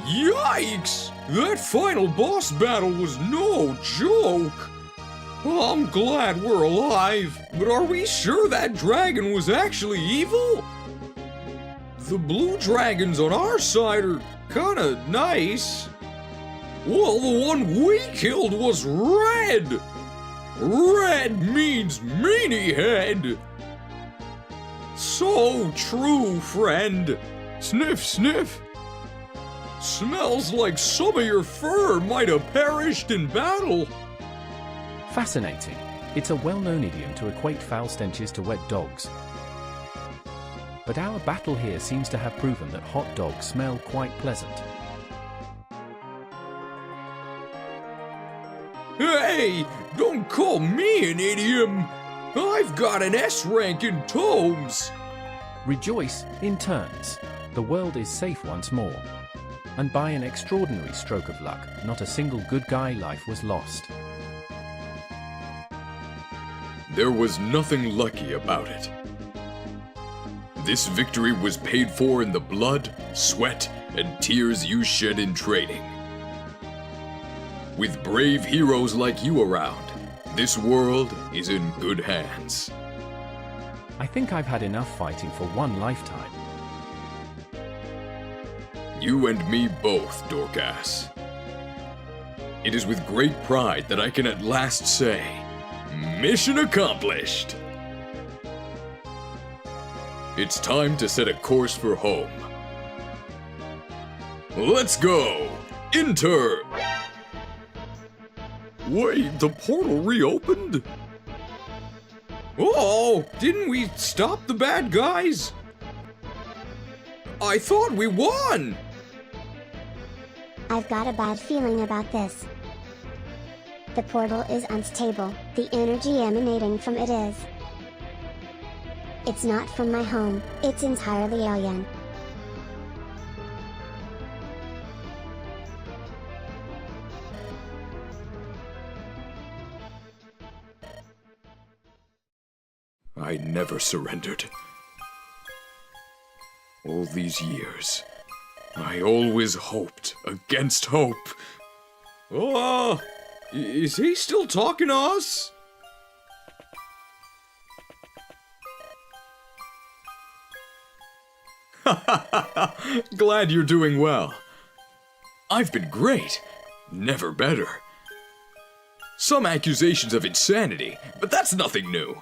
Yikes! That final boss battle was no joke! I'm glad we're alive, but are we sure that dragon was actually evil? The blue dragons on our side are kinda nice. Well, the one we killed was red! Red means meanie head! So true, friend. Sniff, sniff. Smells like some of your fur might have perished in battle. Fascinating. It's a well-known idiom to equate foul stenches to wet dogs. But our battle here seems to have proven that hot dogs smell quite pleasant. Hey, don't call me an idiom. I've got an S rank in tomes. Rejoice in turns. The world is safe once more. And by an extraordinary stroke of luck, not a single good guy life was lost. There was nothing lucky about it. This victory was paid for in the blood, sweat, and tears you shed in training. With brave heroes like you around, this world is in good hands. I think I've had enough fighting for one lifetime. You and me both, Dorcas. It is with great pride that I can at last say, mission accomplished! It's time to set a course for home. Let's go! Intern! Wait, the portal reopened? Oh, didn't we stop the bad guys? I thought we won! I've got a bad feeling about this. The portal is unstable, the energy emanating from it is. It's not from my home, it's entirely alien. I never surrendered. All these years, I always hoped against hope. Oh, is he still talking to us? Glad you're doing well. I've been great. Never better. Some accusations of insanity, but that's nothing new.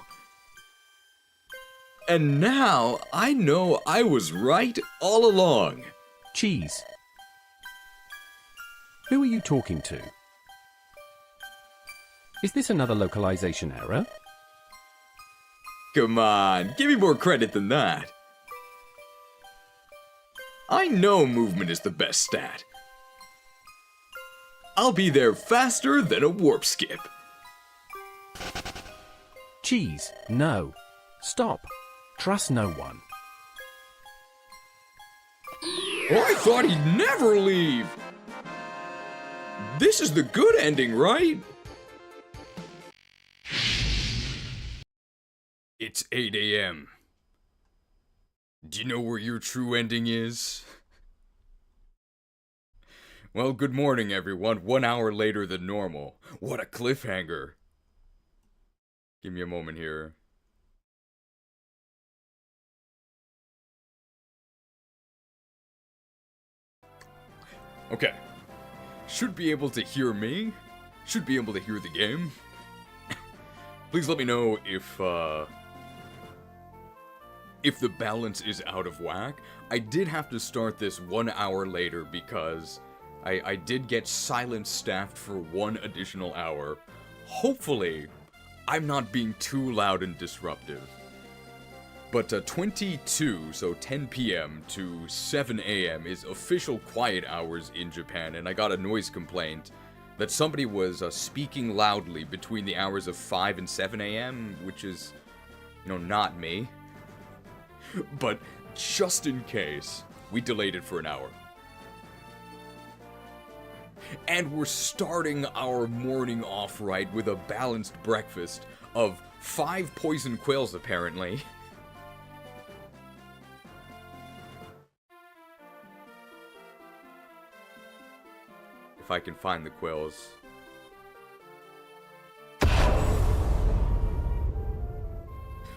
And now, I know I was right all along. Cheese. Who are you talking to? Is this another localization error? Come on, give me more credit than that. I know movement is the best stat. I'll be there faster than a warp skip. Cheese, no. Stop. Trust no one. I thought he'd never leave! This is the good ending, right? It's 8 a.m. Do you know where your true ending is? Well, good morning, everyone. 1 hour later than normal. What a cliffhanger. Give me a moment here. Okay. Should be able to hear me. Should be able to hear the game. Please let me know if the balance is out of whack. I did have to start this 1 hour later because I did get silent staffed for 1 additional hour. Hopefully, I'm not being too loud and disruptive. But 22, so 10 p.m. to 7 a.m. is official quiet hours in Japan, and I got a noise complaint that somebody was speaking loudly between the hours of 5 and 7 a.m., which is, you know, not me. But just in case, we delayed it for an hour. And we're starting our morning off right with a balanced breakfast of 5 poison quails, apparently. if I can find the quills.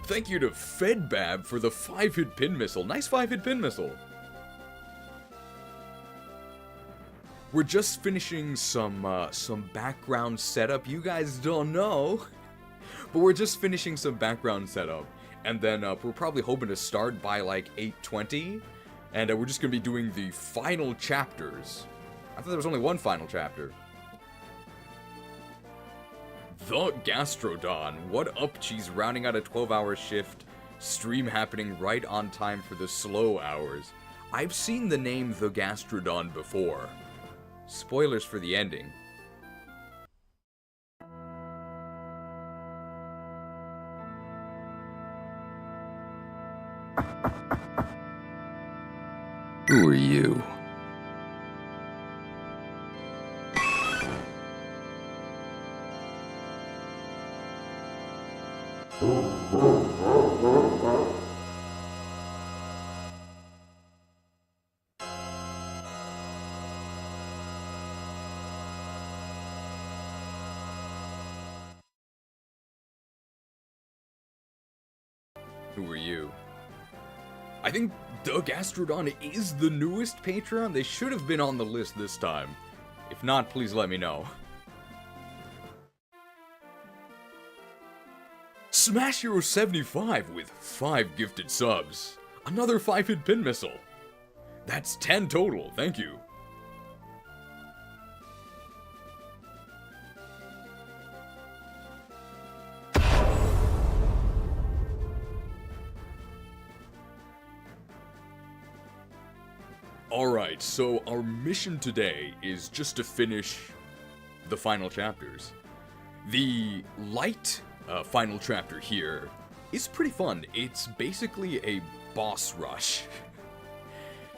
Thank you to Fedbab for the 5-hit pin missile. Nice 5-hit pin missile. We're just finishing some background setup. You guys don't know, but we're just finishing some background setup, and then we're probably hoping to start by like 8:20, and we're just gonna be doing the final chapters. I thought there was only one final chapter. The Gastrodon, what up, cheese? Rounding out a 12-hour shift. Stream happening right on time for the slow hours. I've seen the name The Gastrodon before. Spoilers for the ending. Who are you? Who are you? I think the Gastrodon is the newest Patreon. They should have been on the list this time. If not, please let me know. Smash Hero 75 with 5 gifted subs. Another 5-hit pin missile. That's 10 total, thank you. Alright, so our mission today is just to finish the final chapters. The light final chapter here is pretty fun. It's basically a boss rush.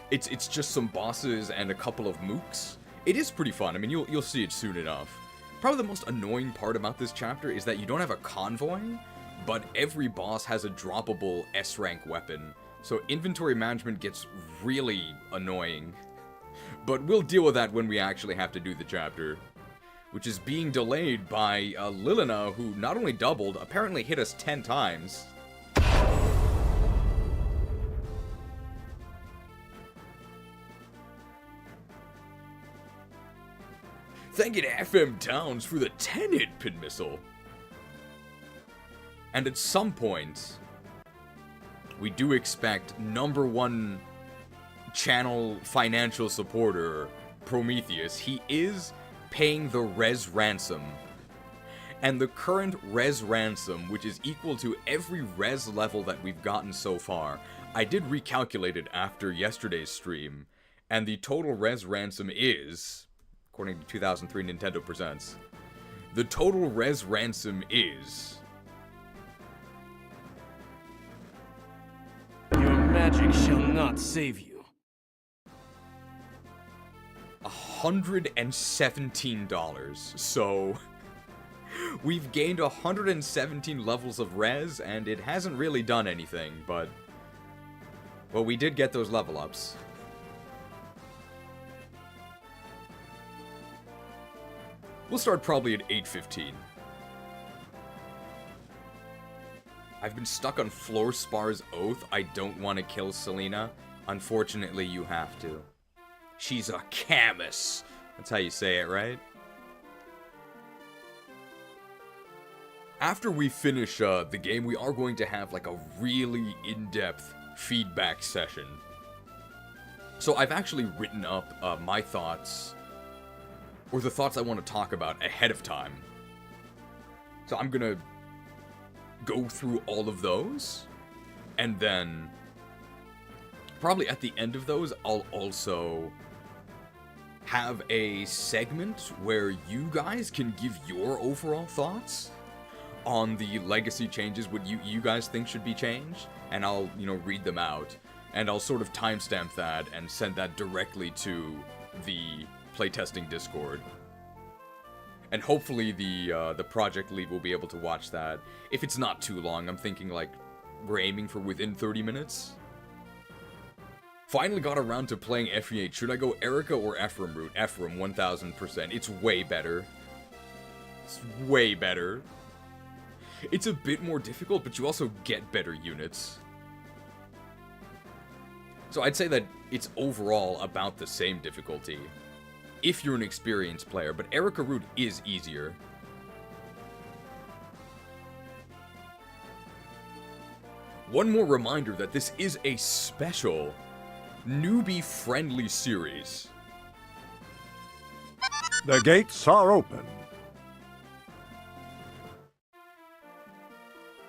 It's just some bosses and a couple of mooks. It is pretty fun. I mean, you'll see it soon enough. Probably the most annoying part about this chapter is that you don't have a convoy, but every boss has a droppable S-rank weapon. So inventory management gets really annoying. But we'll deal with that when we actually have to do the chapter. Which is being delayed by Lilina, who not only doubled, apparently hit us 10 times. Thank you to FM Towns for the 10-hit pin missile. And at some point, we do expect #1 channel financial supporter, Prometheus. He is paying the res ransom. And the current res ransom, which is equal to every res level that we've gotten so far, I did recalculate it after yesterday's stream, and the total res ransom is, according to 2003 Nintendo Presents, the total res ransom is... Your magic shall not save you. $117. So we've gained 117 levels of res, and it hasn't really done anything, but well, we did get those level ups. We'll start probably at 8:15. I've been stuck on Floorspar's Oath. I don't want to kill Selena. Unfortunately, you have to. She's a Camus. That's how you say it, right? After we finish the game, we are going to have like a really in-depth feedback session. So I've actually written up my thoughts, or the thoughts I want to talk about ahead of time. So I'm gonna go through all of those, and then probably at the end of those, I'll also have a segment where you guys can give your overall thoughts on the legacy changes, what you guys think should be changed, and I'll, read them out, and I'll sort of timestamp that and send that directly to the playtesting Discord. And hopefully the project lead will be able to watch that. If it's not too long, I'm thinking like we're aiming for within 30 minutes. Finally got around to playing FE8. Should I go Erica or Ephraim route? Ephraim, 1000%. It's way better. It's way better. It's a bit more difficult, but you also get better units. So I'd say that it's overall about the same difficulty if you're an experienced player, but Erica route is easier. One more reminder that this is a special newbie-friendly series. The gates are open.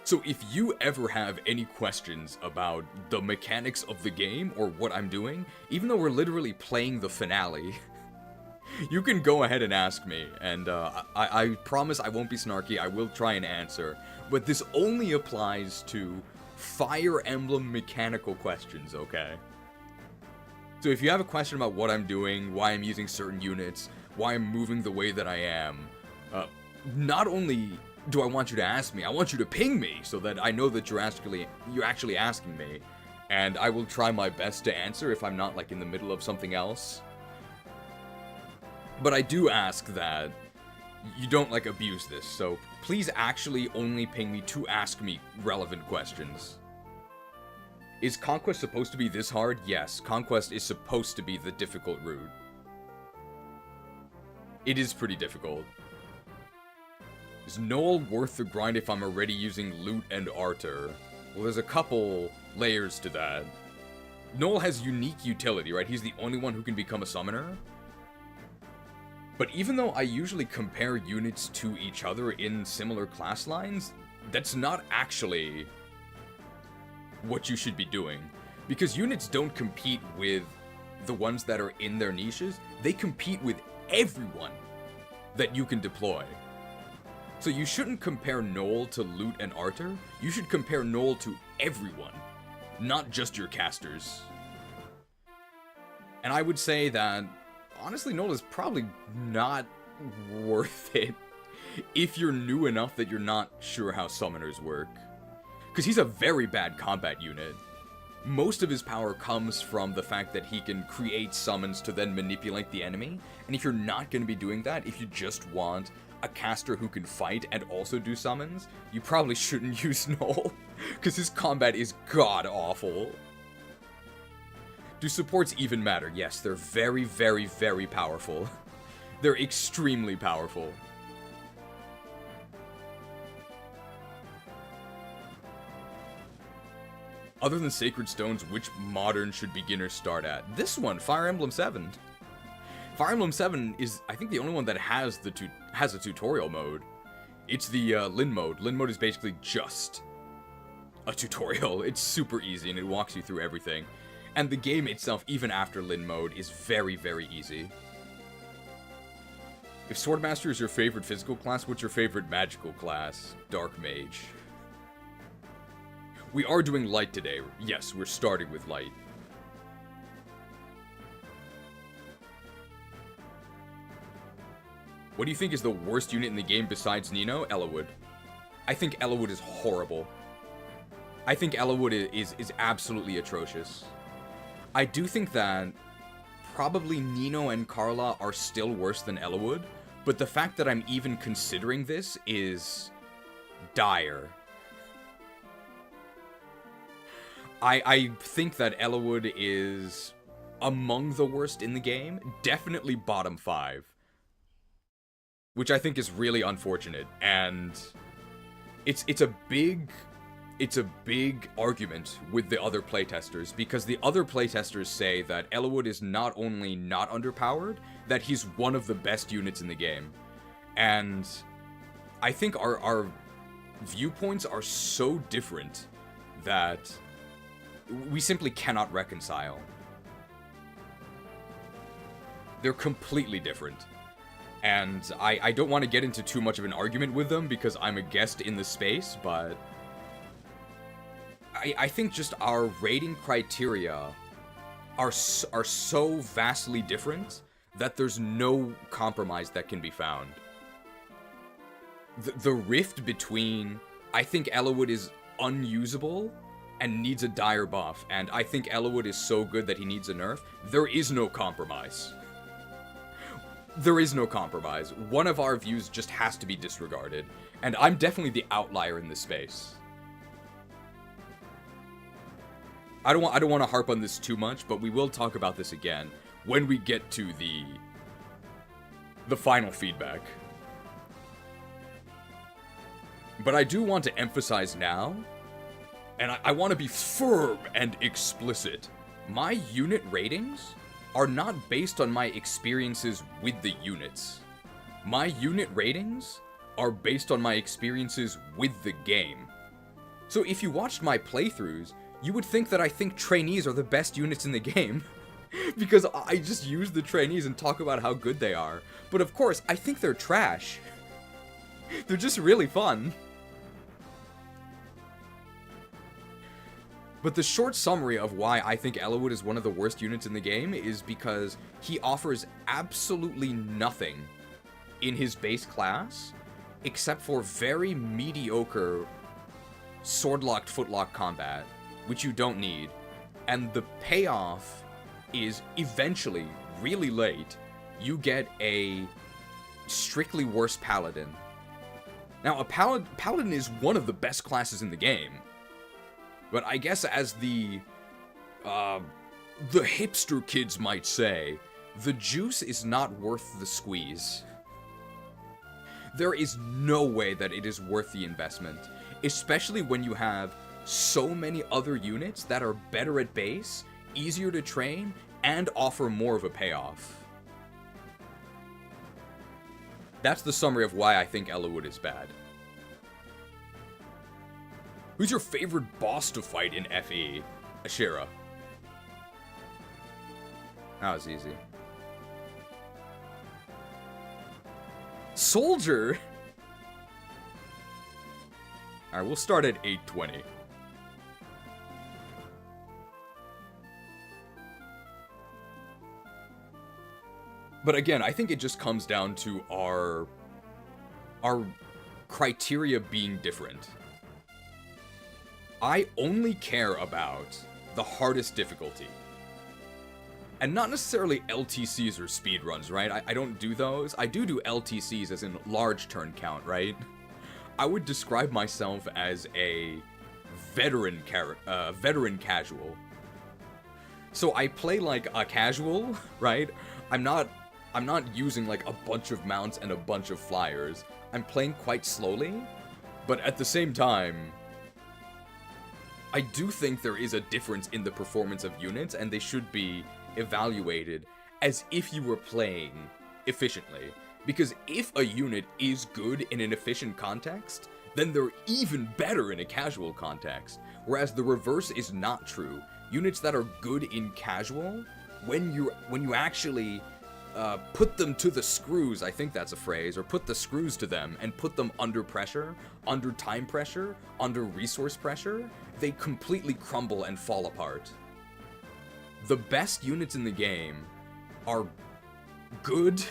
So if you ever have any questions about the mechanics of the game or what I'm doing, even though we're literally playing the finale, you can go ahead and ask me, and I promise I won't be snarky, I will try and answer, but this only applies to Fire Emblem mechanical questions, okay? So if you have a question about what I'm doing, why I'm using certain units, why I'm moving the way that I am, not only do I want you to ask me, I want you to ping me so that I know that you're actually asking me, and I will try my best to answer if I'm not like in the middle of something else. But I do ask that you don't like abuse this, so please actually only ping me to ask me relevant questions. Is Conquest supposed to be this hard? Yes, Conquest is supposed to be the difficult route. It is pretty difficult. Is Noel worth the grind if I'm already using Loot and Arthur? Well, there's a couple layers to that. Noel has unique utility, right? He's the only one who can become a summoner. But even though I usually compare units to each other in similar class lines, that's not actually what you should be doing. Because units don't compete with the ones that are in their niches, they compete with everyone that you can deploy. So you shouldn't compare Noel to Loot and Arthur, you should compare Noel to everyone, not just your casters. And I would say that, honestly, Noel is probably not worth it if you're new enough that you're not sure how summoners work. Because he's a very bad combat unit. Most of his power comes from the fact that he can create summons to then manipulate the enemy, and if you're not going to be doing that, if you just want a caster who can fight and also do summons, you probably shouldn't use Noel, because his combat is god-awful. Do supports even matter? Yes, they're very, very, very powerful. They're extremely powerful. Other than Sacred Stones, which modern should beginners start at? This one, Fire Emblem 7. Fire Emblem 7 is, I think, the only one that has a tutorial mode. It's the Lin mode. Lin mode is basically just a tutorial. It's super easy, and it walks you through everything. And the game itself, even after Lin mode, is very, very easy. If Swordmaster is your favorite physical class, what's your favorite magical class? Dark Mage. We are doing light today. Yes, we're starting with light. What do you think is the worst unit in the game besides Nino? Ellawood. I think Ellawood is horrible. I think Ellawood is absolutely atrocious. I do think that probably Nino and Carla are still worse than Ellawood, but the fact that I'm even considering this is dire. I think that Ellawood is among the worst in the game, definitely bottom 5. Which I think is really unfortunate, and it's a big argument with the other playtesters, because the other playtesters say that Ellawood is not only not underpowered, that he's one of the best units in the game. And I think our viewpoints are so different that we simply cannot reconcile. They're completely different. And I don't want to get into too much of an argument with them because I'm a guest in the space, but I think just our rating criteria are so vastly different that there's no compromise that can be found. The rift between, I think Ellawood is unusable, and needs a dire buff, and I think Eliwood is so good that he needs a nerf, there is no compromise. There is no compromise. One of our views just has to be disregarded, and I'm definitely the outlier in this space. I don't want to harp on this too much, but we will talk about this again when we get to the final feedback. But I do want to emphasize now, and I want to be firm and explicit, my unit ratings are not based on my experiences with the units. My unit ratings are based on my experiences with the game. So if you watched my playthroughs, you would think that I think trainees are the best units in the game. Because I just use the trainees and talk about how good they are. But of course, I think they're trash. They're just really fun. But the short summary of why I think Eliwood is one of the worst units in the game is because he offers absolutely nothing in his base class except for very mediocre sword-locked, foot-locked combat, which you don't need. And the payoff is eventually, really late, you get a strictly worse paladin. Now, a paladin is one of the best classes in the game. But I guess as the hipster kids might say, the juice is not worth the squeeze. There is no way that it is worth the investment, especially when you have so many other units that are better at base, easier to train, and offer more of a payoff. That's the summary of why I think Eliwood is bad. Who's your favorite boss to fight in FE? Ashira. That was easy. Soldier? Alright, we'll start at 820. But again, I think it just comes down to our criteria being different. I only care about the hardest difficulty. And not necessarily LTCs or speedruns, right? I don't do those. I do LTCs as in large turn count, right? I would describe myself as a veteran casual. So I play like a casual, right? I'm not using like a bunch of mounts and a bunch of flyers. I'm playing quite slowly, but at the same time, I do think there is a difference in the performance of units, and they should be evaluated as if you were playing efficiently. Because if a unit is good in an efficient context, then they're even better in a casual context. Whereas the reverse is not true. Units that are good in casual, when you actually put them to the screws, I think that's a phrase, or put the screws to them and put them under pressure, under time pressure, under resource pressure, they completely crumble and fall apart. The best units in the game are good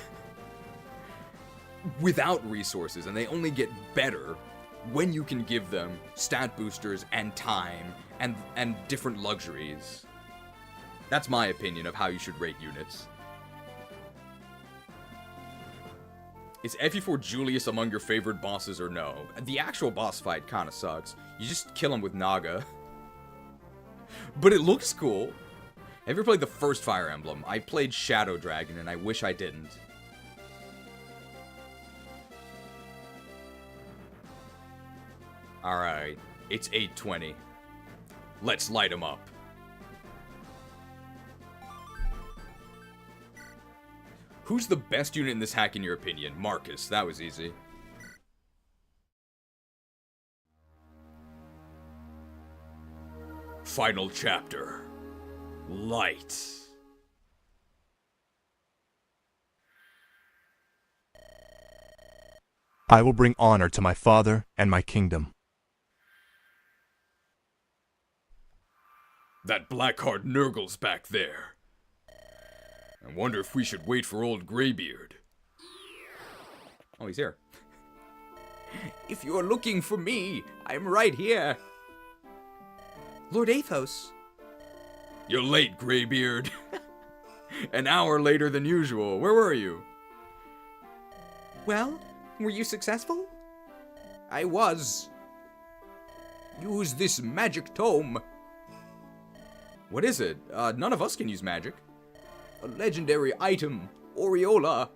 without resources, and they only get better when you can give them stat boosters and time and different luxuries. That's my opinion of how you should rate units. Is FE4 Julius among your favorite bosses or no? The actual boss fight kinda sucks. You just kill him with Naga. But it looks cool. Have you ever played the first Fire Emblem? I played Shadow Dragon and I wish I didn't. Alright, it's 8:20. Let's light him up. Who's the best unit in this hack in your opinion? Marcus, that was easy. Final chapter. Light. I will bring honor to my father and my kingdom. That black-heart Nergal's back there. I wonder if we should wait for old Greybeard. Oh, he's here. If you're looking for me, I'm right here. Lord Athos. You're late, Greybeard. An hour later than usual. Where were you? Well, were you successful? I was. Use this magic tome. What is it? None of us can use magic. A legendary item, Aureola.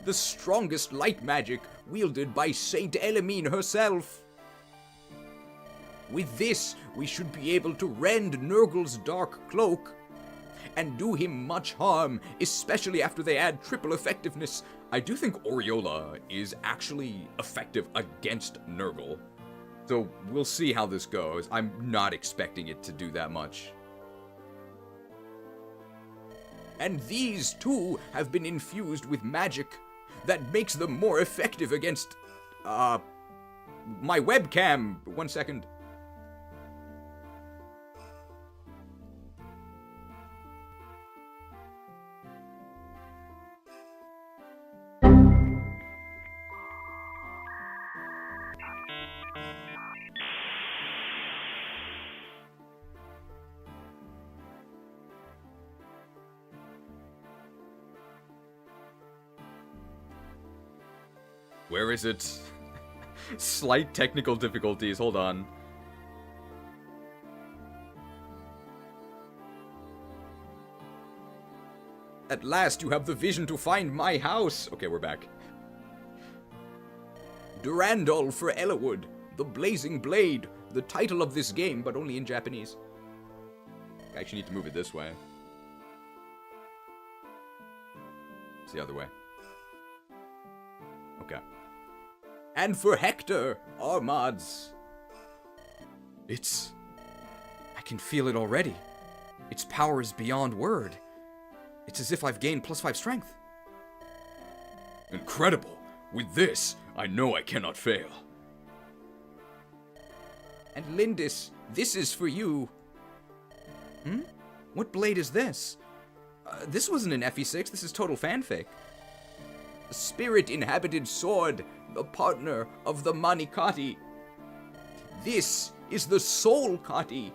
The strongest light magic wielded by Saint Elamine herself. With this, we should be able to rend Nergal's dark cloak and do him much harm, especially after they add triple effectiveness. I do think Aureola is actually effective against Nergal. So we'll see how this goes. I'm not expecting it to do that much. And these too have been infused with magic that makes them more effective against, my webcam. 1 second. Where is it? Slight technical difficulties, hold on. At last you have the vision to find my house! Okay, we're back. Durandal for Ellawood, the Blazing Blade, the title of this game, but only in Japanese. I actually need to move it this way. It's the other way. Okay. And for Hector, our mods. I can feel it already. Its power is beyond word. It's as if I've gained +5 strength. Incredible! With this, I know I cannot fail. And Lindis, this is for you. What blade is this? This wasn't an FE6, this is total fanfic. A spirit-inhabited sword, the partner of the Manikati. This is the Soul Kati.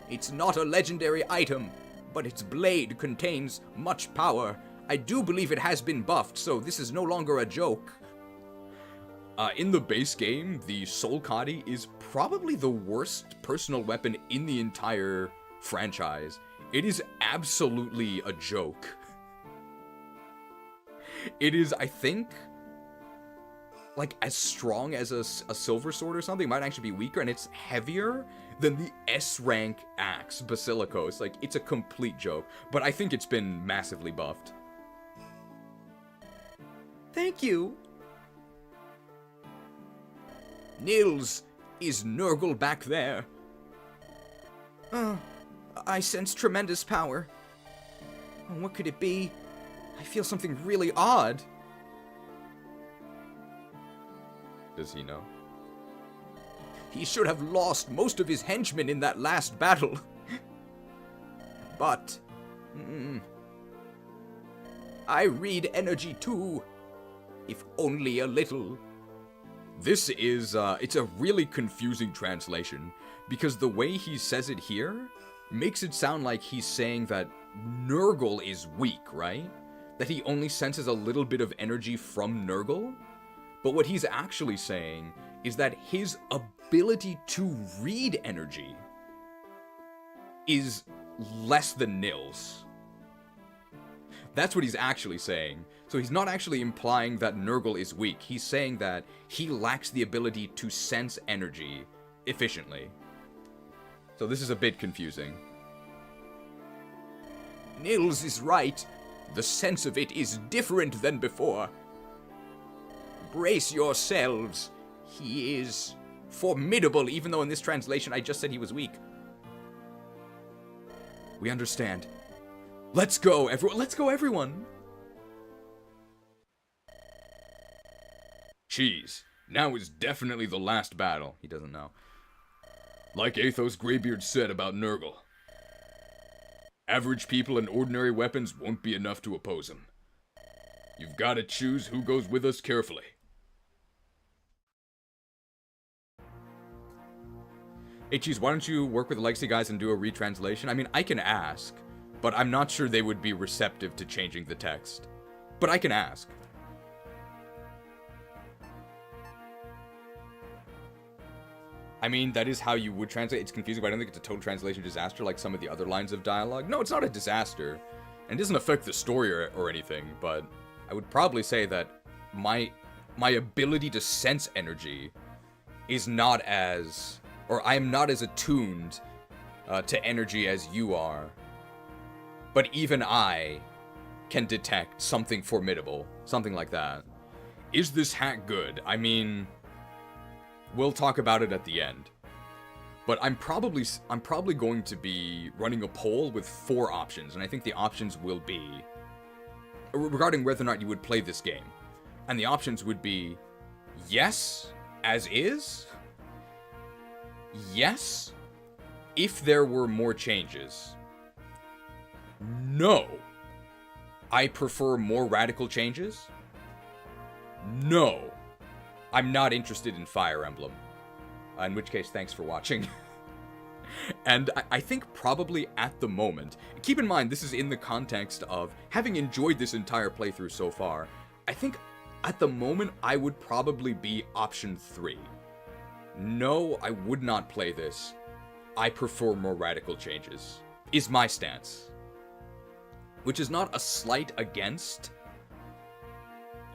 It's not a legendary item, but its blade contains much power. I do believe it has been buffed, so this is no longer a joke. In the base game, the Soul Kati is probably the worst personal weapon in the entire franchise. It is absolutely a joke. It is, I think, like as strong as a silver sword or something. It might actually be weaker, and it's heavier than the S-rank axe, Basilicos. Like, it's a complete joke, but I think it's been massively buffed. Thank you. Nils, is Nergal back there? I sense tremendous power. What could it be? I feel something really odd. Does he know? He should have lost most of his henchmen in that last battle. But... I read energy too. If only a little. This is, it's a really confusing translation, because the way he says it here makes it sound like he's saying that Nergal is weak, right? That he only senses a little bit of energy from Nergal. But what he's actually saying is that his ability to read energy is less than Nils. That's what he's actually saying. So he's not actually implying that Nergal is weak. He's saying that he lacks the ability to sense energy efficiently. So this is a bit confusing. Nils is right. The sense of it is different than before. Brace yourselves. He is formidable, even though in this translation I just said he was weak. We understand. Let's go, everyone. Let's go, everyone. Cheese. Now is definitely the last battle. He doesn't know. Like Athos Greybeard said about Nergal. Average people and ordinary weapons won't be enough to oppose him. You've got to choose who goes with us carefully. Hey, Cheese, why don't you work with the Legacy guys and do a retranslation? I mean, I can ask, but I'm not sure they would be receptive to changing the text. But I can ask. I mean, that is how you would translate. It's confusing, but I don't think it's a total translation disaster like some of the other lines of dialogue. No, it's not a disaster. And it doesn't affect the story or anything, but I would probably say that my ability to sense energy is not as... or I am not as attuned to energy as you are. But even I can detect something formidable. Something like that. Is this hack good? I mean... we'll talk about it at the end. But I'm probably going to be running a poll with 4 options, and I think the options will be regarding whether or not you would play this game. And the options would be yes, as is. Yes, if there were more changes. No, I prefer more radical changes. No, I'm not interested in Fire Emblem. In which case, thanks for watching. And I think probably at the moment, keep in mind this is in the context of having enjoyed this entire playthrough so far, I think at the moment I would probably be option 3. No, I would not play this. I prefer more radical changes, is my stance. Which is not a slight against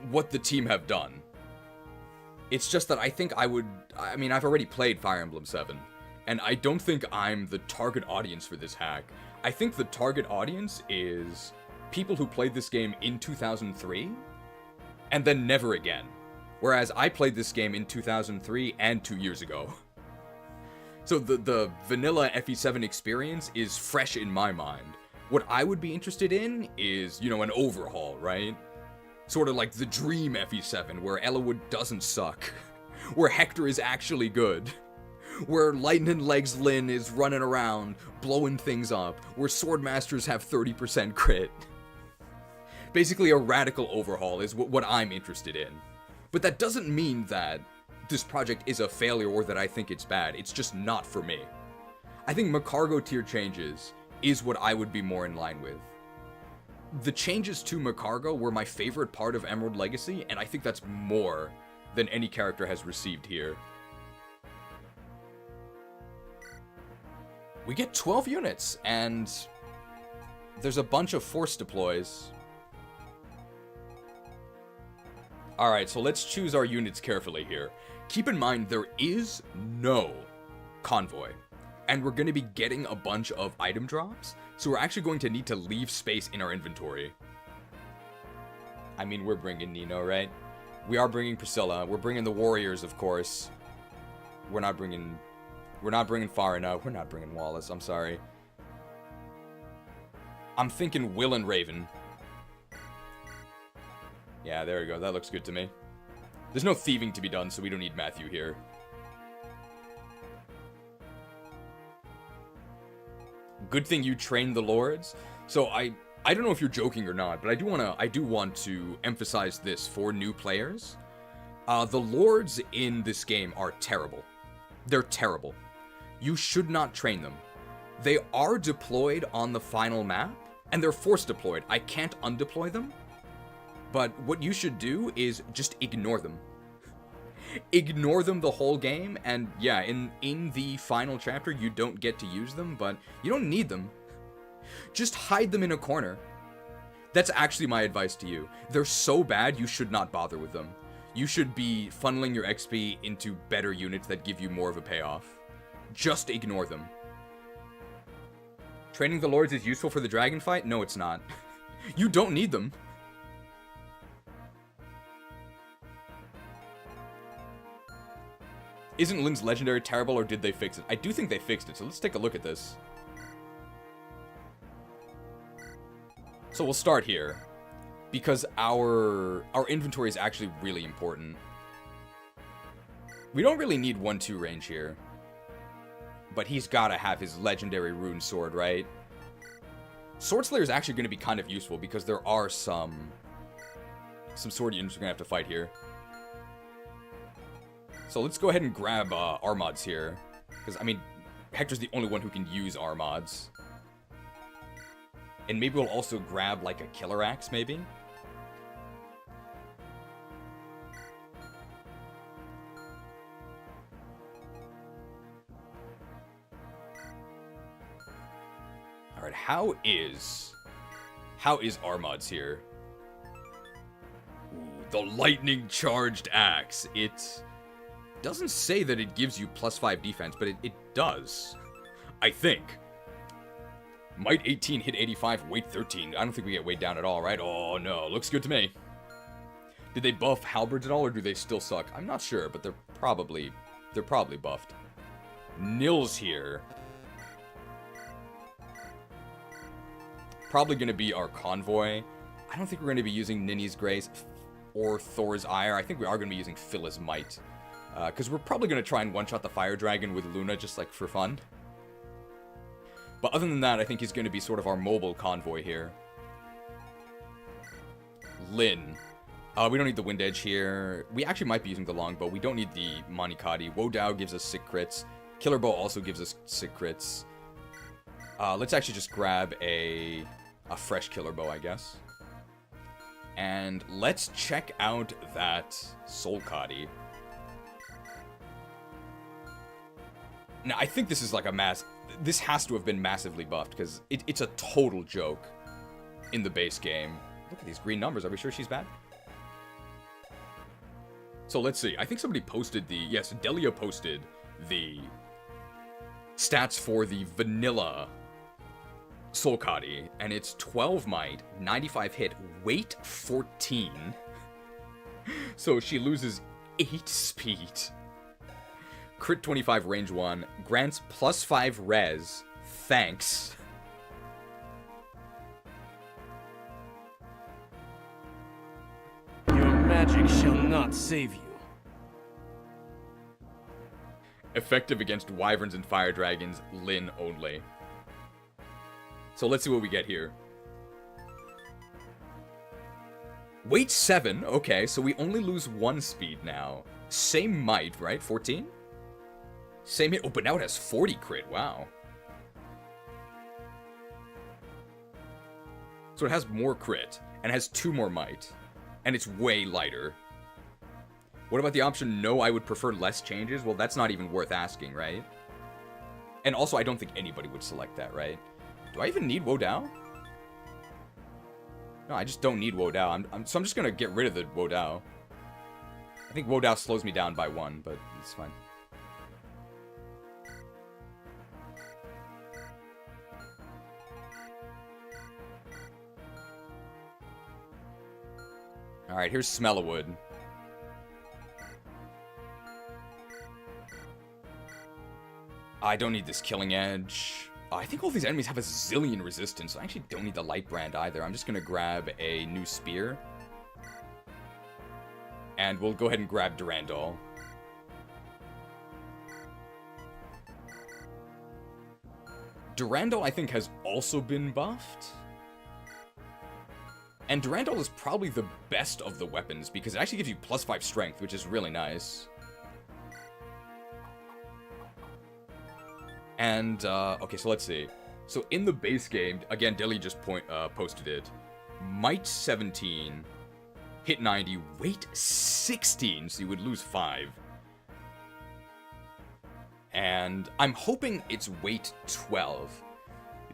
what the team have done. It's just that I think I mean, I've already played Fire Emblem 7, and I don't think I'm the target audience for this hack. I think the target audience is people who played this game in 2003, and then never again. Whereas I played this game in 2003 and 2 years ago. So the vanilla FE7 experience is fresh in my mind. What I would be interested in is, you know, an overhaul, right? Sort of like the dream FE7, where Ellawood doesn't suck. Where Hector is actually good. Where Lightning Legs Lyn is running around, blowing things up. Where Swordmasters have 30% crit. Basically a radical overhaul is what I'm interested in. But that doesn't mean that this project is a failure or that I think it's bad. It's just not for me. I think Macargo tier changes is what I would be more in line with. The changes to Macargo were my favorite part of Emerald Legacy, and I think that's more than any character has received here. We get 12 units, and there's a bunch of force deploys. Alright, so let's choose our units carefully here. Keep in mind, there is no convoy, and we're going to be getting a bunch of item drops, so we're actually going to need to leave space in our inventory. I mean, we're bringing Nino, right? We are bringing Priscilla. We're bringing the warriors, of course. We're not bringing Farina. We're not bringing Wallace. I'm sorry. I'm thinking Will and Raven. Yeah, there we go. That looks good to me. There's no thieving to be done, so we don't need Matthew here. Good thing you trained the lords. So I don't know if you're joking or not, but I do want to emphasize this for new players. The lords in this game are terrible. They're terrible. You should not train them. They are deployed on the final map, and they're force deployed. I can't undeploy them. But what you should do is just ignore them. Ignore them the whole game, and yeah, in the final chapter, you don't get to use them, but you don't need them. Just hide them in a corner. That's actually my advice to you. They're so bad, you should not bother with them. You should be funneling your XP into better units that give you more of a payoff. Just ignore them. Training the lords is useful for the dragon fight? No, it's not. You don't need them. Isn't Lyn's legendary terrible, or did they fix it? I do think they fixed it, so let's take a look at this. So we'll start here, because our inventory is actually really important. We don't really need 1-2 range here, but he's gotta have his legendary rune sword, right? Sword Slayer is actually going to be kind of useful, because there are some sword units we're gonna have to fight here. So let's go ahead and grab Armads here. Because, I mean, Hector's the only one who can use our mods. And maybe we'll also grab, like, a killer axe, maybe? Alright, how is our mods here? Ooh, the lightning charged axe. It doesn't say that it gives you +5 defense, but it does. I think. Might 18, hit 85, weight 13. I don't think we get weight down at all, right? Oh no, looks good to me. Did they buff halberds at all, or do they still suck? I'm not sure, but they're probably buffed. Nils here. Probably gonna be our convoy. I don't think we're gonna be using Ninny's Grace or Thor's Ire. I think we are gonna be using Phyllis Might. Because we're probably gonna try and one-shot the Fire Dragon with Luna, just like for fun. But other than that, I think he's going to be sort of our mobile convoy here. Lin. We don't need the Wind Edge here. We actually might be using the Longbow. We don't need the Monikati. Wodao gives us sick crits. Killer Bow also gives us sick crits. Let's actually just grab a fresh Killer Bow, I guess. And let's check out that Soulcati. Now, I think this is like a this has to have been massively buffed, because it's a total joke in the base game. Look at these green numbers. Are we sure she's bad? So let's see. I think somebody posted yes, Delia posted the stats for the vanilla Soulcati, and it's 12 might, 95 hit, weight 14. So she loses 8 speed. Crit 25, range 1. Grants +5 res. Thanks. Your magic shall not save you. Effective against wyverns and fire dragons, Lin only. So let's see what we get here. Weight 7. Okay, so we only lose 1 speed now. Same might, right? 14? Same hit. Oh, but now it has 40 crit. Wow. So it has more crit, and has 2 more might. And it's way lighter. What about the option, no, I would prefer less changes? Well, that's not even worth asking, right? And also, I don't think anybody would select that, right? Do I even need Wodao? No, I just don't need Wodao. So I'm just going to get rid of the Wodao. I think Wodao slows me down by 1, but it's fine. Alright, here's Smellowood. I don't need this Killing Edge. I think all these enemies have a zillion resistance, so I actually don't need the Light Brand either. I'm just gonna grab a new Spear. And we'll go ahead and grab Durandal. Durandal, I think, has also been buffed. And Durandal is probably the best of the weapons, because it actually gives you +5 strength, which is really nice. And, okay, so let's see. So in the base game, again, Dilly just posted it. Might 17, hit 90, weight 16, so you would lose 5. And I'm hoping it's weight 12,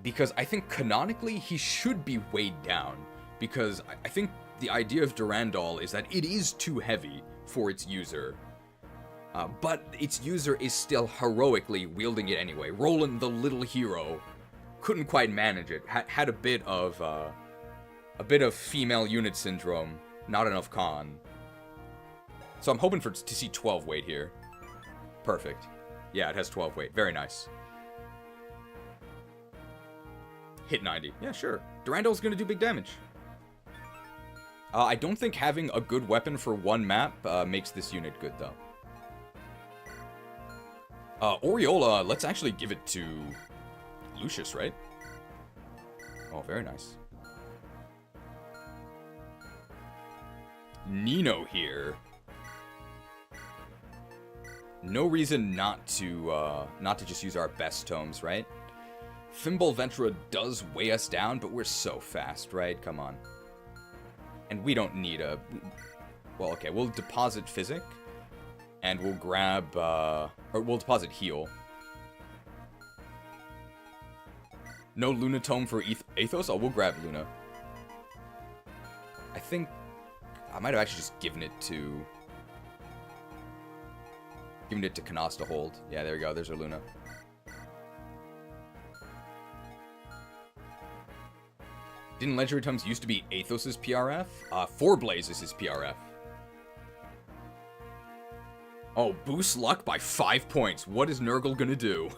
because I think canonically he should be weighed down. Because I think the idea of Durandal is that it is too heavy for its user. But its user is still heroically wielding it anyway. Roland, the little hero, couldn't quite manage it. Had a bit of female unit syndrome. Not enough con. So I'm hoping to see 12 weight here. Perfect. Yeah, it has 12 weight. Very nice. Hit 90. Yeah, sure. Durandal's gonna do big damage. I don't think having a good weapon for one map makes this unit good, though. Oriola, let's actually give it to Lucius, right? Oh, very nice. Nino here. No reason not to just use our best tomes, right? Thimble Ventura does weigh us down, but we're so fast, right? Come on. And we don't need a... Well, okay, we'll deposit Physic. And we'll grab... or we'll deposit Heal. No Luna Tome for Athos? Oh, we'll grab Luna. I think... I might have actually just given it to... Given it to Canas to hold. Yeah, there we go. There's our Luna. Didn't Legendary Tomes used to be Athos's PRF? Forblaze is his PRF. Oh, boost luck by 5 points. What is Nergal gonna do?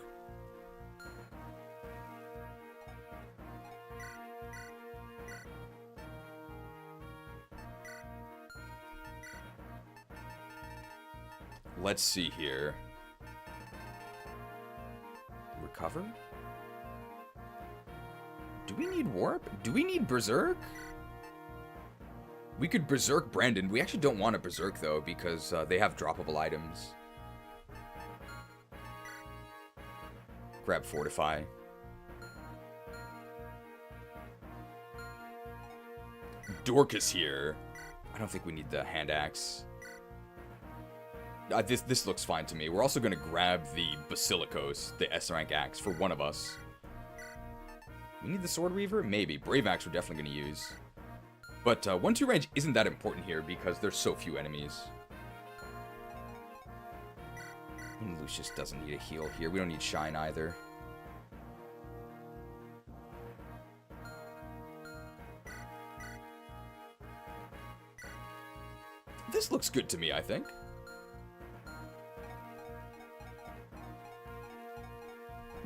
Let's see here. Recover? Do we need Warp? Do we need Berserk? We could Berserk Brandon. We actually don't want to Berserk, though, because they have droppable items. Grab Fortify. Dorcas here. I don't think we need the Hand Axe. This looks fine to me. We're also going to grab the Basilicos, the S-Rank Axe, for one of us. We need the Sword Weaver? Maybe. Brave Axe we're definitely going to use. But 1-2 range isn't that important here because there's so few enemies. And Lucius doesn't need a heal here. We don't need Shine either. This looks good to me, I think.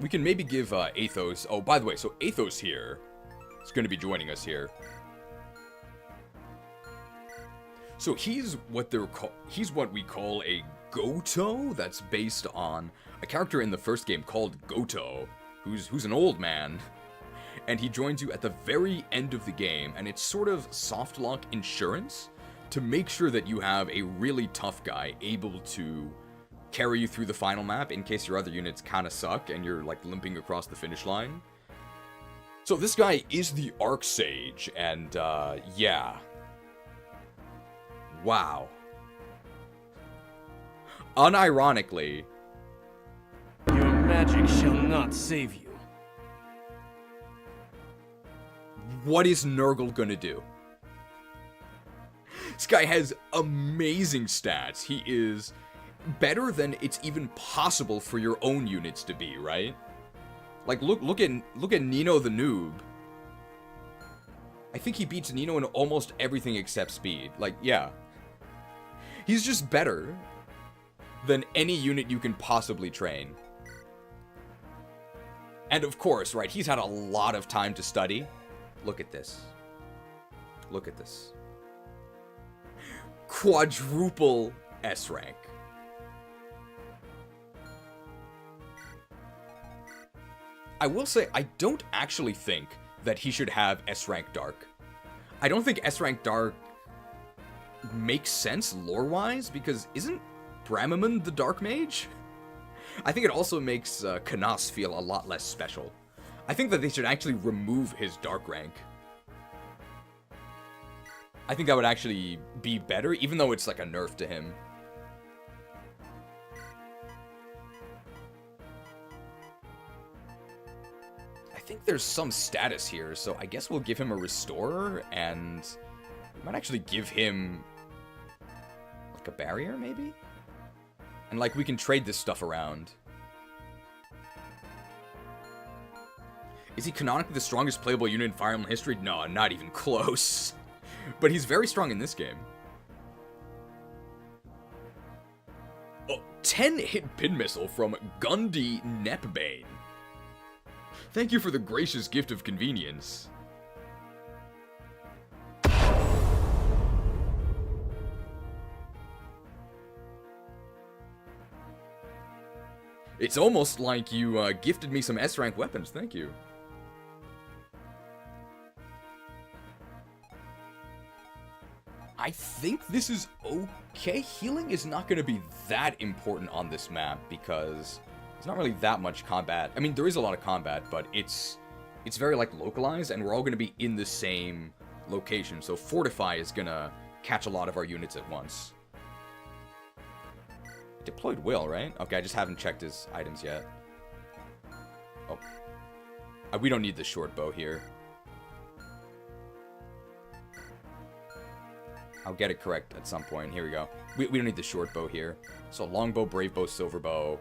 We can maybe give Athos... Oh, by the way, so Athos here is going to be joining us here. So he's what we call a Goto. That's based on a character in the first game called Goto, who's an old man. And he joins you at the very end of the game, and it's sort of soft lock insurance to make sure that you have a really tough guy able to carry you through the final map in case your other units kind of suck and you're like limping across the finish line. So this guy is the Arc Sage, and yeah. Wow. Unironically, Your magic shall not save you. what is Nergal gonna do? This guy has amazing stats. He is better than it's even possible for your own units to be, right? Like, look at Nino the Noob. I think he beats Nino in almost everything except speed. Like, yeah. He's just better than any unit you can possibly train. And of course, right, he's had a lot of time to study. Look at this. Look at this. Quadruple S rank. I will say, I don't actually think that he should have S-Rank Dark. I don't think S-Rank Dark makes sense lore-wise, because isn't Brahmaman the Dark Mage? I think it also makes Canas feel a lot less special. I think that they should actually remove his Dark rank. I think that would actually be better, even though it's like a nerf to him. I think there's some status here, so I guess we'll give him a Restorer, and we might actually give him like a Barrier, maybe? And like, we can trade this stuff around. Is he canonically the strongest playable unit in Fire Emblem history? No, not even close. But he's very strong in this game. Oh, 10-hit pin missile from Gundy Nepbane. Thank you for the gracious gift of convenience. It's almost like you gifted me some S-rank weapons, thank you. I think this is okay. Healing is not going to be that important on this map because there's not really that much combat. I mean, there is a lot of combat, but it's very, like, localized, and we're all going to be in the same location. So Fortify is going to catch a lot of our units at once. Deployed Will, right? Okay, I just haven't checked his items yet. Oh. We don't need the short bow here. I'll get it correct at some point. Here we go. We don't need the short bow here. So longbow, brave bow, silver bow.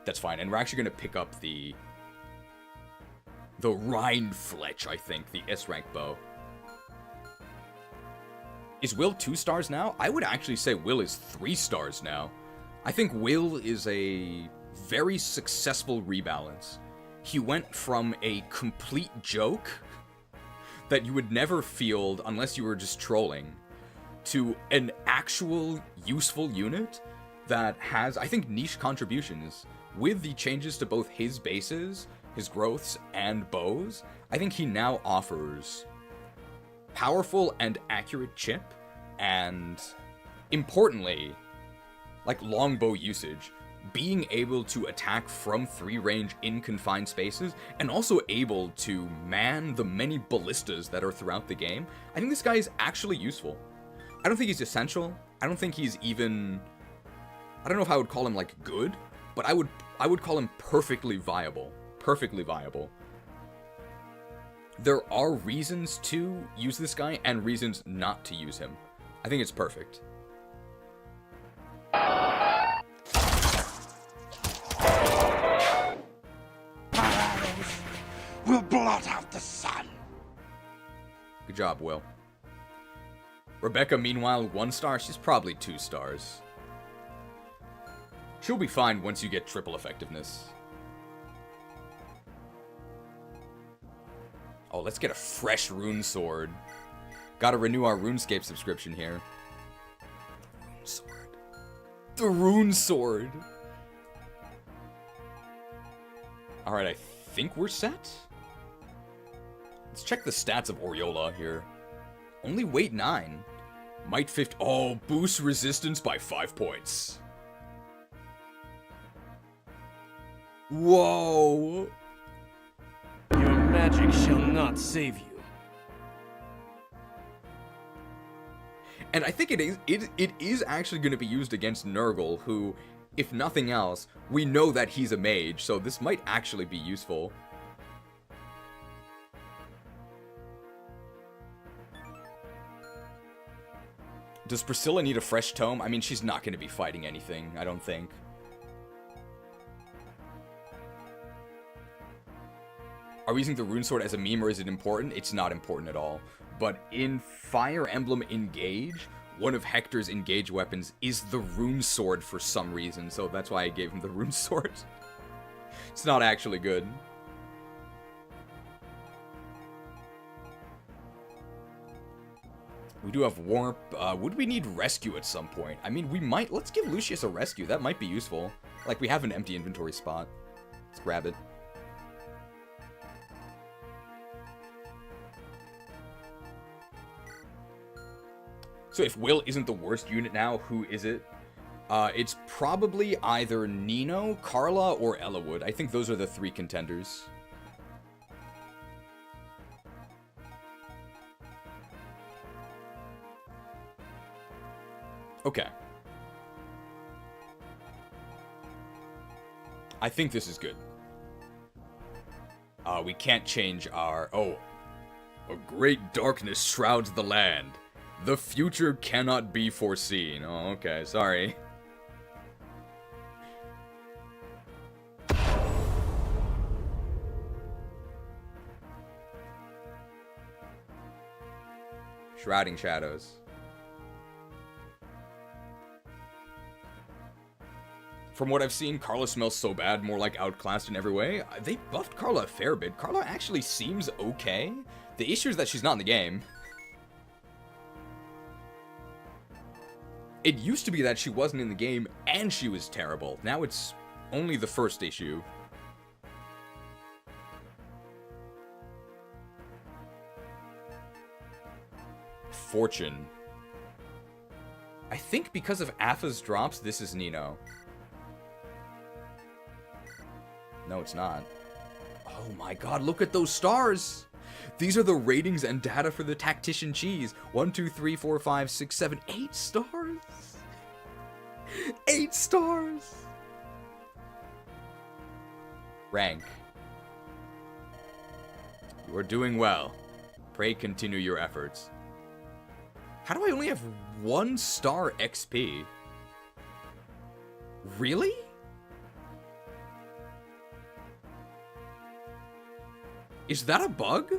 That's fine. And we're actually going to pick up the Rheinfletch, I think. The S-rank bow. Is Will 2 stars now? I would actually say Will is 3 stars now. I think Will is a very successful rebalance. He went from a complete joke that you would never field unless you were just trolling to an actual useful unit that has, I think, niche contributions. With the changes to both his bases, his growths, and bows, I think he now offers powerful and accurate chip, and importantly, like longbow usage, being able to attack from 3 range in confined spaces, and also able to man the many ballistas that are throughout the game. I think this guy is actually useful. I don't think he's essential. I don't think he's even... I don't know if I would call him, like, good, but I would call him perfectly viable. Perfectly viable. There are reasons to use this guy and reasons not to use him. I think it's perfect. Will blot out the sun. Good job, Will. Rebecca, meanwhile, 1 star. She's probably 2 stars. She'll be fine once you get triple effectiveness. Oh, let's get a fresh rune sword. Gotta renew our RuneScape subscription here. Rune sword. The rune sword. Alright, I think we're set. Let's check the stats of Oriola here. Only weight 9. Might 50. Oh, boost resistance by 5 points. Whoa. Your magic shall not save you. And I think it is actually going to be used against Nergal, who, if nothing else, we know that he's a mage, so this might actually be useful. Does Priscilla need a fresh tome? I mean, she's not going to be fighting anything, I don't think. Are we using the rune sword as a meme, or is it important? It's not important at all. But in Fire Emblem Engage, one of Hector's engage weapons is the rune sword for some reason, so that's why I gave him the rune sword. It's not actually good. We do have Warp. Would we need Rescue at some point? I mean, we might. Let's give Lucius a Rescue. That might be useful. Like, we have an empty inventory spot. Let's grab it. So if Will isn't the worst unit now, who is it? It's probably either Nino, Carla, or Ellawood. I think those are the 3 contenders. Okay. I think this is good. We can't change our... Oh. A great darkness shrouds the land. The future cannot be foreseen. Oh, okay. Sorry. Shrouding Shadows. From what I've seen, Carla smells so bad, more like outclassed in every way. They buffed Carla a fair bit. Carla actually seems okay. The issue is that she's not in the game. It used to be that she wasn't in the game and she was terrible. Now it's only the first issue. Fortune. think because of Athos drops, this is Nino. No, it's not. Oh my god, look at those stars! These are the ratings and data for the Tactician Cheese. 1, 2, 3, 4, 5, 6, 7, 8 stars! 8 stars! Rank. You are doing well. Pray continue your efforts. How do I only have 1 star XP? Really? Is that a bug?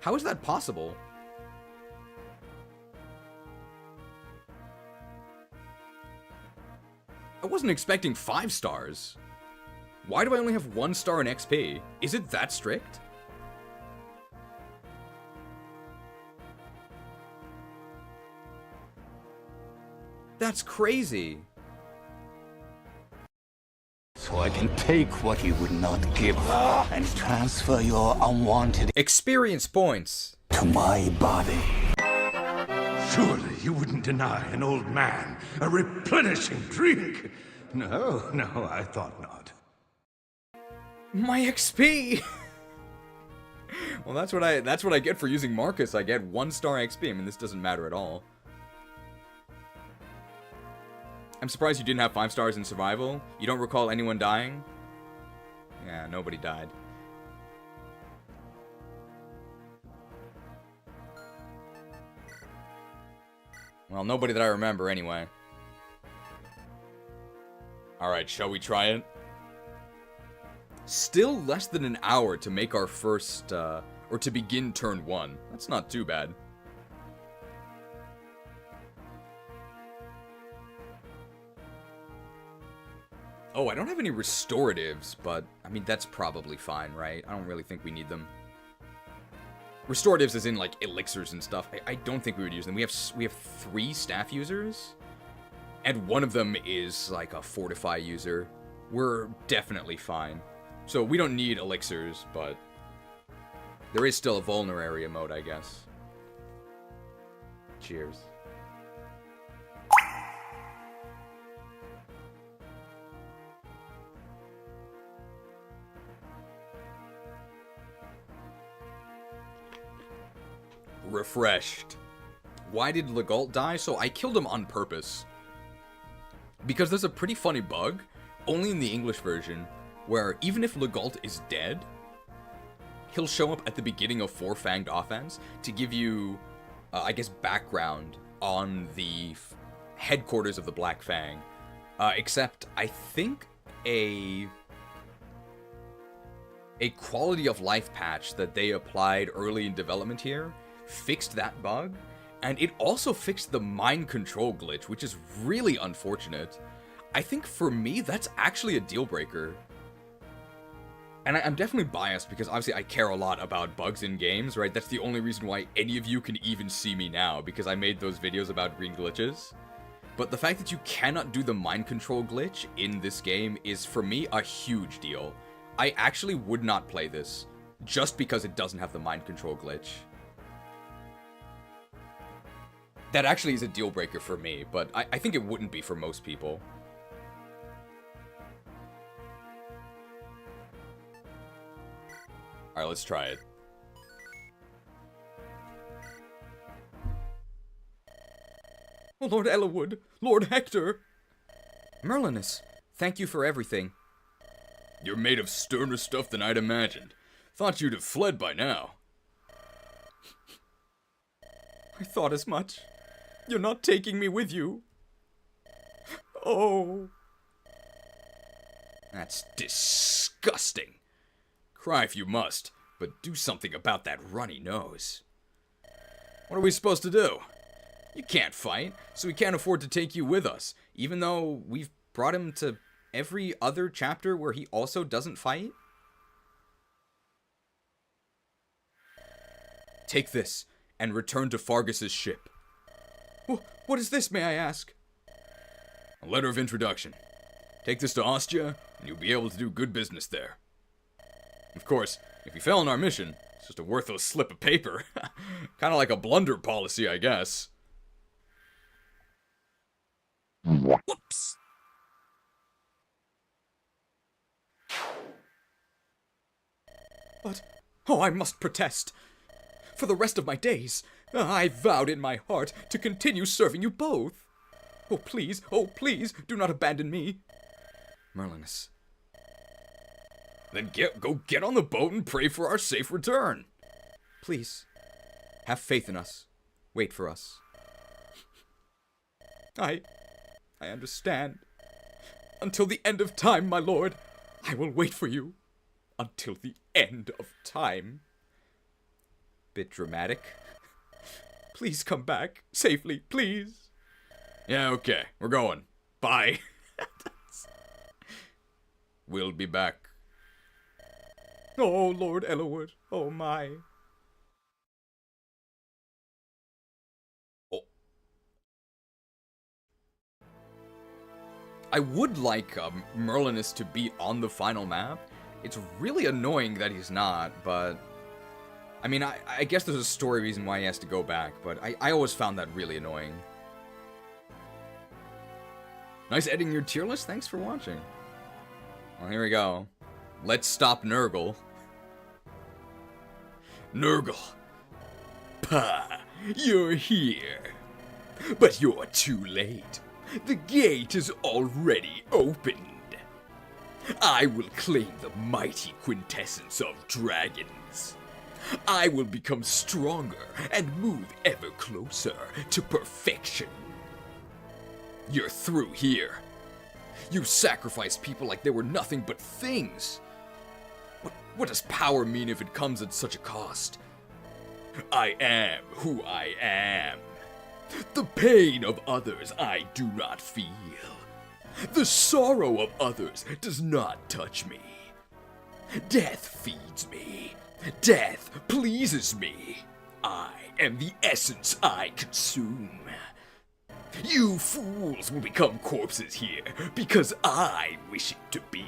How is that possible? I wasn't expecting 5 stars. Why do I only have 1 star in XP? Is it that strict? That's crazy. So I can take what you would not give and transfer your unwanted Experience points. to my body. Surely you wouldn't deny an old man a replenishing drink. No, I thought not. My XP. Well, that's what I get for using Marcus. I get 1 star XP. I mean, this doesn't matter at all. I'm surprised you didn't have 5 stars in survival. You don't recall anyone dying? Yeah, nobody died. Well, nobody that I remember anyway. Alright, shall we try it? Still less than an hour to make our first, or to begin turn 1. That's not too bad. Oh, I don't have any restoratives, but, I mean, that's probably fine, right? I don't really think we need them. Restoratives as in, like, elixirs and stuff. I don't think we would use them. We have 3 staff users, and one of them is, like, a fortify user. We're definitely fine. So, we don't need elixirs, but there is still a vulner area mode, I guess. Cheers. Refreshed. Why did Legault die? So I killed him on purpose. Because there's a pretty funny bug, only in the English version, where even if Legault is dead, he'll show up at the beginning of Four Fanged Offense to give you, I guess, background on the headquarters of the Black Fang. Except, I think a quality of life patch that they applied early in development here fixed that bug, and it also fixed the mind control glitch, which is really unfortunate. I think for me, that's actually a deal breaker. And I'm definitely biased because obviously I care a lot about bugs in games, right? That's the only reason why any of you can even see me now, because I made those videos about green glitches. But the fact that you cannot do the mind control glitch in this game is, for me, a huge deal. I actually would not play this just because it doesn't have the mind control glitch. That actually is a deal breaker for me, but I think it wouldn't be for most people. Alright, let's try it. Oh, Lord Ellawood! Lord Hector! Merlinus, thank you for everything. You're made of sterner stuff than I'd imagined. Thought you'd have fled by now. I thought as much. You're not taking me with you. Oh. That's disgusting. Cry if you must, but do something about that runny nose. What are we supposed to do? You can't fight, so we can't afford to take you with us, even though we've brought him to every other chapter where he also doesn't fight? Take this, and return to Fargus's ship. What is this, may I ask? A letter of introduction. Take this to Ostia, and you'll be able to do good business there. Of course, if you fail in our mission, It's just a worthless slip of paper. Kind of like a blunder policy, I guess. Whoops! But, oh, I must protest. For the rest of my days, I vowed in my heart to continue serving you both. Oh please, do not abandon me. Merlinus. Then go get on the boat and pray for our safe return. Please, have faith in us. Wait for us. I understand. Until the end of time, my lord, I will wait for you. Until the end of time. Bit dramatic. Please come back safely, please. Yeah, okay, we're going. Bye. We'll be back. Oh, Lord Elwood, oh my. Oh. I would like Merlinus to be on the final map. It's really annoying that he's not, but... I mean, I guess there's a story reason why he has to go back, but I always found that really annoying. Nice editing your tier list, thanks for watching. Well, here we go. Let's stop Nergal. Nergal. Pah, you're here. But you're too late. The gate is already opened. I will claim the mighty quintessence of dragons. I will become stronger and move ever closer to perfection. You're through here. You sacrifice people like they were nothing but things. What does power mean if it comes at such a cost? I am who I am. The pain of others I do not feel. The sorrow of others does not touch me. Death feeds me. Death pleases me. I am the essence I consume. You fools will become corpses here because I wish it to be.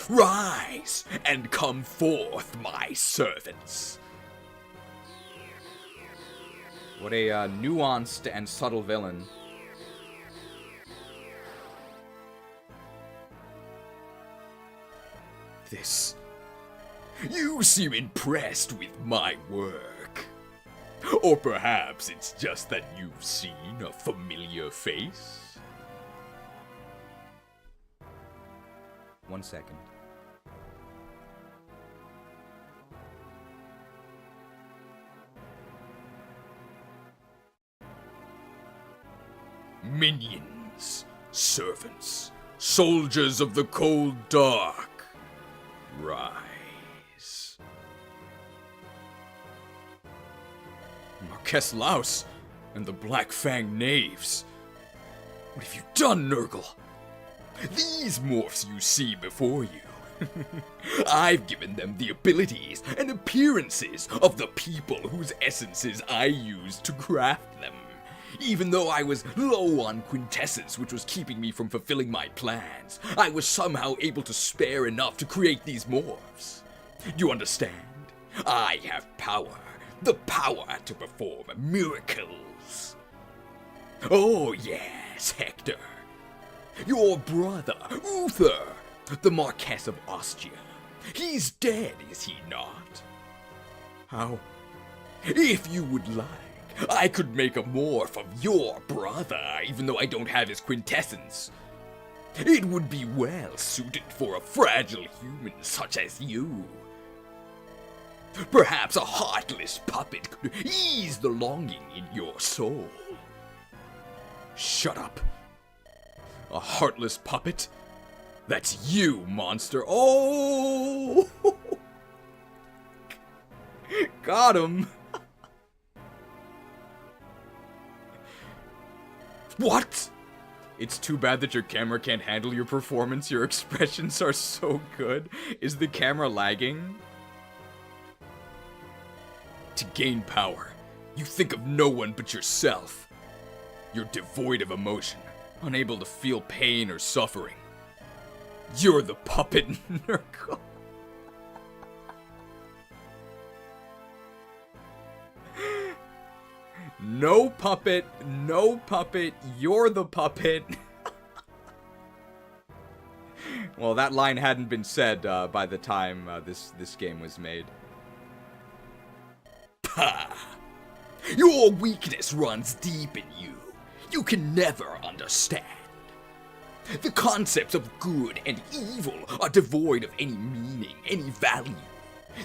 Rise and come forth, my servants. What a nuanced and subtle villain. This. You seem impressed with my work. Or perhaps it's just that you've seen a familiar face? 1 second. Minions, servants, soldiers of the cold dark, rise. Marquess Laus and the Black Fang knaves. What have you done, Nergal? These morphs you see before you. I've given them the abilities and appearances of the people whose essences I used to craft them. Even though I was low on quintessence, which was keeping me from fulfilling my plans, I was somehow able to spare enough to create these morphs. You understand? I have power. The power to perform miracles. Oh yes, Hector. Your brother, Uther, the Marquess of Ostia. He's dead, is he not? How? If you would like, I could make a morph of your brother, even though I don't have his quintessence. It would be well suited for a fragile human such as you. Perhaps a heartless puppet could ease the longing in your soul. Shut up. A heartless puppet? That's you, monster. Oh! Got him. What? It's too bad that your camera can't handle your performance. Your expressions are so good. Is the camera lagging? To gain power, you think of no one but yourself. You're devoid of emotion, unable to feel pain or suffering. You're the puppet, Nergal. No puppet, no puppet, you're the puppet. Well, that line hadn't been said by the time this game was made. Pah! Your weakness runs deep in you. You can never understand. The concepts of good and evil are devoid of any meaning, any value.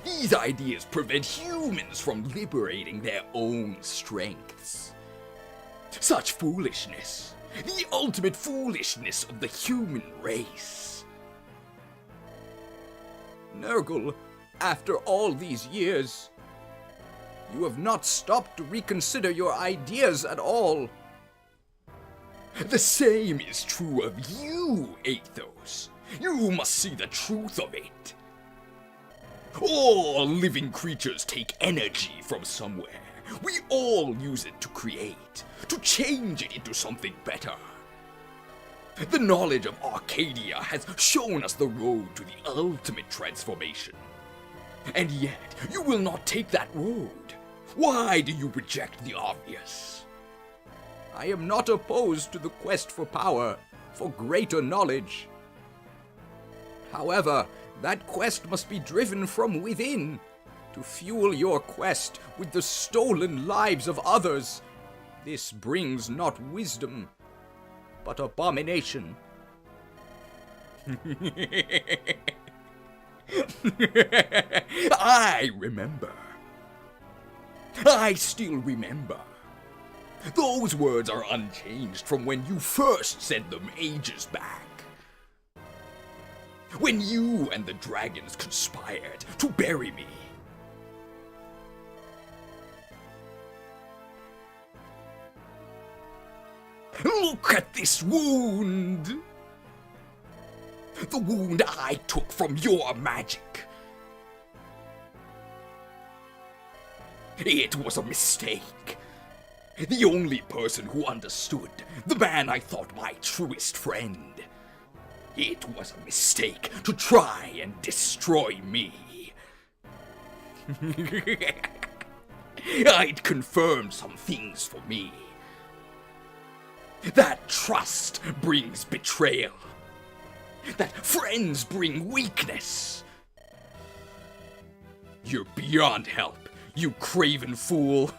These ideas prevent humans from liberating their own strengths. Such foolishness, the ultimate foolishness of the human race. Nergal, after all these years, you have not stopped to reconsider your ideas at all. The same is true of you, Athos. You must see the truth of it. All living creatures take energy from somewhere. We all use it to create, to change it into something better. The knowledge of Arcadia has shown us the road to the ultimate transformation. And yet, you will not take that road. Why do you reject the obvious? I am not opposed to the quest for power, for greater knowledge. However, that quest must be driven from within, to fuel your quest with the stolen lives of others. This brings not wisdom, but abomination. I remember. I still remember. Those words are unchanged from when you first said them ages back. When you and the dragons conspired to bury me. Look at this wound! The wound I took from your magic. It was a mistake. The only person who understood, the man I thought my truest friend. It was a mistake to try and destroy me. I'd confirmed some things for me. That trust brings betrayal. That friends bring weakness. You're beyond help, you craven fool.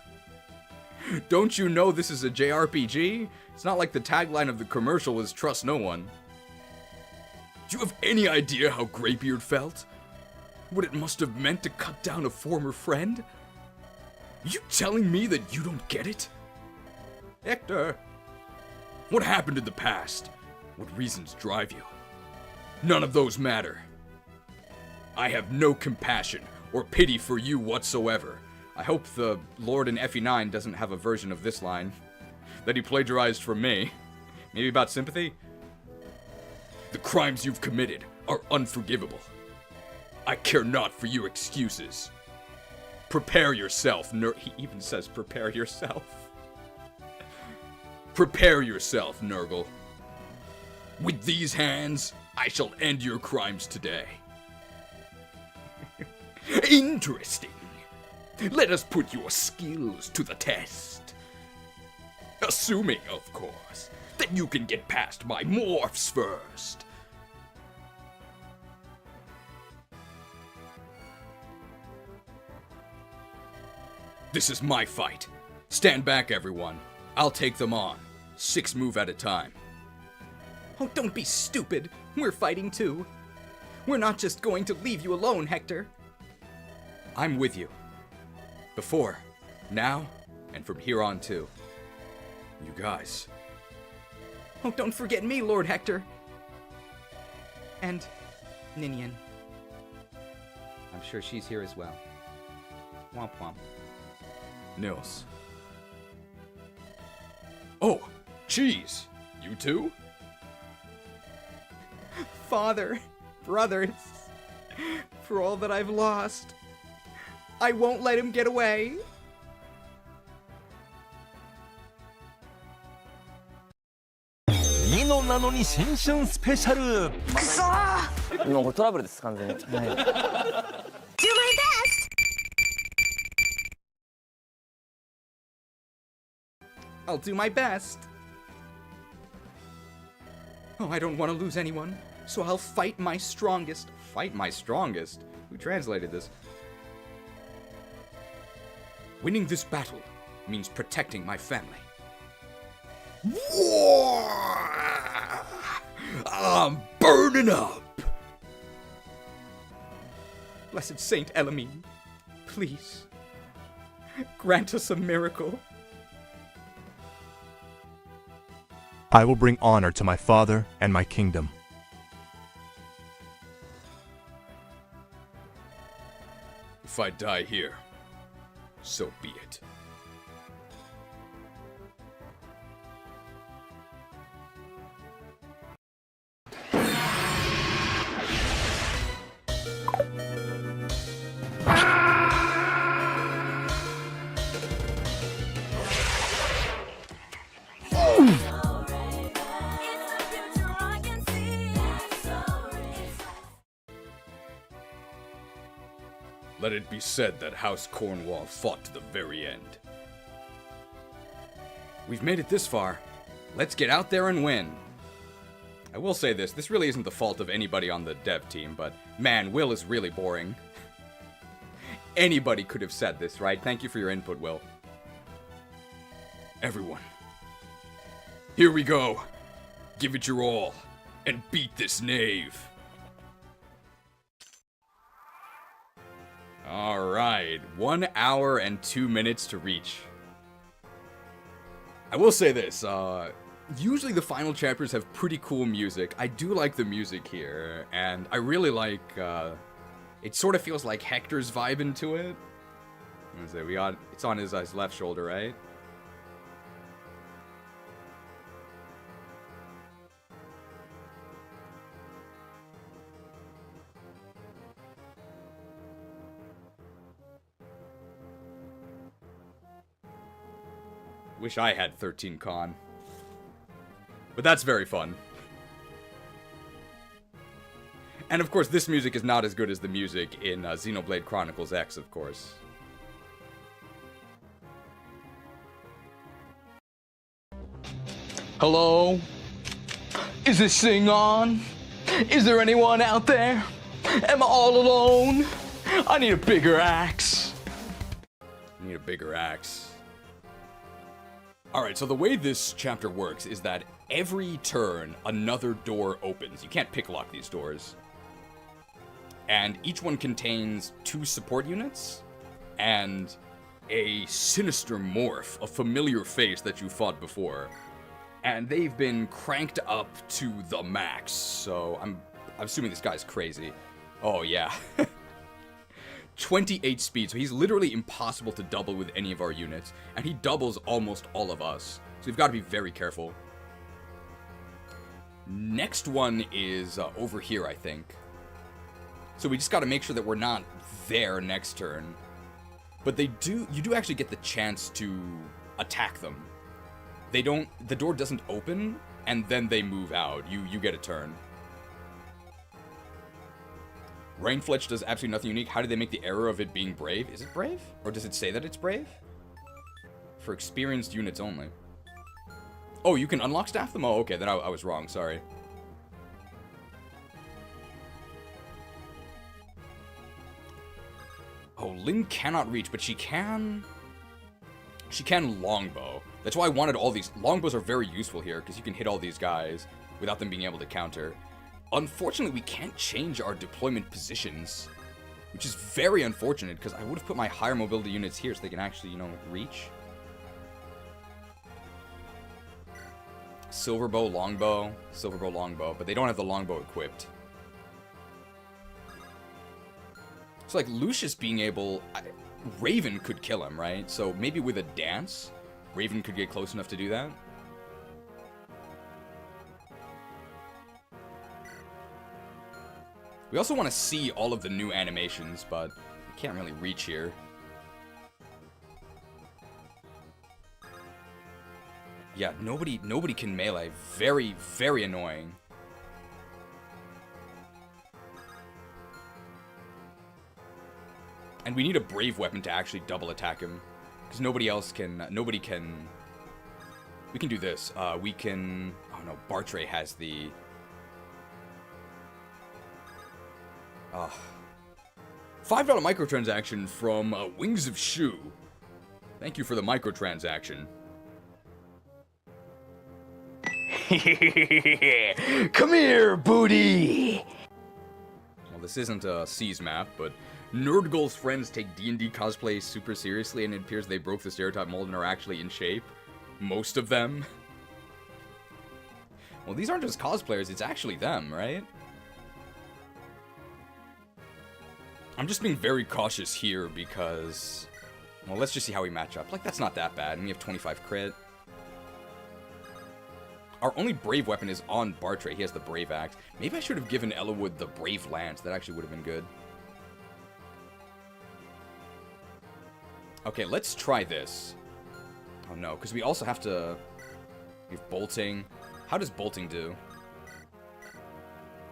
Don't you know this is a JRPG? It's not like the tagline of the commercial was trust no one. Do you have any idea how Greybeard felt? What it must have meant to cut down a former friend? Are you telling me that you don't get it? Hector, what happened in the past? What reasons drive you? None of those matter. I have no compassion or pity for you whatsoever. I hope the Lord in FE9 doesn't have a version of this line that he plagiarized from me. Maybe about sympathy? The crimes you've committed are unforgivable. I care not for your excuses. Prepare yourself, he even says prepare yourself. Prepare yourself, Nergal. With these hands, I shall end your crimes today. Interesting. Let us put your skills to the test. Assuming, of course, that you can get past my morphs first. This is my fight. Stand back, everyone. I'll take them on. 6 move at a time. Oh, don't be stupid. We're fighting too. We're not just going to leave you alone, Hector. I'm with you. Before, now, and from here on too. You guys. Oh, don't forget me, Lord Hector. And Ninian. I'm sure she's here as well. Womp womp. Nils. Oh, Cheese. You too? Father, brothers, for all that I've lost, I won't let him get away. のなのに新春スペシャル。くそー！もうこれトラブルです完全に。はい。I'll do my best. Oh, I don't want to lose anyone, so I'll fight my strongest. Fight my strongest? Who translated this? Winning this battle means protecting my family. I'm burning up! Blessed Saint Elamine, please, grant us a miracle. I will bring honor to my father and my kingdom. If I die here, so be it. Let it be said that House Cornwall fought to the very end. We've made it this far. Let's get out there and win. I will say this really isn't the fault of anybody on the dev team, but man, Will is really boring. Anybody could have said this, right? Thank you for your input, Will. Everyone, here we go. Give it your all, and beat this knave. Alright, 1 hour and 2 minutes to reach. I will say this, usually the final chapters have pretty cool music. I do like the music here, and I really like, it sort of feels like Hector's vibe into it. Let's say it's on his left shoulder, right? Wish I had 13 con. But that's very fun. And of course, this music is not as good as the music in Xenoblade Chronicles X, of course. Hello? Is this thing on? Is there anyone out there? Am I all alone? I need a bigger axe. Need a bigger axe. Alright, so the way this chapter works is that every turn, another door opens. You can't pick lock these doors. And each one contains 2 support units and a sinister morph, a familiar face that you fought before. And they've been cranked up to the max, so I'm assuming this guy's crazy. Oh yeah. 28 speed, so he's literally impossible to double with any of our units, and he doubles almost all of us, so we've got to be very careful. Next one is over here, I think. So we just got to make sure that we're not there next turn. But you do actually get the chance to attack them. The door doesn't open, and then they move out. You get a turn. Rainfletch does absolutely nothing unique. How did they make the error of it being brave? Is it brave? Or does it say that it's brave? For experienced units only. Oh, you can unlock staff them? Oh, okay, then I was wrong, sorry. Oh, Lynn cannot reach, but she can longbow. That's why I wanted all these. Longbows are very useful here, because you can hit all these guys without them being able to counter. Unfortunately, we can't change our deployment positions, which is very unfortunate, because I would have put my higher mobility units here so they can actually, reach. Silverbow, longbow, but they don't have the longbow equipped. So, like, Lucius being able... Raven could kill him, right? So maybe with a dance, Raven could get close enough to do that. We also want to see all of the new animations, but we can't really reach here. Yeah, nobody can melee. Very, very annoying. And we need a brave weapon to actually double attack him, because nobody can We can do this. We can... Oh no, Bartray has the... $5 microtransaction from Wings of Shu. Thank you for the microtransaction. Come here, booty! Well, this isn't a C's map, but Nerdgal's friends take D&D cosplay super seriously, and it appears they broke the stereotype mold and are actually in shape. Most of them. Well, these aren't just cosplayers, it's actually them, right? I'm just being very cautious here because... Well, let's just see how we match up. Like, that's not that bad, and we have 25 crit. Our only brave weapon is on Bartray. He has the Brave Axe. Maybe I should have given Ellawood the Brave Lance. That actually would have been good. Okay, let's try this. Oh no, because we also have to... We have Bolting. How does Bolting do?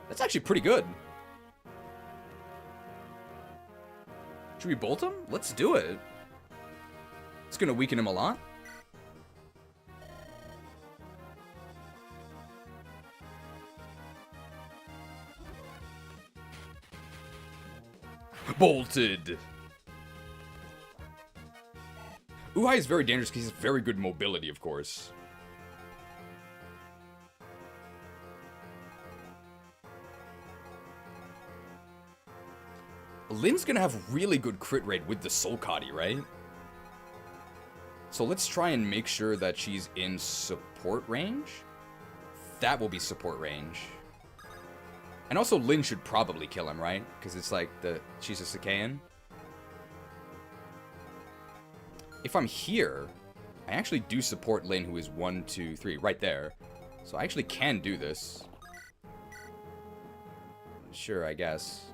That's actually pretty good. Should we bolt him? Let's do it. It's gonna weaken him a lot. Bolted. Uhai is very dangerous because he has very good mobility, of course. Lynn's gonna have really good crit rate with the Soul Cotty, right? So let's try and make sure that she's in support range. That will be support range. And also Lynn should probably kill him, right? Because it's like she's a Sakayan. If I'm here, I actually do support Lynn, who is 1, 2, 3, right there. So I actually can do this. Sure, I guess.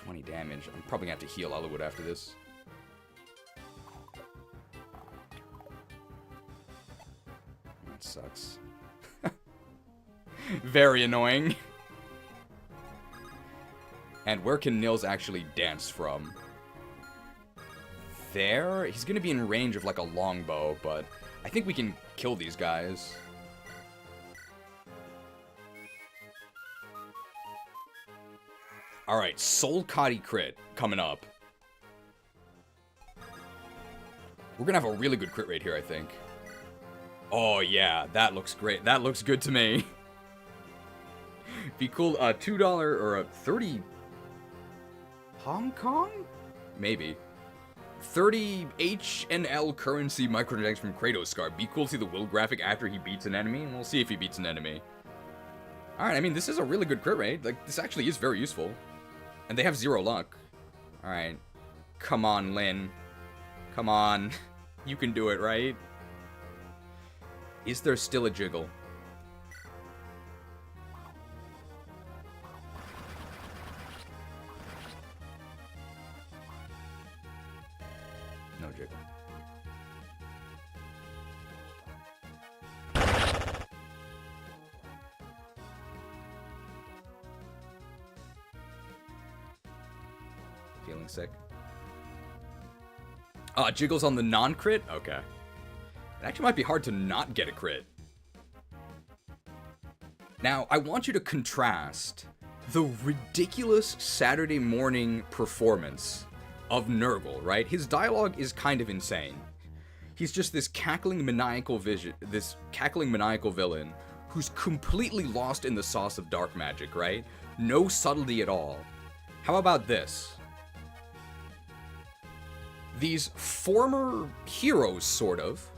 20 damage. I'm probably gonna have to heal Ellawood after this. That sucks. Very annoying. And where can Nils actually dance from? There? He's gonna be in range of like a longbow, but I think we can kill these guys. Alright, Soul Cotty crit coming up. We're gonna have a really good crit rate here, I think. Oh yeah, that looks great. That looks good to me. Be cool, $2 or a 30 Hong Kong? Maybe. 30 HNL currency microtransaction from Kratos Scar. Be cool to see the will graphic after he beats an enemy, and we'll see if he beats an enemy. Alright, I mean, this is a really good crit rate. Like, this actually is very useful. And they have 0 luck. Alright. Come on, Lynn. Come on. You can do it, right? Is there still a jiggle? No jiggle. Feeling sick. Jiggles on the non-crit? Okay. It actually might be hard to not get a crit. Now, I want you to contrast the ridiculous Saturday morning performance of Nergal, right? His dialogue is kind of insane. He's just this cackling maniacal villain who's completely lost in the sauce of dark magic, right? No subtlety at all. How about this? These former heroes, sort of,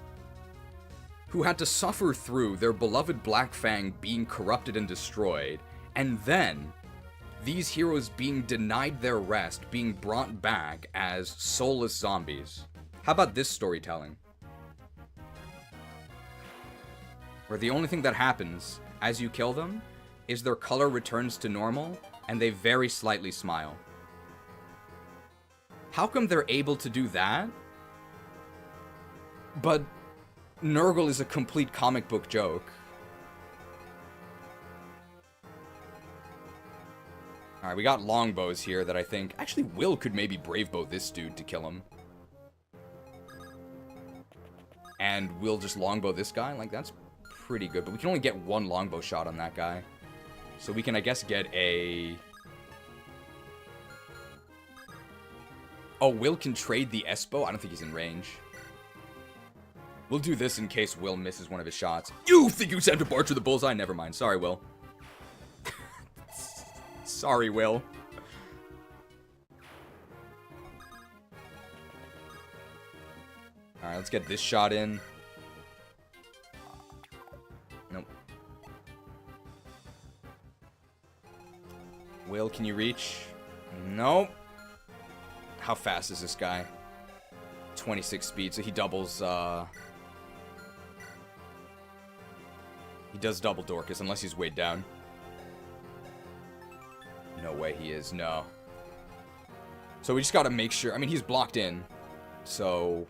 who had to suffer through their beloved Black Fang being corrupted and destroyed, and then these heroes being denied their rest, being brought back as soulless zombies. How about this storytelling? Where the only thing that happens as you kill them is their color returns to normal, and they very slightly smile. How come they're able to do that? But Nergal is a complete comic book joke. Alright, we got longbows here that I think... Actually, Will could maybe bravebow this dude to kill him. And we'll just longbow this guy. Like, that's pretty good. But we can only get one longbow shot on that guy. So we can, I guess, get a... Oh, Will can trade the S-bow? I don't think he's in range. We'll do this in case Will misses one of his shots. You think you sent a Barch with the bullseye? Never mind. Sorry, Will. Sorry, Will. Alright, let's get this shot in. Nope. Will, can you reach? Nope. How fast is this guy? 26 speed, so he doubles, He does double Dorcas, unless he's weighed down. No way he is, no. So we just gotta make sure... I mean, he's blocked in, so...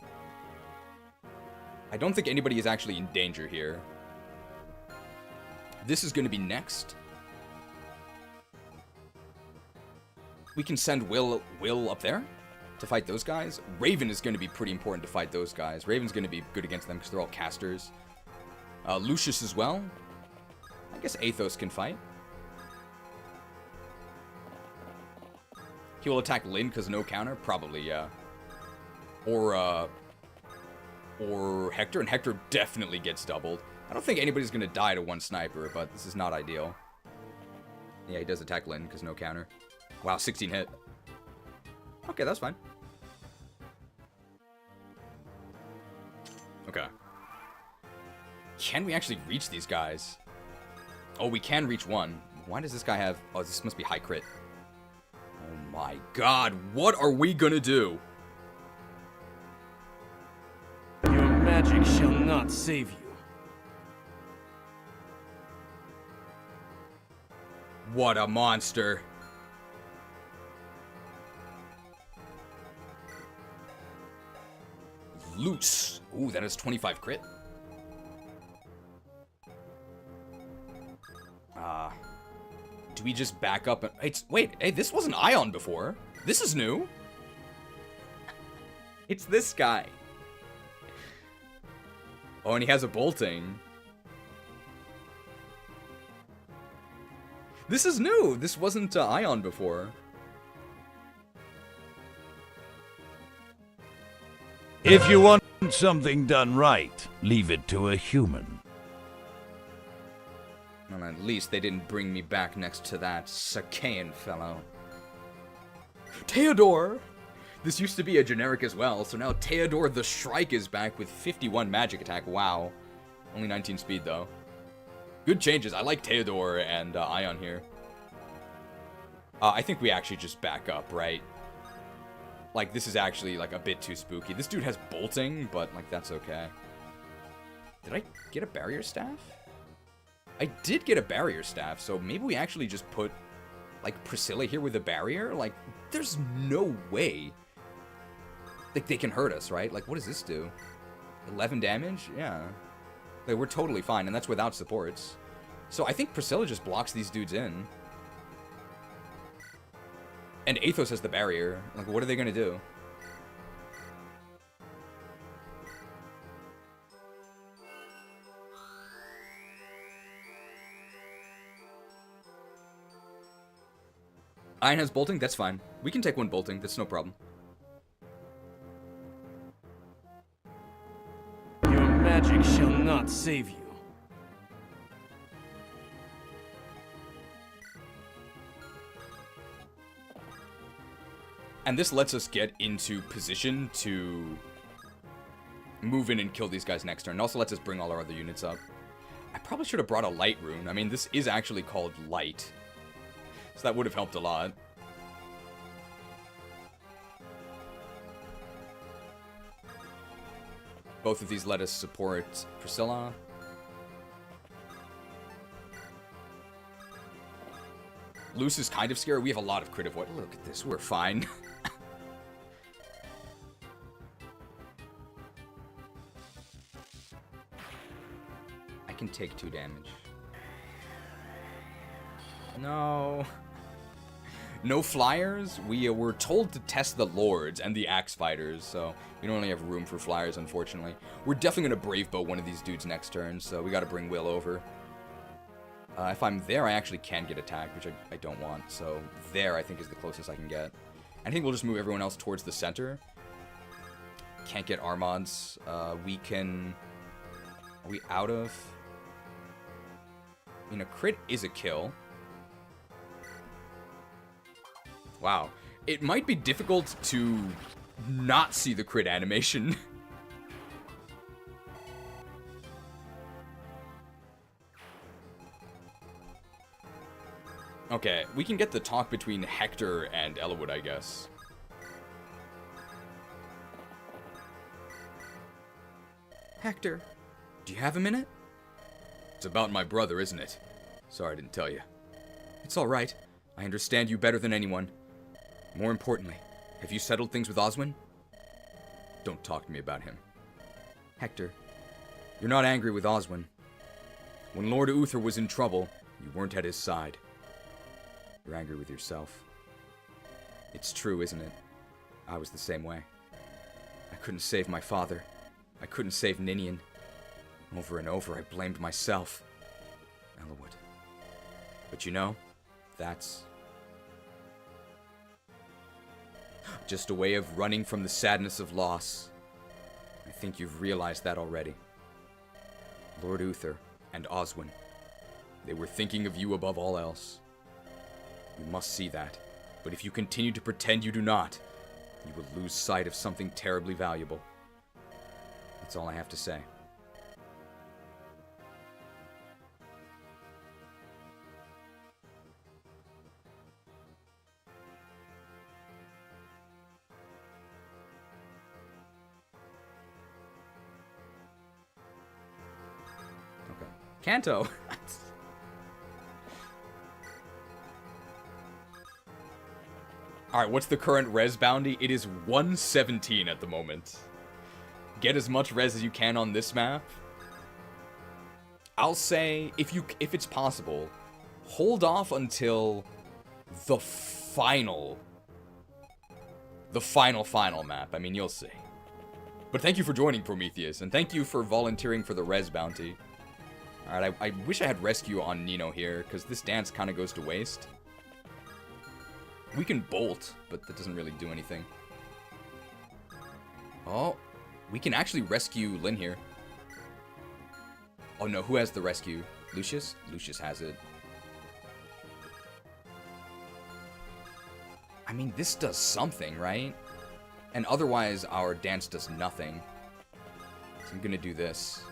I don't think anybody is actually in danger here. This is gonna be next. We can send Will up there to fight those guys. Raven is going to be pretty important to fight those guys. Raven's going to be good against them because they're all casters. Lucius as well. I guess Athos can fight. He will attack Lynn because no counter? Probably, yeah. Or Hector, and Hector definitely gets doubled. I don't think anybody's going to die to one sniper, but this is not ideal. Yeah, he does attack Lynn because no counter. Wow, 16 hit. Okay, that's fine. Okay. Can we actually reach these guys? Oh, we can reach one. Why does this guy have... Oh, this must be high crit. Oh my god, what are we gonna do? Your magic shall not save you. What a monster. Loose. Ooh, that is 25 crit. Do we just back up and... Wait, hey, this wasn't Ion before. This is new. It's this guy. Oh, and he has a bolting. This is new. This wasn't Ion before. If you want something done right, leave it to a human. Well, at least they didn't bring me back next to that Sakaean fellow. Theodore! This used to be a generic as well, so now Theodore the Shrike is back with 51 magic attack. Wow. Only 19 speed, though. Good changes. I like Theodore and Ion here. I think we actually just back up, right? Like, this is actually, like, a bit too spooky. This dude has bolting, but, like, that's okay. Did I get a barrier staff? I did get a barrier staff, so maybe we actually just put, like, Priscilla here with a barrier? Like, there's no way. Like, they can hurt us, right? Like, what does this do? 11 damage? Yeah. Like, we're totally fine, and that's without supports. So I think Priscilla just blocks these dudes in. And Athos has the barrier. Like, what are they gonna do? Iron has bolting? That's fine. We can take one bolting. That's no problem. Your magic shall not save you. And this lets us get into position to move in and kill these guys next turn. And also lets us bring all our other units up. I probably should have brought a light rune. I mean, this is actually called light. So that would have helped a lot. Both of these let us support Priscilla. Luce is kind of scary. We have a lot of crit avoid. Look at this. We're fine. I can take 2 damage. No. No flyers. We were told to test the lords and the axe fighters, so we don't really have room for flyers, unfortunately. We're definitely gonna brave bow one of these dudes next turn, so we gotta bring Will over. If I'm there, I actually can get attacked, which I don't want. So there, I think, is the closest I can get. I think we'll just move everyone else towards the center. Can't get Armads. We can... Are we out of... I mean, a crit is a kill. Wow. It might be difficult to not see the crit animation. Okay, we can get the talk between Hector and Ellawood, I guess. Hector, do you have a minute? It's about my brother, isn't it? Sorry I didn't tell you. It's all right. I understand you better than anyone. More importantly, have you settled things with Oswin? Don't talk to me about him. Hector, you're not angry with Oswin. When Lord Uther was in trouble, you weren't at his side. You're angry with yourself. It's true, isn't it? I was the same way. I couldn't save my father. I couldn't save Ninian. Over and over, I blamed myself. Ellawood. But you know, that's just a way of running from the sadness of loss. I think you've realized that already. Lord Uther and Oswin, they were thinking of you above all else. You must see that, but if you continue to pretend you do not, you will lose sight of something terribly valuable. That's all I have to say. Okay. Kanto! Alright, what's the current res bounty? It is 117 at the moment. Get as much res as you can on this map. I'll say, if it's possible, hold off until the final map. I mean, you'll see. But thank you for joining, Prometheus, and thank you for volunteering for the res bounty. Alright, I wish I had rescue on Nino here, because this dance kind of goes to waste. We can bolt, but that doesn't really do anything. Oh, we can actually rescue Lynn here. Oh no, who has the rescue? Lucius? Lucius has it. I mean, this does something, right? And otherwise, our dance does nothing. So I'm gonna do this.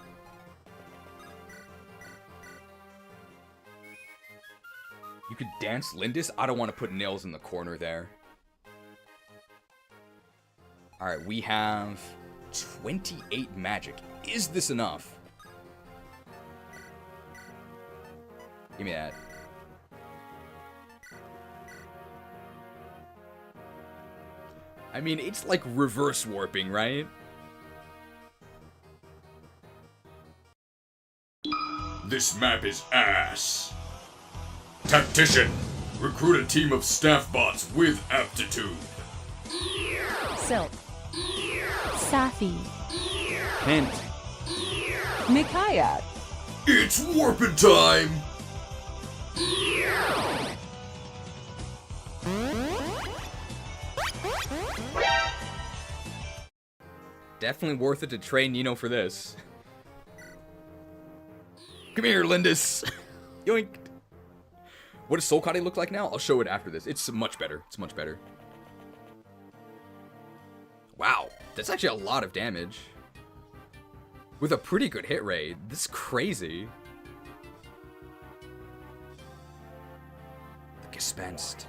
You could dance Lindis? I don't want to put nails in the corner there. Alright, we have 28 magic. Is this enough? Give me that. I mean, it's like reverse warping, right? This map is ass. Tactician, recruit a team of staff bots with aptitude. Silk. Safi. Hint. Micaiah. It's warping time! Definitely worth it to train Nino for this. Come here, Lindis. Yoink. What does Soulkade look like now? I'll show it after this. It's much better. It's much better. Wow, that's actually a lot of damage. With a pretty good hit rate. This is crazy. The Gespenst.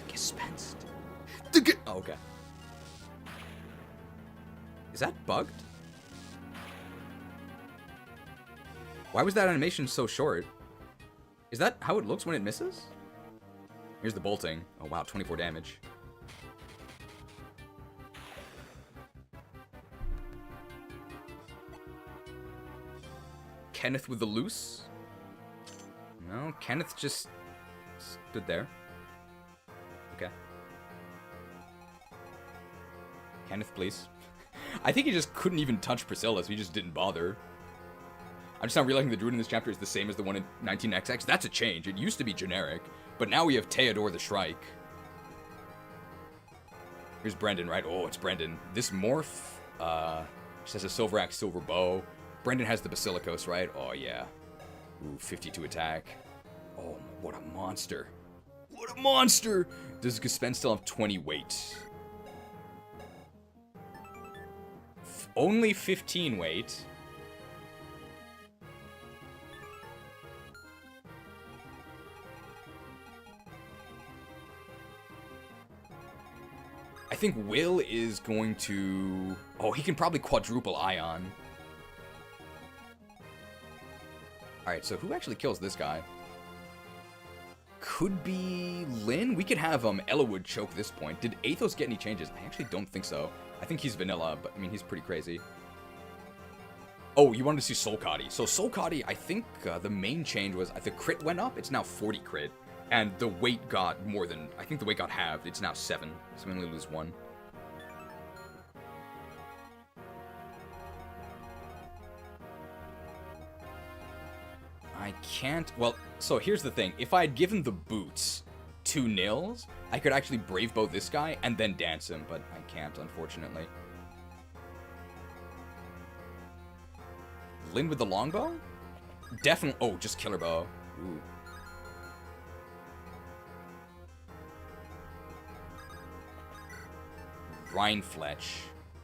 The Gespenst. Oh, okay. Is that bugged? Why was that animation so short? Is that how it looks when it misses? Here's the bolting. Oh wow, 24 damage. Kenneth with the loose? No, Kenneth just stood there. Okay. Kenneth, please. I think he just couldn't even touch Priscilla, so he just didn't bother. I'm just not realizing the druid in this chapter is the same as the one in 19XX. That's a change. It used to be generic, but now we have Theodore the Shrike. Here's Brendan, right? Oh, it's Brendan. This morph, just has a silver axe, silver bow. Brendan has the Basilicos, right? Oh, yeah. Ooh, 52 attack. Oh, what a monster. What a monster! Does Gespen still have 20 weight? Only 15 weight. I think Will is going to... Oh, he can probably quadruple Ion. Alright, so who actually kills this guy? Could be Lynn? We could have Ellawood choke this point. Did Athos get any changes? I actually don't think so. I think he's vanilla, but I mean, he's pretty crazy. Oh, you wanted to see Soul Cotty. So Soul Cotty, I think the main change was the crit went up. It's now 40 crit. And the weight got more than... I think the weight got halved. It's now 7. So we only lose 1. I can't... Well, so here's the thing. If I had given the boots 2 nils, I could actually Brave Bow this guy and then dance him. But I can't, unfortunately. Lynn with the longbow? Definitely... Oh, just Killer Bow. Ooh. Rhinefletch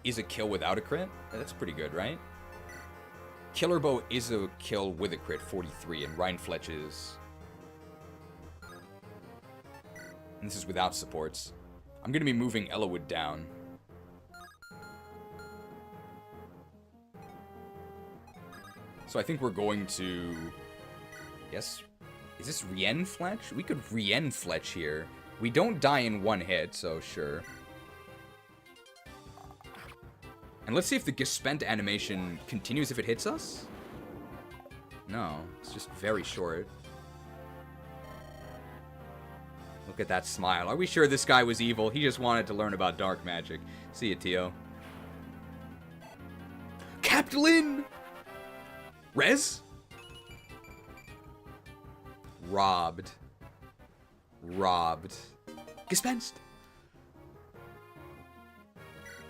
is a kill without a crit. That's pretty good, right? Killer Bow is a kill with a crit, 43, and Rhinefletch is... And this is without supports. I'm going to be moving Ellawood down. So I think we're going to... Yes? Is this Rhinefletch? We could Rhinefletch here. We don't die in 1 hit, so sure. And let's see if the Gespent animation continues if it hits us. No, it's just very short. Look at that smile. Are we sure this guy was evil? He just wanted to learn about dark magic. See ya, Tio. Captain Lynn! Rez? Robbed. Robbed. Gespensed.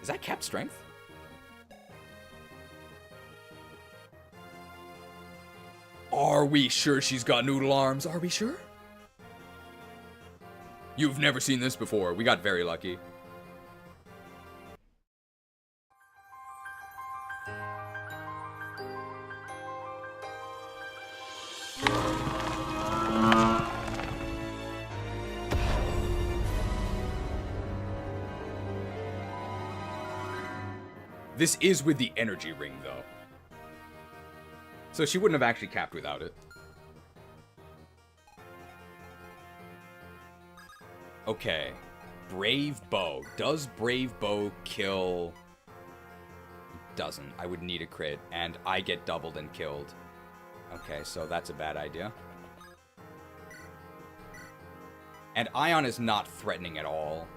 Is that Cap Strength? Are we sure she's got noodle arms? Are we sure? You've never seen this before. We got very lucky. This is with the energy ring, though. So she wouldn't have actually capped without it. Okay. Brave Bow. Does Brave Bow kill... It doesn't. I would need a crit, and I get doubled and killed. Okay, so that's a bad idea. And Ion is not threatening at all.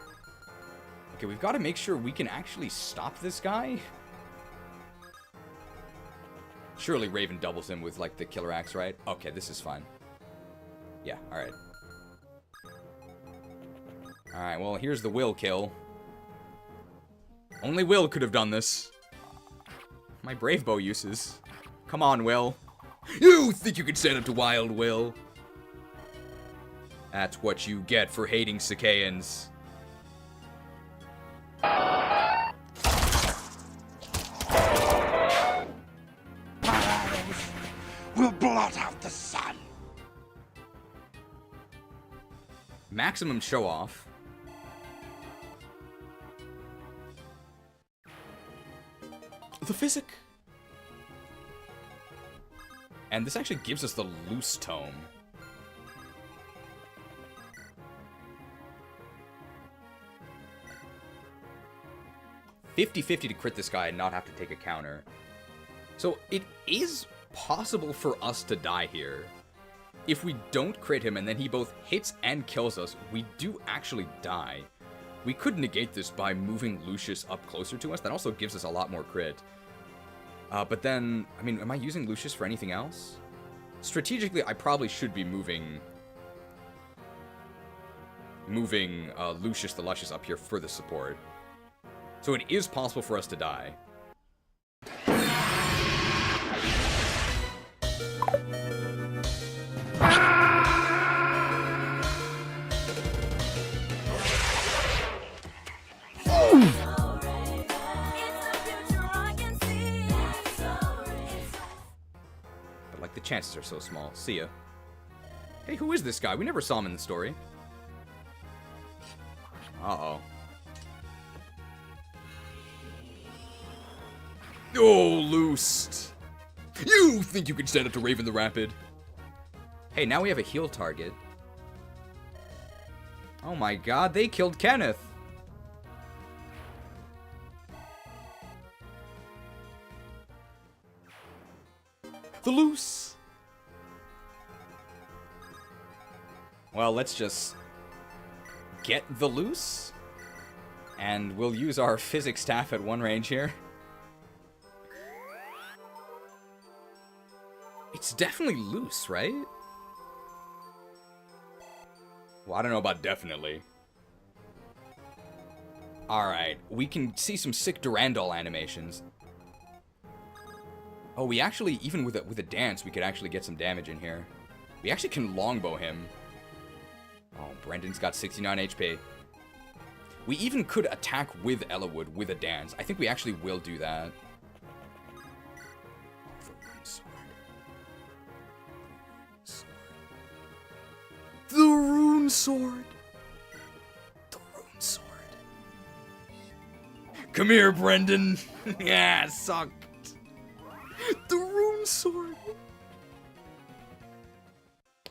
Okay, we've got to make sure we can actually stop this guy. Surely Raven doubles him with, like, the Killer Axe, right? Okay, this is fine. Yeah, alright. Alright, well, here's the Will kill. Only Will could have done this. My Brave Bow uses. Come on, Will. You think you can stand up to Wild Will? That's what you get for hating Cicaeans. We'll blot out the sun. Maximum show off. The Physic. And this actually gives us the Loose Tome. $50-50 to crit this guy and not have to take a counter. So it is possible for us to die here. if we don't crit him and then he both hits and kills us, we do actually die. We could negate this by moving Lucius up closer to us. That also gives us a lot more crit. But then, I mean, am I using Lucius for anything else? Strategically, I probably should be moving Lucius the Luscious up here for the support. So it is possible for us to die. Chances are so small. See ya. Hey, who is this guy? We never saw him in the story. Uh-oh. Oh, loosed. You think you can stand up to Raven the Rapid? Hey, now we have a heal target. Oh my god, they killed Kenneth. The loose. Well, let's just get the loose, and we'll use our physics staff at one range here. It's definitely loose, right? Well, I don't know about definitely. Alright, we can see some sick Durandal animations. Oh, we actually, even with a dance, we could actually get some damage in here. We actually can longbow him. Oh, Brendan's got 69 HP. We even could attack with Ellawood with a dance. I think we actually will do that. The rune sword. The rune sword. Come here, Brendan. Yeah, sucked. The rune sword.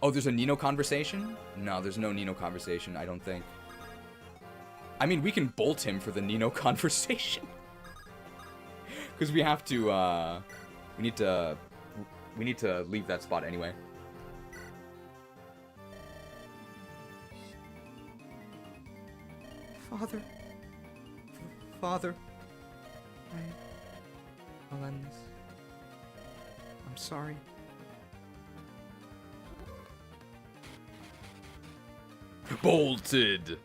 Oh, there's a Nino conversation? No, there's no Nino conversation, I don't think. I mean, we can bolt him for the Nino conversation. Because we have to, we need to leave that spot anyway. Father. Father. I'll end this. I'm sorry. Bolted.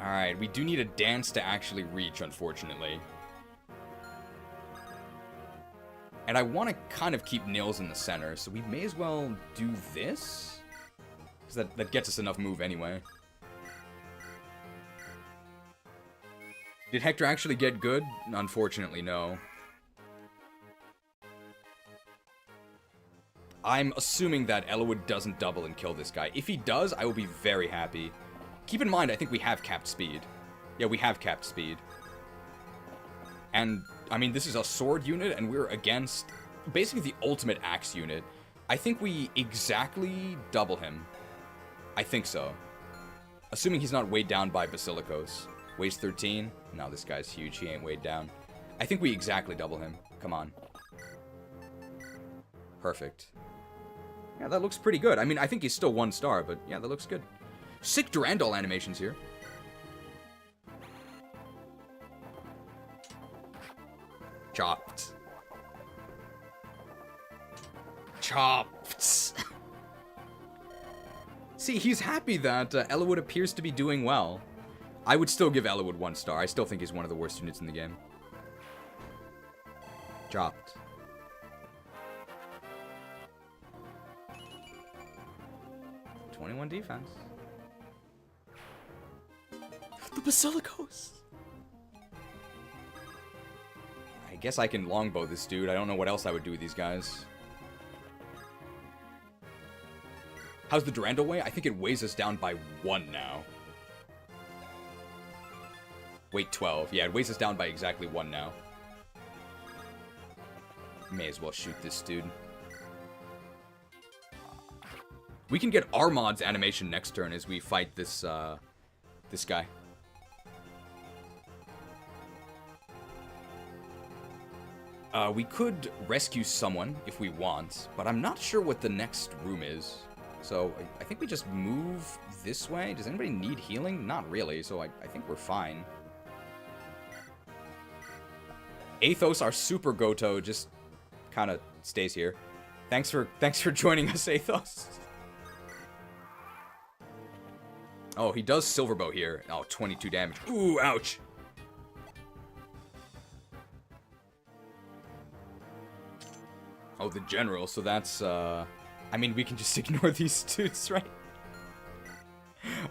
Alright, we do need a dance to actually reach, unfortunately. And I want to kind of keep Nils in the center, so we may as well do this. Because that gets us enough move anyway. Did Hector actually get good? Unfortunately, no. I'm assuming that Ellawood doesn't double and kill this guy. If he does, I will be very happy. Keep in mind, I think we have capped speed. Yeah, we have capped speed. And, I mean, this is a sword unit, and we're against basically the ultimate axe unit. I think we exactly double him. I think so. Assuming he's not weighed down by Basilicos. Weighs 13? No, this guy's huge. He ain't weighed down. I think we exactly double him. Come on. Perfect. Yeah, that looks pretty good. I mean, I think he's still 1 star, but yeah, that looks good. Sick Durandal animations here. Chopped. Chopped. See, he's happy that Ellawood appears to be doing well. I would still give Ellawood 1 star. I still think he's one of the worst units in the game. Chopped. '21 defense. The Basilicos. I guess I can longbow this dude. I don't know what else I would do with these guys. How's the Durandal weigh? I think it weighs us down by 1 now. Wait, 12. Yeah, it weighs us down by exactly 1 now. May as well shoot this dude. We can get Armad's animation next turn as we fight this, this guy. We could rescue someone if we want, but I'm not sure what the next room is. So I think we just move this way. Does anybody need healing? Not really, so I think we're fine. Athos, our super Goto, just kind of stays here. Thanks for joining us, Athos. Oh, he does Silver Bow here. Oh, 22 damage. Ooh, ouch. Oh, the general. So that's, I mean, we can just ignore these dudes, right?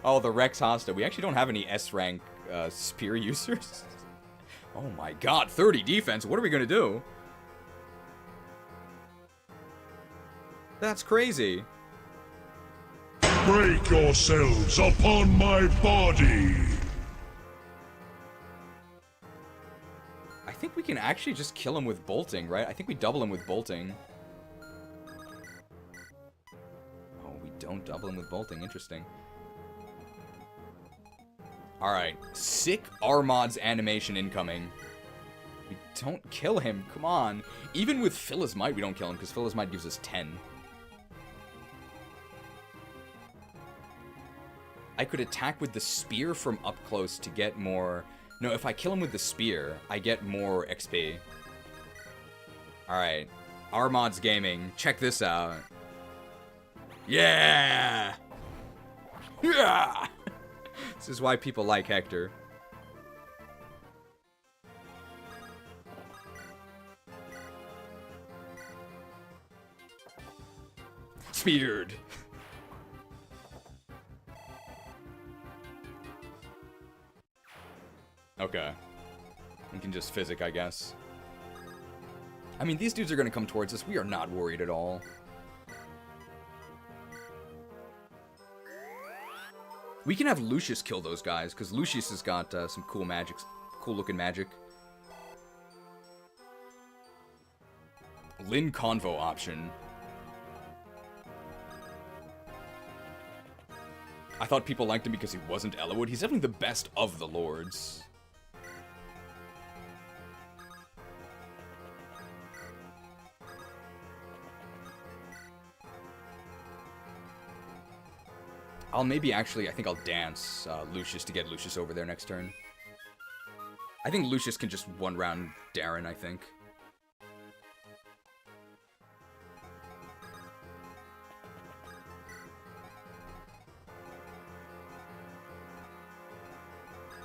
Oh, the Rex Hosta. We actually don't have any S-rank spear users. Oh my god, 30 defense. What are we gonna do? That's crazy. Break yourselves upon my body. I think we can actually just kill him with bolting, right? I think we double him with bolting. Oh, we don't double him with bolting. Interesting. Alright. Sick Armad's animation incoming. We don't kill him. Come on. Even with Phyllis Might, we don't kill him, because Phyllis Might gives us 10. I could attack with the spear from up close to get more... No, if I kill him with the spear, I get more XP. Alright. Armad's Gaming. Check this out. Yeah! Yeah! This is why people like Hector. Speared. Okay. We can just physic, I guess. I mean, these dudes are gonna come towards us. We are not worried at all. We can have Lucius kill those guys, because Lucius has got some cool magics. Cool-looking magic. Lin Convo option. I thought people liked him because he wasn't Elowood. He's definitely the best of the lords. I'll maybe actually, I think I'll dance Lucius to get Lucius over there next turn. I think Lucius can just one-round Darren, I think.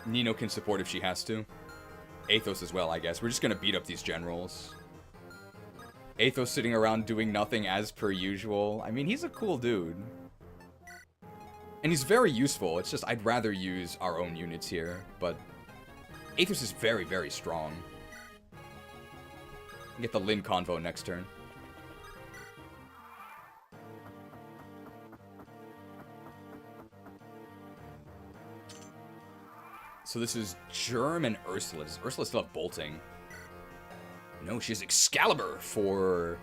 Nino can support if she has to. Athos as well, I guess. We're just gonna beat up these generals. Athos sitting around doing nothing as per usual. I mean, he's a cool dude. And he's very useful. It's just I'd rather use our own units here, but Athos is very, very strong. Get the Lin Convo next turn. So this is Germ and Ursula. Does Ursula still have bolting? No, she has Excalibur for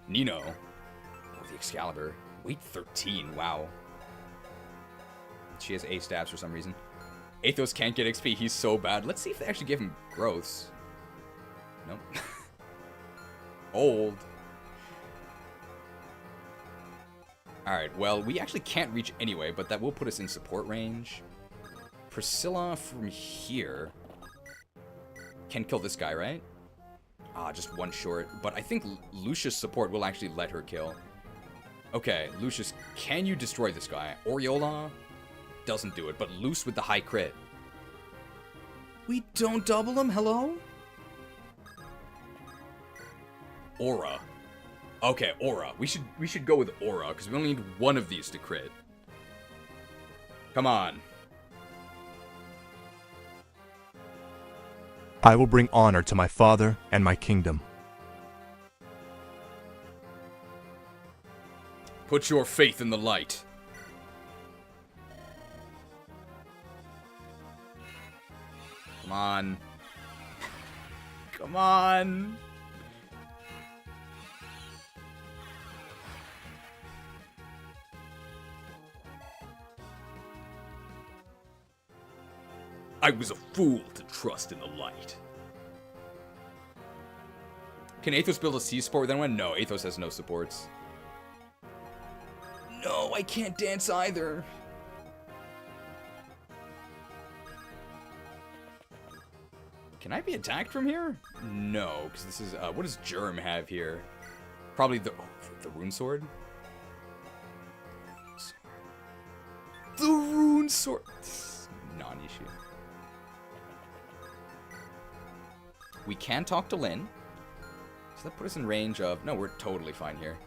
Nino. Oh, the Excalibur. Weight 13, wow. She has A stabs for some reason. Athos can't get XP, he's so bad. Let's see if they actually give him growths. Nope. Old. Alright, well, we actually can't reach anyway, but that will put us in support range. Priscilla from here can kill this guy, right? Ah, just one short. But I think Lucius' support will actually let her kill. Okay, Lucius, can you destroy this guy? Oriola doesn't do it, but Luce with the high crit. We don't double him? Hello? Aura. Okay, Aura. We should go with Aura, because we only need one of these to crit. Come on. I will bring honor to my father and my kingdom. Put your faith in the light. Come on. Come on. I was a fool to trust in the light. Can Athos build a C support then when? No, Athos has no supports. No, I can't dance either. Can I be attacked from here? No, because this is, what does Germ have here? Probably the Rune Sword? The Rune Sword! Non-issue. We can talk to Lynn. Does that put us in range of... No, we're totally fine here.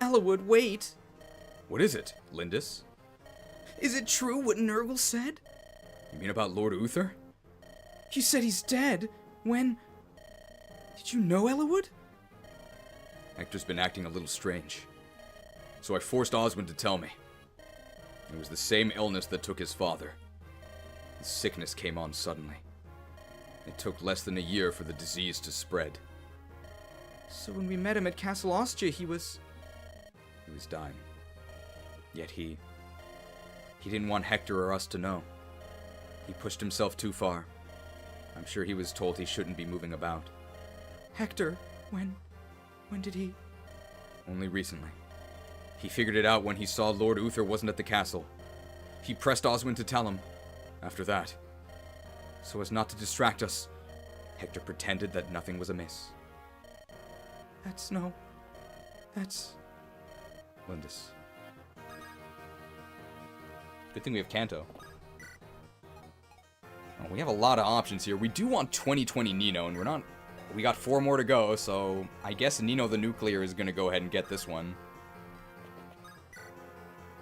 Ellawood, wait! What is it, Lindis? Is it true what Nergal said? You mean about Lord Uther? He said he's dead. When... Did you know Ellawood? Hector's been acting a little strange. So I forced Osmond to tell me. It was the same illness that took his father. The sickness came on suddenly. It took less than a year for the disease to spread. So when we met him at Castle Ostia, he was dying. Yet he didn't want Hector or us to know. He pushed himself too far. I'm sure he was told he shouldn't be moving about. Hector, when did he? Only recently. He figured it out when he saw Lord Uther wasn't at the castle. He pressed Oswin to tell him. After that, so as not to distract us, Hector pretended that nothing was amiss. That's Lindis. Good thing we have Kanto. Oh, we have a lot of options here. We do want 2020 Nino, and we got 4 more to go, so I guess Nino the Nuclear is gonna go ahead and get this one.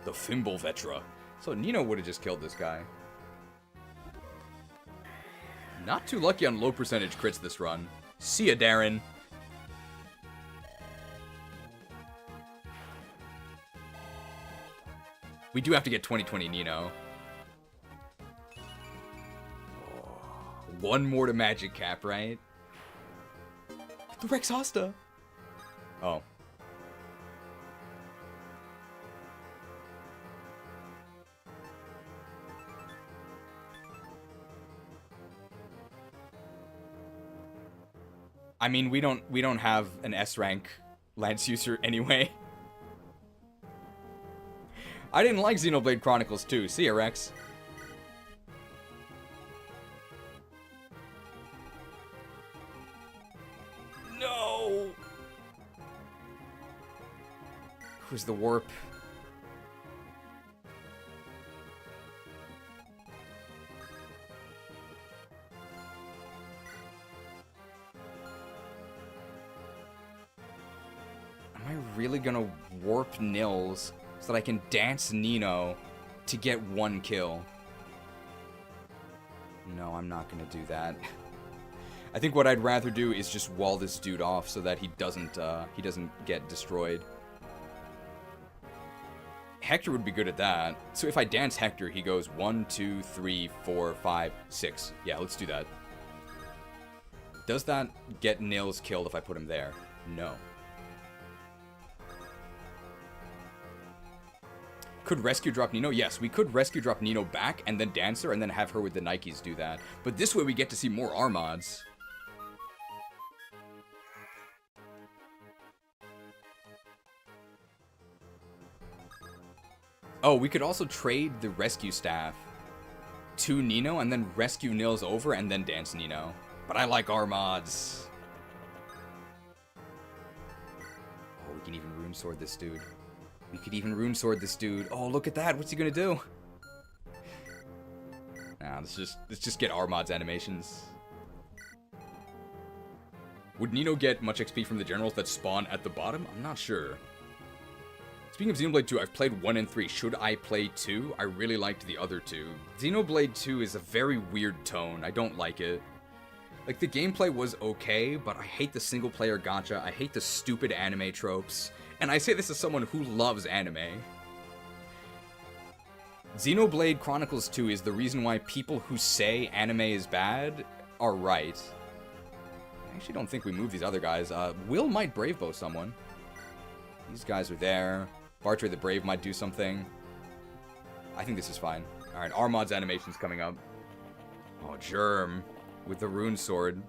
The Fimble Vetra. So Nino would have just killed this guy. Not too lucky on low percentage crits this run. See ya, Darren. We do have to get 2020 Nino. One more to Magic Cap, right? The Rex Hosta. Oh. I mean, we don't have an S rank Lance user anyway. I didn't like Xenoblade Chronicles 2. See ya, Rex. No. Who's the warp? Am I really gonna warp Nils so that I can dance Nino to get 1 kill? No, I'm not gonna do that. I think what I'd rather do is just wall this dude off so that he doesn't get destroyed. Hector would be good at that. So if I dance Hector, he goes 1, 2, 3, 4, 5, 6. Yeah, let's do that. Does that get Nils killed if I put him there? No. Could rescue drop Nino? Yes, we could rescue drop Nino back and then dance her and then have her with the Nikes do that. But this way we get to see more Armods. Oh, we could also trade the rescue staff to Nino and then rescue Nils over and then dance Nino. But I like Armods. Oh, we can even Rune Sword this dude. We could even Rune Sword this dude. Oh, look at that. What's he gonna do? Nah, let's just get Armod's animations. Would Nino get much XP from the generals that spawn at the bottom? I'm not sure. Speaking of Xenoblade 2, I've played 1 and 3. Should I play 2? I really liked the other 2. Xenoblade 2 is a very weird tone. I don't like it. Like, the gameplay was okay, but I hate the single-player gacha. I hate the stupid anime tropes. And I say this as someone who loves anime. Xenoblade Chronicles 2 is the reason why people who say anime is bad are right. I actually don't think we move these other guys. Will might Brave Bow someone. These guys are there. Bartre the Brave might do something. I think this is fine. Alright, Armad's animation's coming up. Oh, Germ. With the rune sword.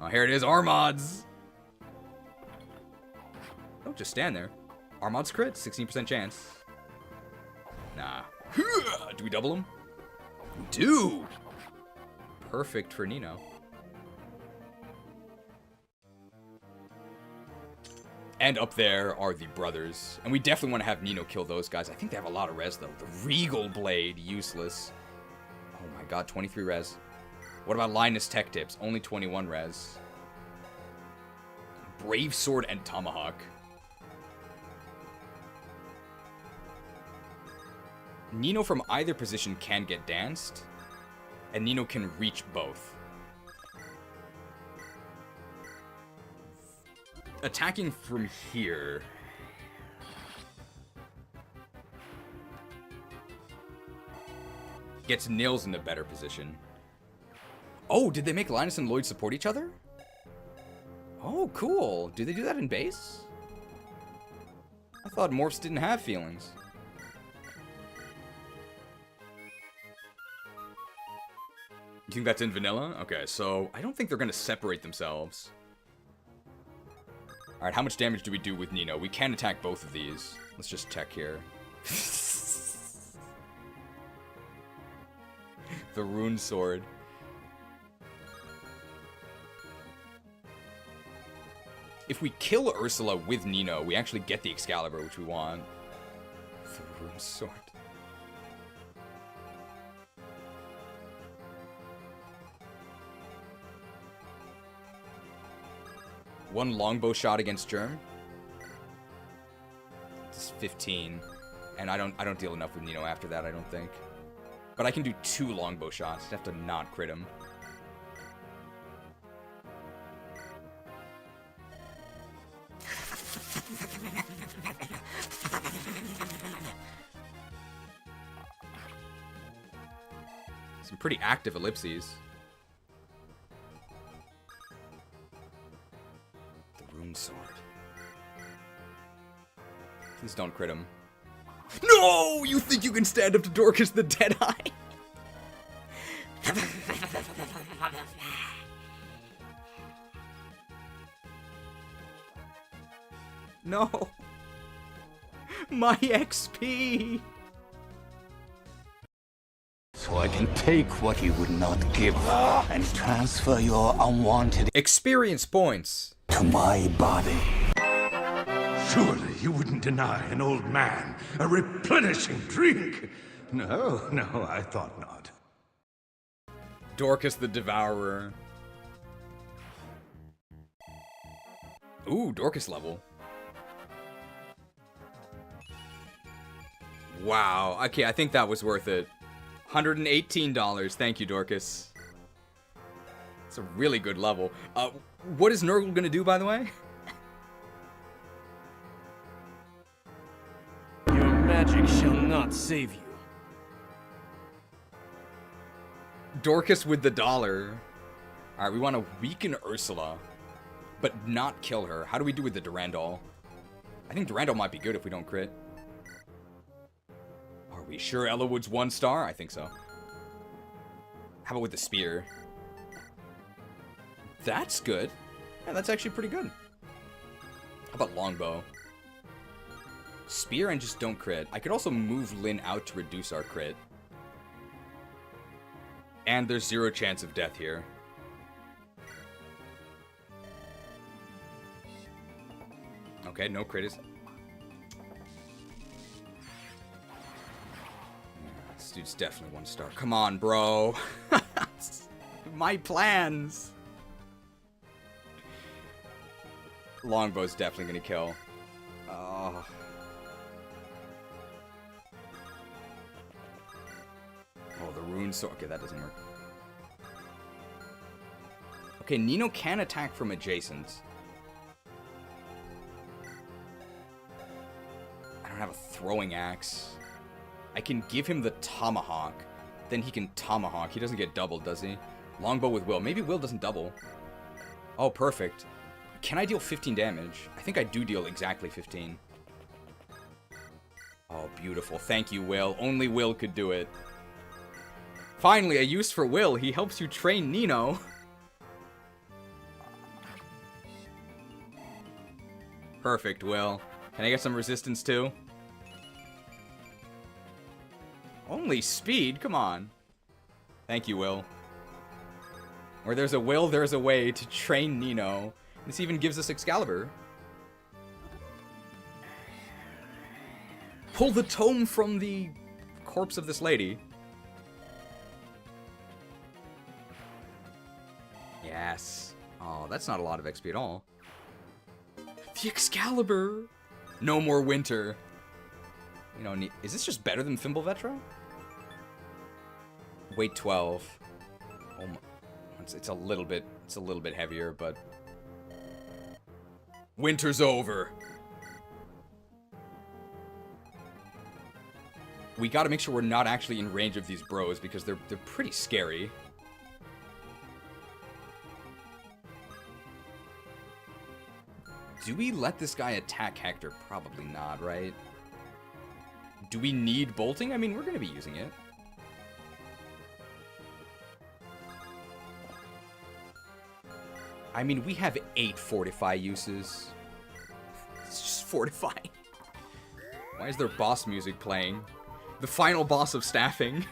Oh, here it is, Armad's! Don't just stand there. Armad's crit, 16% chance. Nah. Do we double him? We do! Perfect for Nino. And up there are the brothers. And we definitely want to have Nino kill those guys. I think they have a lot of res, though. The Regal Blade, useless. Oh my god, 23 res. What about Linus Tech Tips? Only 21 res. Brave Sword and Tomahawk. Nino from either position can get danced. And Nino can reach both. Attacking from here. Gets Nils in a better position. Oh, did they make Linus and Lloyd support each other? Oh, cool. Do they do that in base? I thought morphs didn't have feelings. You think that's in vanilla? Okay, so I don't think they're going to separate themselves. Alright, how much damage do we do with Nino? We can attack both of these. Let's just check here. The rune sword. If we kill Ursula with Nino, we actually get the Excalibur, which we want. The rune sword. One longbow shot against Germ. It's 15. And I don't deal enough with Nino after that, I don't think. But I can do 2 longbow shots. I have to not crit him. Some pretty active ellipses. The rune sword. Please don't crit him. No! You think you can stand up to Dorcas the Deadeye? No! My XP! So I can take what you would not give and transfer your unwanted experience points to my body. Surely you wouldn't deny an old man a replenishing drink. No, I thought not. Dorcas the Devourer. Ooh, Dorcas level. Wow. Okay, I think that was worth it. $118. Thank you, Dorcas. It's a really good level. What is Nergal gonna do, by the way? Your magic shall not save you. Dorcas with the dollar. Alright, we want to weaken Ursula, but not kill her. How do we do with the Durandal? I think Durandal might be good if we don't crit. Are we sure Ellawood's 1 star? I think so. How about with the spear? That's good. Yeah, that's actually pretty good. How about longbow? Spear and just don't crit. I could also move Lynn out to reduce our crit. And there's 0 chance of death here. Okay, no crit is... This dude's definitely 1 star. Come on, bro. My plans. Longbow's definitely gonna kill. Oh. Oh, the rune sword. Okay, that doesn't work. Okay, Nino can attack from adjacent. I don't have a throwing axe. I can give him the tomahawk. Then he can tomahawk. He doesn't get doubled, does he? Longbow with Will. Maybe Will doesn't double. Oh, perfect. Can I deal 15 damage? I think I do deal exactly 15. Oh, beautiful. Thank you, Will. Only Will could do it. Finally, a use for Will. He helps you train Nino. Perfect, Will. Can I get some resistance too? Only speed? Come on. Thank you, Will. Where there's a will, there's a way to train Nino. This even gives us Excalibur. Pull the tome from the corpse of this lady. Yes. Oh, that's not a lot of XP at all. The Excalibur! No more winter. You know, is this just better than Thimble Vetra? Weight 12. Oh my, it's a little bit heavier, but winter's over. We gotta make sure we're not actually in range of these bros because they're pretty scary. Do we let this guy attack Hector? Probably not, right? Do we need bolting? I mean, we're gonna be using it. I mean, we have 8 fortify uses. It's just fortify. Why is there boss music playing? The final boss of staffing.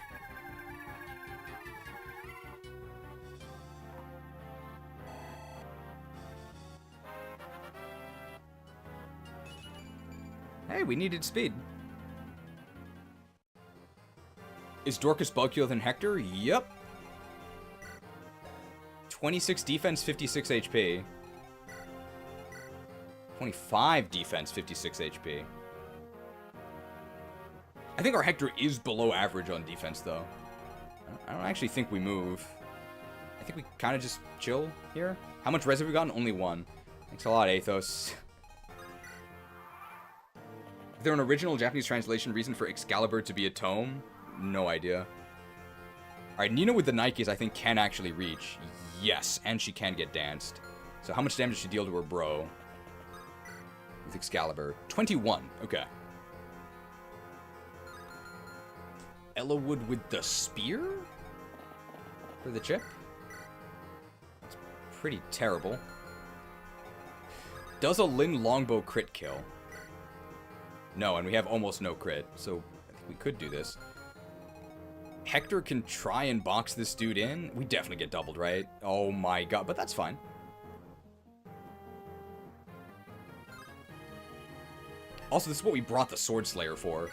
Hey, we needed speed. Is Dorcas bulkier than Hector? Yep. 26 defense, 56 HP. 25 defense, 56 HP. I think our Hector is below average on defense, though. I don't actually think we move. I think we kind of just chill here. How much res have we gotten? Only 1. Thanks a lot, Athos. Is there an original Japanese translation reason for Excalibur to be a tome? No idea. Alright, Nina with the Nikes, I think, can actually reach. Yes, and she can get danced. So how much damage does she deal to her bro? With Excalibur. 21. Okay. Ellawood with the spear? For the chip? That's pretty terrible. Does a Lin longbow crit kill? No, and we have almost no crit, so I think we could do this. Hector can try and box this dude in. We definitely get doubled, right? Oh my god, but that's fine. Also, this is what we brought the Sword Slayer for.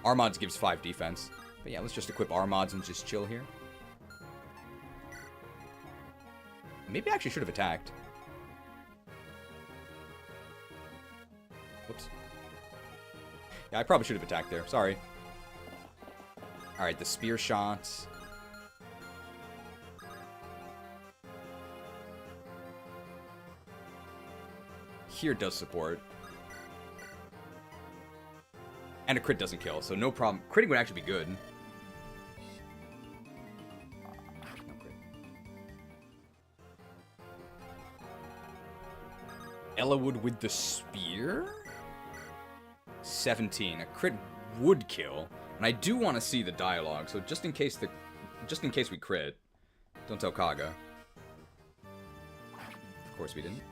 Armods gives 5 defense. But yeah, let's just equip Armods and just chill here. Maybe I actually should have attacked. Whoops. Yeah, I probably should have attacked there. Sorry. Alright, the spear shots. Here does support. And a crit doesn't kill, so no problem. Critting would actually be good. No crit. Ellawood with the spear? 17. A crit would kill. And I do want to see the dialogue, so just in case we crit, don't tell Kaga. Of course we didn't.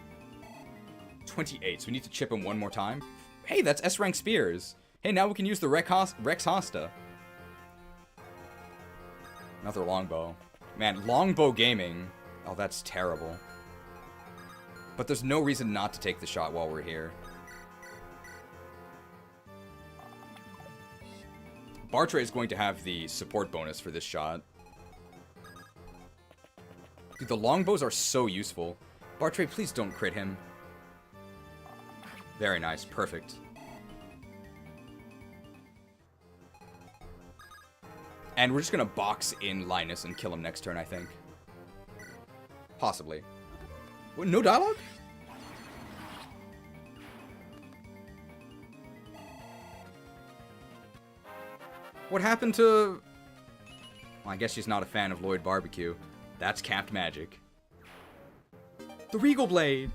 28, so we need to chip him one more time. Hey, that's S-rank spears. Hey, now we can use the Rex Hosta. Another longbow. Man, longbow gaming. Oh, that's terrible. But there's no reason not to take the shot while we're here. Bartray is going to have the support bonus for this shot. Dude, the longbows are so useful. Bartray, please don't crit him. Very nice. Perfect. And we're just going to box in Linus and kill him next turn, I think. Possibly. What, no dialogue? What happened to... Well, I guess she's not a fan of Lloyd Barbecue. That's capped magic. The Regal Blade!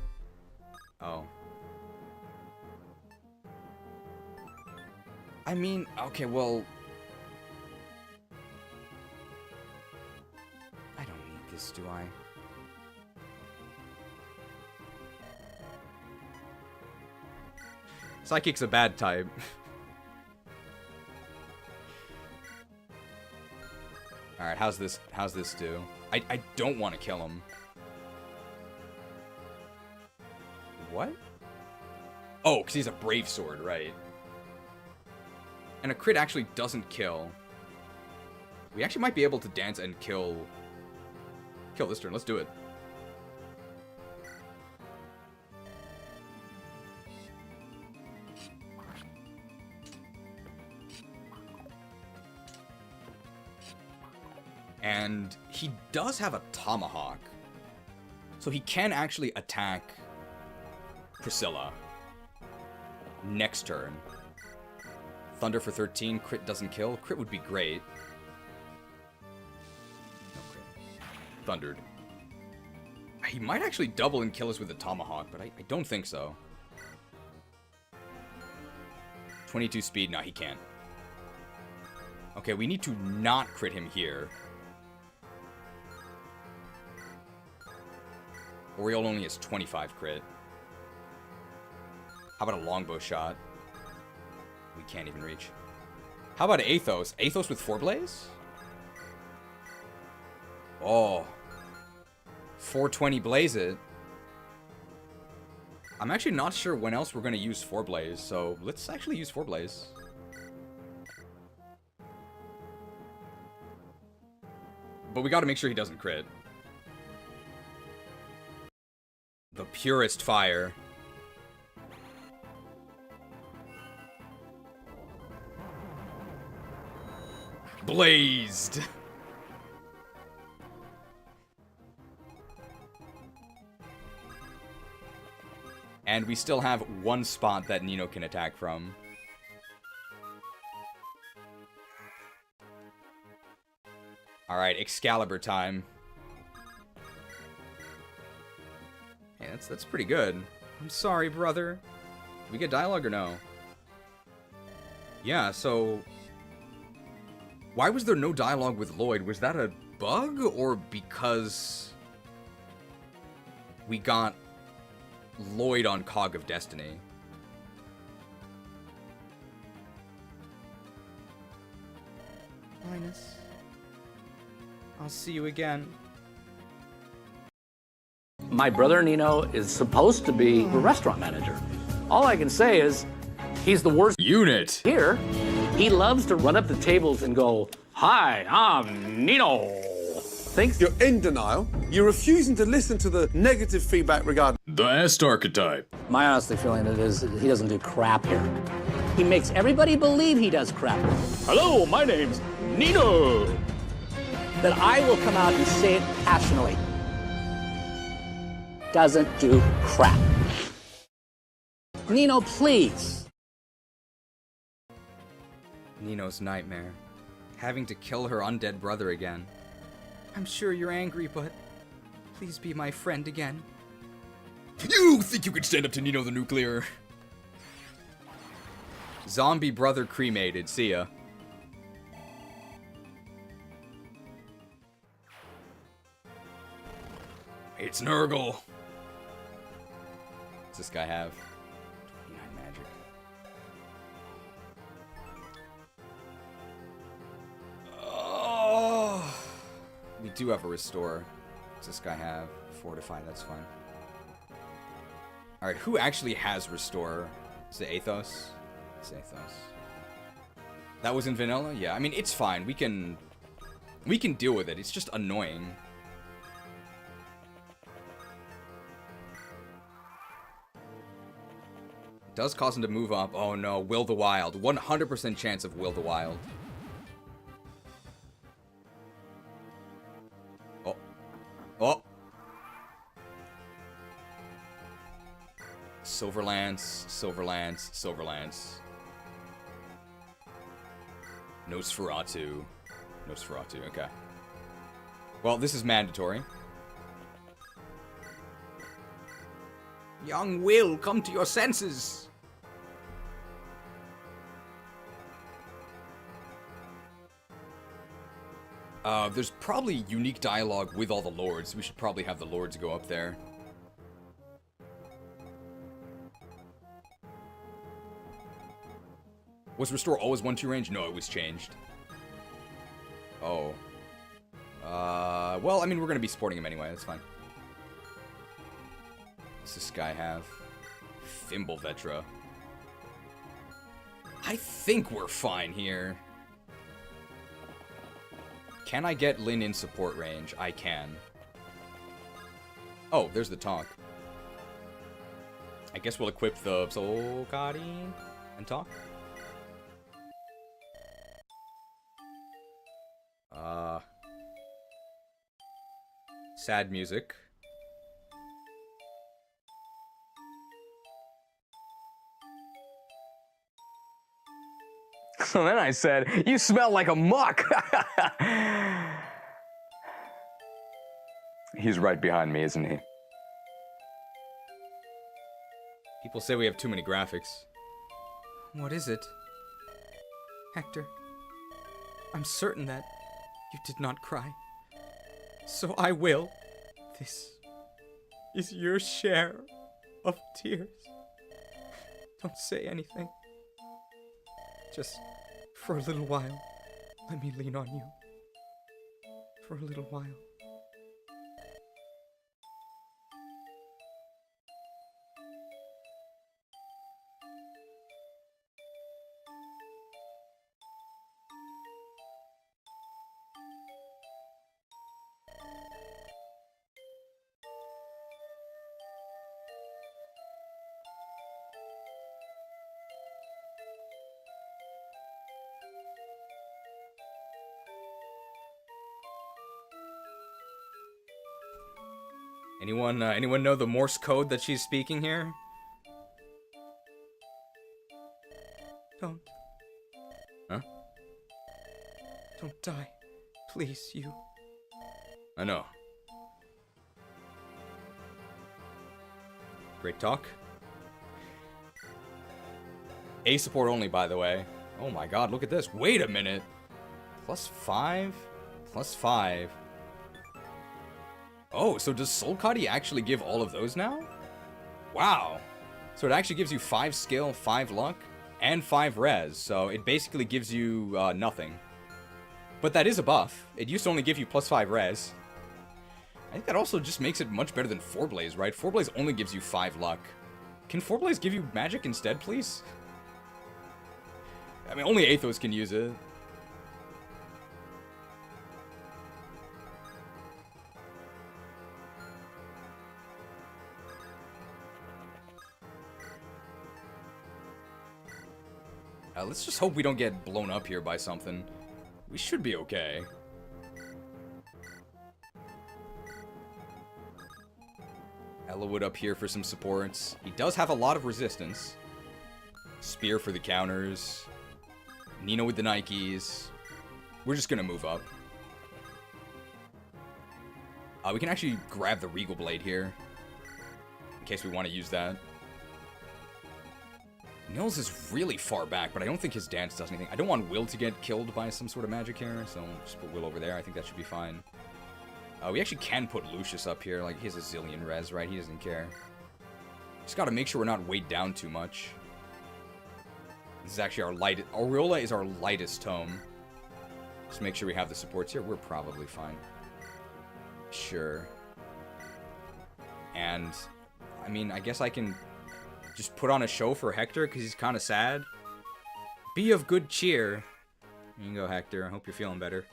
Oh. I mean, okay, well... this, do I? Psychic's a bad type. Alright, how's this do? I don't want to kill him. What? Oh, because he's a brave sword, right. And a crit actually doesn't kill. We actually might be able to dance and kill this turn. Let's do it. And he does have a tomahawk. So he can actually attack Priscilla next turn. Thunder for 13. Crit doesn't kill. Crit would be great. No crit. Thundered. He might actually double and kill us with a tomahawk, but I don't think so. 22 speed. No, he can't. Okay, we need to not crit him here. Oriole only has 25 crit. How about a longbow shot? We can't even reach. How about Athos? Athos with 4 blaze? Oh. 420 blaze it. I'm actually not sure when else we're going to use 4 blaze, so let's actually use 4 blaze. But we got to make sure he doesn't crit. The purest fire. Blazed. And we still have one spot that Nino can attack from. Alright, Excalibur time. Hey, that's pretty good. I'm sorry, brother. Did we get dialogue or no? Yeah, so... Why was there no dialogue with Lloyd? Was that a bug, or because we got Lloyd on Cog of Destiny? Linus, I'll see you again. My brother Nino is supposed to be a restaurant manager. All I can say is he's the worst unit here. He loves to run up the tables and go, "Hi, I'm Nino." Thinks you're in denial. You're refusing to listen to the negative feedback regarding the Est archetype. My honestly feeling it is he doesn't do crap here. He makes everybody believe he does crap. Hello, my name's Nino. That I will come out and say it passionately. Doesn't do crap. Nino, please. Nino's nightmare. Having to kill her undead brother again. I'm sure you're angry, but please be my friend again. You think you could stand up to Nino the Nuclear? Zombie brother cremated. See ya. It's Nergal. What's this guy have? 29 magic. Oh, we do have a restore. What's this guy have? Fortify, that's fine. Alright, who actually has restore? Is it Athos? It's Athos. That was in vanilla? Yeah, I mean, it's fine. We can deal with it. It's just annoying. Does cause him to move up. Oh no, Will the Wild. 100% chance of Will the Wild. Oh. Oh. Silverlance, Silverlance, Silverlance. Nosferatu. Nosferatu, okay. Well, this is mandatory. Young Will, come to your senses. There's probably unique dialogue with all the lords. We should probably have the lords go up there. Was restore always 1-2 range? No, it was changed. Oh. Well, I mean, we're gonna be supporting him anyway. That's fine. What's this guy have? Fimblevetra. I think we're fine here. Can I get Lyn in support range? I can. Oh, there's the talk. I guess we'll equip the Solkari and talk. Sad music. So then I said, "You smell like a muck." He's right behind me, isn't he? People say we have too many graphics. What is it? Hector, I'm certain that you did not cry. So I will. This is your share of tears. Don't say anything. Just for a little while, let me lean on you. For a little while. Anyone know the Morse code that she's speaking here? Don't. Huh? Don't die. Please, you. I know. Great talk. A support only, by the way. Oh my god, look at this. Wait a minute. +5? +5. Oh, so does Solkari actually give all of those now? Wow. So it actually gives you 5 skill, 5 luck, and 5 res. So it basically gives you nothing. But that is a buff. It used to only give you +5 res. I think that also just makes it much better than 4-Blaze, right? 4-Blaze only gives you 5 luck. Can 4-Blaze give you magic instead, please? I mean, only Athos can use it. Let's just hope we don't get blown up here by something. We should be okay. Ellawood up here for some supports. He does have a lot of resistance. Spear for the counters. Nino with the Nikes. We're just gonna move up. We can actually grab the Regal Blade here. In case we want to use that. Nils is really far back, but I don't think his dance does anything. I don't want Will to get killed by some sort of magic here, so we'll just put Will over there. I think that should be fine. We actually can put Lucius up here. Like, he has a zillion res, right? He doesn't care. Just gotta make sure we're not weighed down too much. This is actually our lightest... Aureola is our lightest tome. Just make sure we have the supports here. We're probably fine. Sure. And, I mean, I guess I can... just put on a show for Hector, because he's kind of sad. Be of good cheer. Here you go, Hector. I hope you're feeling better.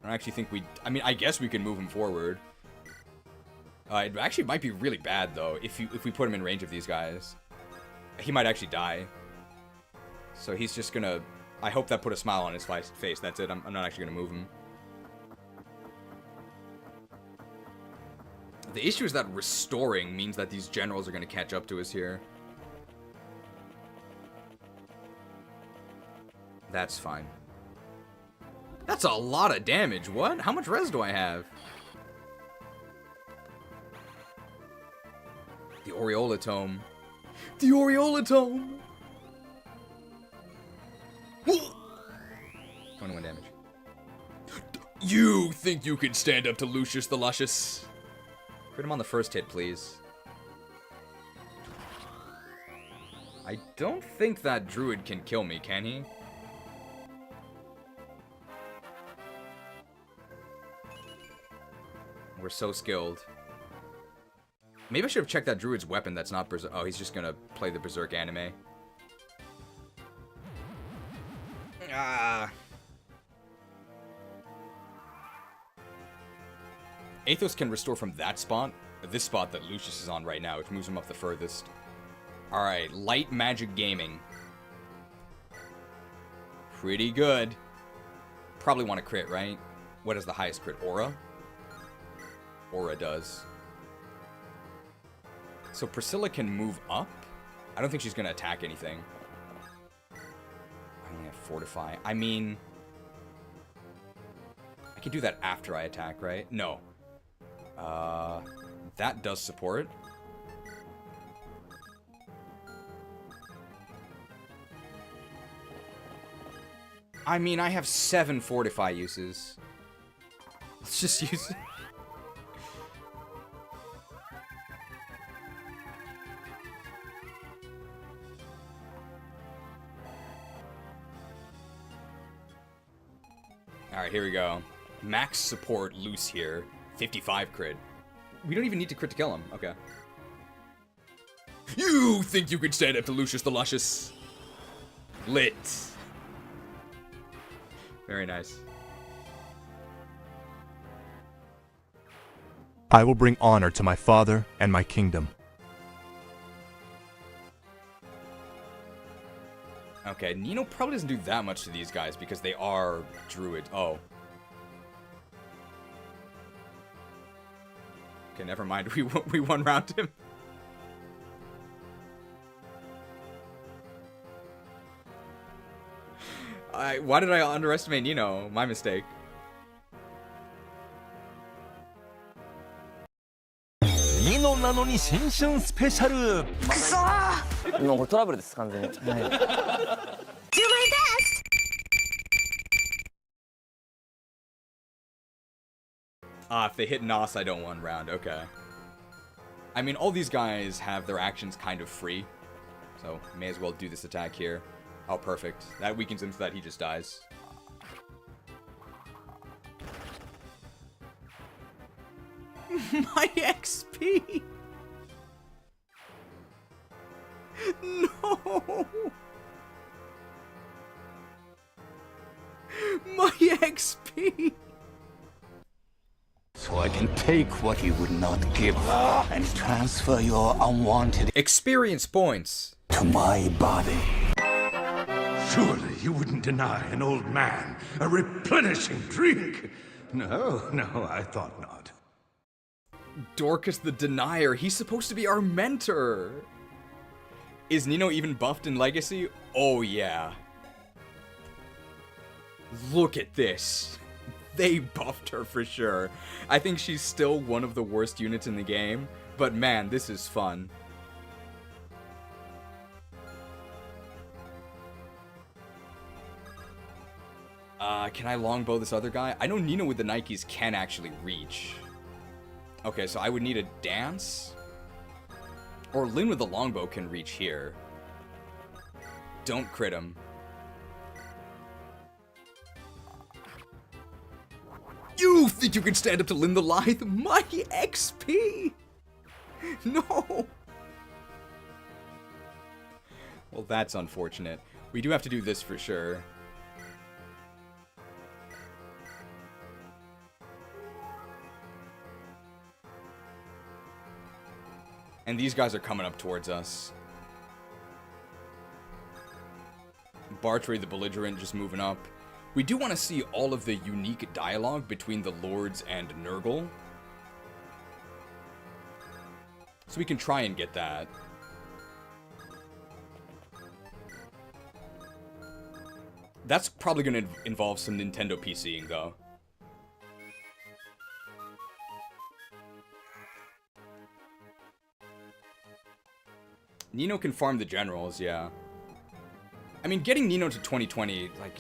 I don't actually think we... I mean, I guess we can move him forward. It actually might be really bad, though, if we put him in range of these guys. He might actually die. So he's just gonna... I hope that put a smile on his face. That's it. I'm not actually gonna move him. The issue is that restoring means that these generals are going to catch up to us here. That's fine. That's a lot of damage. What? How much res do I have? The Aureola Tome. The Aureola Tome! 21 damage. You think you can stand up to Lucius the Luscious? Crit him on the first hit, please. I don't think that druid can kill me, can he? We're so skilled. Maybe I should have checked that druid's weapon that's not Berserk. Oh, he's just gonna play the Berserk anime. Ah. Athos can restore from that spot, this spot that Lucius is on right now, which moves him up the furthest. Alright, light magic gaming. Pretty good. Probably want to crit, right? What is the highest crit? Aura? Aura does. So Priscilla can move up? I don't think she's going to attack anything. I only have Fortify. I mean... I can do that after I attack, right? No. That does support. I mean, I have 7 Fortify uses. Let's just use it. Alright, here we go. Max support loose here. 55 crit. We don't even need to crit to kill him. Okay. You think you could stand up to Lucius the Luscious? Lit. Very nice. I will bring honor to my father and my kingdom. Okay, Nino probably doesn't do that much to these guys because they are druid. Oh. Okay, never mind. We one-round him. Why did I underestimate Nino? My mistake. Nino なのに新春スペシャル。くそー。もうこれトラブルです完全に。はい。Do my best. If they hit Nos, I don't one round. Okay. I mean, all these guys have their actions kind of free, so may as well do this attack here. Oh, perfect. That weakens him so that he just dies. My XP! No! My XP! So I can take what you would not give and transfer your unwanted experience points to my body. Surely you wouldn't deny an old man a replenishing drink. No, I thought not. Dorcas the Denier, he's supposed to be our mentor. Is Nino even buffed in Legacy? Oh yeah. Look at this. They buffed her for sure. I think she's still one of the worst units in the game, but man, this is fun. Can I longbow this other guy? I know Nino with the Nikes can actually reach. Okay, so I would need a dance. Or Lyn with the longbow can reach here. Don't crit him. You think you can stand up to Lyn the Lithe? My XP! No! Well, that's unfortunate. We do have to do this for sure. And these guys are coming up towards us. Bartry the Belligerent just moving up. We do want to see all of the unique dialogue between the Lords and Nergal. So we can try and get that. That's probably going to involve some Nintendo PCing, though. Nino can farm the generals, yeah. I mean, getting Nino to 2020, like,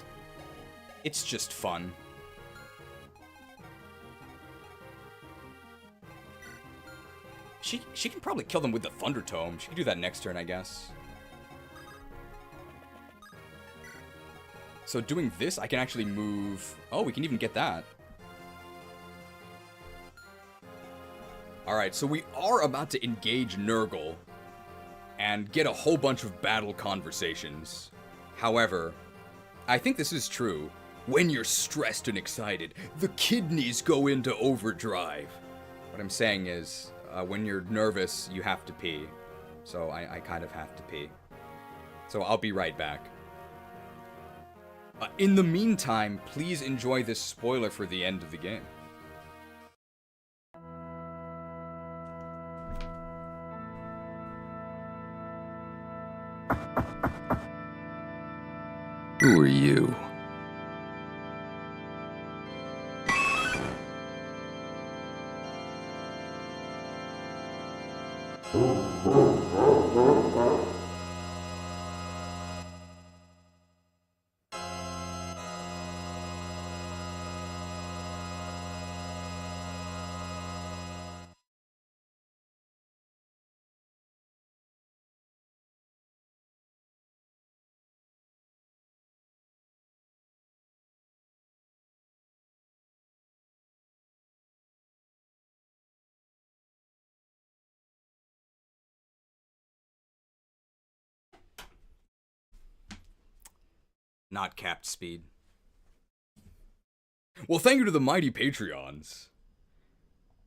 it's just fun. She can probably kill them with the Thunder Tome. She can do that next turn, I guess. So doing this, I can actually move... Oh, we can even get that. Alright, so we are about to engage Nergal and get a whole bunch of battle conversations. However, I think this is true. When you're stressed and excited, the kidneys go into overdrive. What I'm saying is, when you're nervous, you have to pee. So I kind of have to pee. So I'll be right back. In the meantime, please enjoy this spoiler for the end of the game. Who are you? Not capped speed. Well, thank you to the mighty Patreons.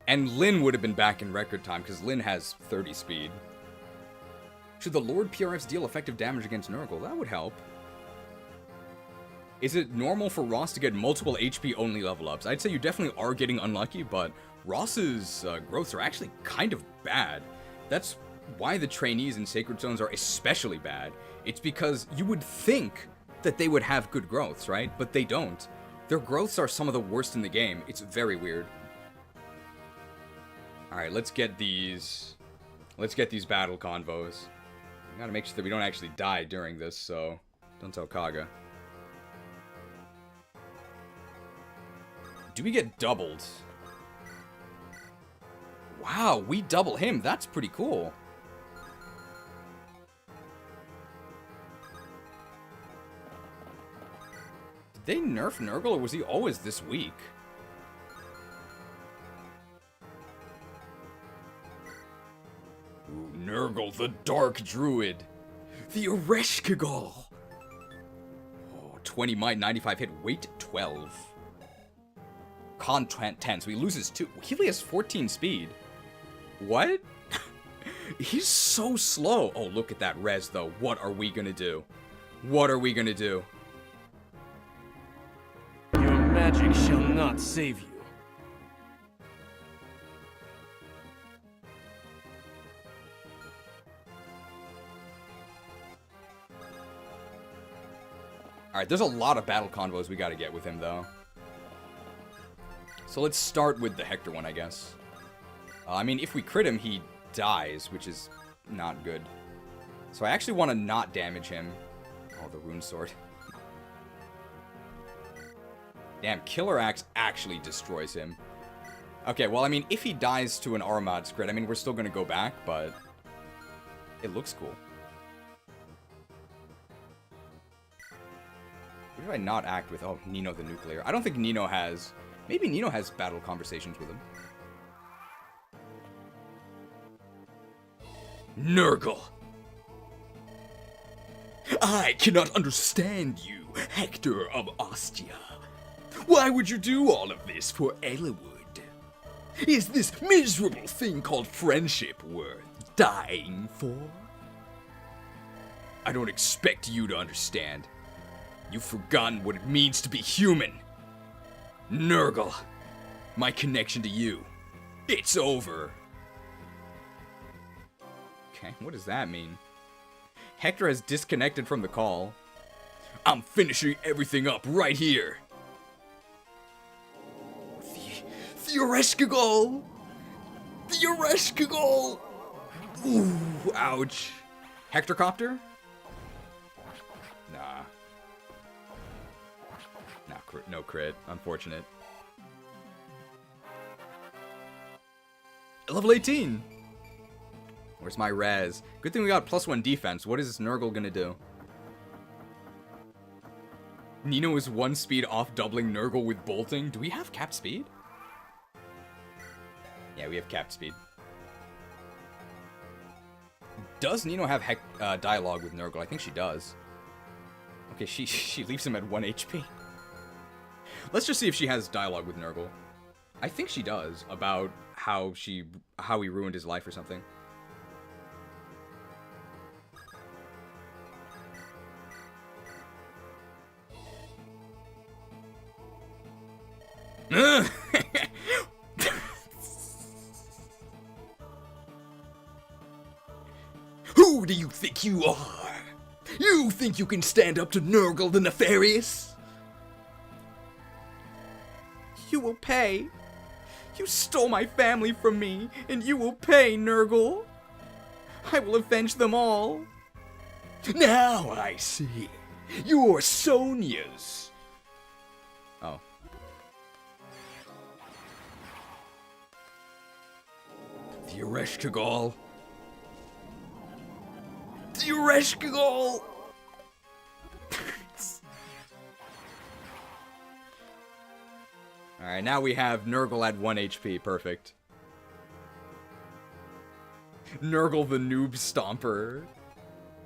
And Lynn would have been back in record time, because Lynn has 30 speed. Should the Lord PRFs deal effective damage against Nergal? That would help. Is it normal for Ross to get multiple HP only level ups? I'd say you definitely are getting unlucky, but Ross's growths are actually kind of bad. That's why the trainees in Sacred Zones are especially bad. It's because you would think that they would have good growths, right? But they don't. Their growths are some of the worst in the game. It's very weird. Alright, let's get these battle convos. We gotta make sure that we don't actually die during this, so don't tell Kaga. Do we get doubled? Wow, we double him. That's pretty cool. Did they nerf Nergal, or was he always this weak? Ooh, Nergal, the Dark Druid. The Ereshkigal. Oh, 20 might, 95 hit, weight 12. Con 10, so he loses 2. He only has 14 speed. What? He's so slow. Oh, look at that res, though. What are we gonna do? What are we gonna do? Your magic shall not save you. Alright, there's a lot of battle convos we gotta get with him, though. So let's start with the Hector one, I guess. I mean, if we crit him, he dies, which is not good. So I actually want to not damage him. Oh, the Rune Sword. Damn, Killer Axe actually destroys him. Okay, well, I mean, if he dies to an Armad's crit, I mean, we're still going to go back, but it looks cool. Who did I not act with? Oh, Nino the Nuclear. I don't think Nino has... Maybe Nino has battle conversations with him. Nergal. I cannot understand you, Hector of Ostia. Why would you do all of this for Eliwood? Is this miserable thing called friendship worth dying for? I don't expect you to understand. You've forgotten what it means to be human. Nergal, my connection to you, it's over. Okay, what does that mean? Hector has disconnected from the call. I'm finishing everything up right here. The Ereshkigal! The Ereshkigal! Ooh, ouch. Hectorcopter? Nah. No crit. Unfortunate. Level 18! Where's my res? Good thing we got +1 defense. What is this Nergal gonna do? Nino is 1 speed off doubling Nergal with bolting. Do we have capped speed? Yeah, we have capped speed. Does Nino have dialogue with Nergal? I think she does. Okay, she leaves him at 1 HP. Let's just see if she has dialogue with Nergal. I think she does, about how he ruined his life or something. Who do you think you are? You think you can stand up to Nergal the Nefarious? You will pay. You stole my family from me, and you will pay, Nergal. I will avenge them all. Now I see. You're Sonia's. Oh. The Ereshkigal. The Ereshkigal! Alright, now we have Nergal at 1 HP. Perfect. Nergal the Noob Stomper.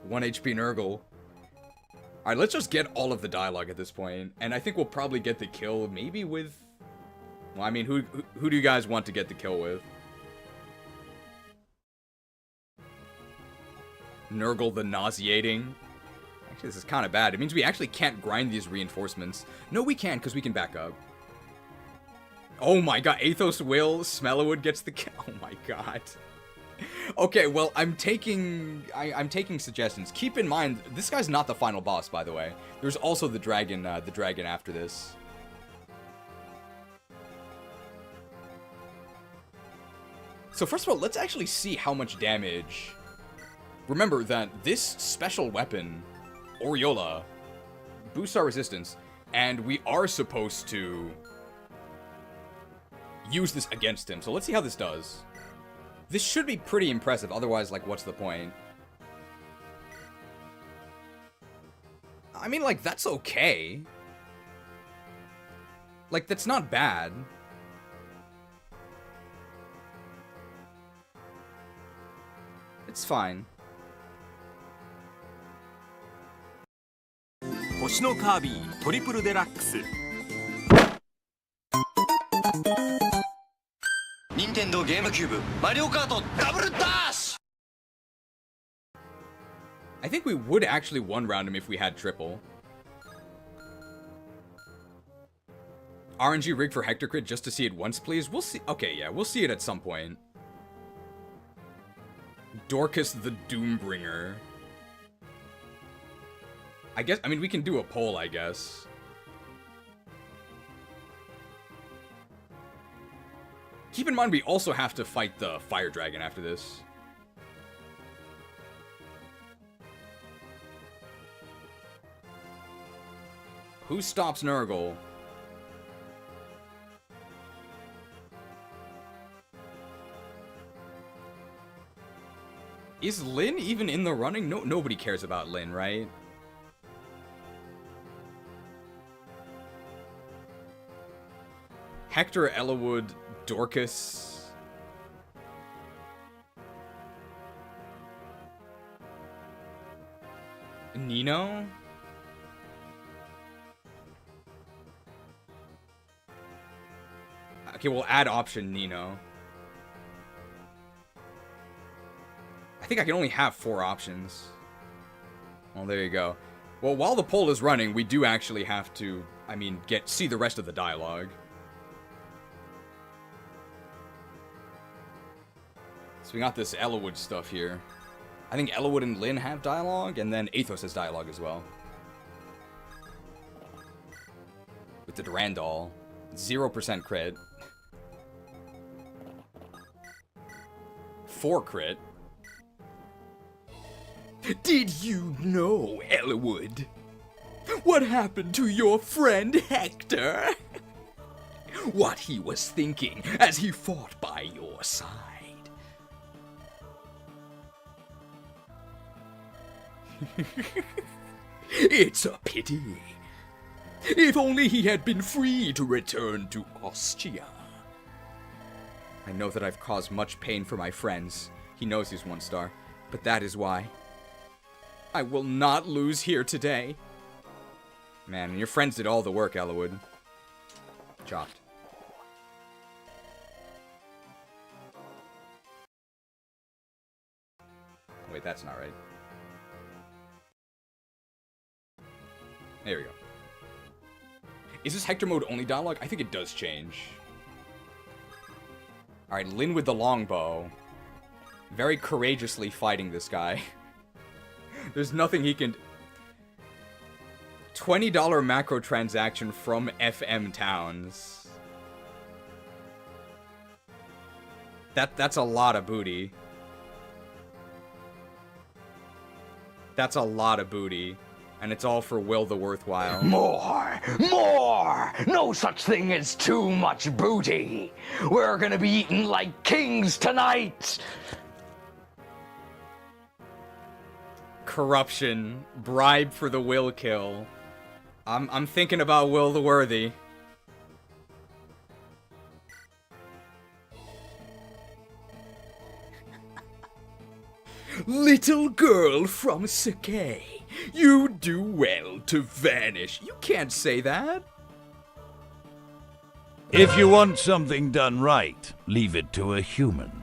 1 HP Nergal. Alright, let's just get all of the dialogue at this point. And I think we'll probably get the kill maybe with... Well, I mean, who do you guys want to get the kill with? Nergal the Nauseating. Actually, this is kind of bad. It means we actually can't grind these reinforcements. No, we can, because we can back up. Oh my god, Athos will. Smellowood gets the kill. Oh my god. Okay, well, I'm taking suggestions. Keep in mind, this guy's not the final boss, by the way. There's also the dragon after this. So first of all, let's actually see how much damage. Remember that this special weapon, Oriola, boosts our resistance, and we are supposed to use this against him. So let's see how this does. This should be pretty impressive, otherwise, like, what's the point? I mean, like, that's okay. Like, that's not bad. It's fine. 星のカービィトリプルデラックス任天堂ゲームキューブマリオカートダブルダッシュ I think we would actually one round him if we had triple. RNG rig for Hector crit just to see it once, please. We'll see. Okay, yeah, we'll see it at some point. Dorcas the Doombringer. I mean, we can do a poll, I guess. Keep in mind, we also have to fight the Fire Dragon after this. Who stops Nergal? Is Lyn even in the running? Nobody cares about Lyn, right? Hector, Ellawood, Dorcas. Nino? Okay, we'll add option Nino. I think I can only have 4 options. Well, there you go. Well, while the poll is running, we do actually have to, I mean, see the rest of the dialogue. So we got this Ellawood stuff here. I think Ellawood and Lyn have dialogue, and then Athos has dialogue as well. With the Durandal. 0% crit. 4 crit. Did you know, Ellawood? What happened to your friend Hector? What he was thinking as he fought by your side? It's a pity. If only he had been free to return to Ostia. I know that I've caused much pain for my friends. He knows he's 1 star, but that is why. I will not lose here today. Man, your friends did all the work, Ellawood. Chopped. Wait, that's not right. There we go. Is this Hector mode only dialogue? I think it does change. Alright, Lin with the longbow. Very courageously fighting this guy. There's nothing he can... $20 macro transaction from FM Towns. That's a lot of booty. That's a lot of booty. And it's all for Will the Worthwhile. More! More! No such thing as too much booty! We're gonna be eating like kings tonight! Corruption. Bribe for the Will kill. I'm thinking about Will the Worthy. Little girl from Sakai, you do well to vanish. You can't say that. If you want something done right, leave it to a human.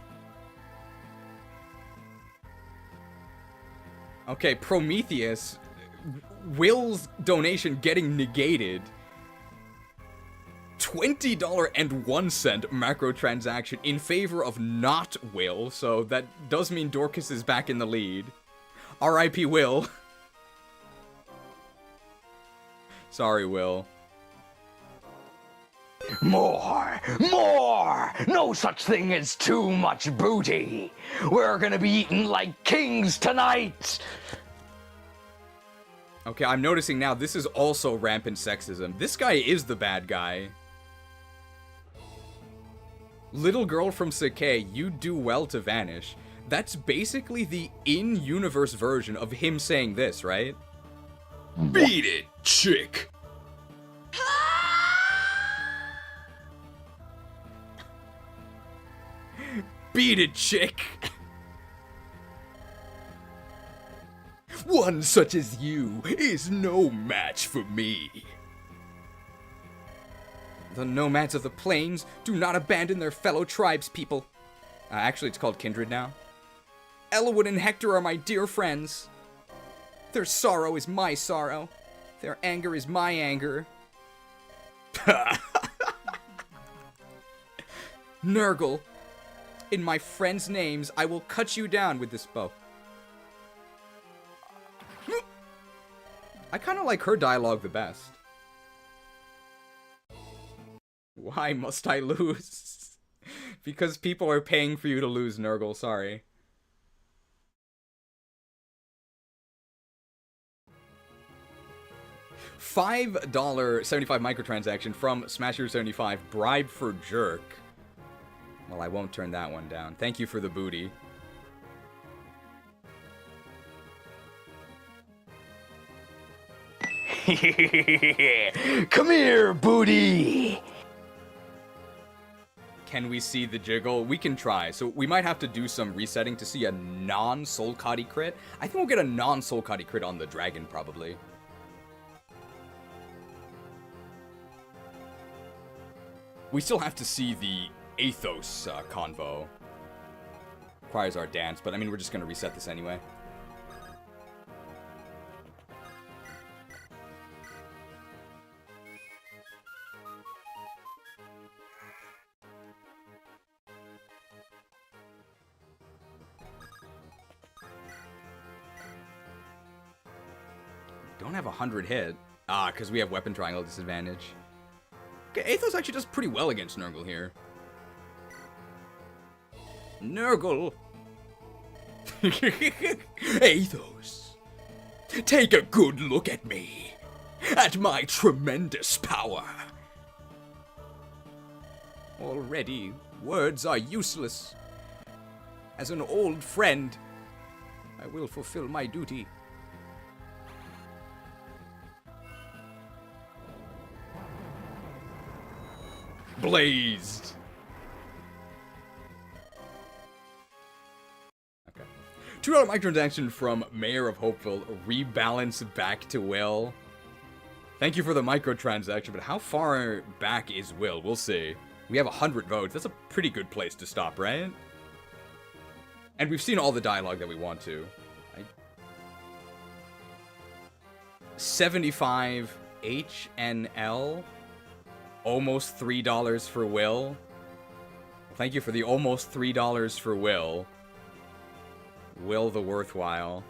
Okay, Prometheus. Will's donation getting negated. $20.01 macro transaction in favor of not Will, so that does mean Dorcas is back in the lead. R.I.P. Will. Sorry, Will. More! More! No such thing as too much booty! We're gonna be eating like kings tonight! Okay, I'm noticing now this is also rampant sexism. This guy is the bad guy. Little girl from Sakai, you do well to vanish. That's basically the in-universe version of him saying this, right? Beat it, chick! Beat it, chick! One such as you is no match for me. The nomads of the plains do not abandon their fellow tribespeople. Actually, it's called Kindred now. Ellawood and Hector are my dear friends. Their sorrow is my sorrow. Their anger is my anger. Nergal, in my friends' names, I will cut you down with this bow. I kind of like her dialogue the best. Why must I lose? Because people are paying for you to lose, Nergal, sorry. $5.75 microtransaction from Smasher75, bribe for jerk. Well, I won't turn that one down. Thank you for the booty. Come here, booty! Can we see the jiggle? We can try. So we might have to do some resetting to see a non-Soul Cotty crit. I think we'll get a non-Soul Cotty crit on the dragon, probably. We still have to see the Athos convo. Requires our dance, but I mean, we're just going to reset this anyway. Don't have 100 hit. Ah, because we have weapon triangle disadvantage. Okay, Athos actually does pretty well against Nergal here. Nergal! Athos! Take a good look at me! At my tremendous power! Already, words are useless. As an old friend, I will fulfill my duty. blazed. Okay. $2 microtransaction from Mayor of Hopeville. Rebalance back to Will. Thank you for the microtransaction, but how far back is Will? We'll see. We have 100 votes. That's a pretty good place to stop, right? And we've seen all the dialogue that we want to. 75 HNL. Almost $3 for Will. Thank you for the almost $3 for Will. Will the worthwhile.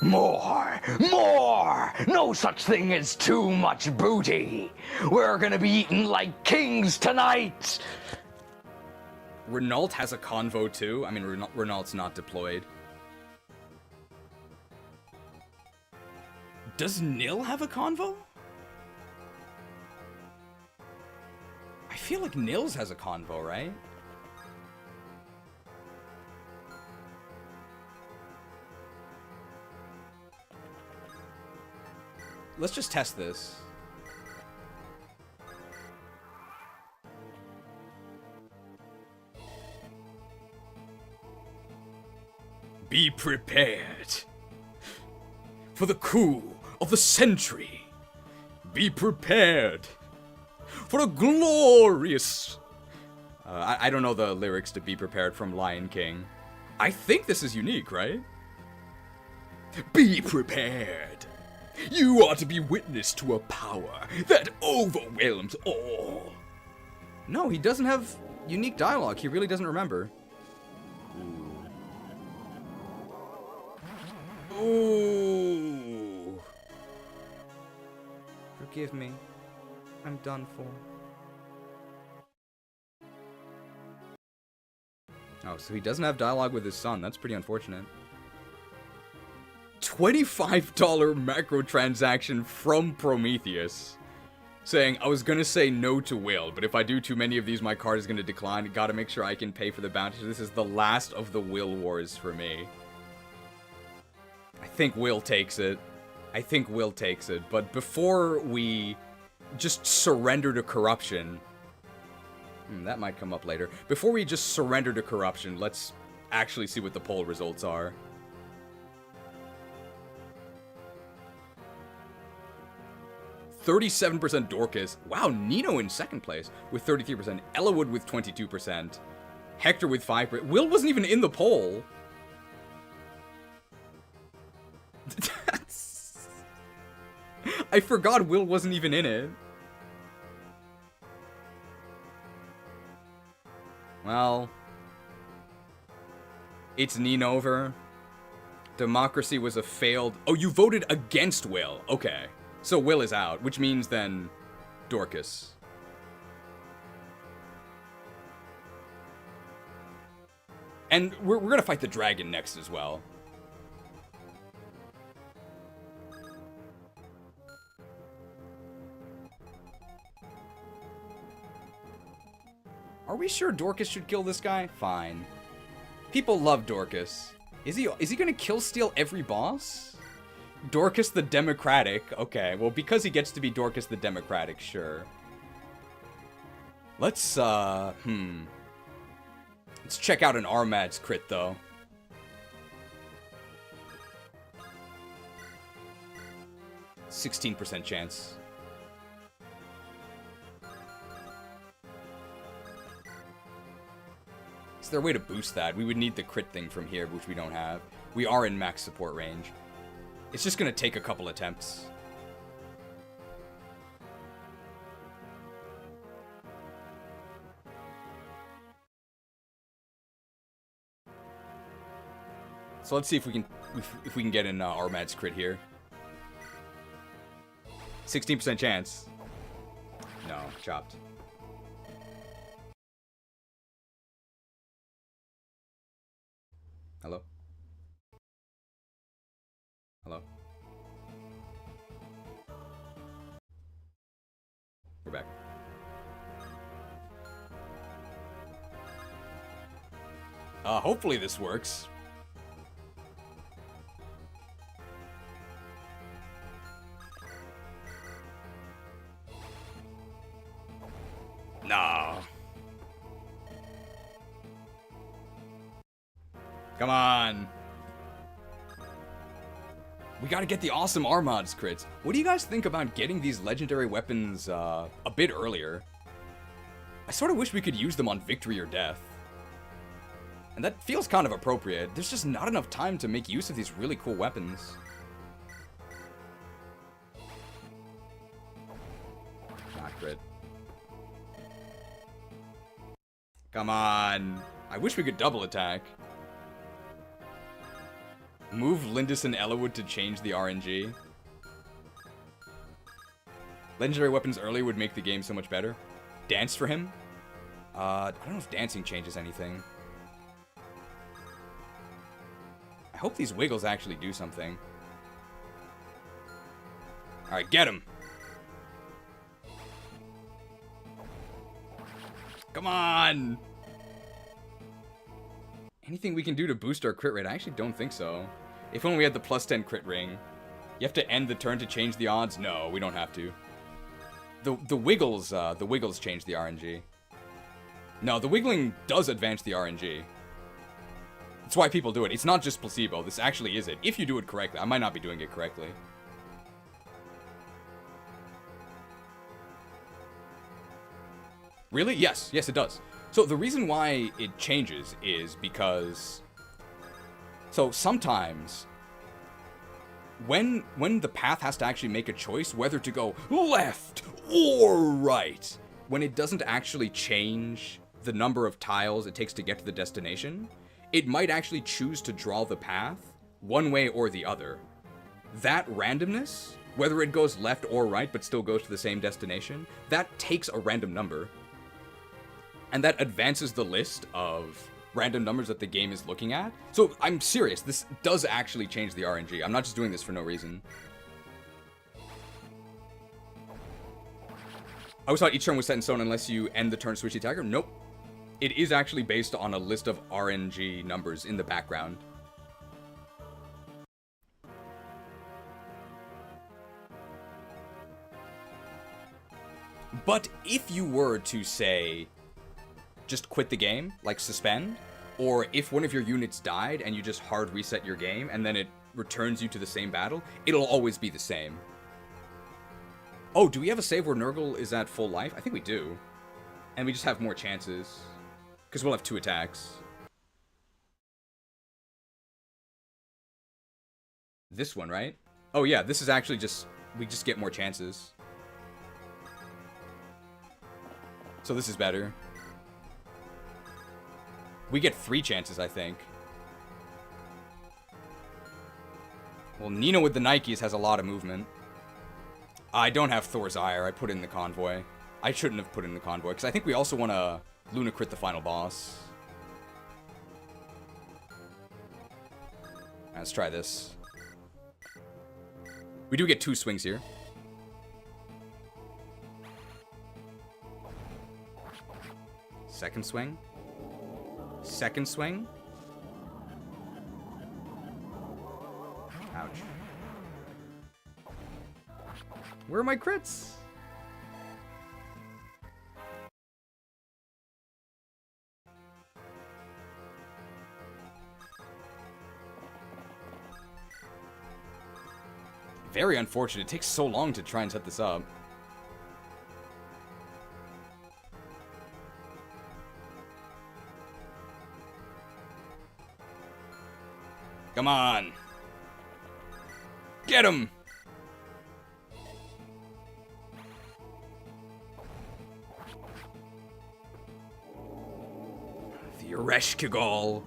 More! More! No such thing as too much booty. We're gonna be eating like kings tonight. Renault has a convo too. I mean, Renault's not deployed. Does Nil have a convo? I feel like Nils has a convo, right? Let's just test this. Be prepared for the coup of the century. Be prepared for a glorious... I don't know the lyrics to Be Prepared from Lion King. I think this is unique, right? Be prepared. You are to be witness to a power that overwhelms all. No, he doesn't have unique dialogue. He really doesn't remember. Ooh. Forgive me. I'm done for. Oh, so he doesn't have dialogue with his son. That's pretty unfortunate. $25 macro transaction from Prometheus. Saying, I was gonna say no to Will, but if I do too many of these, my card is gonna decline. Gotta make sure I can pay for the bounty. This is the last of the Will wars for me. I think Will takes it. But before we just surrender to corruption... that might come up later. Before we just surrender to corruption, let's actually see what the poll results are. %37% Dorcas. Wow, Nino in second place with 33%. Ellawood with 22%. Hector with 5%. Will wasn't even in the poll. I forgot Will wasn't even in it. Well, it's Ninover. Democracy was a failed... Oh, you voted against Will. Okay. So Will is out, which means then Dorcas. And we're gonna fight the dragon next as well. Are we sure Dorcas should kill this guy? Fine. People love Dorcas. Is he gonna kill steal every boss? Dorcas the Democratic. Okay, well, because he gets to be Dorcas the Democratic, sure. Let's, let's check out an Armad's crit, though. %16% chance. Is there a way to boost that? We would need the crit thing from here, which we don't have. We are in max support range. It's just gonna take a couple attempts. So let's see if we can get an Armad's crit here. 16% chance. No, chopped. Hello? Hello? We're back. Hopefully this works. No. Come on. We gotta get the awesome R-Mods crits. What do you guys think about getting these legendary weapons a bit earlier? I sort of wish we could use them on victory or death. And that feels kind of appropriate. There's just not enough time to make use of these really cool weapons. Not crit. Come on. I wish we could double attack. Move Lindis and Ellawood to change the RNG. Legendary weapons early would make the game so much better. Dance for him? I don't know if dancing changes anything. I hope these wiggles actually do something. Alright, get him! Come on! Anything we can do to boost our crit rate? I actually don't think so. If only we had the plus 10 crit ring. You have to end the turn to change the odds? No, we don't have to. The wiggles change the RNG. No, the wiggling does advance the RNG. That's why people do it. It's not just placebo. This actually is it. If you do it correctly. I might not be doing it correctly. Really? Yes. Yes, it does. So the reason why it changes is because... So sometimes, when the path has to actually make a choice whether to go left or right, when it doesn't actually change the number of tiles it takes to get to the destination, it might actually choose to draw the path one way or the other. That randomness, whether it goes left or right but still goes to the same destination, that takes a random number. And that advances the list of random numbers that the game is looking at. So I'm serious, this does actually change the RNG. I'm not just doing this for no reason. I always thought each turn was set in stone unless you end the turn switch the attacker. Nope. It is actually based on a list of RNG numbers in the background. But if you were to say, just quit the game, like suspend, or if one of your units died and you just hard reset your game and then it returns you to the same battle, it'll always be the same. Oh, do we have a save where Nergal is at full life? I think we do. And we just have more chances. Because we'll have 2 attacks. This one, right? Oh yeah, this is actually just... we just get more chances. So this is better. We get 3 chances, I think. Well, Nino with the Nikes has a lot of movement. I don't have Thor's Ire. I put in the Convoy. I shouldn't have put in the Convoy, because I think we also want to Luna crit the final boss. Let's try this. We do get 2 swings here. Second swing. Second swing. Ouch. Where are my crits? Very unfortunate. It takes so long to try and set this up. Come on. Get him. The Ereshkigal.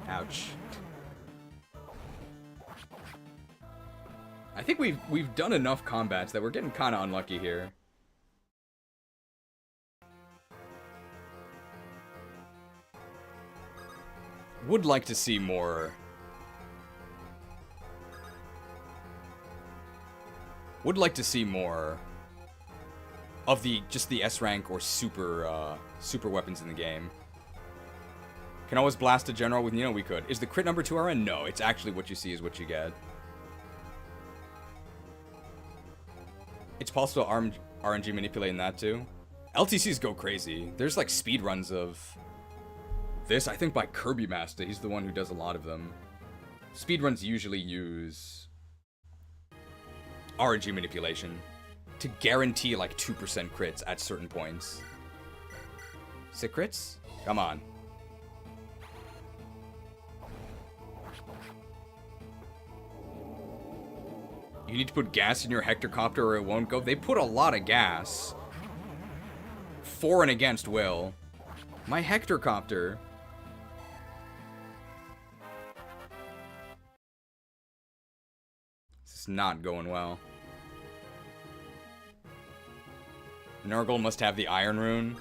Ouch. I think we've done enough combats that we're getting kind of unlucky here. Would like to see more. Would like to see more of just the S rank or super weapons in the game. Can always blast a general with Nino. We could. Is the crit number 2 RN? No, it's actually what you see is what you get. It's possible RNG manipulating that too. LTCs go crazy. There's like speedruns of this, I think by Kirby Master. He's the one who does a lot of them. Speedruns usually use RNG manipulation to guarantee like 2% crits at certain points. 6 crits? Come on. You need to put gas in your Hector copter or it won't go. They put a lot of gas. For and against will. My Hector copter. This is not going well. Nergal must have the Iron Rune.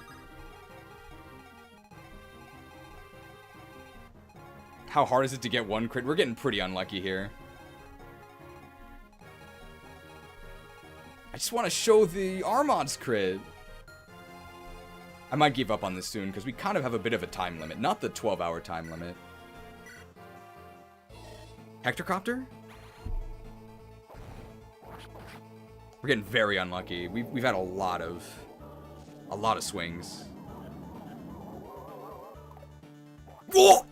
How hard is it to get 1 crit? We're getting pretty unlucky here. I just want to show the Armod's crit. I might give up on this soon, because we kind of have a bit of a time limit. Not the 12-hour time limit. Hectorcopter? We're getting very unlucky. We've had a lot of swings. Whoa!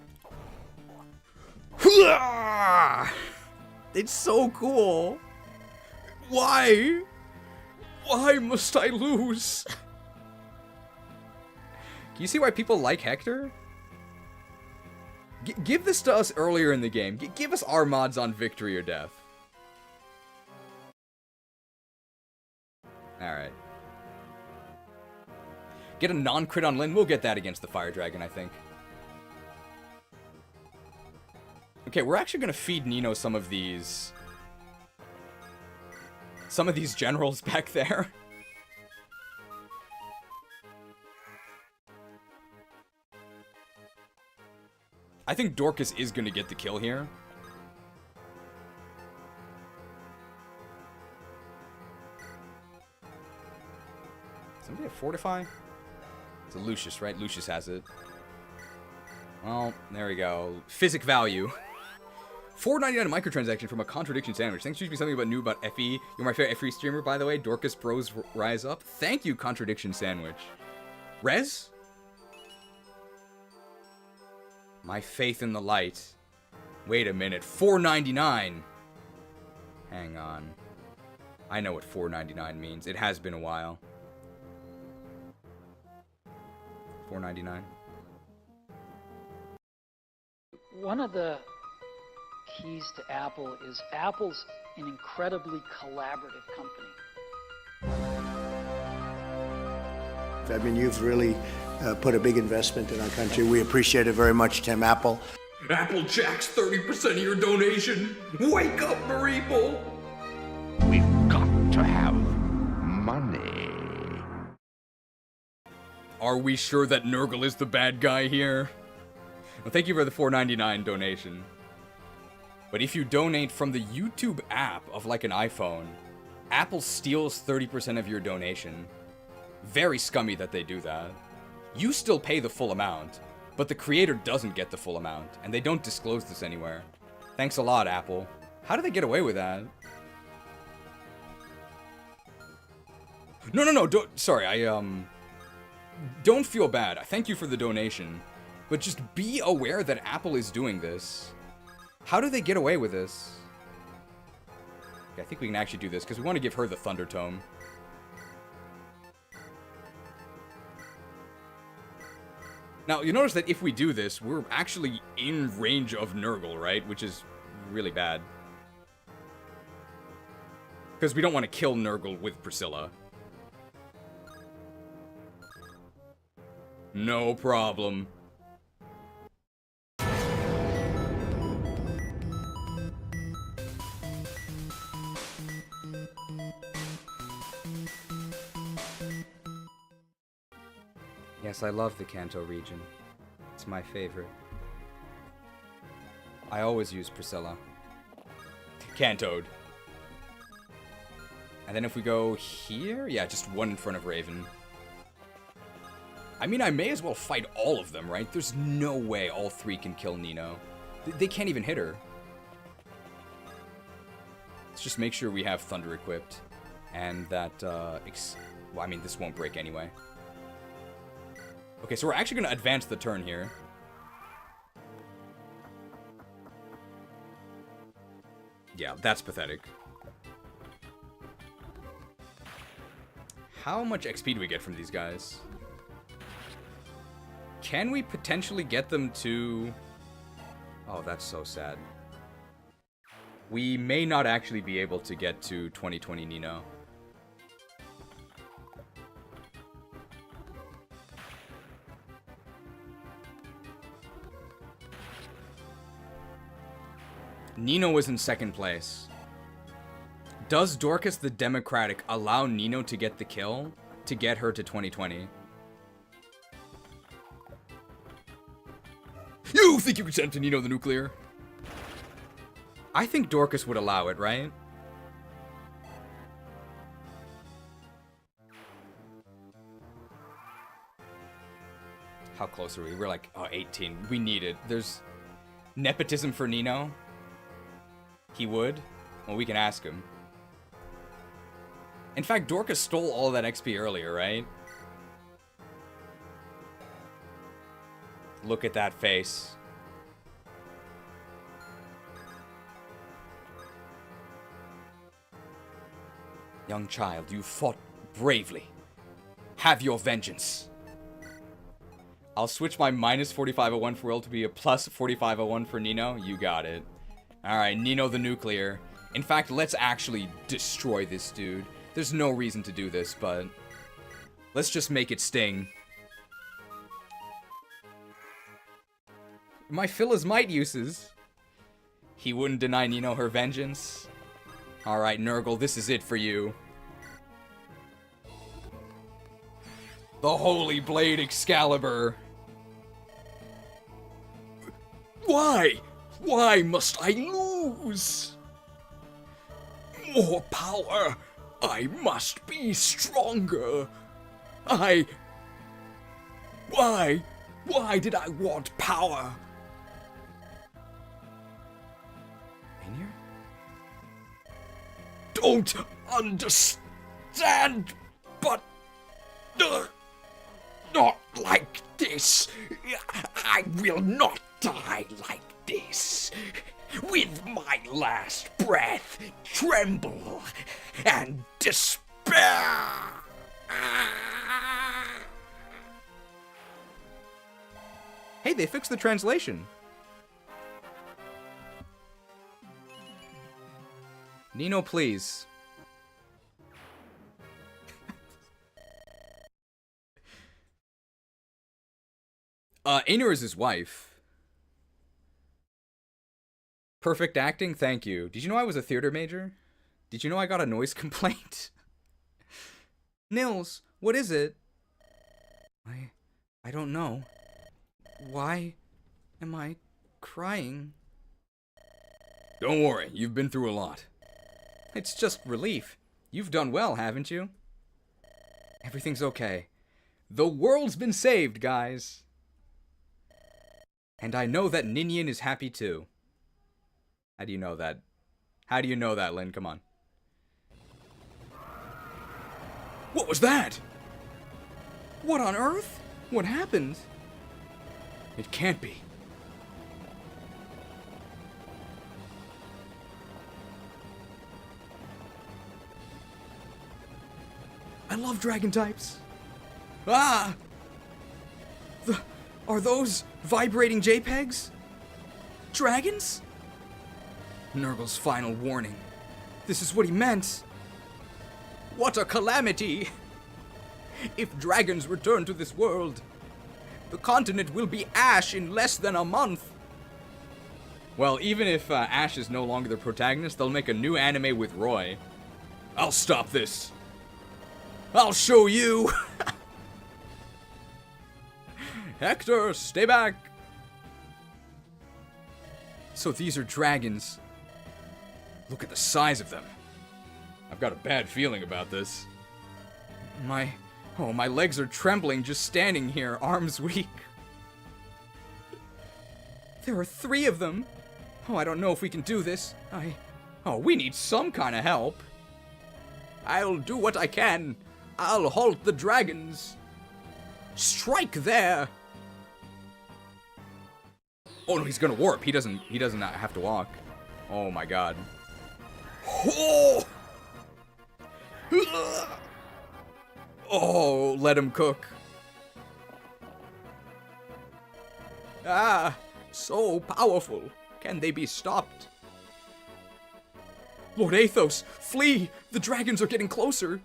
It's so cool. Why? Why must I lose? Can you see why people like Hector? Give this to us earlier in the game. Give us our mods on victory or death. Alright. Get a non-crit on Lyn. We'll get that against the Fire Dragon, I think. Okay, we're actually going to feed Nino some of these generals back there. I think Dorcas is going to get the kill here. Somebody have Fortify? It's a Lucius, right? Lucius has it. Well, there we go. Physic value. $4.99 microtransaction from a contradiction sandwich. Thanks for teaching me something about Noob about FE. You're my favorite FE streamer, by the way. Dorcas Bros rise up. Thank you, contradiction sandwich. Rez? My faith in the light. Wait a minute. $4.99. Hang on. I know what $4.99 means. It has been a while. $4.99. One of the keys to Apple is Apple's an incredibly collaborative company. I mean, you've really put a big investment in our country. We appreciate it very much, Tim Apple. Applejacks 30% of your donation. Wake up, Mareeple! We've got to have money. Are we sure that Nergal is the bad guy here? Well, thank you for the $4.99 donation. But if you donate from the YouTube app of like an iPhone, Apple steals 30% of your donation. Very scummy that they do that. You still pay the full amount, but the creator doesn't get the full amount, and they don't disclose this anywhere. Thanks a lot, Apple. How do they get away with that? No, sorry, don't feel bad. Thank you for the donation. But just be aware that Apple is doing this. How do they get away with this? Okay, I think we can actually do this, because we want to give her the Thunder Tome. Now, you notice that if we do this, we're actually in range of Nergal, right? Which is really bad. Because we don't want to kill Nergal with Priscilla. No problem. Yes, I love the Kanto region. It's my favorite. I always use Priscilla. Kantoed. And then if we go here, yeah, just one in front of Raven. I mean, I may as well fight all of them, right? There's no way all three can kill Nino. They can't even hit her. Let's just make sure we have Thunder equipped. And that, well, I mean, this won't break anyway. Okay, so we're actually going to advance the turn here. Yeah, that's pathetic. How much XP do we get from these guys? Can we potentially get them to... Oh, that's so sad. We may not actually be able to get to 2020 Nino. Nino was in second place. Does Dorcas the Democratic allow Nino to get the kill to get her to 2020? You think you can send to Nino the Nuclear? I think Dorcas would allow it, right? How close are we? We're like, oh, 18. We need it. There's nepotism for Nino. He would? Well, we can ask him. In fact, Dorcas stole all that XP earlier, right? Look at that face. Young child, you fought bravely. Have your vengeance. I'll switch my minus 4501 for Will to be a plus 4501 for Nino. You got it. Alright, Nino the Nuclear. In fact, let's actually destroy this dude. There's no reason to do this, but let's just make it sting. My fill his might uses. He wouldn't deny Nino her vengeance. Alright, Nergal, this is it for you. The Holy Blade Excalibur. Why? Why must I lose? More power. I must be stronger. Why? Why did I want power? In here? Don't understand, but not like this. I will not die like this. With my last breath, tremble and despair. Hey, they fixed the translation. Nino, please. Ainer is his wife. Perfect acting, thank you. Did you know I was a theater major? Did you know I got a noise complaint? Nils, what is it? I don't know. Why am I crying? Don't worry, you've been through a lot. It's just relief. You've done well, haven't you? Everything's okay. The world's been saved, guys. And I know that Ninian is happy too. How do you know that? How do you know that, Lynn? Come on. What was that? What on earth? What happened? It can't be. I love dragon types. Ah! Are those vibrating JPEGs? Dragons? Nergal's final warning. This is what he meant. What a calamity! If dragons return to this world, the continent will be ash in less than a month. Well, even if Ash is no longer the protagonist, they'll make a new anime with Roy. I'll stop this. I'll show you! Hector, stay back! So these are dragons. Look at the size of them. I've got a bad feeling about this. My legs are trembling just standing here, arms weak. There are 3 of them. Oh, I don't know if we can do this. We need some kind of help. I'll do what I can. I'll halt the dragons. Strike there. Oh no, he's gonna warp. He doesn't have to walk. Oh my god. Oh! Oh, let him cook. Ah, so powerful. Can they be stopped? Lord Athos, flee! The dragons are getting closer.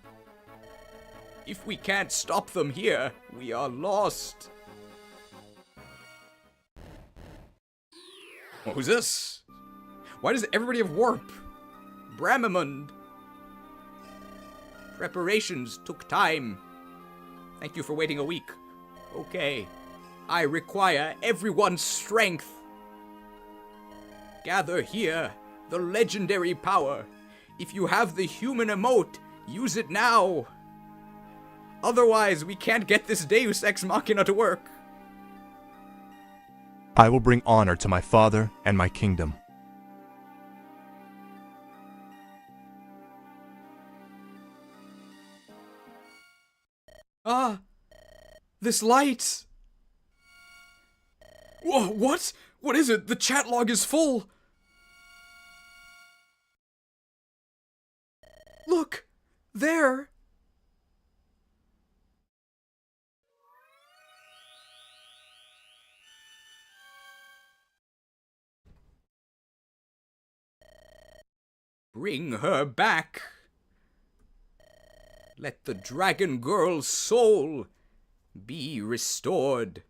If we can't stop them here, we are lost. Well, who's this? Why does everybody have warp? Bramamund. Preparations took time. Thank you for waiting a week. Okay. I require everyone's strength. Gather here, the legendary power. If you have the human emote, use it now. Otherwise, we can't get this Deus Ex Machina to work. I will bring honor to my father and my kingdom. Ah! This light! Whoa, what? What is it? The chat log is full! Look! There! Bring her back. Let the dragon girl's soul be restored.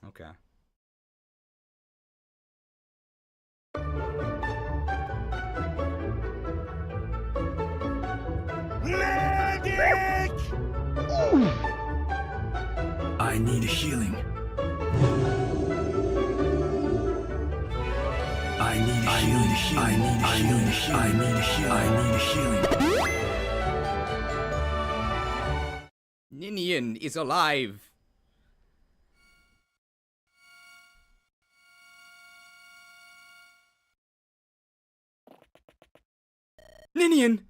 Okay. Medic! I need healing. I need healing. Ninian is alive. Ninian!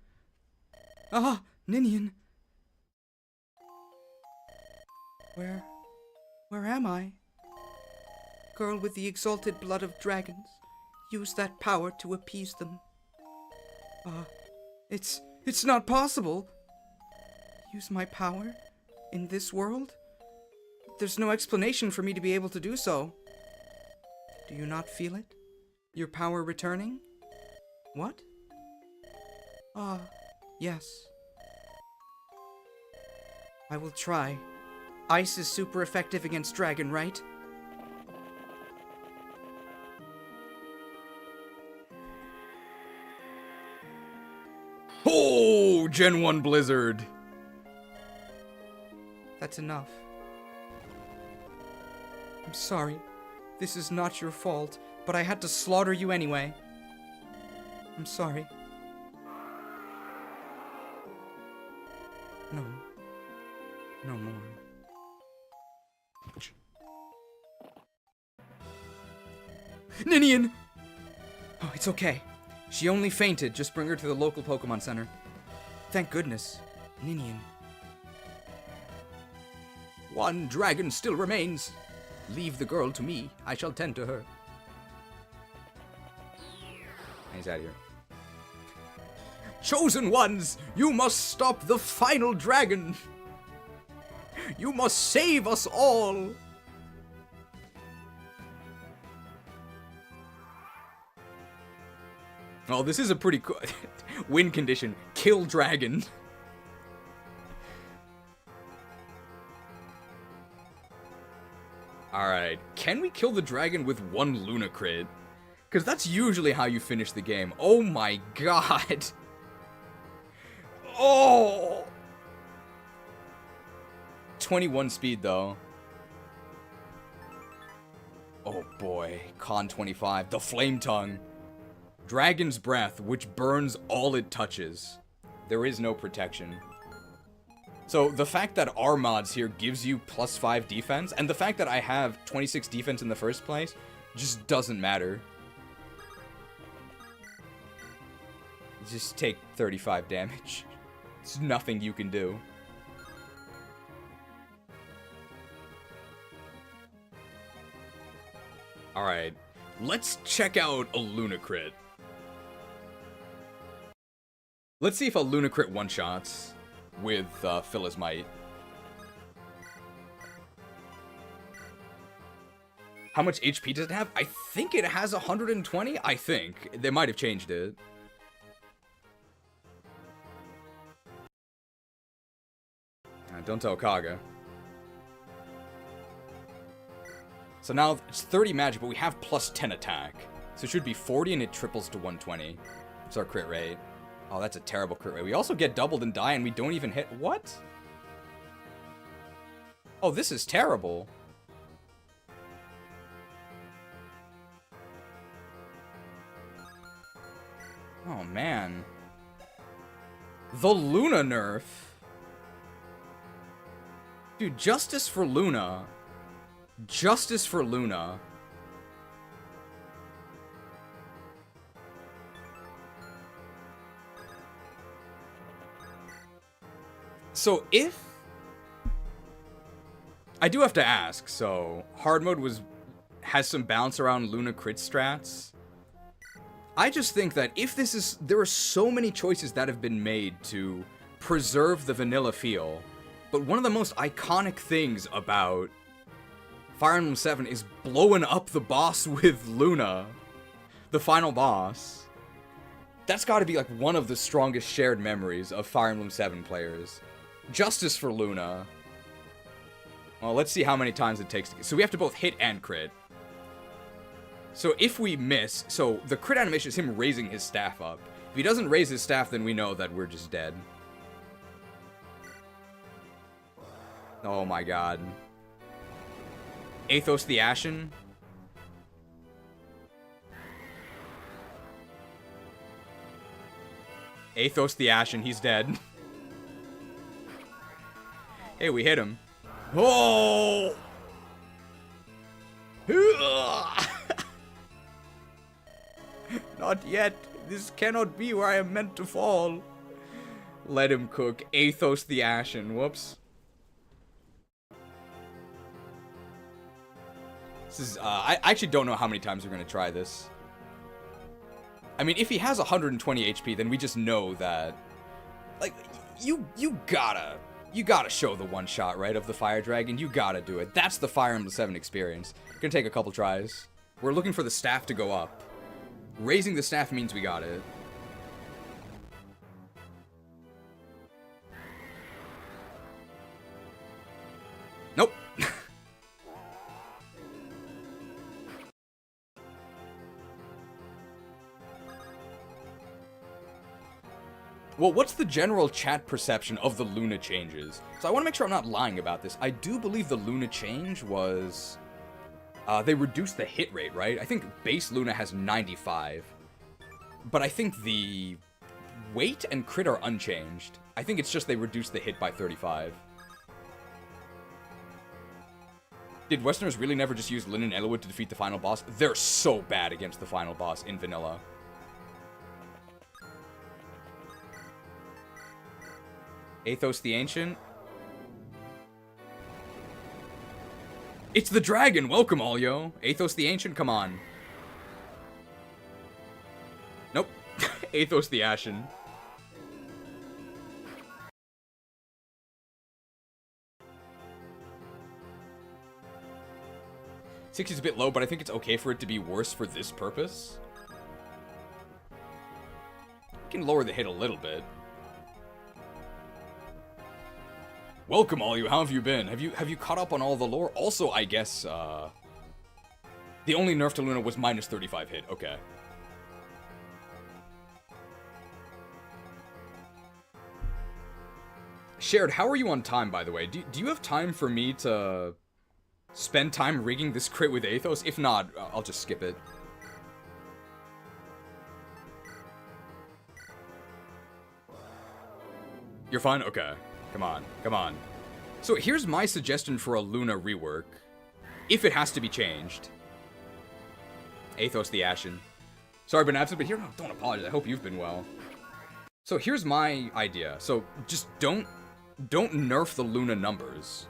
Ah, Ninian. Where am I? Girl with the exalted blood of dragons. Use that power to appease them. It's not possible. Use my power? In this world? There's no explanation for me to be able to do so. Do you not feel it? Your power returning? What? Ah, yes. I will try. Ice is super effective against dragon, right? Oh, Gen 1 Blizzard. That's enough. I'm sorry. This is not your fault, but I had to slaughter you anyway. I'm sorry. No. No more. Ninian! Oh, it's okay. She only fainted. Just bring her to the local Pokemon Center. Thank goodness. Ninian. One dragon still remains. Leave the girl to me. I shall tend to her. He's out of here. Chosen ones, you must stop the final dragon. You must save us all. Oh, this is a pretty cool win condition. Kill dragon. Alright, can we kill the dragon with one Lunacrit? Because that's usually how you finish the game. Oh my god. Oh! 21 speed, though. Oh boy. Con 25. The Flame Tongue. Dragon's Breath, which burns all it touches. There is no protection. So the fact that our mods here gives you +5 defense, and the fact that I have 26 defense in the first place, just doesn't matter. Just take 35 damage. It's nothing you can do. Alright, let's check out a Lunacrit. Let's see if a Lunacrit one-shots with Phyllis Might. How much HP does it have? I think it has 120, I think. They might have changed it. Don't tell Kaga. So now it's 30 magic, but we have +10 attack. So it should be 40 and it triples to 120. It's our crit rate. Oh, that's a terrible crit rate. We also get doubled and die and we don't even hit. What? Oh, this is terrible. Oh, man. The Luna nerf. Dude, justice for Luna. Justice for Luna. So if... I do have to ask, so hard mode has some bounce around Luna crit strats. I just think that if this is... There are so many choices that have been made to preserve the vanilla feel, but one of the most iconic things about Fire Emblem 7 is blowing up the boss with Luna. The final boss. That's gotta be like one of the strongest shared memories of Fire Emblem 7 players. Justice for Luna. Well, let's see how many times it takes to get... So we have to both hit and crit. So if we miss... So the crit animation is him raising his staff up. If he doesn't raise his staff, then we know that we're just dead. Oh my god. Athos the Ashen. Athos the Ashen, he's dead. Hey, we hit him. Oh! Not yet. This cannot be where I am meant to fall. Let him cook. Athos the Ashen. Whoops. This is, I actually don't know how many times we're going to try this. I mean, if he has 120 HP, then we just know that... Like, you gotta show the one-shot, right, of the Fire Dragon. You gotta do it. That's the Fire Emblem 7 experience. Gonna take a couple tries. We're looking for the staff to go up. Raising the staff means we got it. Nope. Well, what's the general chat perception of the Luna changes? So I want to make sure I'm not lying about this. I do believe the Luna change was... they reduced the hit rate, right? I think base Luna has 95. But I think the weight and crit are unchanged. I think it's just they reduced the hit by 35. Did Westerners really never just use Lyn and Eliwood to defeat the final boss? They're so bad against the final boss in vanilla. Athos the Ancient. It's the dragon! Welcome, all yo! Athos the Ancient, come on. Nope. Athos the Ashen. $60's a bit low, but I think it's okay for it to be worse for this purpose. You can lower the hit a little bit. Welcome, all you. How have you been? Have you caught up on all the lore? Also, I guess, the only nerf to Luna was -35 hit. Okay. Shared, how are you on time, by the way? Do you have time for me to spend time rigging this crit with Athos? If not, I'll just skip it. You're fine? Okay. Come on, come on. So here's my suggestion for a Luna rework, if it has to be changed. Athos the Ashen. Sorry I've been absent, but here, no, don't apologize. I hope you've been well. So here's my idea. So just don't nerf the Luna numbers.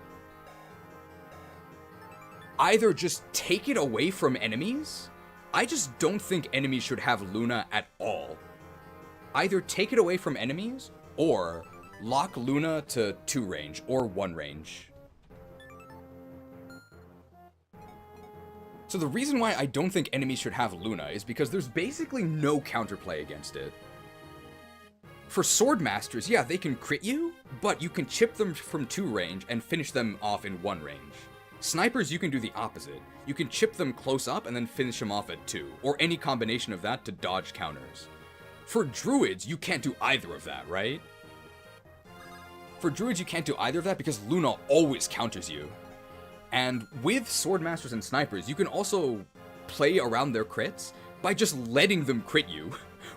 Either just take it away from enemies. I just don't think enemies should have Luna at all. Either take it away from enemies, or lock Luna to 2 range, or 1 range. So the reason why I don't think enemies should have Luna is because there's basically no counterplay against it. For Sword Masters, yeah, they can crit you, but you can chip them from 2 range and finish them off in 1 range. Snipers, you can do the opposite. You can chip them close up and then finish them off at 2, or any combination of that to dodge counters. For Druids, you can't do either of that, right? For Druids, you can't do either of that because Luna always counters you. And with Sword Masters and Snipers, you can also play around their crits by just letting them crit you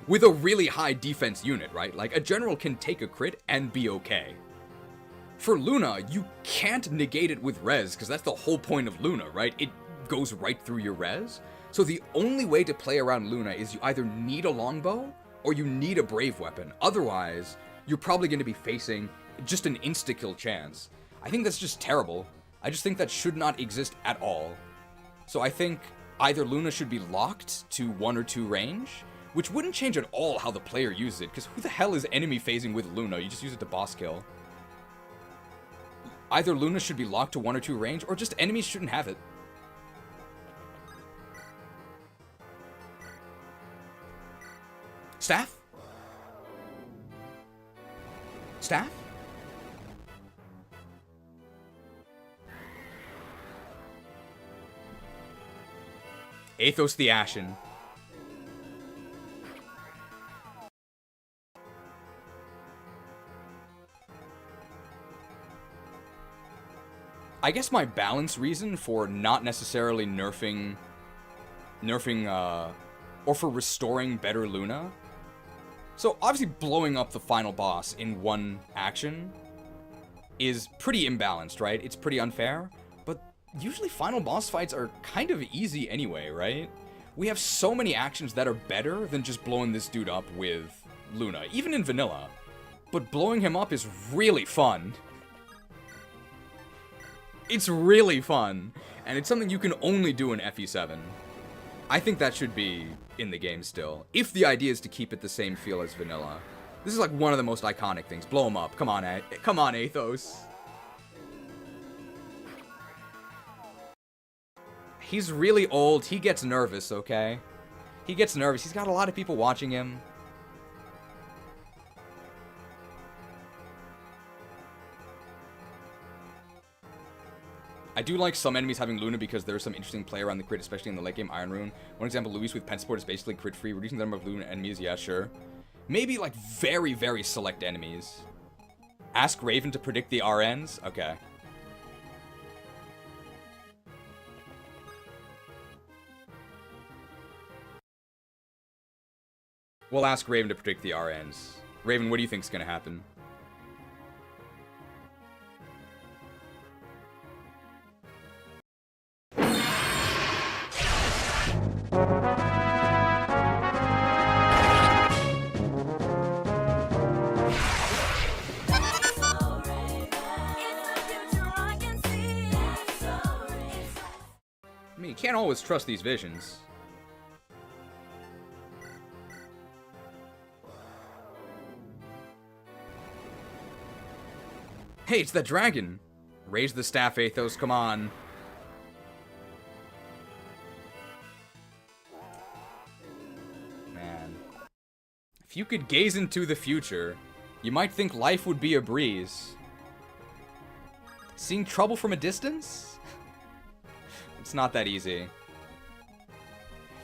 with a really high defense unit, right? Like, a general can take a crit and be okay. For Luna, you can't negate it with res, because that's the whole point of Luna, right? It goes right through your res. So the only way to play around Luna is you either need a longbow, or you need a brave weapon. Otherwise, you're probably going to be facing just an insta-kill chance. I think that's just terrible. I just think that should not exist at all. So I think either Luna should be locked to 1 or 2 range, which wouldn't change at all how the player uses it, because who the hell is enemy phasing with Luna? You just use it to boss kill. Either Luna should be locked to 1 or 2 range, or just enemies shouldn't have it. Staff? Staff? Athos the Ashen. I guess my balance reason for not necessarily nerfing, or for restoring better Luna. So obviously blowing up the final boss in 1 action is pretty imbalanced, right? It's pretty unfair, but usually final boss fights are kind of easy anyway, right? We have so many actions that are better than just blowing this dude up with Luna, even in vanilla. But blowing him up is really fun. It's really fun, and it's something you can only do in FE7. I think that should be in the game still, if the idea is to keep it the same feel as vanilla. This is like one of the most iconic things. Blow him up. Come on, come on, Athos. He's really old. He gets nervous, okay? He gets nervous. He's got a lot of people watching him. I do like some enemies having Luna because there's some interesting play around the crit, especially in the late game Iron Rune. One example, Luis with pen support is basically crit free, reducing the number of Luna enemies, yeah, sure. Maybe like very, very select enemies. Ask Raven to predict the RNs? Okay. We'll ask Raven to predict the RNs. Raven, what do you think's gonna happen? I mean, you can't always trust these visions. Hey, it's that dragon! Raise the staff, Athos, come on. Man. If you could gaze into the future, you might think life would be a breeze. Seeing trouble from a distance? It's not that easy.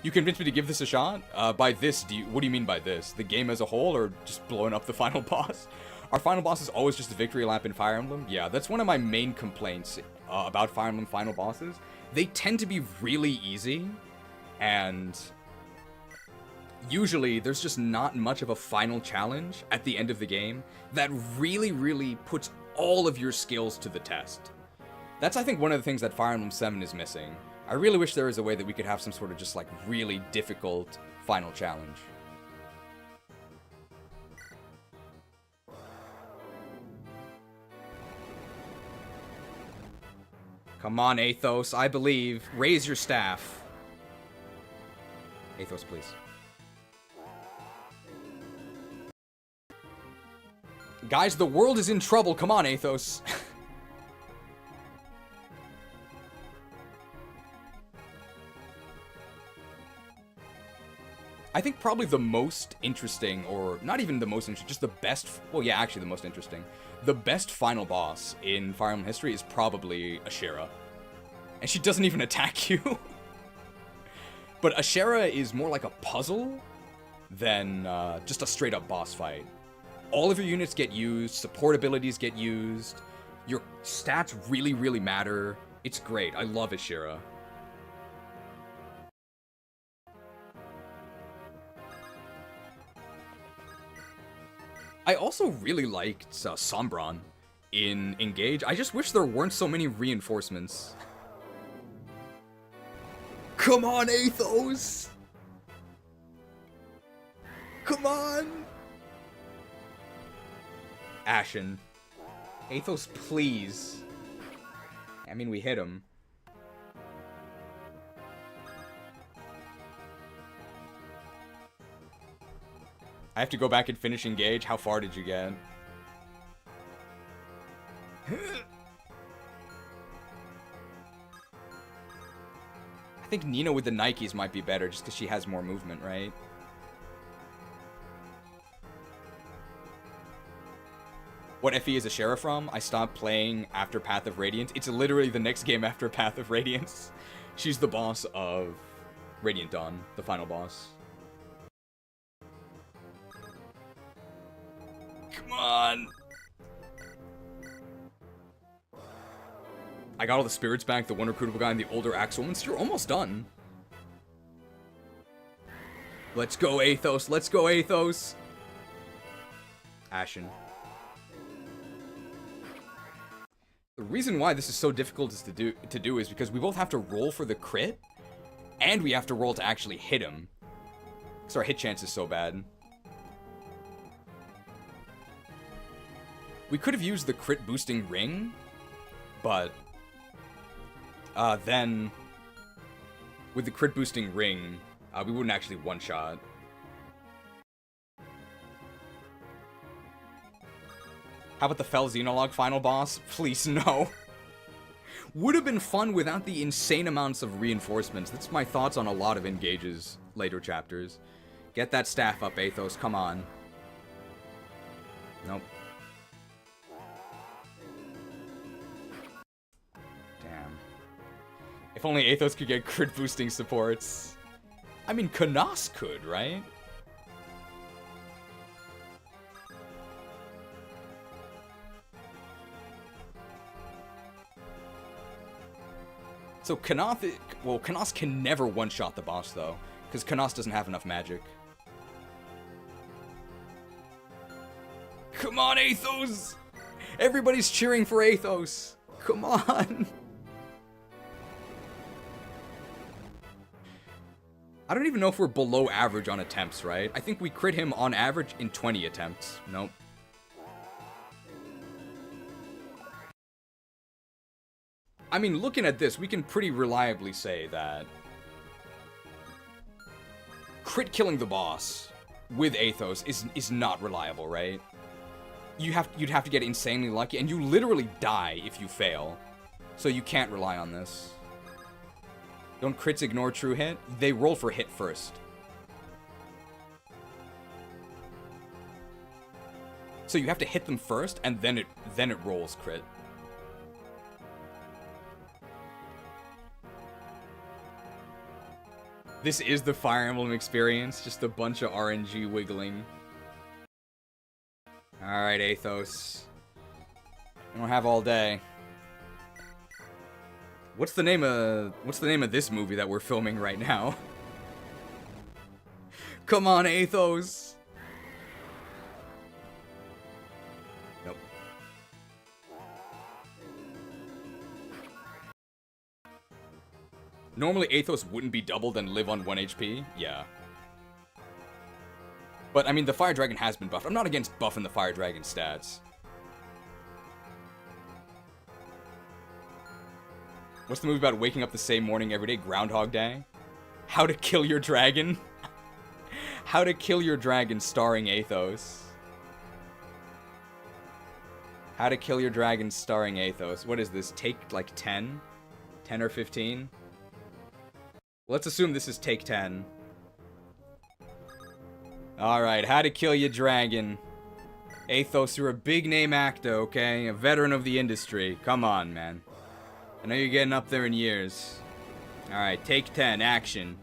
You convinced me to give this a shot? By this, what do you mean by this? The game as a whole, or just blowing up the final boss? Our final boss is always just a victory lap in Fire Emblem? Yeah, that's one of my main complaints about Fire Emblem final bosses. They tend to be really easy, and usually there's just not much of a final challenge at the end of the game that really, really puts all of your skills to the test. That's, I think, one of the things that Fire Emblem 7 is missing. I really wish there was a way that we could have some sort of just, like, really difficult final challenge. Come on, Athos, I believe. Raise your staff. Athos, please. Guys, the world is in trouble. Come on, Athos. I think probably the most interesting, or not even the most interesting, just the best, well, yeah, actually the most interesting. The best final boss in Fire Emblem history is probably Ashera. And she doesn't even attack you. But Ashera is more like a puzzle than just a straight-up boss fight. All of your units get used, support abilities get used, your stats really, really matter. It's great. I love Ashera. I also really liked Sombron in Engage. I just wish there weren't so many reinforcements. Come on, Athos! Come on! Ashen. Athos, please. I mean, we hit him. I have to go back and finish Engage. How far did you get? I think Nina with the Nikes might be better just because she has more movement, right? What FE is Ashera from? I stopped playing after Path of Radiance. It's literally the next game after Path of Radiance. She's the boss of Radiant Dawn, the final boss. Come on! I got all the spirits back, the one recruitable guy, and the older axe woman, so you're almost done. Let's go, Athos. Let's go, Athos. Ashen. The reason why this is so difficult to do is because we both have to roll for the crit, and we have to roll to actually hit him. Because our hit chance is so bad. We could have used the crit boosting ring, but then with the crit boosting ring, we wouldn't actually one-shot. How about the Fel Xenologue final boss? Please, no. Would have been fun without the insane amounts of reinforcements. That's my thoughts on a lot of Engage's later chapters. Get that staff up, Athos. Come on. Nope. Damn. If only Athos could get crit boosting supports. I mean, Kanas could, right? So Kanas can never one-shot the boss, though, because Kanas doesn't have enough magic. Come on, Athos! Everybody's cheering for Athos! Come on! I don't even know if we're below average on attempts, right? I think we crit him on average in 20 attempts. Nope. I mean, looking at this, we can pretty reliably say that crit killing the boss with Athos is not reliable, right? You'd have to get insanely lucky, and you literally die if you fail. So you can't rely on this. Don't crits ignore true hit? They roll for hit first. So you have to hit them first, and then it rolls crit. This is the Fire Emblem experience, just a bunch of RNG wiggling. Alright, Athos. We don't have all day. What's the name of this movie that we're filming right now? Come on, Athos! Nope. Normally Athos wouldn't be doubled and live on 1 HP. Yeah. But, I mean, the Fire Dragon has been buffed. I'm not against buffing the Fire Dragon stats. What's the movie about waking up the same morning every day? Groundhog Day? How to Kill Your Dragon? How to Kill Your Dragon starring Athos. How to Kill Your Dragon starring Athos. What is this? Take, like, 10? 10 or 15? Let's assume this is take 10. Alright, How to Kill Your Dragon. Athos, you're a big-name actor, okay? A veteran of the industry. Come on, man. I know you're getting up there in years. Alright, take 10, action.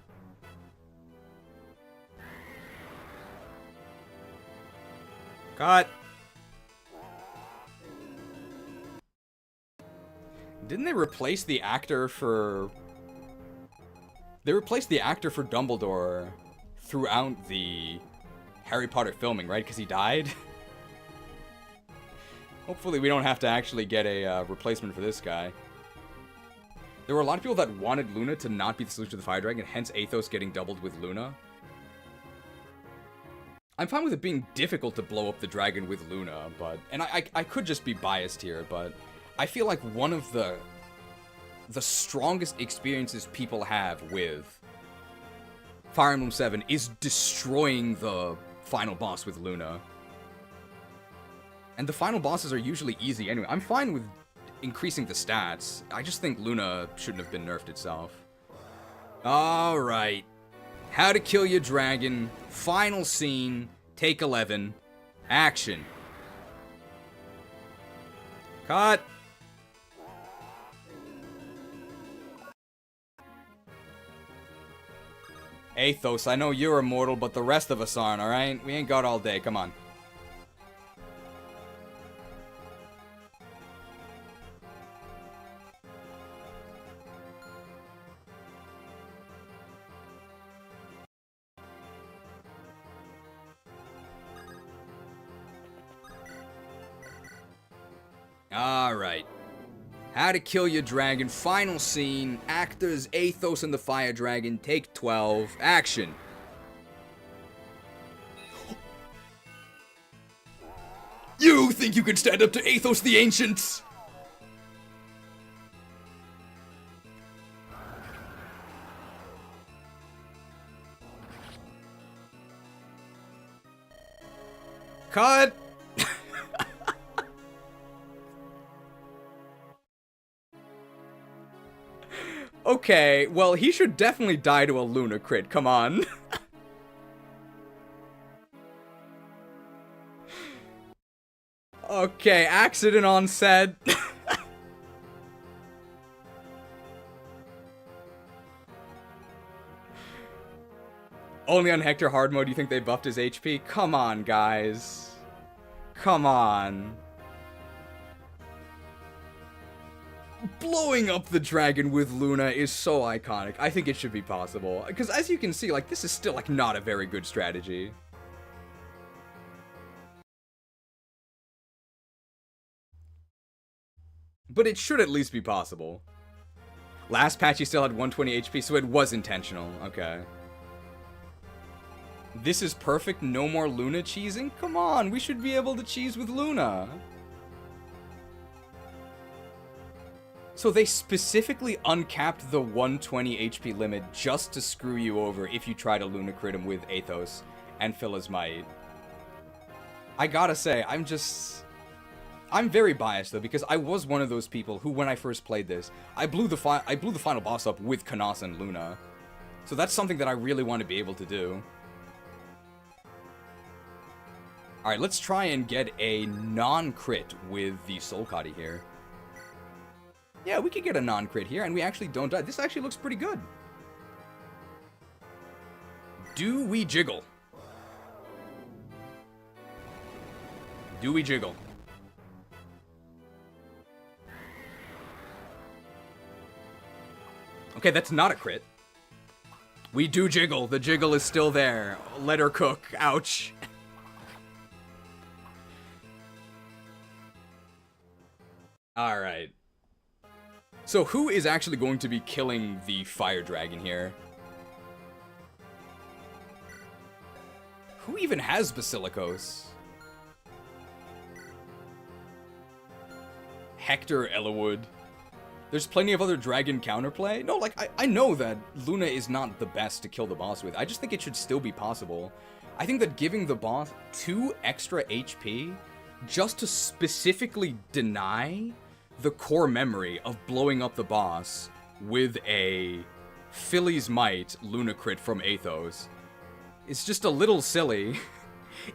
Cut! Didn't they replace the actor for... They replaced the actor for Dumbledore throughout the Harry Potter filming, right? Because he died? Hopefully we don't have to actually get a replacement for this guy. There were a lot of people that wanted Luna to not be the solution to the Fire Dragon, hence Athos getting doubled with Luna. I'm fine with it being difficult to blow up the dragon with Luna, but... And I could just be biased here, but... I feel like one of the strongest experiences people have with Fire Emblem 7 is destroying the final boss with Luna. And the final bosses are usually easy anyway. I'm fine with increasing the stats. I just think Luna shouldn't have been nerfed itself. Alright. How to Kill Your Dragon. Final scene. Take 11. Action. Cut. Athos, I know you're immortal, but the rest of us aren't, alright? We ain't got all day, come on. Alright. How to Kill Your Dragon, final scene, actors Athos and the Fire Dragon, take 12, action. You think you can stand up to Athos the Ancient? Cut! Okay, well, he should definitely die to a Luna crit, come on. Okay, accident on set. Only on Hector hard mode, you think they buffed his HP? Come on, guys. Come on. Blowing up the dragon with Luna is so iconic. I think it should be possible. Because as you can see, like, this is still, like, not a very good strategy. But it should at least be possible. Last patch he still had 120 HP, so it was intentional. Okay. This is perfect, no more Luna cheesing? Come on, we should be able to cheese with Luna. So they specifically uncapped the 120 HP limit just to screw you over if you try to Luna crit him with Athos and fill his might. I gotta say, I'm very biased though, because I was one of those people who, when I first played this, I blew the final boss up with Canas and Luna. So that's something that I really want to be able to do. Alright, let's try and get a non-crit with the Soul Cotty here. Yeah, we could get a non-crit here, and we actually don't die. This actually looks pretty good. Do we jiggle? Do we jiggle? Okay, that's not a crit. We do jiggle. The jiggle is still there. Let her cook. Ouch. Alright. So who is actually going to be killing the fire dragon here? Who even has Basilicos? Hector, Ellawood. There's plenty of other dragon counterplay. No, like, I know that Luna is not the best to kill the boss with. I just think it should still be possible. I think that giving the boss 2 extra HP just to specifically deny the core memory of blowing up the boss with a Philly's Might Luna crit from Athos is just a little silly.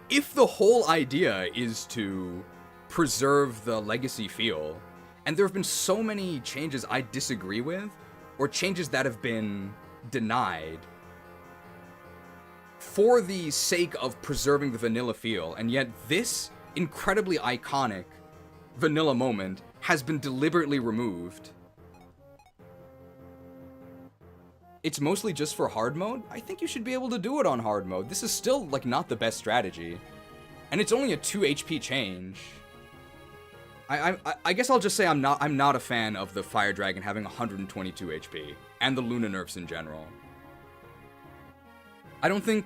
If the whole idea is to preserve the legacy feel, and there have been so many changes I disagree with, or changes that have been denied, for the sake of preserving the vanilla feel, and yet this incredibly iconic vanilla moment has been deliberately removed. It's mostly just for hard mode? I think you should be able to do it on hard mode. This is still, like, not the best strategy. And it's only a 2 HP change. I guess I'll just say I'm not a fan of the Fire Dragon having 122 HP, and the Luna nerfs in general. I don't think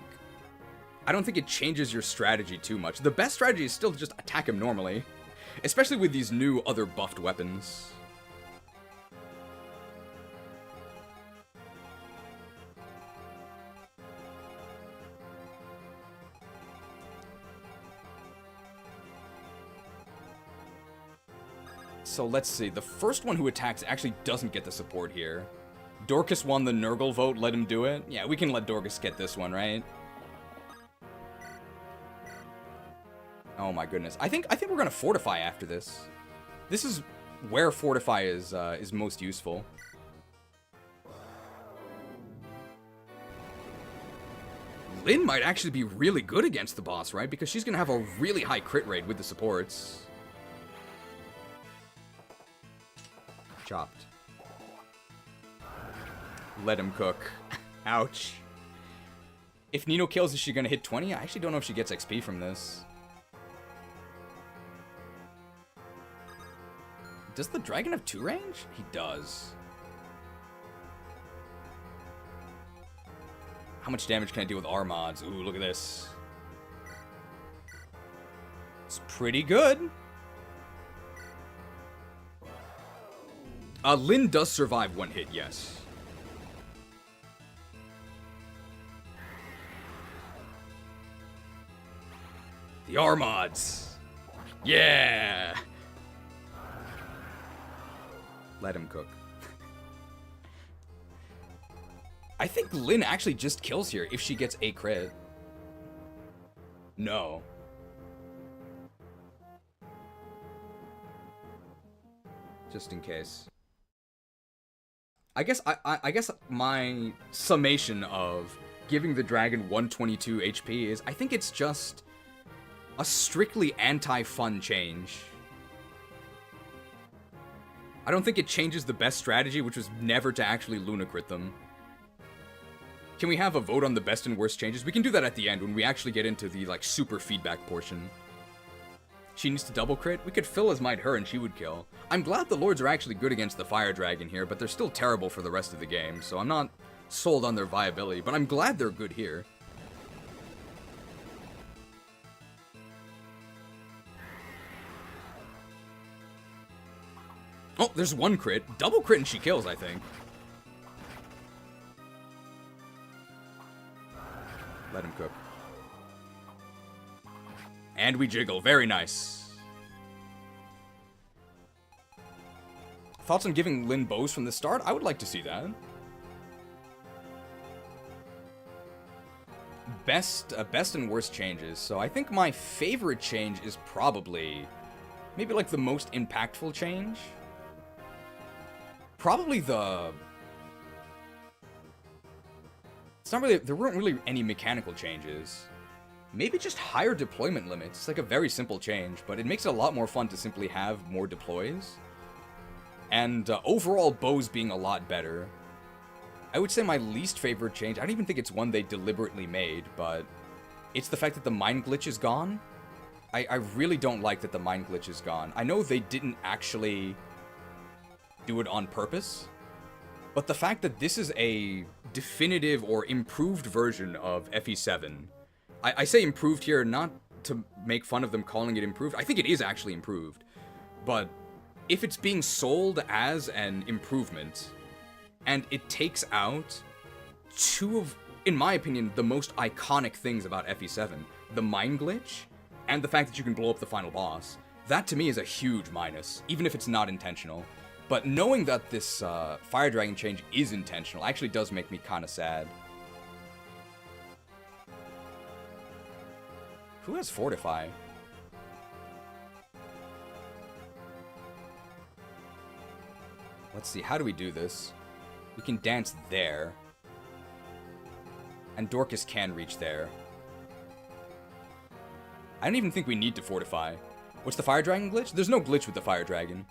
it changes your strategy too much. The best strategy is still to just attack him normally, especially with these new other buffed weapons. So let's see, the first one who attacks actually doesn't get the support here. Dorcas won the Nergal vote, let him do it. Yeah, we can let Dorcas get this one, right? Oh my goodness. I think we're gonna fortify after this. This is where fortify is most useful. Lynn might actually be really good against the boss, right? Because she's gonna have a really high crit rate with the supports. Chopped. Let him cook. Ouch. If Nino kills, is she gonna hit 20? I actually don't know if she gets XP from this. Does the dragon have 2 range? He does. How much damage can I do with R mods? Ooh, look at this. It's pretty good. Lynn does survive 1 hit, yes. The R mods. Yeah. Let him cook. I think Lynn actually just kills here if she gets a crit. No. Just in case. I guess my summation of giving the dragon 122 HP is I think it's just a strictly anti-fun change. I don't think it changes the best strategy, which was never to actually Luna crit them. Can we have a vote on the best and worst changes? We can do that at the end when we actually get into the, like, super feedback portion. She needs to double crit? We could fill as might her and she would kill. I'm glad the lords are actually good against the fire dragon here, but they're still terrible for the rest of the game, so I'm not sold on their viability, but I'm glad they're good here. Oh, there's 1 crit. Double crit and she kills, I think. Let him cook. And we jiggle. Very nice. Thoughts on giving Lynn bows from the start? I would like to see that. Best and worst changes. So I think my favorite change is probably maybe like the most impactful change. Probably the... It's not really... There weren't really any mechanical changes. Maybe just higher deployment limits. It's like a very simple change, but it makes it a lot more fun to simply have more deploys. And overall, bows being a lot better. I would say my least favorite change, I don't even think it's one they deliberately made, but it's the fact that the mind glitch is gone. I really don't like that the mind glitch is gone. I know they didn't actually do it on purpose. But the fact that this is a definitive or improved version of FE7, I say improved here not to make fun of them calling it improved. I think it is actually improved. But if it's being sold as an improvement, and it takes out two of, in my opinion, the most iconic things about FE7, the mind glitch, and the fact that you can blow up the final boss, that to me is a huge minus, even if it's not intentional. But knowing that this Fire Dragon change is intentional actually does make me kind of sad. Who has Fortify? Let's see, how do we do this? We can dance there. And Dorcas can reach there. I don't even think we need to Fortify. What's the Fire Dragon glitch? There's no glitch with the Fire Dragon.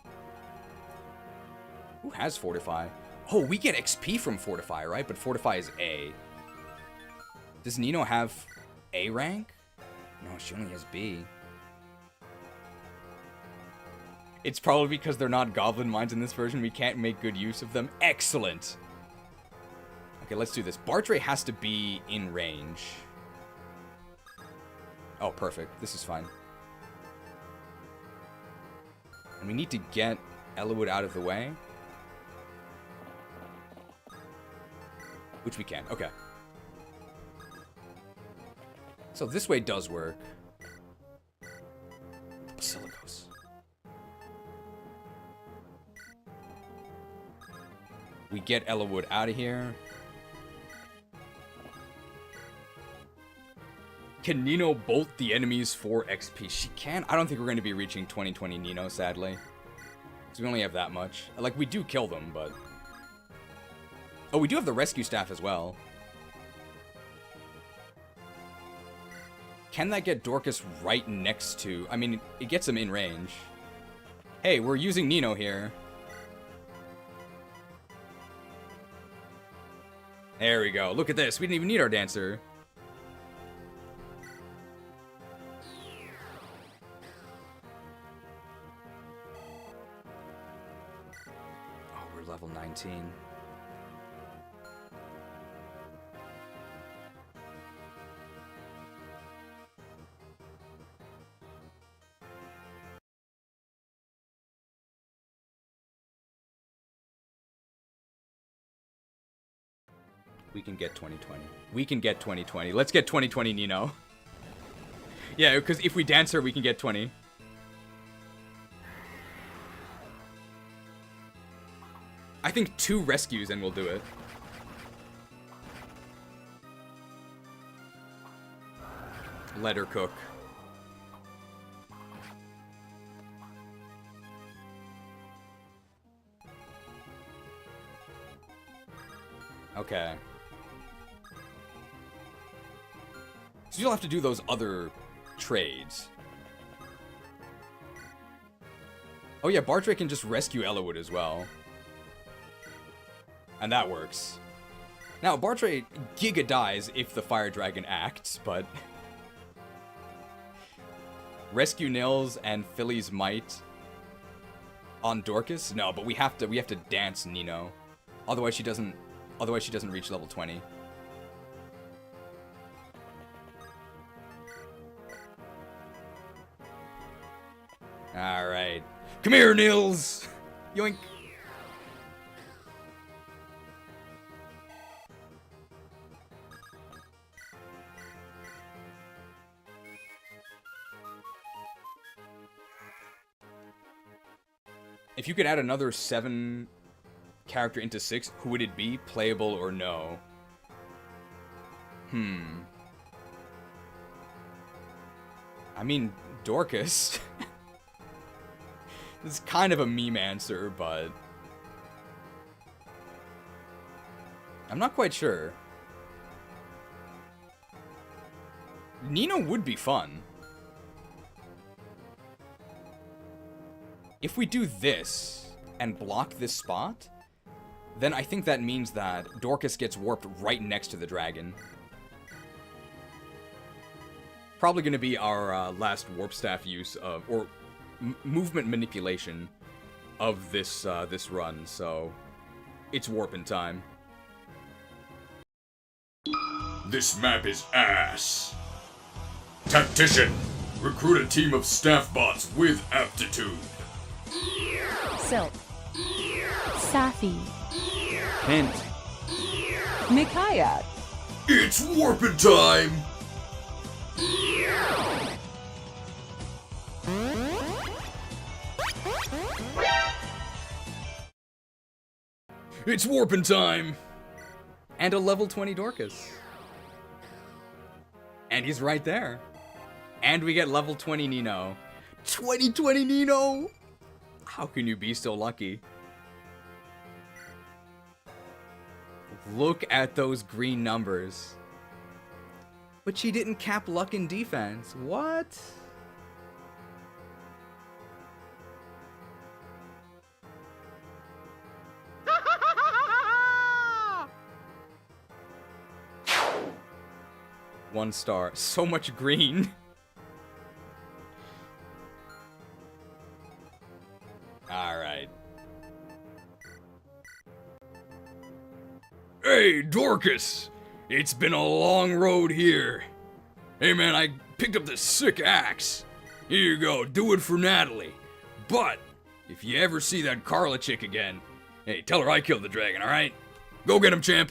Who has Fortify? Oh, we get XP from Fortify, right? But Fortify is A. Does Nino have A rank? No, she only has B. It's probably because they're not goblin mines in this version. We can't make good use of them. Excellent! Okay, let's do this. Bartray has to be in range. Oh, perfect. This is fine. And we need to get Ellawood out of the way. Which we can. Okay. So this way does work. Basilicos. We get Ellawood out of here. Can Nino bolt the enemies for XP? She can. I don't think we're going to be reaching 2020 Nino, sadly. Because we only have that much. Like, we do kill them, but... Oh, we do have the rescue staff as well. Can that get Dorcas right next to... I mean, it gets him in range. Hey, we're using Nino here. There we go. Look at this. We didn't even need our dancer. Oh, we're level 19. We can get 2020. We can get 2020. Let's get 2020 Nino. Yeah, because if we dance her, we can get 20. I think 2 rescues and we'll do it. Let her cook. Okay. So you'll have to do those other trades. Oh yeah, Bartray can just rescue Ellawood as well. And that works. Now, Bartray giga dies if the Fire Dragon acts, but... Rescue Nils and Philly's Might on Dorcas? No, but we have to dance Nino. Otherwise she doesn't reach level 20. Alright. Come here, Nils! Yoink! If you could add another 7 character into 6, who would it be? Playable or no? I mean, Dorcas. This is kind of a meme answer, but... I'm not quite sure. Nino would be fun. If we do this and block this spot, then I think that means that Dorcas gets warped right next to the dragon. Probably going to be our last warp staff use of, or movement manipulation of this this run, so it's warping time. This map is ass. Tactician, recruit a team of staff bots with aptitude. Silk. Safi. Hint. Micaiah. It's warping time! It's warping time! And a level 20 Dorcas. And he's right there. And we get level 20 Nino. 2020 Nino! How can you be so lucky? Look at those green numbers. But she didn't cap luck in defense. What? One star. So much green. Alright. Hey, Dorcas! It's been a long road here. Hey man, I picked up this sick axe. Here you go, do it for Natalie. But, if you ever see that Carla chick again, hey, tell her I killed the dragon, alright? Go get him, champ.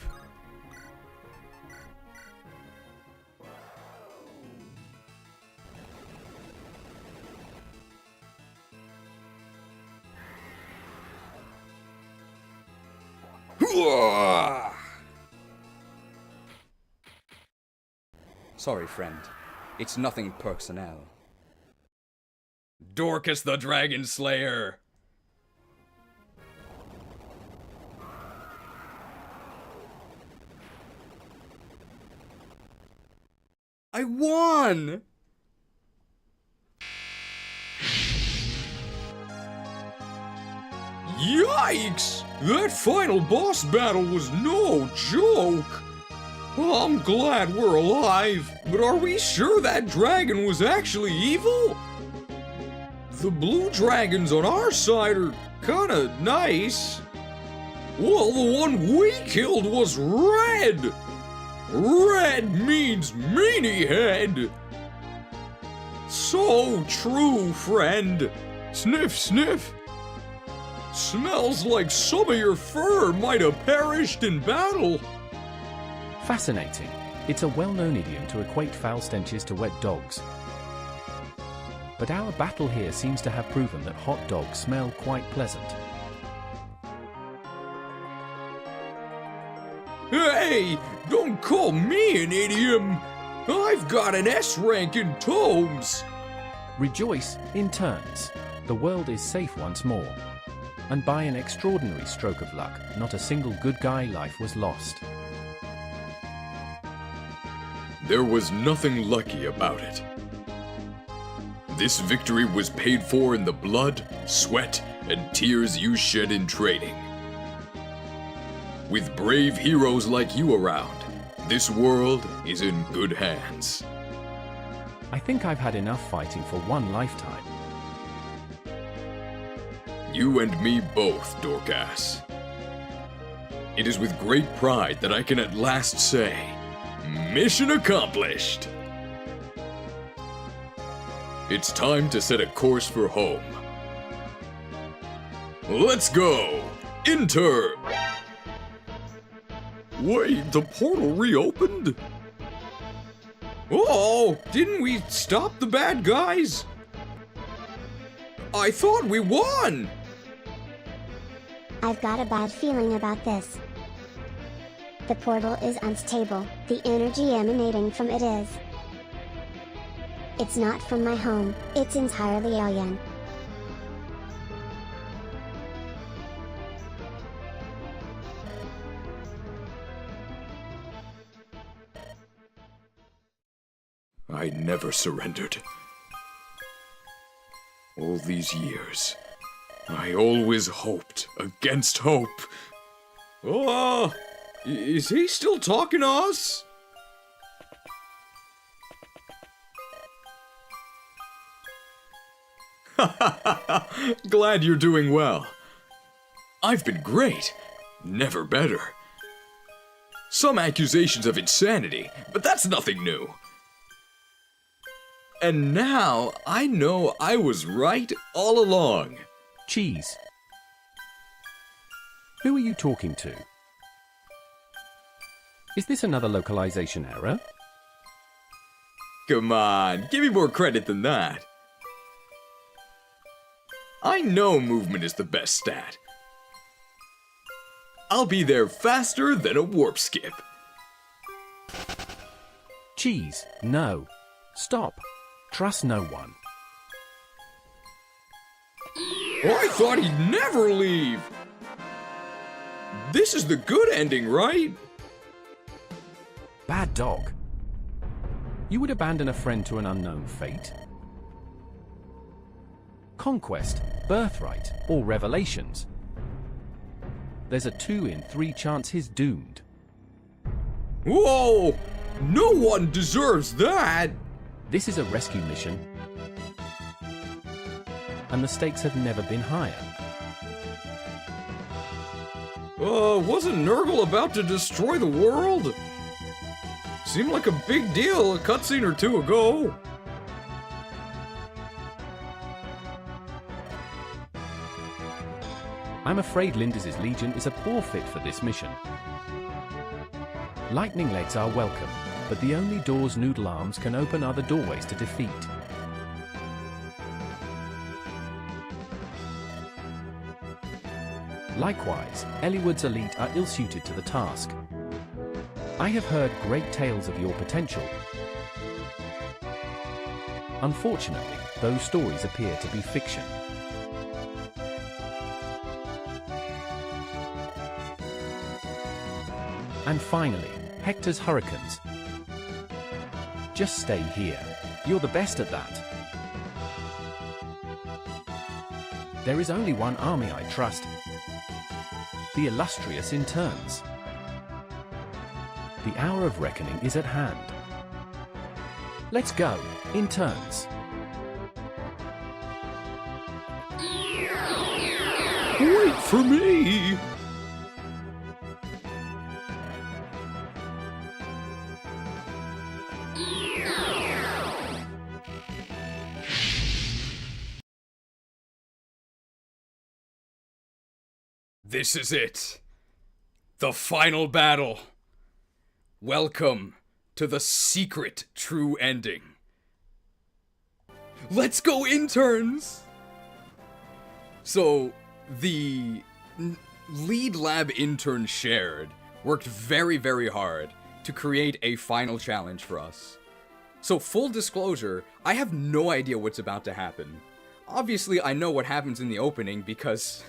Sorry, friend. It's nothing personnel. Dorcas the Dragon Slayer. I won! Yikes! That final boss battle was no joke! Well, I'm glad we're alive, but are we sure that dragon was actually evil? The blue dragons on our side are kinda nice. Well, the one we killed was red! Red means meanie head! So true, friend. Sniff, sniff. Smells like some of your fur might have perished in battle. Fascinating. It's a well-known idiom to equate foul stenches to wet dogs. But our battle here seems to have proven that hot dogs smell quite pleasant. Hey, don't call me an idiom. I've got an S rank in tomes. Rejoice in turns. The world is safe once more. And by an extraordinary stroke of luck, not a single good guy life was lost. There was nothing lucky about it. This victory was paid for in the blood, sweat, and tears you shed in training. With brave heroes like you around, this world is in good hands. I think I've had enough fighting for one lifetime. You and me both, Dorcas. It is with great pride that I can at last say, mission accomplished! It's time to set a course for home. Let's go! Intern! Wait, the portal reopened? Oh, didn't we stop the bad guys? I thought we won! I've got a bad feeling about this. The portal is unstable, the energy emanating from it is. It's not from my home, it's entirely alien. I never surrendered. All these years, I always hoped against hope. Oh, is he still talking to us? Glad you're doing well. I've been great. Never better. Some accusations of insanity, but that's nothing new. And now I know I was right all along. Cheese. Who are you talking to? Is this another localization error? Come on, give me more credit than that. I know movement is the best stat. I'll be there faster than a warp skip. Cheese, no. Stop. Trust no one. I thought he'd never leave. This is the good ending, right? Bad dog. You would abandon a friend to an unknown fate? Conquest, birthright, or revelations? There's a 2 in 3 chance he's doomed. Whoa! No one deserves that! This is a rescue mission, and the stakes have never been higher. Wasn't Nergal about to destroy the world? Seemed like a big deal a cutscene or two ago. I'm afraid Lindis' Legion is a poor fit for this mission. Lightning legs are welcome, but the only doors Noodle Arms can open are the doorways to defeat. Likewise, Eliwood's elite are ill-suited to the task. I have heard great tales of your potential. Unfortunately, those stories appear to be fiction. And finally, Hector's Hurricanes. Just stay here. You're the best at that. There is only one army I trust. The illustrious Interns. The hour of reckoning is at hand. Let's go, Interns. Wait for me! This is it. The final battle. Welcome to the secret true ending. Let's go, Interns! So, the lead lab intern shared worked very, very hard to create a final challenge for us. So, full disclosure, I have no idea what's about to happen. Obviously, I know what happens in the opening because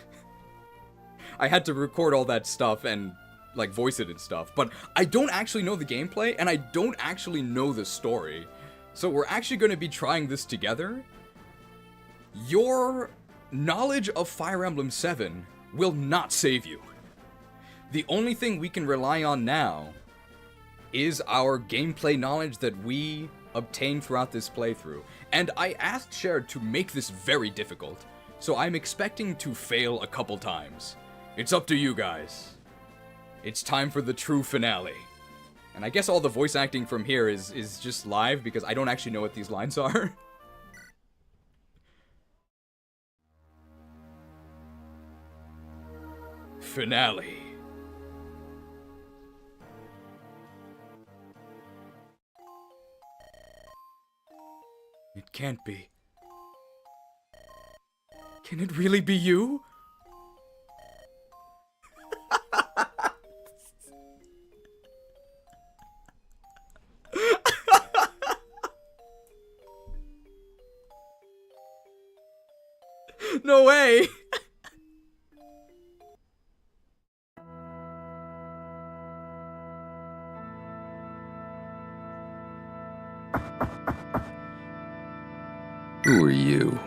I had to record all that stuff and, like, voice it and stuff, but I don't actually know the gameplay, and I don't actually know the story. So we're actually going to be trying this together. Your knowledge of Fire Emblem 7 will not save you. The only thing we can rely on now is our gameplay knowledge that we obtained throughout this playthrough. And I asked Shared to make this very difficult, so I'm expecting to fail a couple times. It's up to you guys. It's time for the true finale. And I guess all the voice acting from here is just live because I don't actually know what these lines are. Finale. It can't be. Can it really be you? No way! Who are you?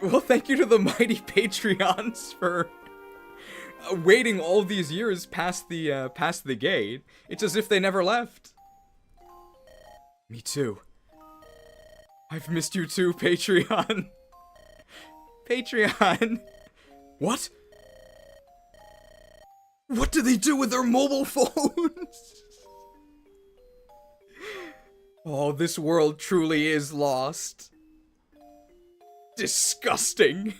Well, thank you to the mighty Patreons for waiting all these years past the gate. It's as if they never left. Me too. I've missed you too, Patreon. Patreon. What? What do they do with their mobile phones? Oh, this world truly is lost. Disgusting.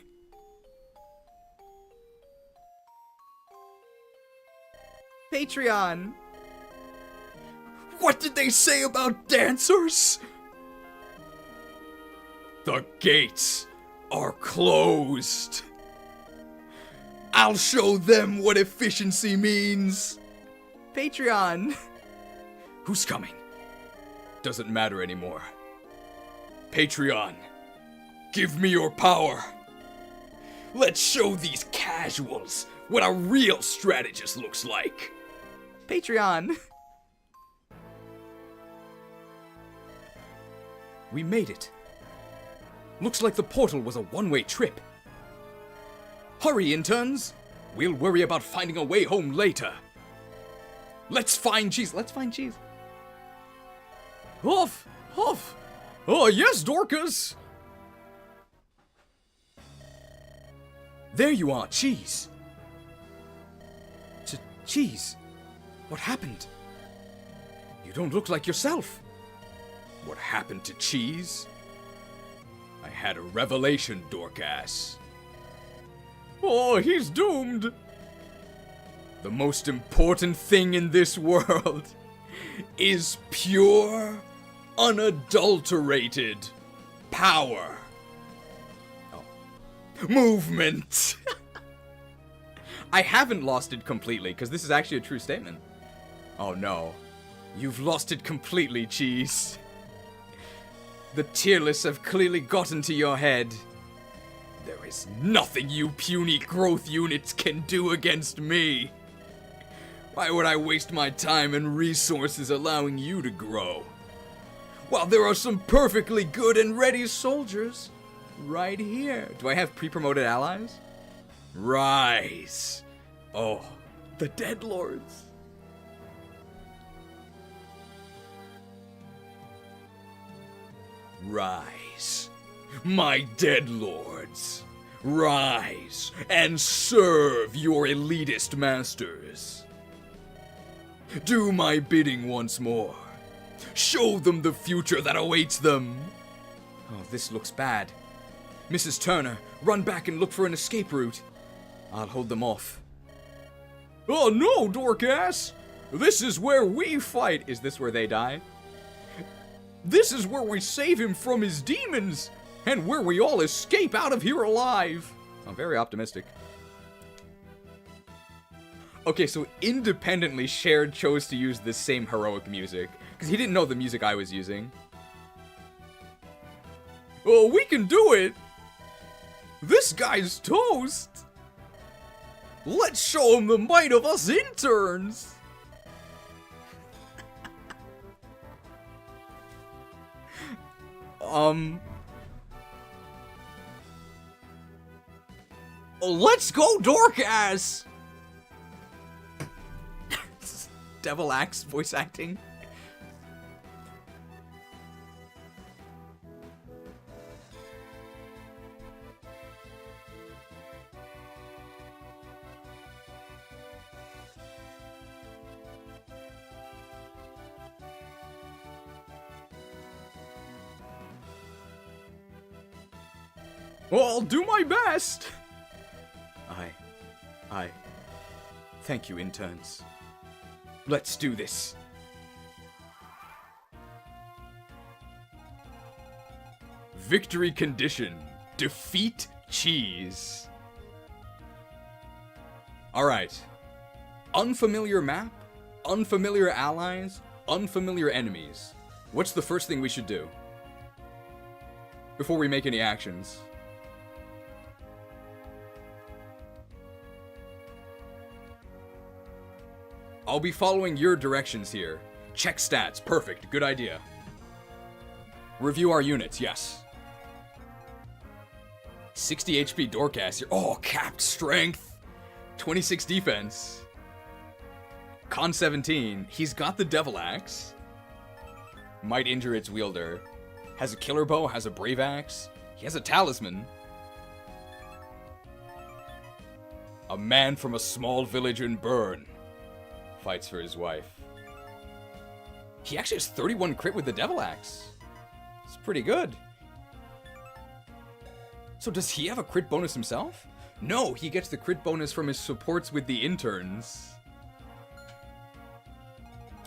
Patreon. What did they say about dancers? The gates are closed. I'll show them what efficiency means. Patreon. Who's coming? Doesn't matter anymore. Patreon, give me your power. Let's show these casuals what a real strategist looks like. Patreon. We made it. Looks like the portal was a one-way trip. Hurry, interns. We'll worry about finding a way home later. Let's find cheese. Let's find cheese. Huff! Huff! Oh, yes, Dorcas! There you are, Cheese. Cheese? What happened? You don't look like yourself. What happened to Cheese? I had a revelation, Dorcas. Oh, he's doomed. The most important thing in this world is pure, unadulterated power. Oh. Movement. I haven't lost it completely, because this is actually a true statement. Oh no. You've lost it completely, Cheese. The tearless have clearly gotten to your head. There is nothing you puny growth units can do against me. Why would I waste my time and resources allowing you to grow? While there are some perfectly good and ready soldiers right here. Do I have pre-promoted allies? Rise. Oh, the Dead Lords. Rise, my Dead Lords. Rise and serve your elitist masters. Do my bidding once more. Show them the future that awaits them. Oh, this looks bad. Mrs. Turner, run back and look for an escape route. I'll hold them off. Oh no, Dorcas! This is where we fight. Is this where they die? This is where we save him from his demons, and where we all escape out of here alive. Oh, very optimistic. Okay, so independently, Shared chose to use this same heroic music, because he didn't know the music I was using. Oh, we can do it! This guy's toast! Let's show him the might of us interns! Let's go, Dorcas! Devil Axe voice acting. Well, I'll do my best. I thank you, interns. Let's do this. Victory condition. Defeat Cheese. Alright. Unfamiliar map, unfamiliar allies, unfamiliar enemies. What's the first thing we should do before we make any actions? I'll be following your directions here. Check stats. Perfect. Good idea. Review our units. Yes. 60 HP Dorcas here. Oh, capped strength. 26 defense. Con 17. He's got the Devil Axe. Might injure its wielder. Has a Killer Bow, has a Brave Axe. He has a Talisman. A man from a small village in Bern fights for his wife. He actually has 31 crit with the Devil Axe. It's pretty good. So does he have a crit bonus himself? No, he gets the crit bonus from his supports with the Interns.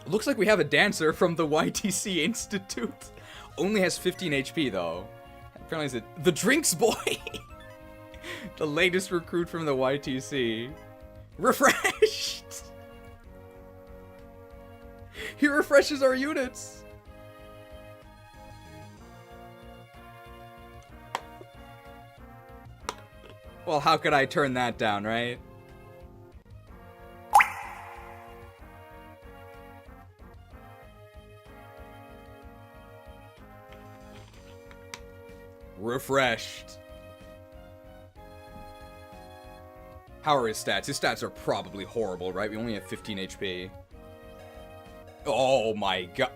Looks like we have a dancer from the YTC Institute. Only has 15 HP though. Apparently it's the Drinks Boy. The latest recruit from the YTC. Refreshed! He refreshes our units! Well, how could I turn that down, right? Refreshed. How are his stats? His stats are probably horrible, right? We only have 15 HP. Oh my god.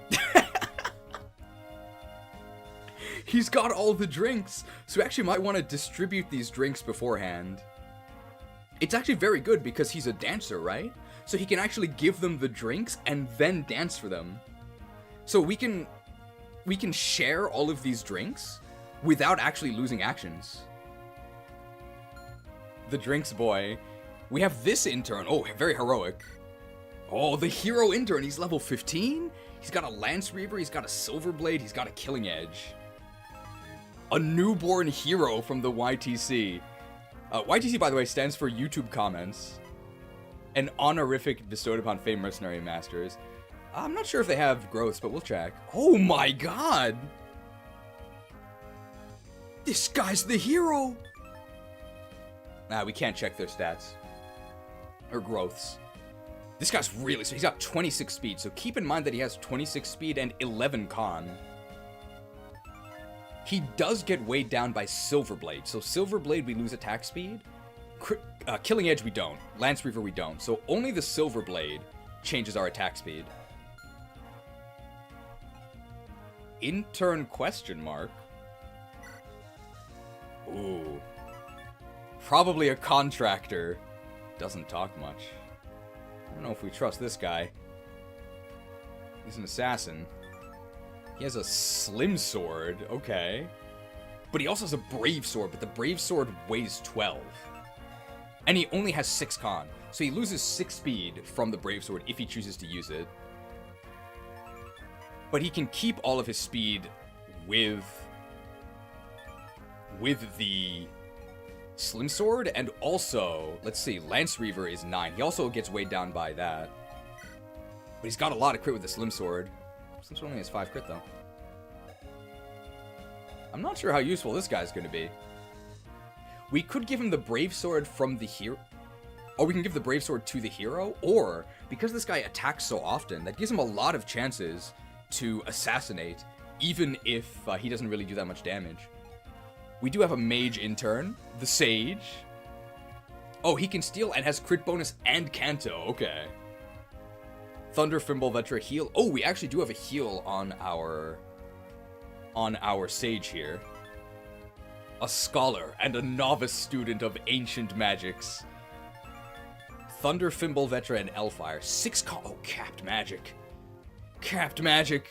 He's got all the drinks, so we actually might want to distribute these drinks beforehand. It's actually very good because he's a dancer, right? So he can actually give them the drinks and then dance for them. So we can share all of these drinks without actually losing actions. The Drinks Boy. We have this intern. Oh, very heroic. Oh, the hero intern. He's level 15. He's got a Lance Reaver. He's got a Silver Blade. He's got a Killing Edge. A newborn hero from the YTC. YTC, by the way, stands for YouTube Comments. An honorific bestowed upon famed mercenary masters. I'm not sure if they have growths, but we'll check. Oh my god! This guy's the hero! Nah, we can't check their stats. Or growths. This guy's really... So he's got 26 speed, so keep in mind that he has 26 speed and 11 con. He does get weighed down by Silver Blade. So Silver Blade, we lose attack speed. Killing Edge, we don't. Lance Reaver, we don't. So only the Silver Blade changes our attack speed. Intern question mark. Ooh. Probably a contractor. Doesn't talk much. I don't know if we trust this guy. He's an assassin. He has a slim sword, okay. But he also has a brave sword, but the brave sword weighs 12. And he only has 6 con. So he loses 6 speed from the brave sword if he chooses to use it. But he can keep all of his speed with the slim sword, and also, let's see, Lance Reaver is 9. He also gets weighed down by that. But he's got a lot of crit with the slim sword. Slim sword only has 5 crit, though. I'm not sure how useful this guy's going to be. We could give him the brave sword from the hero. Or we can give the brave sword to the hero. Or, because this guy attacks so often, that gives him a lot of chances to assassinate, even if he doesn't really do that much damage. We do have a mage intern, the Sage. Oh, he can steal and has crit bonus and Kanto. Okay. Thunder Fimble Vetra heal. Oh, we actually do have a heal on our Sage here. A scholar and a novice student of ancient magics. Thunder Fimble Vetra and Elfire. 6 con. Oh, capped magic. Capped magic.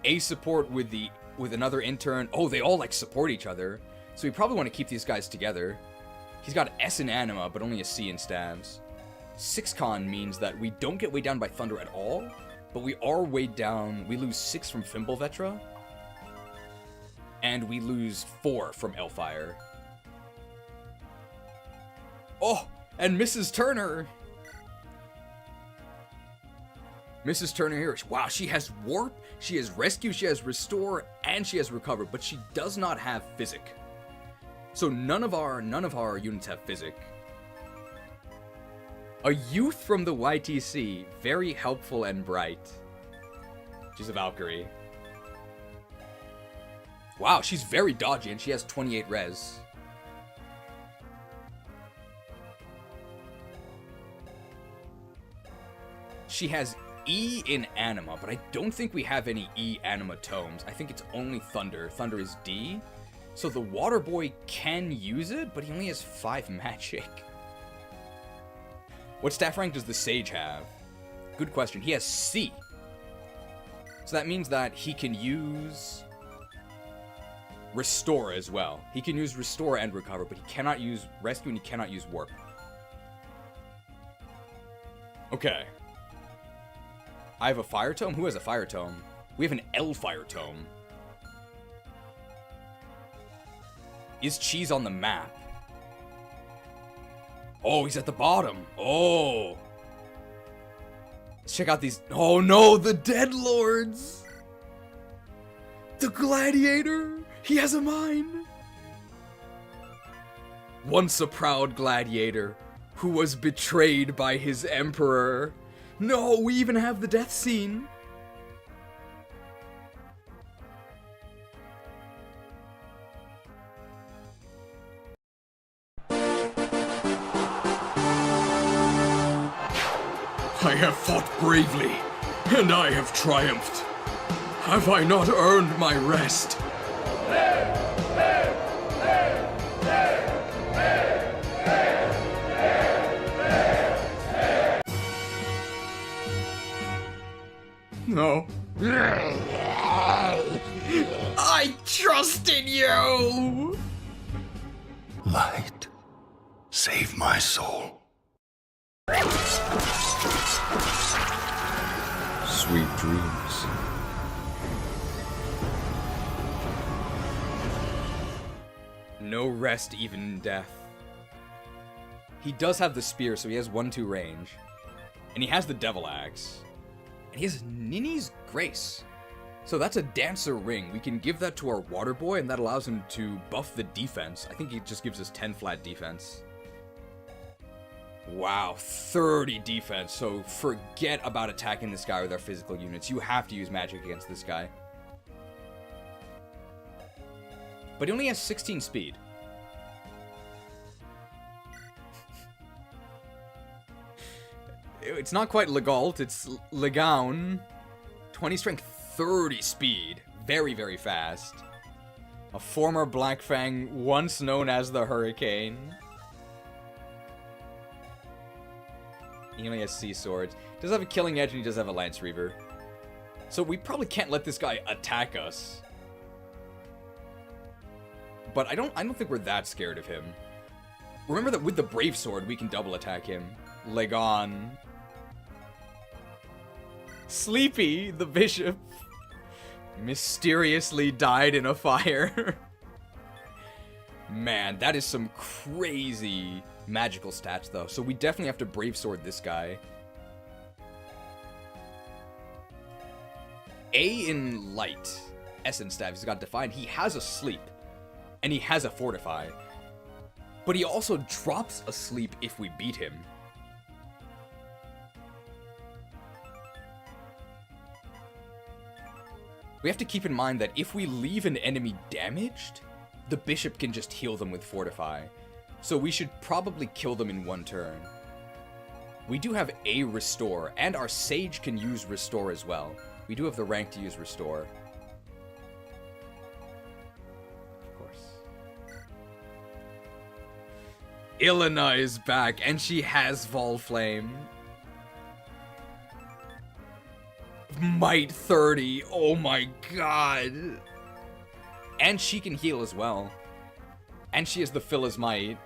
A support with another intern. Oh, they all like support each other. So we probably want to keep these guys together. He's got S in Anima, but only a C in Stabs. 6 con means that we don't get weighed down by Thunder at all, but we are weighed down. We lose 6 from Fimble Vetra, and we lose 4 from Elfire. Oh, and Mrs. Turner. Mrs. Turner here, wow, she has Warp, she has Rescue, she has Restore, and she has Recover, but she does not have Physic. So none of our units have Physic. A youth from the YTC, very helpful and bright. She's a Valkyrie. Wow, she's very dodgy and she has 28 res. She has E in Anima, but I don't think we have any E Anima tomes. I think it's only Thunder. Thunder is D. So the Water Boy can use it, but he only has 5 magic. What staff rank does the Sage have? Good question. He has C. So that means that he can use Restore as well. He can use Restore and Recover, but he cannot use Rescue and he cannot use Warp. Okay. I have a Fire Tome? Who has a Fire Tome? We have an L Fire Tome. Is Cheese on the map? Oh, he's at the bottom. Oh. Let's check out these. Oh no, the Dead Lords. The Gladiator. He has a mine. Once a proud gladiator who was betrayed by his emperor. No, we even have the death scene. I have fought bravely, and I have triumphed. Have I not earned my rest? No. I trust in you! Light, save my soul. Sweet dreams. No rest even in death. He does have the spear, so he has 1-2 range. And he has the Devil Axe. And he has Nini's Grace. So that's a Dancer Ring. We can give that to our Water Boy, and that allows him to buff the defense. I think it just gives us 10 flat defense. Wow, 30 defense. So forget about attacking this guy with our physical units. You have to use magic against this guy. But he only has 16 speed. It's not quite Legalt, it's Legaun. 20 strength, 30 speed. Very, very fast. A former Black Fang, once known as the Hurricane. He only has Sea Swords. Does have a Killing Edge and he does have a Lance Reaver. So we probably can't let this guy attack us. But I don't think we're that scared of him. Remember that with the Brave Sword, we can double attack him. Legon. Sleepy, the Bishop, mysteriously died in a fire. Man, that is some crazy magical stats, though. So we definitely have to Brave Sword this guy. A in Light. Essence Staff, he's got Define. He has a Sleep. And he has a Fortify. But he also drops a Sleep if we beat him. We have to keep in mind that if we leave an enemy damaged, the Bishop can just heal them with Fortify. So we should probably kill them in 1 turn. We do have a Restore, and our Sage can use Restore as well. We do have the rank to use Restore. Of course. Ilana is back, and she has Volflame. Might 30. Oh my god. And she can heal as well. And she has the Phyllis Might.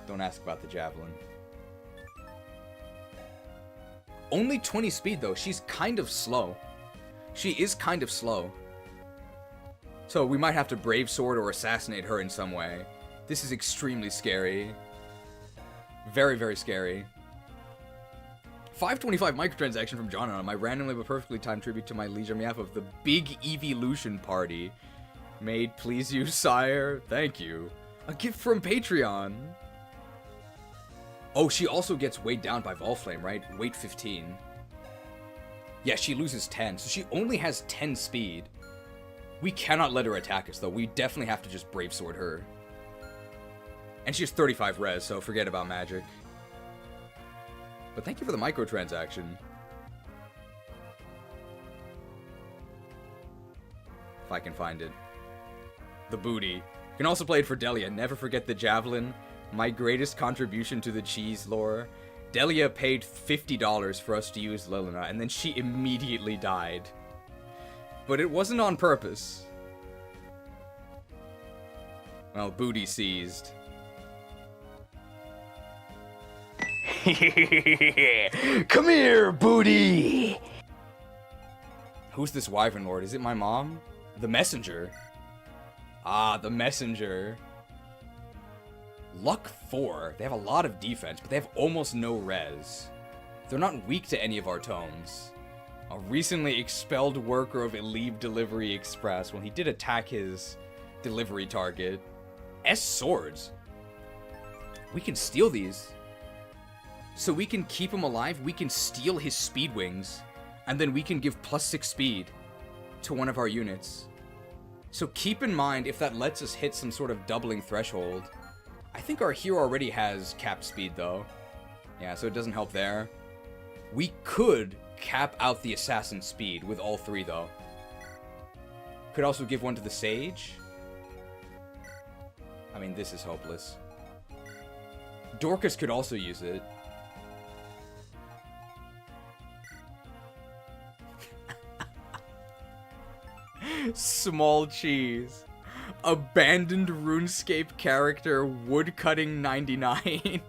Don't ask about the Javelin. Only 20 speed though. She's kind of slow. She is kind of slow. So we might have to Brave Sword or assassinate her in some way. This is extremely scary. Very, very scary. 525 microtransaction from John on my randomly but perfectly timed tribute to my liege on behalf of the Big Evolution Party. Made please you, sire. Thank you. A gift from Patreon. Oh, she also gets weighed down by Volflame, right? Weight 15. Yeah, she loses 10, so she only has 10 speed. We cannot let her attack us, though. We definitely have to just Brave Sword her. And she has 35 res, so forget about magic. But thank you for the microtransaction. If I can find it. The booty. You can also play it for Delia. Never forget the javelin. My greatest contribution to the cheese lore. Delia paid $50 for us to use Lilina, and then she immediately died. But it wasn't on purpose. Well, booty seized. Come here, booty! Who's this Wyvern Lord? Is it my mom? The Messenger. Ah, the Messenger. Luck 4. They have a lot of defense, but they have almost no res. They're not weak to any of our tomes. A recently expelled worker of Elite Delivery Express. Well, he did attack his delivery target. S swords. We can steal these. So we can keep him alive, we can steal his speed wings, and then we can give +6 speed to one of our units. So keep in mind, if that lets us hit some sort of doubling threshold. I think our hero already has capped speed, though. Yeah, so it doesn't help there. We could cap out the assassin speed with all 3, though. Could also give one to the sage. I mean, this is hopeless. Dorcas could also use it. Small cheese. Abandoned RuneScape character woodcutting 99.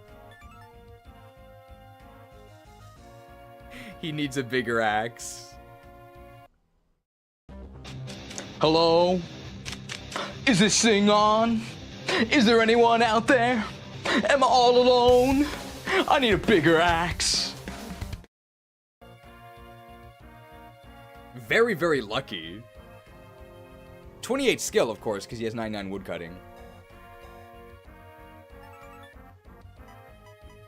He needs a bigger axe. Hello? Is this thing on? Is there anyone out there? Am I all alone? I need a bigger axe. Very, very lucky. 28 skill, of course, because he has 99 woodcutting.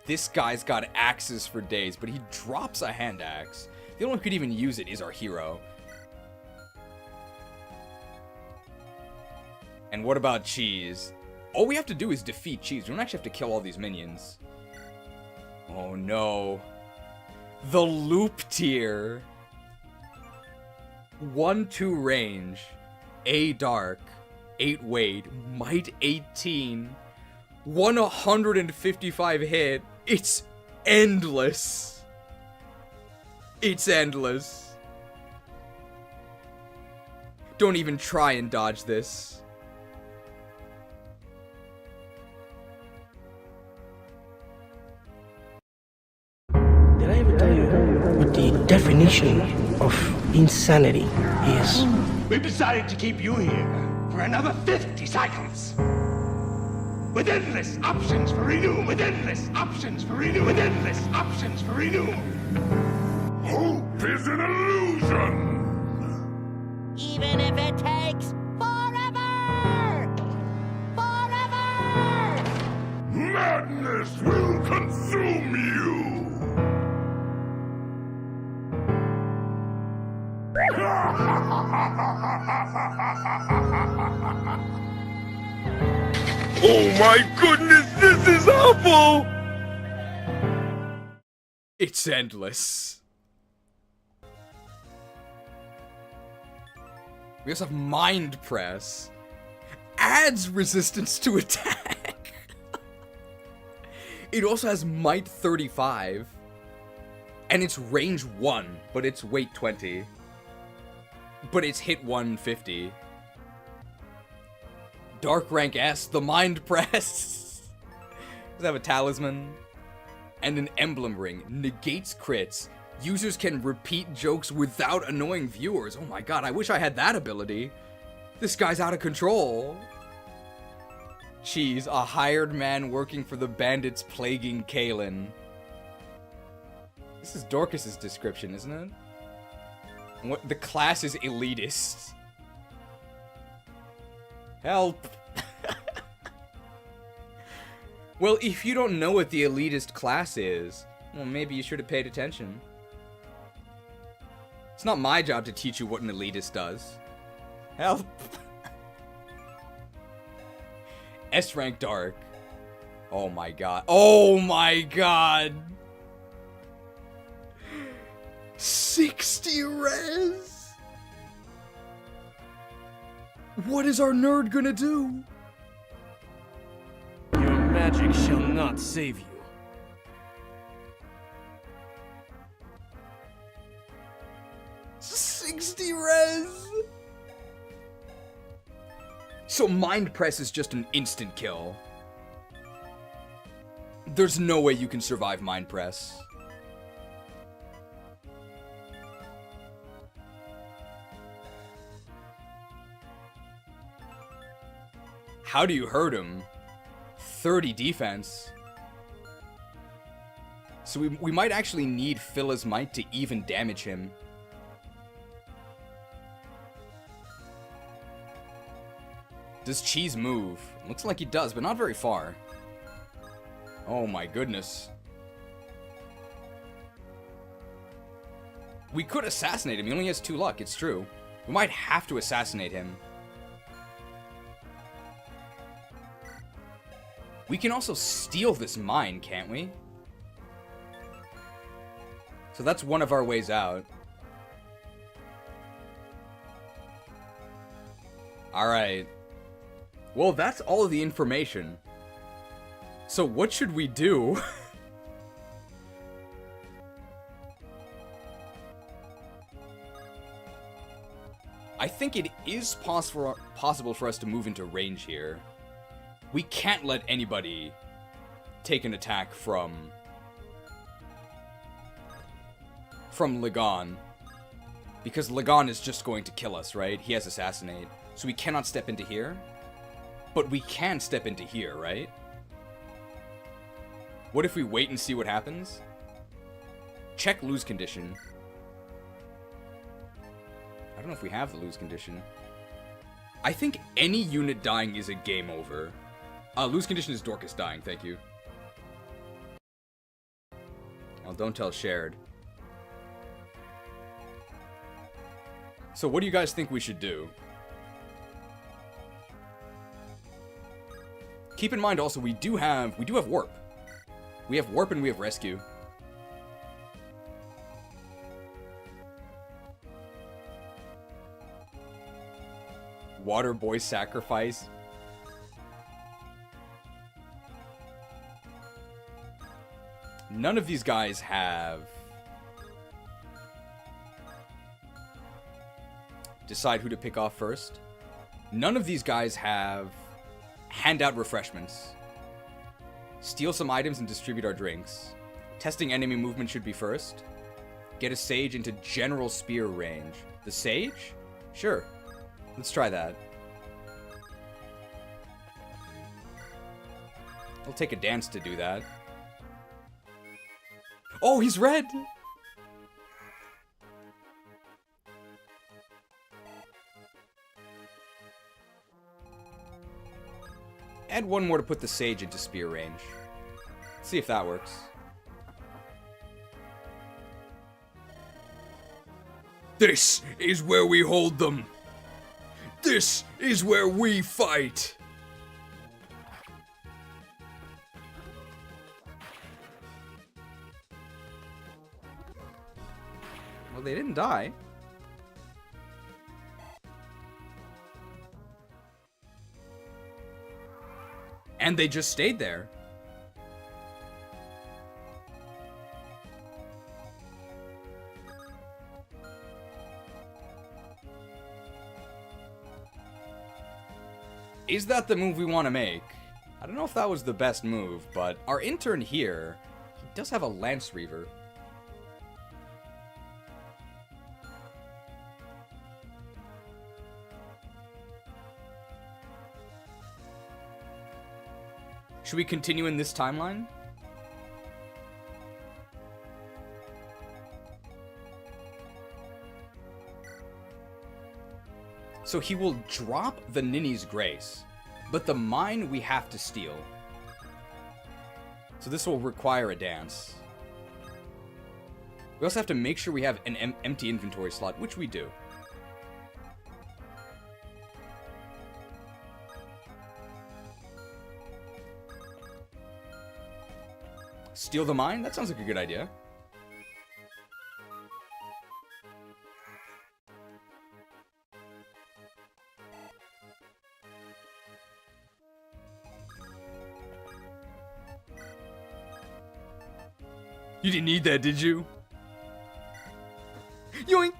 This guy's got axes for days, but he drops a hand axe. The only one who could even use it is our hero. And what about Cheese? All we have to do is defeat Cheese. We don't actually have to kill all these minions. Oh no. The loop tier. 1-2 range. A dark. 8 weight. Might 18. 155 hit. It's endless. It's endless. Don't even try and dodge this. Did I ever tell you what the definition of insanity is? We've decided to keep you here for another 50 cycles. With endless options for renew. With endless options for renew. With endless options for renew. Hope is an illusion. Even if it takes forever! Forever! Madness will consume you. Oh my goodness, this is awful! It's endless. We also have Mind Press. Adds resistance to attack. It also has Might 35. And it's range 1, but it's weight 20. But it's hit 150. Dark rank S, the Mind Press. Does it have a talisman? And an emblem ring. Negates crits. Users can repeat jokes without annoying viewers. Oh my god, I wish I had that ability. This guy's out of control. Cheese, a hired man working for the bandits plaguing Kalen. This is Dorcas's description, isn't it? What, the class is elitist. Help. Well, if you don't know what the elitist class is, well, maybe you should have paid attention. It's not my job to teach you what an elitist does. Help! S rank dark. Oh my god. Oh my god! 60 res! What is our nerd gonna do? Your magic shall not save you. Res. So Mind Press is just an instant kill. There's no way you can survive Mind Press. How do you hurt him? 30 defense. So we might actually need Phila's Might to even damage him. Does Cheese move? Looks like he does, but not very far. Oh my goodness. We could assassinate him. He only has 2 luck, it's true. We might have to assassinate him. We can also steal this mine, can't we? So that's one of our ways out. Alright. Well, that's all of the information. So what should we do? I think it is possible for us to move into range here. We can't let anybody take an attack from Jeigan. Because Jeigan is just going to kill us, right? He has Assassinate. So we cannot step into here. But we can step into here, right? What if we wait and see what happens? Check lose condition. I don't know if we have the lose condition. I think any unit dying is a game over. Lose condition is Dorcas dying, thank you. Well, don't tell Shared. So what do you guys think we should do? Keep in mind also, we do have Warp. We have Warp and we have Rescue. Water Boy Sacrifice. None of these guys have... Decide who to pick off first. None of these guys have... Hand out refreshments. Steal some items and distribute our drinks. Testing enemy movement should be first. Get a Sage into general spear range. The Sage? Sure. Let's try that. I'll take a dance to do that. Oh, he's red! Add one more to put the Sage into spear range. Let's see if that works. This is where we hold them. This is where we fight. Well, they didn't die. And they just stayed there. Is that the move we want to make? I don't know if that was the best move, but our intern here, he does have a Lance Reaver. Should we continue in this timeline? So he will drop the Ninny's Grace, but the mine we have to steal. So this will require a dance. We also have to make sure we have an empty inventory slot, which we do. Steal the mine? That sounds like a good idea. You didn't need that, did you? Yoink!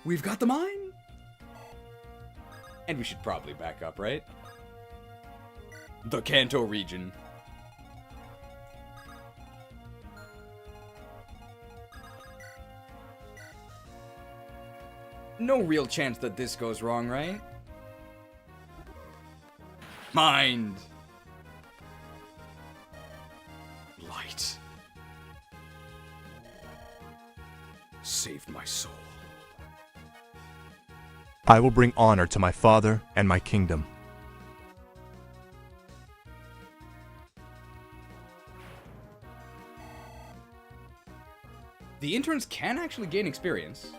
We've got the mine! And we should probably back up, right? The Kanto region. No real chance that this goes wrong, right? Mind! Light. Saved my soul. I will bring honor to my father and my kingdom. The interns can actually gain experience.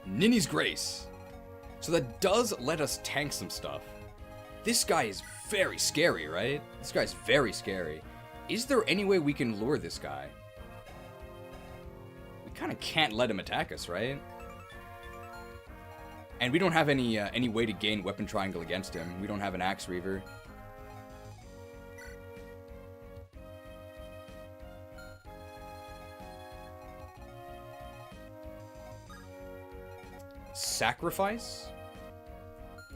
Ninny's Grace. So that does let us tank some stuff. This guy is very scary, right? This guy's very scary. Is there any way we can lure this guy? We kind of can't let him attack us, right? And we don't have any way to gain weapon triangle against him. We don't have an Axe Reaver. Sacrifice?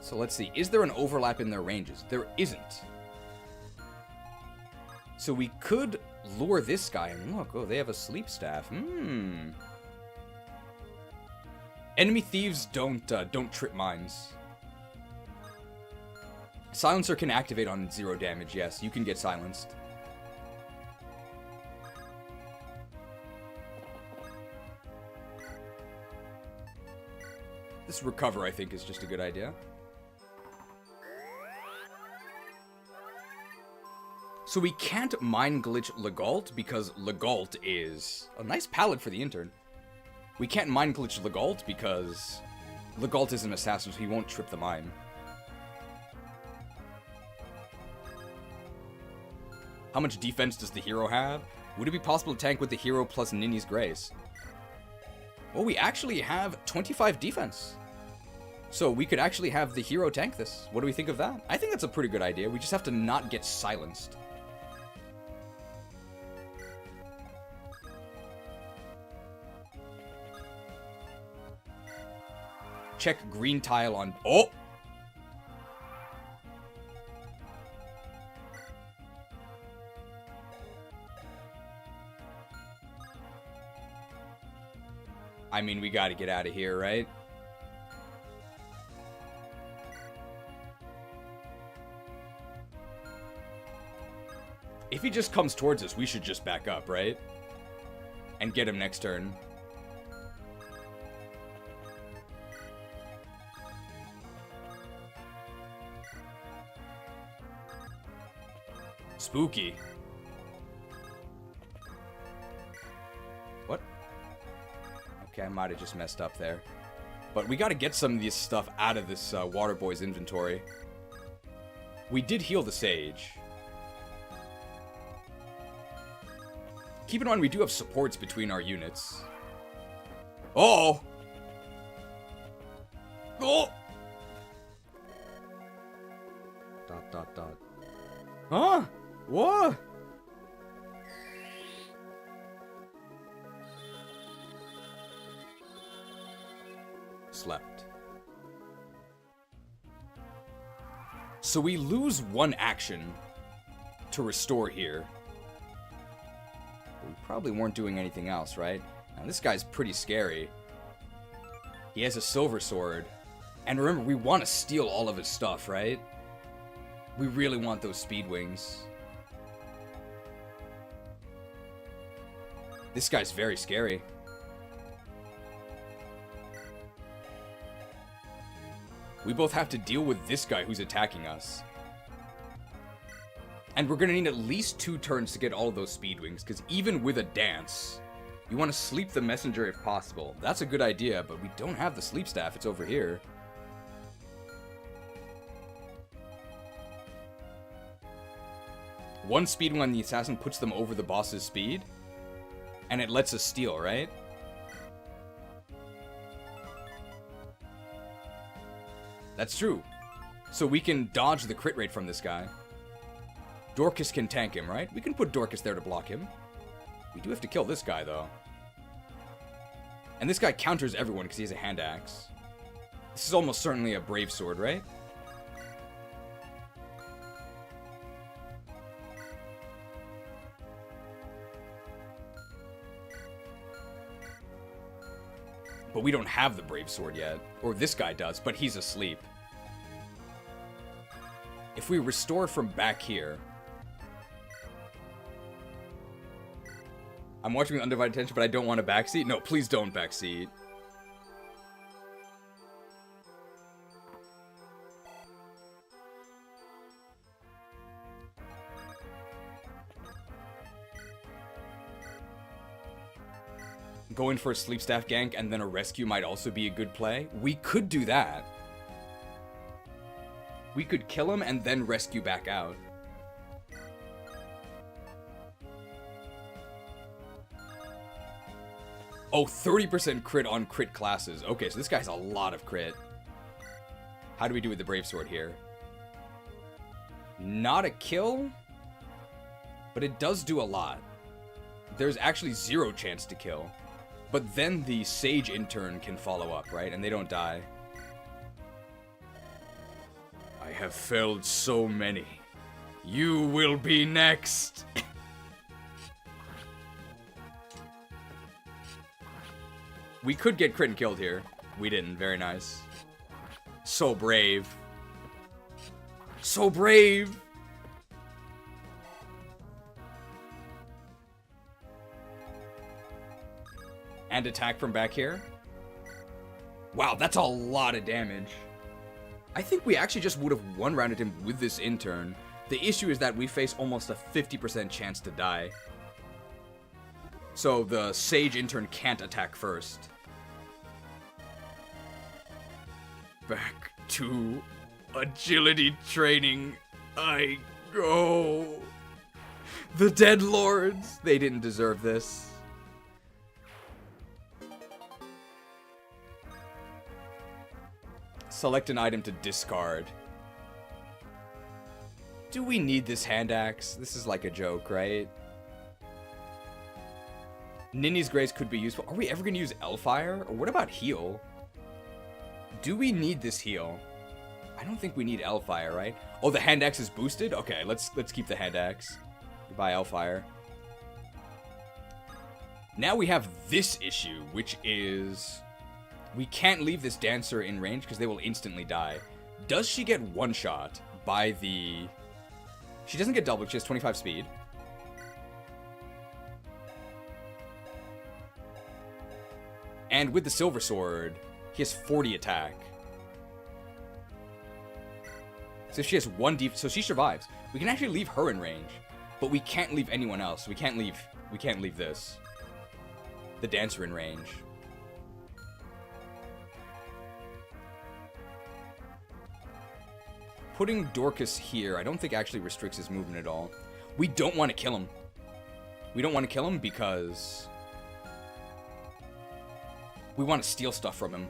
So let's see. Is there an overlap in their ranges? There isn't. So we could lure this guy and look. Oh, they have a sleep staff. Enemy thieves don't trip mines. Silencer can activate on 0 damage. Yes, you can get silenced. This recover, I think, is just a good idea. So we can't mind glitch Legault because Legault is a nice palette for the intern. We can't mind glitch Legault because Legault is an assassin, so he won't trip the mine. How much defense does the hero have? Would it be possible to tank with the hero plus Ninny's Grace? Well, we actually have 25 defense. So we could actually have the hero tank this. What do we think of that? I think that's a pretty good idea. We just have to not get silenced. Check green tile on... Oh! I mean, we gotta get out of here, right? If he just comes towards us, we should just back up, right? And get him next turn. Spooky. What? Okay, I might have just messed up there. But we gotta get some of this stuff out of this water boy's inventory. We did heal the sage. Keep in mind, we do have supports between our units. Oh! Oh! Dot, dot, dot. Huh? What? Slept. So we lose 1 action to restore here. But we probably weren't doing anything else, right? Now this guy's pretty scary. He has a silver sword. And remember, we want to steal all of his stuff, right? We really want those speed wings. This guy's very scary. We both have to deal with this guy who's attacking us. And we're gonna need at least 2 turns to get all of those speed wings, because even with a dance, you want to sleep the messenger if possible. That's a good idea, but we don't have the sleep staff. It's over here. 1 speed on the assassin puts them over the boss's speed. And it lets us steal, right? That's true. So we can dodge the crit rate from this guy. Dorcas can tank him, right? We can put Dorcas there to block him. We do have to kill this guy, though. And this guy counters everyone because he has a hand axe. This is almost certainly a brave sword, right? But we don't have the brave sword yet. Or this guy does, but he's asleep. If we restore from back here... I'm watching with undivided attention, but I don't want a backseat. No, please don't backseat. Going for a sleep staff gank and then a rescue might also be a good play. We could do that. We could kill him and then rescue back out. Oh, 30% crit on crit classes. Okay, so this guy has a lot of crit. How do we do with the Brave Sword here? Not a kill, but it does do a lot. There's actually 0 chance to kill. But then the Sage Intern can follow up, right? And they don't die. I have felled so many. You will be next. We could get crit and killed here. We didn't. Very nice. So brave. So brave! And attack from back here. Wow, that's a lot of damage. I think we actually just would have one-rounded him with this intern. The issue is that we face almost a 50% chance to die. So the Sage Intern can't attack first. Back to agility training I go. The Dead Lords! They didn't deserve this. Select an item to discard. Do we need this hand axe? This is like a joke, right? Ninny's Grace could be useful. Are we ever going to use Elfire? Or what about heal? Do we need this heal? I don't think we need Elfire, right? Oh, the hand axe is boosted? Okay, let's keep the hand axe. Goodbye, Elfire. Now we have this issue, which is... we can't leave this dancer in range because they will instantly die. Does she get one shot by the... she doesn't get double, she has 25 speed. And with the Silver Sword, he has 40 attack. So she has 1 def... so she survives. We can actually leave her in range. But we can't leave anyone else. We can't leave this. The dancer in range. Putting Dorcas here, I don't think actually restricts his movement at all. We don't want to kill him. We don't want to kill him because... we want to steal stuff from him.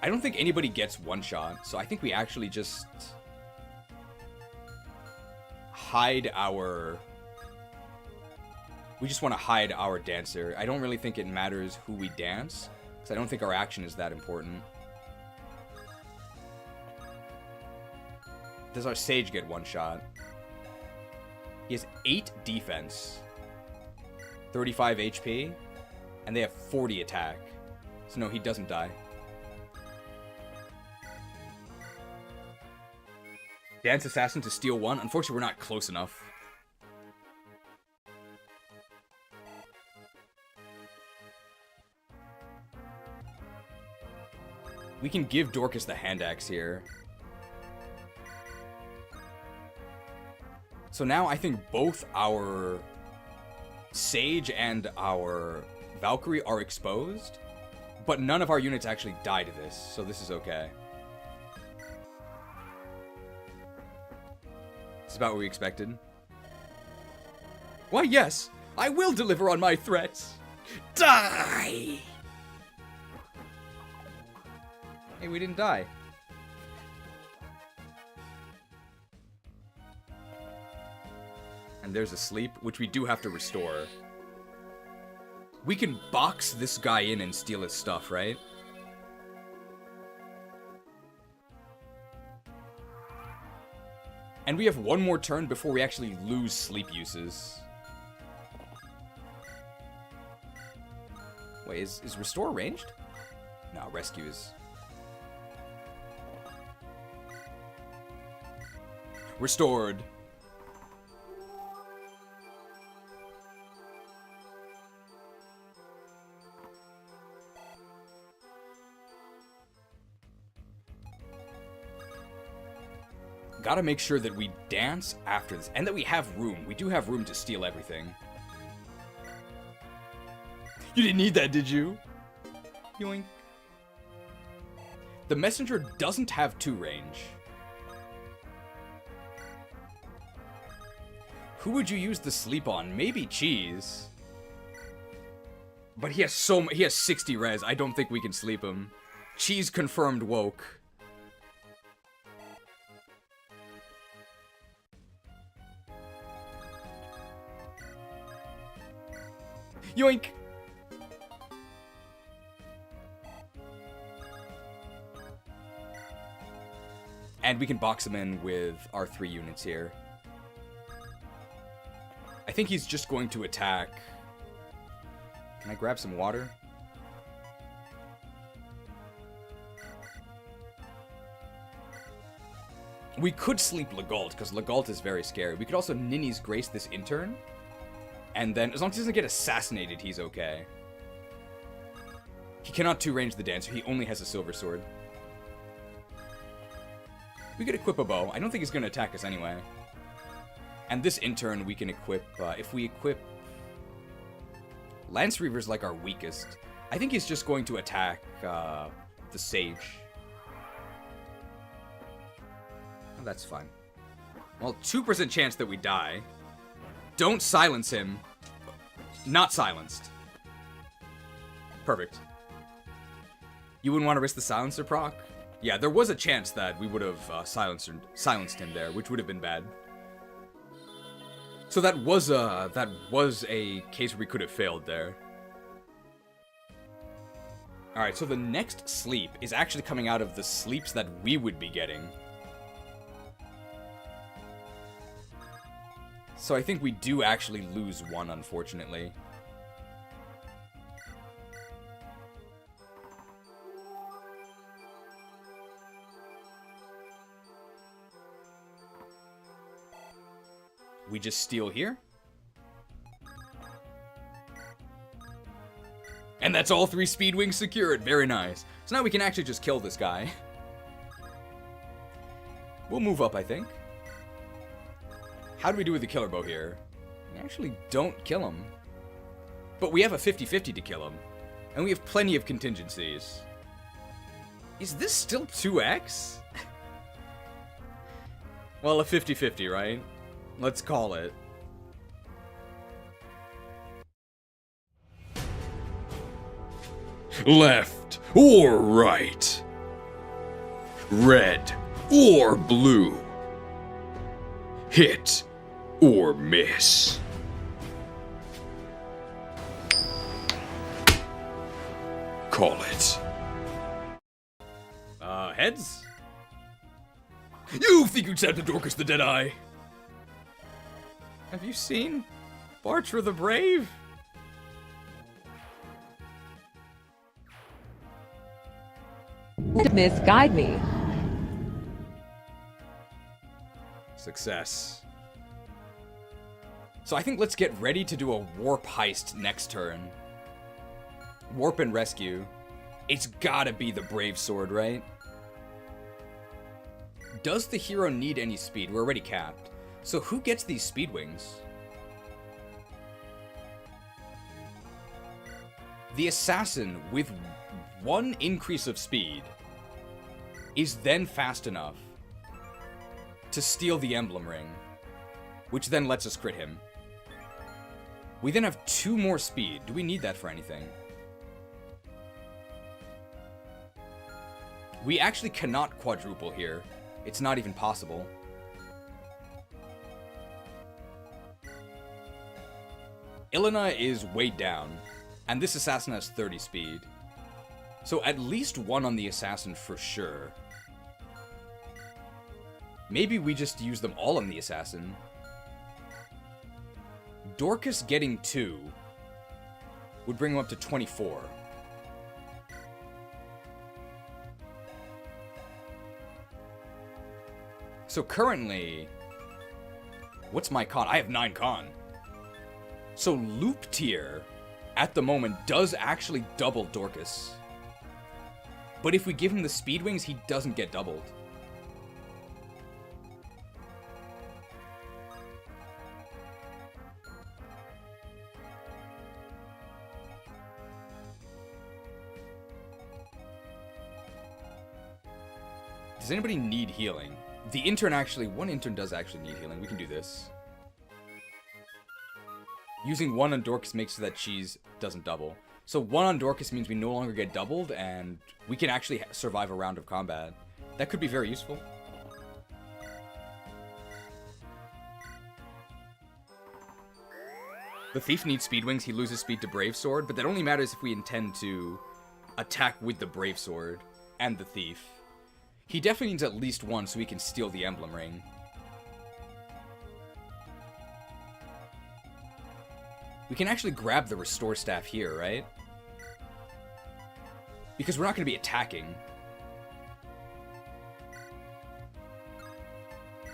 I don't think anybody gets one shot, so I think we actually just... hide our... we just want to hide our dancer. I don't really think it matters who we dance, because I don't think our action is that important. Does our Sage get one shot? He has 8 defense, 35 HP, and they have 40 attack. So no, he doesn't die. Dance Assassin to steal 1. Unfortunately, we're not close enough. We can give Dorcas the hand axe here. So now I think both our Sage and our Valkyrie are exposed, but none of our units actually die to this, so this is okay. It's about what we expected. Why, yes, I will deliver on my threats. Die! Hey, we didn't die. And there's a sleep, which we do have to restore. We can box this guy in and steal his stuff, right? And we have one more turn before we actually lose sleep uses. Wait, is restore ranged? No, rescue is... Restored. Gotta make sure that we dance after this, and that we have room. We do have room to steal everything. You didn't need that, did you? Yoink. The messenger doesn't have 2 range. Who would you use the sleep on? Maybe Cheese. But he has he has 60 res. I don't think we can sleep him. Cheese confirmed woke. Yoink! And we can box him in with our 3 units here. I think he's just going to attack. Can I grab some water? We could sleep Legault, because Legault is very scary. We could also Ninny's Grace this intern. And then, as long as he doesn't get assassinated, he's okay. He cannot 2-range the Dancer. He only has a Silver Sword. We could equip a bow. I don't think he's going to attack us anyway. And this intern we can equip... if we equip... Lance Reaver's like our weakest. I think he's just going to attack the Sage. Oh, that's fine. Well, 2% chance that we die. Don't silence him. Not silenced. Perfect. You wouldn't want to risk the silencer proc? Yeah, there was a chance that we would have silenced him there, which would have been bad. So that was a case where we could have failed there. Alright, so the next sleep is actually coming out of the sleeps that we would be getting. So I think we do actually lose 1, unfortunately. We just steal here. And that's all 3 speed wings secured. Very nice. So now we can actually just kill this guy. We'll move up, I think. How do we do with the killer bow here? We actually don't kill him. But we have a 50-50 to kill him. And we have plenty of contingencies. Is this still 2x? Well, a 50-50, right? Let's call it. Left or right? Red or blue? Hit or miss? Call it. Heads? You think you'd send to Dorcas the Deadeye? Have you seen Bartra the Brave? Misguide me. Success. So I think let's get ready to do a warp heist next turn. Warp and rescue. It's gotta be the Brave Sword, right? Does the hero need any speed? We're already capped. So who gets these speed wings? The assassin with 1 increase of speed is then fast enough to steal the emblem ring. which then lets us crit him. We then have 2 more speed. Do we need that for anything? We actually cannot quadruple here. It's not even possible. Ilena is weighed down, and this assassin has 30 speed. So at least 1 on the assassin for sure. Maybe we just use them all on the assassin. Dorcas getting 2 would bring him up to 24. So currently, what's my con? I have 9 con. So Loop Tier, at the moment, does actually double Dorcas. But if we give him the Speed Wings, he doesn't get doubled. Does anybody need healing? The intern actually, 1 intern does actually need healing. We can do this. Using 1 on Dorcas makes so that Cheese doesn't double. So 1 on Dorcas means we no longer get doubled, and we can actually survive a round of combat. That could be very useful. The Thief needs Speed Wings. He loses speed to Brave Sword, but that only matters if we intend to attack with the Brave Sword and the Thief. He definitely needs at least 1 so he can steal the Emblem Ring. We can actually grab the Restore Staff here, right? Because we're not going to be attacking.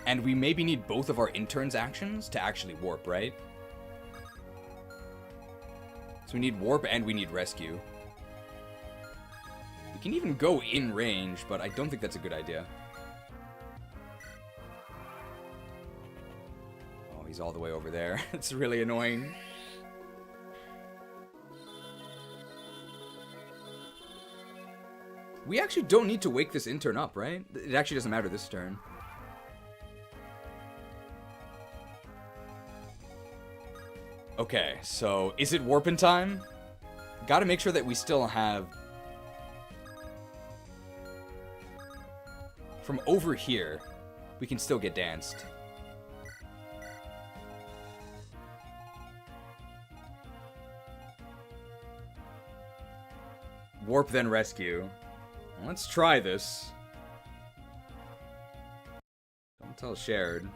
And we maybe need both of our Interns' actions to actually warp, right? So we need warp and we need rescue. We can even go in range, but I don't think that's a good idea. Oh, he's all the way over there. It's really annoying. We actually don't need to wake this intern up, right? It actually doesn't matter this turn. Okay, so is it warping time? Gotta make sure that we still have... From over here, we can still get danced. Warp, then rescue. Let's try this. Don't tell Shared.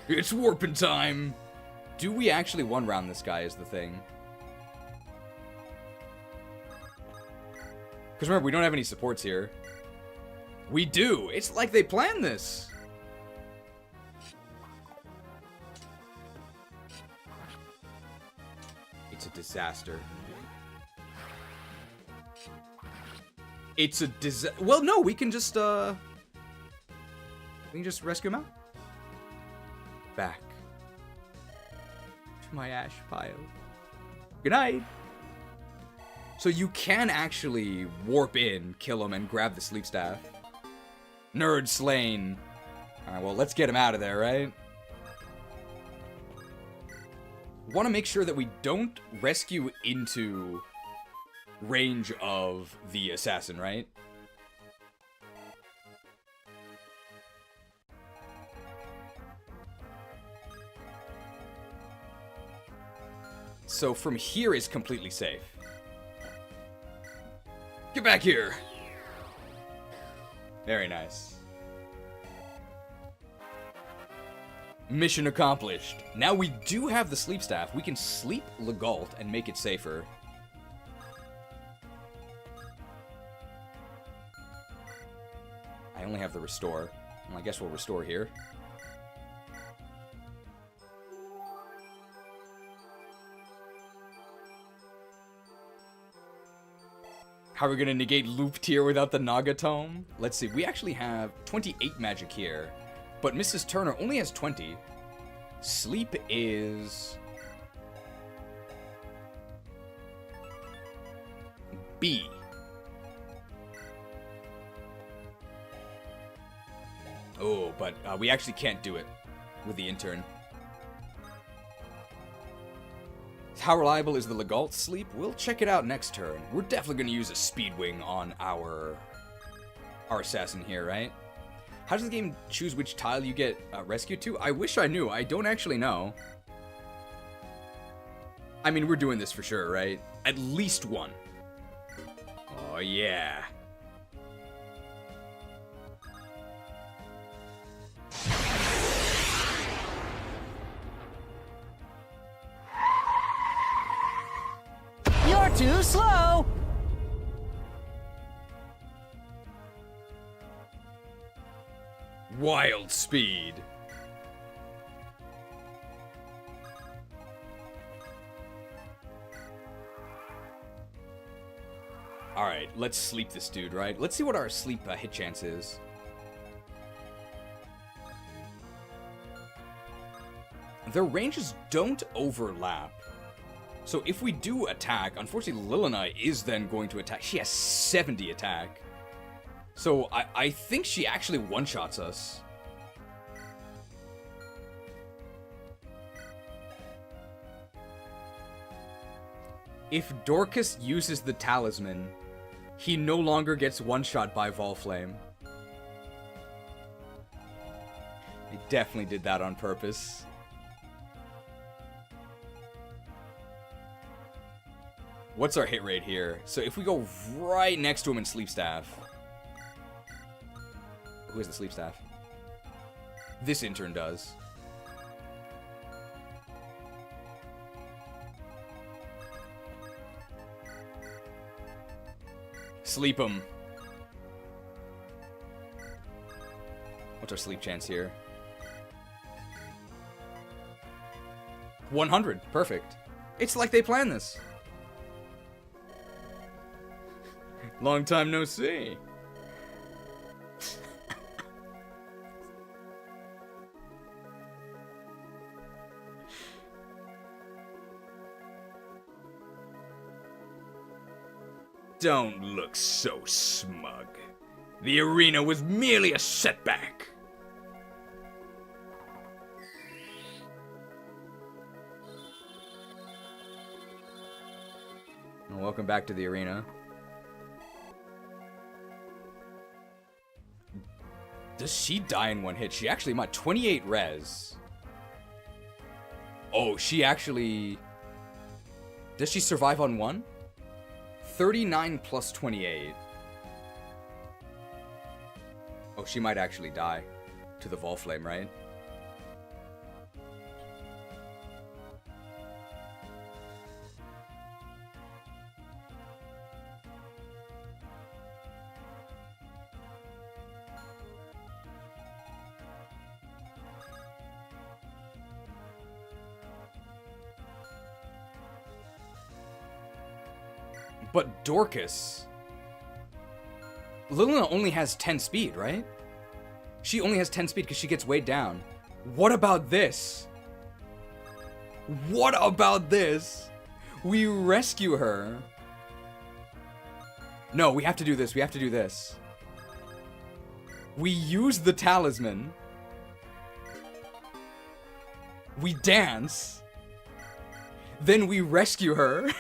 It's warping time! Do we actually one-round this guy is the thing. Because remember, we don't have any supports here. We do! It's like they planned this! It's a disaster. It's a disaster. Well, no, we can just rescue him out. Back to my ash pile. Good night. So you can actually warp in, kill him, and grab the sleep staff. Nerd slain. Alright, well, let's get him out of there, right? Want to make sure that we don't rescue into range of the assassin, right? So from here is completely safe. Get back here! Very nice. Mission accomplished. Now we do have the sleep staff. We can sleep Legault and make it safer. I only have the restore. Well, I guess we'll restore here. How are we gonna negate Loop Tier without the Nagatome? Let's see, we actually have 28 magic here, but Mrs. Turner only has 20. Sleep is... B. Oh, but we actually can't do it with the intern. How reliable is the Legault sleep? We'll check it out next turn. We're definitely going to use a speed wing on our assassin here, right? How does the game choose which tile you get rescued to? I wish I knew. I don't actually know. I mean, we're doing this for sure, right? At least one. Oh, yeah. You're too slow! Wild speed. Alright, let's sleep this dude, right? Let's see what our sleep hit chance is. Their ranges don't overlap. So if we do attack, unfortunately Lilina is then going to attack. She has 70 attack. So I think she actually one-shots us. If Dorcas uses the talisman, he no longer gets one-shot by Volflame. He definitely did that on purpose. What's our hit rate here? So if we go right next to him in Sleep Staff. Who has the Sleep Staff? This intern does. Sleep him. What's our sleep chance here? 100. Perfect. It's like they planned this. Long time no see. Don't look so smug. The arena was merely a setback. Well, welcome back to the arena. Does she die in one hit? She actually might. 28 res. Oh, she actually... Does she survive on one? 39 plus 28. Oh, she might actually die to the Volflame, right? But Dorcas... Lilina only has 10 speed, right? She only has 10 speed because she gets weighed down. What about this? What about this? We rescue her. No, we have to do this. We have to do this. We use the talisman. We dance. Then we rescue her.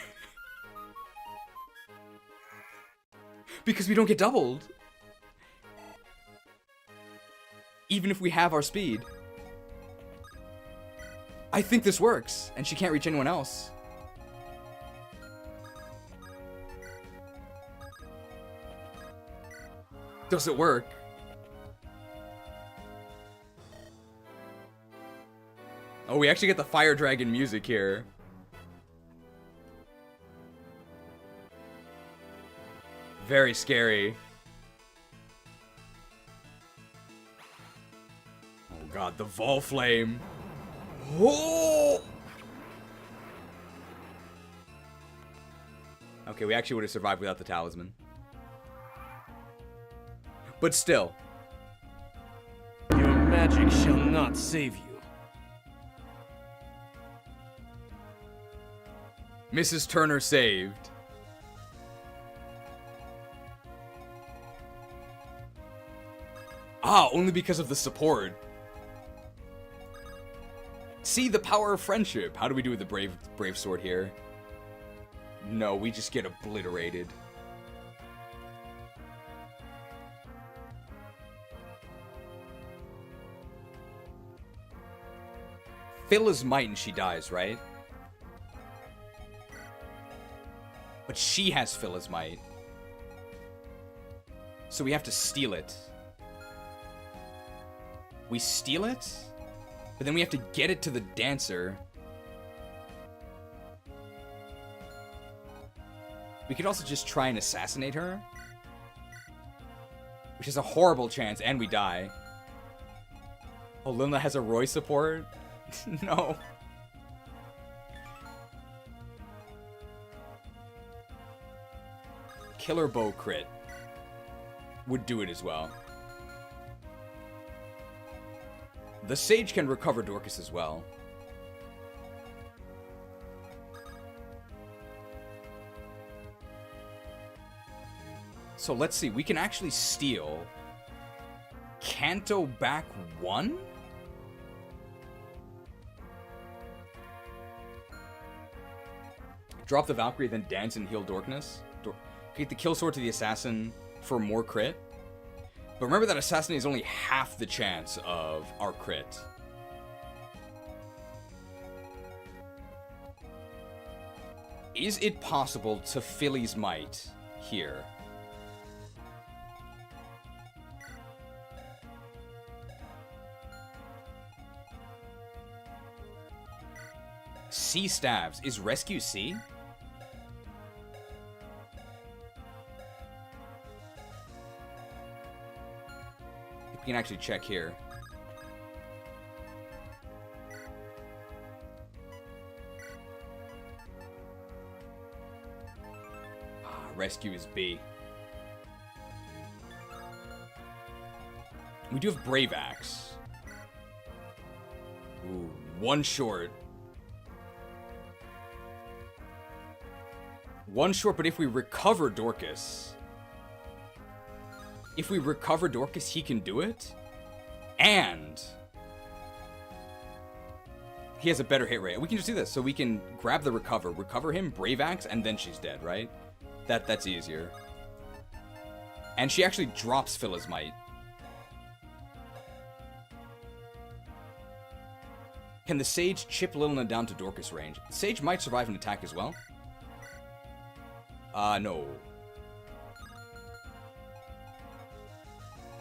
Because we don't get doubled. Even if we have our speed. I think this works, and she can't reach anyone else. Does it work? Oh, we actually get the Fire Dragon music here. Very scary. Oh god, the Volflame. Oh! Okay, we actually would have survived without the talisman. But still. Your magic shall not save you. Mrs. Turner saved. Ah, only because of the support. See, the power of friendship. How do we do with the brave sword here? No, we just get obliterated. Phila's might and she dies, right? But she has Phila's might. So we have to steal it. We steal it? But then we have to get it to the dancer. We could also just try and assassinate her. Which is a horrible chance, and we die. Oh, Lilna has a Roy support? No. Killer Bow crit would do it as well. The Sage can recover Dorcas as well. So let's see, we can actually steal Kanto back 1? Drop the Valkyrie, then dance and heal Dorcas. Get the kill sword to the assassin for more crit. But remember that assassin is only half the chance of our crit. Is it possible to Philly's might here? C stabs. Is rescue C? We can actually check here. Rescue is B. We do have Brave Axe. Ooh, one short. One short, but if we recover Dorcas... If we recover Dorcas, he can do it. And... he has a better hit rate. We can just do this. So we can grab the recover him, Brave Axe, and then she's dead, right? That's easier. And she actually drops Phila's might. Can the Sage chip Lilna down to Dorcas range? Sage might survive an attack as well. No.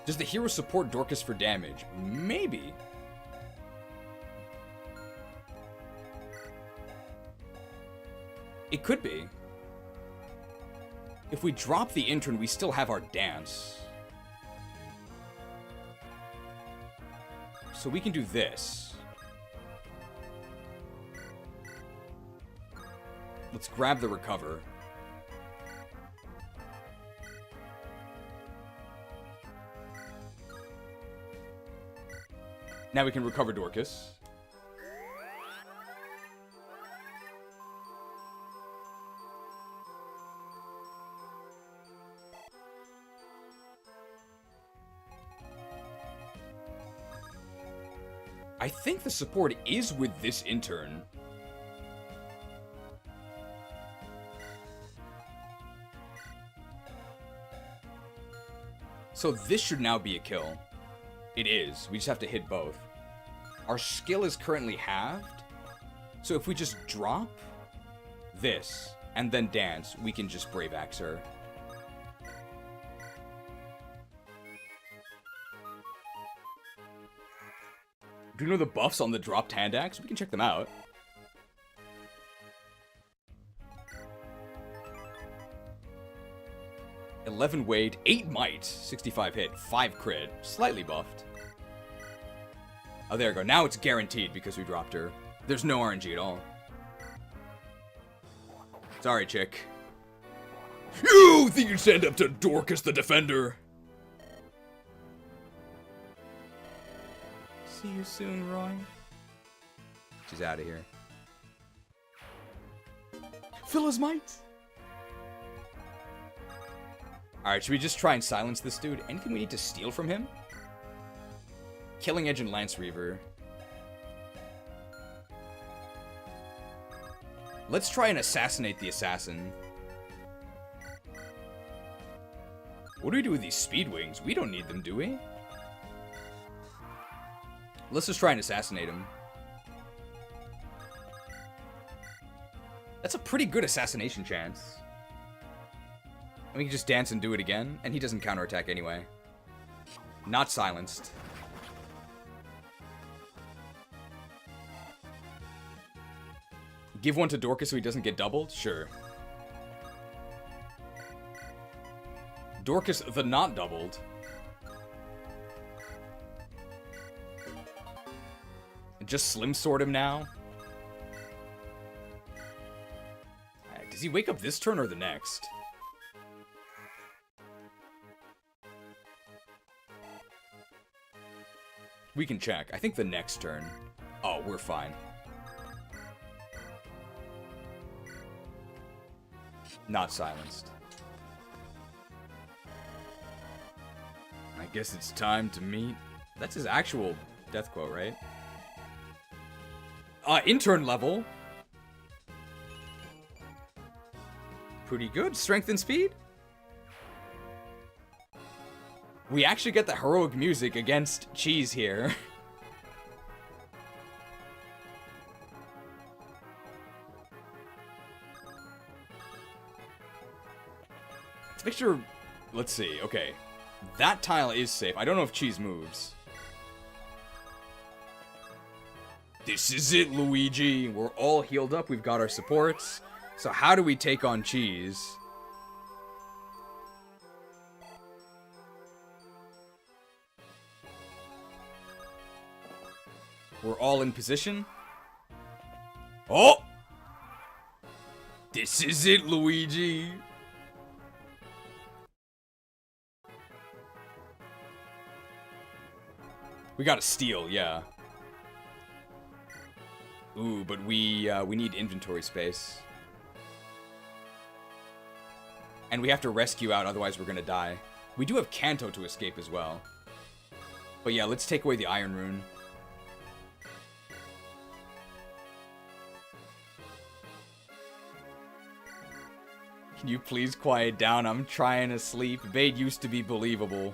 Does the hero support Dorcas for damage? Maybe. It could be. If we drop the intern, we still have our dance. So we can do this. Let's grab the recover. Now we can recover Dorcas. I think the support is with this intern. So this should now be a kill. It is. We just have to hit both. Our skill is currently halved. So if we just drop this and then dance, we can just Brave Axe her. Do you know the buffs on the dropped hand axe? We can check them out. (11 weight, 8 might, 65 hit, 5 crit, slightly buffed. Oh, there we go. Now it's guaranteed because we dropped her. There's no RNG at all. Sorry, chick. You think you'd stand up to Dorcas the Defender? See you soon, Roy. She's out of here. Phila's might. Alright, should we just try and silence this dude? Anything we need to steal from him? Killing Edge and Lance Reaver. Let's try and assassinate the assassin. What do we do with these speed wings? We don't need them, do we? Let's just try and assassinate him. That's a pretty good assassination chance. And we can just dance and do it again, and he doesn't counterattack anyway. Not silenced. Give one to Dorcas so he doesn't get doubled? Sure. Dorcas the not doubled. Just Slim Sword him now. Does he wake up this turn or the next? We can check. I think the next turn. Oh, we're fine. Not silenced. I guess it's time to meet. That's his actual death quote, right? Intern level. Pretty good. Strength and speed. We actually get the heroic music against Cheese here. Let's make sure... Let's see. Okay. That tile is safe. I don't know if Cheese moves. This is it, Luigi. We're all healed up. We've got our supports. So how do we take on Cheese? We're all in position. Oh! This is it, Luigi. We gotta steal, yeah. Ooh, but we need inventory space. And we have to rescue out, otherwise we're gonna die. We do have Kanto to escape as well. But yeah, let's take away the Iron Rune. Can you please quiet down? I'm trying to sleep. Bade used to be believable.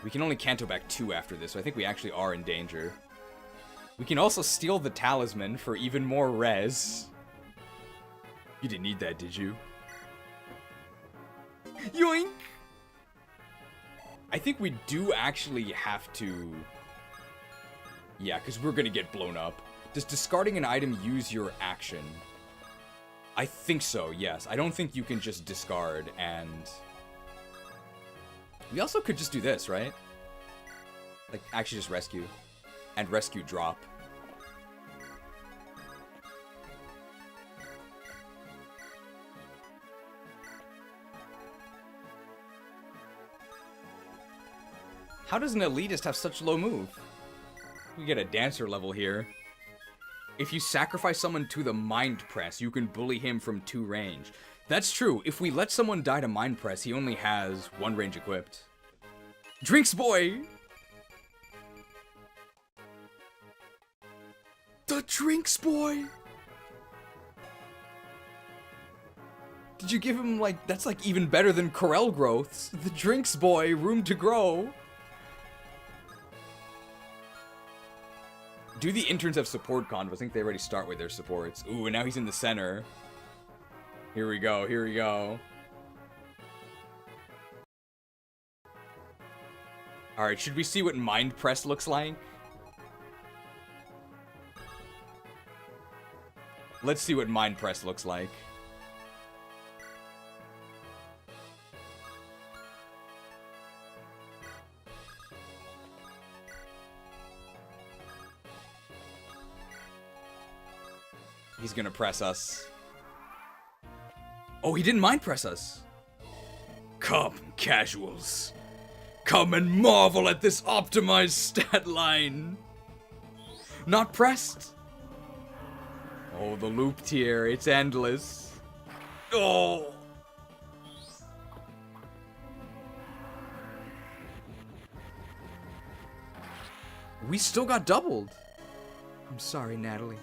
We can only Kanto back 2 after this, so I think we actually are in danger. We can also steal the talisman for even more res. You didn't need that, did you? Yoink! I think we do actually have to... Yeah, because we're gonna get blown up. Does discarding an item use your action? I think so, yes. I don't think you can just discard and... We also could just do this, right? Like, actually just rescue. And rescue drop. How does an elitist have such low move? We get a dancer level here. If you sacrifice someone to the Mind Press, you can bully him from 2 range. That's true. If we let someone die to Mind Press, he only has 1 range equipped. Drinks boy! The Drinks boy! Did you give him, like, that's like even better than Corel growths. The Drinks boy, room to grow. Do the interns have support convos? I think they already start with their supports. Ooh, and now he's in the center. Here we go, here we go. Alright, should we see what Mind Press looks like? Let's see what Mind Press looks like. He's gonna press us. Oh, he didn't Mind Press us. Come, casuals. Come and marvel at this optimized stat line. Not pressed. Oh, the loop tier, it's endless. Oh. We still got doubled. I'm sorry, Natalie.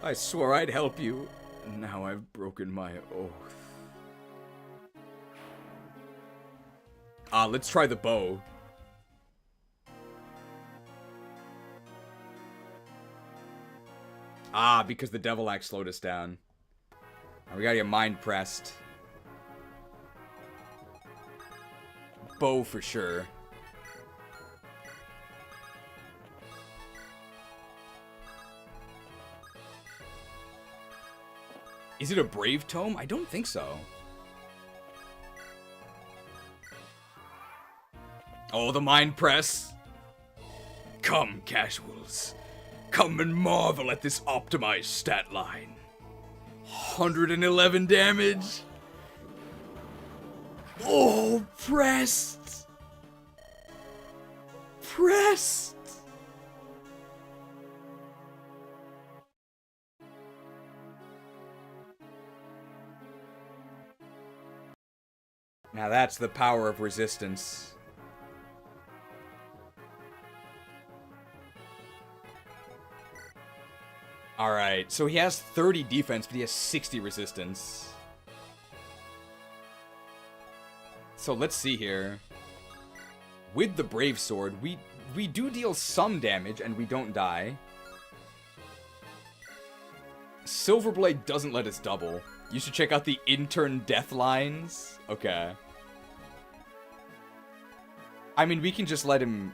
I swore I'd help you. Now I've broken my oath. Let's try the bow. Because the Devil Axe slowed us down. We gotta get mind pressed. Bow for sure. Is it a Brave Tome? I don't think so. Oh, the mind press. Come, casuals. Come and marvel at this optimized stat line. 111 damage. Oh, pressed. Pressed. Now that's the power of resistance. Alright, so he has 30 defense, but he has 60 resistance. So let's see here. With the Brave Sword, we do deal some damage, and we don't die. Silverblade doesn't let us double. You should check out the intern death lines. Okay. I mean, we can just let him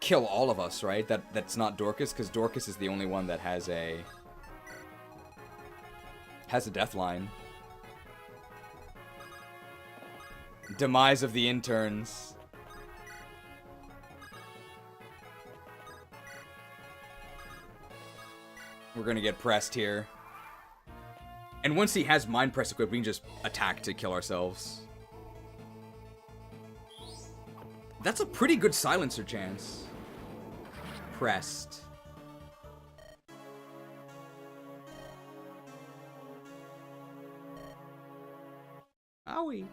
kill all of us, right? That's not Dorcas, because Dorcas is the only one that has a death line. Demise of the interns. We're gonna get pressed here. And once he has Mind Press equipped, we can just attack to kill ourselves. That's a pretty good silencer chance. Pressed. Owie.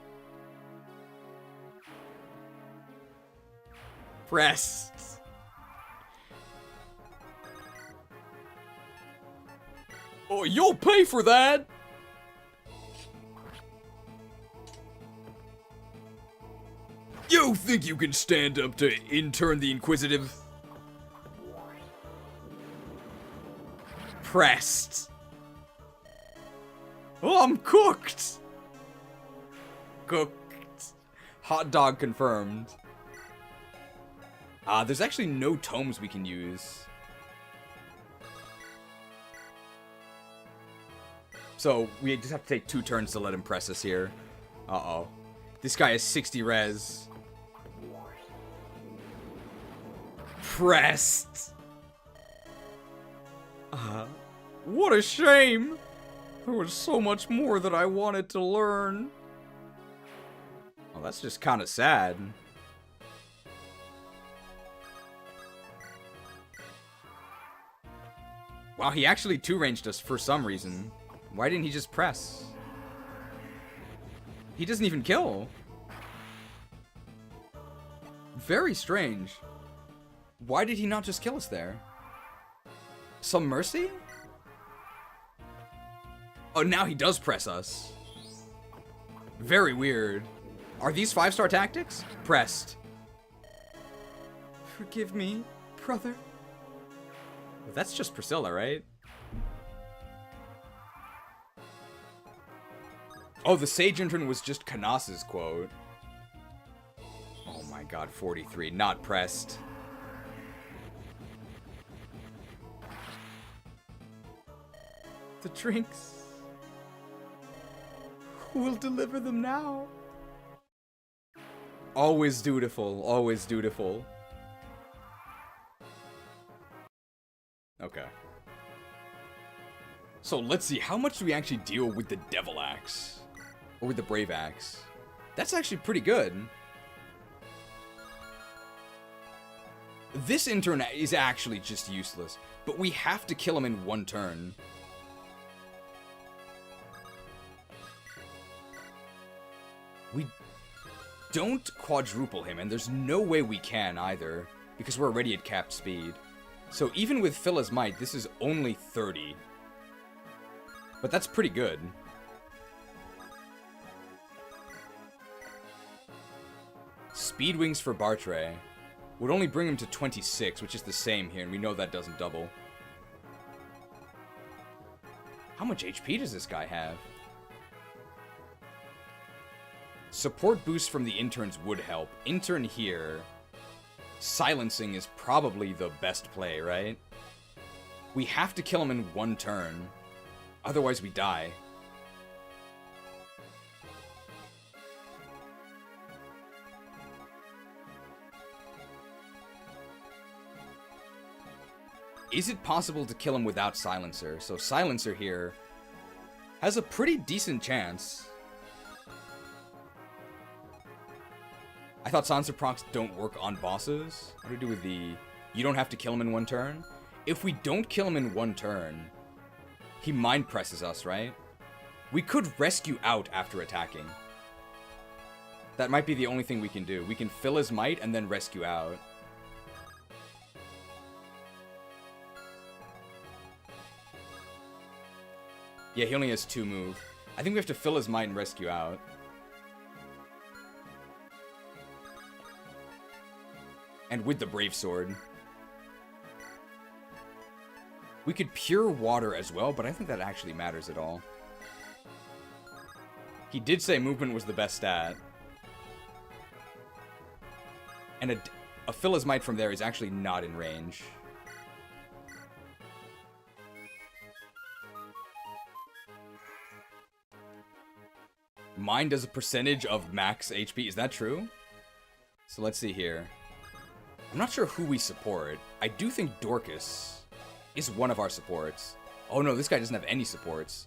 Pressed. Oh, you'll pay for that! You think you can stand up to Intern the Inquisitive? Pressed. Oh, I'm cooked! Cooked. Hot dog confirmed. There's actually no tomes we can use. So, we just have to take 2 turns to let him press us here. Uh-oh. This guy has 60 res. Pressed. What a shame. There was so much more that I wanted to learn. Well, that's just kind of sad. Wow, he actually 2-ranged us for some reason. Why didn't he just press? He doesn't even kill. Very strange. Why did he not just kill us there? Some mercy? Oh, now he does press us. Very weird. Are these 5-star tactics? Pressed. Forgive me, brother. Well, that's just Priscilla, right? Oh, the Sage Intern was just Kanas's quote. Oh my god, 43. Not pressed. The drinks. Who will deliver them now? Always dutiful, always dutiful. Okay. So let's see, how much do we actually deal with the Devil Axe? Or with the Brave Axe? That's actually pretty good. This intern is actually just useless, but we have to kill him in 1 turn. We don't quadruple him, and there's no way we can either. because we're already at capped speed. So even with Phila's Might, this is only 30. But that's pretty good. Speed Wings for Bartray would only bring him to 26, which is the same here, and we know that doesn't double. How much HP does this guy have? Support boost from the interns would help. Intern here, silencing is probably the best play, right? We have to kill him in one turn, otherwise we die. Is it possible to kill him without Silencer? So Silencer here has a pretty decent chance. I thought Silencer procs don't work on bosses. What do we do with the... You don't have to kill him in one turn? If we don't kill him in one turn, he mind presses us, right? We could rescue out after attacking. That might be the only thing we can do. We can fill his might and then rescue out. Yeah, he only has 2 move. I think we have to fill his might and rescue out. And with the Brave Sword. We could Pure Water as well, but I think that actually matters at all. He did say movement was the best stat. And a fill his might from there is actually not in range. Mine does a percentage of max HP. Is that true? So let's see here. I'm not sure who we support. I do think Dorcas is one of our supports. Oh no, this guy doesn't have any supports.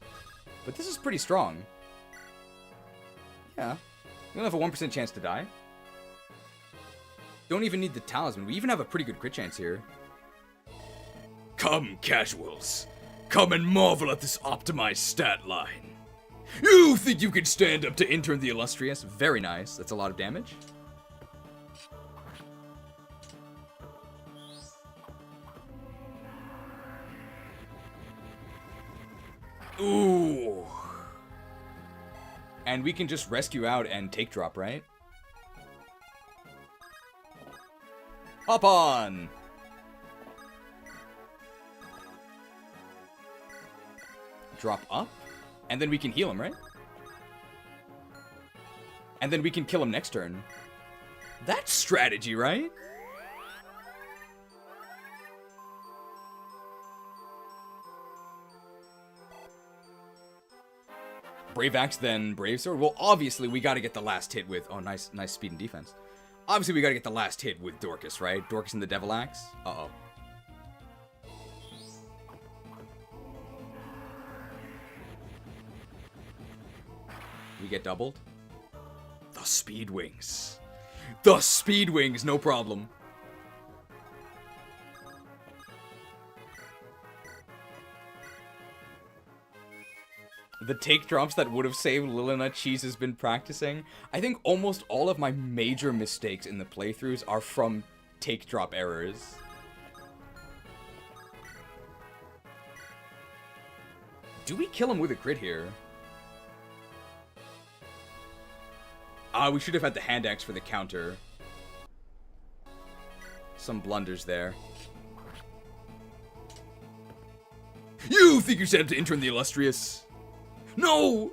But this is pretty strong. Yeah. We only have a 1% chance to die. Don't even need the talisman. We even have a pretty good crit chance here. Come, casuals. Come and marvel at this optimized stat line. You think you can stand up to Intern the Illustrious? Very nice. That's a lot of damage. Ooh. And we can just rescue out and take drop, right? Hop on! Drop up? And then we can heal him, right? And then we can kill him next turn. That's strategy, right? Brave Axe, then Brave Sword. Well, obviously, we gotta get the last hit with... Oh, nice speed and defense. Obviously, we gotta get the last hit with Dorcas, right? Dorcas and the Devil Axe. Uh-oh. We get doubled. The Speed Wings. The Speed Wings, no problem. The take drops that would have saved Lilina Cheese has been practicing. I think almost all of my major mistakes in the playthroughs are from take drop errors. Do we kill him with a crit here? We should have had the hand axe for the counter. Some blunders there. You think you said to Intern the Illustrious? No!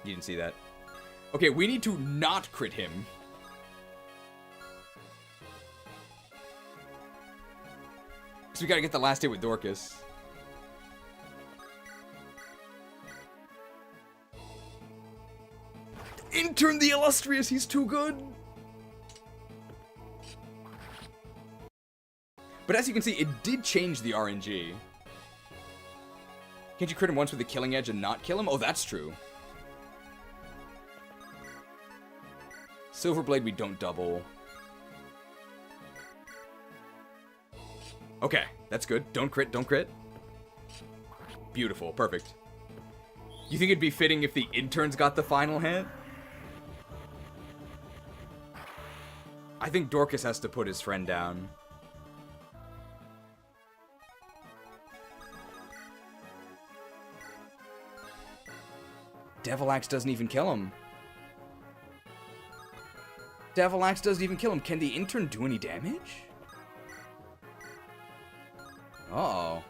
You didn't see that. Okay, we need to not crit him. So we gotta get the last hit with Dorcas. Intern the Illustrious, he's too good. But as you can see, it did change the RNG. Can't you crit him once with the Killing Edge and not kill him? Oh, that's true. Silverblade, we don't double. Okay, that's good. Don't crit, don't crit. Beautiful, perfect. You think it'd be fitting if the interns got the final hit? I think Dorcas has to put his friend down. Devil Axe doesn't even kill him. Devil Axe doesn't even kill him. Can the intern do any damage? Uh-oh.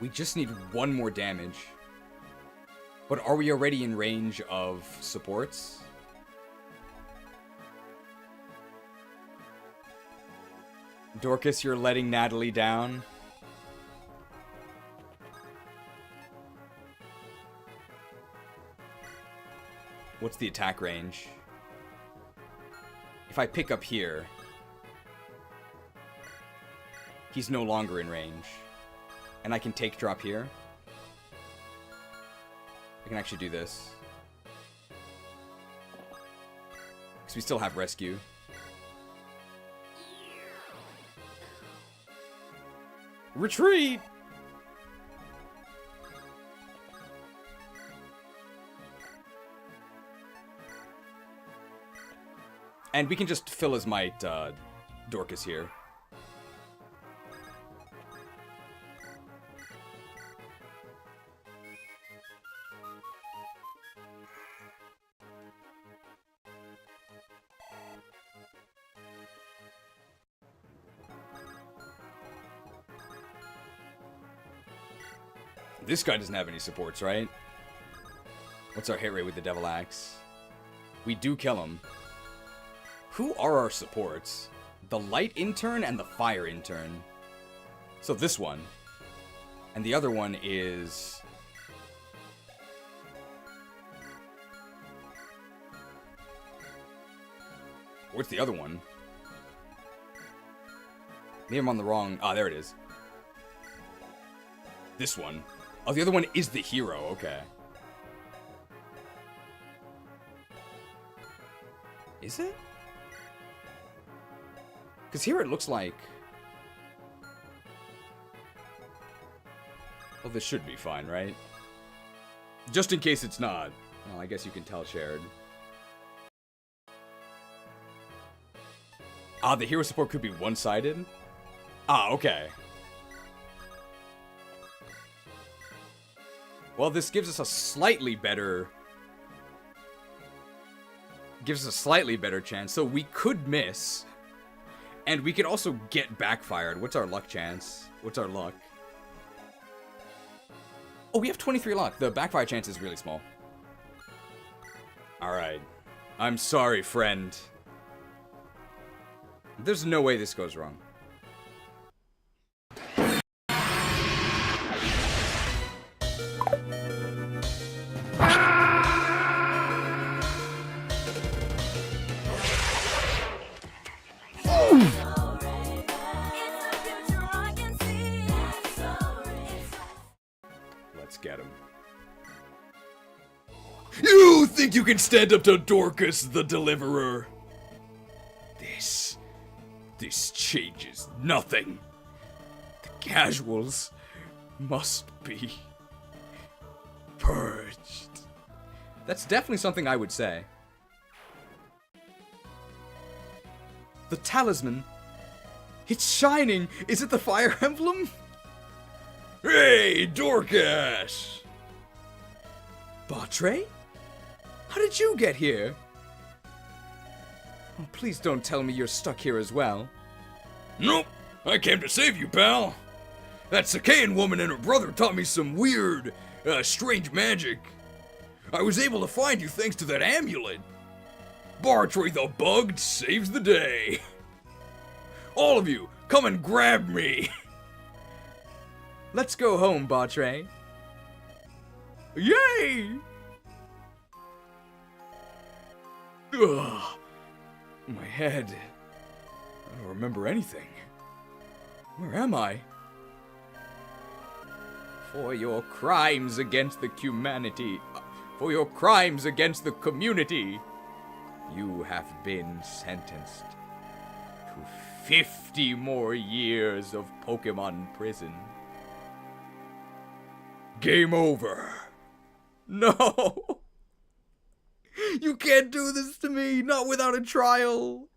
We just need one more damage. But are we already in range of supports? Dorcas, you're letting Natalie down. What's the attack range? If I pick up here, he's no longer in range. And I can take drop here. I can actually do this. Because we still have rescue. Retreat! And we can just fill his might, Dorcas here. This guy doesn't have any supports, right? What's our hit rate with the Devil Axe? We do kill him. Who are our supports? The Light Intern and the Fire Intern. So this one. And the other one is... Where's the other one? Maybe I'm on the wrong... Ah, there it is. This one. Oh, the other one is the hero. Okay. Is it? Because here it looks like... Well, this should be fine, right? Just in case it's not. Well, I guess you can tell shared. Ah, the hero support could be one-sided? Ah, okay. Well, this gives us a slightly better... Gives us a slightly better chance. So we could miss. And we could also get backfired. What's our luck chance? What's our luck? Oh, we have 23 luck. The backfire chance is really small. Alright. I'm sorry, friend. There's no way this goes wrong. Get him. You think you can stand up to Dorcas the Deliverer? This changes nothing. The casuals must be purged. That's definitely something I would say. The talisman. It's shining. Is it the Fire Emblem? Hey, Dorcas! Batre? How did you get here? Oh, please don't tell me you're stuck here as well. Nope, I came to save you, pal. That Sakaean woman and her brother taught me some weird, strange magic. I was able to find you thanks to that amulet. Batre the Bugged saves the day. All of you, come and grab me. Let's go home, Batre. Yay! Ugh. My head. I don't remember anything. Where am I? For your crimes against the humanity. For your crimes against the community. You have been sentenced to 50 more years of Pokemon prison. Game over. No! You can't do this to me, not without a trial.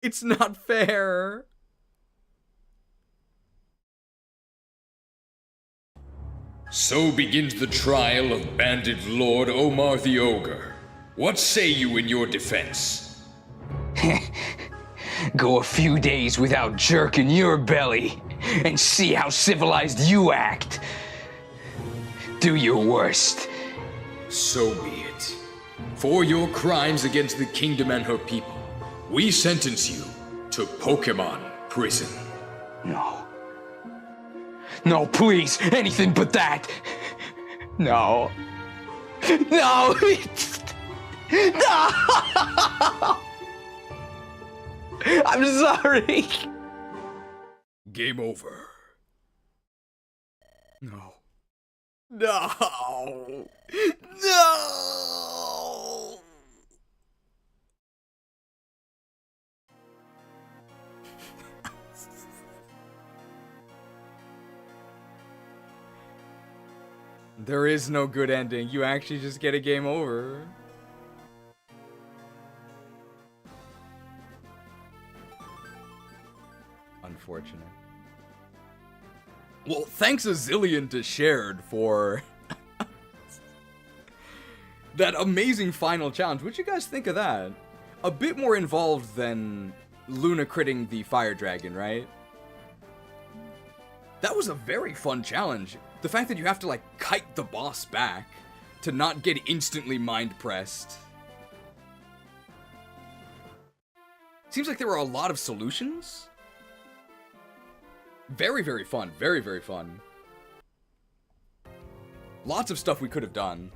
It's not fair. So begins the trial of Bandit Lord Omar the Ogre. What say you in your defense? Go a few days without jerking your belly and see how civilized you act. Do your worst. So be it. For your crimes against the kingdom and her people, we sentence you to Pokemon prison. No. No, please, anything but that. No. No. No. I'm sorry. Game over. No. No. No. There is no good ending. You actually just get a game over. Unfortunate. Well, thanks a zillion to Shared for that amazing final challenge. What'd you guys think of that? A bit more involved than Luna critting the fire dragon, right? That was a very fun challenge. The fact that you have to, like, kite the boss back to not get instantly mind-pressed. Seems like there were a lot of solutions. Very, very fun. Very, very fun. Lots of stuff we could have done.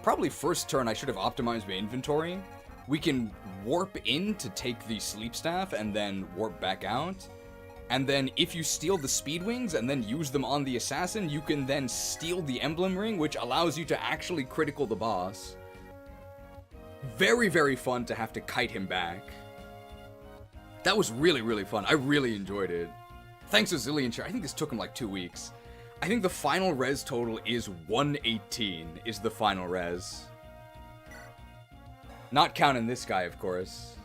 Probably first turn I should have optimized my inventory. We can warp in to take the sleep staff and then warp back out. And then if you steal the speed wings and then use them on the assassin, you can then steal the emblem ring, which allows you to actually critical the boss. Very, very fun to have to kite him back. That was really, really fun. I really enjoyed it. Thanks a zillion share. I think this took him like 2 weeks. I think the final res total is 118 is the final res. Not counting this guy, of course.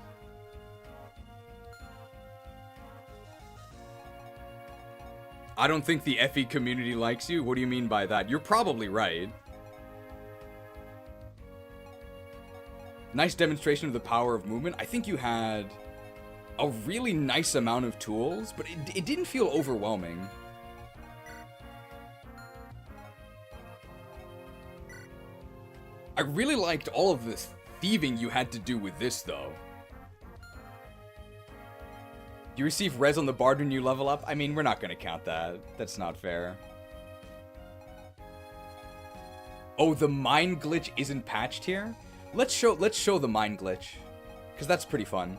I don't think the FE community likes you. What do you mean by that? You're probably right. Nice demonstration of the power of movement. I think you had a really nice amount of tools, but it didn't feel overwhelming. I really liked all of the thieving you had to do with this, though. You receive res on the bard when you level up? I mean, we're not gonna count that. That's not fair. Oh, the mine glitch isn't patched here? Let's show the mine glitch, because that's pretty fun.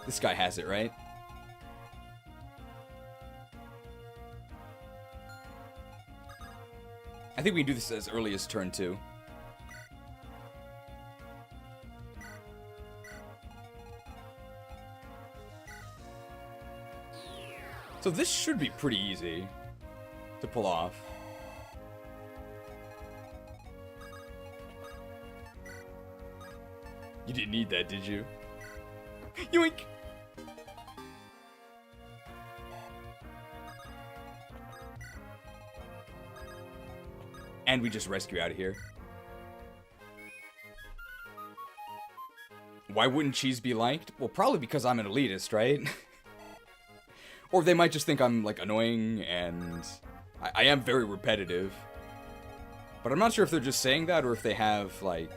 This guy has it, right? I think we can do this as early as turn 2. So this should be pretty easy to pull off. You didn't need that, did you? Yoink! And we just rescue out of here. Why wouldn't cheese be liked? Well, probably because I'm an elitist, right? Or they might just think I'm, like, annoying, and I am very repetitive. But I'm not sure if they're just saying that, or if they have, like,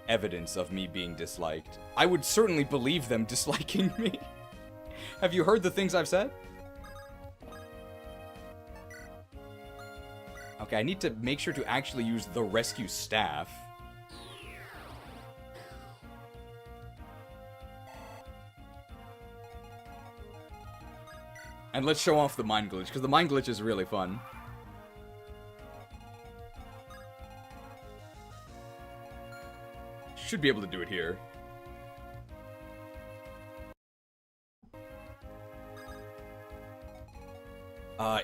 evidence of me being disliked. I would certainly believe them disliking me. Have you heard the things I've said? Okay, I need to make sure to actually use the rescue staff. And let's show off the mind glitch, because the mind glitch is really fun. Should be able to do it here.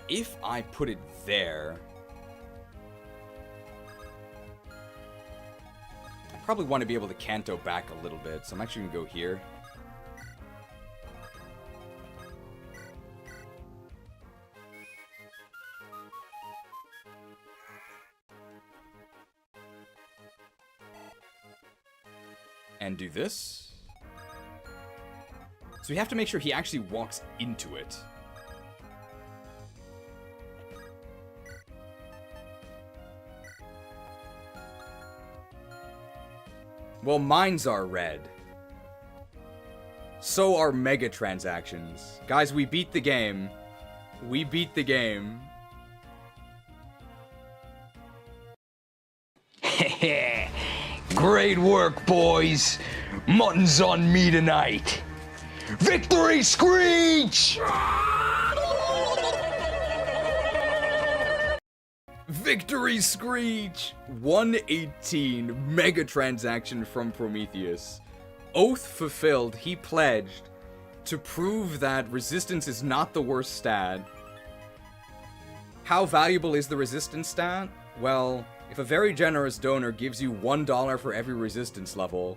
If I put it there... I probably want to be able to canto back a little bit, so I'm actually going to go here. And do this. So we have to make sure he actually walks into it. Well, mines are red. So are mega transactions. Guys, we beat the game. We beat the game. Great work, boys. Mutton's on me tonight. Victory screech! Victory screech! 118 mega transaction from Prometheus. Oath fulfilled. He pledged to prove that resistance is not the worst stat. How valuable is the resistance stat? Well, if a very generous donor gives you $1 for every resistance level,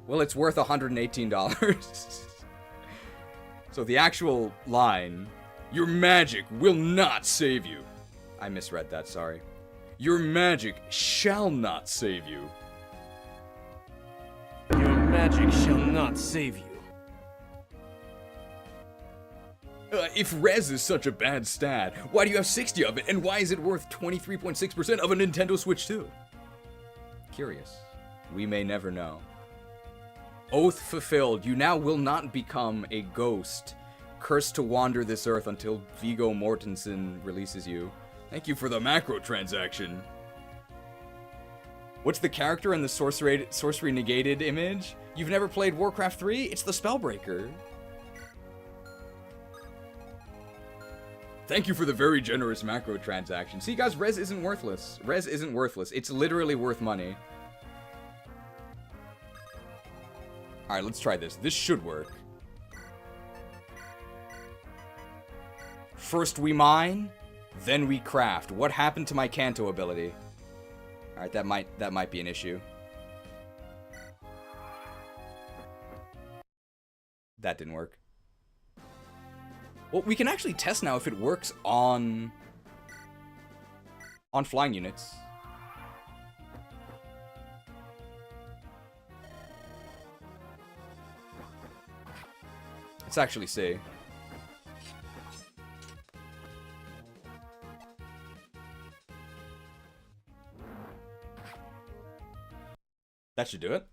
well, it's worth $118. So the actual line, your magic will not save you. I misread that, sorry. Your magic shall not save you. Your magic shall not save you. If res is such a bad stat, why do you have 60 of it, and why is it worth 23.6% of a Nintendo Switch 2? Curious. We may never know. Oath fulfilled. You now will not become a ghost, cursed to wander this earth until Viggo Mortensen releases you. Thank you for the macro transaction. What's the character in the sorcery negated image? You've never played Warcraft 3? It's the Spellbreaker. Thank you for the very generous macro transaction. See, guys, res isn't worthless. Res isn't worthless. It's literally worth money. Alright, let's try this. This should work. First we mine, then we craft. What happened to my Kanto ability? Alright, that might be an issue. That didn't work. Well, we can actually test now if it works on flying units. Let's actually see. That should do it.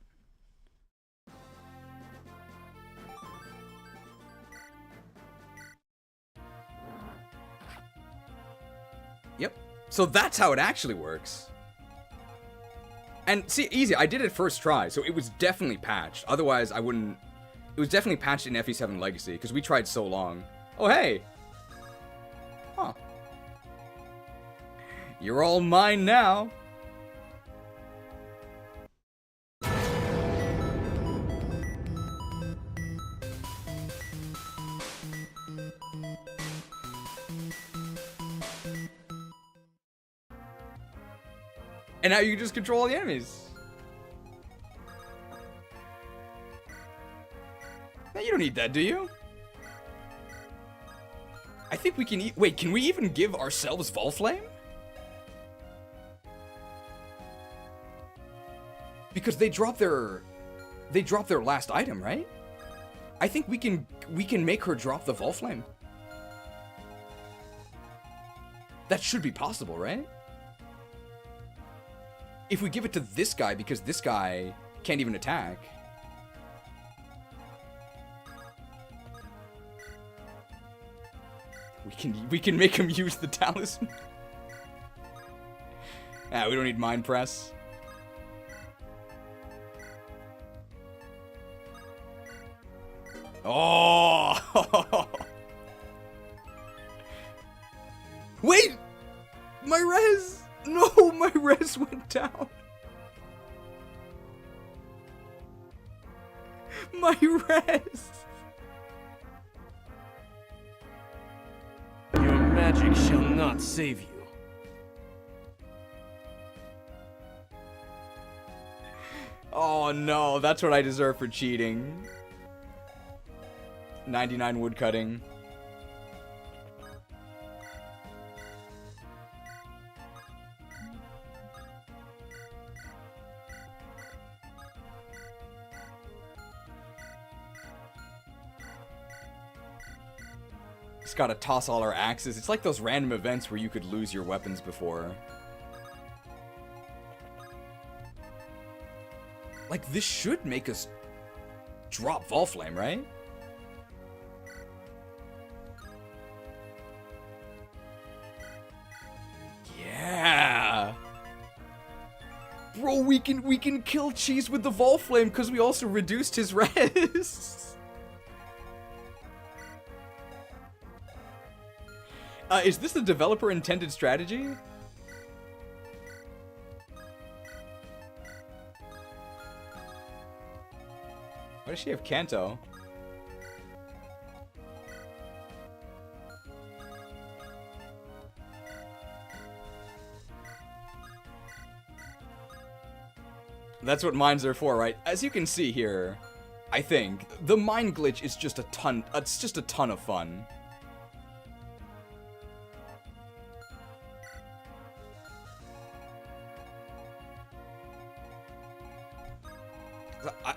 Yep. So that's how it actually works. And see, easy. I did it first try, so it was definitely patched. Otherwise, I wouldn't... It was definitely patched in FE7 Legacy, because we tried so long. Oh, hey! Huh. You're all mine now. And now you can just control all the enemies. Now you don't need that, do you? I think we can wait, can we even give ourselves Volflame? Because they drop their last item, right? I think we can make her drop the Volflame. That should be possible, right? If we give it to this guy, because this guy can't even attack. We can make him use the talisman. Ah, we don't need Mind Press. Oh! Wait! My res! No, my res went down. My rest! Your magic shall not save you. Oh no, that's what I deserve for cheating. 99 woodcutting. Just gotta toss all our axes. It's like those random events where you could lose your weapons before. Like, this should make us drop Volflame, right? Yeah! Bro, we can kill Cheese with the Volflame because we also reduced his res. Is this the developer intended strategy? Why does she have Kanto? That's what mines are for, right? As you can see here, I think the mine glitch is just a ton. It's just a ton of fun.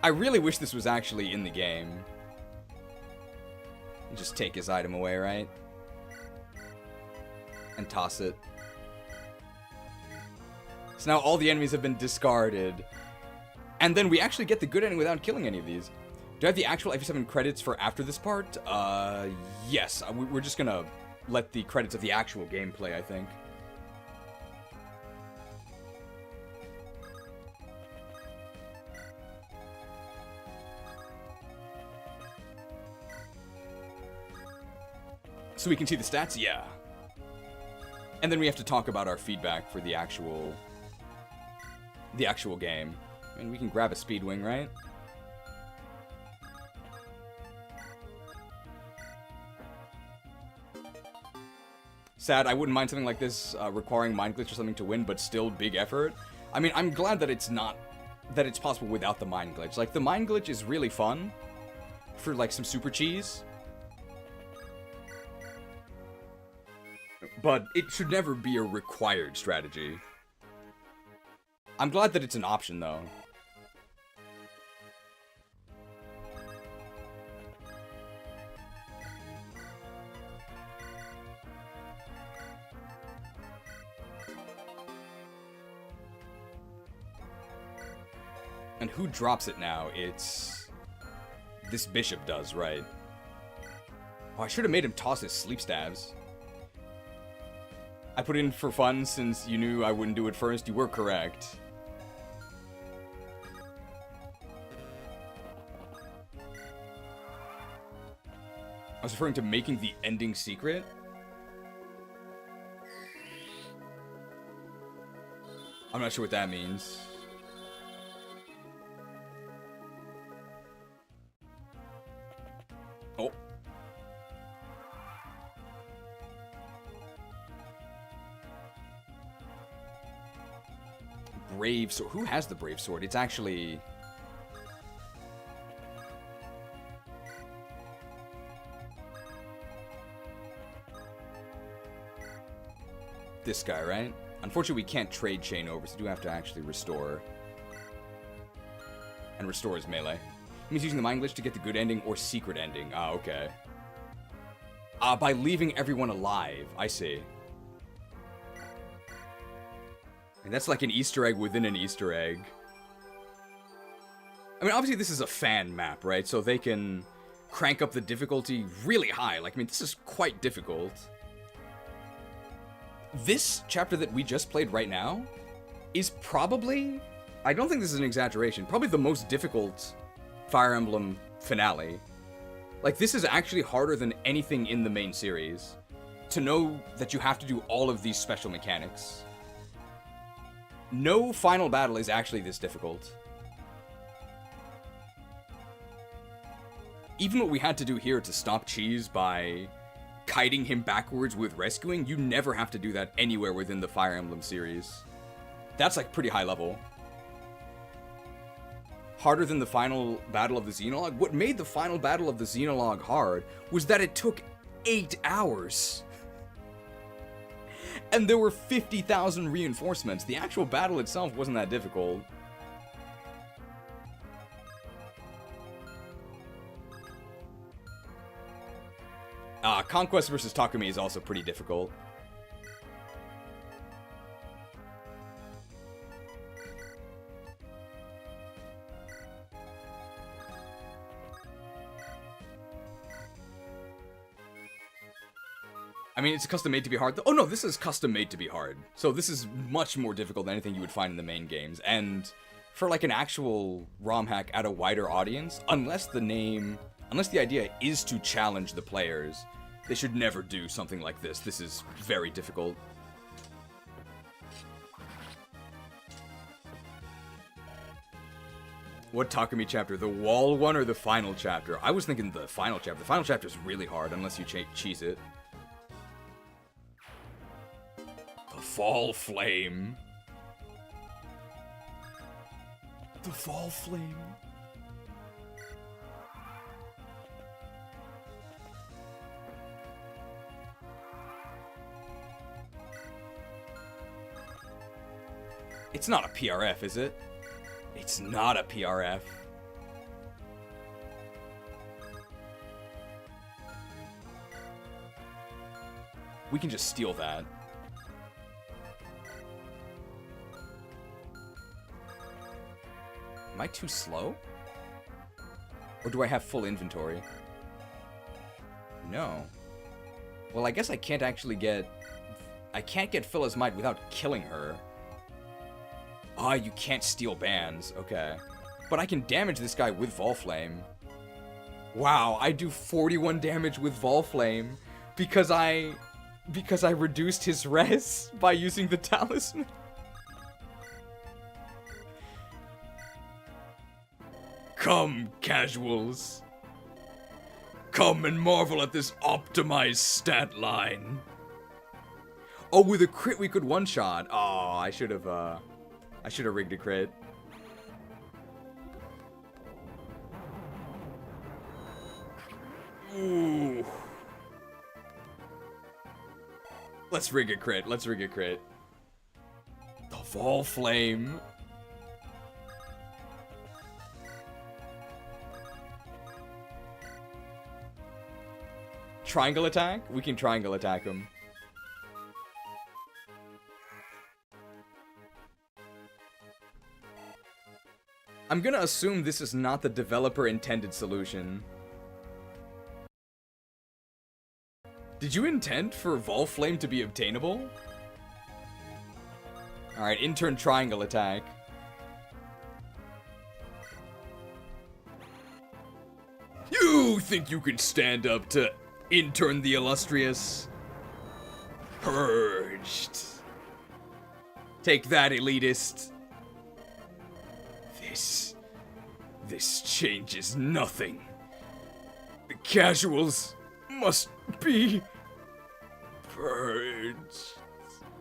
I really wish this was actually in the game. Just take his item away, right? And toss it. So now all the enemies have been discarded. And then we actually get the good ending without killing any of these. Do I have the actual FE7 credits for after this part? Yes. We're just gonna let the credits of the actual gameplay, I think. So we can see the stats? Yeah. And then we have to talk about our feedback for the actual game. I mean, we can grab a Speedwing, right? Sad, I wouldn't mind something like this requiring Mind Glitch or something to win, but still big effort. I mean, I'm glad that it's possible without the Mind Glitch. Like, the Mind Glitch is really fun for, like, some super cheese. But it should never be a required strategy. I'm glad that it's an option, though. And who drops it now? It's... this bishop does, right? Oh, I should have made him toss his sleep stabs. I put it in for fun since you knew I wouldn't do it first. You were correct. I was referring to making the ending secret. I'm not sure what that means. Oh. Brave sword. Who has the brave sword? It's actually... this guy, right? Unfortunately, we can't trade chain over, so we do have to actually restore. And restore his melee. It means using the Mind Glitch to get the good ending or secret ending. Ah, okay. By leaving everyone alive. I see. And that's like an Easter egg within an Easter egg. I mean, obviously this is a fan map, right? So they can crank up the difficulty really high. Like, I mean, this is quite difficult. This chapter that we just played right now is probably, I don't think this is an exaggeration, probably the most difficult Fire Emblem finale. Like, this is actually harder than anything in the main series. To know that you have to do all of these special mechanics. No final battle is actually this difficult. even what we had to do here to stop Cheese by kiting him backwards with rescuing, you never have to do that anywhere within the Fire Emblem series. That's like pretty high level. Harder than the final battle of the Xenologue? What made the final battle of the Xenologue hard was that it took 8 hours. And there were 50,000 reinforcements. The actual battle itself wasn't that difficult. Conquest versus Takumi is also pretty difficult. I mean, it's custom made to be hard. Oh no, this is custom made to be hard. So this is much more difficult than anything you would find in the main games. And for like an actual ROMhack at a wider audience, unless the idea is to challenge the players, they should never do something like this. This is very difficult. What Takumi chapter? The wall one or the final chapter? I was thinking the final chapter. The final chapter is really hard unless you cheese it. The Fall Flame. The Fall Flame. It's not a PRF, is it? It's not a PRF. We can just steal that. Am I too slow? Or do I have full inventory? No. Well, I guess I can't actually get... I can't get Phyllis Might without killing her. Ah, you can't steal bands. Okay. But I can damage this guy with Volflame. Wow, I do 41 damage with Volflame because I reduced his res by using the talisman. Come, casuals. Come and marvel at this optimized stat line. Oh, with a crit we could one-shot. Oh, I should have rigged a crit. Ooh. Let's rig a crit. Let's rig a crit. The Fall Flame. Triangle attack? We can triangle attack him. I'm gonna assume this is not the developer-intended solution. Did you intend for Volflame to be obtainable? Alright, intern triangle attack. You think you can stand up to Intern the Illustrious? Purged. Take that, elitist. This changes nothing. The casuals must be purged.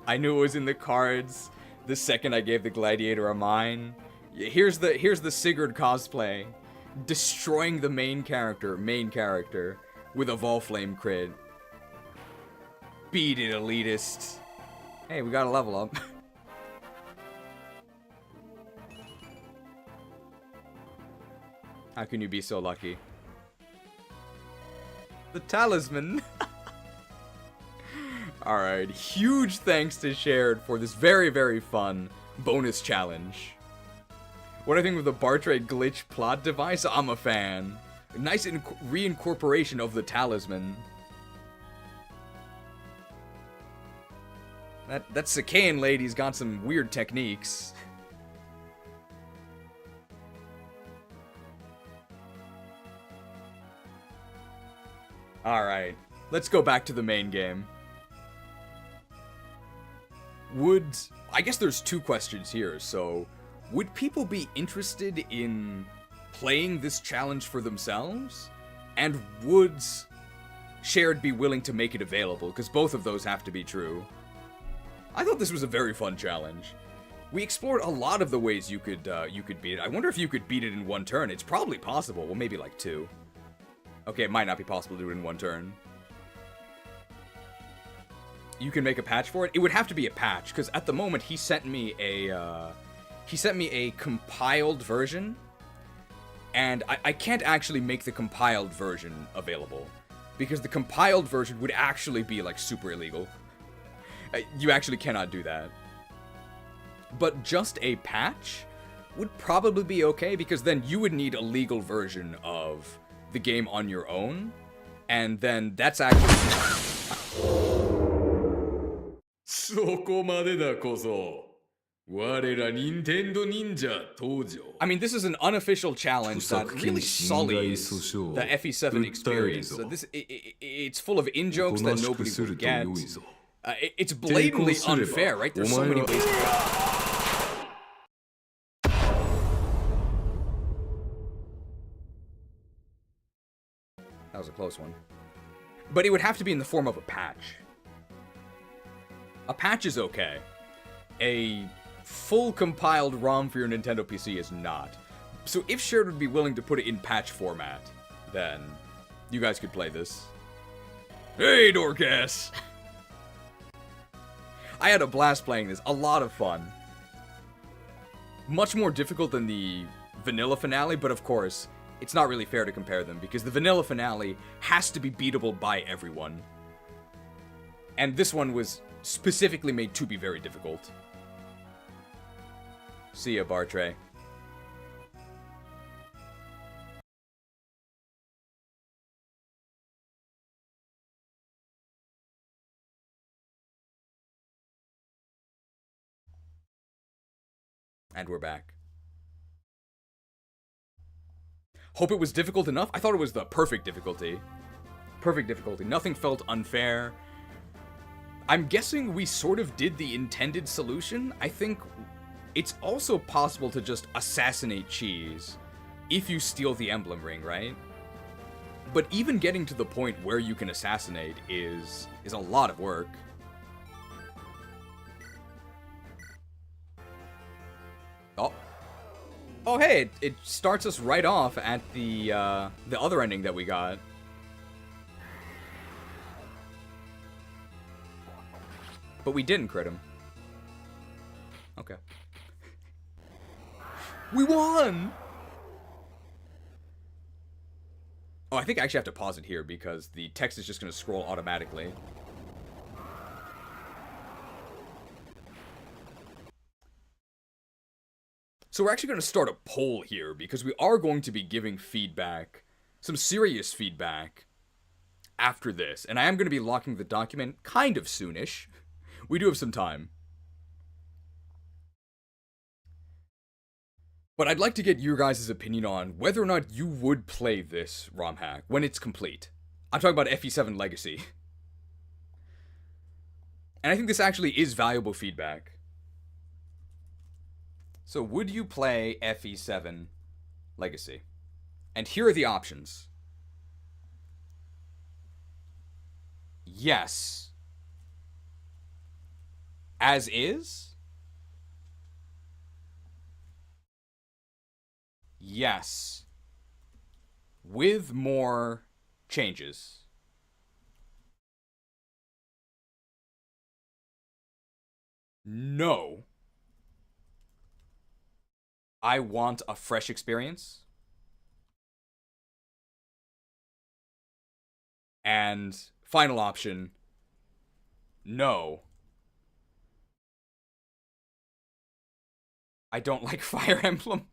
I knew it was in the cards the second I gave the gladiator a mine. Here's the Sigurd cosplay. Destroying the main character with a Volflame crit. Beat it, elitist. Hey, we got a level up. How can you be so lucky? The talisman. Alright, huge thanks to Shared for this very, very fun bonus challenge. What do I think of the Bartrade glitch plot device? I'm a fan. Nice reincorporation of the talisman. That Sakaean lady's got some weird techniques. Alright, let's go back to the main game. I guess there's two questions here, so... Would people be interested in playing this challenge for themselves? And would Shared be willing to make it available? Because both of those have to be true. I thought this was a very fun challenge. We explored a lot of the ways you could beat it. I wonder if you could beat it in one turn. It's probably possible. Well, maybe like 2. Okay, it might not be possible to do it in 1 turn. You can make a patch for it? It would have to be a patch, because at the moment he sent me a compiled version, and I can't actually make the compiled version available, because the compiled version would actually be like super illegal. You actually cannot do that. But just a patch would probably be okay, because then you would need a legal version of the game on your own, and then that's actually... そこまでだこそ。我ら任天堂忍者登場。 I mean, this is an unofficial challenge that really sullies the FE7 experience. So it's full of in-jokes that nobody will get. It's blatantly unfair, right? There's so many ways to go. That was a close one. But it would have to be in the form of a patch. A patch is okay. A full compiled ROM for your Nintendo PC is not. So if Shared would be willing to put it in patch format, then you guys could play this. Hey, Dorcas! I had a blast playing this. A lot of fun. Much more difficult than the vanilla finale, but of course, it's not really fair to compare them, because the vanilla finale has to be beatable by everyone. And this one was specifically made to be very difficult. See ya, Bartray. And we're back. Hope it was difficult enough? I thought it was the perfect difficulty. Perfect difficulty. Nothing felt unfair. I'm guessing we sort of did the intended solution. I think it's also possible to just assassinate Cheese if you steal the emblem ring, right? But even getting to the point where you can assassinate is a lot of work. Oh, hey, it starts us right off at the other ending that we got. But we didn't crit him. Okay. We won! Oh, I think I actually have to pause it here because the text is just going to scroll automatically. So we're actually going to start a poll here because we are going to be giving feedback, some serious feedback, after this. And I am going to be locking the document kind of soonish. We do have some time. But I'd like to get your guys' opinion on whether or not you would play this ROMhack when it's complete. I'm talking about FE7 Legacy. And I think this actually is valuable feedback. So would you play FE7 Legacy? And here are the options. Yes. As is? Yes. With more changes. No. I want a fresh experience. And final option, no. I don't like Fire Emblem.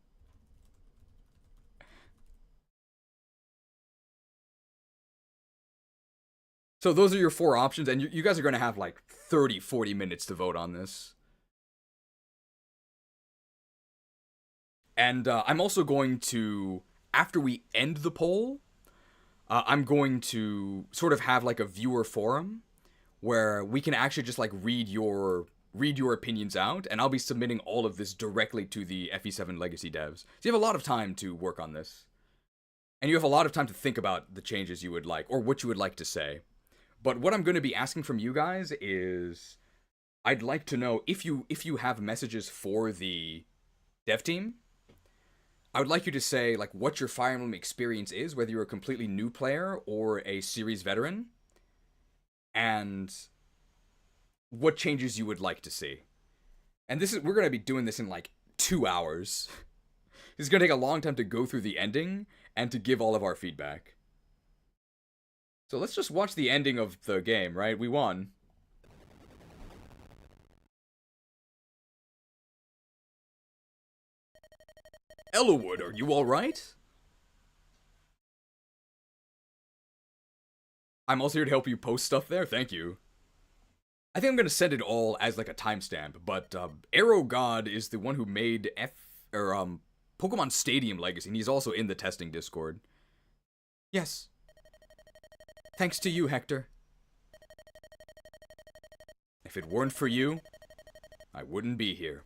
So those are your 4 options, and you guys are going to have like 30, 40 minutes to vote on this. And I'm also going to, after we end the poll, I'm going to sort of have like a viewer forum where we can actually just like read your opinions out, and I'll be submitting all of this directly to the FE7 Legacy devs. So you have a lot of time to work on this. And you have a lot of time to think about the changes you would like, or what you would like to say. But what I'm going to be asking from you guys is, I'd like to know if you have messages for the dev team. I would like you to say like what your Fire Emblem experience is, whether you're a completely new player or a series veteran, and what changes you would like to see. And we're going to be doing this in like 2 hours. It's going to take a long time to go through the ending and to give all of our feedback. So let's just watch the ending of the game, right? We won. Ellawood, are you alright? I'm also here to help you post stuff there, thank you. I think I'm gonna send it all as like a timestamp, but Arrow God is the one who made Pokemon Stadium Legacy, and he's also in the testing Discord. Yes. Thanks to you, Hector. If it weren't for you, I wouldn't be here.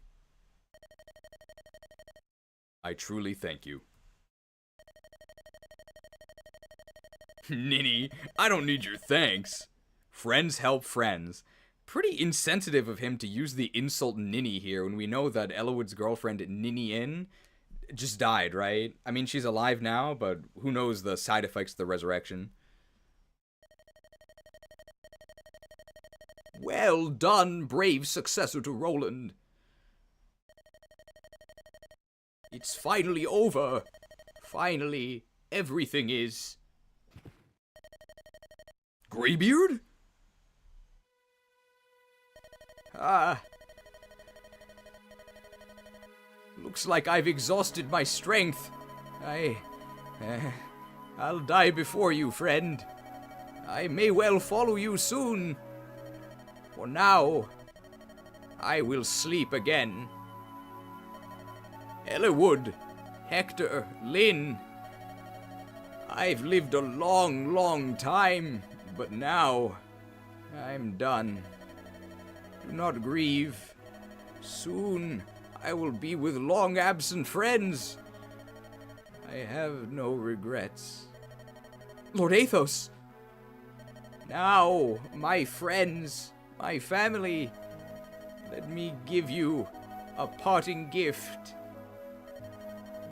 I truly thank you. Ninny, I don't need your thanks. Friends help friends. Pretty insensitive of him to use the insult Ninny here when we know that Ellawood's girlfriend Ninny just died, right? I mean, she's alive now, but who knows the side effects of the resurrection. Well done, brave successor to Roland. It's finally over. Finally, everything is. Greybeard? Looks like I've exhausted my strength. I'll die before you, friend. I may well follow you soon. For now, I will sleep again. Ellawood, Hector, Lynn. I've lived a long, long time, but now I'm done. Do not grieve. Soon I will be with long-absent friends. I have no regrets. Lord Athos! Now, my friends, my family, let me give you a parting gift.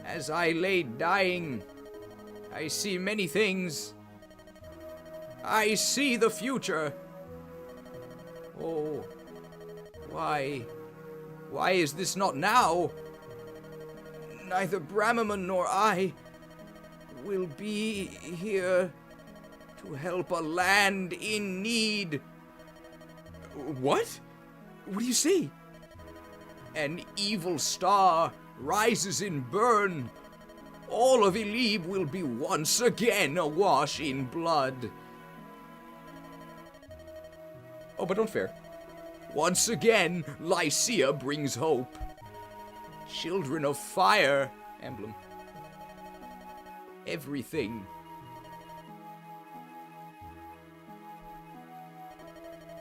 As I lay dying, I see many things. I see the future. Oh, why is this not now? Neither Brammerman nor I will be here to help a land in need. What? What do you see? An evil star rises in burn. All of Elebe will be once again awash in blood. Oh, but don't fear. Once again, Lycia brings hope. Children of Fire Emblem. Everything.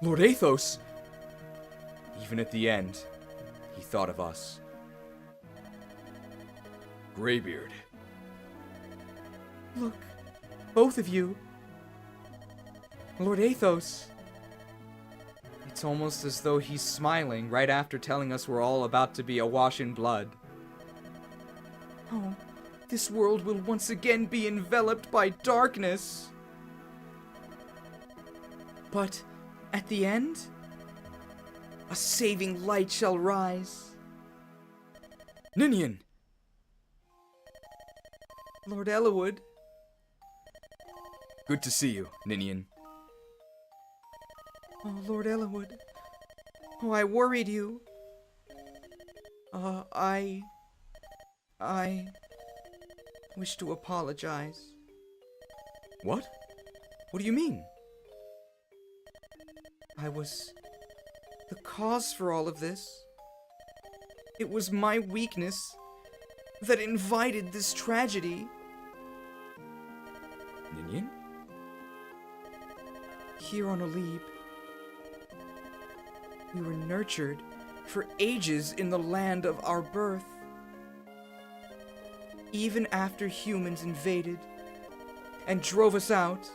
Lord Athos! Even at the end, he thought of us. Greybeard. Look, both of you. Lord Athos. It's almost as though he's smiling right after telling us we're all about to be awash in blood. Oh, this world will once again be enveloped by darkness. But at the end, a saving light shall rise. Ninian! Lord Ellawood. Good to see you, Ninian. Oh, Lord Ellawood. Oh, I worried you. I wish to apologize. What? What do you mean? I was the cause for all of this. It was my weakness that invited this tragedy. Ninian? Here on Elebe, we were nurtured for ages in the land of our birth. Even after humans invaded, and drove us out.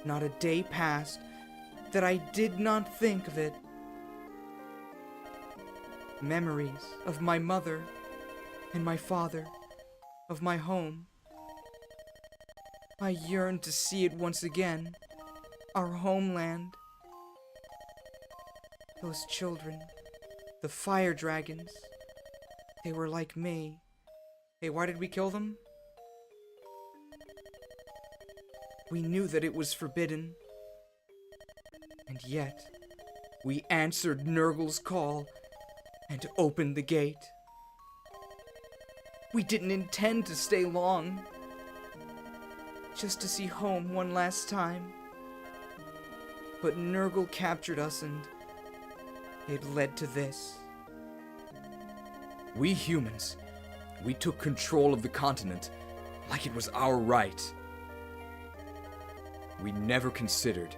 Not a day passed that I did not think of it. Memories of my mother and my father, of my home. I yearned to see it once again, our homeland. Those children, the fire dragons, they were like me. Hey, why did we kill them? We knew that it was forbidden. And yet, we answered Nergal's call and opened the gate. We didn't intend to stay long, just to see home one last time. But Nergal captured us and it led to this. We humans, we took control of the continent like it was our right. We never considered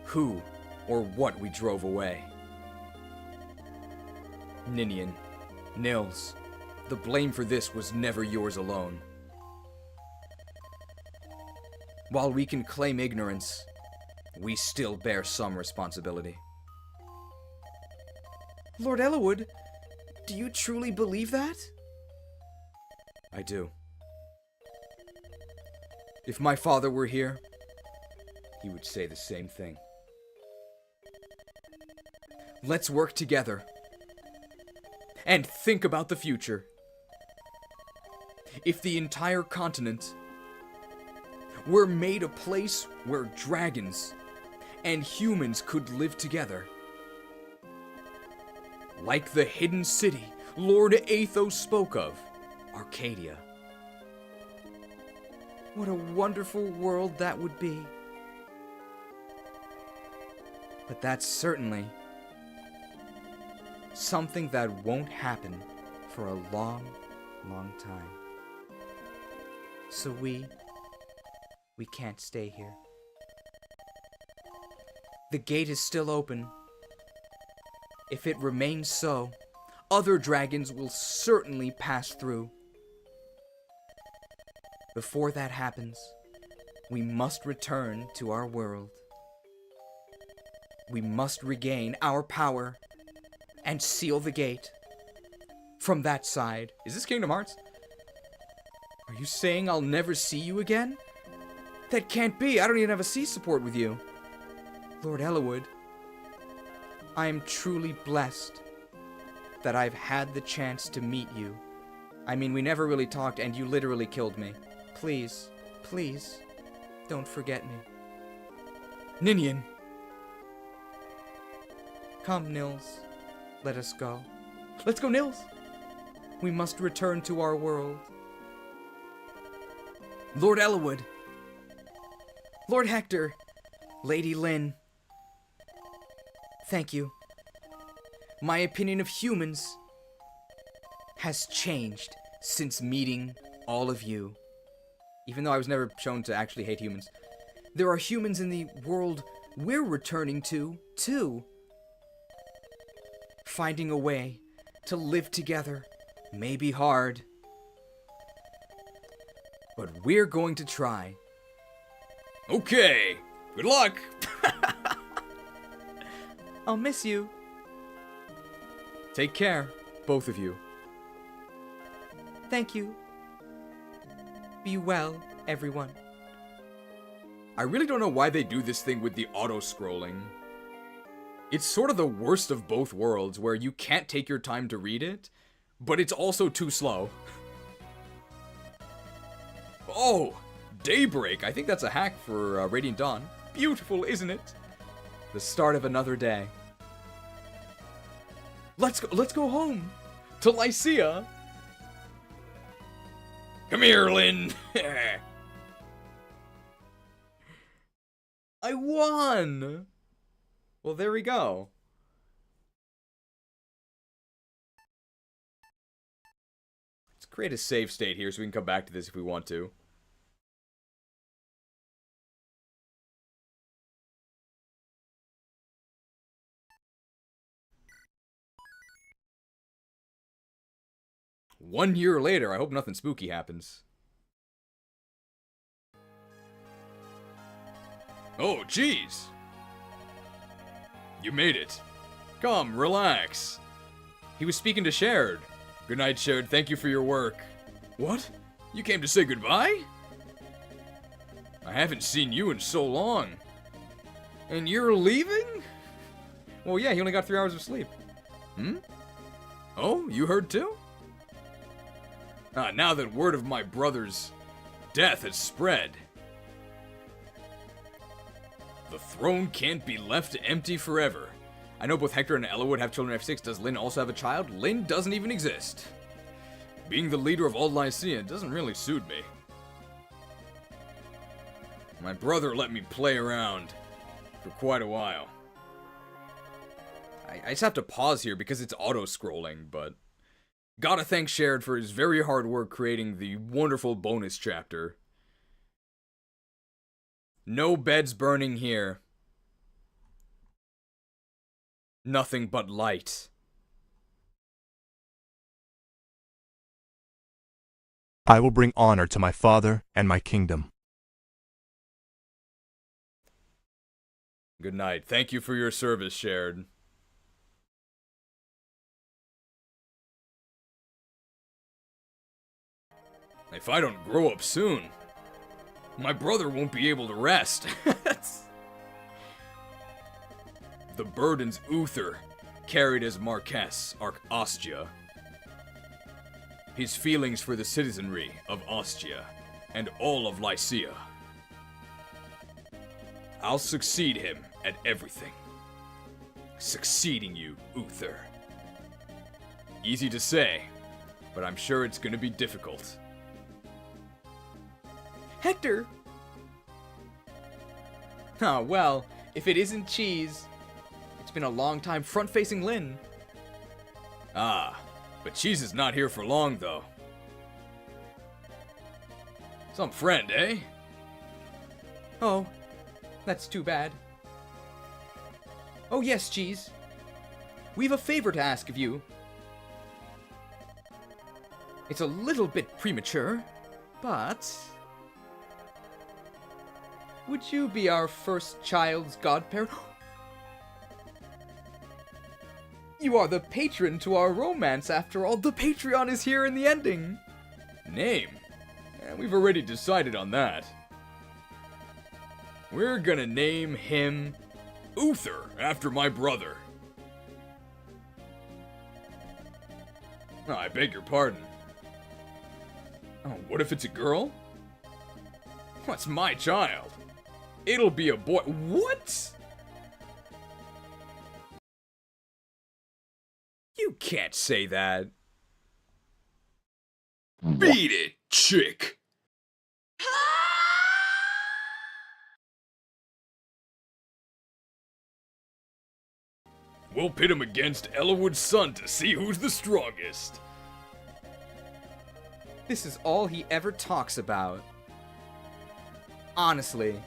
who or what we drove away. Ninian, Nils, the blame for this was never yours alone. While we can claim ignorance, we still bear some responsibility. Lord Ellawood, do you truly believe that? I do. If my father were here, he would say the same thing. Let's work together and think about the future. If the entire continent were made a place where dragons and humans could live together, like the hidden city Lord Athos spoke of, Arcadia. What a wonderful world that would be. But that's certainly something that won't happen for a long, long time. So we can't stay here. The gate is still open. If it remains so, other dragons will certainly pass through. Before that happens, we must return to our world. We must regain our power and seal the gate. From that side. Is this Kingdom Hearts? Are you saying I'll never see you again? That can't be. I don't even have a C support with you. Lord Ellawood, I am truly blessed that I've had the chance to meet you. I mean, we never really talked and you literally killed me. Please, please, don't forget me. Ninian. Come, Nils. Let us go. Let's go, Nils. We must return to our world. Lord Ellawood. Lord Hector. Lady Lynn. Thank you. My opinion of humans has changed since meeting all of you. Even though I was never shown to actually hate humans. There are humans in the world we're returning to, too. Finding a way to live together may be hard, but we're going to try. Okay, good luck. I'll miss you. Take care, both of you. Thank you. Be well, everyone. I really don't know why they do this thing with the auto-scrolling. It's sort of the worst of both worlds, where you can't take your time to read it, but it's also too slow. Oh, Daybreak. I think that's a hack for Radiant Dawn. Beautiful, isn't it? The start of another day. Let's go home. To Lycia. Come here, Lynn. I won. Well, there we go. Let's create a save state here so we can come back to this if we want to. One year later, I hope nothing spooky happens. Oh, jeez. You made it. Come, relax. He was speaking to Shared. Good night, Shared. Thank you for your work. What? You came to say goodbye? I haven't seen you in so long. And you're leaving? Well, yeah, he only got 3 hours of sleep. Hmm? Oh, you heard too? Now that word of my brother's death has spread. The throne can't be left empty forever. I know both Hector and Elwood have children F6. Does Lynn also have a child? Lynn doesn't even exist. Being the leader of all Lycia doesn't really suit me. My brother let me play around for quite a while. I just have to pause here because it's auto-scrolling, but gotta thank Shared for his very hard work creating the wonderful bonus chapter. No beds burning here. Nothing but light. I will bring honor to my father and my kingdom. Good night. Thank you for your service, Shared. If I don't grow up soon, my brother won't be able to rest. The burdens Uther carried as Marquess Ostia. His feelings for the citizenry of Ostia and all of Lycia. I'll succeed him at everything. Succeeding you, Uther. Easy to say, but I'm sure it's gonna be difficult. Hector! Oh, well, if it isn't cheese, it's been a long time front-facing Lynn. Ah, but Cheese is not here for long, though. Some friend, eh? Oh, that's too bad. Oh yes, Cheese. We've a favor to ask of you. It's a little bit premature, but... would you be our first child's godparent? You are the patron to our romance, after all. The Patreon is here in the ending. Name? We've already decided on that. We're gonna name him Uther, after my brother. Oh, I beg your pardon. Oh, what if it's a girl? What's my child? It'll be a boy. What? You can't say that. Beat it, chick! We'll pit him against Elwood's son to see who's the strongest. This is all he ever talks about. Honestly,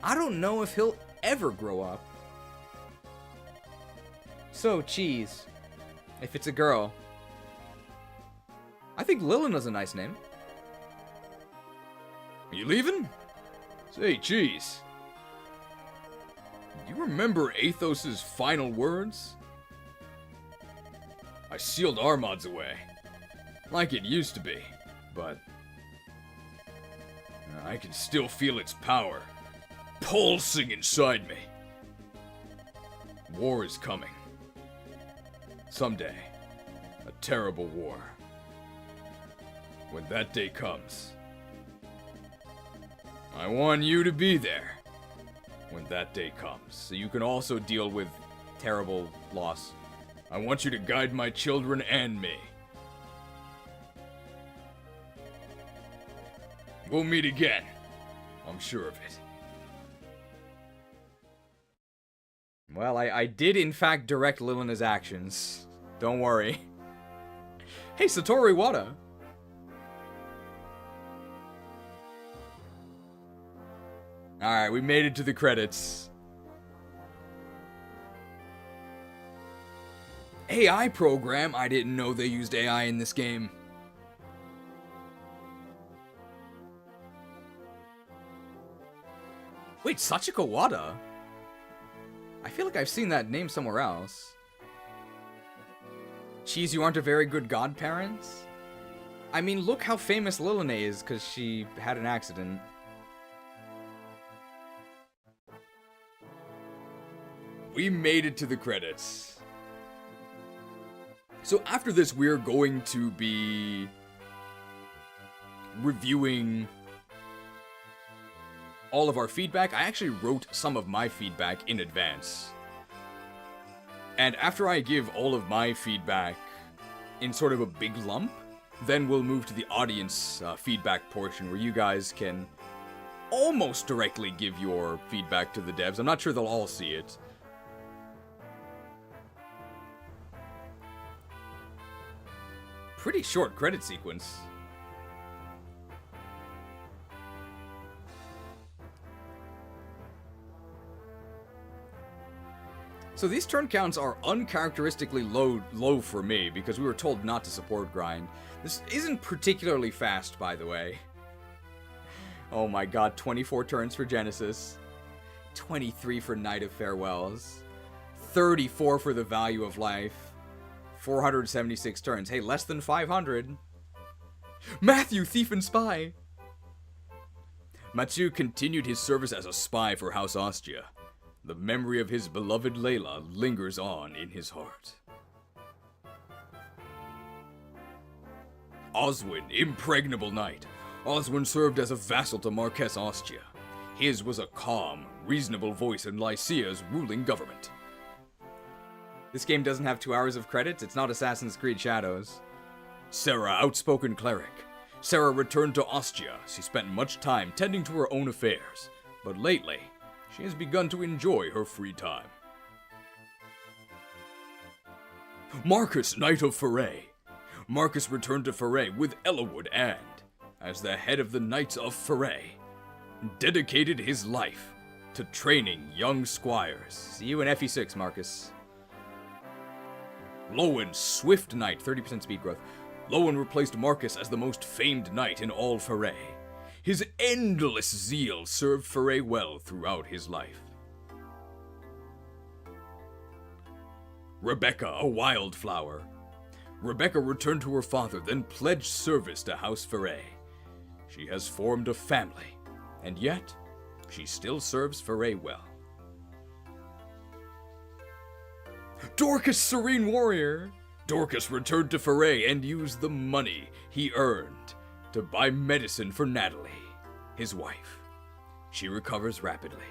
I don't know if he'll ever grow up. So, Cheese, if it's a girl, I think Lilina's a nice name. You leaving? Say, Cheese. Do you remember Athos's final words? I sealed Armad's away, like it used to be, but I can still feel its power pulsing inside me. War is coming. Someday, a terrible war. When that day comes, I want you to be there when that day comes, so you can also deal with terrible loss. I want you to guide my children and me. We'll meet again. I'm sure of it. Well, I did in fact direct Lilina's actions. Don't worry. Hey, Satoru Iwata. Alright, we made it to the credits. AI program? I didn't know they used AI in this game. Wait, Sachiko Wada? I feel like I've seen that name somewhere else. Cheese, you aren't a very good godparent? I mean, look how famous Lilane is because she had an accident. We made it to the credits. So after this, we're going to be reviewing all of our feedback. I actually wrote some of my feedback in advance. And after I give all of my feedback in sort of a big lump, then we'll move to the audience feedback portion where you guys can almost directly give your feedback to the devs. I'm not sure they'll all see it. Pretty short credit sequence. So these turn counts are uncharacteristically low for me because we were told not to support grind. This isn't particularly fast, by the way. Oh my god, 24 turns for Genesis. 23 for Night of Farewells. 34 for the Value of Life. 476 turns. Hey, less than 500. Matthew, Thief and Spy! Mathieu continued his service as a spy for House Ostia. The memory of his beloved Layla lingers on in his heart. Oswin, Impregnable Knight. Oswin served as a vassal to Marquess Ostia. His was a calm, reasonable voice in Lycia's ruling government. This game doesn't have 2 hours of credits. It's not Assassin's Creed Shadows. Sarah, Outspoken Cleric. Sarah returned to Ostia. She spent much time tending to her own affairs, but lately, she has begun to enjoy her free time. Marcus, Knight of Foray. Marcus returned to Foray with Ellawood and, as the head of the Knights of Foray, dedicated his life to training young squires. See you in FE6, Marcus. Lowen, Swift Knight, 30% speed growth. Lowen replaced Marcus as the most famed knight in all Foray. His endless zeal served Foray well throughout his life. Rebecca, a wildflower. Rebecca returned to her father, then pledged service to House Foray. She has formed a family, and yet, she still serves Foray well. Dorcas, Serene Warrior. Dorcas returned to Foray and used the money he earned to buy medicine for Natalie, his wife. She recovers rapidly.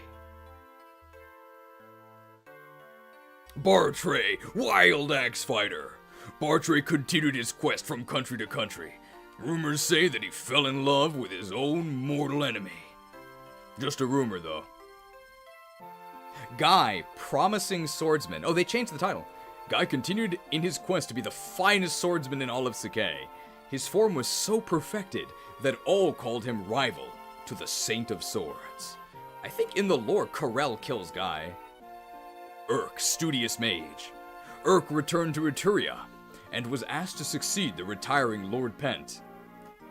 Bartray, Wild Axe Fighter. Bartray continued his quest from country to country. Rumors say that he fell in love with his own mortal enemy. Just a rumor, though. Guy, Promising Swordsman. Oh, they changed the title. Guy continued in his quest to be the finest swordsman in all of Sakai. His form was so perfected that all called him rival to the Saint of Swords. I think in the lore, Karel kills Guy. Urk, Studious Mage. Urk returned to Eturia and was asked to succeed the retiring Lord Pent.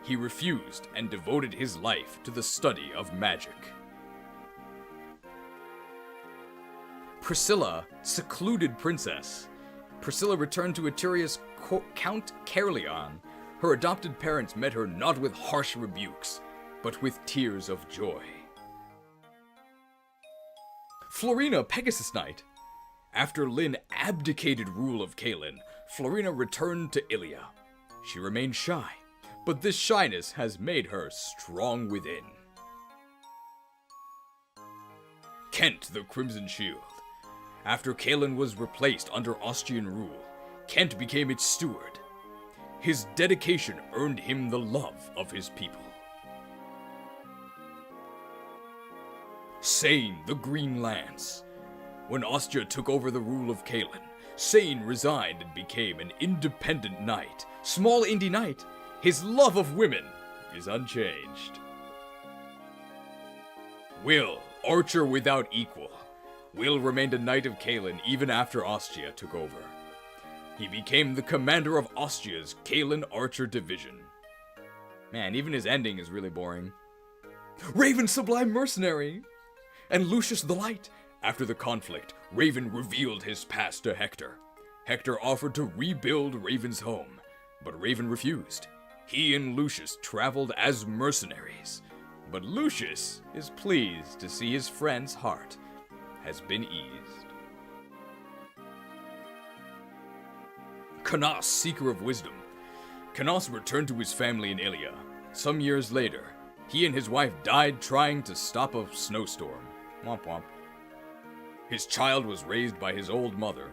He refused and devoted his life to the study of magic. Priscilla, Secluded Princess. Priscilla returned to Eturia's Count Caerleon. Her adopted parents met her not with harsh rebukes, but with tears of joy. Florina, Pegasus Knight. After Lyn abdicated rule of Kalin, Florina returned to Ilia. She remained shy, but this shyness has made her strong within. Kent, the Crimson Shield. After Kalin was replaced under Austrian rule, Kent became its steward. His dedication earned him the love of his people. Sane, the Green Lance. When Ostia took over the rule of Kalin, Sane resigned and became an independent knight. Small indie knight, his love of women is unchanged. Will, Archer without equal. Will remained a knight of Kalin even after Ostia took over. He became the commander of Ostia's Kalin Archer Division. Man, even his ending is really boring. Raven, Sublime Mercenary. and Lucius the Light. After the conflict, Raven revealed his past to Hector. Hector offered to rebuild Raven's home, but Raven refused. He and Lucius traveled as mercenaries, but Lucius is pleased to see his friend's heart has been eased. Canas, Seeker of Wisdom. Canas returned to his family in Ilia. Some years later, he and his wife died trying to stop a snowstorm. Womp womp. His child was raised by his old mother.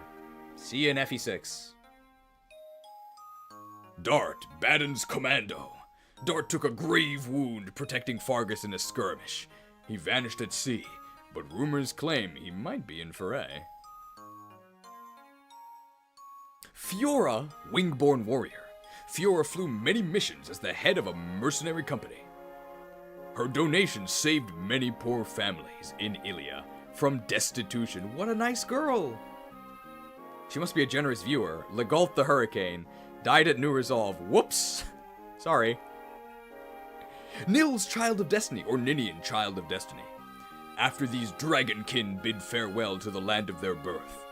See you in FE6. Dart, Baden's commando. Dart took a grave wound protecting Fargus in a skirmish. He vanished at sea, but rumors claim he might be in foray. Fiora, Wingborn Warrior. Fiora flew many missions as the head of a mercenary company. Her donation saved many poor families in Ilia from destitution. What a nice girl! She must be a generous viewer. Legault the Hurricane died at New Resolve. Whoops! Sorry. Nils, Child of Destiny, or Ninian, Child of Destiny. After these dragonkin bid farewell to the land of their birth,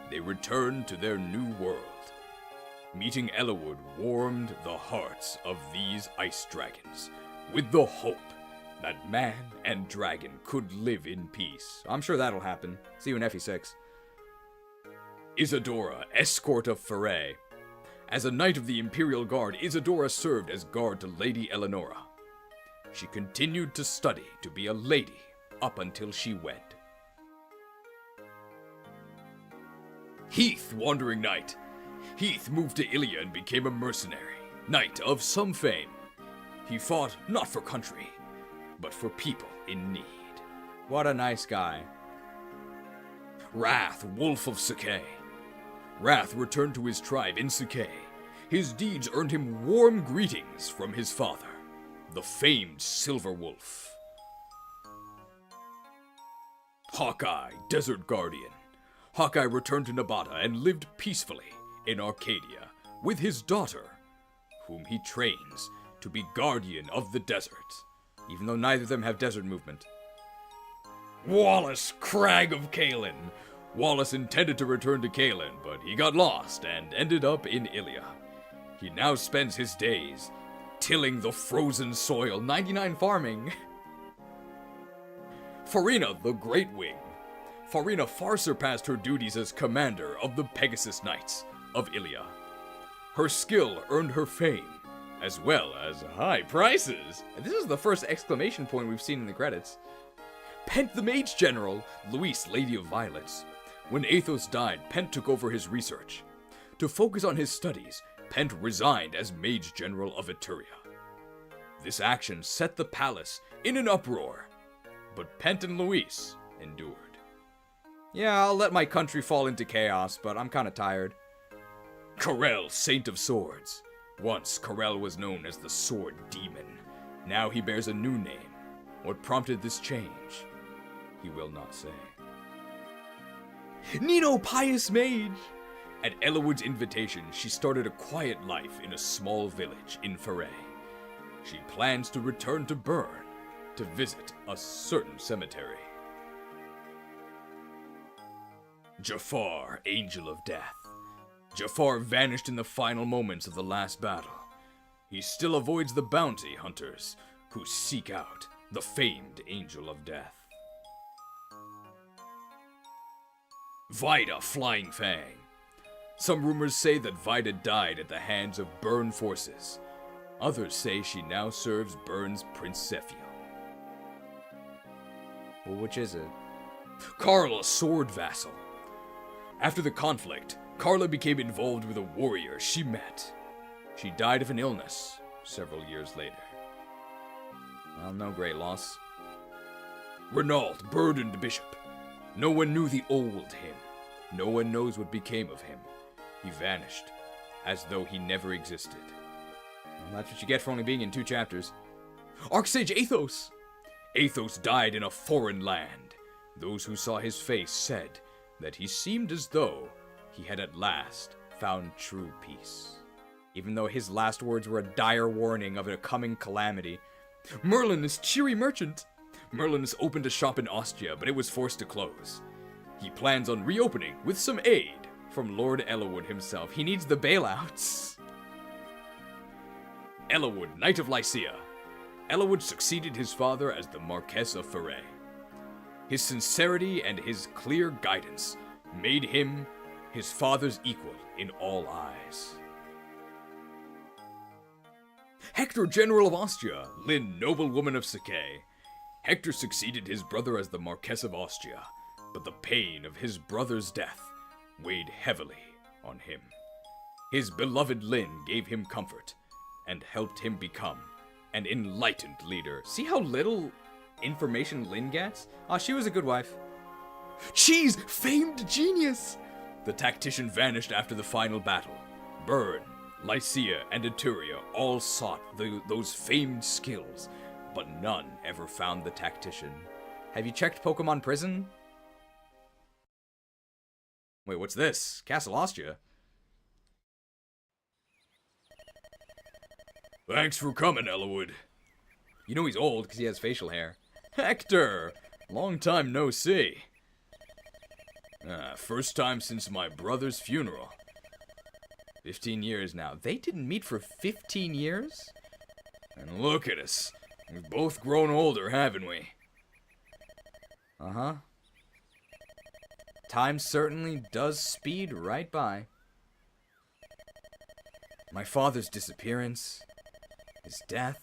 they returned to their new world. Meeting Eliwood warmed the hearts of these ice dragons, with the hope that man and dragon could live in peace. I'm sure that'll happen. See you in FE6. Isadora, Escort of Foray. As a knight of the Imperial Guard, Isadora served as guard to Lady Eleonora. She continued to study to be a lady up until she wed. Heath, Wandering Knight. Heath moved to Ilia and became a mercenary, knight of some fame. He fought not for country, but for people in need. What a nice guy. Wrath, Wolf of Suke. Wrath returned to his tribe in Suke. His deeds earned him warm greetings from his father, the famed Silver Wolf. Hawkeye, Desert Guardian. Hawkeye returned to Nabata and lived peacefully in Arcadia with his daughter, whom he trains to be guardian of the desert, even though neither of them have desert movement. Wallace, Crag of Kalen. Wallace intended to return to Kalen, but he got lost and ended up in Ilia. He now spends his days tilling the frozen soil, 99 farming. Farina, the Great Wing. Farina far surpassed her duties as commander of the Pegasus Knights of Ilia. Her skill earned her fame, as well as high prices. And this is the first exclamation point we've seen in the credits. Pent the Mage General, Luis, Lady of Violets. When Athos died, Pent took over his research. To focus on his studies, Pent resigned as Mage General of Eturia. This action set the palace in an uproar, but Pent and Luis endured. Yeah, I'll let my country fall into chaos, but I'm kinda tired. Corel, Saint of Swords. Once, Corel was known as the Sword Demon. Now he bears a new name. What prompted this change, he will not say. Nino, Pious Mage! At Eliwood's invitation, she started a quiet life in a small village in Foray. She plans to return to Bern to visit a certain cemetery. Jafar, Angel of Death. Jafar vanished in the final moments of the last battle. He still avoids the bounty hunters who seek out the famed Angel of Death. Vida, Flying Fang. Some rumors say that Vida died at the hands of Bern forces. Others say she now serves Bern's Prince Zephiel. Well, which is it? Carla, Sword Vassal. After the conflict, Carla became involved with a warrior she met. She died of an illness several years later. Well, no great loss. Renault, Burdened Bishop. No one knew the old him. No one knows what became of him. He vanished, as though he never existed. Well, that's what you get for only being in 2 chapters. Archsage Athos! Athos died in a foreign land. Those who saw his face said that he seemed as though he had at last found true peace, even though his last words were a dire warning of a coming calamity. Merlin is Cheery Merchant. Merlin has opened a shop in Austria, but it was forced to close. He plans on reopening with some aid from Lord Elwood himself. He needs the bailouts. Elwood, Knight of Lycia. Elwood succeeded his father as the Marquess of Ferret. His sincerity and his clear guidance made him his father's equal in all eyes. Hector, General of Austria. Lynn, noblewoman of Sake. Hector succeeded his brother as the Marquess of Austria, but the pain of his brother's death weighed heavily on him. His beloved Lynn gave him comfort and helped him become an enlightened leader. See how little information Lynn gets? Aw, she was a good wife. She's famed genius! The tactician vanished after the final battle. Bern, Lycia, and Etruria all sought those famed skills, but none ever found the tactician. Have you checked Pokemon Prison? Wait, what's this? Castle Austria? Thanks for coming, Elwood. You know he's old because he has facial hair. Hector! Long time no see. First time since my brother's funeral. 15 years now. They didn't meet for 15 years? And look at us. We've both grown older, haven't we? Uh-huh. Time certainly does speed right by. My father's disappearance, his death,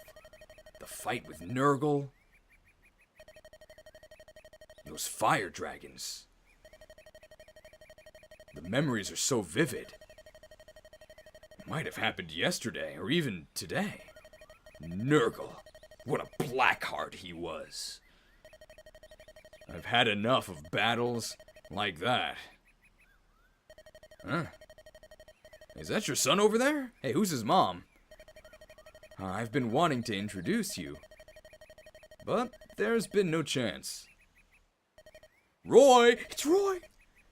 the fight with Nergal, those fire dragons. The memories are so vivid. It might have happened yesterday, or even today. Nergal. What a blackheart he was. I've had enough of battles like that. Huh? Is that your son over there? Hey, who's his mom? I've been wanting to introduce you, but there's been no chance. Roy! It's Roy!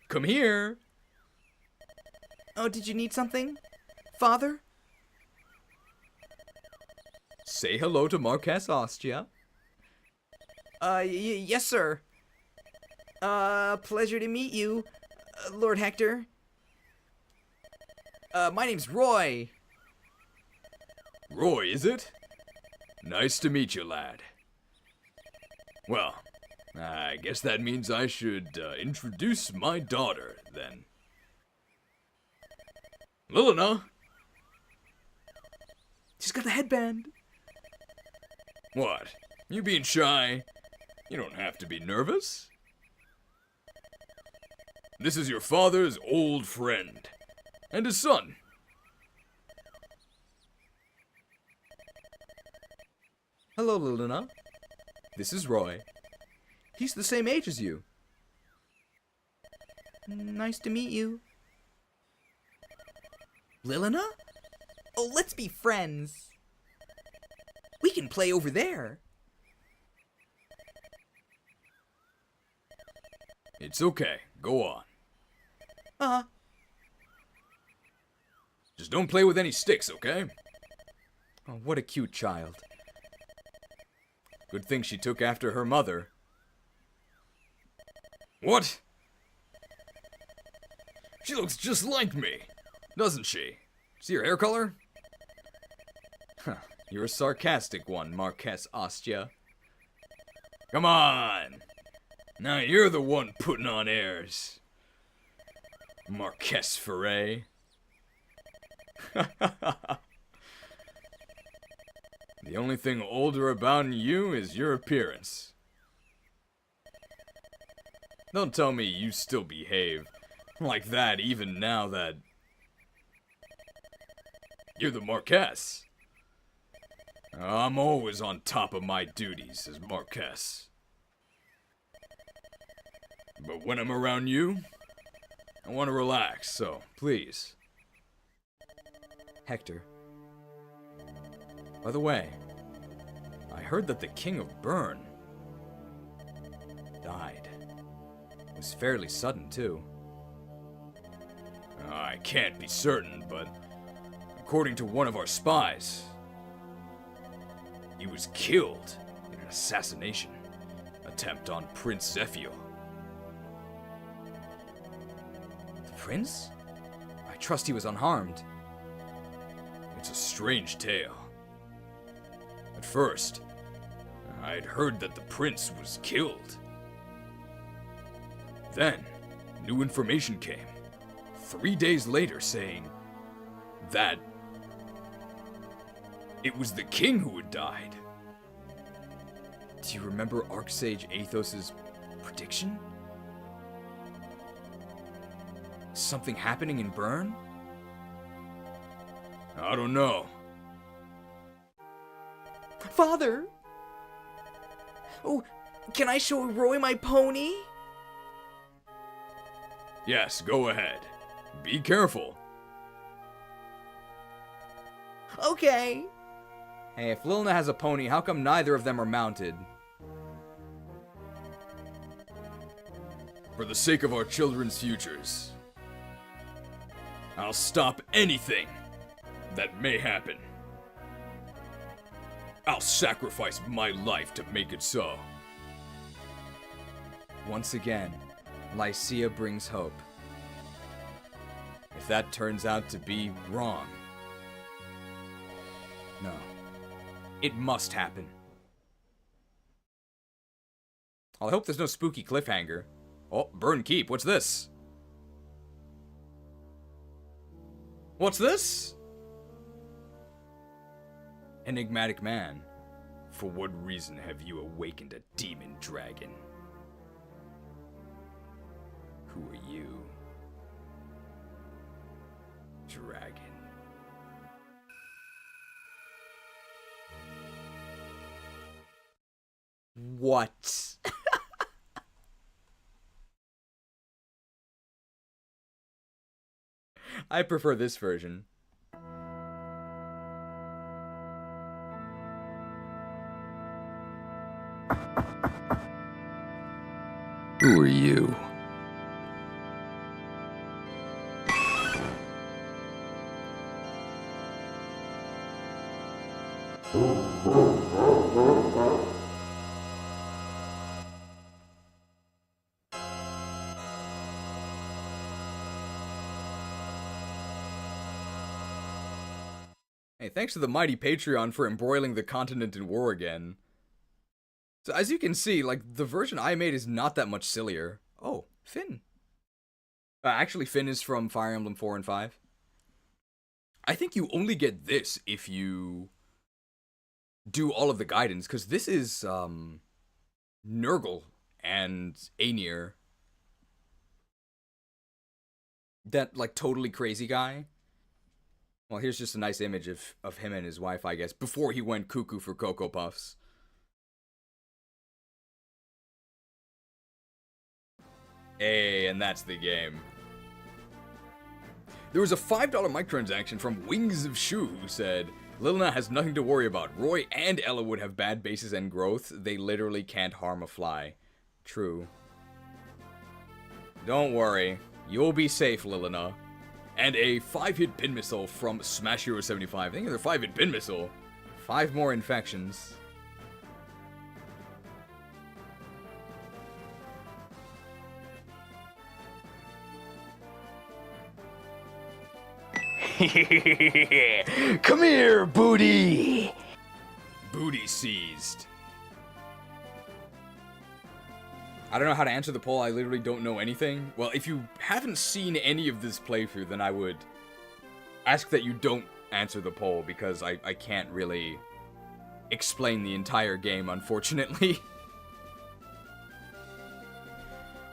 Come here! Oh, did you need something, Father? Say hello to Marquess Austria. Yes, sir. Pleasure to meet you, Lord Hector. My name's Roy. Roy, is it? Nice to meet you, lad. Well, I guess that means I should introduce my daughter, then. Lilina! She's got the headband. What? You being shy? You don't have to be nervous. This is your father's old friend, and his son. Hello, Lilina. This is Roy. He's the same age as you. Nice to meet you. Lilina? Oh, let's be friends. We can play over there. It's okay. Go on. Just don't play with any sticks, okay? Oh, what a cute child. Good thing she took after her mother. What? She looks just like me, doesn't she? See her hair color? Huh, you're a sarcastic one, Marquess Austria. Come on! Now you're the one putting on airs. Marquess Ferret. The only thing older about you is your appearance. Don't tell me you still behave like that even now that you're the Marquess. I'm always on top of my duties as Marquess. But when I'm around you, I want to relax, so please. Hector. By the way, I heard that the King of Bern died. It was fairly sudden, too. I can't be certain, but according to one of our spies, he was killed in an assassination. attempt on Prince Zephyr. The prince? I trust he was unharmed. It's a strange tale. At first, I'd heard that the prince was killed. Then, new information came, 3 days later, saying that it was the king who had died. Do you remember Archsage Athos' prediction? Something happening in Bern? I don't know. Father! Oh, can I show Roy my pony? Yes, go ahead. Be careful. Okay. Hey, if Lilna has a pony, how come neither of them are mounted? For the sake of our children's futures, I'll stop anything that may happen. I'll sacrifice my life to make it so. Once again, Lycia brings hope. If that turns out to be wrong, no. It must happen. Well, I hope there's no spooky cliffhanger. Oh, Burn Keep, what's this? What's this? Enigmatic man. For what reason have you awakened a demon dragon? Who are you? Dragon. What? I prefer this version. Who are you? Hey, thanks to the mighty Patreon for embroiling the continent in war again. So as you can see, like, the version I made is not that much sillier. Oh, Finn. Actually, Finn is from Fire Emblem 4 and 5. I think you only get this if you do all of the guidance, because this is, Nergal and Aenir. That, like, totally crazy guy. Well, here's just a nice image of him and his wife, I guess, before he went cuckoo for Cocoa Puffs. Hey, and that's the game. There was a $5 microtransaction from Wings of Shu who said, Lilna has nothing to worry about. Roy and Ella would have bad bases and growth. They literally can't harm a fly. True. Don't worry. You'll be safe, Lilna. And a 5-hit pin missile from Smash Hero 75. I think they're 5-hit pin missile. 5 more infections. Come here, booty! Booty seized. I don't know how to answer the poll. I literally don't know anything. Well, if you haven't seen any of this playthrough, then I would ask that you don't answer the poll, because I can't really explain the entire game, unfortunately.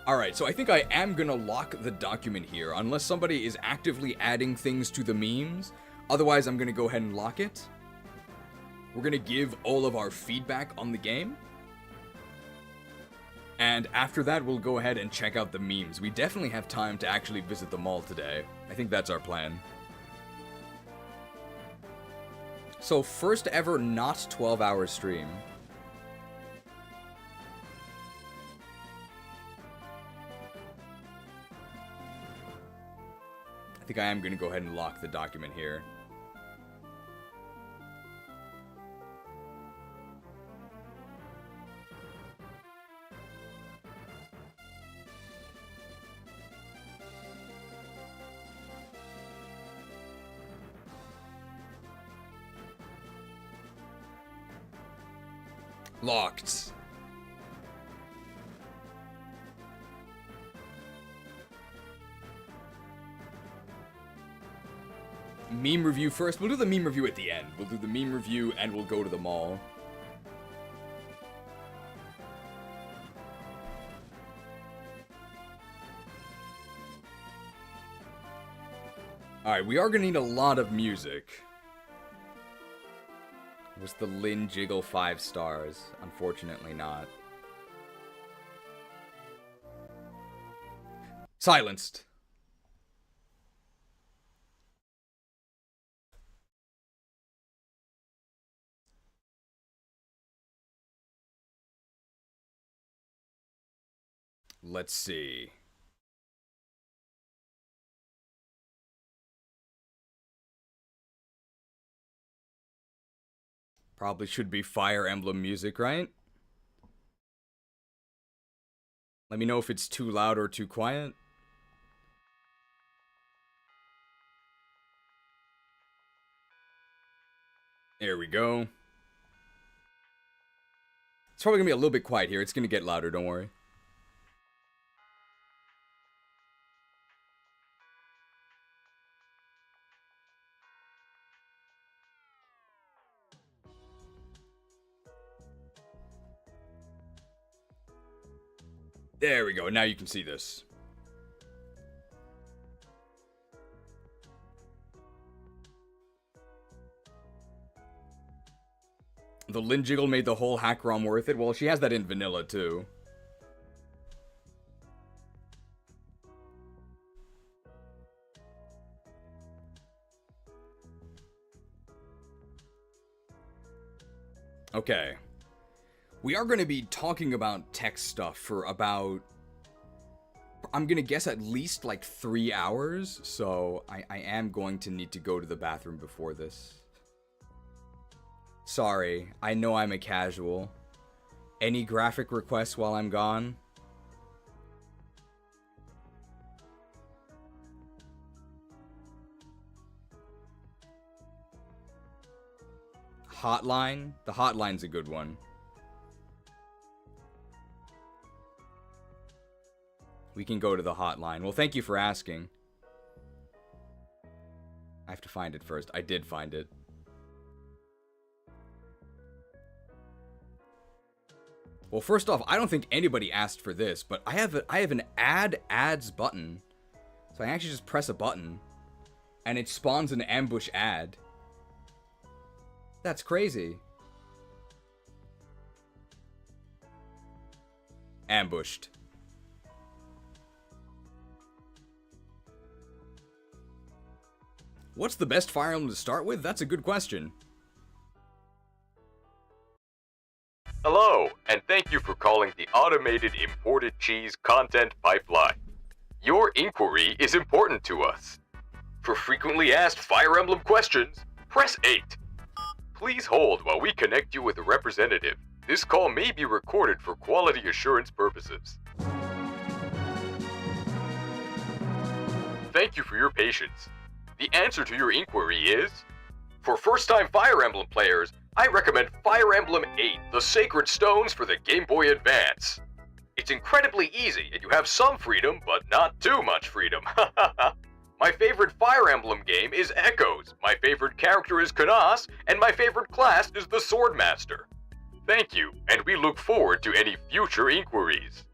Alright, so I think I am gonna lock the document here, unless somebody is actively adding things to the memes. Otherwise, I'm gonna go ahead and lock it. We're gonna give all of our feedback on the game. And after that, we'll go ahead and check out the memes. We definitely have time to actually visit the mall today. I think that's our plan. So, first ever not 12-hour stream. I think I am going to go ahead and lock the document here. Locked. Meme review first. We'll do the meme review at the end. We'll do the meme review and we'll go to the mall. Alright, we are gonna need a lot of music. Was the Lin Jiggle 5 stars? Unfortunately not. Silenced. Let's see. Probably should be Fire Emblem music, right? Let me know if it's too loud or too quiet. There we go. It's probably gonna be a little bit quiet here. It's gonna get louder, don't worry. There we go. Now you can see this. The Lin Jiggle made the whole hack ROM worth it. Well, she has that in vanilla too. Okay. We are going to be talking about tech stuff for about, I'm going to guess at least like 3 hours, so I am going to need to go to the bathroom before this. Sorry, I know I'm a casual. Any graphic requests while I'm gone? Hotline? The hotline's a good one. We can go to the hotline. Well, thank you for asking. I have to find it first. I did find it. Well, first off, I don't think anybody asked for this, but I have an add ads button. So I actually just press a button and it spawns an ambush ad. That's crazy. Ambushed. What's the best Fire Emblem to start with? That's a good question. Hello, and thank you for calling the Automated Imported Cheese Content Pipeline. Your inquiry is important to us. For frequently asked Fire Emblem questions, press 8. Please hold while we connect you with a representative. This call may be recorded for quality assurance purposes. Thank you for your patience. The answer to your inquiry is, for first-time Fire Emblem players, I recommend Fire Emblem 8, The Sacred Stones for the Game Boy Advance. It's incredibly easy, and you have some freedom, but not too much freedom. My favorite Fire Emblem game is Echoes, my favorite character is Kanas, and my favorite class is the Swordmaster. Thank you, and we look forward to any future inquiries.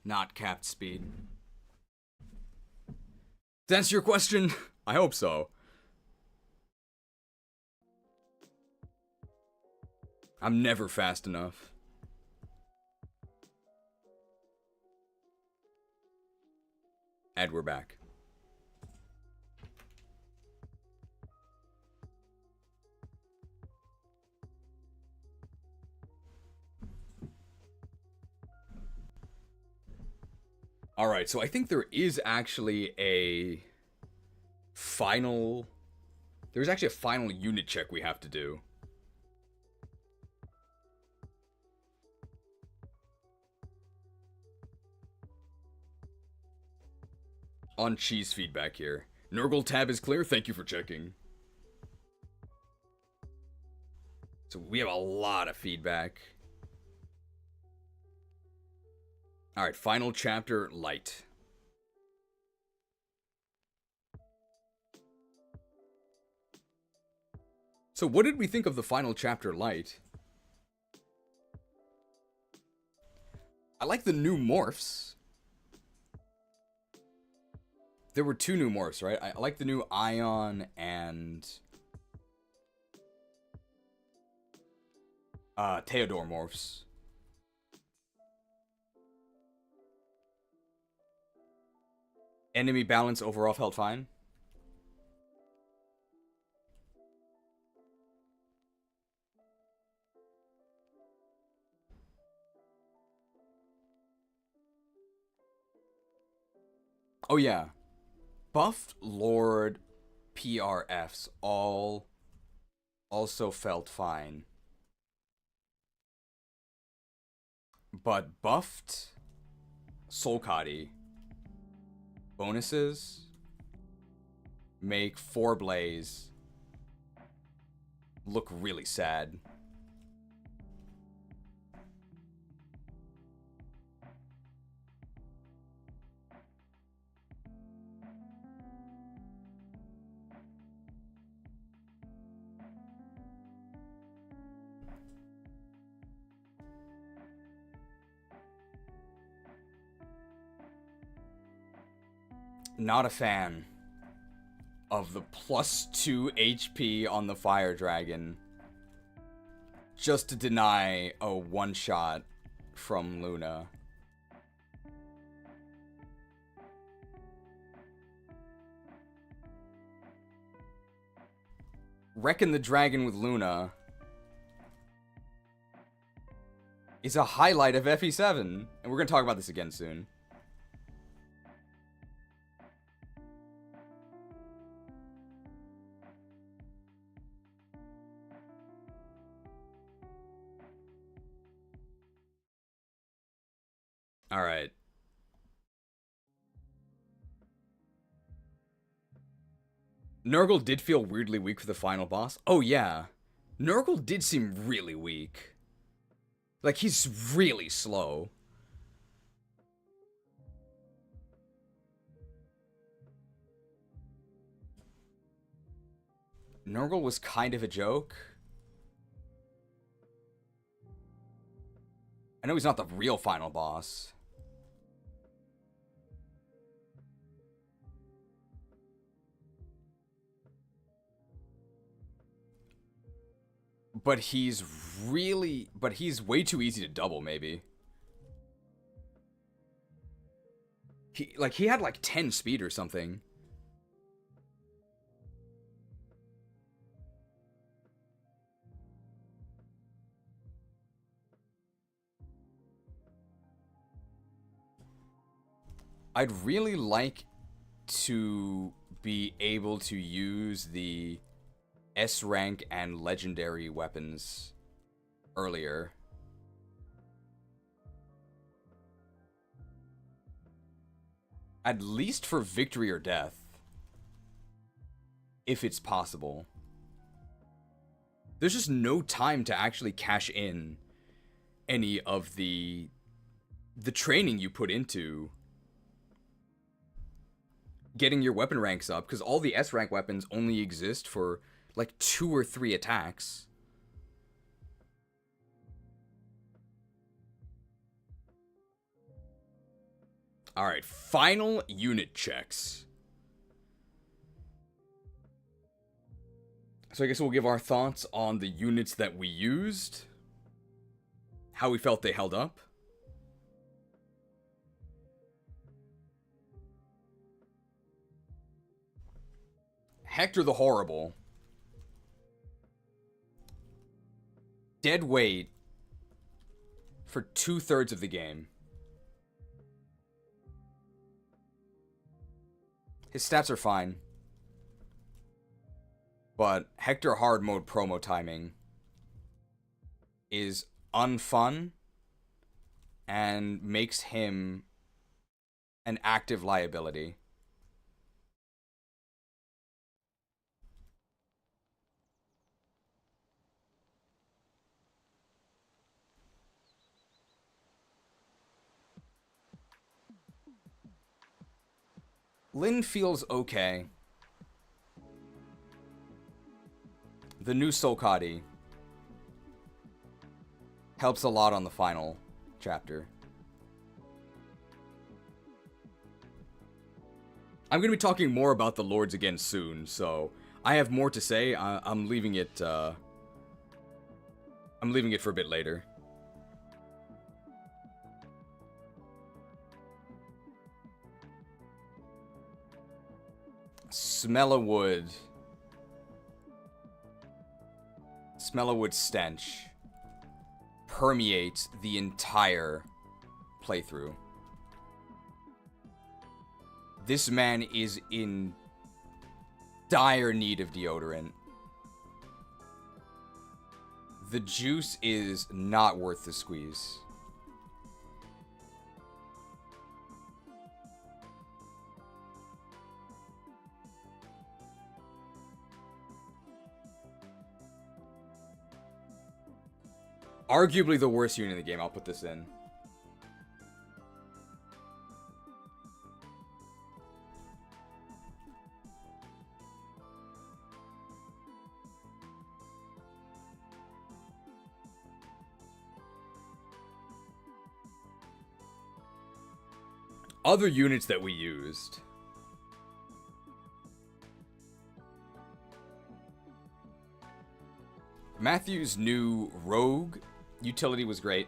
Not capped speed. To answer your question, I hope so. I'm never fast enough. And we're back. Alright, so I think there is actually a final... There's actually a final unit check we have to do. on cheese feedback here. Nergal tab is clear. Thank you for checking. So we have a lot of feedback. Alright, final chapter, light. So what did we think of the final chapter, light? I like the new morphs. There were 2 new morphs, right? I like the new Ion and Theodore morphs. Enemy balance overall felt fine. Oh yeah. Buffed Lord PRFs all also felt fine. But buffed Soulcati bonuses make 4Blaze look really sad. Not a fan of the +2 HP on the fire dragon just to deny a one-shot from Luna. Wrecking the dragon with Luna is a highlight of FE7, and we're going to talk about this again soon. All right. Nergal did feel weirdly weak for the final boss. Oh, yeah. Nergal did seem really weak. Like, he's really slow. Nergal was kind of a joke. I know he's not the real final boss. But he's way too easy to double, maybe. He had like 10 speed or something. I'd really like to be able to use the S rank and legendary weapons earlier. At least for victory or death. If it's possible. There's just no time to actually cash in any of the training you put into getting your weapon ranks up, because all the S rank weapons only exist for like 2 or 3 attacks. Alright, final unit checks. So I guess we'll give our thoughts on the units that we used, how we felt they held up. Hector the Horrible. Dead weight for 2/3 of the game. His stats are fine. But Hector hard mode promo timing is unfun and makes him an active liability. Lynn feels okay. The new Solkadi helps a lot on the final chapter. I'm going to be talking more about the Lords again soon, so I have more to say. I'm leaving it for a bit later. Smell of wood. Smell of wood stench permeates the entire playthrough. This man is in dire need of deodorant. The juice is not worth the squeeze. Arguably the worst unit in the game, I'll put this in. Other units that we used. Matthew's new rogue utility was great.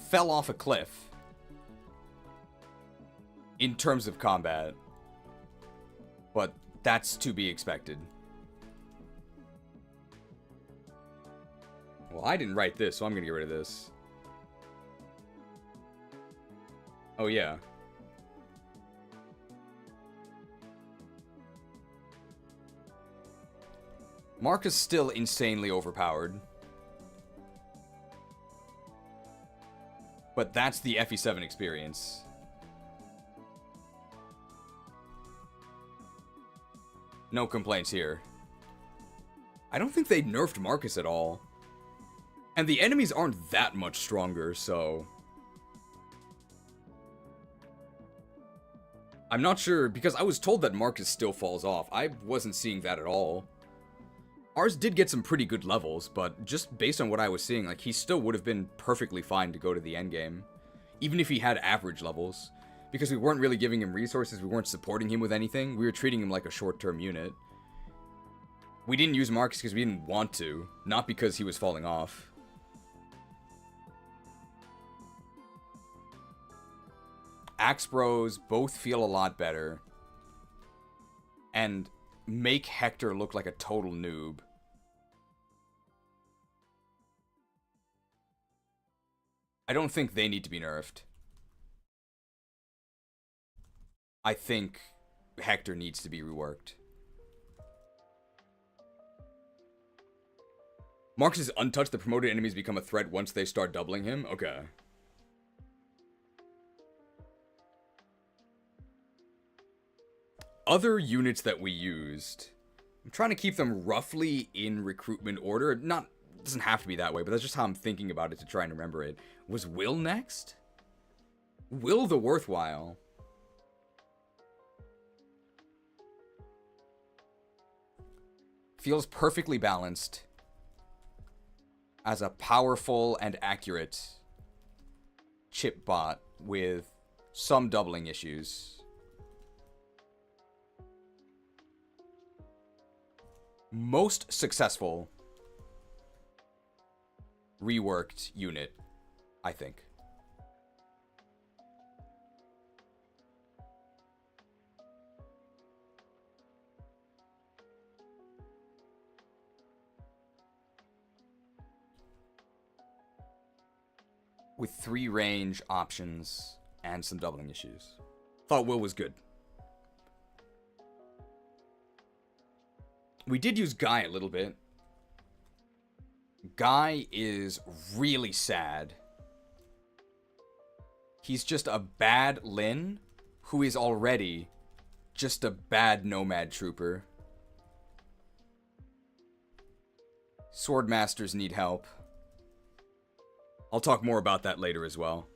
Fell off a cliff in terms of combat, but that's to be expected. Well, I didn't write this, so I'm gonna get rid of this. Oh yeah. Mark is still insanely overpowered. But that's the FE7 experience. No complaints here. I don't think they nerfed Marcus at all. And the enemies aren't that much stronger, so... I'm not sure, because I was told that Marcus still falls off. I wasn't seeing that at all. Ours did get some pretty good levels, but just based on what I was seeing, like, he still would have been perfectly fine to go to the endgame. Even if he had average levels. Because we weren't really giving him resources, we weren't supporting him with anything, we were treating him like a short-term unit. We didn't use Marcus because we didn't want to, not because he was falling off. Axe Bros both feel a lot better. And make Hector look like a total noob. I don't think they need to be nerfed. I think Hector needs to be reworked. Marcus is untouched. The promoted enemies become a threat once they start doubling him? Okay. Other units that we used. I'm trying to keep them roughly in recruitment order. It doesn't have to be that way, but that's just how I'm thinking about it to try and remember it. Was Will next? Will the Worthwhile. Feels perfectly balanced as a powerful and accurate chip bot with some doubling issues. Most successful reworked unit, I think. With 3 range options and some doubling issues. Thought Will was good. We did use Guy a little bit. Guy is really sad. He's just a bad Lin who is already just a bad nomad trooper. Swordmasters need help. I'll talk more about that later as well.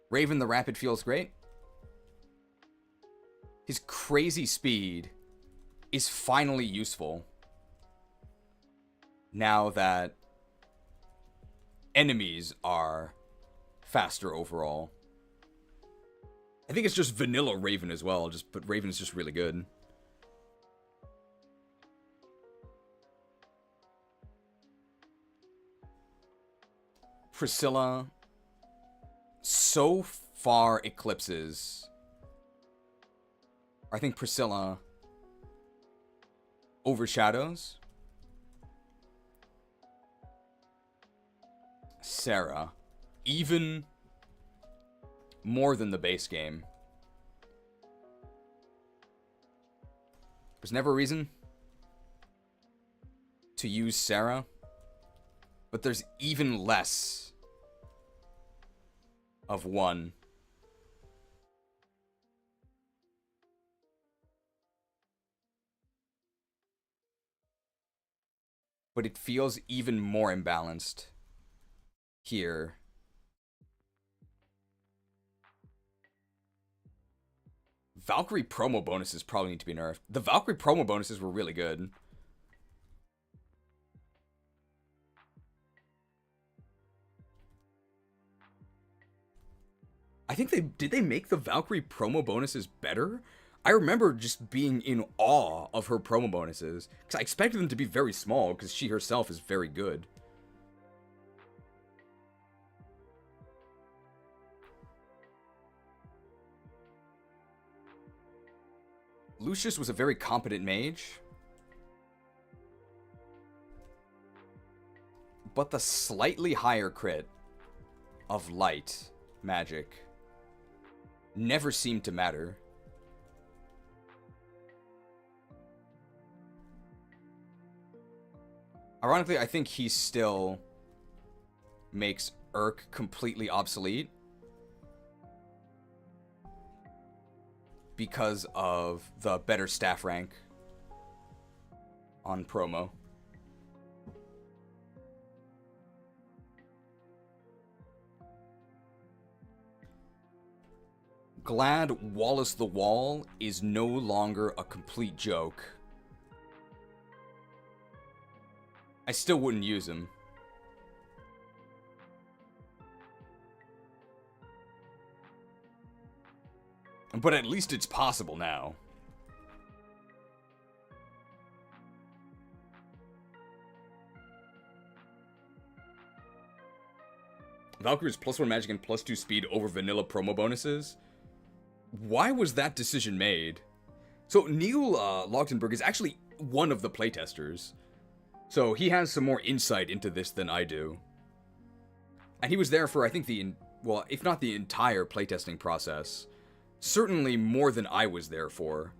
Raven the Rapid feels great. His crazy speed is finally useful now that enemies are faster overall. I think it's just vanilla Raven as well, but Raven is just really good. Priscilla so far eclipses. I think Priscilla overshadows Sarah even more than the base game. There's never a reason to use Sarah, but there's even less of one. But it feels even more imbalanced here. Valkyrie promo bonuses probably need to be nerfed. The Valkyrie promo bonuses were really good. I think did they make the Valkyrie promo bonuses better? I remember just being in awe of her promo bonuses, because I expected them to be very small, because she herself is very good. Lucius was a very competent mage, but the slightly higher crit of light magic never seemed to matter. Ironically, I think he still makes Urk completely obsolete because of the better staff rank on promo. Glad Wallace the Wall is no longer a complete joke. I still wouldn't use him. But at least it's possible now. Valkyrie's +1 magic and +2 speed over vanilla promo bonuses? Why was that decision made? So Neil Logtenberg is actually one of the playtesters. So he has some more insight into this than I do. And he was there for, I think, well, if not the entire playtesting process. Certainly more than I was there for.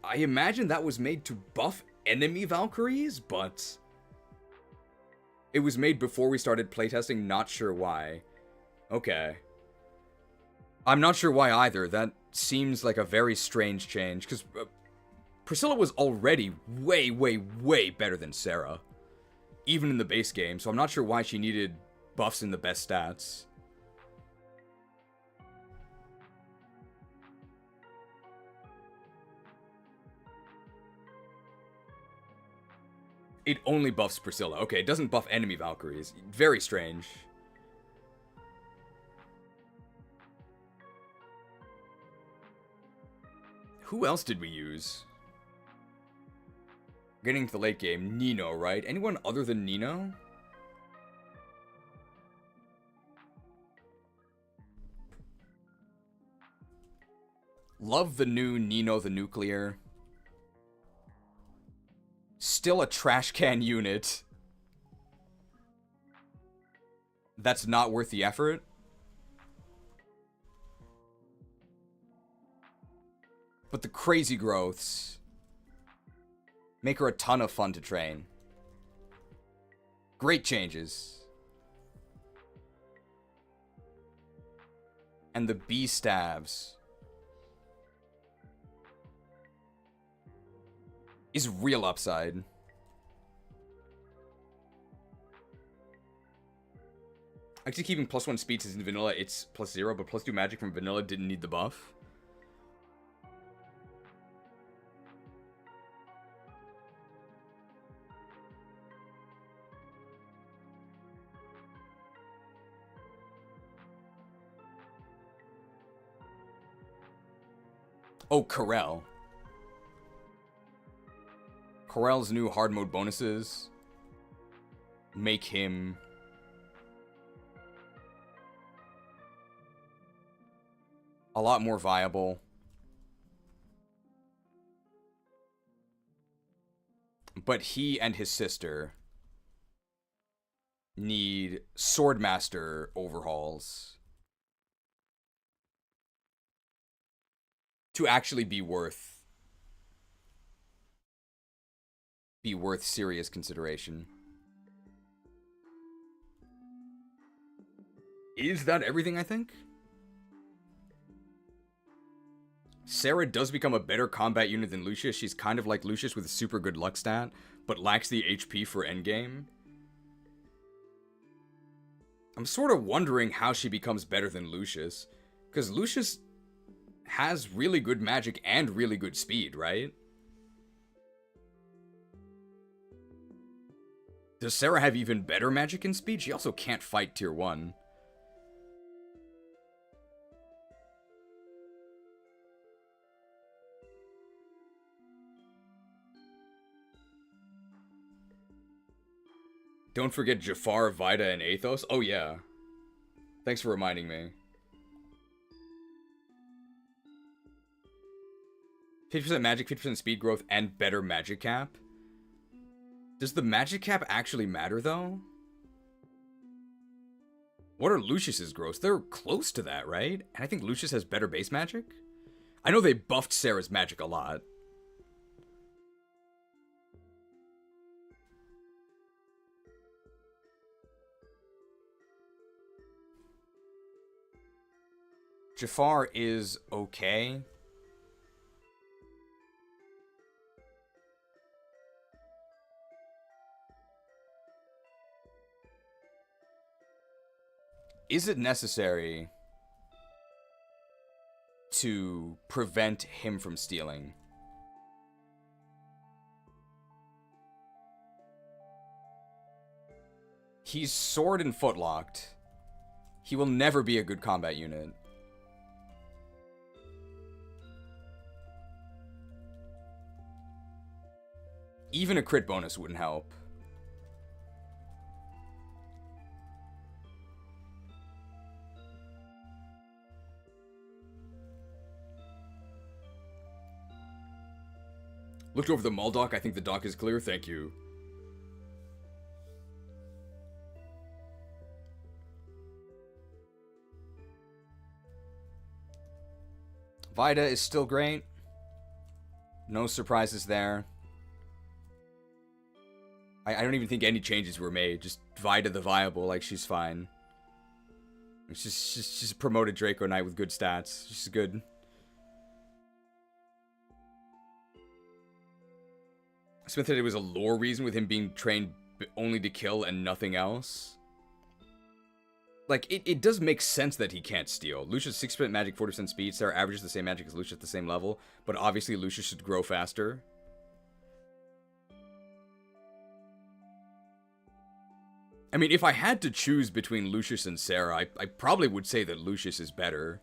I imagine that was made to buff enemy Valkyries, but it was made before we started playtesting, not sure why. Okay. I'm not sure why either. That seems like a very strange change, because Priscilla was already way, way, way better than Sarah, even in the base game, so I'm not sure why she needed buffs in the best stats. It only buffs Priscilla. Okay, it doesn't buff enemy Valkyries. Very strange. Who else did we use? Getting to the late game, Nino, right? Anyone other than Nino? Love the new Nino the Nuclear. Still a trash can unit. That's not worth the effort. But the crazy growths make her a ton of fun to train. Great changes. And the bee stabs is real upside. Actually, keeping +1 speed since in vanilla it's +0, but +2 magic from vanilla didn't need the buff. Oh, Corel. Corel's new hard mode bonuses make him a lot more viable. But he and his sister need Swordmaster overhauls to actually be worth serious consideration. Is that everything, I think? Sarah does become a better combat unit than Lucius. She's kind of like Lucius with a super good luck stat, but lacks the HP for endgame. I'm sort of wondering how she becomes better than Lucius, because Lucius has really good magic and really good speed, right? Does Sarah have even better magic and speed? She also can't fight tier 1. Don't forget Jafar, Vida, and Athos. Oh yeah. Thanks for reminding me. 50% magic, 50% speed growth, and better magic cap. Does the magic cap actually matter, though? What are Lucius's growths? They're close to that, right? And I think Lucius has better base magic? I know they buffed Sarah's magic a lot. Jafar is okay. Is it necessary to prevent him from stealing? He's sword and footlocked. He will never be a good combat unit. Even a crit bonus wouldn't help. Looked over the mall dock. I think the dock is clear. Thank you. Vida is still great. No surprises there. I don't even think any changes were made. Just Vida the Viable, like she's fine. She's a promoted Draco Knight with good stats. She's good. Smith said it was a lore reason with him being trained only to kill and nothing else. Like, it does make sense that he can't steal. Lucius 6% magic, 40% speed. Sarah averages the same magic as Lucius at the same level. But obviously Lucius should grow faster. I mean, if I had to choose between Lucius and Sarah, I probably would say that Lucius is better.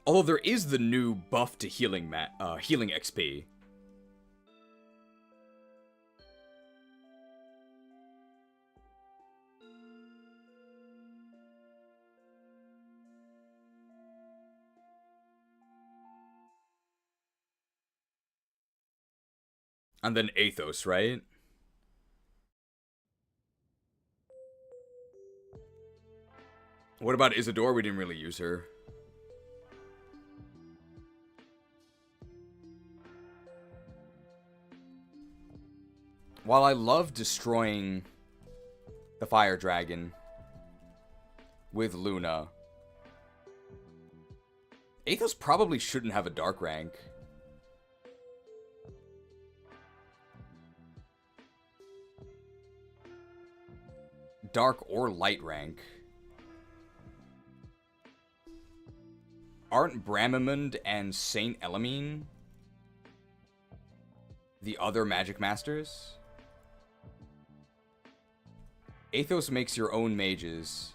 Although there is the new buff to healing XP. And then Athos, right? What about Isidore? We didn't really use her. While I love destroying the fire dragon with Luna. Athos probably shouldn't have a dark rank. Dark or light rank. Aren't Bramimund and Saint Elamine the other magic masters? Athos makes your own mages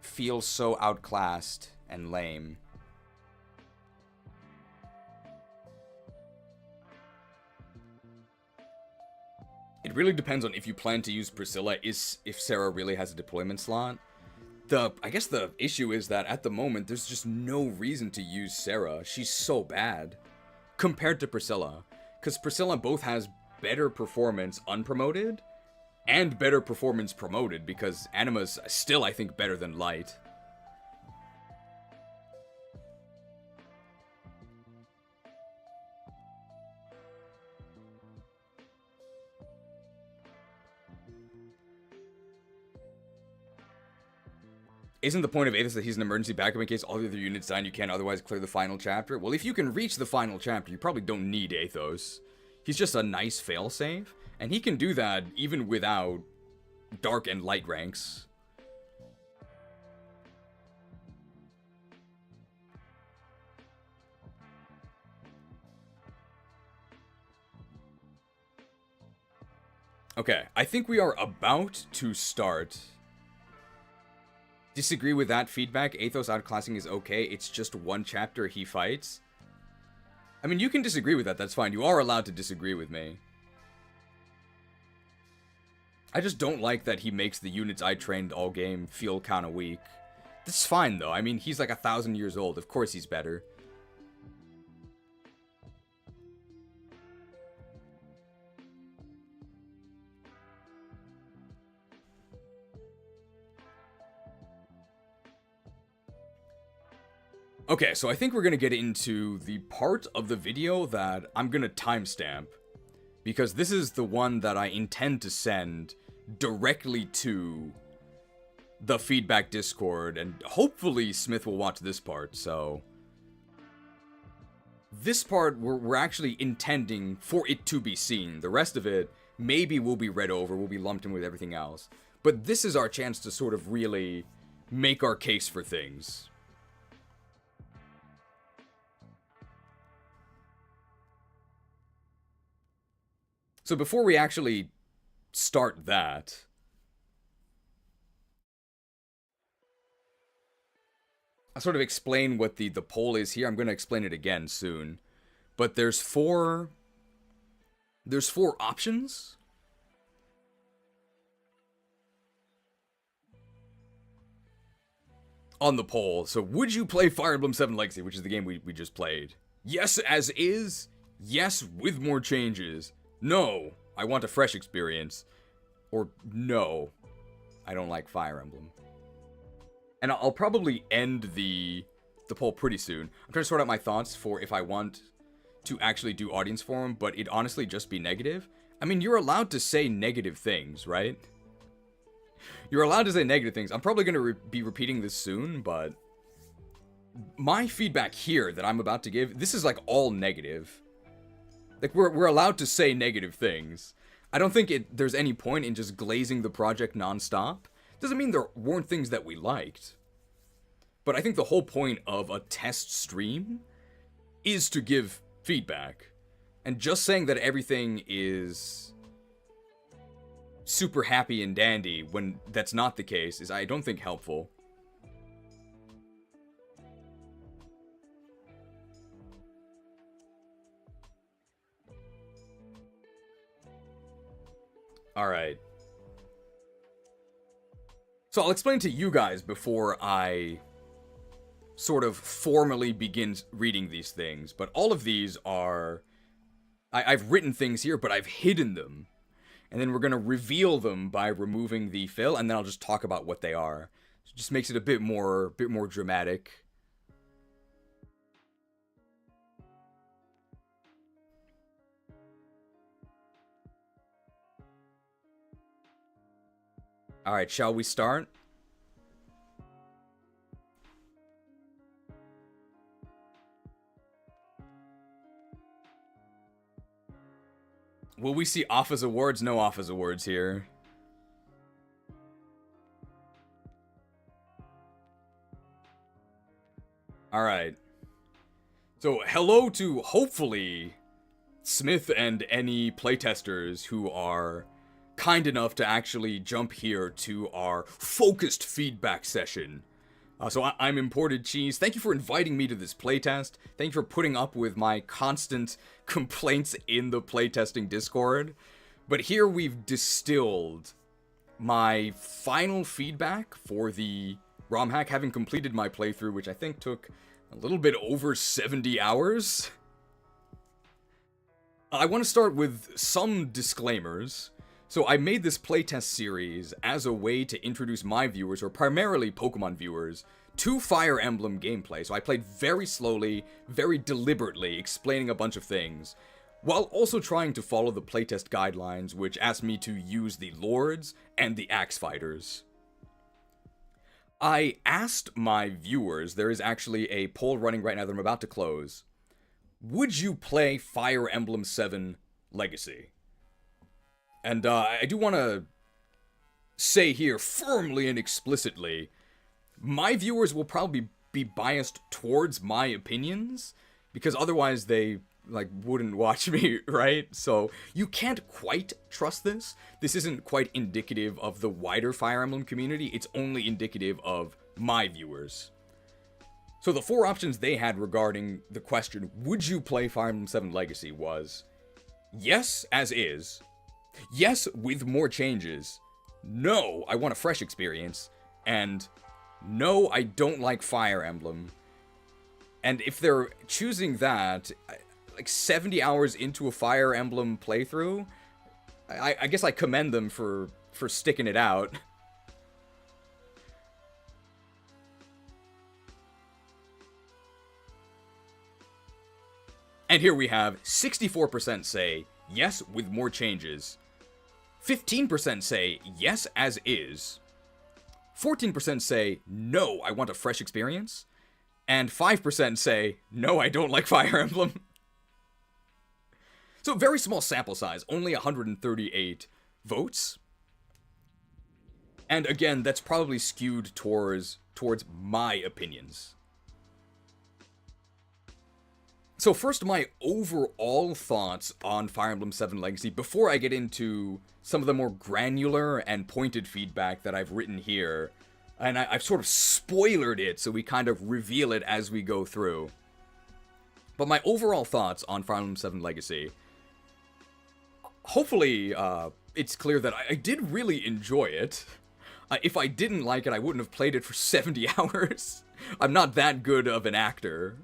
feel so outclassed and lame. It really depends on if you plan to use Priscilla, if Sarah really has a deployment slot. I guess the issue is that at the moment, there's just no reason to use Sarah. She's so bad compared to Priscilla. Because Priscilla both has better performance unpromoted and better performance promoted, because Anima's still, I think, better than Light. Isn't the point of Athos that he's an emergency backup in case all the other units die and you can't otherwise clear the final chapter? Well, if you can reach the final chapter, you probably don't need Athos. He's just a nice failsafe, and he can do that even without dark and light ranks. Okay, I think we are about to start. Disagree with that feedback. Athos outclassing is okay. It's just one chapter he fights. I mean, you can disagree with that. That's fine. You are allowed to disagree with me. I just don't like that he makes the units I trained all game feel kind of weak. That's fine, though. I mean, he's like 1,000 years old. Of course he's better. Okay, so I think we're going to get into the part of the video that I'm going to timestamp, because this is the one that I intend to send directly to the feedback Discord, and hopefully Smith will watch this part, so... This part, we're actually intending for it to be seen. The rest of it, maybe will be read over, will be lumped in with everything else. But this is our chance to sort of really make our case for things. So before we actually start that, I'll sort of explain what the poll is here. I'm going to explain it again soon. But there's four options. On the poll. So would you play Fire Emblem 7 Legacy, which is the game we just played? Yes, as is. Yes, with more changes. No, I want a fresh experience. Or no, I don't like Fire Emblem. And I'll probably end the poll pretty soon. I'm trying to sort out my thoughts for if I want to actually do audience forum, but it'd honestly just be negative. I mean, you're allowed to say negative things, right? You're allowed to say negative things. I'm probably going to be repeating this soon, but my feedback here that I'm about to give, this is like all negative. Like, we're allowed to say negative things. I don't think there's any point in just glazing the project nonstop. Doesn't mean there weren't things that we liked. But I think the whole point of a test stream is to give feedback. And just saying that everything is super happy and dandy when that's not the case is, I don't think, helpful. Alright. So I'll explain to you guys before I sort of formally begin reading these things, but all of these are... I've written things here, but I've hidden them. And then we're going to reveal them by removing the fill, and then I'll just talk about what they are. So it just makes it a bit more dramatic. Alright, shall we start? Will we see Office Awards? No Office Awards here. Alright. So, hello to, hopefully, Smith and any playtesters who are kind enough to actually jump here to our focused feedback session. I'm Imported Cheese. Thank you for inviting me to this playtest. Thank you for putting up with my constant complaints in the playtesting Discord. But here we've distilled my final feedback for the ROMhack, having completed my playthrough, which I think took a little bit over 70 hours. I want to start with some disclaimers. So I made this playtest series as a way to introduce my viewers, or primarily Pokemon viewers, to Fire Emblem gameplay. So I played very slowly, very deliberately, explaining a bunch of things, while also trying to follow the playtest guidelines, which asked me to use the Lords and the Axe Fighters. I asked my viewers, there is actually a poll running right now that I'm about to close, would you play Fire Emblem 7 Legacy? And I do want to say here, firmly and explicitly, my viewers will probably be biased towards my opinions, because otherwise they, wouldn't watch me, right? So, you can't quite trust this. This isn't quite indicative of the wider Fire Emblem community, it's only indicative of my viewers. So the 4 options they had regarding the question, would you play Fire Emblem 7 Legacy, was yes, as is, yes, with more changes, no, I want a fresh experience, and no, I don't like Fire Emblem. And if they're choosing that, 70 hours into a Fire Emblem playthrough, I guess I commend them for sticking it out. And here we have 64% say yes with more changes, 15% say yes as is, 14% say no, I want a fresh experience, and 5% say no, I don't like Fire Emblem. So very small sample size, only 138 votes. And again, that's probably skewed towards my opinions. So first, my overall thoughts on Fire Emblem 7 Legacy, before I get into some of the more granular and pointed feedback that I've written here. And I've sort of spoilered it, so we kind of reveal it as we go through. But my overall thoughts on Fire Emblem 7 Legacy, hopefully it's clear that I did really enjoy it. If I didn't like it, I wouldn't have played it for 70 hours. I'm not that good of an actor.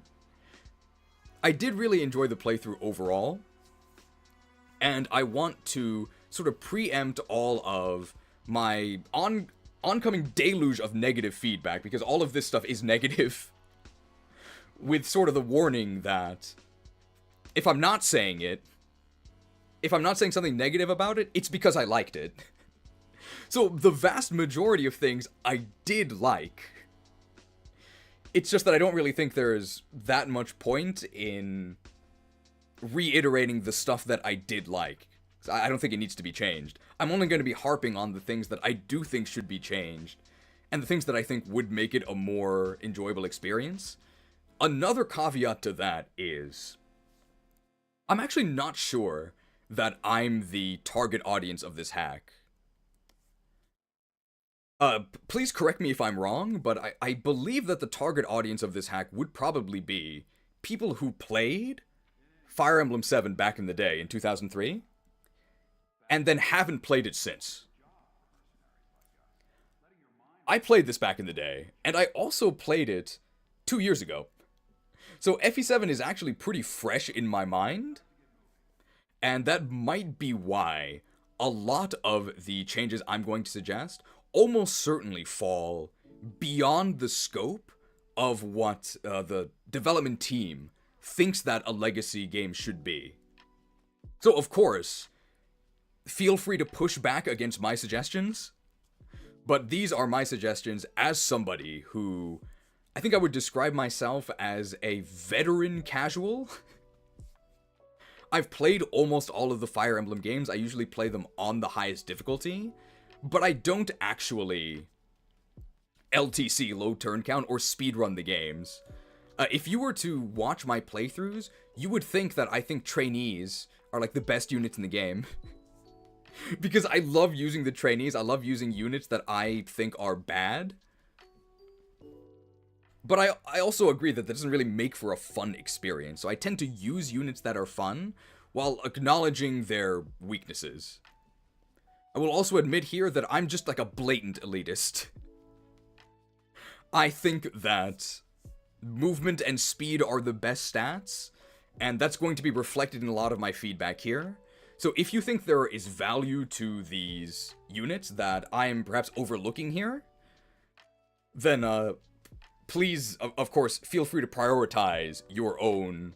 I did really enjoy the playthrough overall, and I want to sort of preempt all of my oncoming deluge of negative feedback, because all of this stuff is negative, with sort of the warning that if I'm not saying something negative about it, it's because I liked it. So the vast majority of things I did like. It's just that I don't really think there's that much point in reiterating the stuff that I did like. I don't think it needs to be changed. I'm only going to be harping on the things that I do think should be changed, and the things that I think would make it a more enjoyable experience. Another caveat to that is, I'm actually not sure that I'm the target audience of this hack. Please correct me if I'm wrong, but I believe that the target audience of this hack would probably be people who played Fire Emblem 7 back in the day, in 2003, and then haven't played it since. I played this back in the day, and I also played it 2 years ago. So FE7 is actually pretty fresh in my mind, and that might be why a lot of the changes I'm going to suggest almost certainly fall beyond the scope of what the development team thinks that a legacy game should be. So, of course, feel free to push back against my suggestions, But these are my suggestions as somebody who, I think I would describe myself as a veteran casual. I've played almost all of the Fire Emblem games. I usually play them on the highest difficulty, but I don't actually LTC, low turn count, or speedrun the games. If you were to watch my playthroughs, you would think that I think trainees are like the best units in the game. Because I love using the trainees, I love using units that I think are bad. But I also agree that doesn't really make for a fun experience, so I tend to use units that are fun, while acknowledging their weaknesses. I will also admit here that I'm just like a blatant elitist. I think that movement and speed are the best stats, and that's going to be reflected in a lot of my feedback here. So if you think there is value to these units that I am perhaps overlooking here, then please, of course, feel free to prioritize your own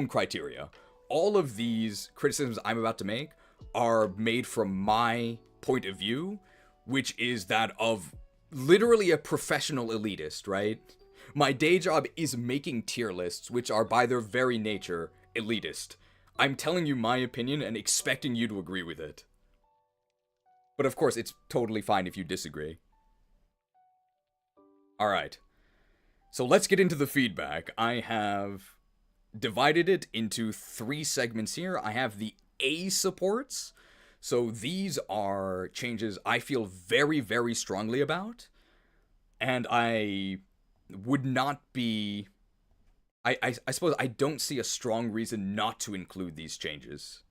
criteria. All of these criticisms I'm about to make are made from my point of view, which is that of literally a professional elitist, right? My day job is making tier lists, which are by their very nature elitist. I'm telling you my opinion and expecting you to agree with it. But of course, it's totally fine if you disagree. Alright. So let's get into the feedback. I have divided it into 3 segments here. I have the A supports. So these are changes I feel very, very strongly about. And I would not be... I suppose I don't see a strong reason not to include these changes.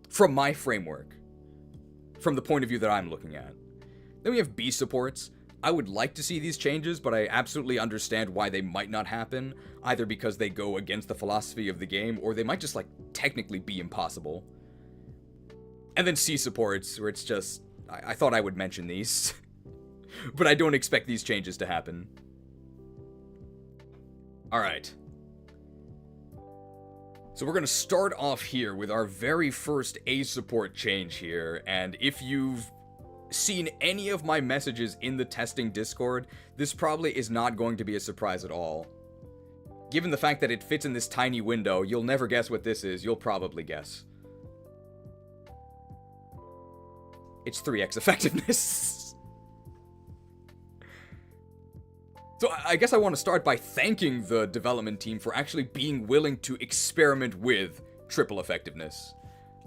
From my framework. From the point of view that I'm looking at. Then we have B supports. I would like to see these changes, but I absolutely understand why they might not happen. Either because they go against the philosophy of the game, or they might just, like, technically be impossible. And then C supports, where it's just... I thought I would mention these. But I don't expect these changes to happen. Alright. So we're going to start off here with our very first A support change here, and if you've seen any of my messages in the testing Discord, this probably is not going to be a surprise at all. Given the fact that it fits in this tiny window, you'll never guess what this is, you'll probably guess. It's 3x effectiveness. So I guess I want to start by thanking the development team for actually being willing to experiment with triple effectiveness.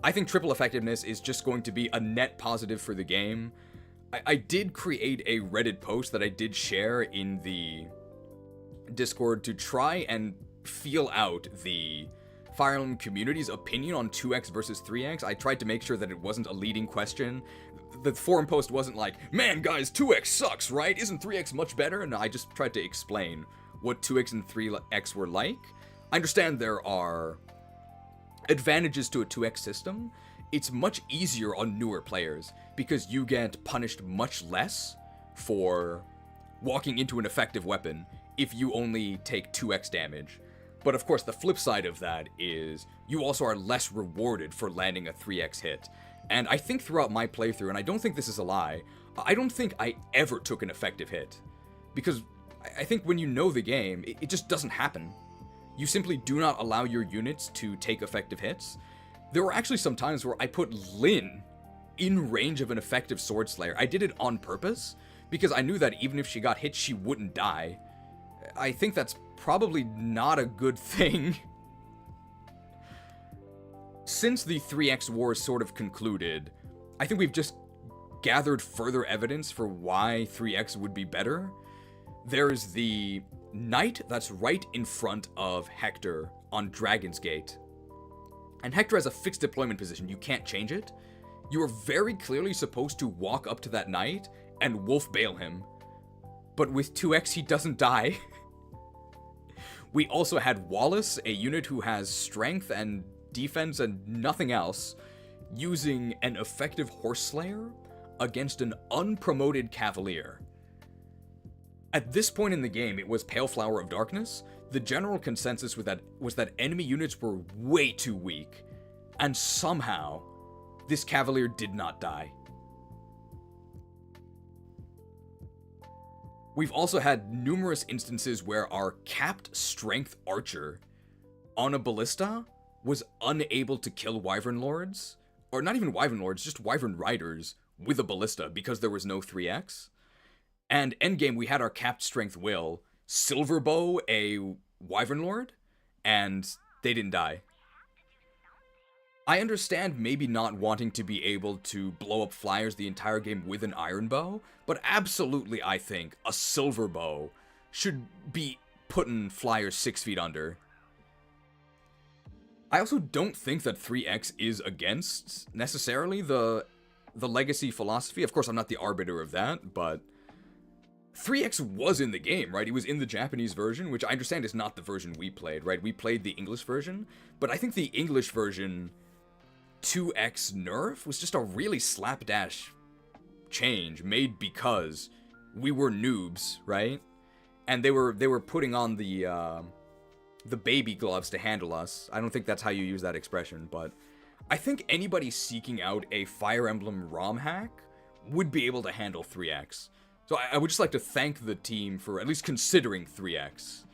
I think triple effectiveness is just going to be a net positive for the game. I did create a Reddit post that I did share in the Discord to try and feel out the Fire Emblem community's opinion on 2x versus 3x. I tried to make sure that it wasn't a leading question. The forum post wasn't like, man guys, 2x sucks, right? Isn't 3x much better? And I just tried to explain what 2x and 3x were like. I understand there are advantages to a 2x system. It's much easier on newer players because you get punished much less for walking into an effective weapon if you only take 2x damage. But of course, the flip side of that is you also are less rewarded for landing a 3x hit. And I think throughout my playthrough, and I don't think this is a lie, I don't think I ever took an effective hit. Because I think when you know the game, it just doesn't happen. You simply do not allow your units to take effective hits. There were actually some times where I put Lyn in range of an effective Sword Slayer. I did it on purpose, because I knew that even if she got hit, she wouldn't die. I think that's probably not a good thing. Since the 3x war sort of concluded, I think we've just gathered further evidence for why 3x would be better. There's the knight that's right in front of Hector on Dragon's Gate. And Hector has a fixed deployment position, you can't change it. You are very clearly supposed to walk up to that knight and wolf bail him. But with 2x he doesn't die. We also had Wallace, a unit who has strength and defense and nothing else, using an effective Horse Slayer against an unpromoted Cavalier. At this point in the game, it was Pale Flower of Darkness. The general consensus was that enemy units were way too weak, and somehow, this Cavalier did not die. We've also had numerous instances where our capped strength archer on a ballista was unable to kill wyvern lords, or not even wyvern lords, just wyvern riders with a ballista because there was no 3x. And endgame, we had our capped strength will silver bow a wyvern lord, and they didn't die. I understand maybe not wanting to be able to blow up flyers the entire game with an iron bow, but absolutely I think a silver bow should be putting flyers 6 feet under. I also don't think that 3x is against, necessarily, the legacy philosophy. Of course, I'm not the arbiter of that, but 3x was in the game, right? It was in the Japanese version, which I understand is not the version we played, right? We played the English version, but I think the English version 2x nerf was just a really slapdash change made because we were noobs, right? And they were putting on the baby gloves to handle us. I don't think that's how you use that expression, but I think anybody seeking out a Fire Emblem ROM hack would be able to handle 3x. So I would just like to thank the team for at least considering 3x.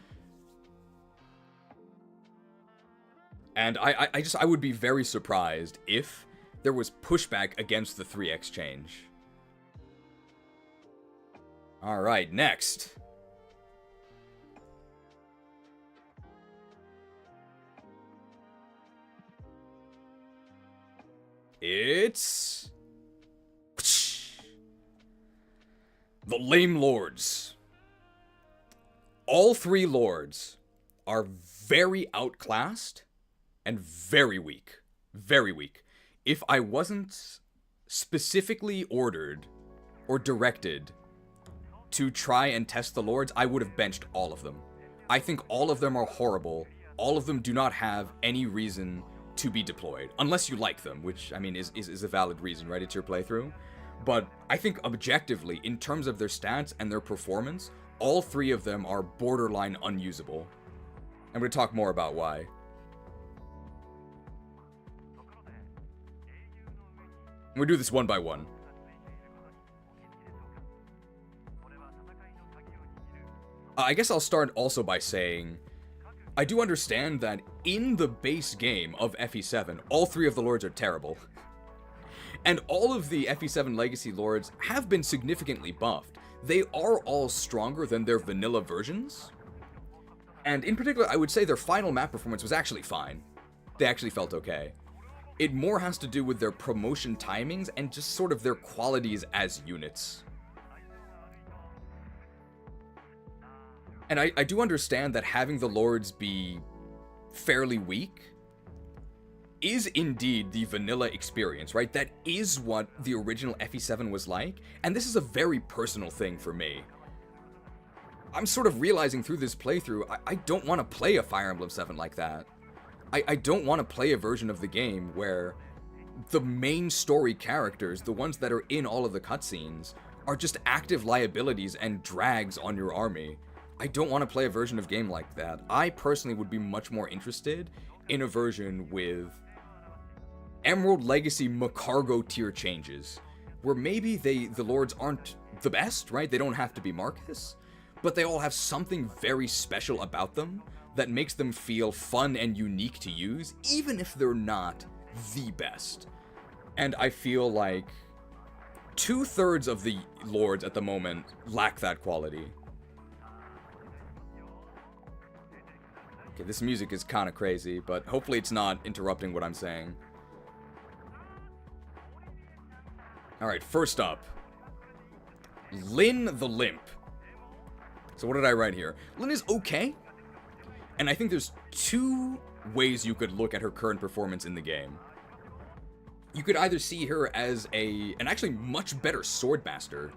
And I would be very surprised if there was pushback against the 3x change. Alright, next. It's the lame lords. All 3 lords are very outclassed and very weak. Very weak. If I wasn't specifically ordered or directed to try and test the lords, I would have benched all of them. I think all of them are horrible. All of them do not have any reason to be deployed, unless you like them, which, I mean, is a valid reason, right? It's your playthrough. But I think objectively, in terms of their stats and their performance, all 3 of them are borderline unusable. I'm going to talk more about why. We'll do this one by one. I guess I'll start also by saying, I do understand that in the base game of FE7, all 3 of the lords are terrible. And all of the FE7 Legacy lords have been significantly buffed. They are all stronger than their vanilla versions. And in particular, I would say their final map performance was actually fine. They actually felt okay. It more has to do with their promotion timings and just sort of their qualities as units. And I do understand that having the lords be fairly weak is indeed the vanilla experience, right? That is what the original FE7 was like, and this is a very personal thing for me. I'm sort of realizing through this playthrough, I don't want to play a Fire Emblem 7 like that. I don't want to play a version of the game where the main story characters, the ones that are in all of the cutscenes, are just active liabilities and drags on your army. I don't want to play a version of game like that. I personally would be much more interested in a version with Emerald Legacy Macargo tier changes, where maybe the lords aren't the best, right? They don't have to be Marcus, but they all have something very special about them that makes them feel fun and unique to use, even if they're not the best. And I feel like 2/3 of the lords at the moment lack that quality. Okay, this music is kind of crazy, but hopefully it's not interrupting what I'm saying. Alright, first up, Lyn the Limp. So what did I write here? Lyn is okay, and I think there's 2 ways you could look at her current performance in the game. You could either see her as an actually much better Swordmaster,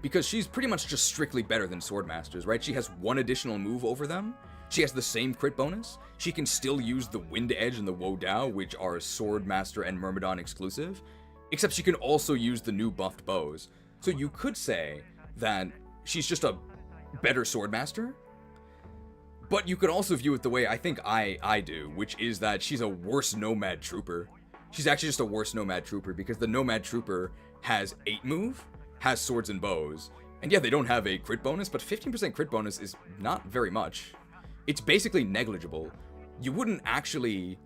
because she's pretty much just strictly better than Swordmasters, right? She has 1 additional move over them. She has the same crit bonus. She can still use the Wind Edge and the Wo Dao, which are Swordmaster and Myrmidon exclusive, except she can also use the new buffed bows. So you could say that she's just a better Swordmaster, but you could also view it the way I think I do, which is that she's a worse Nomad Trooper. She's actually just a worse Nomad Trooper, because the Nomad Trooper has 8 move, has swords and bows, And yeah, they don't have a crit bonus, but 15% crit bonus is not very much. It's basically negligible. You wouldn't actually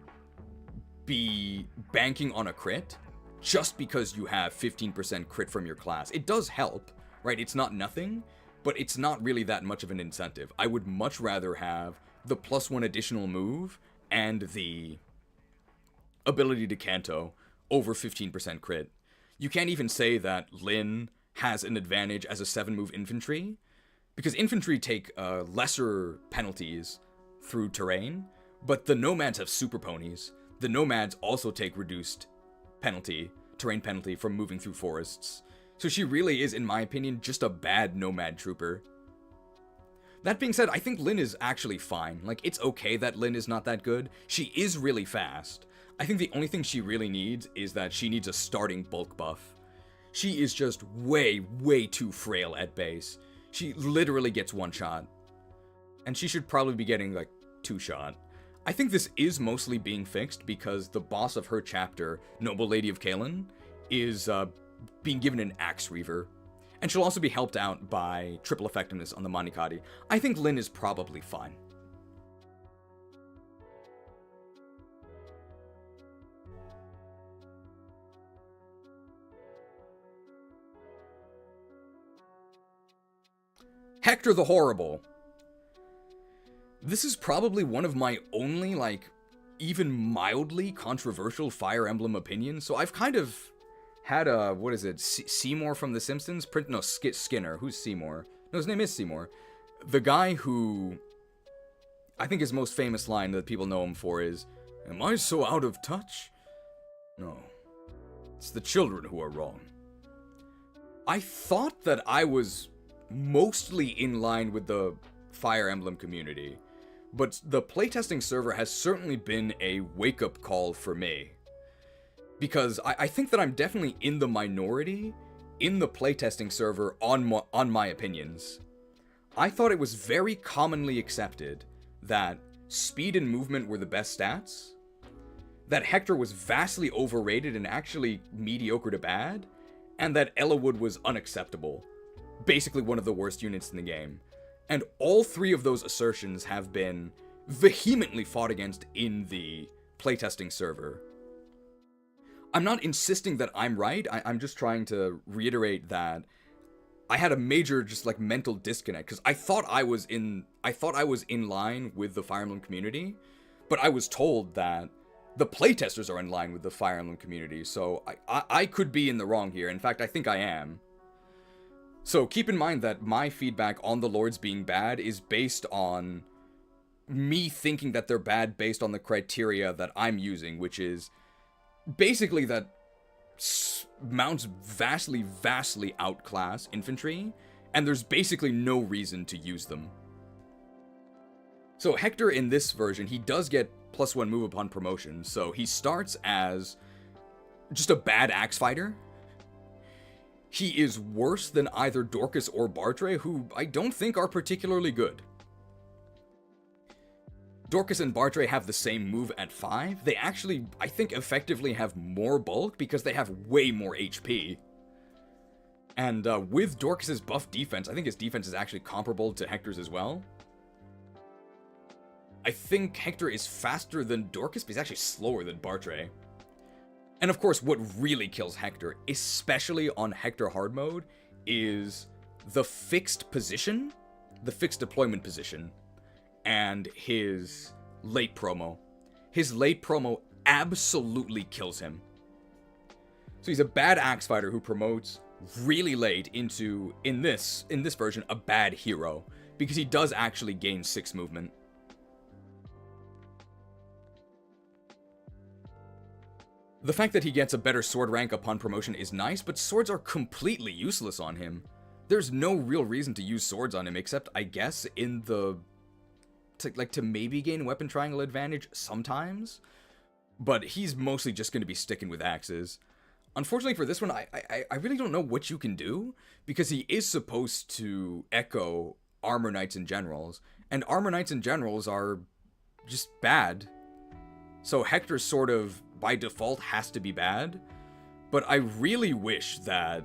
be banking on a crit just because you have 15% crit from your class. It does help, right? It's not nothing, but it's not really that much of an incentive. I would much rather have the +1 additional move and the ability to Kanto over 15% crit. You can't even say that Lyn has an advantage as a 7-move infantry, because infantry take lesser penalties through terrain, but the nomads have super ponies. The nomads also take reduced penalty, terrain penalty, from moving through forests. So she really is, in my opinion, just a bad nomad trooper. That being said, I think Lyn is actually fine. Like, it's okay that Lyn is not that good. She is really fast. I think the only thing she really needs is that she needs a starting bulk buff. She is just way, way too frail at base. She literally gets 1 shot. And she should probably be getting, like, 2 shot. I think this is mostly being fixed because the boss of her chapter, Noble Lady of Kalen, is being given an Axe Reaver. And she'll also be helped out by triple effectiveness on the Manikadi. I think Lyn is probably fine. Hector the Horrible. This is probably one of my only, like, even mildly controversial Fire Emblem opinions. So I've kind of had a, what is it, Seymour from The Simpsons? Skinner. Who's Seymour? No, his name is Seymour. The guy who, I think his most famous line that people know him for is, "Am I so out of touch?" No. It's the children who are wrong. I thought that I was mostly in line with the Fire Emblem community, but the playtesting server has certainly been a wake-up call for me. Because I think that I'm definitely in the minority in the playtesting server on my opinions. I thought it was very commonly accepted that speed and movement were the best stats, that Hector was vastly overrated and actually mediocre to bad, and that Ellawood was unacceptable. Basically one of the worst units in the game. And all 3 of those assertions have been vehemently fought against in the playtesting server. I'm not insisting that I'm right, I'm just trying to reiterate that I had a major just like mental disconnect, because I thought I was in line with the Fire Emblem community, but I was told that the playtesters are in line with the Fire Emblem community, so I could be in the wrong here. In fact, I think I am. So keep in mind that my feedback on the Lords being bad is based on me thinking that they're bad based on the criteria that I'm using, which is basically that mounts vastly outclass infantry, and there's basically no reason to use them. So Hector in this version, he does get +1 move upon promotion, so he starts as just a bad axe fighter. He is worse than either Dorcas or Bartre, who I don't think are particularly good. Dorcas and Bartre have the same move at 5. They actually, I think, effectively have more bulk because they have way more HP. And with Dorcas's buff defense, I think his defense is actually comparable to Hector's as well. I think Hector is faster than Dorcas, but he's actually slower than Bartre. And of course, what really kills Hector, especially on Hector hard mode, is the fixed position, the fixed deployment position, and his late promo. His late promo absolutely kills him. So he's a bad axe fighter who promotes really late into, in this version, a bad hero, because he does actually gain 6 movement. The fact that he gets a better sword rank upon promotion is nice, but swords are completely useless on him. There's no real reason to use swords on him, except, I guess, in the... to maybe gain weapon triangle advantage sometimes. But he's mostly just going to be sticking with axes. Unfortunately for this one, I really don't know what you can do, because he is supposed to echo Armor Knights and Generals, and Armor Knights and Generals are just bad. So Hector sort of, by default, has to be bad, but I really wish that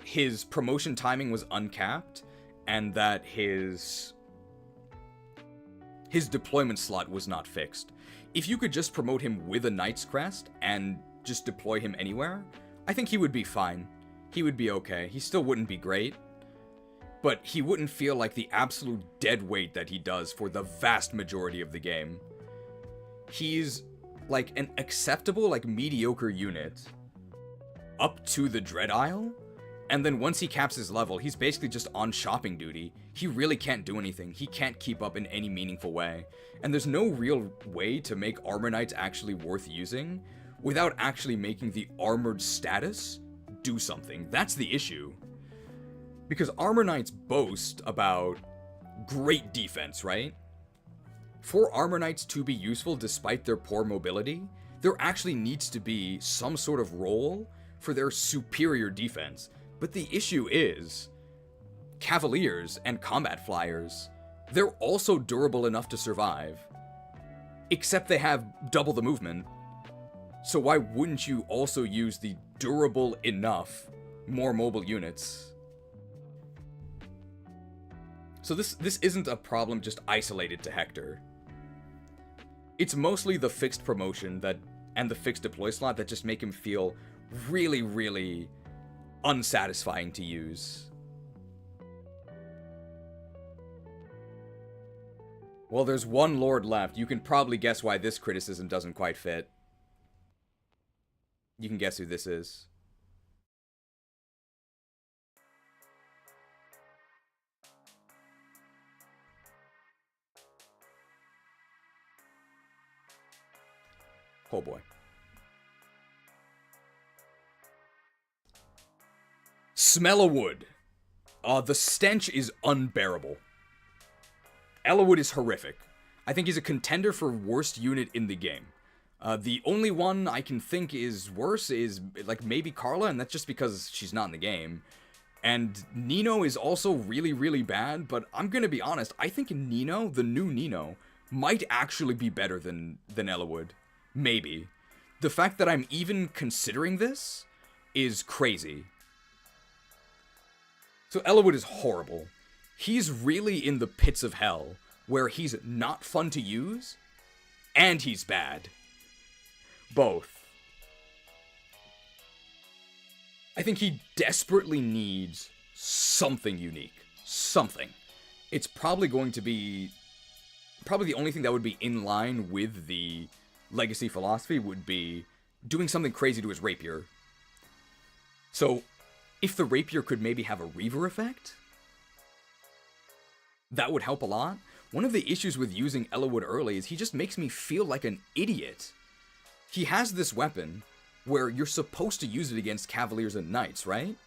his promotion timing was uncapped, and that his deployment slot was not fixed. If you could just promote him with a Knight's Crest and just deploy him anywhere, I think he would be fine. He would be okay. He still wouldn't be great, but he wouldn't feel like the absolute dead weight that he does for the vast majority of the game. He's like an acceptable, like mediocre unit up to the Dread Isle, and then once he caps his level, he's basically just on shopping duty. He really can't do anything. He can't keep up in any meaningful way. And there's no real way to make Armor Knights actually worth using without actually making the armored status do something. That's the issue. Because Armor Knights boast about great defense, right? For Armor Knights to be useful despite their poor mobility, there actually needs to be some sort of role for their superior defense. But the issue is, Cavaliers and Combat Flyers, they're also durable enough to survive. Except they have double the movement. So why wouldn't you also use the durable enough, more mobile units? So this isn't a problem just isolated to Hector. It's mostly the fixed promotion and the fixed deploy slot that just make him feel really, really unsatisfying to use. Well, there's one Lord left. You can probably guess why this criticism doesn't quite fit. You can guess who this is. Oh boy. Smell of wood. The stench is unbearable. Ellawood is horrific. I think he's a contender for worst unit in the game. The only one I can think is worse is, like, maybe Carla, and that's just because she's not in the game. And Nino is also really, really bad, but I'm gonna be honest, I think Nino, the new Nino, might actually be better than Ellawood. Maybe. The fact that I'm even considering this is crazy. So Ellawood is horrible. He's really in the pits of hell, where he's not fun to use, and he's bad. Both. I think he desperately needs something unique. Something. It's probably going to be... Probably the only thing that would be in line with the Legacy philosophy would be doing something crazy to his rapier. So, if the rapier could maybe have a Reaver effect, that would help a lot. One of the issues with using Ellawood early is he just makes me feel like an idiot. He has this weapon where you're supposed to use it against Cavaliers and Knights, right?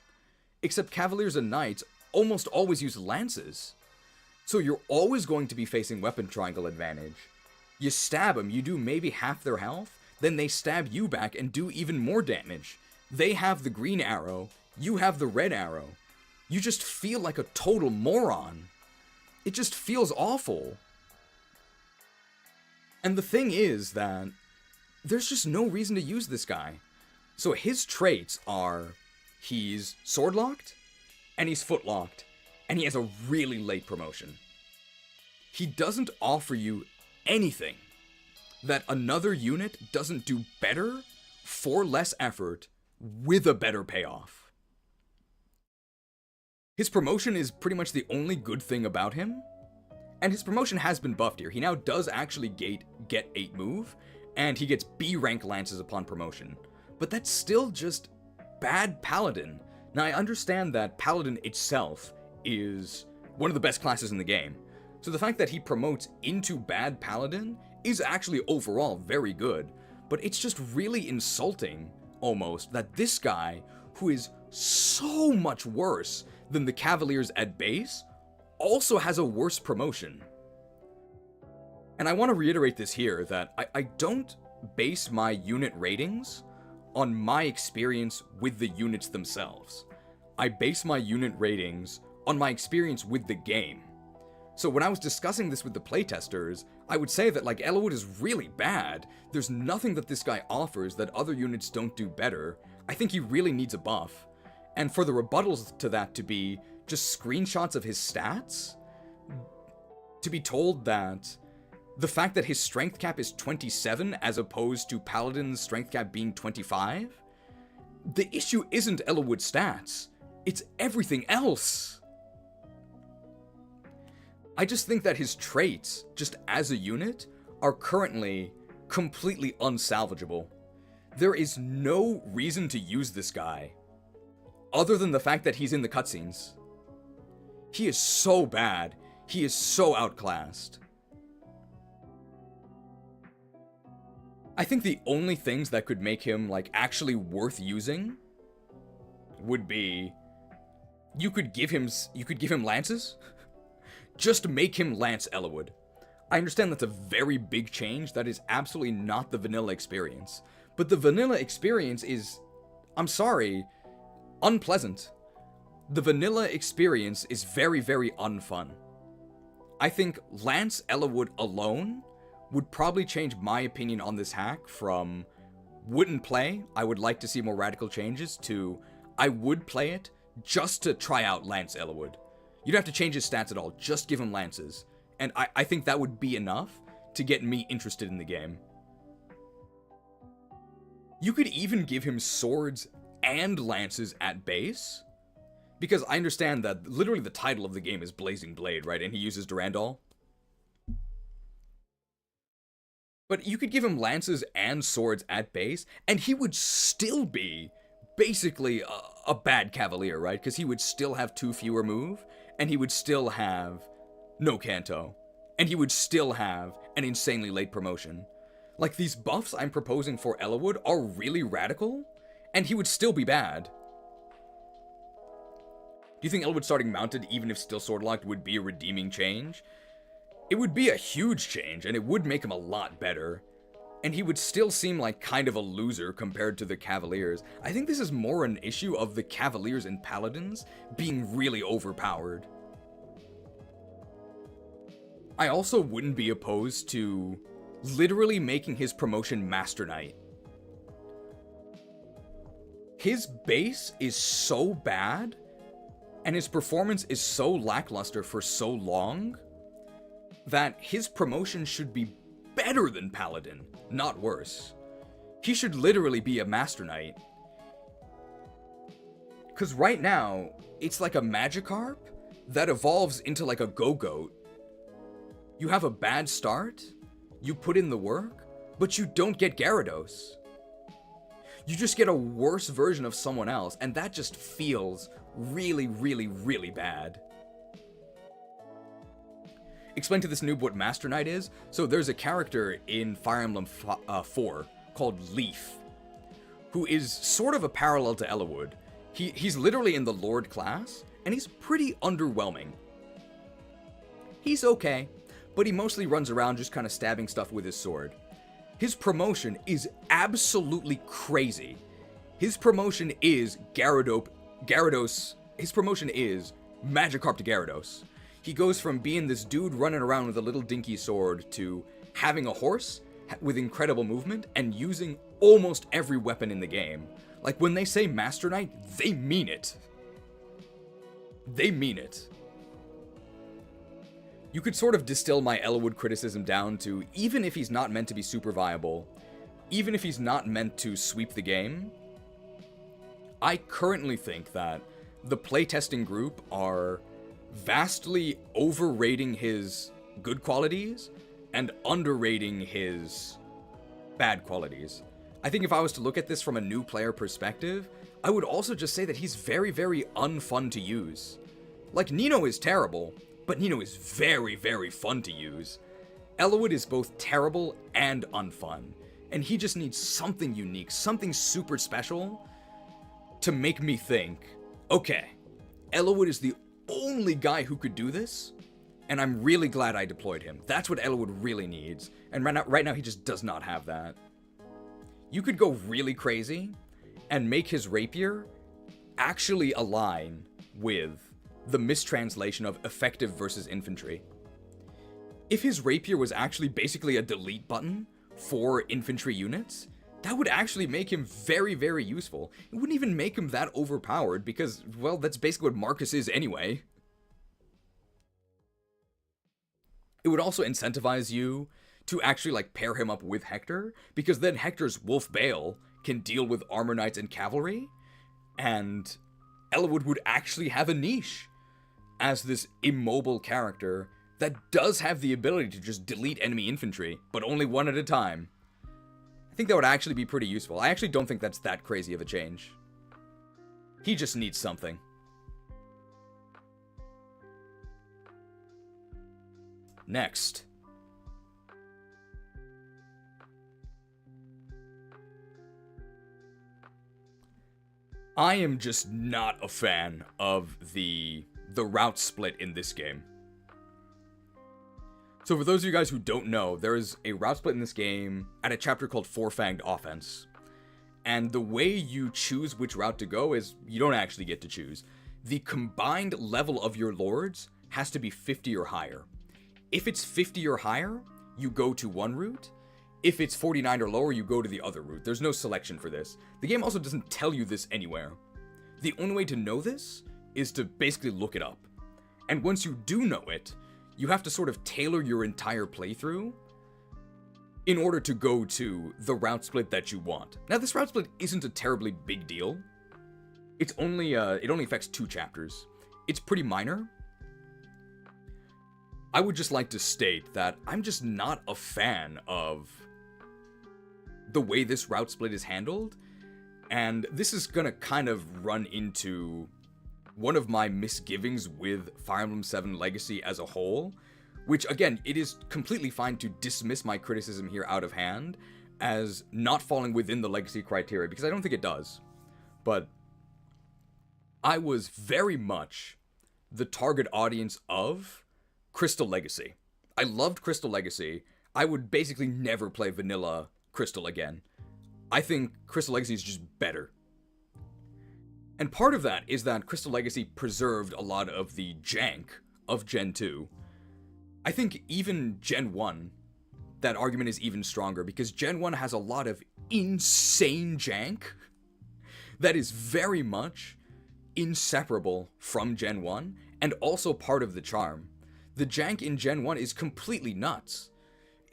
Except Cavaliers and Knights almost always use lances. So you're always going to be facing weapon triangle advantage. You stab them, you do maybe half their health, then they stab you back and do even more damage. They have the green arrow, you have the red arrow. You just feel like a total moron. It just feels awful. And the thing is that there's just no reason to use this guy. So his traits are, he's sword locked, and he's foot locked, and he has a really late promotion. He doesn't offer you anything that another unit doesn't do better for less effort with a better payoff. His promotion is pretty much the only good thing about him, and his promotion has been buffed here. He now does actually get 8 move, and he gets B rank lances upon promotion. But that's still just bad Paladin. Now I understand that Paladin itself is one of the best classes in the game, so the fact that he promotes into bad Paladin is actually overall very good, but it's just really insulting, almost, that this guy, who is so much worse than the Cavaliers at base, also has a worse promotion. And I want to reiterate this here, that I don't base my unit ratings on my experience with the units themselves. I base my unit ratings on my experience with the game. So when I was discussing this with the playtesters, I would say that, like, Ellawood is really bad. There's nothing that this guy offers that other units don't do better. I think he really needs a buff. and for the rebuttals to that to be just screenshots of his stats, to be told that the fact that his strength cap is 27 as opposed to Paladin's strength cap being 25, the issue isn't Eliwood's stats, it's everything else. I just think that his traits, just as a unit, are currently completely unsalvageable. There is no reason to use this guy, other than the fact that he's in the cutscenes. He is so bad. He is so outclassed. I think the only things that could make him, like, actually worth using would be, you could give him lances. Just make him Lance Eliwood. I understand that's a very big change. That is absolutely not the vanilla experience. But the vanilla experience is, I'm sorry, unpleasant. The vanilla experience is very, very unfun. I think Lance Eliwood alone would probably change my opinion on this hack from wouldn't play, I would like to see more radical changes, to I would play it just to try out Lance Eliwood. You don't have to change his stats at all, just give him lances. And I think that would be enough to get me interested in the game. You could even give him swords and lances at base, because I understand that literally the title of the game is Blazing Blade, right? And he uses Durandal. But you could give him lances and swords at base, and he would still be basically a bad cavalier, right? Because he would still have 2 fewer move, and he would still have no Canto, and he would still have an insanely late promotion. Like, these buffs I'm proposing for Eliwood are really radical, and he would still be bad. Do you think Eliwood starting mounted, even if still sword-locked, would be a redeeming change? It would be a huge change, and it would make him a lot better. And he would still seem like kind of a loser compared to the Cavaliers. I think this is more an issue of the Cavaliers and Paladins being really overpowered. I also wouldn't be opposed to literally making his promotion Master Knight. His base is so bad, and his performance is so lackluster for so long, that his promotion should be better than Paladin, not worse. He should literally be a Master Knight. Because right now, it's like a Magikarp that evolves into like a Go-Goat. You have a bad start, you put in the work, but you don't get Gyarados. You just get a worse version of someone else, and that just feels really, really, really bad. Explain to this noob what Master Knight is. So there's a character in Fire Emblem 4 called Leaf, who is sort of a parallel to Eliwood. He's literally in the Lord class, and he's pretty underwhelming. He's okay, but he mostly runs around just kind of stabbing stuff with his sword. His promotion is absolutely crazy. His promotion is Gyarados. His promotion is Magikarp to Gyarados. He goes from being this dude running around with a little dinky sword to having a horse with incredible movement and using almost every weapon in the game. Like, when they say Master Knight, they mean it. They mean it. You could sort of distill my Eliwood criticism down to, even if he's not meant to be super viable, even if he's not meant to sweep the game, I currently think that the playtesting group are vastly overrating his good qualities and underrating his bad qualities. I think if I was to look at this from a new player perspective, I would also just say that he's very, very unfun to use. Like, Nino is terrible, but Nino is very, very fun to use. Eliwood is both terrible and unfun, and he just needs something unique, something super special to make me think, okay, Eliwood is the only guy who could do this, and I'm really glad I deployed him. That's what Eliwood really needs, and right now he just does not have that. You could go really crazy and make his rapier actually align with the mistranslation of effective versus infantry. If his rapier was actually basically a delete button for infantry units, that would actually make him very, very useful. It wouldn't even make him that overpowered because, well, that's basically what Marcus is anyway. It would also incentivize you to actually, like, pair him up with Hector, because then Hector's Wolf Bale can deal with Armor Knights and Cavalry, and Eliwood would actually have a niche as this immobile character that does have the ability to just delete enemy infantry, but only one at a time. I think that would actually be pretty useful. I actually don't think that's that crazy of a change. He just needs something. Next. I am just not a fan of the route split in this game. So for those of you guys who don't know, there is a route split in this game at a chapter called Four-Fanged Offense. And the way you choose which route to go is you don't actually get to choose. The combined level of your lords has to be 50 or higher. If it's 50 or higher, you go to one route. If it's 49 or lower, you go to the other route. There's no selection for this. The game also doesn't tell you this anywhere. The only way to know this is to basically look it up. And once you do know it, you have to sort of tailor your entire playthrough in order to go to the route split that you want. Now, this route split isn't a terribly big deal. It's only, it only affects 2 chapters. It's pretty minor. I would just like to state that I'm just not a fan of the way this route split is handled, and this is gonna kind of run into one of my misgivings with Fire Emblem 7 Legacy as a whole, which, again, it is completely fine to dismiss my criticism here out of hand as not falling within the Legacy criteria, because I don't think it does. But I was very much the target audience of Crystal Legacy. I loved Crystal Legacy. I would basically never play vanilla Crystal again. I think Crystal Legacy is just better. And part of that is that Crystal Legacy preserved a lot of the jank of Gen 2. I think even Gen 1, that argument is even stronger, because Gen 1 has a lot of insane jank that is very much inseparable from Gen 1, and also part of the charm. The jank in Gen 1 is completely nuts.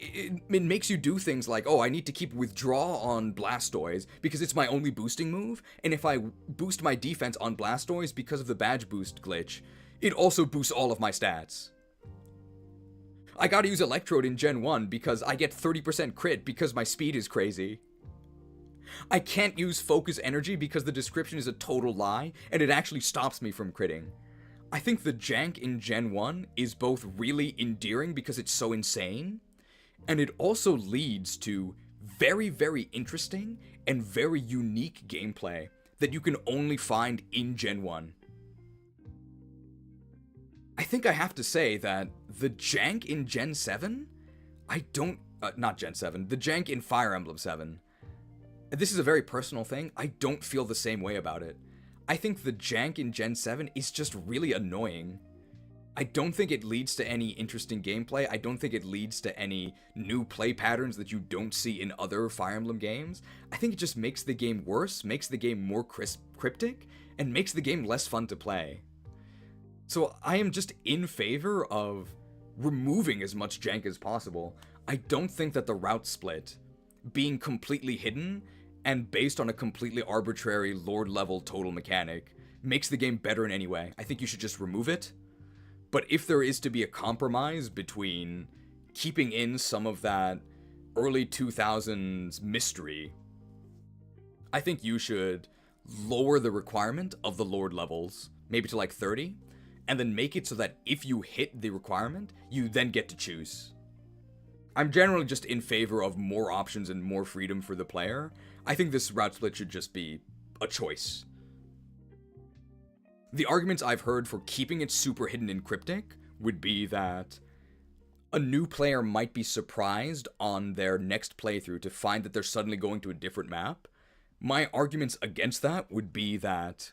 It makes you do things like, oh, I need to keep withdraw on Blastoise because it's my only boosting move, and if I boost my defense on Blastoise because of the badge boost glitch, it also boosts all of my stats. I gotta use Electrode in Gen 1 because I get 30% crit because my speed is crazy. I can't use Focus Energy because the description is a total lie, and it actually stops me from critting. I think the jank in Gen 1 is both really endearing because it's so insane, and it also leads to very, very interesting and very unique gameplay that you can only find in Gen 1. I think I have to say that the jank in Gen 7, not Gen 7, the jank in Fire Emblem 7, this is a very personal thing, I don't feel the same way about it. I think the jank in Gen 7 is just really annoying. I don't think it leads to any interesting gameplay. I don't think it leads to any new play patterns that you don't see in other Fire Emblem games. I think it just makes the game worse, makes the game more cryptic, and makes the game less fun to play. So I am just in favor of removing as much jank as possible. I don't think that the route split, being completely hidden and based on a completely arbitrary Lord level total mechanic, makes the game better in any way. I think you should just remove it. But if there is to be a compromise between keeping in some of that early 2000s mystery, I think you should lower the requirement of the Lord levels, maybe to like 30, and then make it so that if you hit the requirement, you then get to choose. I'm generally just in favor of more options and more freedom for the player. I think this route split should just be a choice. The arguments I've heard for keeping it super hidden and cryptic would be that a new player might be surprised on their next playthrough to find that they're suddenly going to a different map. My arguments against that would be that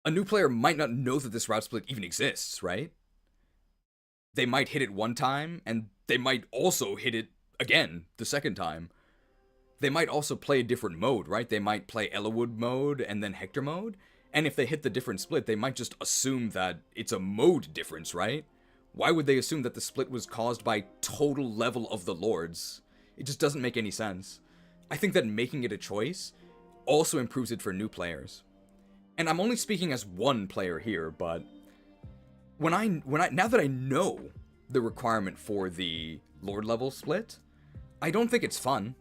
a new player might not know that this route split even exists, right? They might hit it one time, and they might also hit it again the second time. they might also play a different mode, right? They might play Ellawood mode and then Hector mode. And if they hit the different split, they might just assume that it's a mode difference, right? Why would they assume that the split was caused by total level of the lords? It just doesn't make any sense. I think that making it a choice also improves it for new players. And I'm only speaking as one player here, but now that I know the requirement for the lord level split, I don't think it's fun.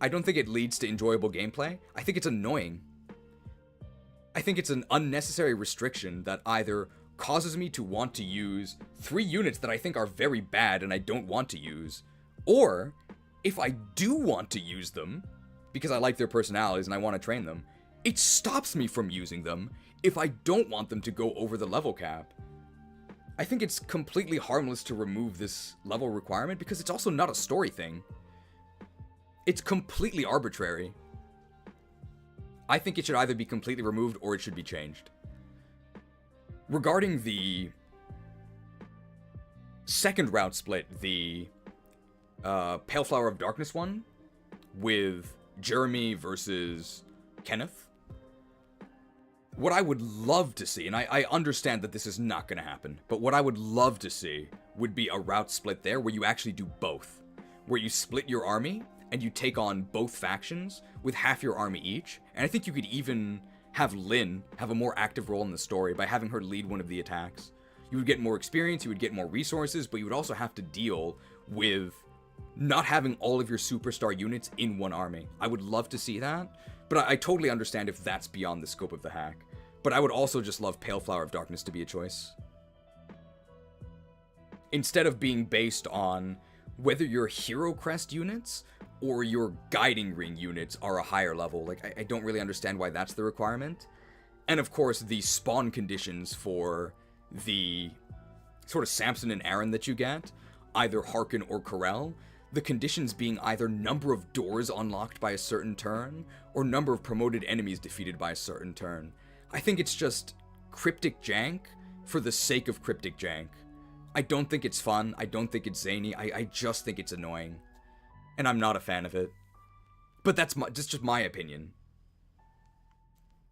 I don't think it leads to enjoyable gameplay. I think it's annoying. I think it's an unnecessary restriction that either causes me to want to use 3 units that I think are very bad and I don't want to use, or if I do want to use them, because I like their personalities and I want to train them, it stops me from using them if I don't want them to go over the level cap. I think it's completely harmless to remove this level requirement because it's also not a story thing. It's completely arbitrary. I think it should either be completely removed or it should be changed. Regarding the second route split, the Pale Flower of Darkness one, with Jeremy versus Kenneth, what I would love to see, and I understand that this is not going to happen, but what I would love to see would be a route split there where you actually do both. Where you split your army, and you take on both factions with half your army each, and I think you could even have Lynn have a more active role in the story by having her lead one of the attacks. You would get more experience, you would get more resources, but you would also have to deal with not having all of your superstar units in one army. I would love to see that, but I totally understand if that's beyond the scope of the hack. But I would also just love Pale Flower of Darkness to be a choice. Instead of being based on whether your Hero Crest units or your Guiding Ring units are a higher level. Like, I don't really understand why that's the requirement. And of course, the spawn conditions for the sort of Samson and Aaron that you get, either Harkin or Corel, the conditions being either number of doors unlocked by a certain turn, or number of promoted enemies defeated by a certain turn. I think it's just cryptic jank for the sake of cryptic jank. I don't think it's fun, I don't think it's zany, I just think it's annoying. And I'm not a fan of it. But that's just my opinion.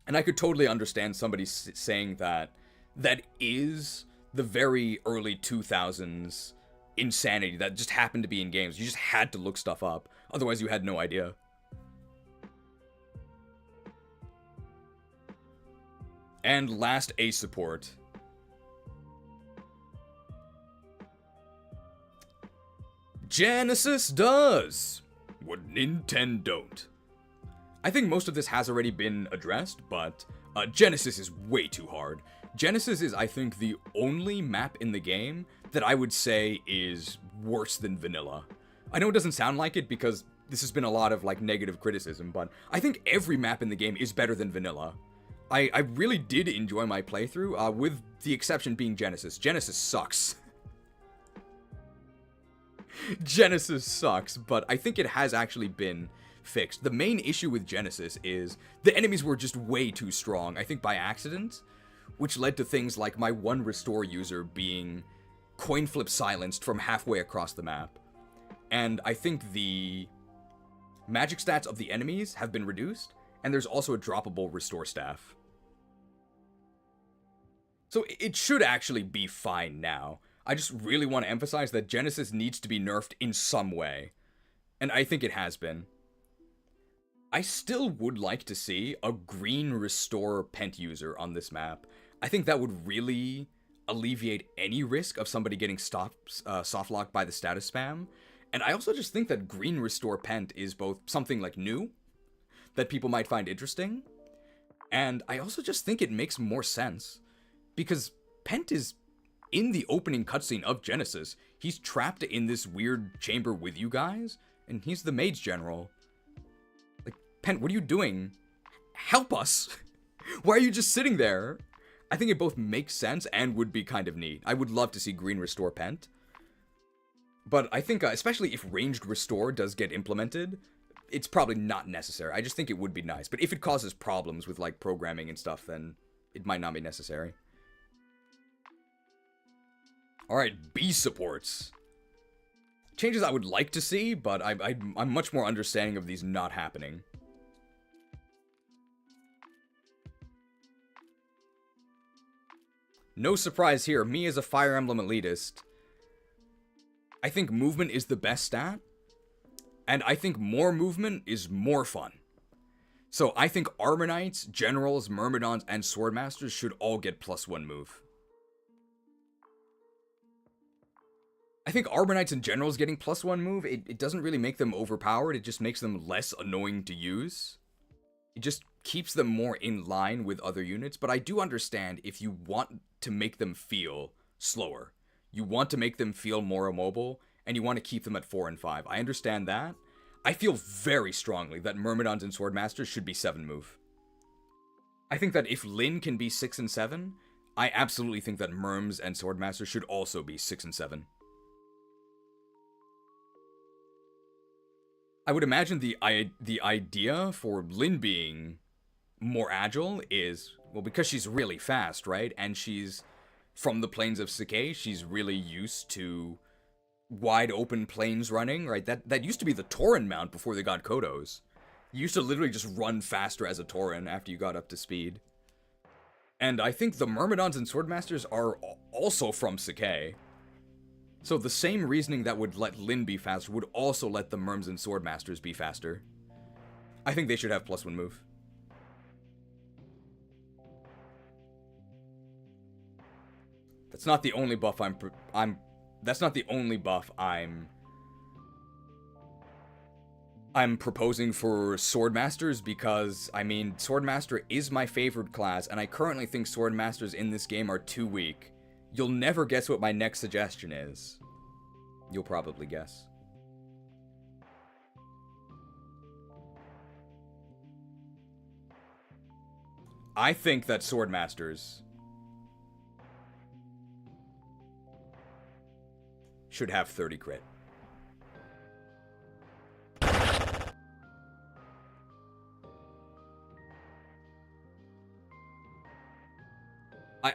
And I could totally understand somebody saying that that is the very early 2000s insanity that just happened to be in games. You just had to look stuff up. Otherwise you had no idea. And last A support. Genesis does what Nintendo don't. I think most of this has already been addressed, but Genesis is way too hard. Genesis is, I think, the only map in the game that I would say is worse than vanilla. I know it doesn't sound like it because this has been a lot of like negative criticism, but I think every map in the game is better than vanilla. I really did enjoy my playthrough, with the exception being Genesis. Genesis sucks. Genesis sucks, but I think it has actually been fixed. The main issue with Genesis is the enemies were just way too strong, I think by accident, which led to things like my one restore user being coin flip silenced from halfway across the map. And I think the magic stats of the enemies have been reduced, and there's also a droppable restore staff. So it should actually be fine now. I just really want to emphasize that Genesis needs to be nerfed in some way. And I think it has been. I still would like to see a green restore pent user on this map. I think that would really alleviate any risk of somebody getting soft locked by the status spam. And I also just think that green restore pent is both something like new, that people might find interesting, and I also just think it makes more sense. Because Pent is in the opening cutscene of Genesis. He's trapped in this weird chamber with you guys, and he's the mage general. Like, Pent, what are you doing? Help us! Why are you just sitting there? I think it both makes sense and would be kind of neat. I would love to see green restore Pent. But I think, especially if ranged restore does get implemented, it's probably not necessary. I just think it would be nice. But if it causes problems with, like, programming and stuff, then it might not be necessary. Alright, B supports. Changes I would like to see, but I'm much more understanding of these not happening. No surprise here, me as a Fire Emblem elitist, I think movement is the best stat, and I think more movement is more fun. So I think Armor Knights, Generals, Myrmidons, and Swordmasters should all get +1 move. I think Armor Knights and Generals getting +1 move, it doesn't really make them overpowered, it just makes them less annoying to use. It just keeps them more in line with other units, but I do understand if you want to make them feel slower. You want to make them feel more immobile, and you want to keep them at 4 and 5. I understand that. I feel very strongly that Myrmidons and Swordmasters should be 7 move. I think that if Lyn can be 6 and 7, I absolutely think that Myrms and Swordmasters should also be 6 and 7. I would imagine the idea for Lyn being more agile is, well, because she's really fast, right? And she's from the plains of Sakai, she's really used to wide open plains running, right? That used to be the Tauren mount before they got Kodos. You used to literally just run faster as a Tauren after you got up to speed. And I think the Myrmidons and Swordmasters are also from Sakai. So the same reasoning that would let Lyn be faster would also let the Myrms and Swordmasters be faster. I think they should have +1 move. That's not the only buff that's not the only buff I'm proposing for Swordmasters, because, I mean, Swordmaster is my favorite class, and I currently think Swordmasters in this game are too weak. You'll never guess what my next suggestion is. You'll probably guess. I think that Swordmasters should have 30 crit.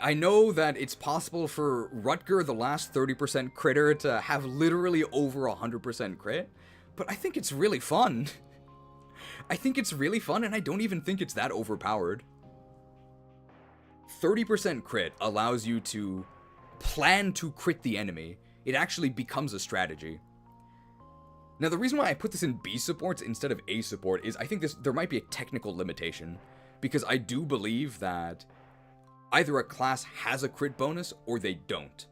I know that it's possible for Rutger, the last 30% critter, to have literally over 100% crit, but I think it's really fun. I think it's really fun, and I don't even think it's that overpowered. 30% crit allows you to plan to crit the enemy. It actually becomes a strategy. Now, the reason why I put this in B supports instead of A support is I think there might be a technical limitation, because I do believe that either a class has a crit bonus or they don't,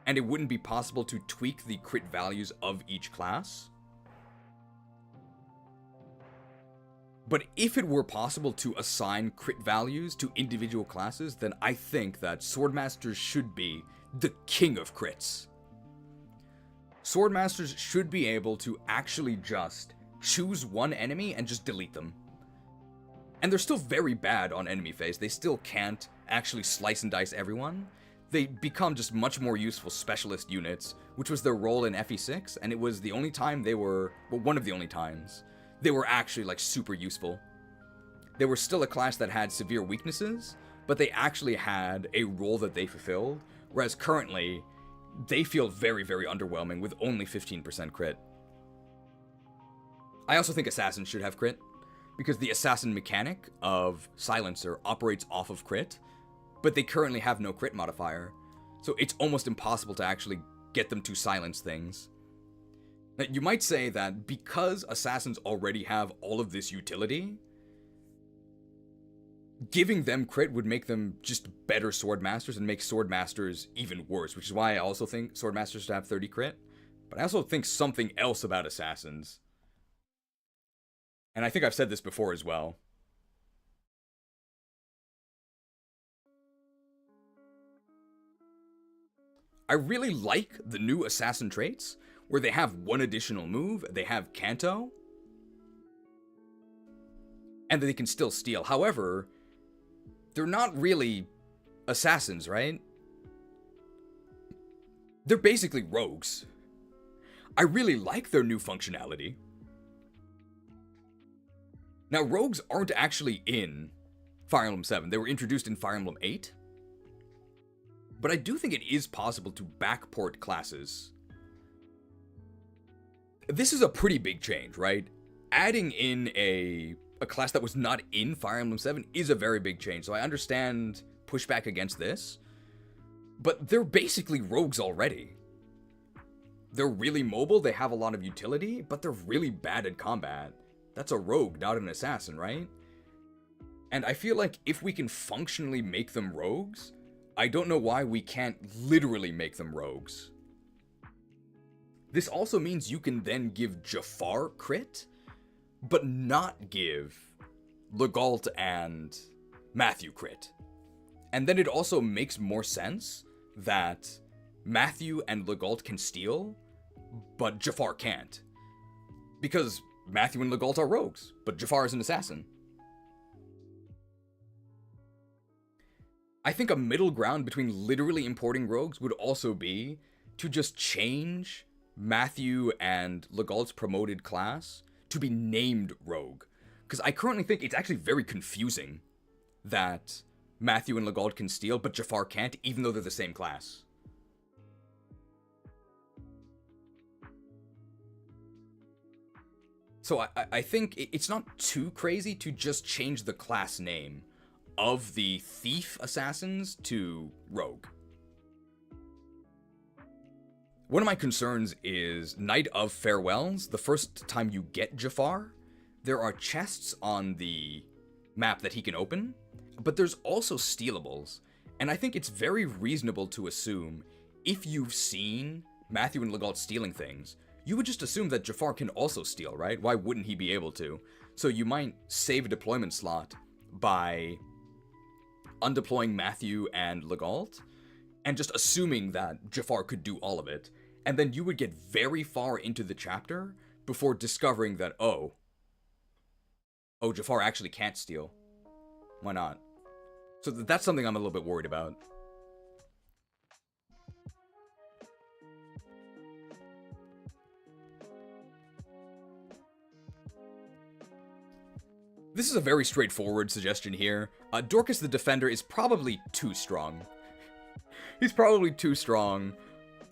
and it wouldn't be possible to tweak the crit values of each class. But if it were possible to assign crit values to individual classes, then I think that Swordmasters should be the king of crits. Swordmasters should be able to actually just choose one enemy and just delete them. And they're still very bad on enemy phase. They still can't actually slice and dice everyone. They become just much more useful specialist units, which was their role in FE6, and it was the only time they were, well, one of the only times, they were actually, like, super useful. They were still a class that had severe weaknesses, but they actually had a role that they fulfilled, whereas currently, they feel very, very underwhelming with only 15% crit. I also think Assassins should have crit, because the Assassin mechanic of Silencer operates off of crit, but they currently have no crit modifier, so it's almost impossible to actually get them to silence things. Now, you might say that because Assassins already have all of this utility, giving them crit would make them just better Swordmasters and make Swordmasters even worse, which is why I also think Swordmasters should have 30 crit, but I also think something else about Assassins. And I think I've said this before as well. I really like the new Assassin traits, where they have one additional move, they have Canto, and they can still steal. However, they're not really Assassins, right? They're basically rogues. I really like their new functionality. Now, rogues aren't actually in Fire Emblem 7. They were introduced in Fire Emblem 8. But I do think it is possible to backport classes this is a pretty big change, right? Adding in a class that was not in Fire Emblem 7 is a very big change, so I understand pushback against this. But they're basically rogues already. They're really mobile, they have a lot of utility, but they're really bad at combat. That's a rogue, not an assassin, right? And I feel like if we can functionally make them rogues, I don't know why we can't literally make them rogues. This also means you can then give Jafar crit, but not give Legault and Matthew crit. And then it also makes more sense that Matthew and Legault can steal, but Jafar can't. Because Matthew and Legault are rogues, but Jafar is an assassin. I think a middle ground between literally importing rogues would also be to just change Matthew and Legault's promoted class to be named rogue. Because I currently think it's actually very confusing that Matthew and Legault can steal, but Jafar can't, even though they're the same class. So I think it's not too crazy to just change the class name of the thief assassins to rogue. One of my concerns is Night of Farewells. The first time you get Jafar, there are chests on the map that he can open, but there's also stealables. And I think it's very reasonable to assume, if you've seen Matthew and Legault stealing things, you would just assume that Jafar can also steal, right? Why wouldn't he be able to? So you might save a deployment slot by undeploying Matthew and Legault, and just assuming that Jafar could do all of it. And then you would get very far into the chapter before discovering that, oh, Jafar actually can't steal. Why not? So that's something I'm a little bit worried about. This is a very straightforward suggestion here. Dorcas the Defender is probably too strong. He's probably too strong.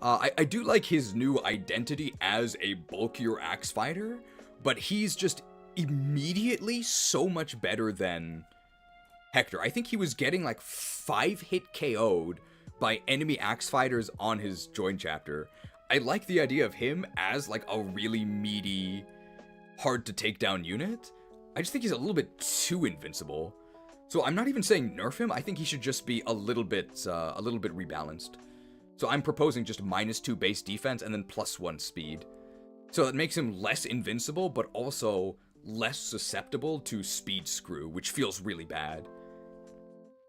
I do like his new identity as a bulkier axe fighter, but he's just immediately so much better than Hector. I think he was getting like 5-hit KO'd by enemy axe fighters on his join chapter. I like the idea of him as like a really meaty, hard to take down unit. I just think he's a little bit too invincible. So I'm not even saying nerf him. I think he should just be a little bit rebalanced. So I'm proposing just -2 base defense and then +1 speed. So that makes him less invincible, but also less susceptible to speed screw, which feels really bad.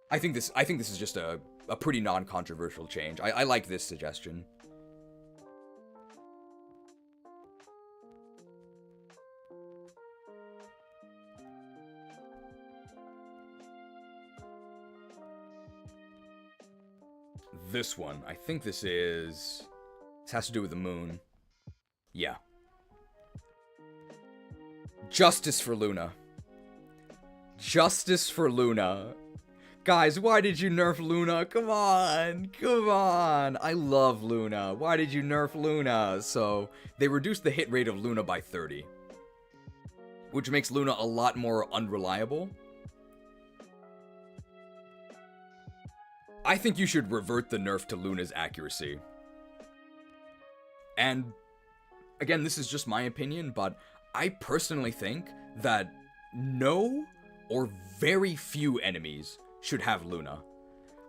I think this is just a pretty non-controversial change. I like this suggestion. This one, I think this has to do with the moon. Yeah. Justice for Luna. Justice for Luna. Guys, why did you nerf Luna? Come on, come on. I love Luna. Why did you nerf Luna? So, they reduced the hit rate of Luna by 30. Which makes Luna a lot more unreliable. I think you should revert the nerf to Luna's accuracy. And, again, this is just my opinion, but I personally think that no or very few enemies should have Luna.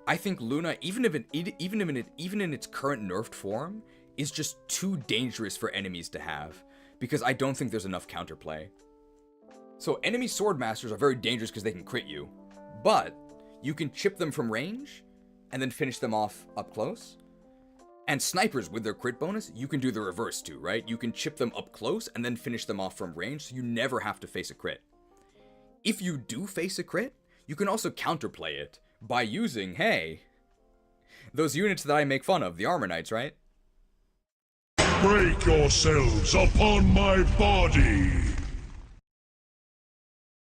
I think Luna, even in its current nerfed form, is just too dangerous for enemies to have, because I don't think there's enough counterplay. So enemy swordmasters are very dangerous because they can crit you, but you can chip them from range and then finish them off up close. And snipers, with their crit bonus, you can do the reverse too, right? You can chip them up close and then finish them off from range, so you never have to face a crit. If you do face a crit, you can also counterplay it by using, hey, those units that I make fun of, the Armor Knights, right? Break yourselves upon my body!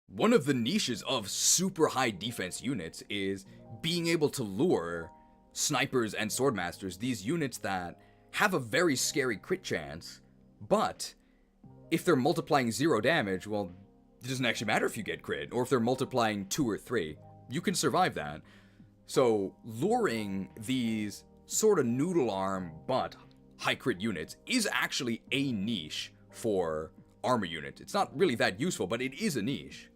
One of the niches of super high defense units is being able to lure snipers and swordmasters, these units that have a very scary crit chance, but if they're multiplying 0 damage, well, it doesn't actually matter if you get crit, or if they're multiplying 2 or 3. You can survive that. So, luring these sort of noodle arm, but high crit units is actually a niche for armor units. It's not really that useful, but it is a niche.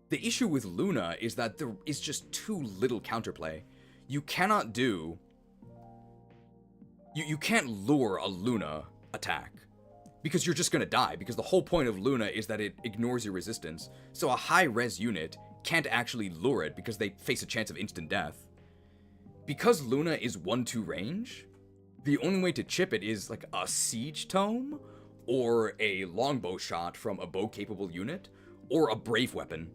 The issue with Luna is that there is just too little counterplay. You cannot do... You can't lure a Luna attack, because you're just gonna die, because the whole point of Luna is that it ignores your resistance. So a high-res unit can't actually lure it, because they face a chance of instant death. Because Luna is 1-2 range, the only way to chip it is like a Siege Tome, or a longbow shot from a bow-capable unit, or a Brave Weapon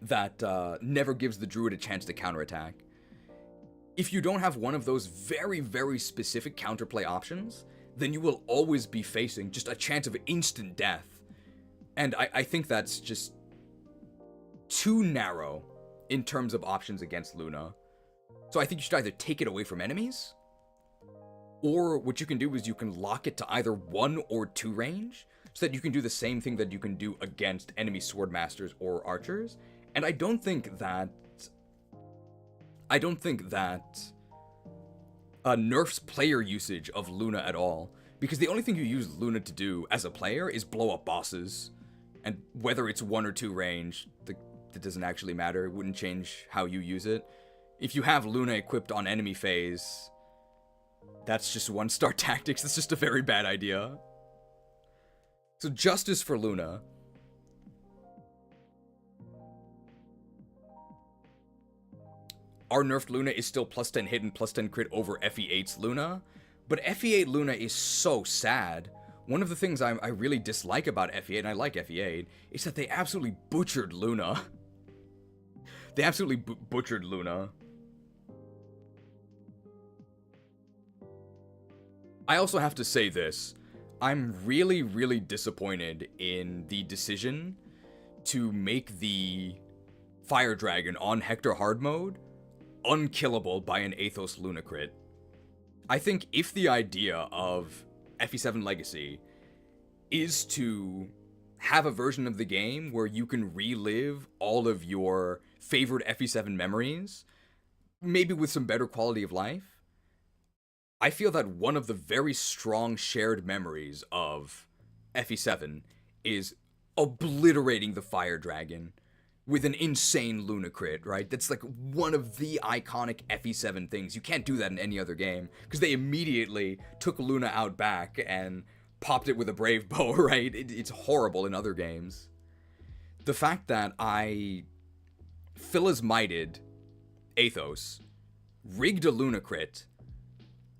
that never gives the Druid a chance to counterattack. If you don't have one of those very, very specific counterplay options, then you will always be facing just a chance of instant death. And I think that's just too narrow in terms of options against Luna. So I think you should either take it away from enemies, or what you can do is you can lock it to either 1 or 2 range, so that you can do the same thing that you can do against enemy swordmasters or archers. And I don't think that nerfs player usage of Luna at all, because the only thing you use Luna to do as a player is blow up bosses, and whether it's 1 or 2 range, that doesn't actually matter. It wouldn't change how you use it. If you have Luna equipped on enemy phase, that's just 1-star tactics. That's just a very bad idea. So justice for Luna. Our nerfed Luna is still plus 10 hit and plus 10 crit over FE8's Luna, but FE8 Luna is so sad. One of the things I really dislike about FE8, and I like FE8, is that they absolutely butchered Luna. They absolutely butchered Luna. I also have to say this. I'm really, really disappointed in the decision to make the Fire Dragon on Hector hard mode unkillable by an Athos Luna crit. I think if the idea of FE7 Legacy is to have a version of the game where you can relive all of your favorite FE7 memories, maybe with some better quality of life, I feel that one of the very strong shared memories of FE7 is obliterating the Fire Dragon with an insane Luna crit, right? That's like one of the iconic FE7 things. You can't do that in any other game, because they immediately took Luna out back and popped it with a Brave Bow, right? It's horrible in other games. The fact that I Phyllis-mited Athos, rigged a Luna crit,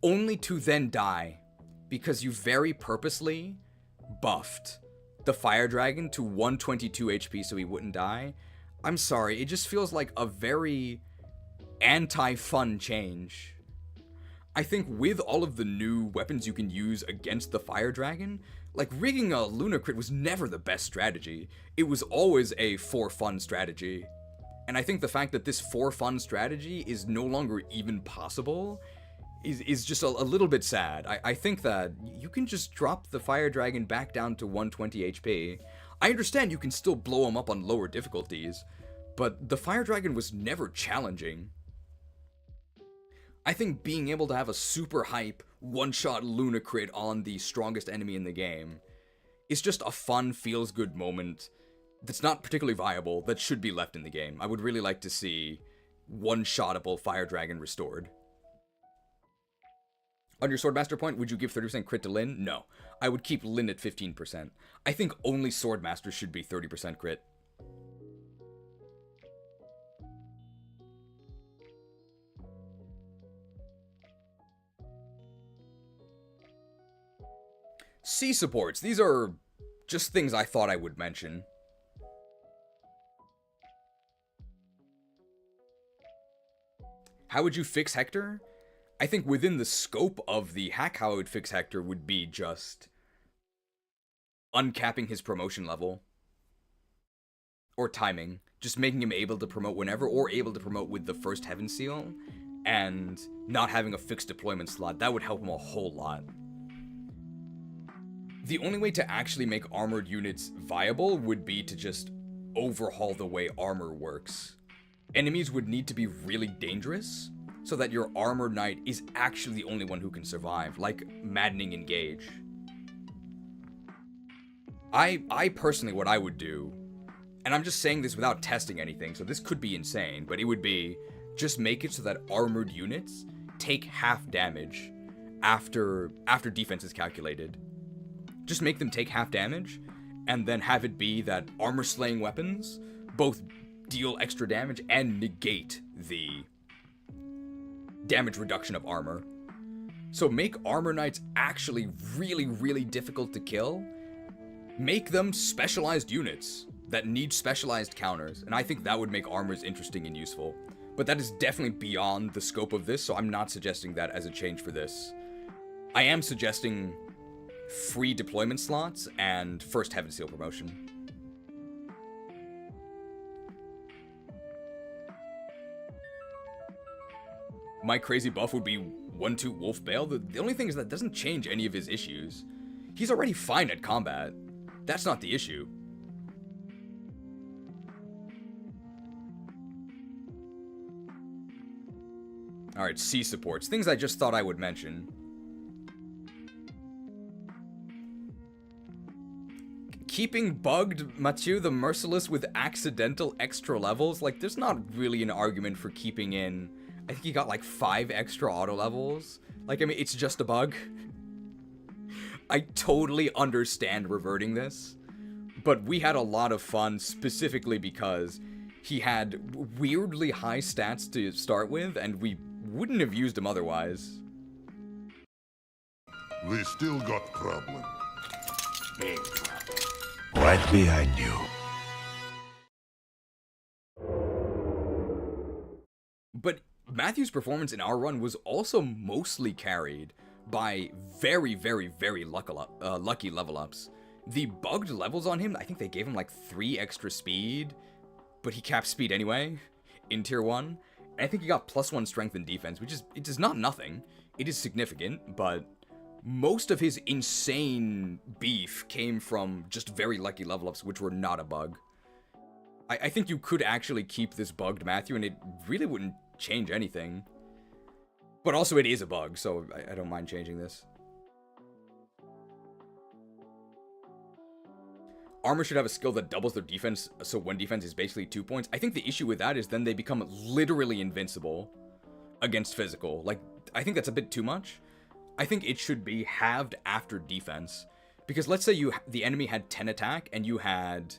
only to then die because you very purposely buffed the Fire Dragon to 122 HP so he wouldn't die. I'm sorry, it just feels like a very anti-fun change. I think with all of the new weapons you can use against the Fire Dragon, like rigging a Luna crit was never the best strategy. It was always a for fun strategy. And I think the fact that this for fun strategy is no longer even possible is just a little bit sad. I think that you can just drop the Fire Dragon back down to 120 HP. I understand you can still blow him up on lower difficulties, but the Fire Dragon was never challenging. I think being able to have a super hype one-shot Luna crit on the strongest enemy in the game is just a fun, feels-good moment that's not particularly viable, that should be left in the game. I would really like to see one-shottable Fire Dragon restored. On your Swordmaster point, would you give 30% crit to Lyn? No. I would keep Lyn at 15%. I think only Swordmasters should be 30% crit. C supports. These are just things I thought I would mention. How would you fix Hector? I think within the scope of the hack, how I would fix Hector would be just uncapping his promotion level. Or timing. Just making him able to promote whenever, or able to promote with the first Heaven Seal, and not having a fixed deployment slot. That would help him a whole lot. The only way to actually make armored units viable would be to just overhaul the way armor works. Enemies would need to be really dangerous so that your armored knight is actually the only one who can survive, like Maddening Engage. I personally, what I would do, and I'm just saying this without testing anything, so this could be insane, but it would be just make it so that armored units take half damage after defense is calculated. Just make them take half damage, and then have it be that armor-slaying weapons both deal extra damage and negate the damage reduction of armor. So make armor knights actually really, really difficult to kill. Make them specialized units that need specialized counters, and I think that would make armors interesting and useful. But that is definitely beyond the scope of this, so I'm not suggesting that as a change for this. I am suggesting free deployment slots and first Heaven Seal promotion. My crazy buff would be 1-2 Wolf Bale. The only thing is that doesn't change any of his issues. He's already fine at combat. That's not the issue. Alright, C supports. Things I just thought I would mention. Keeping bugged Mathieu the Merciless with accidental extra levels, like, there's not really an argument for keeping in... I think he got like 5 extra auto levels. Like, I mean, it's just a bug. I totally understand reverting this, but we had a lot of fun specifically because he had weirdly high stats to start with, and we wouldn't have used him otherwise. We still got problem. Big problem. Right behind you. But Matthew's performance in our run was also mostly carried by very, very, very lucky level ups. The bugged levels on him, I think they gave him like 3 extra speed, but he capped speed anyway in tier 1. And I think he got +1 strength and defense, which is not nothing. It is significant, but most of his insane beef came from just very lucky level ups, which were not a bug. I think you could actually keep this bugged Matthew, and it really wouldn't change anything. But also it is a bug, so I don't mind changing this. Armor should have a skill that doubles their defense, so one defense is basically 2 points. I think the issue with that is then they become literally invincible against physical. Like, I think that's a bit too much. I think it should be halved after defense. Because let's say the enemy had 10 attack and you had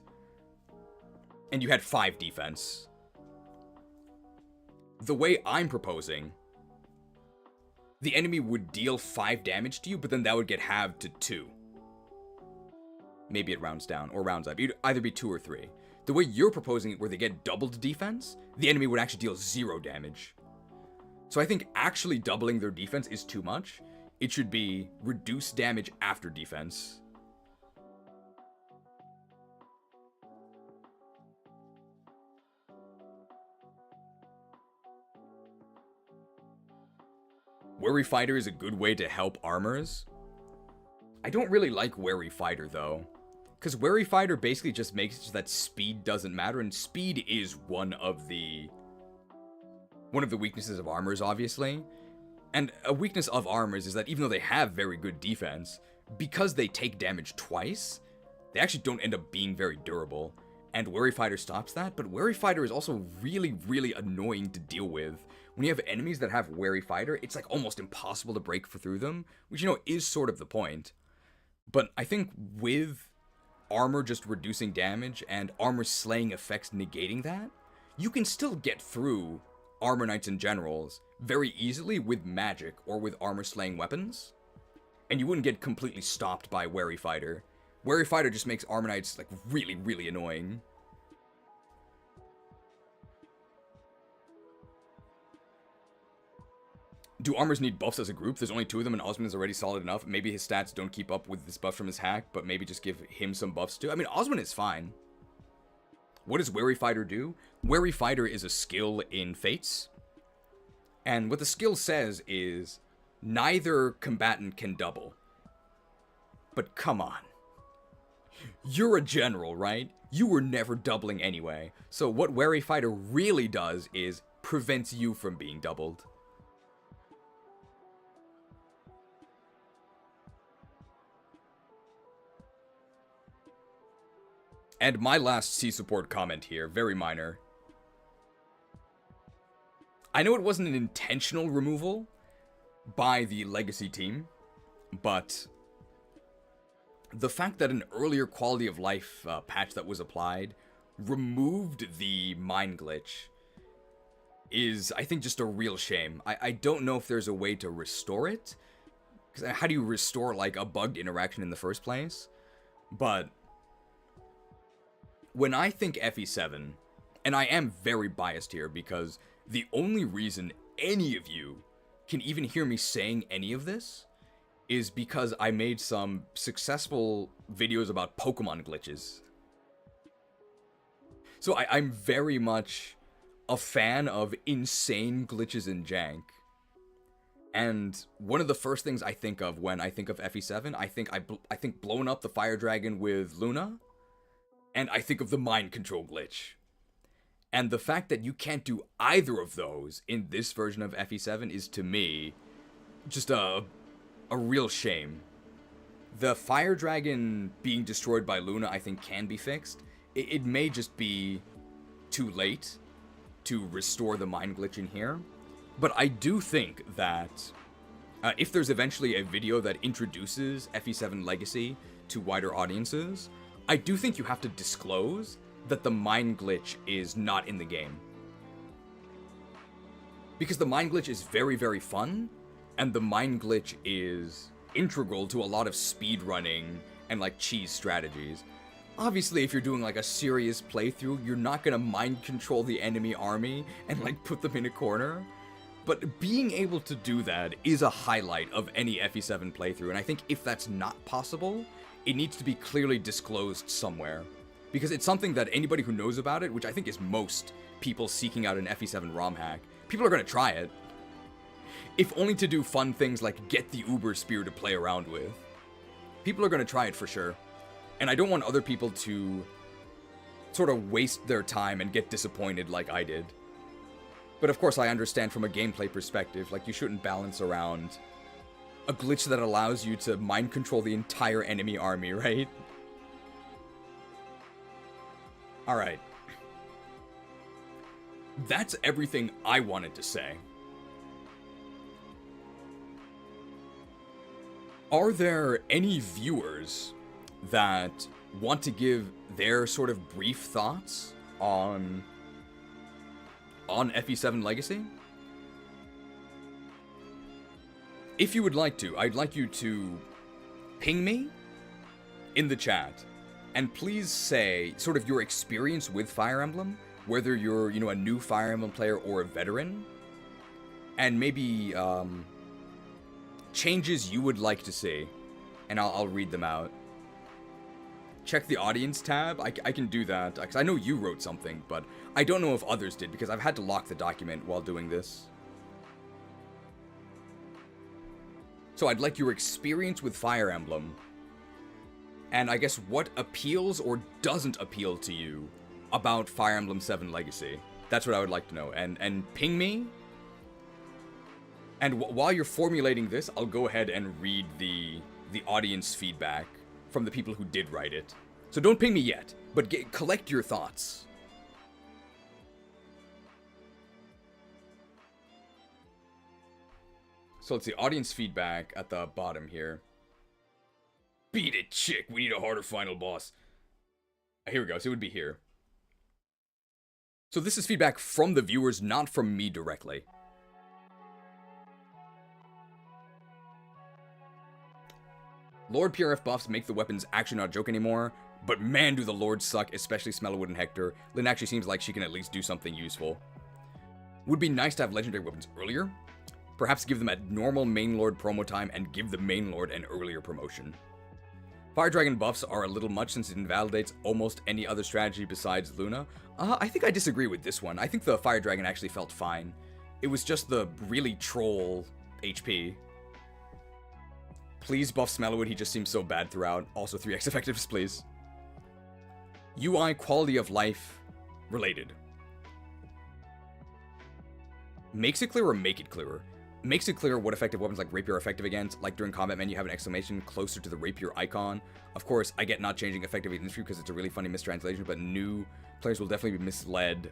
5 defense. The way I'm proposing, the enemy would deal 5 damage to you, but then that would get halved to 2. Maybe it rounds down or rounds up. It'd either be 2 or 3. The way you're proposing it, where they get doubled defense, the enemy would actually deal 0 damage. So I think actually doubling their defense is too much. It should be reduced damage after defense. Wary Fighter is a good way to help armors. I don't really like Wary Fighter though, because Wary Fighter basically just makes it so that speed doesn't matter, and speed is one of the weaknesses of armors, obviously. And a weakness of armors is that even though they have very good defense, because they take damage twice, they actually don't end up being very durable. And Wary Fighter stops that, but Wary Fighter is also really, really annoying to deal with. When you have enemies that have Wary Fighter, it's like almost impossible to break through them, which, you know, is sort of the point. But I think with armor just reducing damage and armor slaying effects negating that, you can still get through Armor Knights and Generals very easily with magic or with armor slaying weapons. And you wouldn't get completely stopped by Wary Fighter. Wary Fighter just makes Armor Knights like really, really annoying. Do armors need buffs as a group? There's only 2 of them and Osmond is already solid enough. Maybe his stats don't keep up with this buff from his hack, but maybe just give him some buffs too. I mean, Osmond is fine. What does Wary Fighter do? Wary Fighter is a skill in Fates. And what the skill says is neither combatant can double. But come on. You're a general, right? You were never doubling anyway. So what Wary Fighter really does is prevents you from being doubled. And my last C support comment here, very minor. I know it wasn't an intentional removal by the Legacy team, but the fact that an earlier quality of life patch that was applied removed the mind glitch is, I think, just a real shame. I don't know if there's a way to restore it, because how do you restore, like, a bugged interaction in the first place? But when I think FE7, and I am very biased here because the only reason any of you can even hear me saying any of this is because I made some successful videos about Pokemon glitches. So I'm very much a fan of insane glitches and jank. And one of the first things I think of when I think of FE7, I think blowing up the Fire Dragon with Luna, and I think of the mind control glitch. And the fact that you can't do either of those in this version of FE7 is, to me, just a real shame. The Fire Dragon being destroyed by Luna, I think, can be fixed. It may just be too late to restore the mind glitch in here. But I do think that if there's eventually a video that introduces FE7 Legacy to wider audiences, I do think you have to disclose that the mind glitch is not in the game. Because the mind glitch is very, very fun, and the mind glitch is integral to a lot of speedrunning and, like, cheese strategies. Obviously, if you're doing, like, a serious playthrough, you're not gonna mind control the enemy army and, like, put them in a corner. But being able to do that is a highlight of any FE7 playthrough, and I think if that's not possible, it needs to be clearly disclosed somewhere. Because it's something that anybody who knows about it, which I think is most people seeking out an FE7 ROMhack, people are going to try it. If only to do fun things like get the Uber Spear to play around with. People are going to try it for sure. And I don't want other people to sort of waste their time and get disappointed like I did. But of course I understand from a gameplay perspective, like, you shouldn't balance around a glitch that allows you to mind control the entire enemy army, right? Alright. That's everything I wanted to say. Are there any viewers that want to give their sort of brief thoughts on FE7 Legacy? If you would like to, I'd like you to ping me in the chat, and please say sort of your experience with Fire Emblem, whether you're, you know, a new Fire Emblem player or a veteran, and maybe changes you would like to see, and I'll read them out. Check the audience tab. I can do that, because I know you wrote something, but I don't know if others did, because I've had to lock the document while doing this. So I'd like your experience with Fire Emblem, and I guess what appeals or doesn't appeal to you about Fire Emblem 7 Legacy. That's what I would like to know, and ping me. And while you're formulating this, I'll go ahead and read the audience feedback from the people who did write it. So don't ping me yet, but collect your thoughts. So let's see, audience feedback at the bottom here. Beat it, chick, we need a harder final boss. Here we go, so it would be here. So this is feedback from the viewers, not from me directly. Lord PRF buffs make the weapons actually not a joke anymore, but man do the lords suck, especially Smellwood and Hector. Lynn actually seems like she can at least do something useful. Would be nice to have legendary weapons earlier. Perhaps give them a normal main lord promo time and give the main lord an earlier promotion. Fire Dragon buffs are a little much since it invalidates almost any other strategy besides Luna. I think I disagree with this one. I think the Fire Dragon actually felt fine. It was just the really troll HP. Please buff Smellwood, he just seems so bad throughout. Also 3x effectiveness, please. UI quality of life related. Makes it clearer or make it clearer? Makes it clear what effective weapons like Rapier are effective against. Like during combat menu, have an exclamation closer to the Rapier icon. Of course, I get not changing effective against infantry because it's a really funny mistranslation, but new players will definitely be misled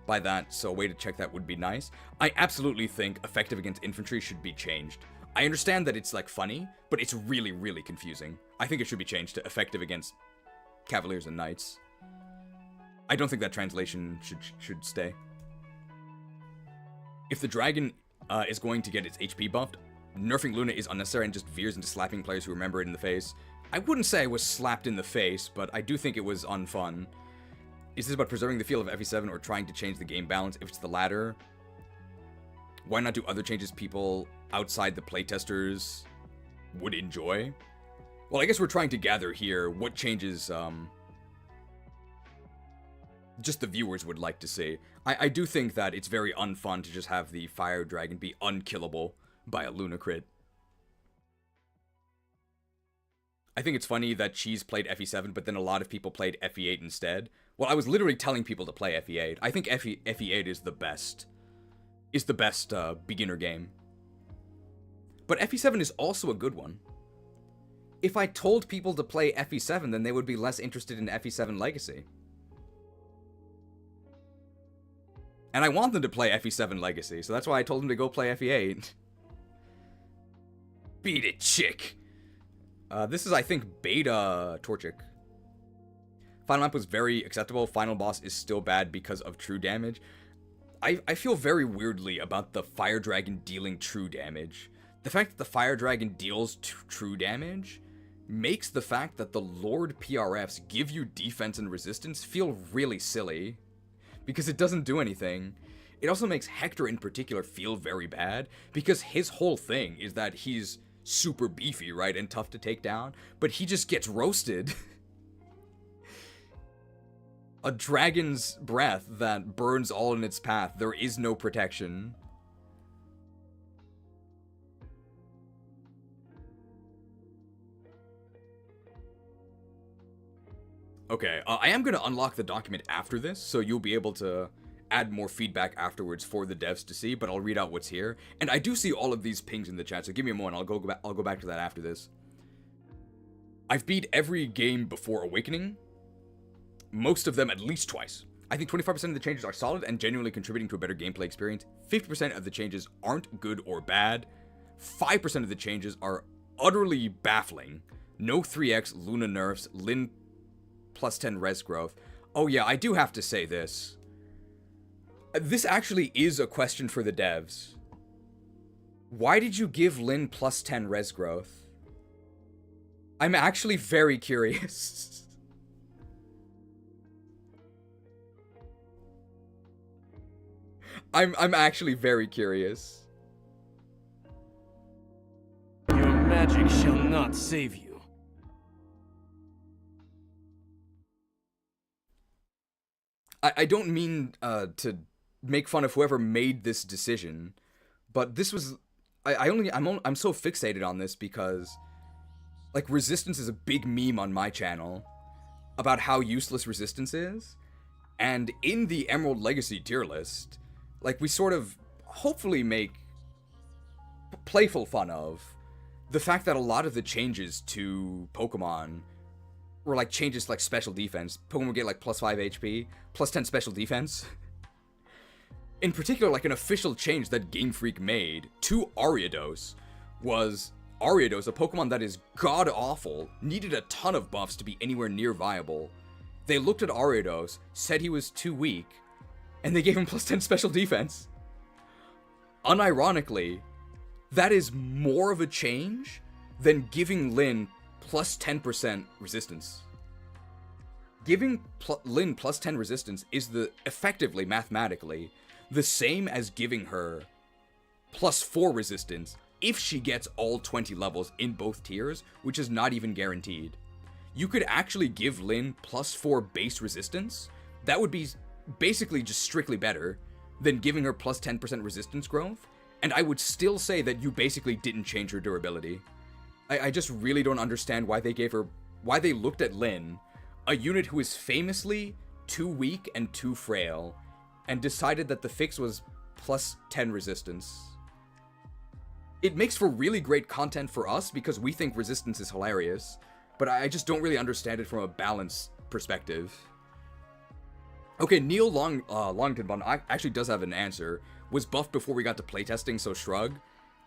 by that, so a way to check that would be nice. I absolutely think effective against infantry should be changed. I understand that it's like funny, but it's really, really confusing. I think it should be changed to effective against cavaliers and knights. I don't think that translation should stay. If the dragon is going to get its HP buffed, nerfing Luna is unnecessary and just veers into slapping players who remember it in the face. I wouldn't say I was slapped in the face, but I do think it was unfun. Is this about preserving the feel of FE7 or trying to change the game balance? If it's the latter, why not do other changes people outside the playtesters would enjoy? Well, I guess we're trying to gather here what changes just the viewers would like to see. I do think that it's very unfun to just have the fire dragon be unkillable by a Luna crit. I think it's funny that Cheese played FE7, but then a lot of people played FE8 instead. Well, I was literally telling people to play FE8. I think FE8 is the best. Is the best beginner game. But FE7 is also a good one. If I told people to play FE7, then they would be less interested in FE7 Legacy. And I want them to play FE7 Legacy, so that's why I told them to go play FE8. Beat it, chick! This is, I think, beta Torchic. Final map was very acceptable. Final boss is still bad because of true damage. I feel very weirdly about the Fire Dragon dealing true damage. The fact that the Fire Dragon deals true damage makes the fact that the Lord PRFs give you defense and resistance feel really silly. Because it doesn't do anything. It also makes Hector in particular feel very bad, because his whole thing is that he's super beefy, right, and tough to take down, but he just gets roasted. A dragon's breath that burns all in its path. There is no protection. Okay, I am going to unlock the document after this, so you'll be able to add more feedback afterwards for the devs to see, but I'll read out what's here. And I do see all of these pings in the chat, so give me a moment, I'll go back to that after this. I've beat every game before Awakening, most of them at least twice. I think 25% of the changes are solid and genuinely contributing to a better gameplay experience. 50% of the changes aren't good or bad. 5% of the changes are utterly baffling. No 3x, Luna nerfs, Lin plus 10 res growth. Oh yeah, I do have to say this. This actually is a question for the devs. Why did you give Lin plus 10 res growth? I'm actually very curious. I'm actually very curious. Your magic shall not save you. I don't mean to make fun of whoever made this decision, but this was I'm so fixated on this because like resistance is a big meme on my channel about how useless resistance is, and in the Emerald Legacy tier list, like we sort of hopefully make playful fun of the fact that a lot of the changes to Pokemon were like changes to like special defense. Pokemon would get like plus 5 HP, plus 10 special defense. In particular, like an official change that Game Freak made to Ariados was Ariados, a Pokemon that is god-awful, needed a ton of buffs to be anywhere near viable. They looked at Ariados, said he was too weak, and they gave him plus 10 special defense. Unironically, that is more of a change than giving Lin plus 10% resistance. Giving Lin plus 10 resistance is effectively, mathematically, the same as giving her plus 4 resistance if she gets all 20 levels in both tiers, which is not even guaranteed. You could actually give Lin plus 4 base resistance. That would be basically just strictly better than giving her plus 10% resistance growth, and I would still say that you basically didn't change her durability. I just really don't understand why they looked at Lynn, a unit who is famously too weak and too frail, and decided that the fix was plus 10 resistance. It makes for really great content for us because we think resistance is hilarious, but I just don't really understand it from a balance perspective. Okay, Neil Longton actually does have an answer. Was buffed before we got to playtesting, so shrug.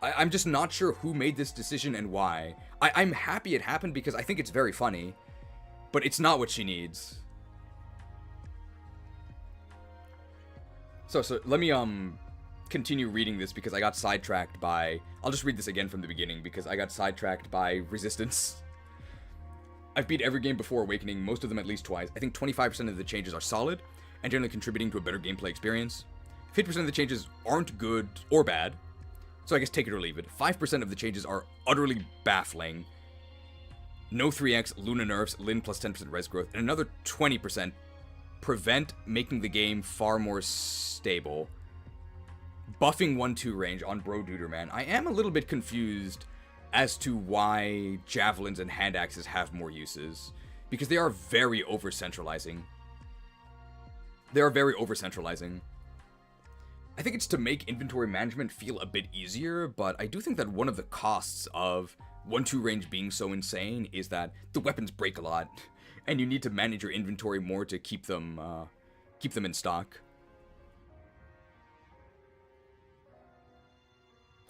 I'm just not sure who made this decision and why. I'm happy it happened because I think it's very funny, but it's not what she needs. So let me continue reading this because I got sidetracked by... I'll just read this again from the beginning because I got sidetracked by resistance. I've beat every game before Awakening, most of them at least twice. I think 25% of the changes are solid and generally contributing to a better gameplay experience. 50% of the changes aren't good or bad, so I guess take it or leave it. 5% of the changes are utterly baffling. No 3x, Luna nerfs, Lin plus 10% res growth, and another 20% prevent making the game far more stable. Buffing 1-2 range on Bro Duder Man. I am a little bit confused as to why javelins and hand axes have more uses, because they are very over-centralizing. I think it's to make inventory management feel a bit easier, but I do think that one of the costs of 1-2 range being so insane is that the weapons break a lot, and you need to manage your inventory more to keep them in stock.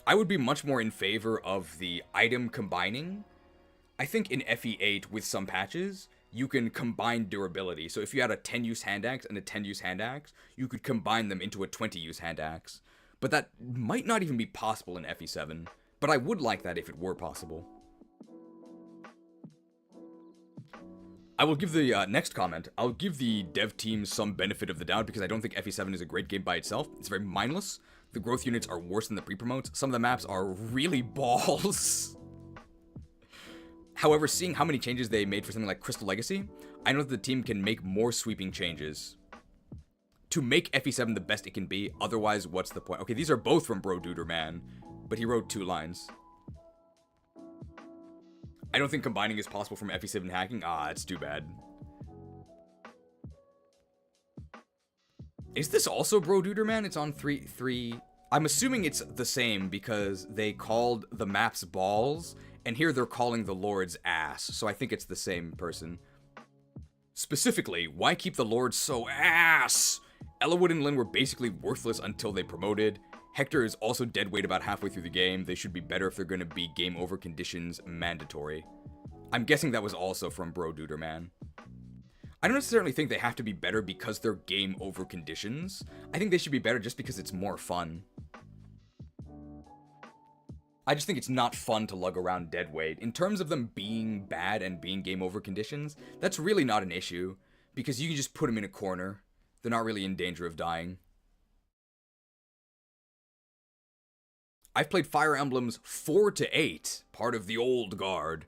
I would be much more in favor of the item combining. I think in FE8 with some patches, you can combine durability. So if you had a 10-use hand axe and a 10-use hand axe, you could combine them into a 20-use hand axe. But that might not even be possible in FE7. But I would like that if it were possible. I will give the next comment. I'll give the dev team some benefit of the doubt because I don't think FE7 is a great game by itself. It's very mindless. The growth units are worse than the pre-promotes. Some of the maps are really balls. However, seeing how many changes they made for something like Crystal Legacy, I know that the team can make more sweeping changes to make FE7 the best it can be. Otherwise, what's the point? Okay, these are both from Bro Duder Man, but he wrote 2 lines. I don't think combining is possible from FE7 hacking. It's too bad. Is this also Bro Duder Man? It's on 3. I'm assuming it's the same because they called the maps balls, and here they're calling the lords ass, so I think it's the same person. Specifically, why keep the lords so ass? Ellawood and Lin were basically worthless until they promoted. Hector is also dead weight about halfway through the game. They should be better if they're going to be game over conditions mandatory. I'm guessing that was also from Bro Duder Man. I don't necessarily think they have to be better because they're game over conditions. I think they should be better just because it's more fun. I just think it's not fun to lug around dead weight. In terms of them being bad and being game over conditions, that's really not an issue, because you can just put them in a corner. They're not really in danger of dying. I've played Fire Emblems 4 to 8, part of the old guard.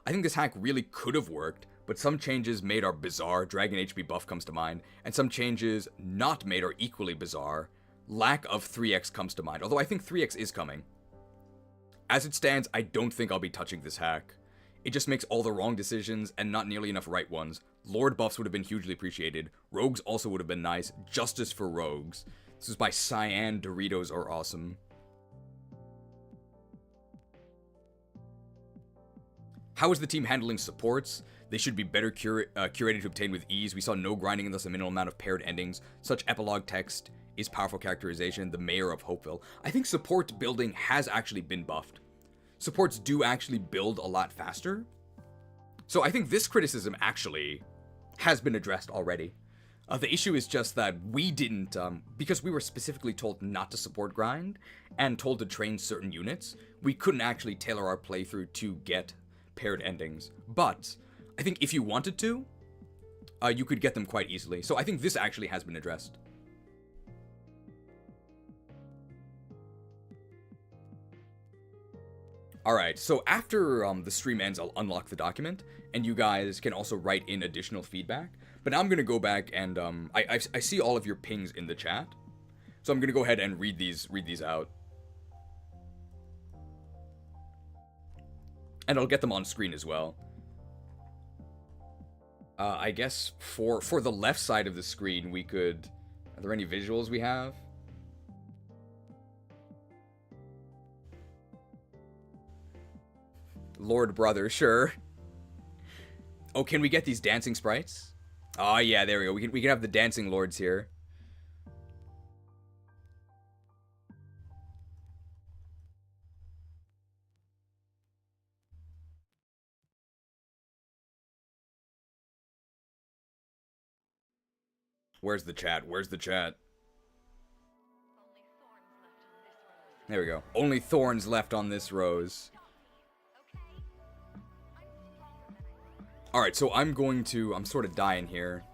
I think this hack really could have worked, but some changes made are bizarre. Dragon HP buff comes to mind, and some changes not made are equally bizarre. Lack of 3x comes to mind, although I think 3x is coming. As it stands, I don't think I'll be touching this hack. It just makes all the wrong decisions and not nearly enough right ones. Lord buffs would have been hugely appreciated. Rogues also would have been nice. Justice for rogues. This is by Cyan. Doritos are awesome. How is the team handling supports? They should be better curated to obtain with ease. We saw no grinding and thus a minimal amount of paired endings. Such epilogue text is powerful characterization. The mayor of Hopeville. I think support building has actually been buffed. Supports do actually build a lot faster. So I think this criticism actually has been addressed already. The issue is just that we didn't, because we were specifically told not to support grind and told to train certain units, we couldn't actually tailor our playthrough to get paired endings. But I think if you wanted to, you could get them quite easily. So I think this actually has been addressed. Alright, so after the stream ends, I'll unlock the document, and you guys can also write in additional feedback. But now I'm going to go back and, I see all of your pings in the chat, so I'm going to go ahead and read these out. And I'll get them on screen as well. I guess for the left side of the screen, we could... Are there any visuals we have? Lord Brother, sure. Oh, can we get these dancing sprites? Oh, yeah, there we go. We can have the dancing lords here. Where's the chat? Where's the chat? There we go. Only thorns left on this rose. Alright, so I'm sort of dying here.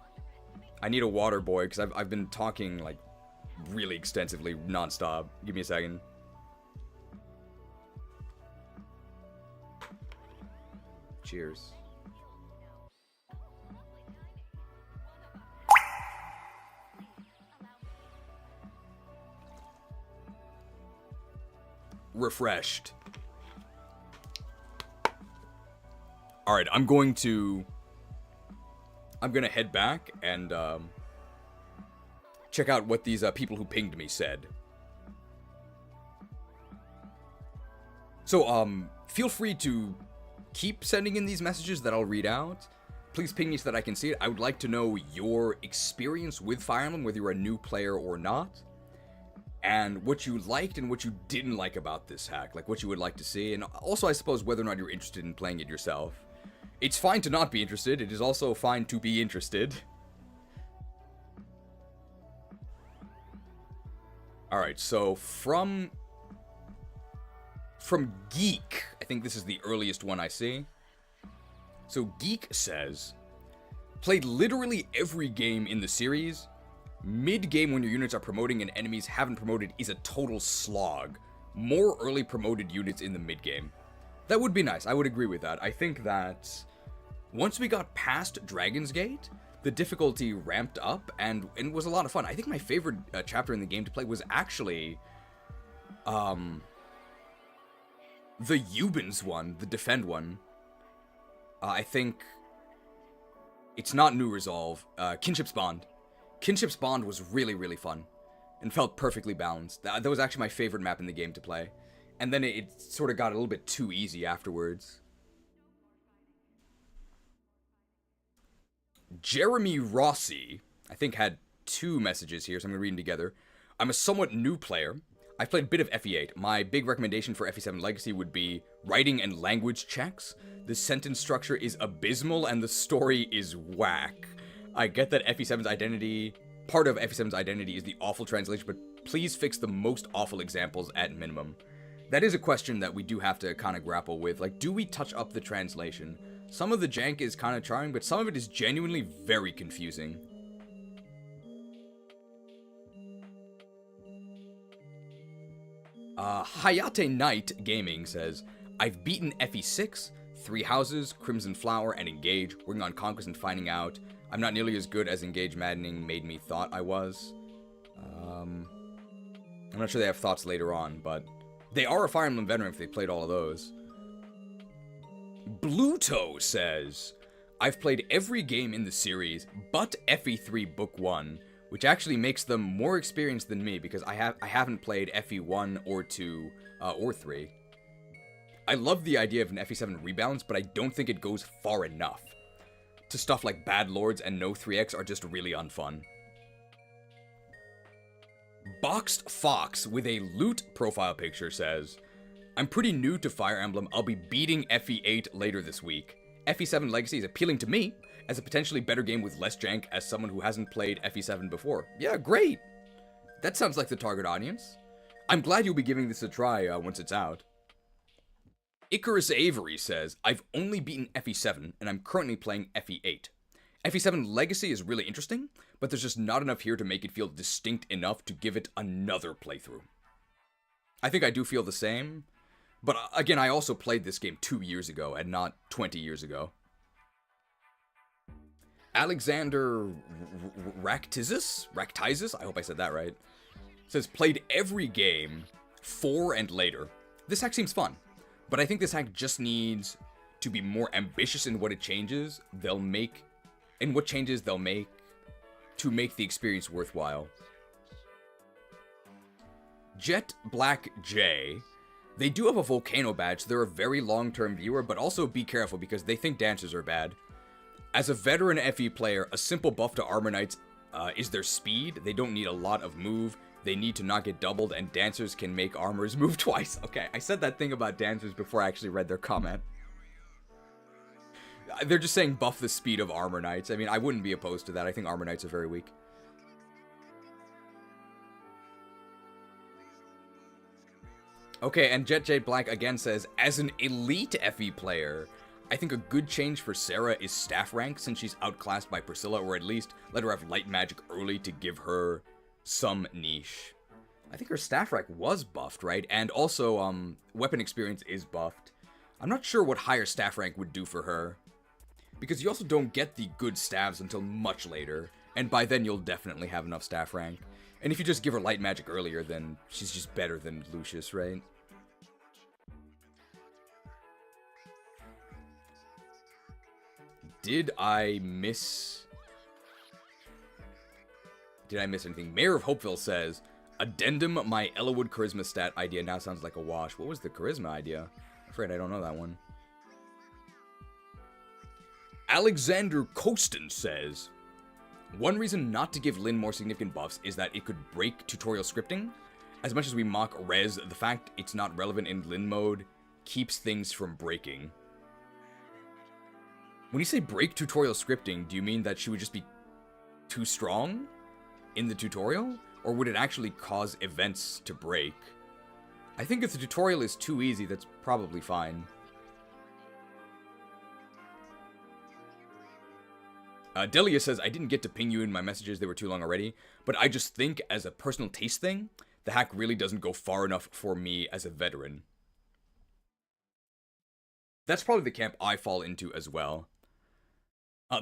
I need a water boy, because I've been talking, like, really extensively, non-stop. Give me a second. Cheers. Refreshed. Alright, I'm gonna head back and check out what these people who pinged me said. So, feel free to keep sending in these messages that I'll read out. Please ping me so that I can see it. I would like to know your experience with Fire Emblem, whether you're a new player or not. And what you liked and what you didn't like about this hack, like what you would like to see, and also I suppose whether or not you're interested in playing it yourself. It's fine to not be interested, it is also fine to be interested. Alright, so from Geek, I think this is the earliest one I see. So Geek says, played literally every game in the series. Mid-game when your units are promoting and enemies haven't promoted is a total slog. More early promoted units in the mid-game. That would be nice, I would agree with that. I think that once we got past Dragon's Gate, the difficulty ramped up and was a lot of fun. I think my favorite chapter in the game to play was actually the Eubens one, the Defend one. I think it's not New Resolve, Kinship's Bond. Kinship's Bond was really, really fun and felt perfectly balanced. That was actually my favorite map in the game to play. And then it sort of got a little bit too easy afterwards. Jeremy Rossi, I think, had two messages here, so I'm going to read them together. I'm a somewhat new player. I've played a bit of FE8. My big recommendation for FE7 Legacy would be writing and language checks. The sentence structure is abysmal and the story is whack. I get that FE7's identity, part of FE7's identity is the awful translation, but please fix the most awful examples at minimum. That is a question that we do have to kind of grapple with. Like, do we touch up the translation? Some of the jank is kind of charming, but some of it is genuinely very confusing. Hayate Knight Gaming says, I've beaten FE6, Three Houses, Crimson Flower, and Engage, working on Conquest and finding out I'm not nearly as good as Engage Maddening made me thought I was. I'm not sure they have thoughts later on, but they are a Fire Emblem veteran if they played all of those. Bluto says, I've played every game in the series, but FE3 Book 1, which actually makes them more experienced than me because I haven't played FE1 or 2 or 3. I love the idea of an FE7 rebalance, but I don't think it goes far enough. To stuff like Bad Lords and No 3X are just really unfun. Boxed Fox with a loot profile picture says, I'm pretty new to Fire Emblem, I'll be beating FE8 later this week. FE7 Legacy is appealing to me as a potentially better game with less jank as someone who hasn't played FE7 before. Yeah, great! That sounds like the target audience. I'm glad you'll be giving this a try once it's out. Icarus Avery says, I've only beaten FE7, and I'm currently playing FE8. FE7 Legacy is really interesting, but there's just not enough here to make it feel distinct enough to give it another playthrough. I think I do feel the same, but again, I also played this game 2 years ago, and not 20 years ago. Alexander Ractizis, I hope I said that right, says, played every game 4 and later. This hack seems fun. But I think this hack just needs to be more ambitious in what it changes they'll make, and what changes they'll make to make the experience worthwhile. Jet Black J, they do have a volcano badge. They're a very long-term viewer, but also be careful because they think dancers are bad. As a veteran FE player, a simple buff to Armor Knights is their speed. They don't need a lot of move. They need to not get doubled, and dancers can make armors move twice. Okay, I said that thing about dancers before I actually read their comment. They're just saying buff the speed of Armor Knights. I mean, I wouldn't be opposed to that. I think Armor Knights are very weak. Okay, and Jet J Black again says, as an elite FE player, I think a good change for Sarah is staff rank since she's outclassed by Priscilla, or at least let her have light magic early to give her some niche. I think her staff rank was buffed, right? And also, weapon experience is buffed. I'm not sure what higher staff rank would do for her, because you also don't get the good staves until much later, and by then you'll definitely have enough staff rank. And if you just give her light magic earlier, then she's just better than Lucius, right? Did I miss anything? Mayor of Hopeville says, addendum, my Ellawood charisma stat idea now sounds like a wash. What was the charisma idea? I'm afraid I don't know that one. Alexander Kostin says, one reason not to give Lynn more significant buffs is that it could break tutorial scripting. As much as we mock Rez, the fact it's not relevant in Lynn mode keeps things from breaking. When you say break tutorial scripting, do you mean that she would just be too strong in the tutorial? Or would it actually cause events to break? I think if the tutorial is too easy, that's probably fine. Delia says, I didn't get to ping you in my messages, they were too long already, but I just think as a personal taste thing, the hack really doesn't go far enough for me as a veteran. That's probably the camp I fall into as well.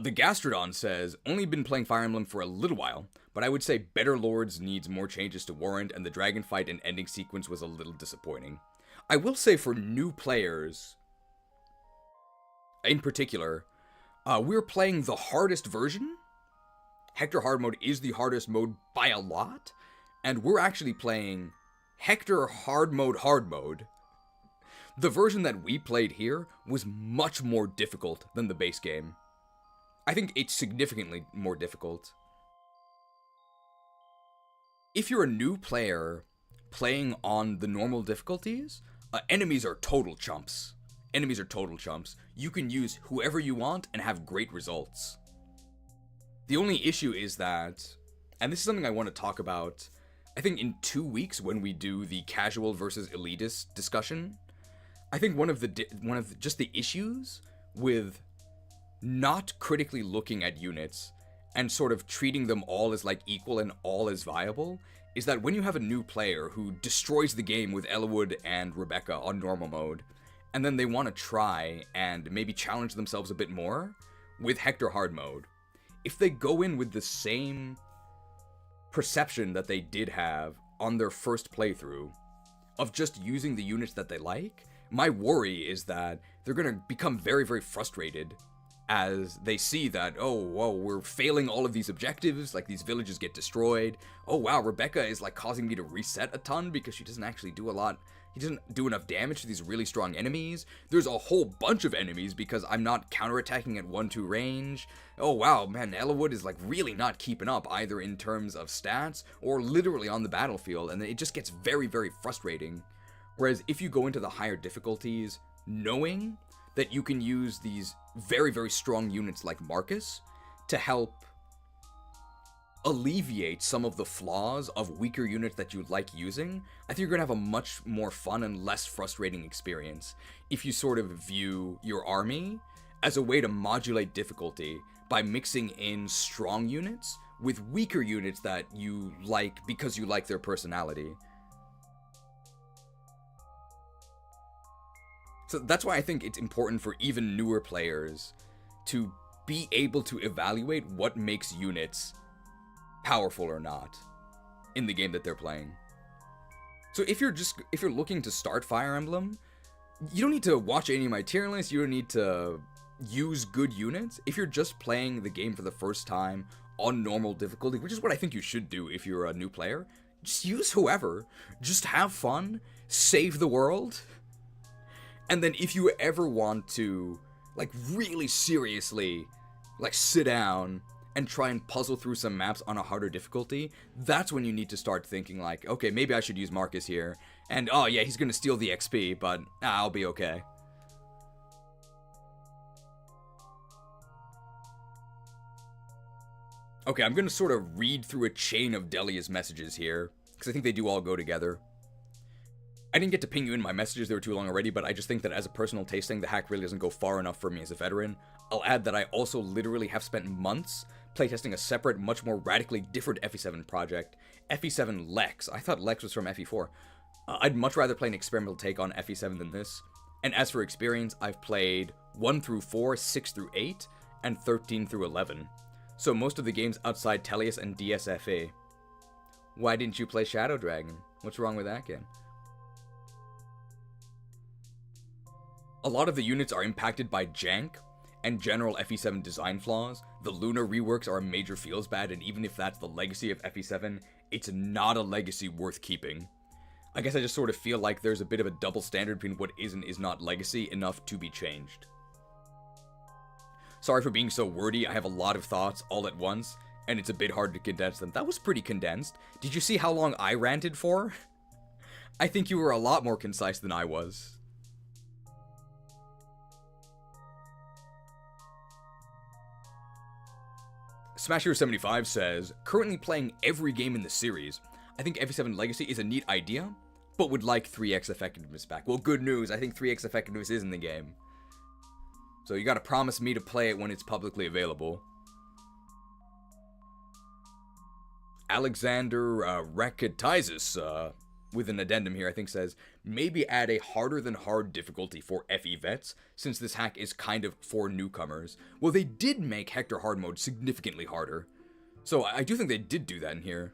The Gastrodon says, only been playing Fire Emblem for a little while, but I would say Better Lords needs more changes to warrant, and the dragon fight and ending sequence was a little disappointing. I will say for new players, in particular, we're playing the hardest version. Hector hard mode is the hardest mode by a lot, and we're actually playing Hector hard mode. The version that we played here was much more difficult than the base game. I think it's significantly more difficult. If you're a new player playing on the normal difficulties, enemies are total chumps. Enemies are total chumps. You can use whoever you want and have great results. The only issue is that, and this is something I want to talk about, I think in 2 weeks when we do the casual versus elitist discussion, I think one of the issues with not critically looking at units and sort of treating them all as like equal and all as viable is that when you have a new player who destroys the game with Ellawood and Rebecca on normal mode, and then they want to try and maybe challenge themselves a bit more with Hector hard mode, if they go in with the same perception that they did have on their first playthrough of just using the units that they like, my worry is that they're going to become very, very frustrated as they see that, oh, whoa, we're failing all of these objectives, like these villages get destroyed. Oh, wow, Rebecca is like causing me to reset a ton because she doesn't actually do a lot. He doesn't do enough damage to these really strong enemies. There's a whole bunch of enemies because I'm not counterattacking at 1-2 range. Oh, wow, man, Ellawood is like really not keeping up either in terms of stats or literally on the battlefield, and it just gets very, very frustrating. Whereas if you go into the higher difficulties knowing that you can use these very, very strong units like Marcus to help alleviate some of the flaws of weaker units that you like using, I think you're going to have a much more fun and less frustrating experience if you sort of view your army as a way to modulate difficulty by mixing in strong units with weaker units that you like because you like their personality. So that's why I think it's important for even newer players to be able to evaluate what makes units powerful or not in the game that they're playing. So if you're looking to start Fire Emblem, you don't need to watch any of my tier lists, you don't need to use good units. If you're just playing the game for the first time on normal difficulty, which is what I think you should do if you're a new player, just use whoever. Just have fun, save the world, and then if you ever want to, like, really seriously, like, sit down and try and puzzle through some maps on a harder difficulty, that's when you need to start thinking, like, okay, maybe I should use Marcus here, and, oh yeah, he's gonna steal the XP, but I'll be okay. Okay, I'm gonna sort of read through a chain of Delia's messages here, because I think they do all go together. I didn't get to ping you in my messages, they were too long already, but I just think that as a personal tasting, the hack really doesn't go far enough for me as a veteran. I'll add that I also literally have spent months playtesting a separate, much more radically different FE7 project, FE7 Lex. I thought Lex was from FE4. I'd much rather play an experimental take on FE7 than this. And as for experience, I've played 1 through 4, 6 through 8, and 13 through 11. So most of the games outside Tellius and DSFA. Why didn't you play Shadow Dragon? What's wrong with that game? A lot of the units are impacted by jank and general FE7 design flaws. The Lunar reworks are a major feels bad, and even if that's the legacy of FE7, it's not a legacy worth keeping. I guess I just sort of feel like there's a bit of a double standard between what is and is not legacy enough to be changed. Sorry for being so wordy, I have a lot of thoughts all at once, and it's a bit hard to condense them. That was pretty condensed. Did you see how long I ranted for? I think you were a lot more concise than I was. Smasher75 says, currently playing every game in the series. I think FE7 Legacy is a neat idea, but would like 3x effectiveness back. Well, good news, I think 3x effectiveness is in the game. So you gotta promise me to play it when it's publicly available. Alexander Rakatizis, with an addendum here, I think says, maybe add a harder than hard difficulty for FE vets, since this hack is kind of for newcomers. Well, they did make Hector hard mode significantly harder. So I do think they did do that in here.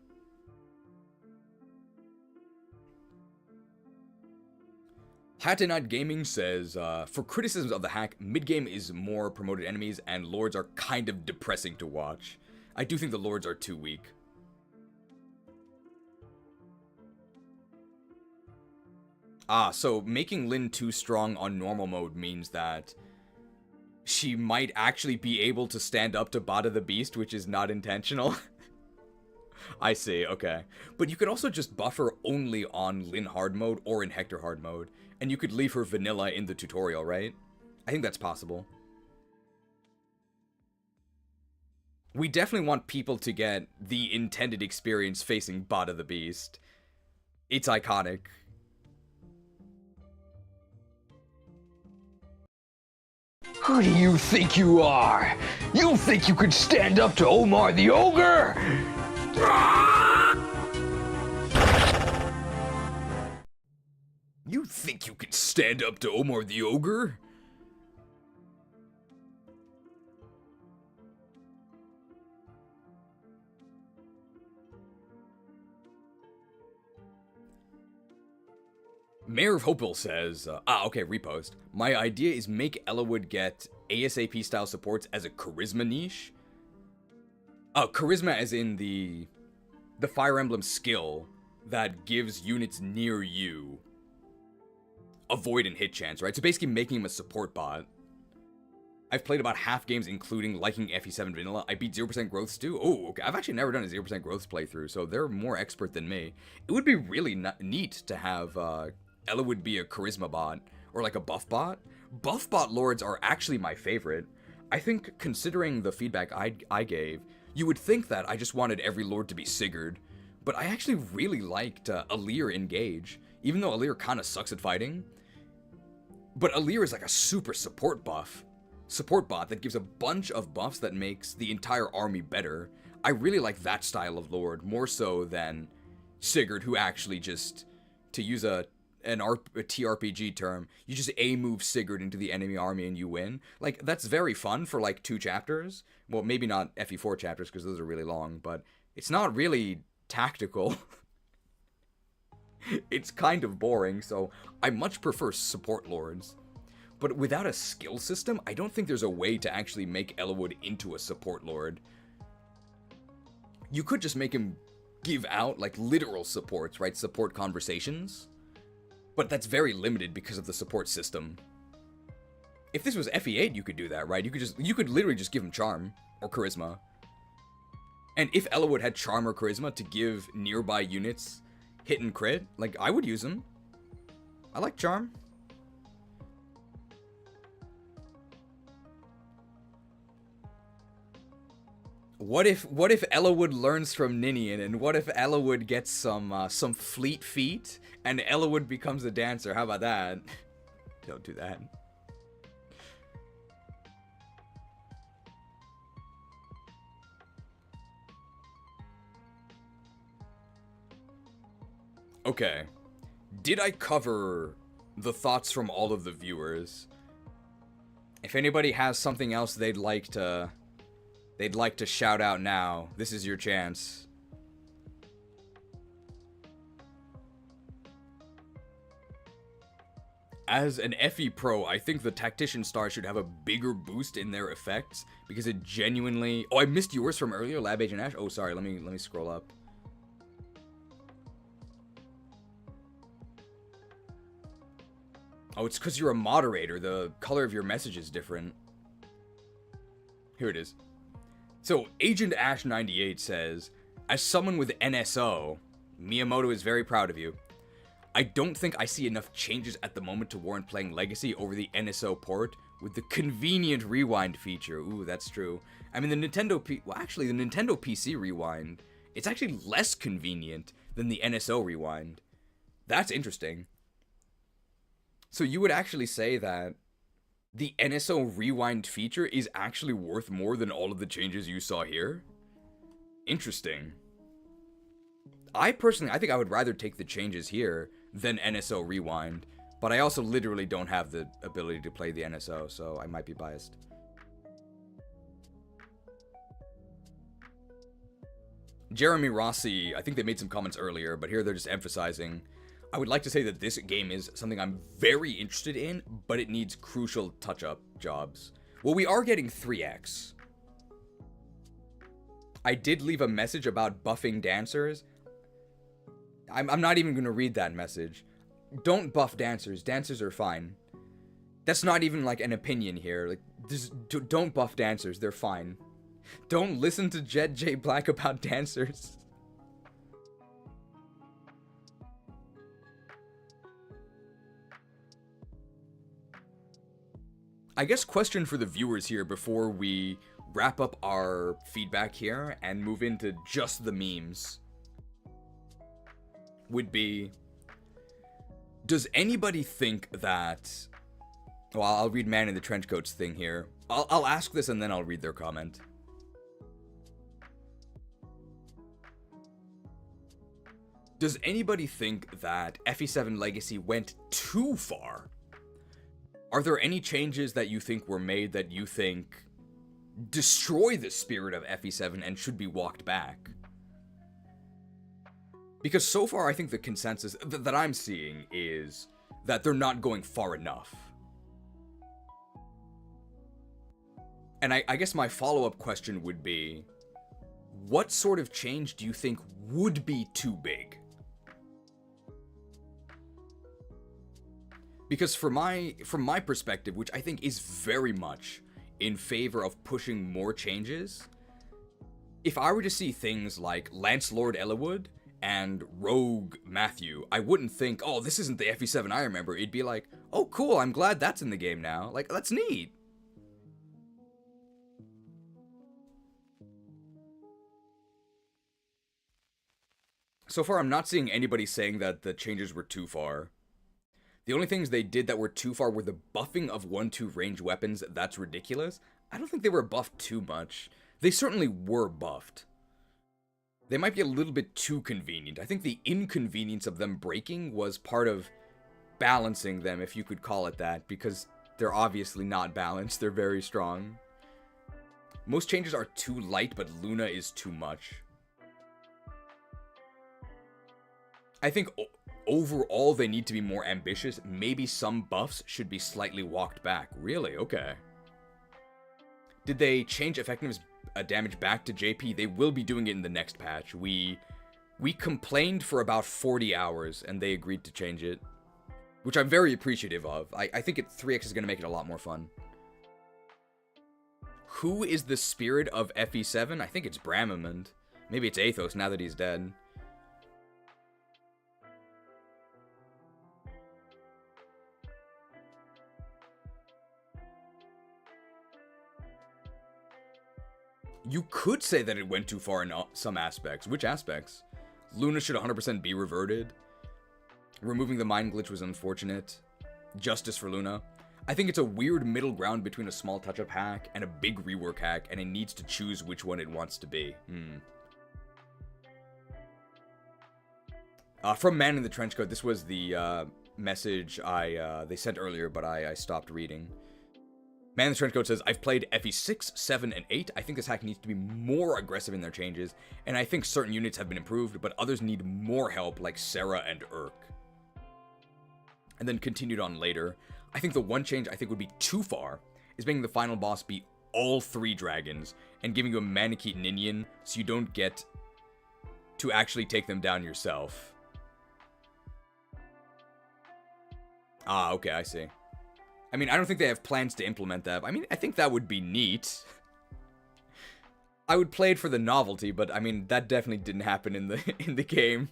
Hatanat Gaming says, for criticisms of the hack, mid-game is more promoted enemies, and lords are kind of depressing to watch. I do think the lords are too weak. So making Lyn too strong on normal mode means that she might actually be able to stand up to Bada the Beast, which is not intentional. I see, okay. But you could also just buff her only on Lyn hard mode or in Hector hard mode, and you could leave her vanilla in the tutorial, right? I think that's possible. We definitely want people to get the intended experience facing Bada the Beast. It's iconic. Who do you think you are? You think you could stand up to Omar the Ogre? You think you could stand up to Omar the Ogre? Mayor of Hopeville says, okay, repost. My idea is make Ellawood get ASAP style supports as a charisma niche. Charisma as in the Fire Emblem skill that gives units near you avoid and hit chance, right? So basically making him a support bot. I've played about half games, including liking FE7 Vanilla. I beat 0% Growths too. Oh, okay. I've actually never done a 0% Growths playthrough, so they're more expert than me. It would be really neat to have Ella would be a charisma bot, or like a buff bot. Buff bot lords are actually my favorite. I think, considering the feedback I gave, you would think that I just wanted every lord to be Sigurd, but I actually really liked Alir Engage, even though Alir kind of sucks at fighting. But Alir is like a super support bot that gives a bunch of buffs that makes the entire army better. I really like that style of lord, more so than Sigurd, who actually just, to use a TRPG term, you just A-move Sigurd into the enemy army and you win. Like, that's very fun for like 2 chapters. Well, maybe not FE4 chapters, because those are really long, but it's not really tactical. It's kind of boring, so I much prefer support lords. But without a skill system, I don't think there's a way to actually make Eliwood into a support lord. You could just make him give out, like, literal supports, right? Support conversations. But that's very limited because of the support system. If this was FE8, you could do that, right? You could literally just give him Charm or Charisma. And if Eliwood had Charm or Charisma to give nearby units hit and crit, like, I would use him. I like Charm. What if Eliwood learns from Ninian, and what if Eliwood gets some fleet feet, and Eliwood becomes a dancer? How about that? Don't do that. Okay. Did I cover the thoughts from all of the viewers? If anybody has something else they'd like to shout out now, this is your chance. As an FE Pro, I think the Tactician Star should have a bigger boost in their effects, because it genuinely... Oh, I missed yours from earlier, Lab Agent Ash? Oh, sorry, let me scroll up. Oh, it's because you're a moderator. The color of your message is different. Here it is. So, Agent Ash 98 says, as someone with NSO, Miyamoto is very proud of you. I don't think I see enough changes at the moment to warrant playing Legacy over the NSO port with the convenient rewind feature. Ooh, that's true. I mean, the Nintendo PC rewind, it's actually less convenient than the NSO rewind. That's interesting. So you would actually say that the NSO rewind feature is actually worth more than all of the changes you saw here? Interesting. I think I would rather take the changes here than NSO rewind, but I also literally don't have the ability to play the NSO, so I might be biased. Jeremy Rossi, I think they made some comments earlier, but here they're just emphasizing, I would like to say that this game is something I'm very interested in, but it needs crucial touch-up jobs. Well, we are getting 3x. I did leave a message about buffing dancers. I'm not even going to read that message. Don't buff dancers. Dancers are fine. That's not even like an opinion here. Like, just don't buff dancers. They're fine. Don't listen to Jet J Black about dancers. I guess question for the viewers here before we wrap up our feedback here and move into just the memes would be, does anybody think that... Well, I'll read Man in the Trenchcoats thing here. I'll ask this and then I'll read their comment. Does anybody think that FE7 Legacy went too far? Are there any changes that you think were made that you think destroy the spirit of FE7 and should be walked back? Because so far, I think the consensus that I'm seeing is that they're not going far enough. And I guess my follow-up question would be, what sort of change do you think would be too big? Because from my perspective, which I think is very much in favor of pushing more changes, if I were to see things like Lance Lord Eliwood and Rogue Matthew, I wouldn't think, oh, this isn't the FE7 I remember. It'd be like, oh, cool, I'm glad that's in the game now. Like, that's neat. So far, I'm not seeing anybody saying that the changes were too far. The only things they did that were too far were the buffing of 1-2 range weapons. That's ridiculous. I don't think they were buffed too much. They certainly were buffed. They might be a little bit too convenient. I think the inconvenience of them breaking was part of balancing them, if you could call it that, because they're obviously not balanced. They're very strong. Most changes are too light, but Luna is too much. I think overall they need to be more ambitious. Maybe some buffs should be slightly walked back. Really? Okay. Did they change effectiveness damage back to JP? They will be doing it in the next patch. We complained for about 40 hours, and they agreed to change it, which I'm very appreciative of. I think 3x is going to make it a lot more fun. Who is the spirit of FE7? I think it's Bramamond. Maybe it's Athos now that he's dead. You could say that it went too far in some aspects. Which aspects? Luna should 100% be reverted. Removing the mind glitch was unfortunate. Justice for Luna. I think it's a weird middle ground between a small touch-up hack and a big rework hack, and it needs to choose which one it wants to be. From Man in the Trenchcoat, this was the message they sent earlier, but I stopped reading. Man in the Trenchcoat says, I've played FE6, 7, and 8. I think this hack needs to be more aggressive in their changes, and I think certain units have been improved, but others need more help, like Sarah and Urk. And then continued on later. I think the one change I think would be too far is making the final boss be all 3 dragons, and giving you a Manakete Ninian so you don't get to actually take them down yourself. Ah, okay, I see. I mean, I don't think they have plans to implement that. I mean, I think that would be neat. I would play it for the novelty, but I mean, that definitely didn't happen in the game.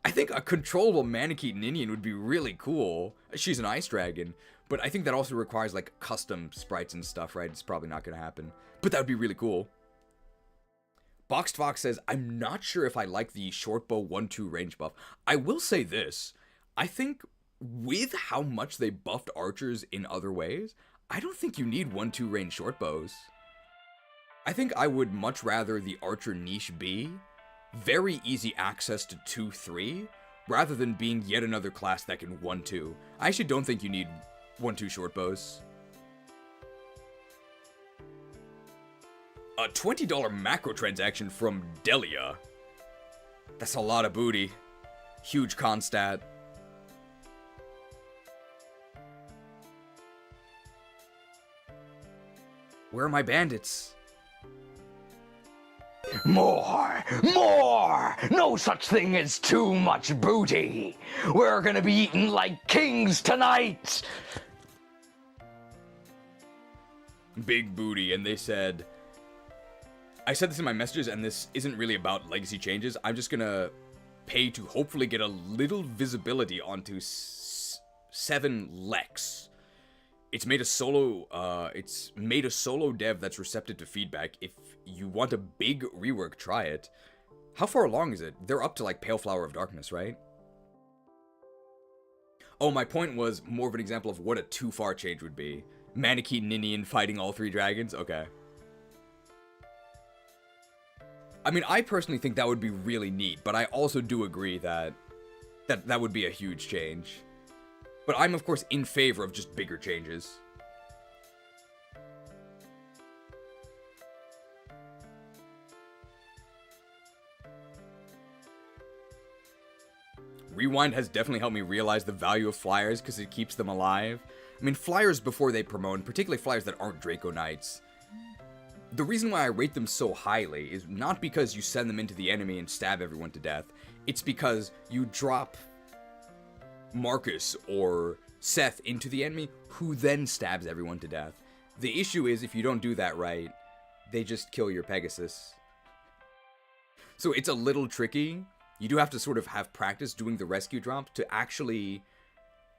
I think a controllable Manakete Ninian would be really cool. She's an ice dragon, but I think that also requires like custom sprites and stuff, right? It's probably not going to happen, but that would be really cool. Boxed Fox says, I'm not sure if I like the shortbow 1-2 range buff. I will say this. I think with how much they buffed archers in other ways, I don't think you need 1-2 range short bows. I think I would much rather the archer niche be very easy access to 2-3, rather than being yet another class that can 1-2. I actually don't think you need 1-2 short bows. A $20 macro transaction from Delia. That's a lot of booty. Huge con stat. Where are my bandits? More! More! No such thing as too much booty! We're gonna be eating like kings tonight! Big booty, and they said... I said this in my messages, and this isn't really about legacy changes. I'm just gonna pay to hopefully get a little visibility onto 7 Lex. It's made a solo dev that's receptive to feedback. If you want a big rework, try it. How far along is it? They're up to like Pale Flower of Darkness, right? Oh, my point was more of an example of what a too far change would be. Manakete Ninian fighting all 3 dragons? Okay. I mean, I personally think that would be really neat, but I also do agree that would be a huge change. But I'm, of course, in favor of just bigger changes. Rewind has definitely helped me realize the value of flyers because it keeps them alive. I mean, flyers before they promote, particularly flyers that aren't Draco Knights. The reason why I rate them so highly is not because you send them into the enemy and stab everyone to death. It's because you drop Marcus or Seth into the enemy, who then stabs everyone to death. The issue is, if you don't do that right, they just kill your Pegasus. So it's a little tricky. You do have to sort of have practice doing the rescue drop to actually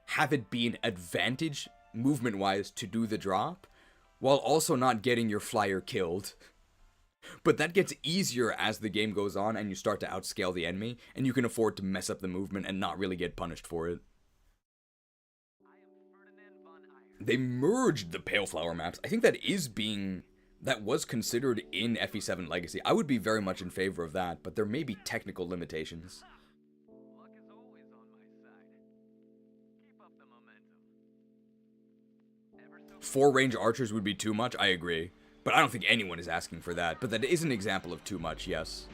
have it be an advantage, movement-wise, to do the drop, while also not getting your flyer killed. But that gets easier as the game goes on and you start to outscale the enemy, and you can afford to mess up the movement and not really get punished for it. They merged the Pale Flower maps. I think that was considered in FE7 Legacy. I would be very much in favor of that, but there may be technical limitations. Luck is always on my side. Keep up the momentum. 4 range archers would be too much, I agree. But I don't think anyone is asking for that. But that is an example of too much, yes.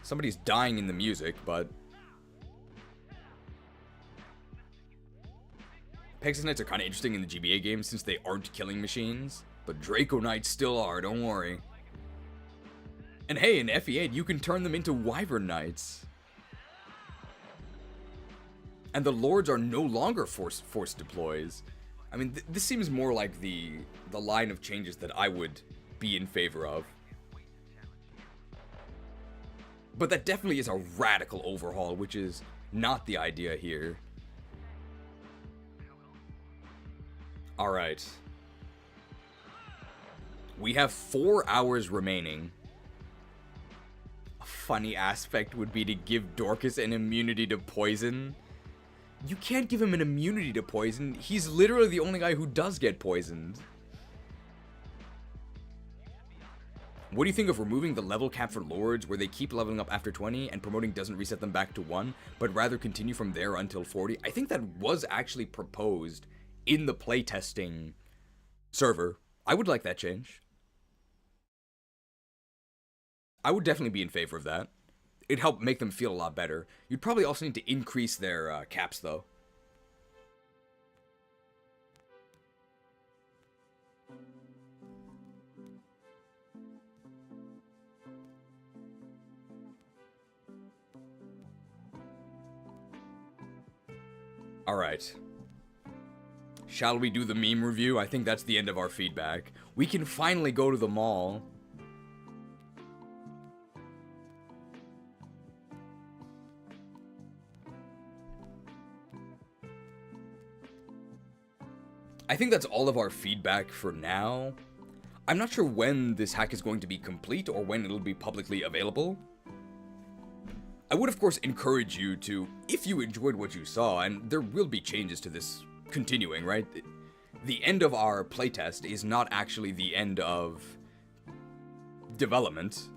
Somebody's dying in the music, but... Pegasus Knights are kind of interesting in the GBA games since they aren't killing machines. But Draco Knights still are, don't worry. And hey, in FE8, you can turn them into Wyvern Knights. And the Lords are no longer force deploys. I mean, this seems more like the line of changes that I would be in favor of. But that definitely is a radical overhaul, which is not the idea here. Alright. We have 4 hours remaining. A funny aspect would be to give Dorcas an immunity to poison. You can't give him an immunity to poison. He's literally the only guy who does get poisoned. What do you think of removing the level cap for Lords, where they keep leveling up after 20 and promoting doesn't reset them back to 1, but rather continue from there until 40? I think that was actually proposed in the playtesting server. I would like that change. I would definitely be in favor of that. It'd help make them feel a lot better. You'd probably also need to increase their caps, though. Alright. Shall we do the meme review? I think that's the end of our feedback. We can finally go to the mall. I think that's all of our feedback for now. I'm not sure when this hack is going to be complete or when it'll be publicly available. I would of course encourage you to, if you enjoyed what you saw, and there will be changes to this continuing, right? The end of our playtest is not actually the end of development.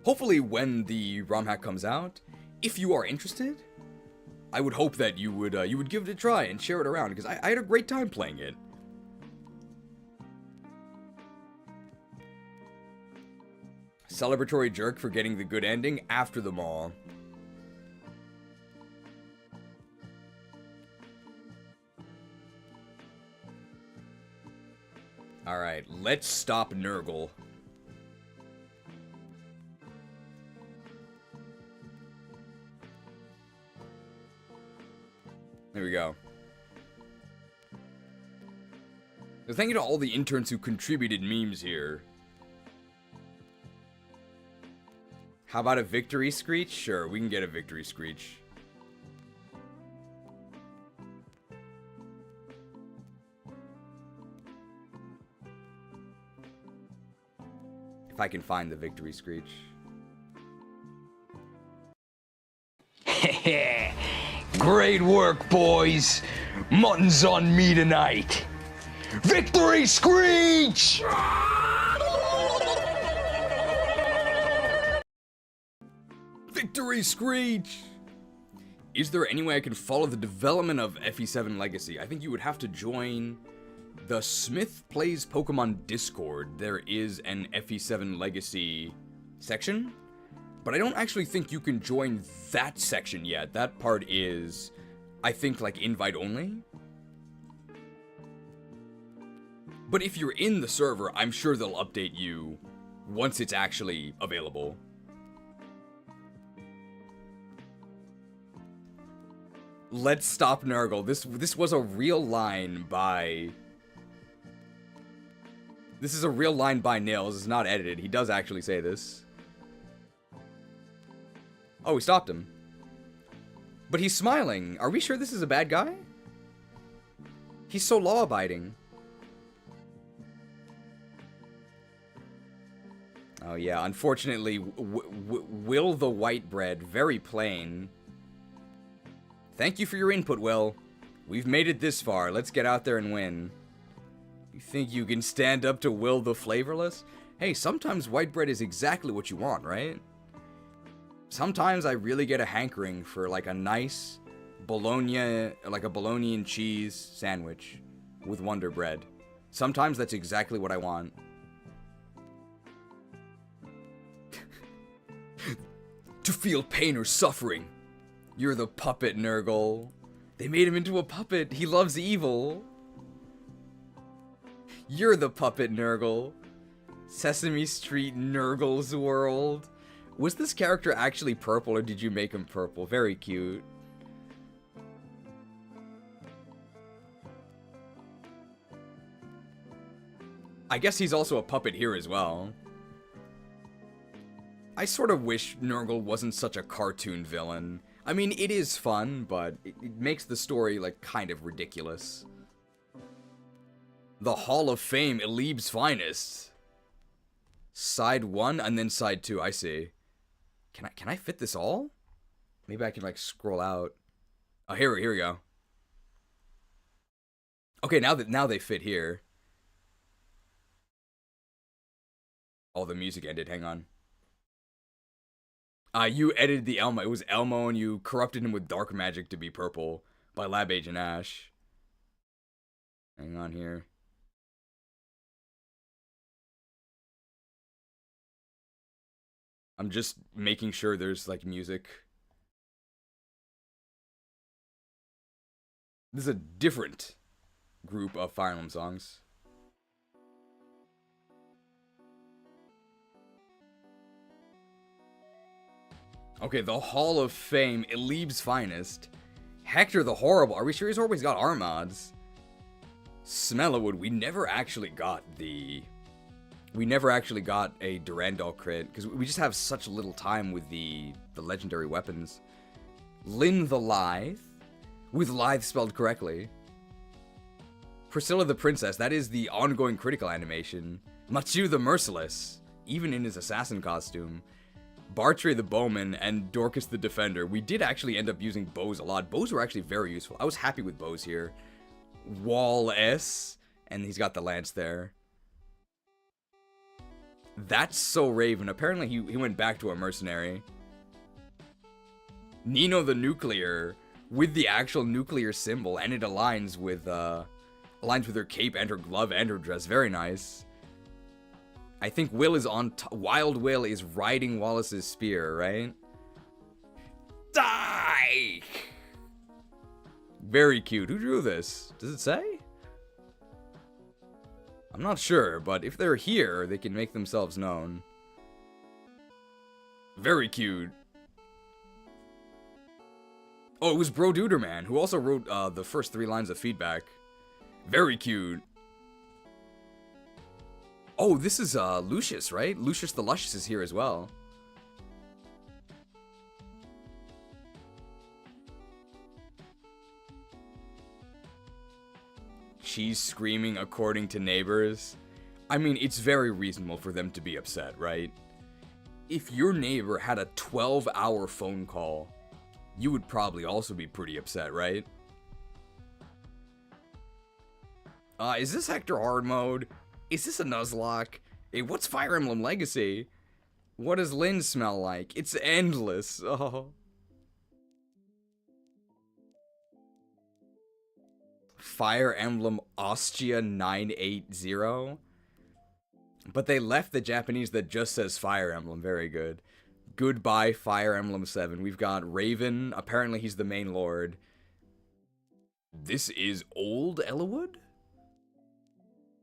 Hopefully when the ROMhack comes out, if you are interested, I would hope that you would give it a try and share it around, because I had a great time playing it. Celebratory jerk for getting the good ending after the mall. Alright, let's stop Nergal. There we go. So thank you to all the interns who contributed memes here. How about a victory screech? Sure, we can get a victory screech. If I can find the victory screech. Great work, boys. Mutton's on me tonight. Victory screech! Victory screech! Is there any way I can follow the development of FE7 Legacy? I think you would have to join the SmithPlaysPokemon Discord. There is an FE7 Legacy section, but I don't actually think you can join that section yet. That part is, I think, like invite only. But if you're in the server, I'm sure they'll update you once it's actually available. Let's stop Nergal. This was a real line by... This is a real line by Nails. It's not edited. He does actually say this. Oh, we stopped him. But he's smiling. Are we sure this is a bad guy? He's so law-abiding. Oh yeah, unfortunately, Will the White Bread, very plain. Thank you for your input, Will. We've made it this far. Let's get out there and win. You think you can stand up to Will the Flavorless? Hey, sometimes white bread is exactly what you want, right? Sometimes I really get a hankering for like a nice bologna, like a bologna and cheese sandwich with Wonder Bread. Sometimes that's exactly what I want. feel pain or suffering. You're the puppet, Nergal. They made him into a puppet. He loves evil. You're the puppet, Nergal. Sesame Street Nergal's World. Was this character actually purple or did you make him purple? Very cute. I guess he's also a puppet here as well. I sort of wish Nergal wasn't such a cartoon villain. I mean, it is fun, but it makes the story, like, kind of ridiculous. The Hall of Fame, Eleb's Finest. Side 1 and then side 2, I see. Can I fit this all? Maybe I can, like, scroll out. Oh, here we go. Okay, now they fit here. Oh, the music ended, hang on. You edited the Elmo. It was Elmo and you corrupted him with dark magic to be purple by Lab Agent Ash. Hang on here. I'm just making sure there's, like, music. This is a different group of Fire Emblem songs. Okay, the Hall of Fame, Eleb's Finest. Hector the Horrible. Are we sure he's always got R mods? Smellowood, we never actually got a Durandal crit, because we just have such little time with the legendary weapons. Lynn the Lithe, with Lithe spelled correctly. Priscilla the Princess, that is the ongoing critical animation. Machu the Merciless, even in his assassin costume. Bartre the Bowman, and Dorcas the Defender. We did actually end up using bows a lot. Bows were actually very useful. I was happy with bows here. Wall S, and he's got the lance there. That's so Raven. Apparently he went back to a mercenary. Nino the Nuclear, with the actual nuclear symbol, and it aligns with her cape and her glove and her dress. Very nice. I think Will is Wild Will is riding Wallace's spear, right? Die! Very cute. Who drew this? Does it say? I'm not sure, but if they're here, they can make themselves known. Very cute. Oh, it was Bro Duderman, who also wrote the first 3 lines of feedback. Very cute. Oh, this is Lucius, right? Lucius the Luscious is here as well. She's screaming according to neighbors. I mean, it's very reasonable for them to be upset, right? If your neighbor had a 12-hour phone call, you would probably also be pretty upset, right? Is this Hector Hard Mode? Is this a Nuzlocke? Hey, what's Fire Emblem Legacy? What does Lynn smell like? It's endless. Oh. Fire Emblem Ostia 980. But they left the Japanese that just says Fire Emblem. Very good. Goodbye, Fire Emblem 7. We've got Raven. Apparently he's the main lord. This is Old Ellawood?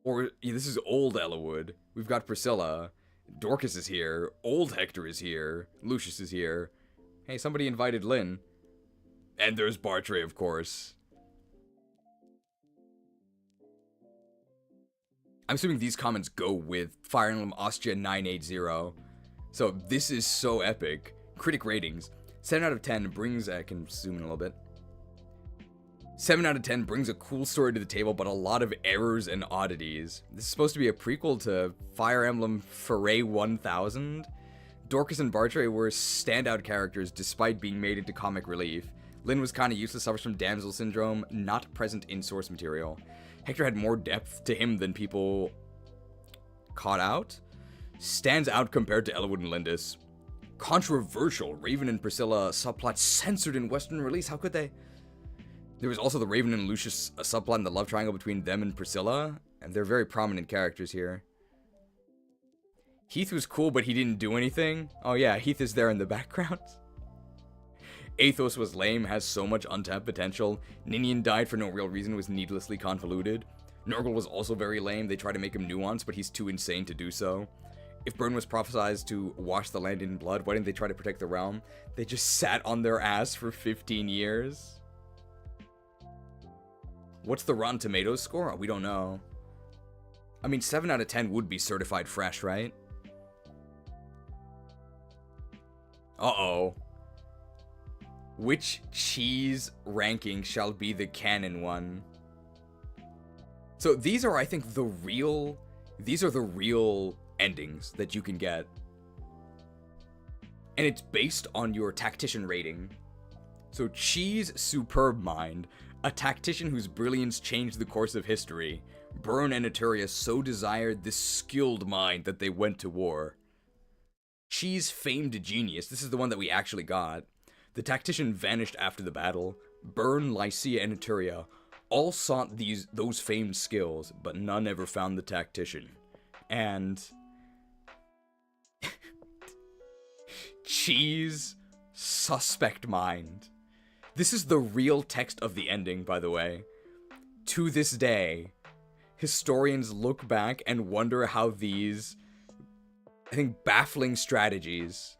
Or, yeah, this is Old Ellawood. We've got Priscilla. Dorcas is here. Old Hector is here. Lucius is here. Hey, somebody invited Lynn. And there's Bartre, of course. I'm assuming these comments go with Fire Emblem Ostia 980. So this is so epic. Critic ratings. 7 out of 10 brings... I can zoom in a little bit. 7 out of 10 brings a cool story to the table, but a lot of errors and oddities. This is supposed to be a prequel to Fire Emblem Foray 1000. Dorcas and Bartre were standout characters despite being made into comic relief. Lynn was kinda useless, suffers from damsel syndrome, not present in source material. Hector had more depth to him than people caught out. Stands out compared to Ellawood and Lindis. Controversial. Raven and Priscilla subplot censored in Western release. How could they? There was also the Raven and Lucius subplot in the love triangle between them and Priscilla. And they're very prominent characters here. Heath was cool, but he didn't do anything. Oh yeah, Heath is there in the background. Athos was lame, has so much untapped potential. Ninian died for no real reason, was needlessly convoluted. Nergal was also very lame. They try to make him nuanced, but he's too insane to do so. If Burn was prophesized to wash the land in blood, why didn't they try to protect the realm? They just sat on their ass for 15 years. What's the Rotten Tomatoes score? We don't know. I mean, 7 out of 10 would be certified fresh, right? Uh-oh. Which cheese ranking shall be the canon one? So these are, I think, the real endings that you can get. And it's based on your tactician rating. So Cheese Superb Mind, a tactician whose brilliance changed the course of history. Burn and Eteria so desired this skilled mind that they went to war. Cheese Famed Genius, this is the one that we actually got. The tactician vanished after the battle. Burn, Lycia, and Eteria all sought those famed skills, but none ever found the tactician. And Cheese Suspect Mind. This is the real text of the ending, by the way. To this day, historians look back and wonder how these, I think, baffling strategies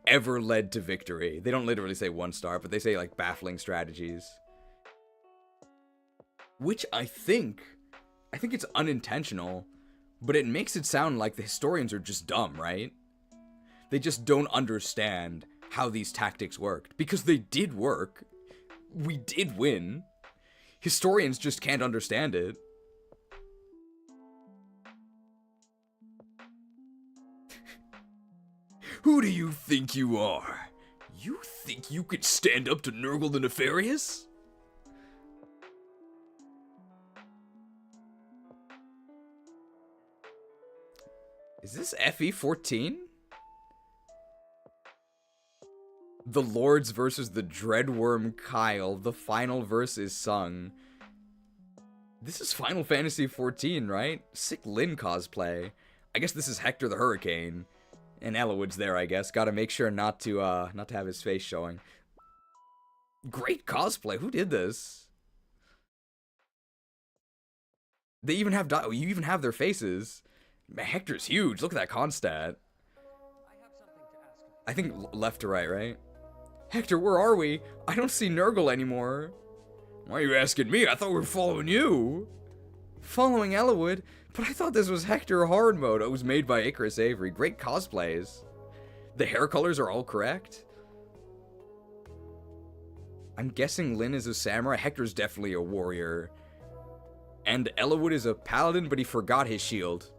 ever led to victory. They don't literally say 1 star, but they say, like, baffling strategies. Which I think it's unintentional, but it makes it sound like the historians are just dumb, right? They just don't understand how these tactics worked. Because they did work. We did win. Historians just can't understand it. Who do you think you are? You think you could stand up to Nergal the Nefarious? Is this FE14? The Lords versus the Dreadworm Kyle. The final verse is sung. This is Final Fantasy XIV, right? Sick Lyn cosplay. I guess this is Hector the Hurricane. And Elowood's there, I guess. Gotta make sure not to have his face showing. Great cosplay. Who did this? They even have you even have their faces. Man, Hector's huge. Look at that constat. I think left to right, right? Hector, where are we? I don't see Nergal anymore. Why are you asking me? I thought we were following you. Following Elowood? But I thought this was Hector hard mode. It was made by Icarus Avery. Great cosplays. The hair colors are all correct. I'm guessing Lyn is a samurai. Hector's definitely a warrior. And Elowood is a paladin, but he forgot his shield.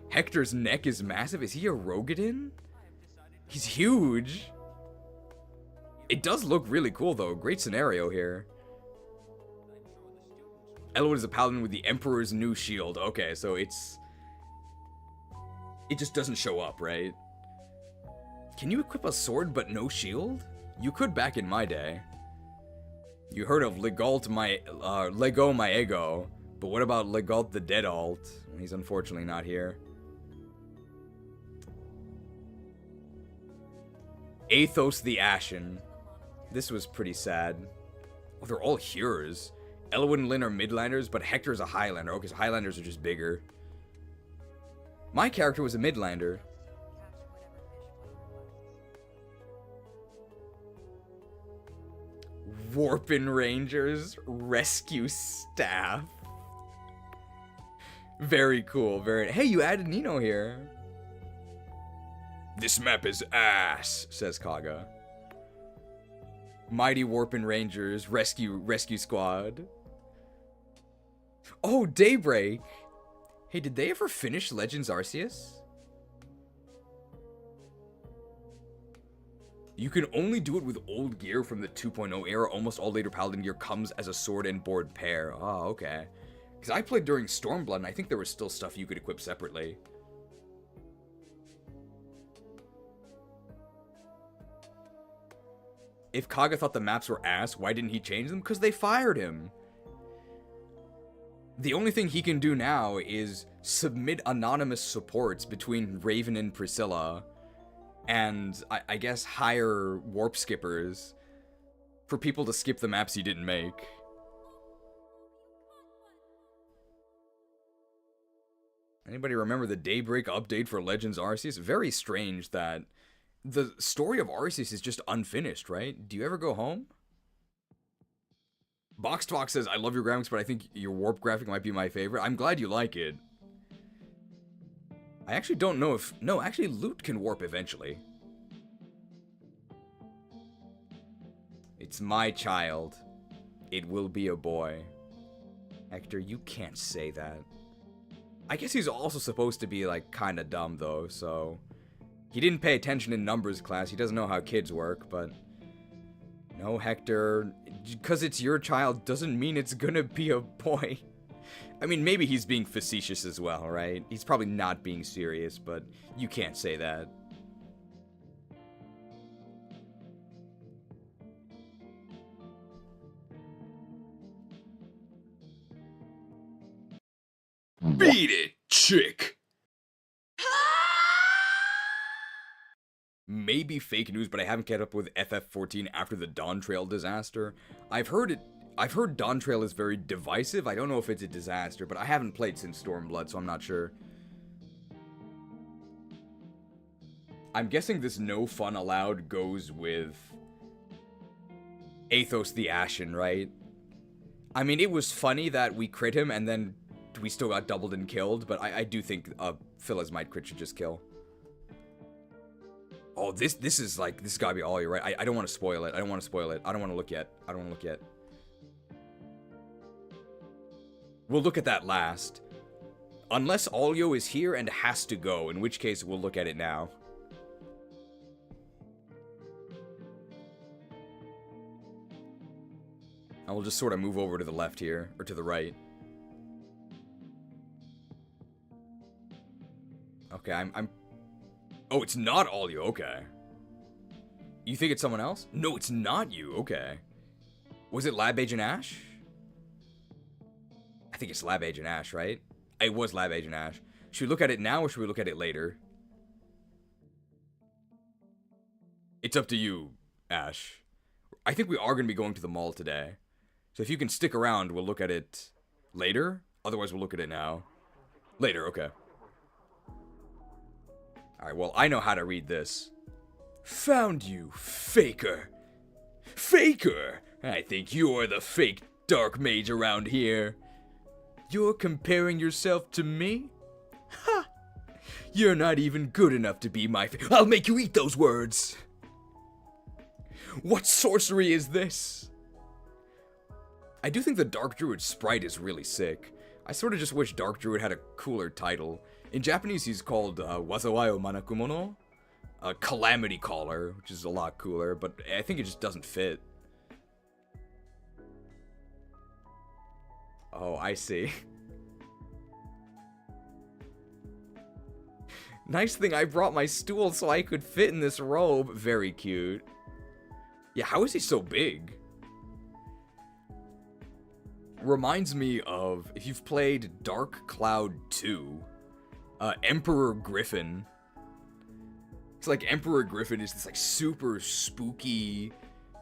Hector's neck is massive. Is he a Rogadin? He's huge. It does look really cool, though. Great scenario here. Elowood is a paladin with the Emperor's new shield. Okay, so it just doesn't show up, right? Can you equip a sword but no shield? You could back in my day. You heard of Legalt Lego my ego, but what about Legalt the Dead Alt? He's unfortunately not here. Athos the Ashen. This was pretty sad. Oh, they're all hearers. Elowood and Lyn are midlanders, but Hector's a Highlander. Okay, so Highlanders are just bigger. My character was a midlander. Warpin Rangers Rescue Staff. Very cool. Very. Hey, you added Nino here. This map is ass, says Kaga. Mighty Warpin Rangers Rescue Squad. Oh, Daybreak. Hey, did they ever finish Legends Arceus? You can only do it with old gear from the 2.0 era. Almost all later Paladin gear comes as a sword and board pair. Oh, okay. Because I played during Stormblood, and I think there was still stuff you could equip separately. If Kaga thought the maps were ass, why didn't he change them? Because they fired him. The only thing he can do now is submit anonymous supports between Raven and Priscilla and I guess hire warp skippers for people to skip the maps you didn't make. Anybody remember the Daybreak update for Legends Arceus? Very strange that the story of Arceus is just unfinished, right? Do you ever go home? Box Talk says, I love your graphics, but I think your warp graphic might be my favorite. I'm glad you like it. I actually don't know if... No, actually, Loot can warp eventually. It's my child. It will be a boy. Hector, you can't say that. I guess he's also supposed to be, like, kinda dumb, though, so... He didn't pay attention in numbers class. He doesn't know how kids work, but... No, Hector, because it's your child doesn't mean it's gonna be a boy. I mean, maybe he's being facetious as well, right? He's probably not being serious, but you can't say that. Beat it, chick! Maybe fake news, but I haven't kept up with FF14 after the Dawn Trail disaster. I've heard Dawn Trail is very divisive. I don't know if it's a disaster, but I haven't played since Stormblood, so I'm not sure. I'm guessing this no fun allowed goes with Athos the Ashen, right? I mean, it was funny that we crit him and then we still got doubled and killed, but I do think Phyllis might crit should just kill. Oh, this is like, this gotta be all you're right. I don't want to spoil it. I don't want to spoil it. I don't want to look yet. I don't want to look yet. We'll look at that last. Unless Olio is here and has to go, in which case we'll look at it now. I will just sort of move over to the left here, or to the right. Okay, I'm... Oh, it's not Olio, okay. You think it's someone else? No, it's not you, okay. Was it Lab Agent Ash? I think it's Lab Agent Ash, right? It was Lab Agent Ash. Should we look at it now, or should we look at it later? It's up to you, Ash. I think we are going to be going to the mall today. So if you can stick around, we'll look at it later. Otherwise, we'll look at it now. Later, okay. Alright, well, I know how to read this. Found you, faker. Faker! I think you're the fake dark mage around here. You're comparing yourself to me? Ha! You're not even good enough to be my I'll make you eat those words! What sorcery is this? I do think the Dark Druid sprite is really sick. I sort of just wish Dark Druid had a cooler title. In Japanese, he's called Wazawayo Manakumono, Calamity Caller, which is a lot cooler, but I think it just doesn't fit. Oh, I see. Nice thing I brought my stool so I could fit in this robe. Very cute. Yeah, how is he so big? Reminds me of, if you've played Dark Cloud 2, Emperor Griffin. It's like Emperor Griffin is this like super spooky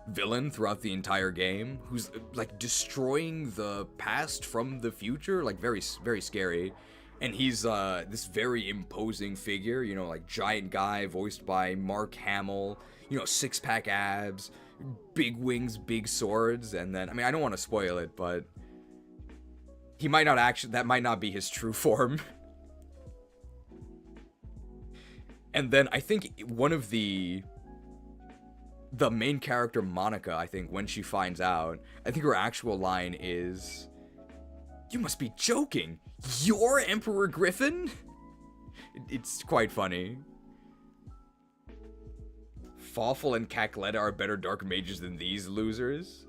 villain throughout the entire game who's like destroying the past from the future, like very, very scary. And he's this very imposing figure, you know, like giant guy voiced by Mark Hamill, you know, six-pack abs, big wings, big swords, and then, I mean, I don't want to spoil it, but he might not actually, that might not be his true form. And then I think one of the main character, Monica, I think, when she finds out, I think her actual line is, "You must be joking. You're Emperor Griffin?" It's quite funny. Fawful and Cacletta are better dark mages than these losers.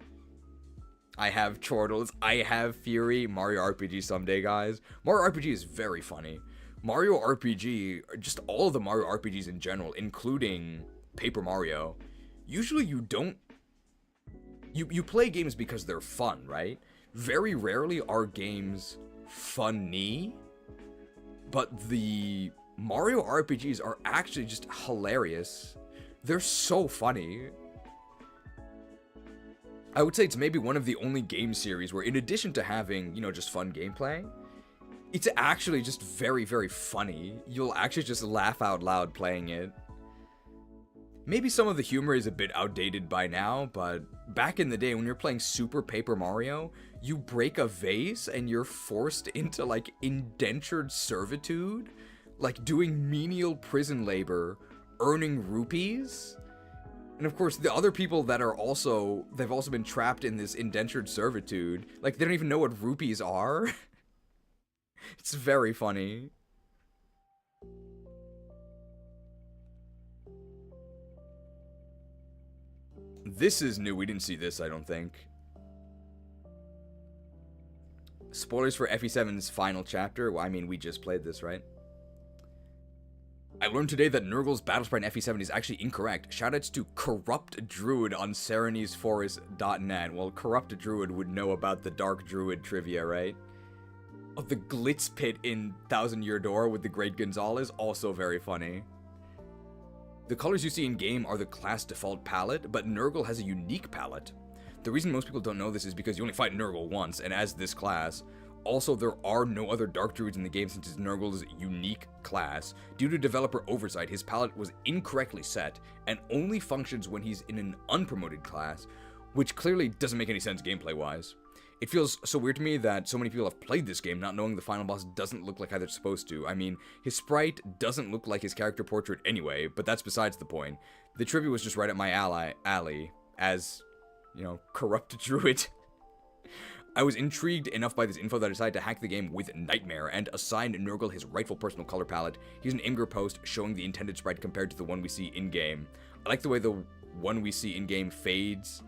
I have Chortles, I have Fury, Mario RPG someday, guys. Mario RPG is very funny. Mario RPG, just all of the Mario RPGs in general, including Paper Mario, usually you don't... You play games because they're fun, right? Very rarely are games funny, but the Mario RPGs are actually just hilarious. They're so funny. I would say it's maybe one of the only game series where, in addition to having, you know, just fun gameplay, it's actually just very, very funny. You'll actually just laugh out loud playing it. Maybe some of the humor is a bit outdated by now, but back in the day when you're playing Super Paper Mario, you break a vase and you're forced into, like, indentured servitude, like doing menial prison labor, earning rupees. And of course, the other people that are also, they've also been trapped in this indentured servitude, like, they don't even know what rupees are. It's very funny. This is new. We didn't see this, I don't think. Spoilers for FE7's final chapter. Well, I mean, we just played this, right? I learned today that Nergal's battle sprite in FE7 is actually incorrect. Shoutouts to Corrupt Druid on SerenesForest.net. Well, Corrupt Druid would know about the Dark Druid trivia, right? Oh, the Glitz Pit in Thousand Year Door with the Great Gonzalez, also very funny. The colors you see in-game are the class default palette, but Nergal has a unique palette. The reason most people don't know this is because you only fight Nergal once, and as this class. Also, there are no other Dark Druids in the game since it's Nergal's unique class. Due to developer oversight, his palette was incorrectly set, and only functions when he's in an unpromoted class, which clearly doesn't make any sense gameplay-wise. It feels so weird to me that so many people have played this game not knowing the final boss doesn't look like how they're supposed to. I mean, his sprite doesn't look like his character portrait anyway, but that's besides the point. The trivia was just right up my alley, as, you know, Corrupt Druid. I was intrigued enough by this info that I decided to hack the game with Nightmare and assign Nergal his rightful personal color palette. Here's an Imgur post showing the intended sprite compared to the one we see in-game. I like the way the one we see in-game fades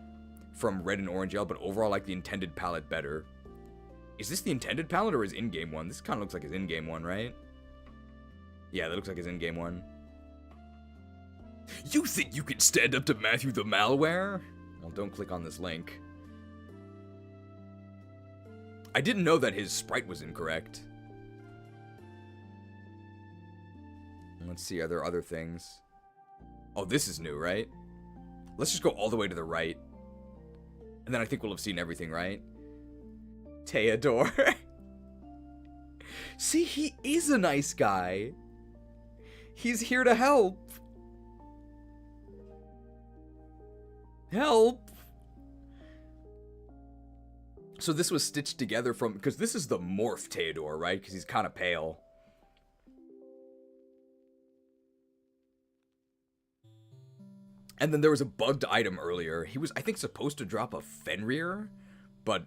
from red and orange yellow, but overall I like the intended palette better. Is this the intended palette or his in-game one? This kind of looks like his in-game one, right? Yeah, that looks like his in-game one. You think you can stand up to Matthew the Malware? Well, don't click on this link. I didn't know that his sprite was incorrect. Let's see, are there other things? Oh, this is new, right? Let's just go all the way to the right. And then I think we'll have seen everything, right? Theodore. See, he is a nice guy. He's here to help. Help. So this was stitched together from, because this is the morph Theodore, right? Because he's kind of pale. And then there was a bugged item earlier. He was, I think, supposed to drop a Fenrir, but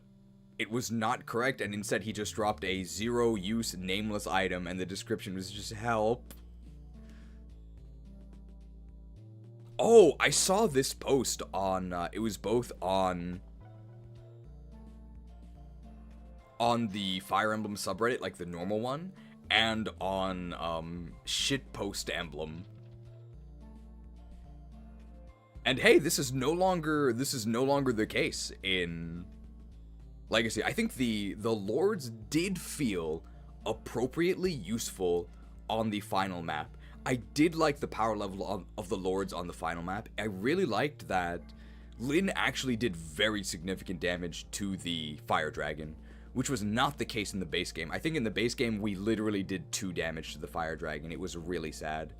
it was not correct, and instead he just dropped a zero-use nameless item, and the description was just help. Oh, I saw this post on, it was both on the Fire Emblem subreddit, like the normal one, and on Shitpost Emblem. And hey, this is no longer the case in Legacy. I think the lords did feel appropriately useful on the final map. I did like the power level of the lords on the final map. I really liked that Lyn actually did very significant damage to the fire dragon, which was not the case in the base game. I think in the base game, we literally did 2 damage to the fire dragon. It was really sad.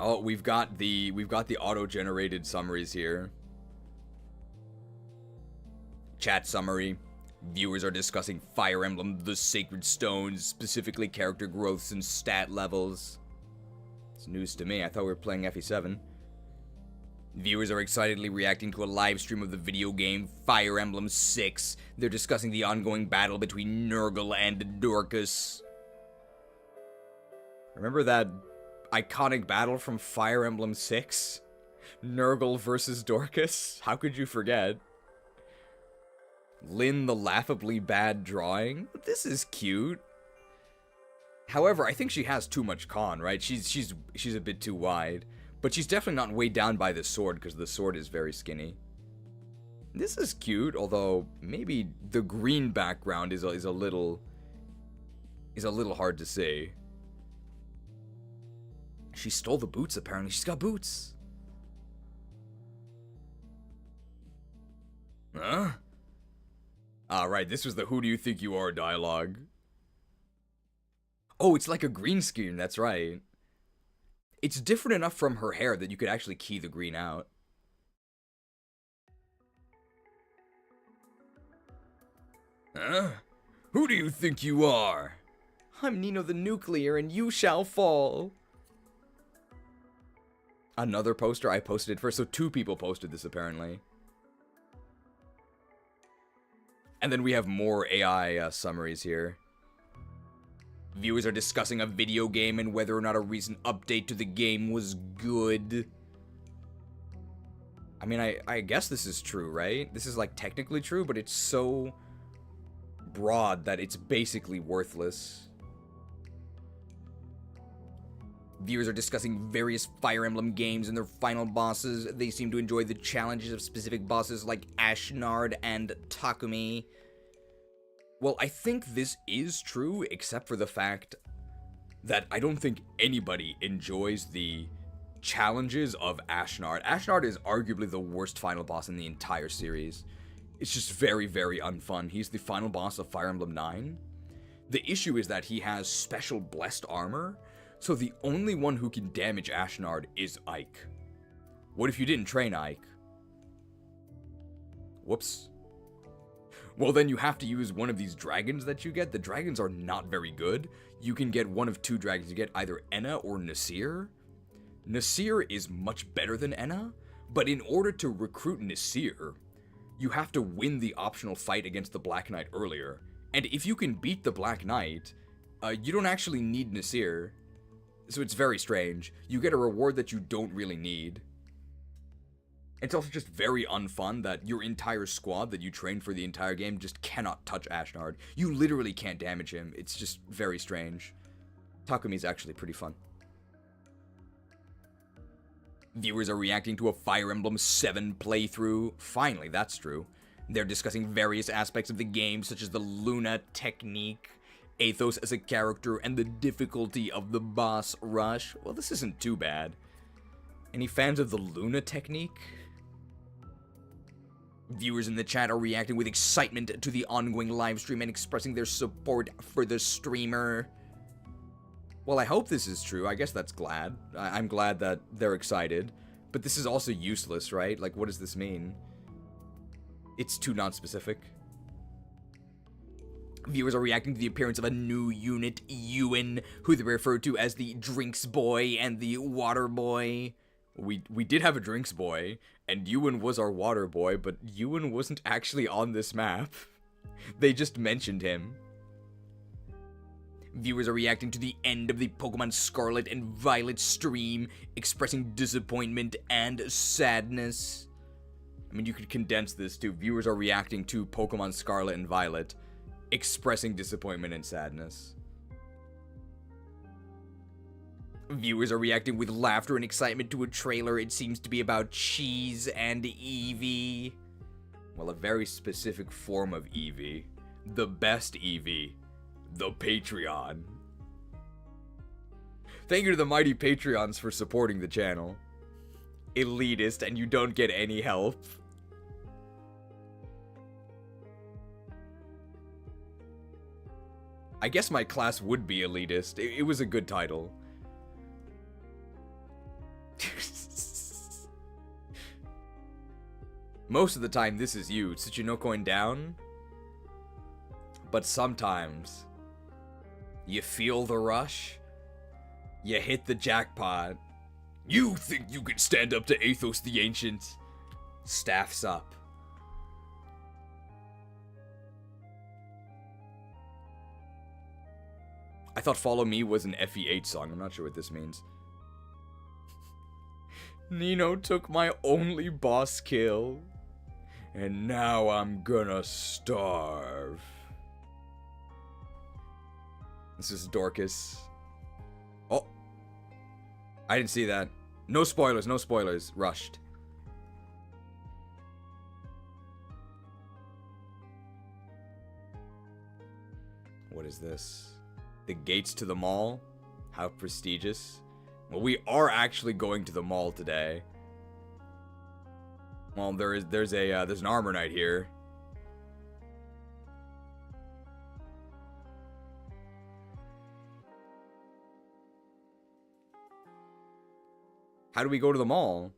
Oh, we've got the auto-generated summaries here. Chat summary. Viewers are discussing Fire Emblem, the Sacred Stones, specifically character growths and stat levels. It's news to me. I thought we were playing FE7. Viewers are excitedly reacting to a live stream of the video game Fire Emblem 6. They're discussing the ongoing battle between Nergal and Dorcas. Remember that iconic battle from Fire Emblem 6? Nergal versus Dorcas? How could you forget? Lyn, the laughably bad drawing? This is cute. However, I think she has too much con, right? She's a bit too wide. But she's definitely not weighed down by the sword, because the sword is very skinny. This is cute, although maybe the green background is a little hard to see. She stole the boots, apparently. She's got boots. Huh? Alright, this was the "Who do you think you are" dialogue. Oh, it's like a green screen, that's right. It's different enough from her hair that you could actually key the green out. Huh? Who do you think you are? I'm Nino the Nuclear, and you shall fall. Another poster? I posted it first, so 2 people posted this apparently. And then we have more AI summaries here. Viewers are discussing a video game and whether or not a recent update to the game was good. I mean, I guess this is true, right? This is like technically true, but it's so broad that it's basically worthless. Viewers are discussing various Fire Emblem games and their final bosses. They seem to enjoy the challenges of specific bosses like Ashnard and Takumi. Well, I think this is true, except for the fact that I don't think anybody enjoys the challenges of Ashnard. Ashnard is arguably the worst final boss in the entire series. It's just very, very unfun. He's the final boss of Fire Emblem 9. The issue is that he has special blessed armor, so the only one who can damage Ashnard is Ike. What if you didn't train Ike? Whoops. Well, then you have to use one of these dragons that you get. The dragons are not very good. You can get one of 2 dragons. You get either Enna or Nasir. Nasir is much better than Enna, but in order to recruit Nasir, you have to win the optional fight against the Black Knight earlier. And if you can beat the Black Knight, you don't actually need Nasir. So it's very strange. You get a reward that you don't really need. It's also just very unfun that your entire squad that you trained for the entire game just cannot touch Ashnard. You literally can't damage him. It's just very strange. Takumi's actually pretty fun. Viewers are reacting to a Fire Emblem 7 playthrough. Finally, that's true. They're discussing various aspects of the game, such as the Luna technique, Athos as a character, and the difficulty of the boss rush. Well, this isn't too bad. Any fans of the Luna technique? Viewers in the chat are reacting with excitement to the ongoing livestream and expressing their support for the streamer. Well, I hope this is true. I guess that's glad. I'm glad that they're excited. But this is also useless, right? Like, what does this mean? It's too non-specific. Viewers are reacting to the appearance of a new unit, Ewan, who they refer to as the Drinks Boy and the Water Boy. We did have a Drinks Boy, and Ewan was our Water Boy, but Ewan wasn't actually on this map. They just mentioned him. Viewers are reacting to the end of the Pokemon Scarlet and Violet stream, expressing disappointment and sadness. I mean, you could condense this to viewers are reacting to Pokemon Scarlet and Violet, expressing disappointment and sadness. Viewers are reacting with laughter and excitement to a trailer. It seems to be about Cheese and Eevee. Well, a very specific form of Eevee. The best Eevee. The Patreon. Thank you to the mighty Patreons for supporting the channel. Elitist, and you don't get any help. I guess my class would be elitist. It was a good title. Most of the time this is you, Tsuchinoko down. But sometimes you feel the rush, you hit the jackpot. You think you can stand up to Athos the Ancient? Staff's up. I thought Follow Me was an FE7 song. I'm not sure what this means. Nino took my only boss kill, and now I'm gonna starve. This is Dorcas. Oh. I didn't see that. No spoilers, no spoilers. Rushed. is this? The gates to the mall? How prestigious. Well, we are actually going to the mall today. Well, there's an armor knight here. How do we go to the mall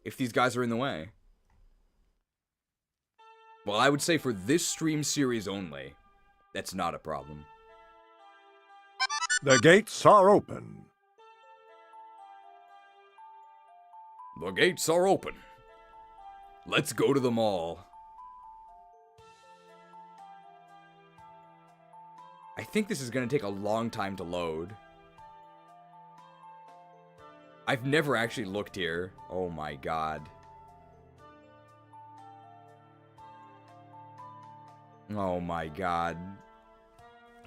if these guys are in the way? Well, I would say for this stream series only, that's not a problem. The gates are open. The gates are open. Let's go to the mall. I think this is going to take a long time to load. I've never actually looked here. Oh my god. Oh my god.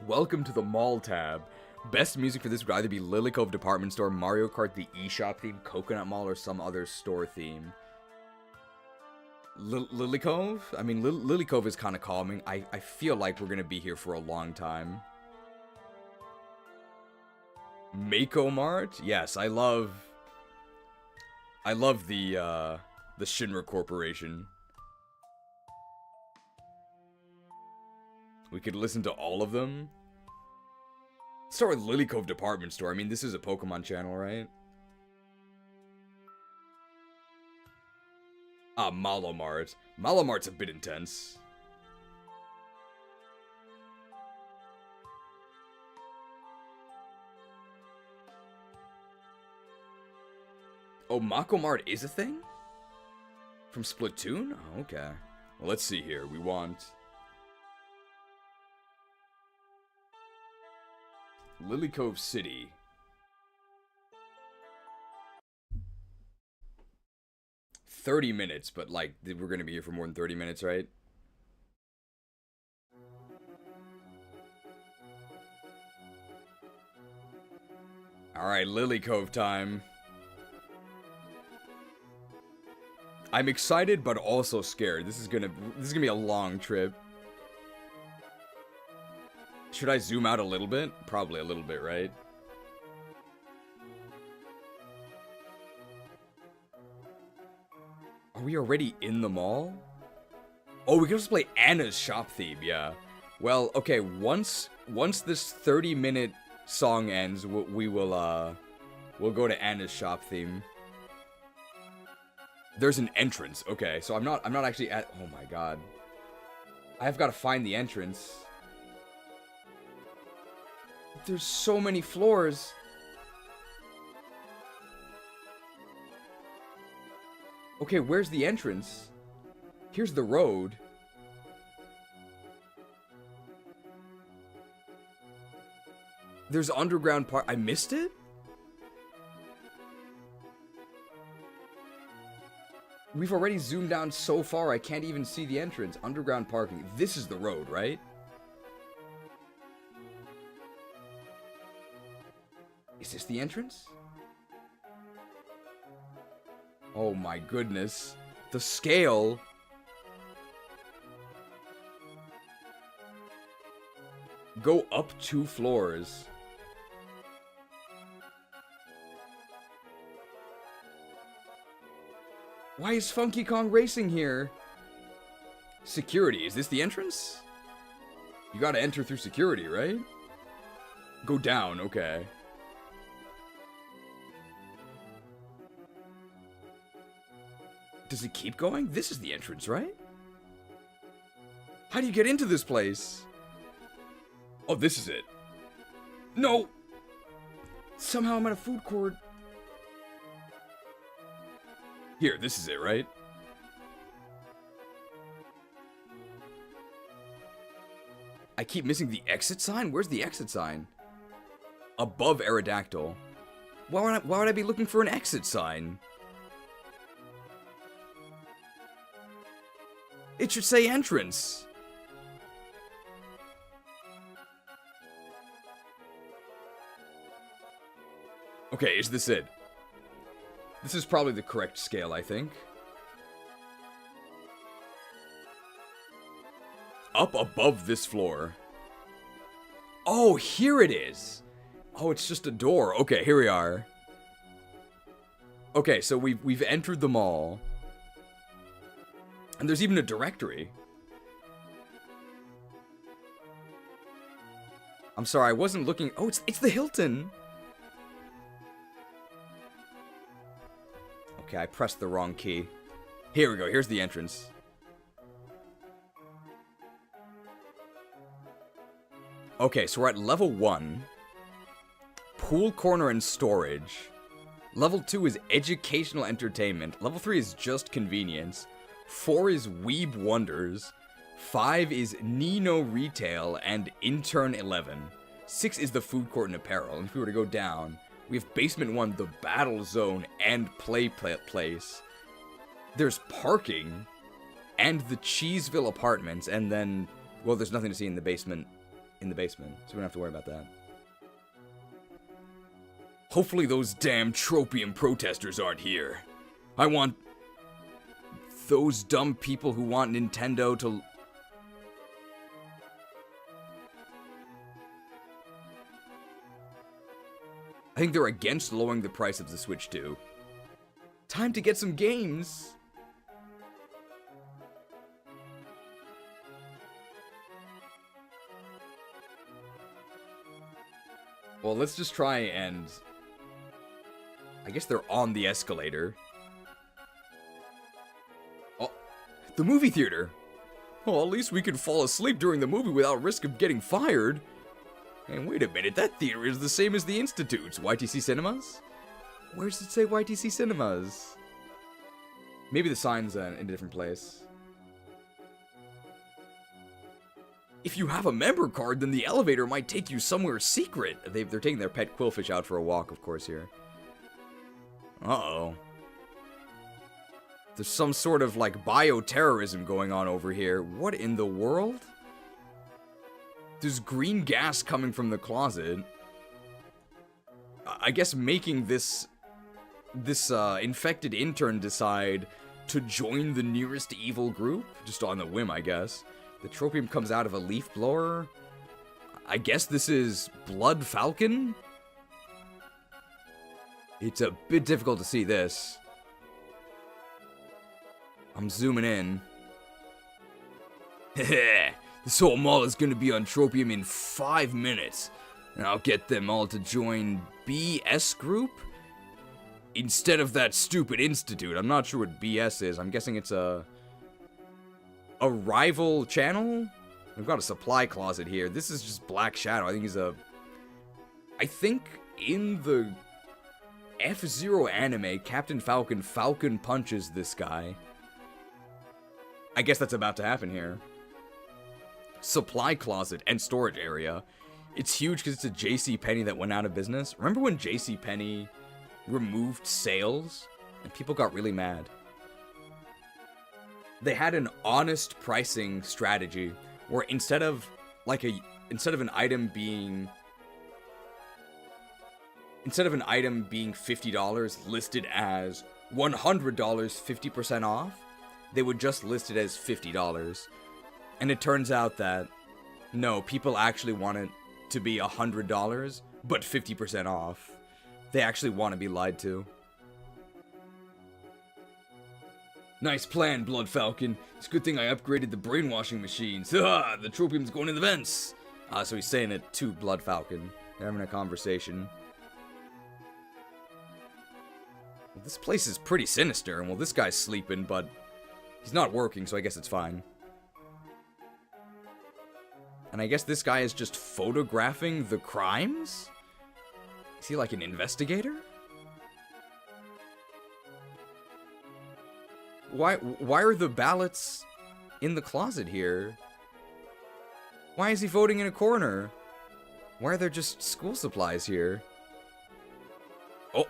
Welcome to the mall tab. Best music for this would either be Lily Cove Department Store, Mario Kart the eShop theme, Coconut Mall, or some other store theme. Lily Cove? I mean, Lily Cove is kind of calming. I feel like we're going to be here for a long time. Mako Mart? Yes, I love the Shinra Corporation. We could listen to all of them. Let's start with Lily Cove Department Store. I mean, this is a Pokemon channel, right? Ah, Malo Mart. Malo Mart's a bit intense. Oh, Mako Mart is a thing? From Splatoon? Oh, okay. Well, let's see here. We want Lily Cove City. $30 minutes, but like, we're gonna be here for more than 30 minutes, right? Alright, Lily Cove time. I'm excited, but also scared. This is gonna be a long trip. Should I zoom out a little bit? Probably a little bit, right? Are we already in the mall? Oh, we can just play Anna's shop theme, yeah. Well, okay, once this 30-minute song ends, we'll go to Anna's shop theme. There's an entrance. Okay, so I'm not actually at... Oh my god. I've got to find the entrance. There's so many floors. Okay, where's the entrance? Here's the road. There's underground part. I missed it? We've already zoomed down so far, I can't even see the entrance. Underground parking. This is the road, right? Is this the entrance? Oh my goodness. The scale. Go up 2 floors. Why is Funky Kong Racing here? Security. Is this the entrance? You gotta enter through security, right? Go down, okay. Does it keep going? This is the entrance, right? How do you get into this place? Oh, this is it. No! Somehow I'm at a food court. Here, this is it, right? I keep missing the exit sign? Where's the exit sign? Above Aerodactyl. Why would I be looking for an exit sign? It should say entrance. Okay, is this it? This is probably the correct scale, I think. Up above this floor. Oh, here it is. Oh, it's just a door. Okay, here we are. Okay, so we've entered the mall. And there's even a directory. I'm sorry, I wasn't looking. Oh, it's the Hilton. Okay, I pressed the wrong key. Here we go. Here's the entrance. Okay, so we're at level 1. Pool corner and storage. Level 2 is educational entertainment. Level 3 is just convenience. 4 is Weeb Wonders. 5 is Nino Retail and Intern 11. 6 is the food court and apparel. And if we were to go down, we have Basement 1, the Battle Zone, and Place. There's parking, and the Cheeseville Apartments, and then, well, there's nothing to see in the basement, so we don't have to worry about that. Hopefully those damn Tropium protesters aren't here. I want those dumb people who want Nintendo to... I think they're against lowering the price of the Switch too. Time to get some games! Well, let's just try and... I guess they're on the escalator. Oh, the movie theater! Well, at least we can fall asleep during the movie without risk of getting fired. And wait a minute, that theater is the same as the Institute's. YTC Cinemas? Where does it say YTC Cinemas? Maybe the sign's in a different place. If you have a member card, then the elevator might take you somewhere secret. They're taking their pet quillfish out for a walk, of course, here. Uh-oh. There's some sort of, like, bioterrorism going on over here. What in the world? There's green gas coming from the closet. I guess making this infected intern decide to join the nearest evil group, just on the whim, I guess. The tropium comes out of a leaf blower. I guess this is Blood Falcon? It's a bit difficult to see this. I'm zooming in. Heh. This whole mall is gonna be on Tropium in 5 minutes. And I'll get them all to join BS Group? Instead of that stupid institute. I'm not sure what BS is. I'm guessing it's a rival channel? We've got a supply closet here. This is just Black Shadow. I think he's a... I think in the F-Zero anime, Captain Falcon punches this guy. I guess that's about to happen here. Supply closet and storage area. It's huge because it's a JCPenney that went out of business. Remember when JCPenney removed sales and people got really mad? They had an honest pricing strategy where instead of an item being $50 listed as $100 50% off, they would just list it as $50. And it turns out that, no, people actually want it to be $100, but 50% off. They actually want to be lied to. Nice plan, Blood Falcon. It's a good thing I upgraded the brainwashing machines. Ah, the tropium's going in the vents. So he's saying it to Blood Falcon. They're having a conversation. Well, this place is pretty sinister, and well, this guy's sleeping, but he's not working, so I guess it's fine. And I guess this guy is just photographing the crimes? Is he like an investigator? Why are the ballots in the closet here? Why is he voting in a corner? Why are there just school supplies here? Oh.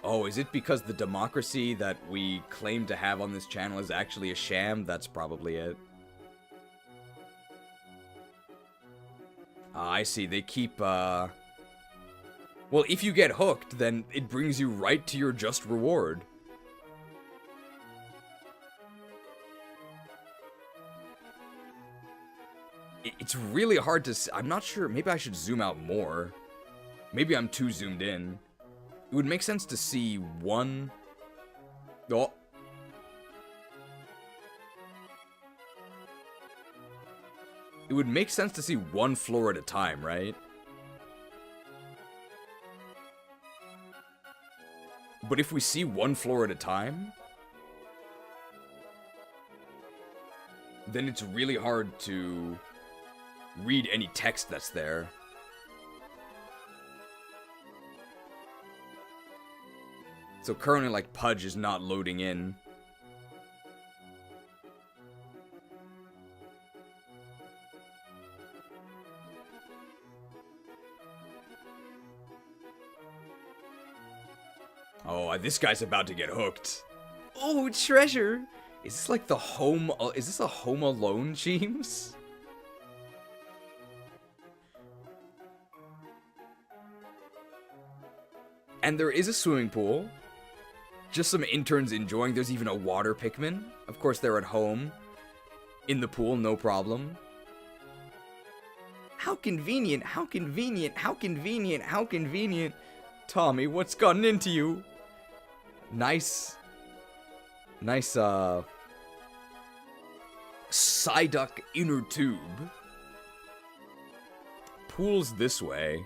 Oh, is it because the democracy that we claim to have on this channel is actually a sham? That's probably it. I see. They keep, well, if you get hooked, then it brings you right to your just reward. It's really hard to see. I'm not sure. Maybe I should zoom out more. Maybe I'm too zoomed in. It would make sense to see one... Oh. It would make sense to see one floor at a time, right? But if we see one floor at a time, then it's really hard to read any text that's there. So currently, like, Pudge is not loading in. Oh, this guy's about to get hooked. Oh, treasure! Is this like the home... is this a Home Alone, James? And there is a swimming pool. Just some interns enjoying. There's even a water Pikmin. Of course, they're at home. In the pool, no problem. How convenient, how convenient, how convenient, how convenient. Tommy, what's gotten into you? Nice, Psyduck inner tube. Pool's this way.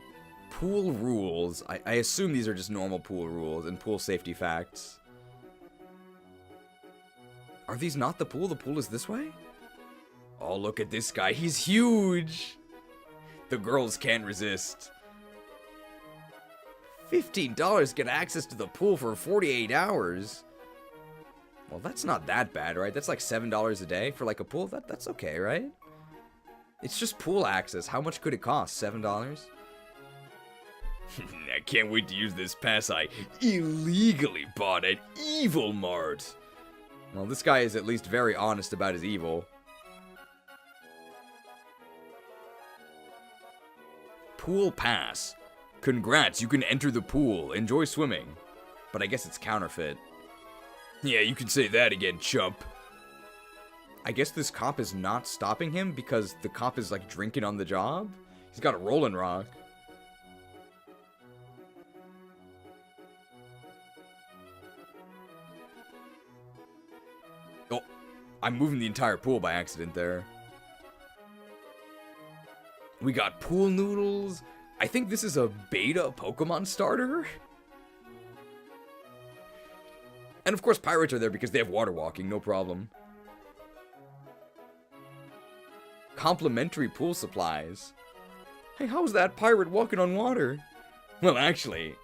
Pool rules. I assume these are just normal pool rules and pool safety facts. Are these not the pool? The pool is this way? Oh, look at this guy. He's huge. The girls can't resist. $15 get access to the pool for 48 hours. Well, that's not that bad, right? That's like $7 a day for like a pool. That's okay, right? It's just pool access. How much could it cost? $7? I can't wait to use this pass I illegally bought at Evil Mart. Well, this guy is at least very honest about his evil. Pool pass. Congrats, you can enter the pool. Enjoy swimming. But I guess it's counterfeit. Yeah, you can say that again, chump. I guess this cop is not stopping him because the cop is like drinking on the job. He's got a Rolling Rock. Oh, I'm moving the entire pool by accident there. We got pool noodles. I think this is a beta Pokemon starter. And of course pirates are there because they have water walking, no problem. Complimentary pool supplies. Hey, how's that pirate walking on water? Well, actually,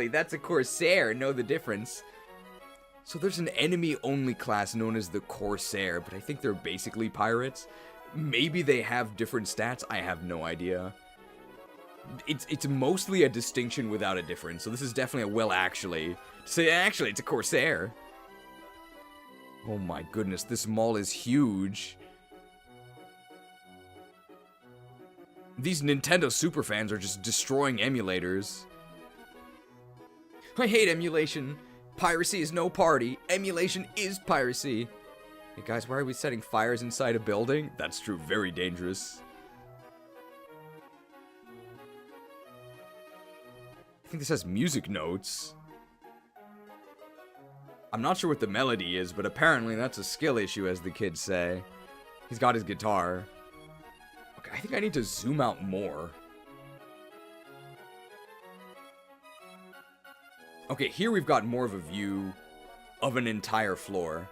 that's a Corsair, know the difference. So there's an enemy-only class known as the Corsair, but I think they're basically pirates. Maybe they have different stats, I have no idea. It's mostly a distinction without a difference, so this is definitely a well actually. Say actually, it's a Corsair. Oh my goodness, this mall is huge. These Nintendo superfans are just destroying emulators. I hate emulation. Piracy is no party. Emulation is piracy. Hey guys, why are we setting fires inside a building? That's true, very dangerous. I think this has music notes. I'm not sure what the melody is, but apparently that's a skill issue, as the kids say. He's got his guitar. Okay, I think I need to zoom out more. Okay, here we've got more of a view of an entire floor.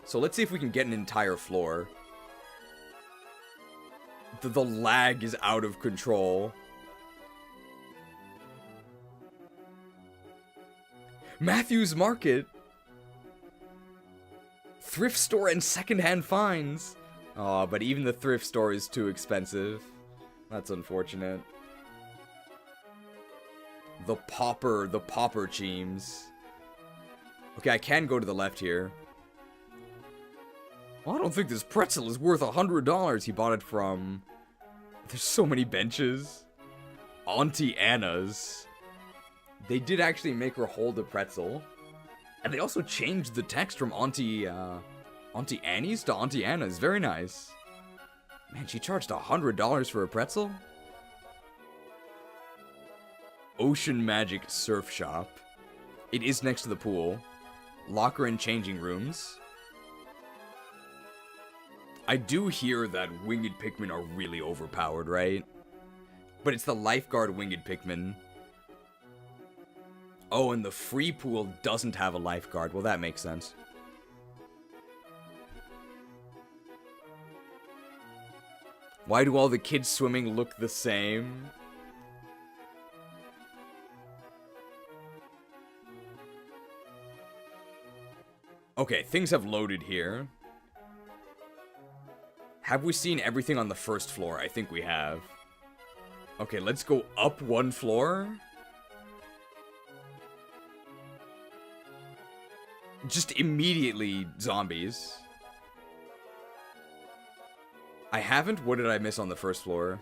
So let's see if we can get an entire floor. The lag is out of control. Matthew's Market. Thrift store and secondhand finds. Aw, but even the thrift store is too expensive. That's unfortunate. The pauper cheems. Okay, I can go to the left here. Well, I don't think this pretzel is worth $100. He bought it from... There's so many benches. Auntie Anna's. They did actually make her hold a pretzel. And they also changed the text from Auntie Auntie Annie's to Auntie Anna's. Very nice. Man, she charged $100 for a pretzel? Ocean Magic Surf Shop. It is next to the pool. Locker and changing rooms. I do hear that winged Pikmin are really overpowered, right? But it's the lifeguard winged Pikmin. Oh, and the free pool doesn't have a lifeguard. Well, that makes sense. Why do all the kids swimming look the same? Okay, things have loaded here. Have we seen everything on the first floor? I think we have. Okay, let's go up one floor. Just immediately zombies. I haven't? What did I miss on the first floor?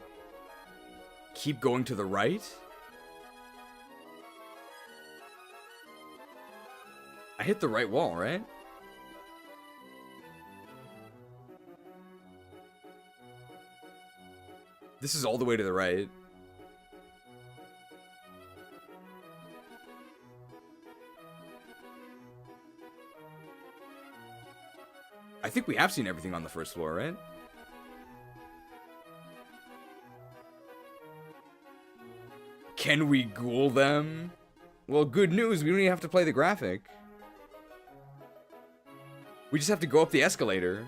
Keep going to the right? I hit the right wall, right? This is all the way to the right. I think we have seen everything on the first floor, right? Can we ghoul them? Well, good news, we don't even have to play the graphic. We just have to go up the escalator.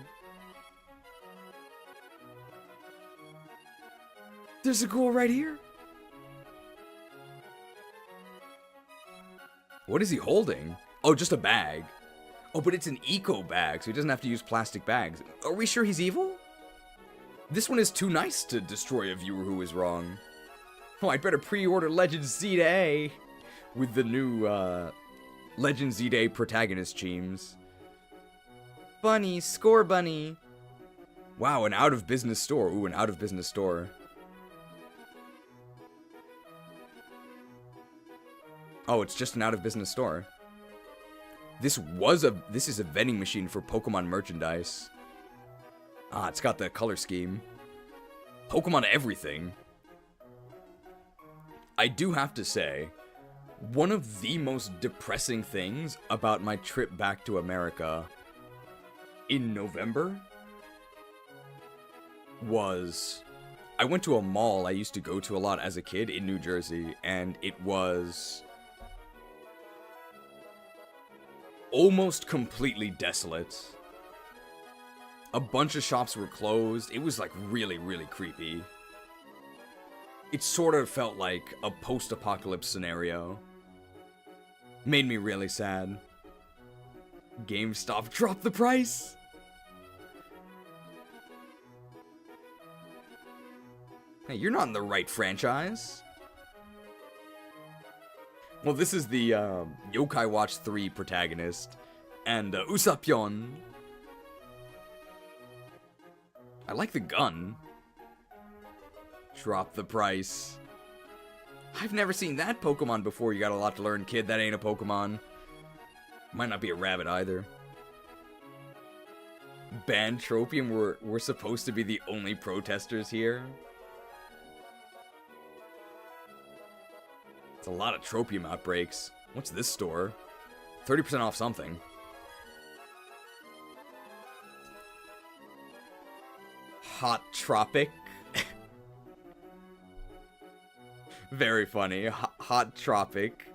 There's a ghoul right here. What is he holding? Oh, just a bag. Oh, but it's an eco bag, so he doesn't have to use plastic bags. Are we sure he's evil? This one is too nice to destroy a viewer who is wrong. Oh, I'd better pre-order Legend Z to A with the new Legend Z to A protagonist teams. Bunny, score bunny. Wow, an out-of-business store. Ooh, an out-of-business store. Oh, it's just an out-of-business store. This is a vending machine for Pokemon merchandise. Ah, it's got the color scheme. Pokemon everything. I do have to say, one of the most depressing things about my trip back to America in November was I went to a mall I used to go to a lot as a kid in New Jersey, and it was almost completely desolate. A bunch of shops were closed. It was like really, really creepy. It sort of felt like a post-apocalypse scenario. Made me really sad. GameStop dropped the price! Hey, you're not in the right franchise. Well, this is the Yokai Watch 3 protagonist, and Usapion. I like the gun. Drop the price. I've never seen that Pokemon before. You got a lot to learn, kid. That ain't a Pokemon. Might not be a rabbit either. Bantropium, we're supposed to be the only protesters here. It's a lot of tropium outbreaks. What's this store? 30% off something. Hot Tropic. Very funny. Hot Tropic.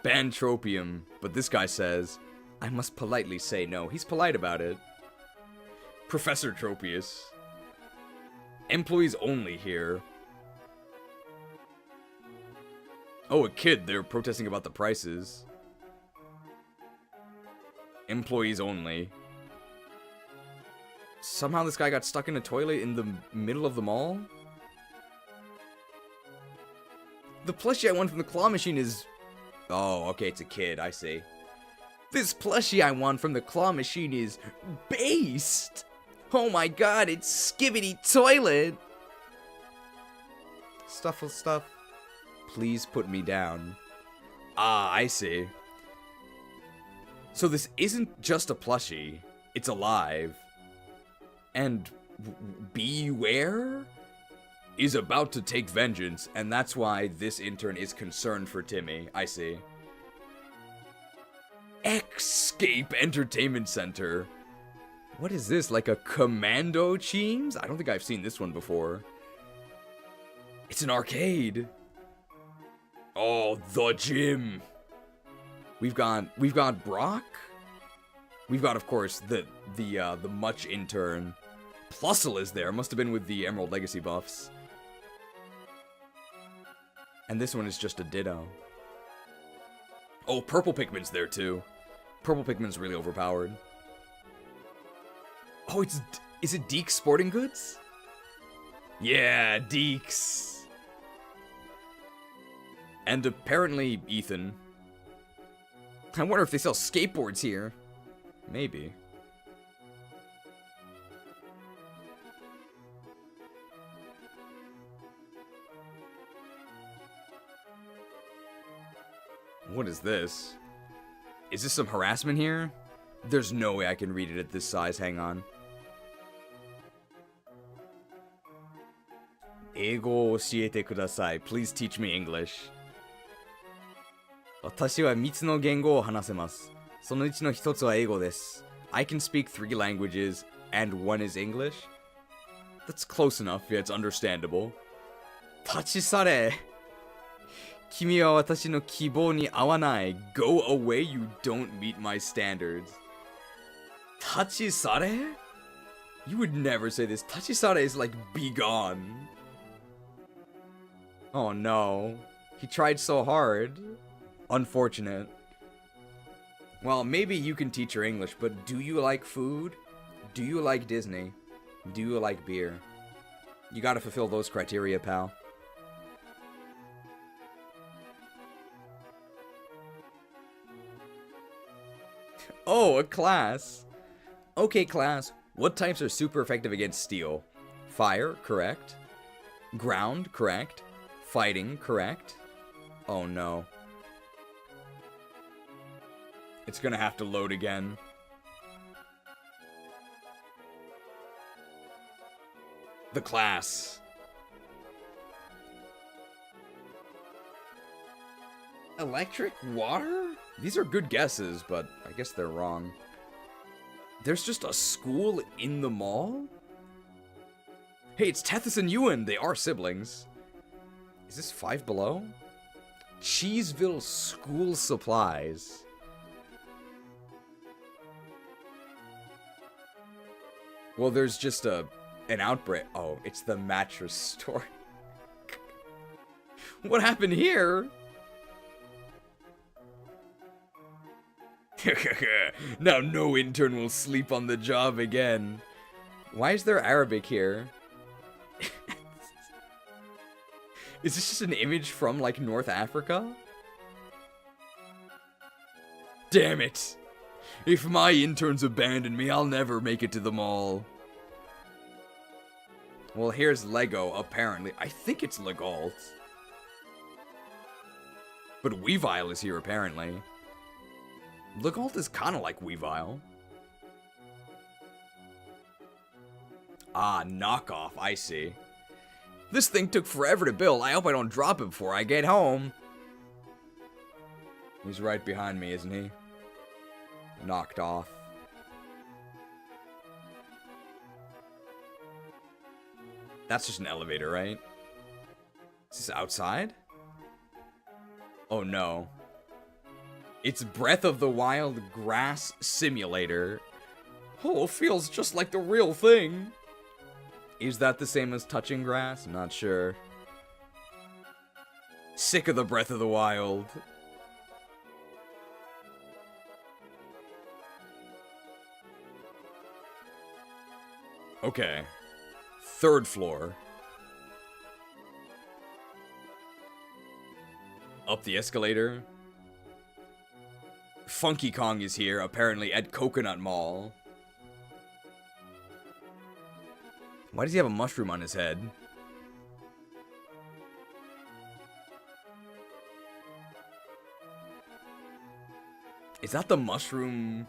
Bantropium. But this guy says, I must politely say no. He's polite about it. Professor Tropius. Employees only here. Oh, a kid. They're protesting about the prices. Employees only. Somehow this guy got stuck in a toilet in the middle of the mall? The plushie I won from the claw machine is... Oh, okay, it's a kid, I see. This plushie I won from the claw machine is... based! Oh my god, it's Skibbity Toilet! Stuffle stuff. Please put me down. Ah, I see. So this isn't just a plushie, it's alive. And Beware is about to take vengeance, and that's why this intern is concerned for Timmy. I see. Escape Entertainment Center. What is this, like a Commando Cheems? I don't think I've seen this one before. It's an arcade. Oh, the gym. We've got Brock. We've got, of course, the Much intern. Plusle is there. Must have been with the Emerald Legacy buffs. And this one is just a ditto. Oh, Purple Pikmin's there too. Purple Pikmin's really overpowered. Oh, is it Deeks Sporting Goods? Yeah, Deeks. And apparently Ethan. I wonder if they sell skateboards here. Maybe. What is this? Is this some harassment here? There's no way I can read it at this size. Hang on. 英語を教えてください. Please teach me English. 私は3つの言語を話せます。そのうちの1つは英語です。I can speak 3 languages, and 1 is English? That's close enough. Yeah, it's understandable. 立ち去れ. 君は私の希望に合わない. Go away, you don't meet my standards. 立ち去れ? You would never say this. 立ち去れ is like be gone. Oh no. He tried so hard. Unfortunate. Well, maybe you can teach her English, but do you like food? Do you like Disney? Do you like beer? You gotta fulfill those criteria, pal. Oh, a class. Okay, class. What types are super effective against steel? Fire, correct. Ground, correct. Fighting, correct. Oh no. It's gonna have to load again. The class. Electric water? These are good guesses, but I guess they're wrong. There's just a school in the mall? Hey, it's Tethys and Ewan. They are siblings. Is this 5 Below? Cheeseville School Supplies. Well, there's just an outbreak. Oh, it's the mattress store. What happened here? Now no intern will sleep on the job again. Why is there Arabic here? Is this just an image from, like, North Africa? Damn it! If my interns abandon me, I'll never make it to the mall. Well, here's Lego, apparently. I think it's Legalt. But Weavile is here, apparently. Legalt is kind of like Weavile. Ah, knockoff, I see. This thing took forever to build. I hope I don't drop it before I get home. He's right behind me, isn't he? Knocked off. That's just an elevator, right? Is this outside? Oh no. It's Breath of the Wild Grass Simulator. Oh, feels just like the real thing. Is that the same as touching grass? Not sure. Sick of the Breath of the Wild. Okay. 3rd floor. Up the escalator. Funky Kong is here, apparently at Coconut Mall. Why does he have a mushroom on his head? Is that the mushroom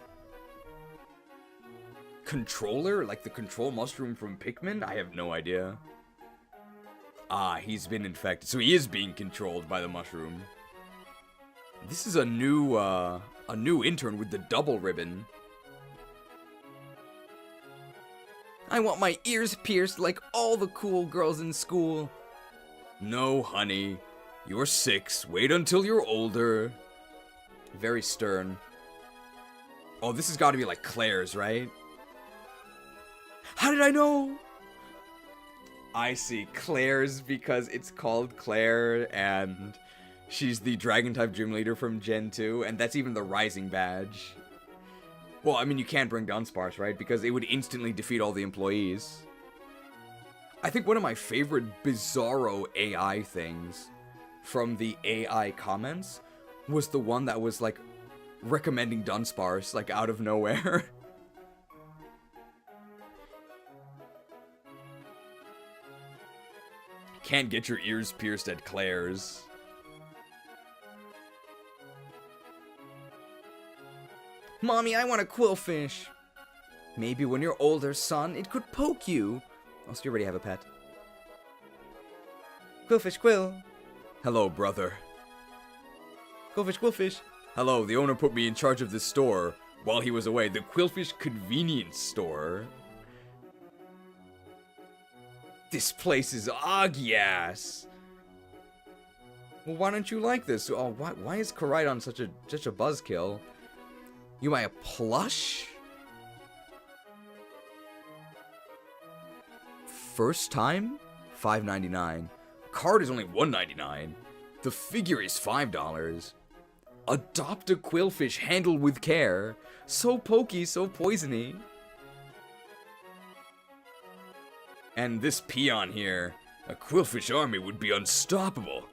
controller? Like the control mushroom from Pikmin? I have no idea. Ah, he's been infected. So he is being controlled by the mushroom. This is a new intern with the double ribbon. I want my ears pierced like all the cool girls in school. No, honey. You're 6. Wait until you're older. Very stern. Oh, this has got to be like Claire's, right? How did I know? I see. Claire's because it's called Claire, and she's the Dragon-type gym leader from Gen 2, and that's even the Rising badge. Well, I mean, you can't bring Dunsparce, right? Because it would instantly defeat all the employees. I think one of my favorite bizarro AI things from the AI comments was the one that was, like, recommending Dunsparce, like, out of nowhere. Can't get your ears pierced at Claire's. Mommy, I want a quillfish. Maybe when you're older, son, it could poke you. Oh, so you already have a pet. Quillfish, Quill. Hello, brother. Quillfish, Quillfish. Hello, the owner put me in charge of this store while he was away. The Quillfish Convenience Store. This place is ass. Well, why don't you like this? Oh, why is Koraidon such a buzzkill? You buy a plush? First time? $5.99. Card is only $1.99. The figure is $5. Adopt a quillfish handled with care. So pokey, so poisony. And this peon here, a quillfish army would be unstoppable.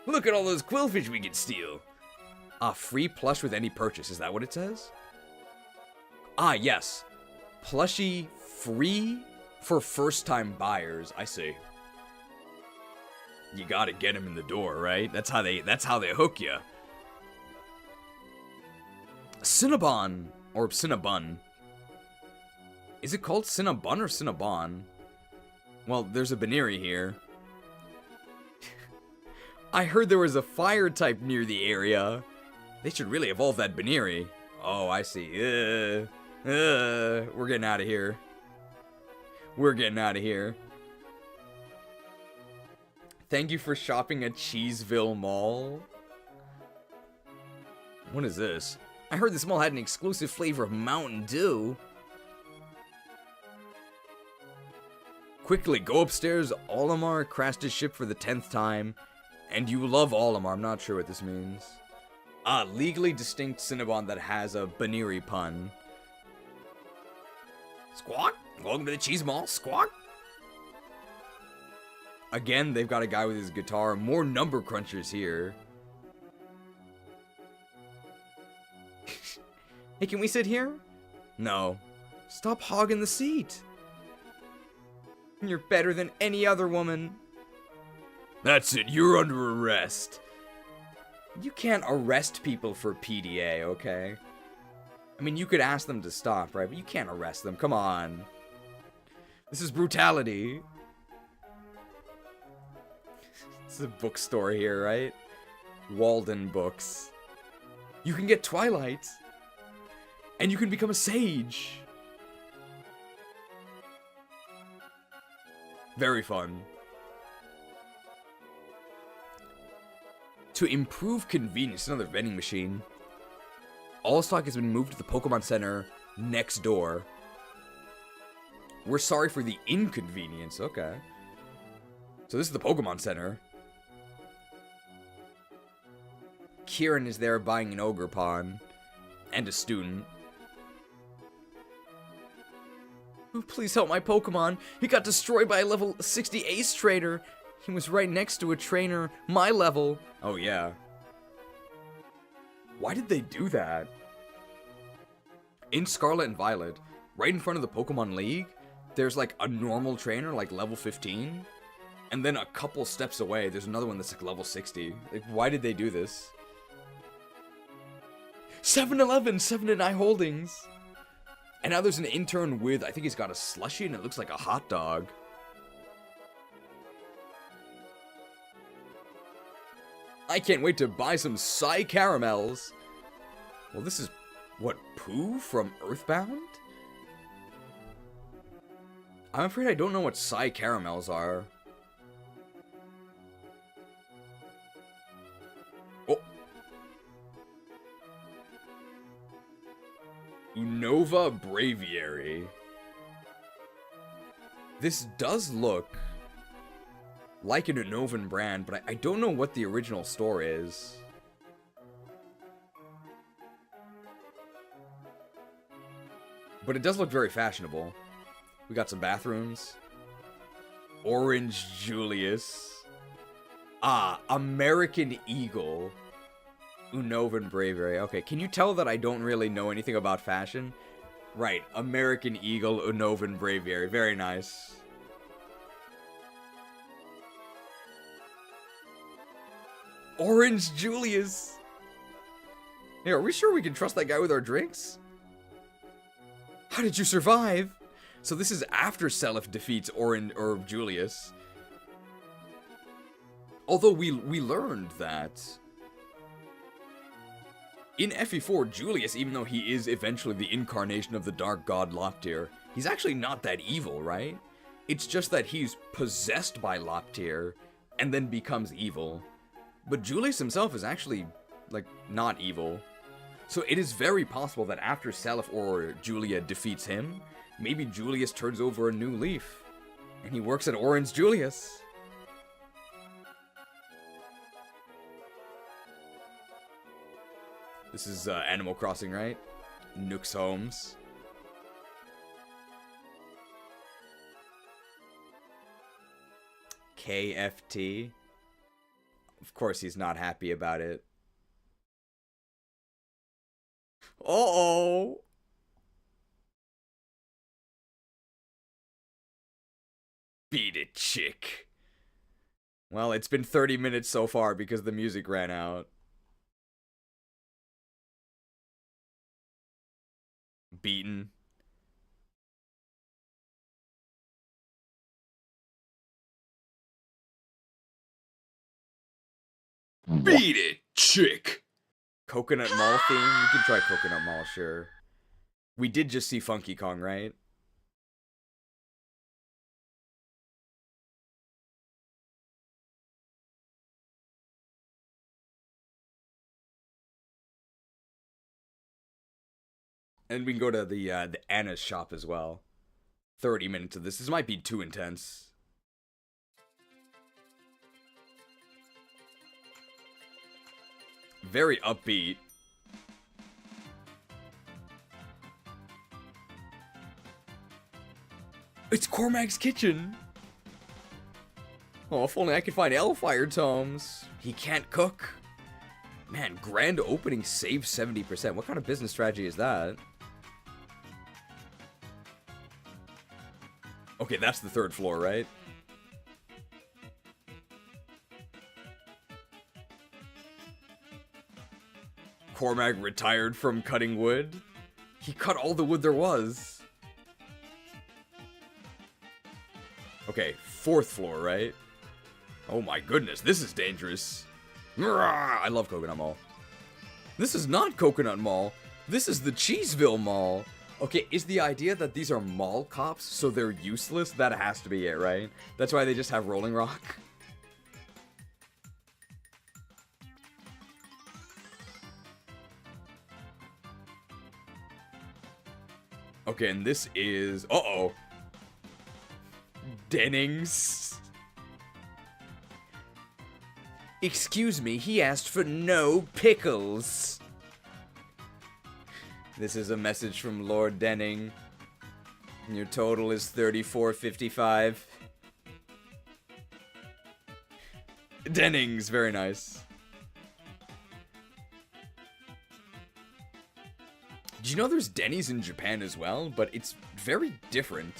Look at all those quillfish we could steal. Free plush with any purchase, is that what it says? Ah, yes. Plushie free for first-time buyers, I see. You gotta get him in the door, right? That's how they hook you. Cinnabon, or Cinnabon. Is it called Cinnabon or Cinnabon? Well, there's a Baneri here. I heard there was a fire type near the area. They should really evolve that Baneri. Oh, I see. We're getting out of here. We're getting out of here. Thank you for shopping at Cheeseville Mall. What is this? I heard this mall had an exclusive flavor of Mountain Dew. Quickly, go upstairs. Olimar crashed his ship for the 10th time. And you love Olimar. I'm not sure what this means. Legally distinct Cinnabon that has a Baneri pun. Squawk! Welcome to the Cheese Mall. Squawk! Again, they've got a guy with his guitar. More number crunchers here. Hey, can we sit here? No. Stop hogging the seat. You're better than any other woman. That's it, you're under arrest. You can't arrest people for PDA, okay? I mean, you could ask them to stop, right? But you can't arrest them, come on. This is brutality. It's a bookstore here, right? Walden Books. You can get Twilight. And you can become a sage. Very fun. To improve convenience, another vending machine. All stock has been moved to the Pokemon Center next door. We're sorry for the inconvenience. Okay. So this is the Pokemon Center. Kieran is there buying an Ogerpon. And a student. Oh, please help my Pokemon. He got destroyed by a level 60 Ace Trainer. He was right next to a trainer my level. Oh, yeah. Why did they do that? In Scarlet and Violet, right in front of the Pokemon League, there's like a normal trainer, like level 15. And then a couple steps away, there's another one that's like level 60. Like, why did they do this? 7-Eleven, 7 & I Holdings. And now there's an intern with, I think he's got a slushie and it looks like a hot dog. I can't wait to buy some Psy Caramels. Well, this is, what, Pooh from Earthbound? I'm afraid I don't know what Psy Caramels are. Oh. Unova Braviary. This does look like an Unovan brand, but I don't know what the original store is. But it does look very fashionable. We got some bathrooms. Orange Julius. Ah, American Eagle. Unovan Braviary. Okay, can you tell that I don't really know anything about fashion? Right, American Eagle, Unovan Braviary. Very nice. Orange Julius. Hey, are we sure we can trust that guy with our drinks? How did you survive? So this is after Seliph defeats Orange or Julius. Although we learned that in FE4, Julius, even though he is eventually the incarnation of the Dark God Loptir, he's actually not that evil, right? It's just that he's possessed by Loptir and then becomes evil. But Julius himself is actually, like, not evil. So it is very possible that after Seliph or Julia defeats him, maybe Julius turns over a new leaf. And he works at Orange Julius. This is Animal Crossing, right? Nook's Homes. KFT. Of course he's not happy about it. Uh-oh. Beat it, chick. Well, it's been 30 minutes so far because the music ran out. Beaten. Beat it, chick. Coconut Mall theme? You can try Coconut Mall, sure. We did just see Funky Kong, right? And we can go to the Anna's shop as well. 30 minutes of this. This might be too intense. Very upbeat. It's Cormac's kitchen. Oh, if only I could find Elfire tomes. He can't cook. Man, grand opening save 70%. What kind of business strategy is that? Okay, that's the third floor, right? Cormac retired from cutting wood. He cut all the wood there was. Okay, fourth floor, right? Oh my goodness, this is dangerous. I love Coconut Mall. This is not Coconut Mall. This is the Cheeseville Mall. Okay, is the idea that these are mall cops, so they're useless? That has to be it, right? That's why they just have Rolling Rock. Okay, and this is... Uh-oh. Dennings. Excuse me, he asked for no pickles. This is a message from Lord Denning. Your total is $34.55. Dennings, very nice. Do you know there's Denny's in Japan as well? But it's very different.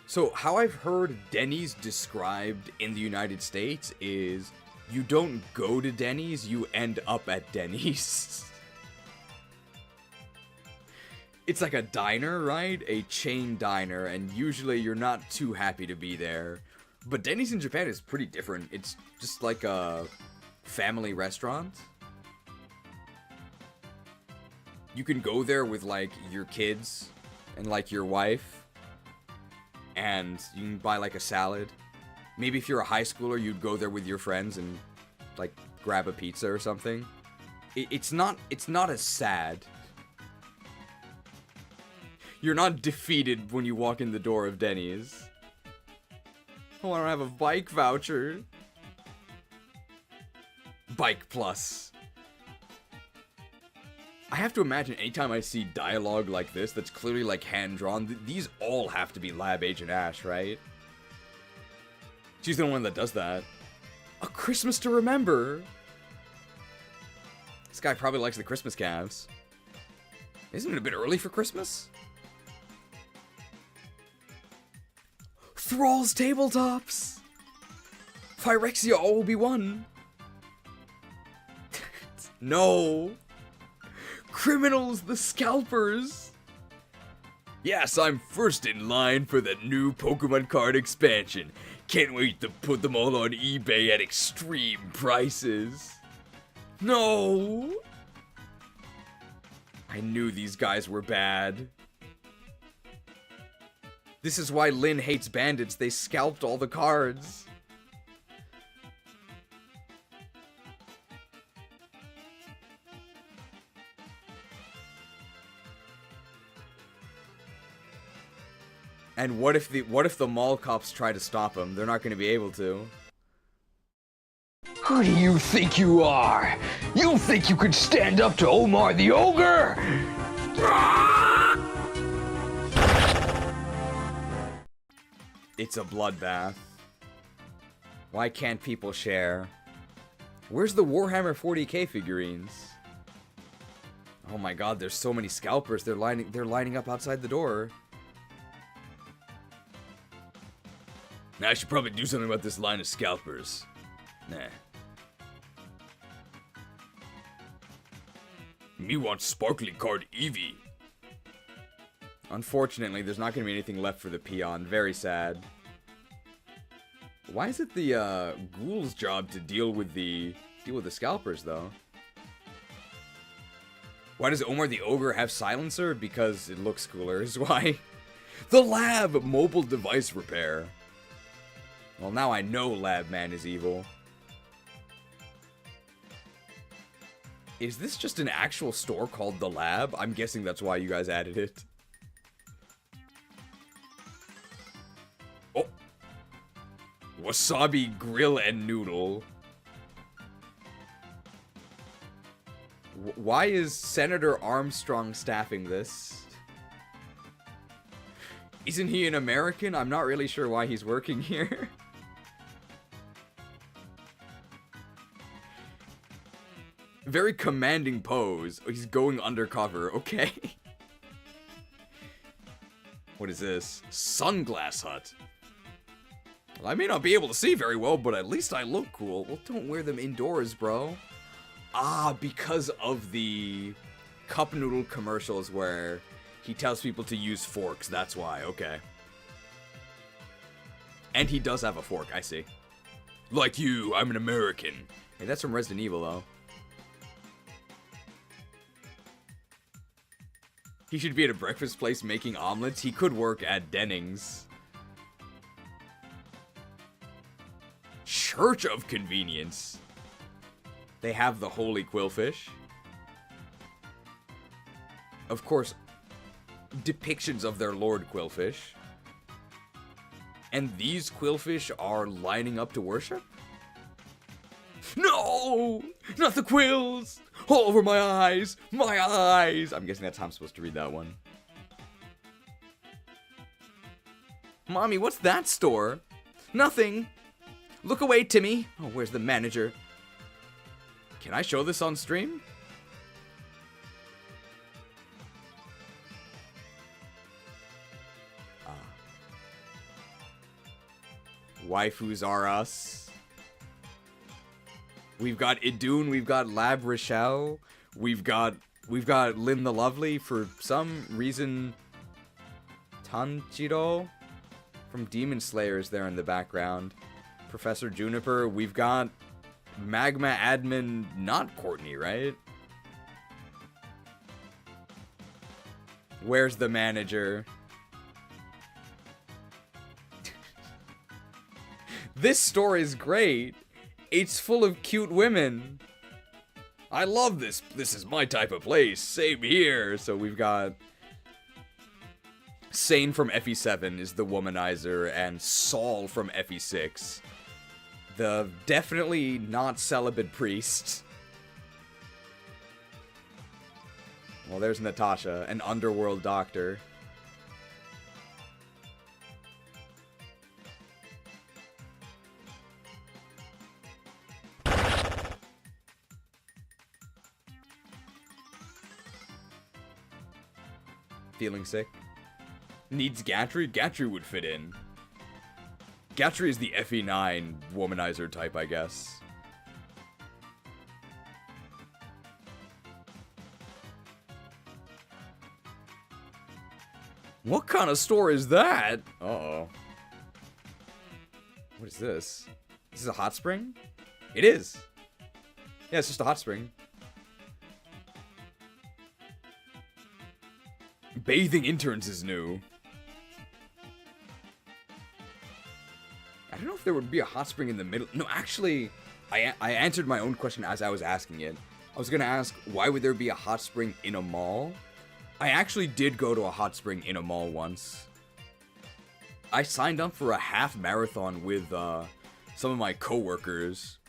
So how I've heard Denny's described in the United States is you don't go to Denny's, you end up at Denny's. it's like a diner, right? A chain diner, and usually you're not too happy to be there. But Denny's in Japan is pretty different. It's just like a family restaurant. You can go there with, like, your kids and, like, your wife. And you can buy, like, a salad. Maybe if you're a high schooler, you'd go there with your friends and, like, grab a pizza or something. It's not as sad. You're not defeated when you walk in the door of Denny's. Oh, I don't have a bike voucher. Bike Plus. I have to imagine anytime I see dialogue like this that's clearly like hand-drawn, these all have to be Lab Agent Ash, right? She's the one that does that. A Christmas to Remember. This guy probably likes the Christmas calves. Isn't it a bit early for Christmas? Thrall's Tabletops! Phyrexia Obi-Wan! No! Criminals the Scalpers! Yes, I'm first in line for the new Pokemon card expansion. Can't wait to put them all on eBay at extreme prices. No! I knew these guys were bad. This is why Lynn hates bandits. They scalped all the cards. And what if the mall cops try to stop him? They're not going to be able to. Who do you think you are? You think you could stand up to Omar the Ogre? It's a bloodbath. Why can't people share? Where's the Warhammer 40k figurines? Oh my god, there's so many scalpers. They're lining up outside the door. Now I should probably do something about this line of scalpers. Nah. Me want sparkly card Eevee. Unfortunately, there's not going to be anything left for the peon. Very sad. Why is it the ghouls' job to deal with the scalpers, though? Why does Omar the Ogre have silencer? Because it looks cooler is why. The Lab mobile device repair. Well, now I know Lab Man is evil. Is this just an actual store called The Lab? I'm guessing that's why you guys added it. Oh. Wasabi Grill and Noodle. Why is Senator Armstrong staffing this? Isn't he an American? I'm not really sure why he's working here. Very commanding pose. Oh, he's going undercover. Okay. What is this? Sunglass Hut. Well, I may not be able to see very well, but at least I look cool. Well, don't wear them indoors, bro. Ah, because of the cup noodle commercials where he tells people to use forks. That's why. Okay. And he does have a fork. I see. Like you, I'm an American. Hey, that's from Resident Evil, though. He should be at a breakfast place making omelets. He could work at Dennings. Church of Convenience. They have the Holy Quillfish. Of course, depictions of their Lord Quillfish. And these Quillfish are lining up to worship? No! Not the quills! All over my eyes! My eyes! I'm guessing that's how I'm supposed to read that one. Mommy, what's that store? Nothing. Look away, Timmy. Oh, where's the manager? Can I show this on stream? Waifus are us. We've got Idun, we've got Lab Rochelle, we've got We've got Lynn the Lovely, for some reason. Tanjiro from Demon Slayer is there in the background. Professor Juniper. We've got Magma Admin, not Courtney, right? Where's the manager? This store is great. It's full of cute women. I love this. This is my type of place. Same here. So we've got Sane from FE7 is the womanizer, and Saul from FE6. The definitely not celibate priest. Well, there's Natasha, an underworld doctor. Feeling sick? Needs Gatry? Gatry would fit in. Gatry is the FE9 womanizer type, I guess. What kind of store is that? Uh-oh. What is this? Is this a hot spring? It is. Yeah, it's just a hot spring. Bathing Interns is new. I don't know if there would be a hot spring in the middle. No, actually, I answered my own question as I was asking it. I was going to ask, why would there be a hot spring in a mall? I actually did go to a hot spring in a mall once. I signed up for a half marathon with some of my coworkers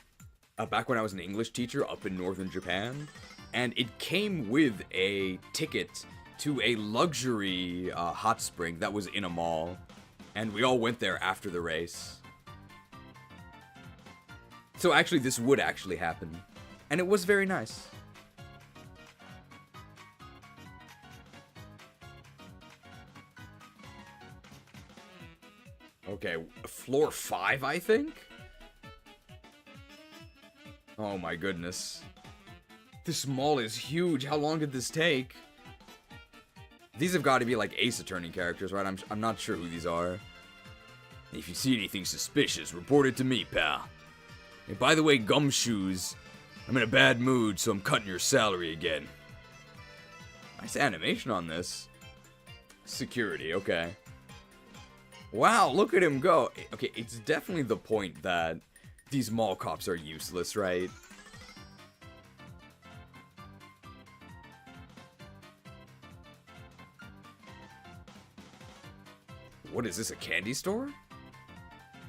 back when I was an English teacher up in northern Japan. And it came with a ticket to a luxury hot spring that was in a mall. And we all went there after the race. So actually, this would actually happen. And it was very nice. Okay, floor 5, I think? Oh my goodness. This mall is huge. How long did this take? These have got to be like Ace Attorney characters, right? I'm not sure who these are. If you see anything suspicious, report it to me, pal. And by the way, Gumshoes, I'm in a bad mood, so I'm cutting your salary again. Nice animation on this. Security, okay. Wow, look at him go. Okay, it's definitely the point that these mall cops are useless, right? What is this, a candy store?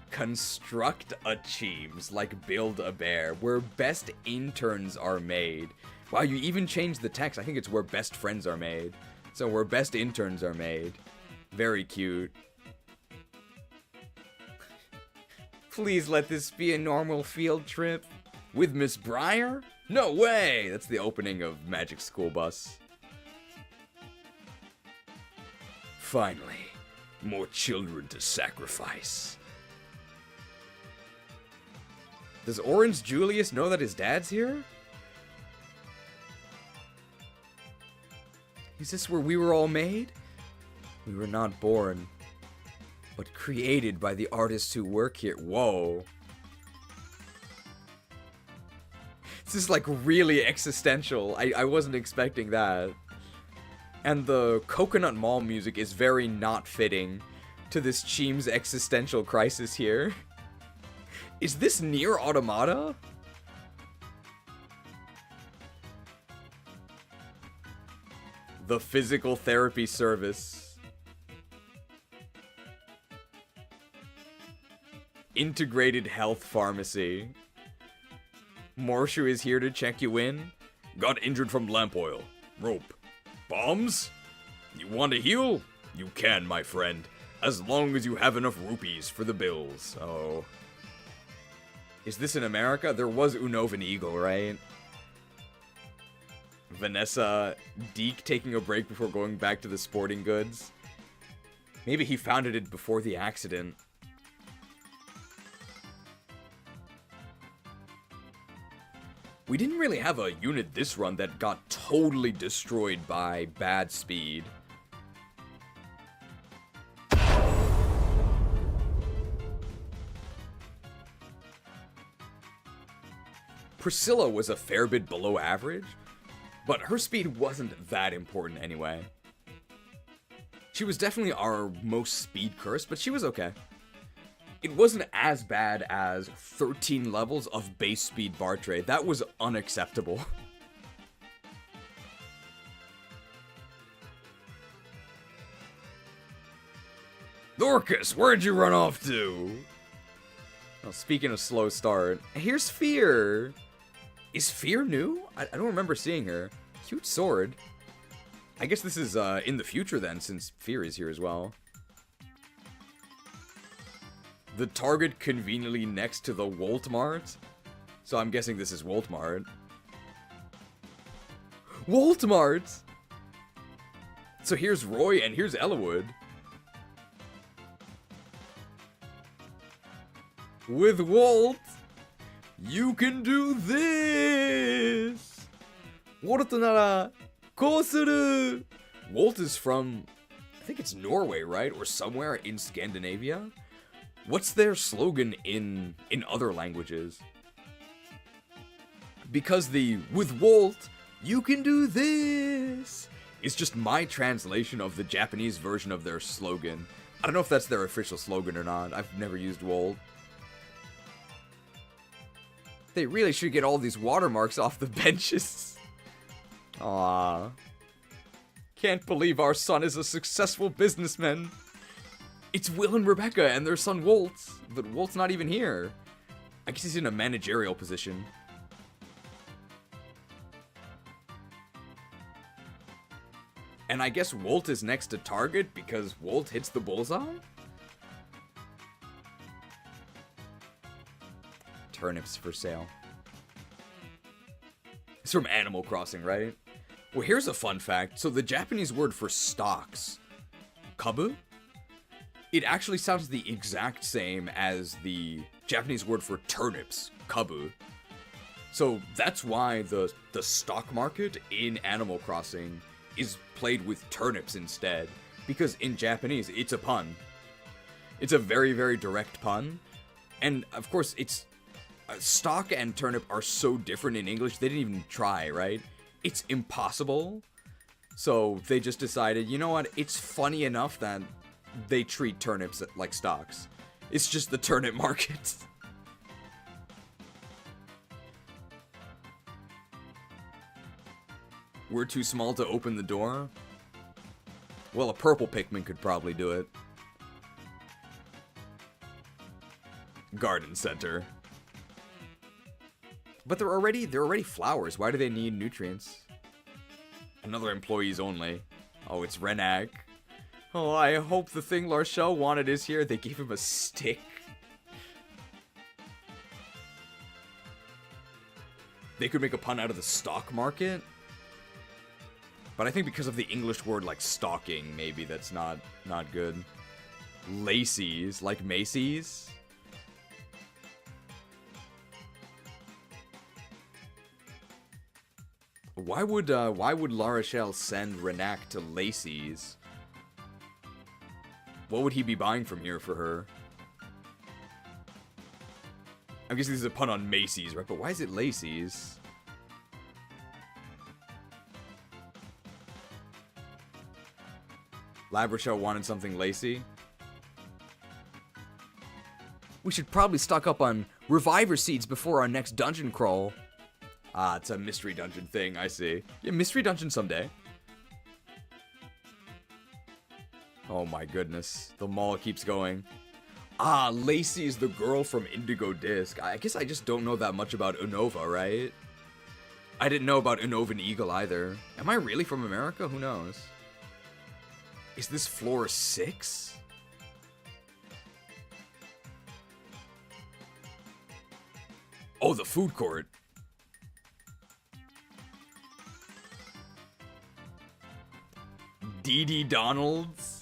Construct achieves, like build a bear, where best interns are made. Wow, you even changed the text. I think it's where best friends are made. So where best interns are made. Very cute. Please let this be a normal field trip. With Miss Breyer? No way! That's the opening of Magic School Bus. Finally, more children to sacrifice. Does Orange Julius know that his dad's here? Is this where we were all made? We were not born, but created by the artists who work here. Whoa. This is like really existential. I wasn't expecting that. And the Coconut Mall music is very not fitting to this Cheem's existential crisis here. Is this Nier Automata? The physical therapy service. Integrated health pharmacy. Morshu is here to check you in. Got injured from lamp oil. Rope. Bombs? You want to heal? You can, my friend. As long as you have enough rupees for the bills. Oh. Is this in America? There was Unovan Eagle, right? Vanessa Deke taking a break before going back to the sporting goods. Maybe he founded it before the accident. We didn't really have a unit this run that got totally destroyed by bad speed. Priscilla was a fair bit below average, but her speed wasn't that important anyway. She was definitely our most speed cursed, but she was okay. It wasn't as bad as 13 levels of base speed Bartray. That was unacceptable. Dorcas, where'd you run off to? Well, speaking of slow start, here's Fear. Is Fear new? I don't remember seeing her. Cute sword. I guess this is in the future then, since Fear is here as well. The target conveniently next to the Woltmart. So I'm guessing this is Woltmart. Woltmart! So here's Roy and here's Elwood. With Walt, you can do this! Walt nara kousuru! Walt is from, I think it's Norway, right? Or somewhere in Scandinavia? What's their slogan in other languages? Because the with Walt, you can do this is just my translation of the Japanese version of their slogan. I don't know if that's their official slogan or not. I've never used Walt. They really should get all these watermarks off the benches. Aww. Can't believe our son is a successful businessman. It's Will and Rebecca and their son Walt, but Walt's not even here. I guess he's in a managerial position. And I guess Walt is next to Target because Walt hits the bullseye? Turnips for sale. It's from Animal Crossing, right? Well, here's a fun fact. So the Japanese word for stocks, kabu, it actually sounds the exact same as the Japanese word for turnips, kabu. So that's why the stock market in Animal Crossing is played with turnips instead. Because in Japanese, it's a pun. It's a very, very direct pun. And of course, it's stock and turnip are so different in English, they didn't even try, right? It's impossible. So they just decided, you know what, it's funny enough that they treat turnips like stocks. It's just the turnip market. We're too small to open the door? Well, a purple Pikmin could probably do it. Garden center. But they're already flowers. Why do they need nutrients? Another employees only. Oh, it's Renak. Oh, I hope the thing Larshell wanted is here. They gave him a stick. They could make a pun out of the stock market. But I think because of the English word like stalking, maybe that's not good. Lacey's, like Macy's. Why would Larshell send Renak to Lacey's? What would he be buying from here for her? I'm guessing this is a pun on Macy's, right? But why is it Lacey's? Labrachelle wanted something lacy. We should probably stock up on Reviver seeds before our next dungeon crawl. Ah, it's a mystery dungeon thing, I see. Yeah, mystery dungeon someday. Oh my goodness, the mall keeps going. Ah, Lacey is the girl from Indigo Disc. I guess I just don't know that much about Unova, right? I didn't know about Unovan Eagle either. Am I really from America? Who knows? Is this floor 6? Oh, the food court. Dee Donald's?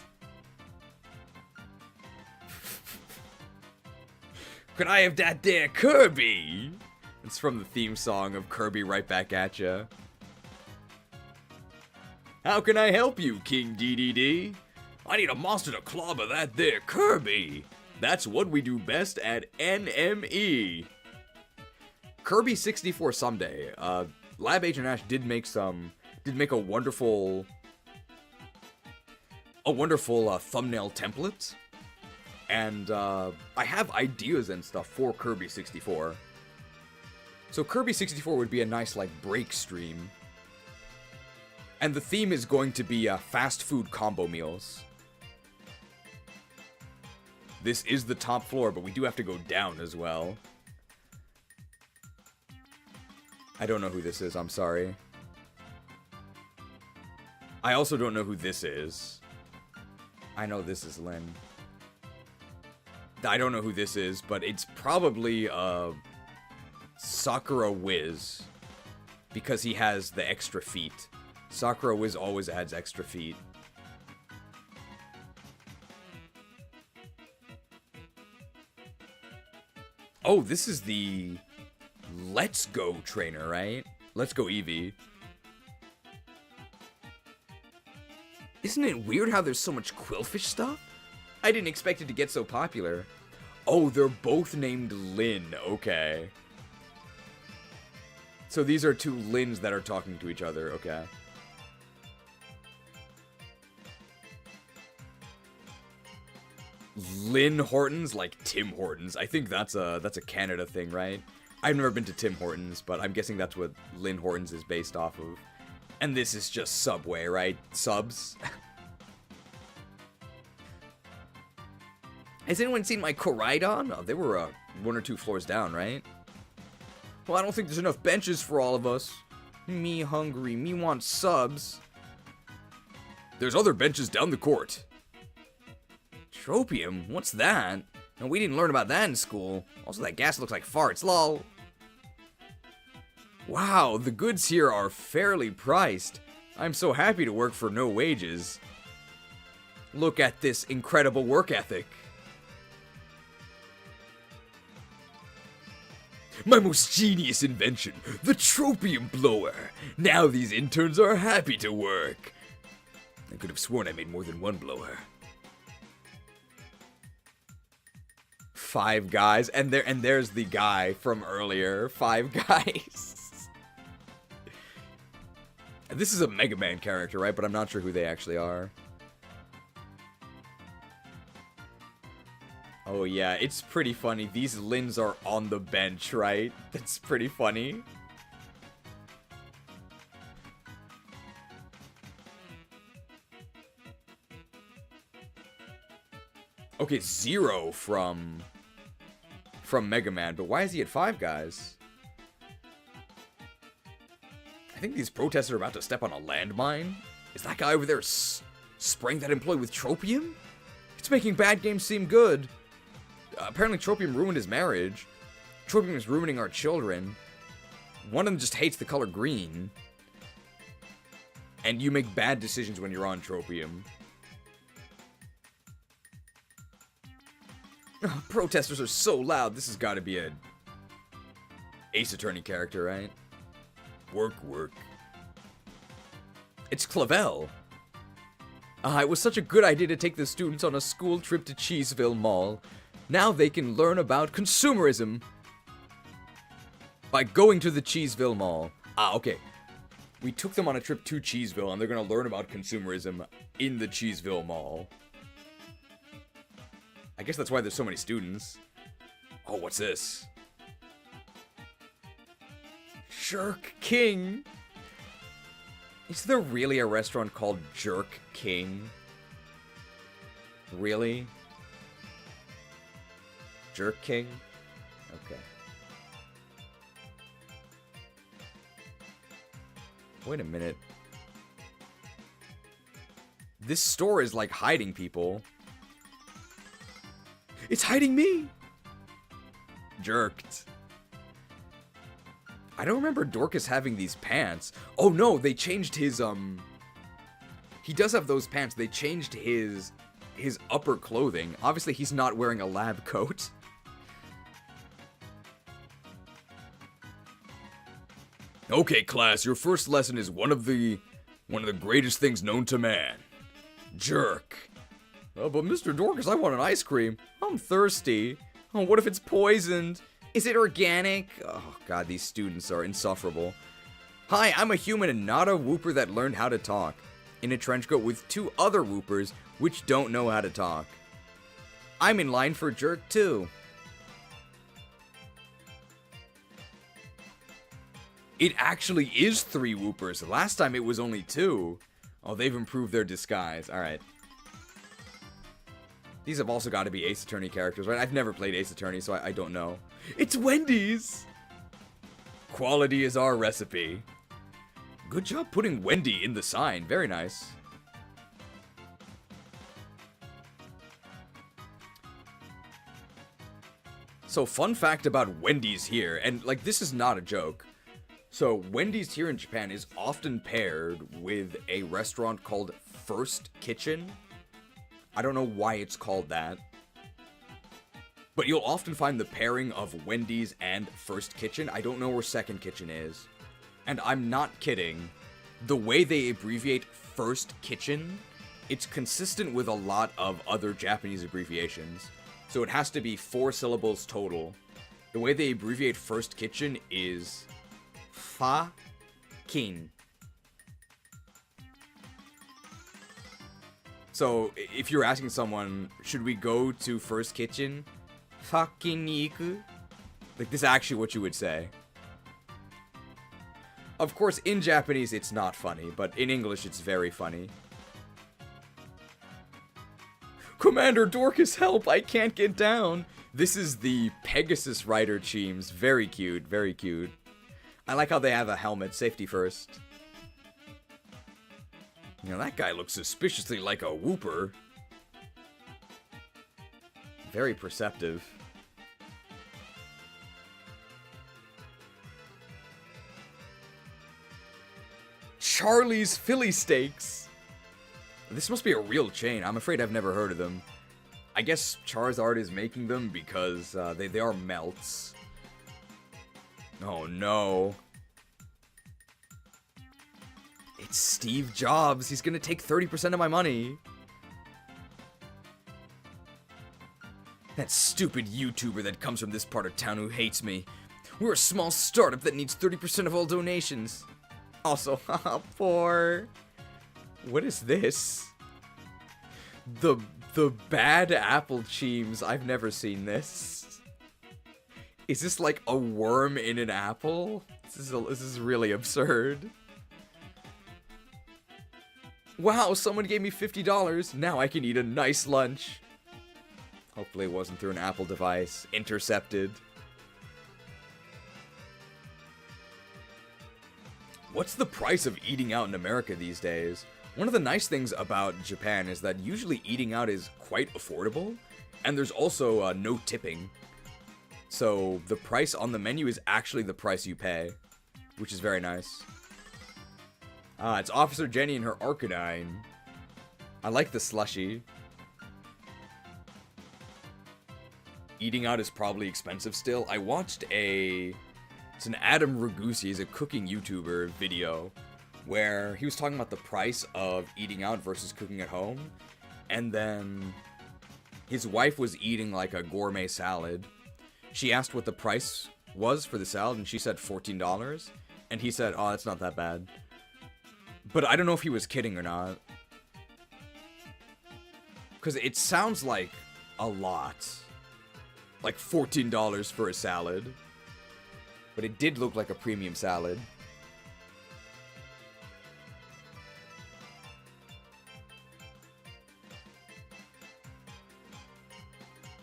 Could I have that there Kirby? It's from the theme song of Kirby Right Back at Ya. How can I help you, King DDD? I need a monster to clobber that there Kirby. That's what we do best at NME. Kirby 64 someday. Lab Agent Ash did make a wonderful thumbnail template. And I have ideas and stuff for Kirby 64. So Kirby 64 would be a nice, like, break stream. And the theme is going to be fast food combo meals. This is the top floor, but we do have to go down as well. I don't know who this is, I'm sorry. I also don't know who this is. I know this is Lynn. I don't know who this is, but it's probably, Sakura Wiz. Because he has the extra feet. Sakura Wiz always adds extra feet. Oh, this is the Let's Go trainer, right? Let's Go Eevee. Isn't it weird how there's so much Quillfish stuff? I didn't expect it to get so popular. Oh, they're both named Lynn. Okay. So these are two Lynns that are talking to each other. Okay. Lynn Hortons, like Tim Hortons. I think that's a Canada thing, right? I've never been to Tim Hortons, but I'm guessing that's what Lynn Hortons is based off of. And this is just Subway, right? Subs. Has anyone seen my Koraidon? Oh, they were 1 or 2 floors down, right? Well, I don't think there's enough benches for all of us. Me hungry, me want subs. There's other benches down the court. Tropium? What's that? No, we didn't learn about that in school. Also, that gas looks like farts, lol. Wow, the goods here are fairly priced. I'm so happy to work for no wages. Look at this incredible work ethic. My most genius invention, the Tropium Blower. Now these interns are happy to work. I could have sworn I made more than one blower. 5 Guys, and there's the guy from earlier, 5 Guys. This is a Mega Man character, right? But I'm not sure who they actually are. Oh yeah, it's pretty funny. These Lins are on the bench, right? That's pretty funny. Okay, Zero from Mega Man, but why is he at 5 Guys? I think these protesters are about to step on a landmine. Is that guy over there spraying that employee with Tropium? It's making bad games seem good. Apparently Tropium ruined his marriage. Tropium is ruining our children. One of them just hates the color green. And you make bad decisions when you're on Tropium. Oh, protesters are so loud. This has got to be a Ace Attorney character, right? Work. It's Clavel. It was such a good idea to take the students on a school trip to Cheeseville Mall. Now they can learn about consumerism by going to the Cheeseville Mall. Okay. We took them on a trip to Cheeseville, and they're going to learn about consumerism in the Cheeseville Mall. I guess that's why there's so many students. Oh, what's this? Jerk King. Is there really a restaurant called Jerk King? Really? Jerk King? Okay. Wait a minute. This store is like hiding people. It's hiding me! Jerked. I don't remember Dorcas having these pants. Oh no, they changed his, He does have those pants. They changed his upper clothing. Obviously, he's not wearing a lab coat. Okay, class, your first lesson is one of the greatest things known to man. Jerk. Oh, but Mr. Dorcas, I want an ice cream. I'm thirsty. Oh, what if it's poisoned? Is it organic? Oh, God, these students are insufferable. Hi, I'm a human and not a whooper that learned how to talk. In a trench coat with 2 other whoopers which don't know how to talk. I'm in line for jerk too. It actually is 3 whoopers. Last time it was only 2. Oh, they've improved their disguise. Alright. These have also got to be Ace Attorney characters, right? I've never played Ace Attorney, so I don't know. It's Wendy's! Quality is our recipe. Good job putting Wendy in the sign. Very nice. So, fun fact about Wendy's here, and like this is not a joke. So, Wendy's here in Japan is often paired with a restaurant called First Kitchen. I don't know why it's called that. But you'll often find the pairing of Wendy's and First Kitchen. I don't know where Second Kitchen is. And I'm not kidding. The way they abbreviate First Kitchen, it's consistent with a lot of other Japanese abbreviations. So it has to be 4 syllables total. The way they abbreviate First Kitchen is Fa-kin. So if you're asking someone, should we go to First Kitchen? Fa-kin ni iku? Like, this is actually what you would say. Of course, in Japanese, it's not funny, but in English, it's very funny. Commander Dorcas, help! I can't get down! This is the Pegasus Rider Cheems. Very cute, very cute. I like how they have a helmet. Safety first. You know, that guy looks suspiciously like a whooper. Very perceptive. Charlie's Philly Steaks. This must be a real chain. I'm afraid I've never heard of them. I guess Charizard is making them because they are melts. Oh no. It's Steve Jobs. He's gonna take 30% of my money. That stupid YouTuber that comes from this part of town who hates me. We're a small startup that needs 30% of all donations. Also, poor. What is this? The bad apple cheems. I've never seen this. Is this like a worm in an apple? This is really absurd. Wow, someone gave me $50. Now I can eat a nice lunch. Hopefully it wasn't through an Apple device. Intercepted. What's the price of eating out in America these days? One of the nice things about Japan is that usually eating out is quite affordable, and there's also no tipping. So the price on the menu is actually the price you pay, which is very nice. It's Officer Jenny and her Arcanine. I like the slushie. Eating out is probably expensive still. I watched it's an Adam Ragusi, he's a cooking YouTuber video, where he was talking about the price of eating out versus cooking at home, and then his wife was eating like a gourmet salad. She asked what the price was for the salad, and she said $14, and he said, oh, that's not that bad. But I don't know if he was kidding or not. Because it sounds like a lot. Like $14 for a salad. But it did look like a premium salad.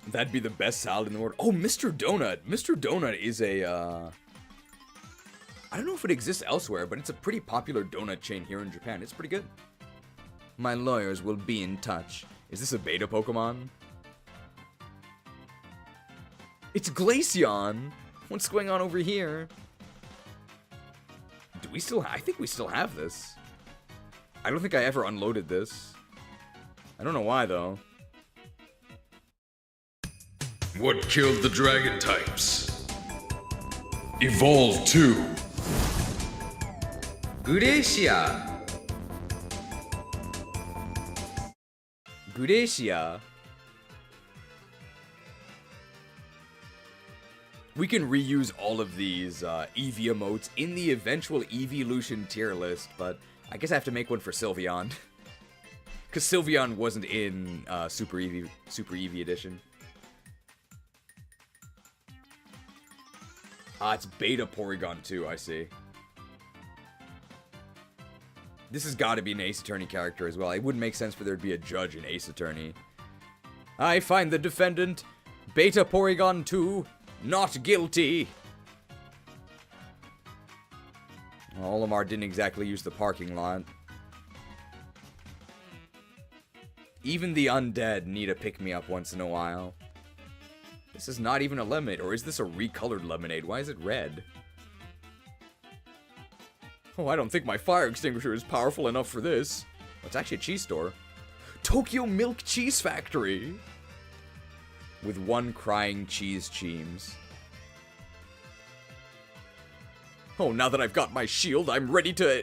That'd be the best salad in the world. Oh, Mr. Donut. Mr. Donut is a, I don't know if it exists elsewhere, but it's a pretty popular donut chain here in Japan. It's pretty good. My lawyers will be in touch. Is this a beta Pokemon? It's Glaceon! What's going on over here? Do we still I think we still have this. I don't think I ever unloaded this. I don't know why, though. What killed the dragon types? Evolve 2. Gracia. Gracia. We can reuse all of these Eevee emotes in the eventual Eeveelution tier list, but I guess I have to make one for Sylveon. Because Sylveon wasn't in Super Eevee Edition. Ah, it's Beta Porygon too, I see. This has got to be an Ace Attorney character as well. It wouldn't make sense for there to be a judge in Ace Attorney. I find the defendant, Beta Porygon 2, not guilty. Olimar didn't exactly use the parking lot. Even the undead need a pick-me-up once in a while. This is not even a lemonade, or is this a recolored lemonade? Why is it red? Oh, I don't think my fire extinguisher is powerful enough for this. Oh, it's actually a cheese store. Tokyo Milk Cheese Factory! With one crying cheese cheems. Oh, now that I've got my shield, I'm ready to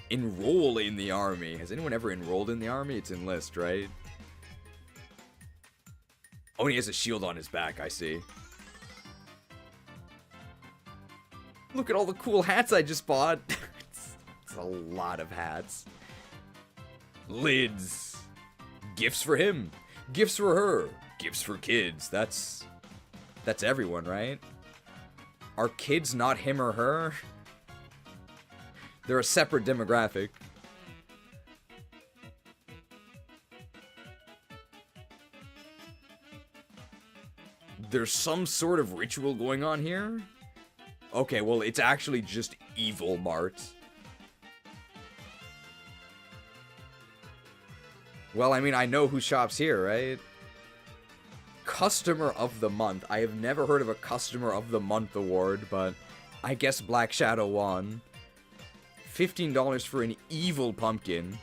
enroll in the army. Has anyone ever enrolled in the army? It's enlist, right? Oh, and he has a shield on his back, I see. Look at all the cool hats I just bought. It's a lot of hats. Lids. Gifts for him. Gifts for her. Gifts for kids. That's everyone, right? Are kids not him or her? They're a separate demographic. There's some sort of ritual going on here? Okay, well, it's actually just Evil Mart. Well, I mean, I know who shops here, right? Customer of the Month. I have never heard of a Customer of the Month award, but I guess Black Shadow won. $15 for an evil pumpkin.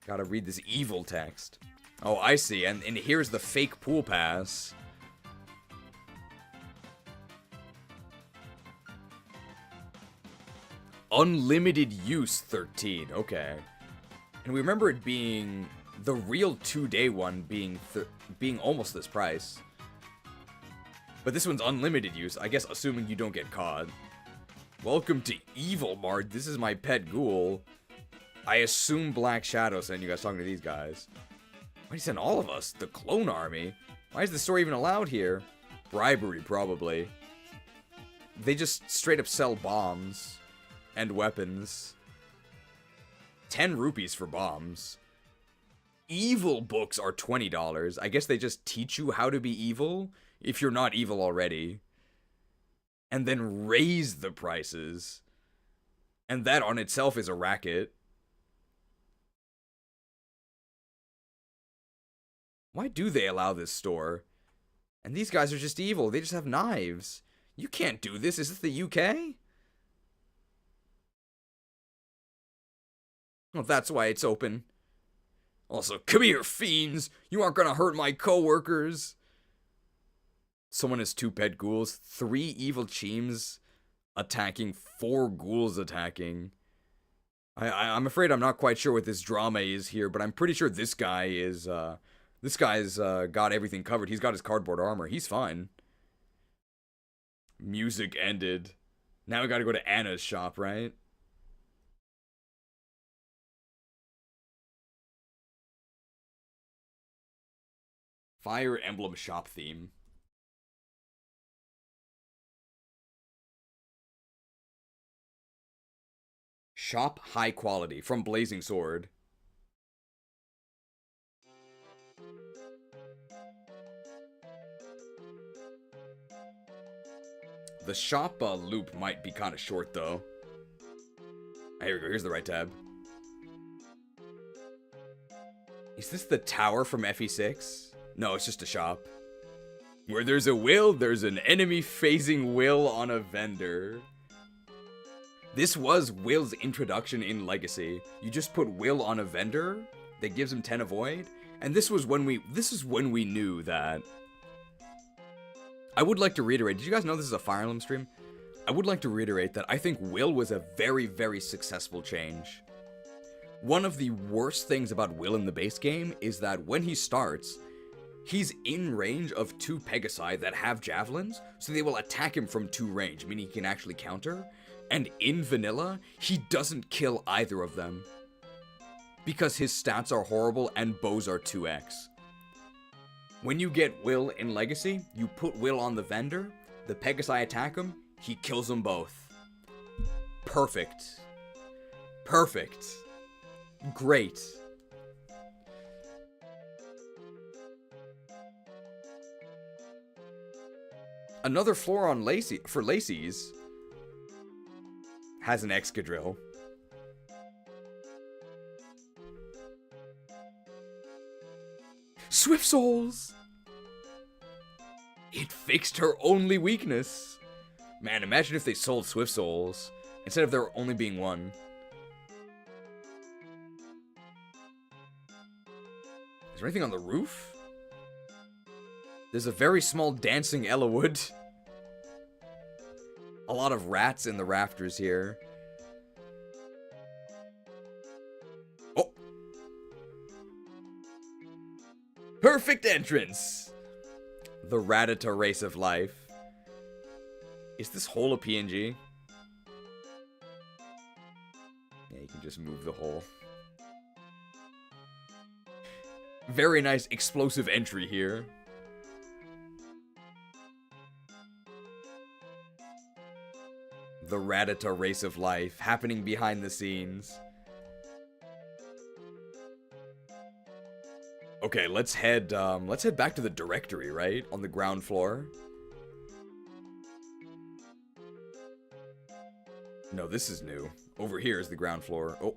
Gotta read this evil text. Oh, I see. And here's the fake pool pass. Unlimited use 13. Okay. And we remember it being the real 2-day one being almost this price. But this one's unlimited use, I guess assuming you don't get caught. Welcome to Evil Mart. This is my pet ghoul. I assume Black Shadow sent you guys talking to these guys. Why did he send all of us? The clone army? Why is the store even allowed here? Bribery, probably. They just straight up sell bombs. And weapons. 10 rupees for bombs. Evil books are $20. I guess they just teach you how to be evil, if you're not evil already. And then raise the prices. And that on itself is a racket. Why do they allow this store? And these guys are just evil. They just have knives. You can't do this. Is this the UK? Well, that's why it's open. Also, come here, fiends! You aren't gonna hurt my co-workers! Someone has 2 pet ghouls, 3 evil cheems attacking, 4 ghouls attacking. I'm afraid I'm not quite sure what this drama is here, but I'm pretty sure this guy is, this guy's got everything covered. He's got his cardboard armor. He's fine. Music ended. Now we gotta go to Anna's shop, right? Fire Emblem shop theme. Shop high quality from Blazing Sword. The shop loop might be kind of short though. Here we go, here's the right tab. Is this the tower from FE6? No, it's just a shop. Where there's a will, there's an enemy phasing will on a vendor. This was Will's introduction in Legacy. You just put Will on a vendor that gives him 10 avoid, and this is when we knew that. I would like to reiterate, did you guys know this is a Fire Emblem stream? I would like to reiterate that I think Will was a very, very successful change. One of the worst things about Will in the base game is that when he starts, he's in range of 2 Pegasi that have javelins, so they will attack him from 2 range, meaning he can actually counter. And in vanilla, he doesn't kill either of them, because his stats are horrible and bows are 2x. When you get Will in Legacy, you put Will on the vendor, the Pegasi attack him, he kills them both. Perfect. Perfect. Great. Another floor on Lacey's has an Excadrill. Swift Souls! It fixed her only weakness. Man, imagine if they sold Swift Souls instead of there only being one. Is there anything on the roof? There's a very small dancing Ellawood. A lot of rats in the rafters here. Oh! Perfect entrance! The Rattata race of life. Is this hole a PNG? Yeah, you can just move the hole. Very nice explosive entry here. The Rattata race of life happening behind the scenes. Okay, let's head back to the directory, right? On the ground floor. No, this is new. Over here is the ground floor. Oh.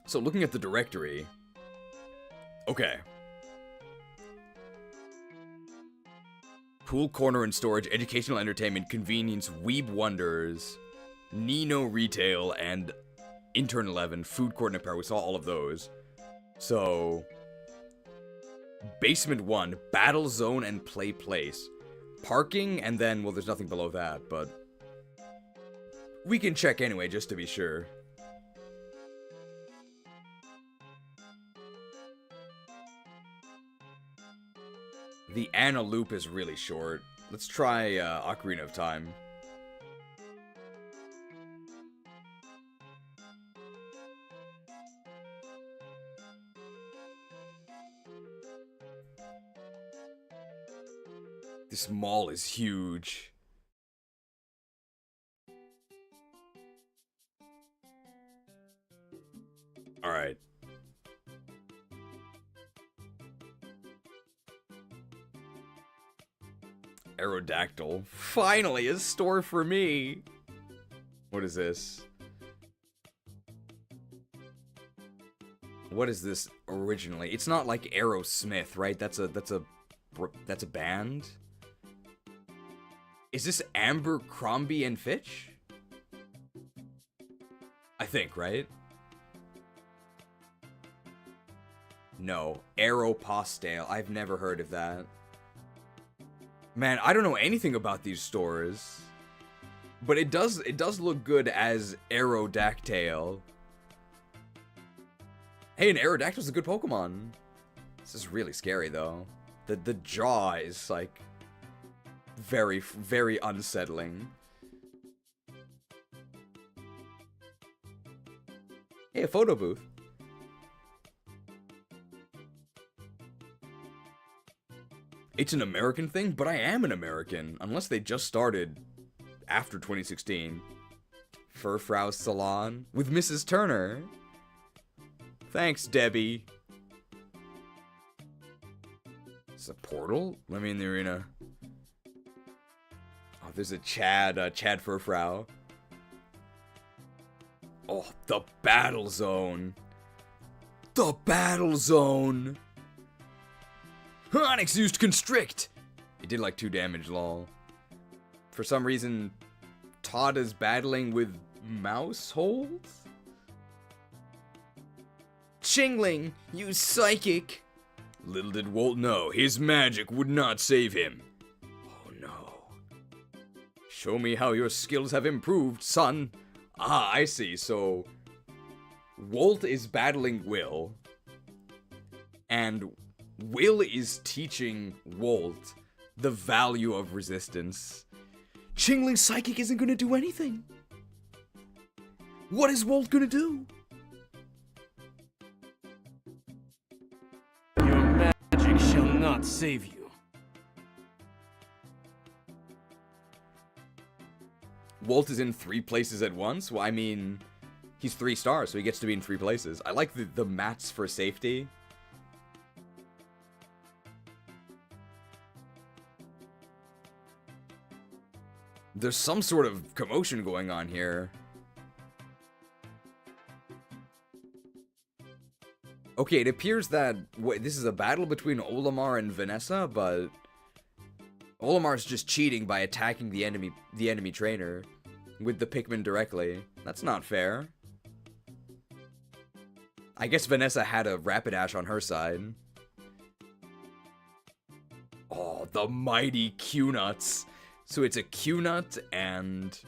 So looking at the directory. Okay. Pool, corner, and storage, educational entertainment, convenience, weeb wonders, Nino retail, and intern 11, food court and apparel. We saw all of those. So, basement 1, battle zone and play place. Parking, and then, well, there's nothing below that, but we can check anyway, just to be sure. The Anna loop is really short. Let's try Ocarina of Time. This mall is huge. All right. Aerodactyl. Finally, a store for me. What is this? What is this originally? It's not like Aerosmith, right? That's a band. Is this Abercrombie and Fitch? I think, right? No, Aeropostale. I've never heard of that. Man, I don't know anything about these stores. But it does look good as Aerodactyl. Hey, an Aerodactyl's a good Pokemon. This is really scary though. The jaw is like very, very unsettling. Hey, a photo booth. It's an American thing, but I am an American. Unless they just started after 2016. Furfrau's Salon with Mrs. Turner. Thanks, Debbie. Is a portal? Let me in the arena. Oh, there's a Chad Furfrau. Oh, the battle zone. The battle zone. Onyx used Constrict. It did like 2 damage, lol. For some reason, Todd is battling with mouse holds? Chingling, use Psychic. Little did Walt know, his magic would not save him. Oh no. Show me how your skills have improved, son. Ah, I see. So, Walt is battling Will, and Will is teaching Walt the value of resistance. Chingling's psychic isn't gonna do anything. What is Walt gonna do? Your magic shall not save you. Walt is in 3 places at once? Well, I mean, he's 3 stars, so he gets to be in 3 places. I like the mats for safety. There's some sort of commotion going on here. Okay, it appears that this is a battle between Olimar and Vanessa, but Olimar's just cheating by attacking the enemy trainer with the Pikmin directly. That's not fair. I guess Vanessa had a Rapidash on her side. Oh, the mighty Q-Nuts. So it's a Q-Nut and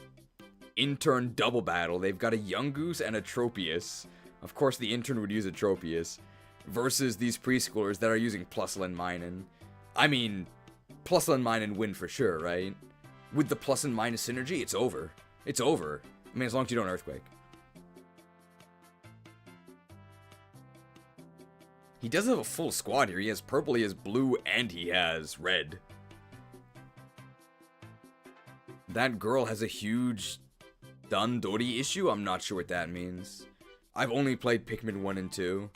Intern double battle. They've got a Yungoos and a Tropius. Of course, the Intern would use a Tropius. Versus these preschoolers that are using Plusle and Minun. I mean, Plusle and Minun win for sure, right? With the plus and minus synergy, it's over. It's over. I mean, as long as you don't Earthquake. He does have a full squad here. He has purple, he has blue, and he has red. That girl has a huge Dandori issue? I'm not sure what that means. I've only played Pikmin 1 and 2.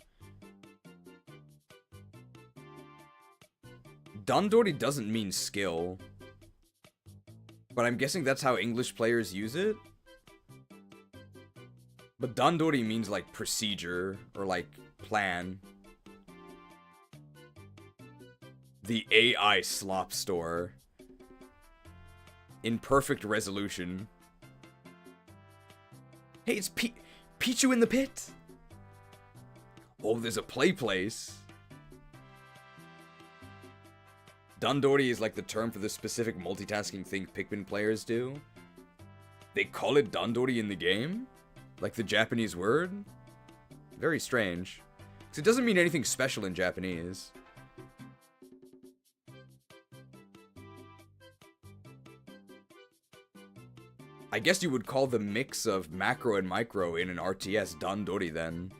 Dandori doesn't mean skill. But I'm guessing that's how English players use it? But Dandori means like procedure, or like plan. The AI slop store. In perfect resolution. Hey, it's Pichu in the pit! Oh, there's a play place. Dandori is like the term for the specific multitasking thing Pikmin players do. They call it Dandori in the game? Like the Japanese word? Very strange. Because it doesn't mean anything special in Japanese. I guess you would call the mix of macro and micro in an RTS Dandori then.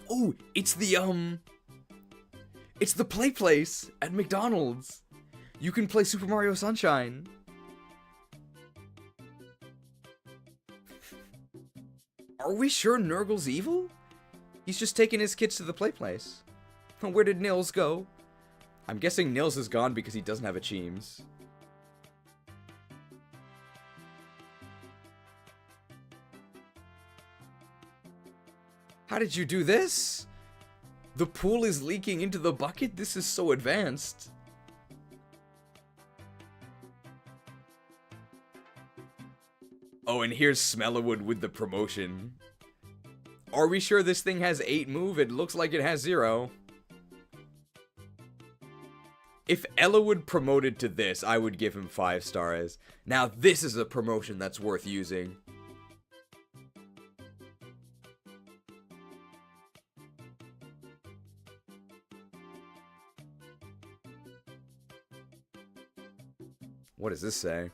Oh, it's the play place at McDonald's. You can play Super Mario Sunshine. Are we sure Nergal's evil? He's just taking his kids to the play place. Where did Nils go? I'm guessing Nils is gone because he doesn't have a Cheems. How did you do this? The pool is leaking into the bucket? This is so advanced. Oh, and here's Smellowood with the promotion. Are we sure this thing has 8 move? It looks like it has 0. If Ellawood promoted to this, I would give him 5 stars. Now this is a promotion that's worth using. What does this say?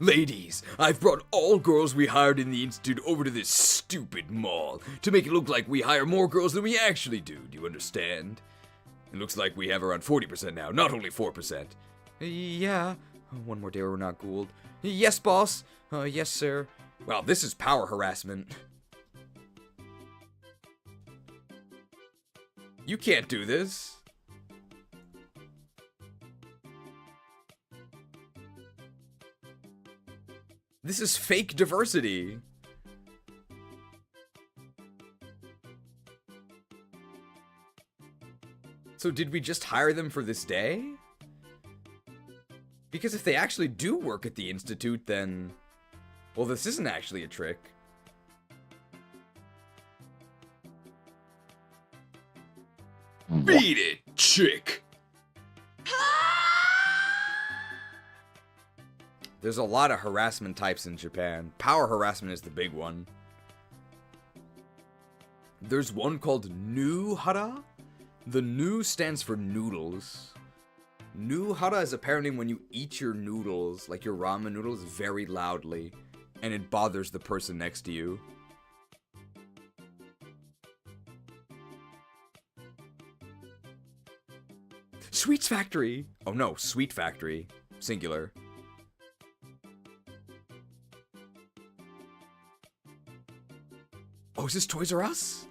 Ladies, I've brought all girls we hired in the Institute over to this stupid mall to make it look like we hire more girls than we actually do. Do you understand? It looks like we have around 40% now, not only 4%. Yeah. One more day we're not ghouled. Yes, boss. Yes, sir. Wow, this is power harassment. You can't do this. This is fake diversity. So did we just hire them for this day? Because if they actually do work at the Institute, then... Well, this isn't actually a trick. Beat it, chick! There's a lot of harassment types in Japan. Power harassment is the big one. There's one called Nuhara. The Nu stands for noodles. Nuhara is apparently when you eat your noodles, like your ramen noodles, very loudly, and it bothers the person next to you. Sweets Factory! Oh no, Sweet Factory. Singular. Oh, is this Toys R Us?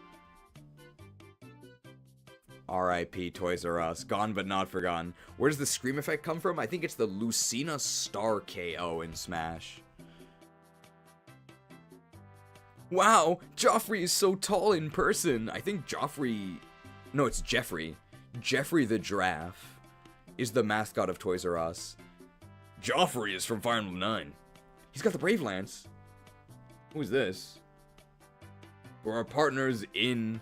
R.I.P. Toys R Us. Gone but not forgotten. Where does the scream effect come from? I think it's the Lucina Star KO in Smash. Wow, Joffrey is so tall in person. I think Joffrey... No, it's Jeffrey. Jeffrey the Giraffe is the mascot of Toys R Us. Joffrey is from Fire Emblem 9. He's got the Brave Lance. Who's this? For our partners in...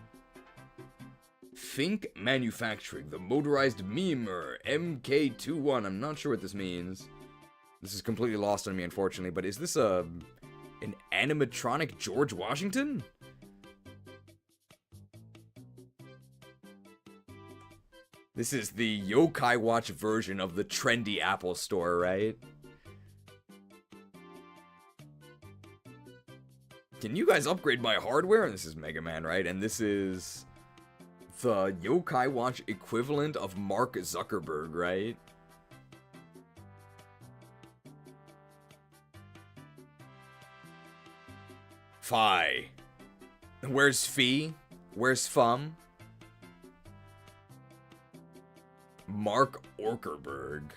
Fink Manufacturing, the motorized memer, MK21. I'm not sure what this means. This is completely lost on me, unfortunately, but is this an animatronic George Washington? This is the Yokai Watch version of the trendy Apple Store, right? Can you guys upgrade my hardware? And this is Mega Man, right? And this is... the Yokai Watch equivalent of Mark Zuckerberg, right? Fi. Where's Fee? Where's Fum? Mark Orkerberg.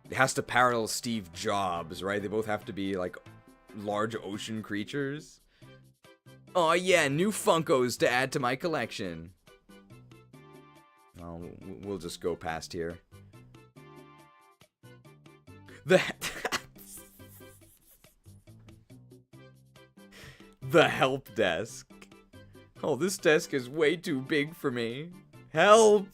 It has to parallel Steve Jobs, right? They both have to be, like, large ocean creatures. Oh yeah, new Funkos to add to my collection. Oh, we'll just go past here. The help desk. Oh, this desk is way too big for me. Help!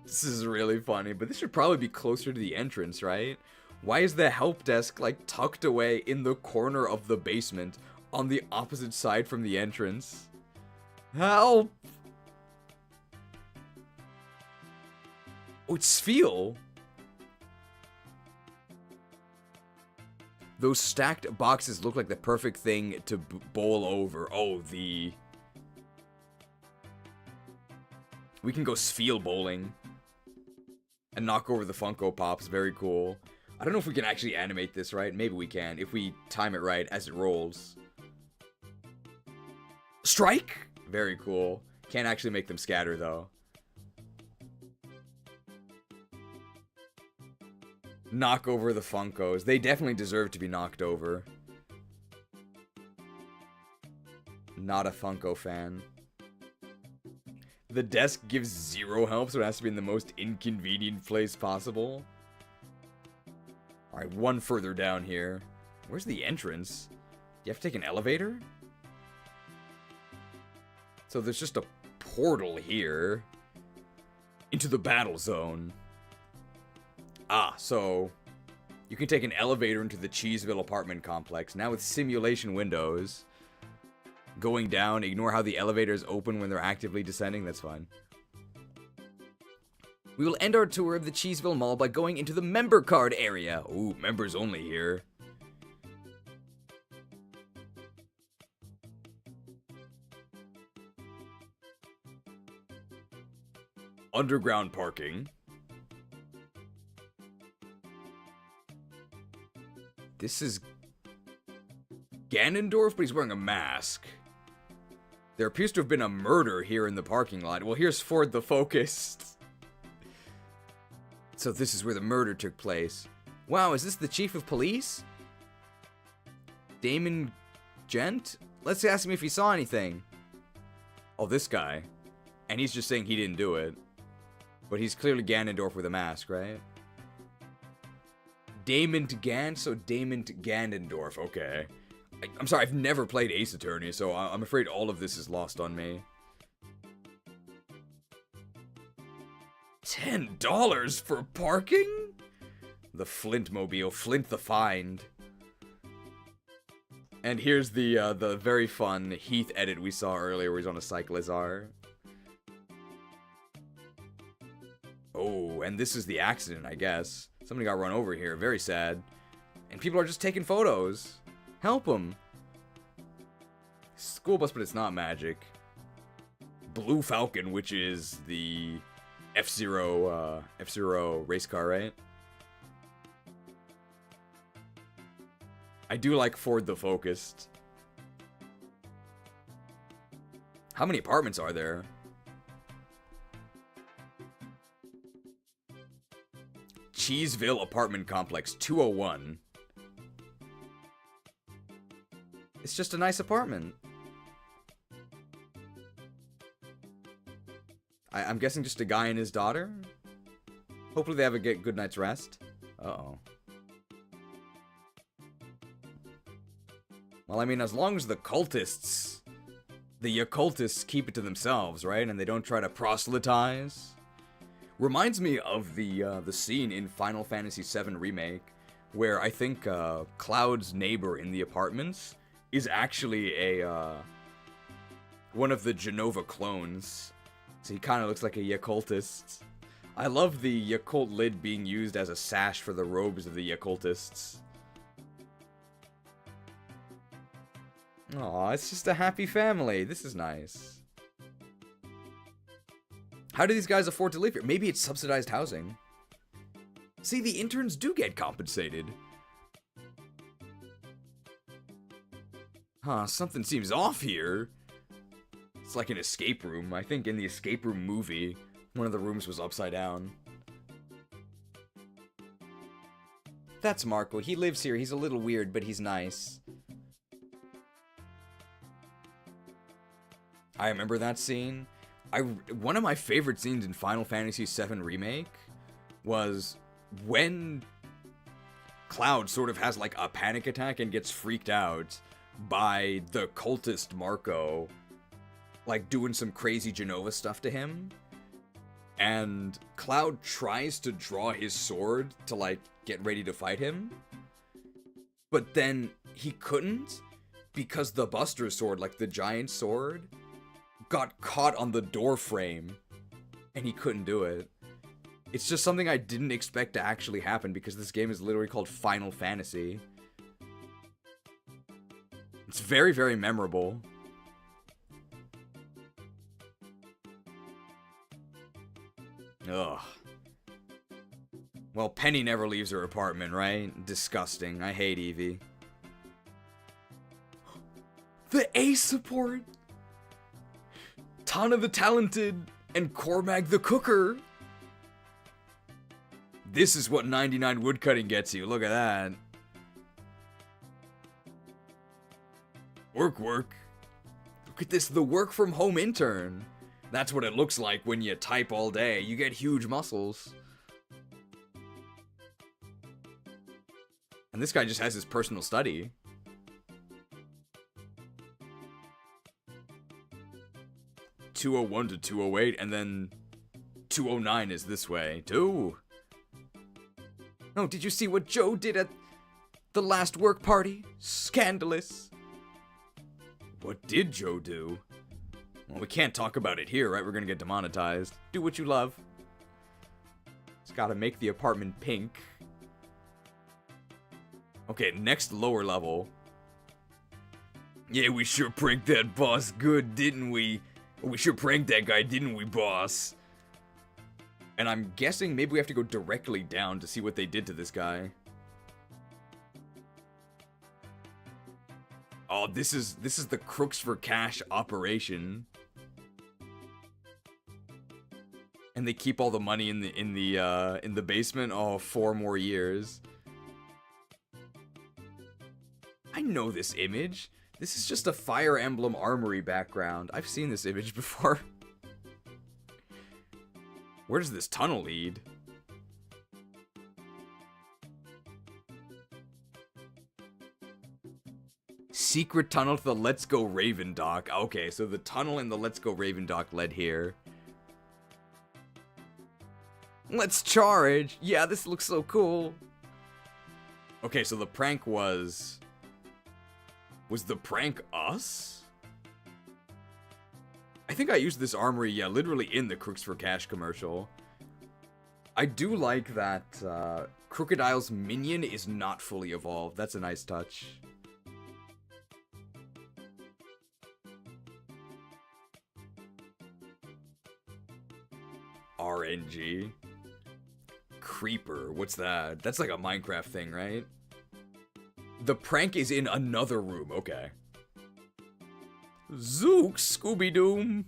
This is really funny, but this should probably be closer to the entrance, right? Why is the help desk, like, tucked away in the corner of the basement on the opposite side from the entrance? Help! Oh, it's Sfeel. Those stacked boxes look like the perfect thing to bowl over. Oh, the... We can go Sfeel bowling. And knock over the Funko Pops. Very cool. I don't know if we can actually animate this, right? Maybe we can, if we time it right as it rolls. Strike! Very cool. Can't actually make them scatter, though. Knock over the Funkos. They definitely deserve to be knocked over. Not a Funko fan. The desk gives 0 help, so it has to be in the most inconvenient place possible. Alright, one further down here. Where's the entrance? Do you have to take an elevator? So there's just a portal here. Into the battle zone. Ah, so... you can take an elevator into the Cheeseville apartment complex. Now with simulation windows. Going down, ignore how the elevators open when they're actively descending, that's fine. We will end our tour of the Cheeseville Mall by going into the member card area. Ooh, members only here. Underground parking. This is Ganondorf, but he's wearing a mask. There appears to have been a murder here in the parking lot. Well, here's Ford the Focus. So this is where the murder took place. Wow, is this the chief of police? Damon Gent? Let's ask him if he saw anything. Oh, this guy. And he's just saying he didn't do it. But he's clearly Ganondorf with a mask, right? Damon Gan, so Damon Ganondorf, okay. I'm sorry, I've never played Ace Attorney, so I'm afraid all of this is lost on me. $10 for parking? The Flintmobile, Flint the Find. And here's the very fun Heath edit we saw earlier where he's on a Cyclizar. Oh, and this is the accident, I guess. Somebody got run over here, very sad. And people are just taking photos. Help them. School bus, but it's not magic. Blue Falcon, which is the F-Zero race car, right? I do like Ford the Focused. How many apartments are there? Cheeseville Apartment Complex 201. It's just a nice apartment. I'm guessing just a guy and his daughter? Hopefully they have a good night's rest. Uh-oh. Well, I mean, as long as the occultists keep it to themselves, right? And they don't try to proselytize. Reminds me of the scene in Final Fantasy VII Remake, where I think Cloud's neighbor in the apartments is actually one of the Genova clones. So he kind of looks like a Yakultist. I love the Yakult lid being used as a sash for the robes of the Yakultists. Aw, it's just a happy family. This is nice. How do these guys afford to live here? Maybe it's subsidized housing. See, the interns do get compensated. Huh, something seems off here. It's like an escape room. I think in the escape room movie, one of the rooms was upside down. That's Marco. He lives here. He's a little weird, but he's nice. I remember that scene. One of my favorite scenes in Final Fantasy VII Remake was when Cloud sort of has like a panic attack and gets freaked out by the cultist Marco, like doing some crazy Genova stuff to him. And Cloud tries to draw his sword to like get ready to fight him. But then he couldn't because the Buster Sword, like the giant sword, got caught on the door frame and he couldn't do it. It's just something I didn't expect to actually happen because this game is literally called Final Fantasy. It's very, very memorable. Ugh. Well, Penny never leaves her apartment, right? Disgusting. I hate Evie. The Ace support! Tana the Talented and Cormag the Cooker. This is what 99 woodcutting gets you. Look at that. Work. Look at this, the work from home intern. That's what it looks like when you type all day. You get huge muscles. And this guy just has his personal study. .201 to 208, and then 209 is this way, too. Oh, did you see what Joe did at the last work party? Scandalous. What did Joe do? Well, we can't talk about it here, right? We're gonna get demonetized. Do what you love. Just gotta make the apartment pink. Okay, next lower level. Yeah, we sure pranked that boss good, didn't we? We sure pranked that guy, didn't we, boss? And I'm guessing maybe we have to go directly down to see what they did to this guy. Oh, this is the Crooks for Cash operation. And they keep all the money in the basement. Oh, 4 more years. I know this image. This is just a Fire Emblem Armory background. I've seen this image before. Where does this tunnel lead? Secret tunnel to the Let's Go Raven Dock. Okay, so the tunnel in the Let's Go Raven Dock led here. Let's charge! Yeah, this looks so cool. Okay, so the prank was... Was the prank us? I think I used this armory, yeah, literally in the Crooks for Cash commercial. I do like that Crocodile's minion is not fully evolved. That's a nice touch. RNG. Creeper, what's that? That's like a Minecraft thing, right? The prank is in another room, okay. Zook, Scooby-Doo.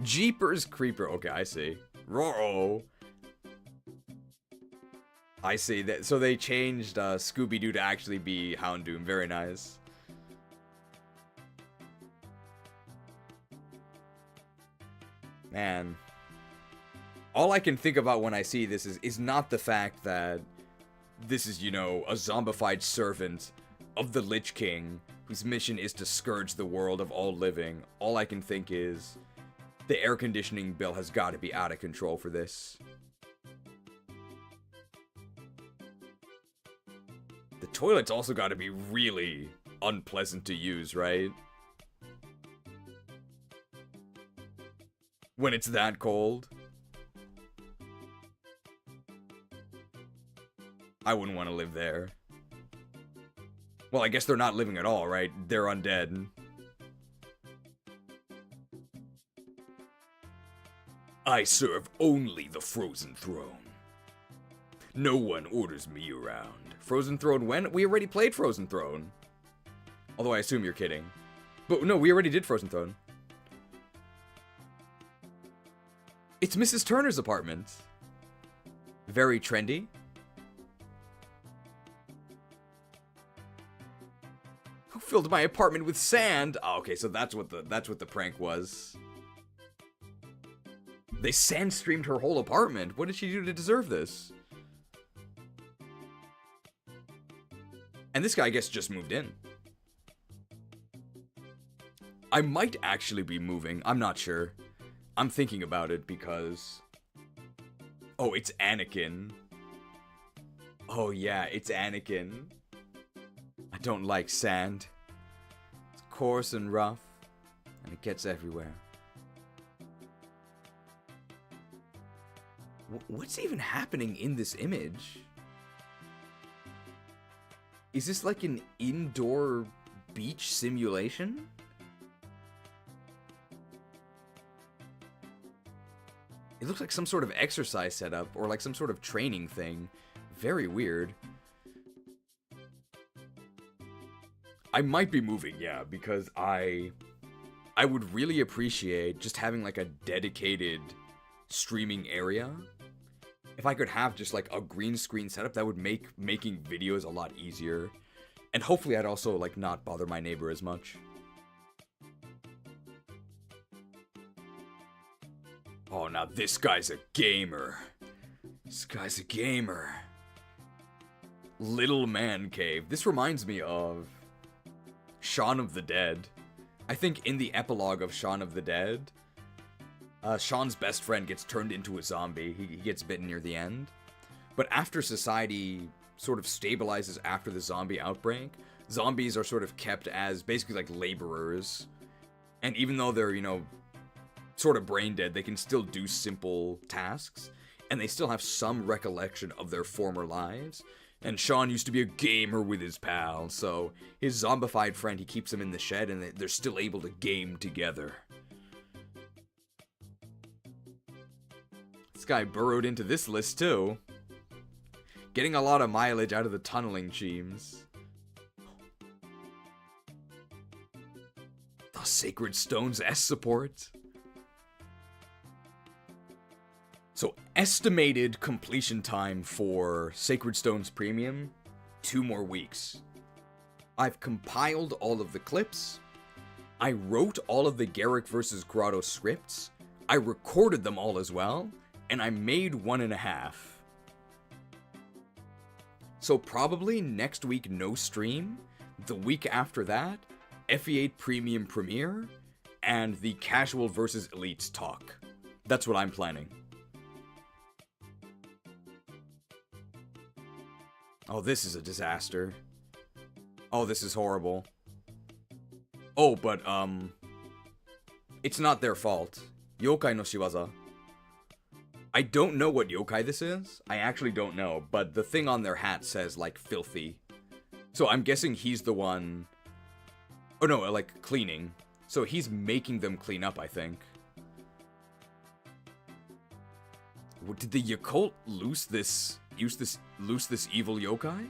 Jeepers Creeper, okay, I see. Roro. I see that, so they changed Scooby-Doo to actually be Houndoom, very nice. Man. All I can think about when I see this is not the fact that this is, you know, a zombified servant of the Lich King whose mission is to scourge the world of all living. All I can think is the air conditioning bill has got to be out of control for this. The toilet's also got to be really unpleasant to use, right? When it's that cold. I wouldn't want to live there. Well, I guess they're not living at all, right? They're undead. I serve only the Frozen Throne. No one orders me around. Frozen Throne when? We already played Frozen Throne. Although I assume you're kidding. But no, we already did Frozen Throne. It's Mrs. Turner's apartment. Very trendy. Who filled my apartment with sand? Oh, okay, so that's what the prank was. They sand streamed her whole apartment. What did she do to deserve this? And this guy, I guess, just moved in. I might actually be moving. I'm not sure. I'm thinking about it because... Oh, it's Anakin. Oh yeah, it's Anakin. I don't like sand. It's coarse and rough, and it gets everywhere. What's even happening in this image? Is this like an indoor beach simulation? It looks like some sort of exercise setup or like some sort of training thing. Very weird. I might be moving, yeah, because I would really appreciate just having like a dedicated streaming area. If I could have just like a green screen setup, that would make making videos a lot easier. And hopefully I'd also like not bother my neighbor as much. Oh, now this guy's a gamer. This guy's a gamer. Little Man Cave. This reminds me of Shaun of the Dead. I think in the epilogue of Shaun of the Dead, Shaun's best friend gets turned into a zombie. He gets bitten near the end. But after society sort of stabilizes after the zombie outbreak, zombies are sort of kept as basically like laborers. And even though they're, you know, sort of brain dead, they can still do simple tasks. And they still have some recollection of their former lives. And Shaun used to be a gamer with his pal, so his zombified friend, he keeps him in the shed and they're still able to game together. This guy burrowed into this list too. Getting a lot of mileage out of the tunneling cheems. The Sacred Stones S support. So, estimated completion time for Sacred Stones Premium, 2 more weeks. I've compiled all of the clips. I wrote all of the Garrick vs. Grotto scripts. I recorded them all as well. and I made 1.5. So probably next week no stream, the week after that, FE8 Premium Premiere, and the Casual versus Elites talk. That's what I'm planning. Oh, this is a disaster. Oh, this is horrible. Oh, but, it's not their fault. Yokai no shiwaza. I don't know what yokai this is. I actually don't know, but the thing on their hat says, like, filthy. So I'm guessing he's the one... Oh no, like, cleaning. So he's making them clean up, I think. Did the Yakult loose this evil yokai?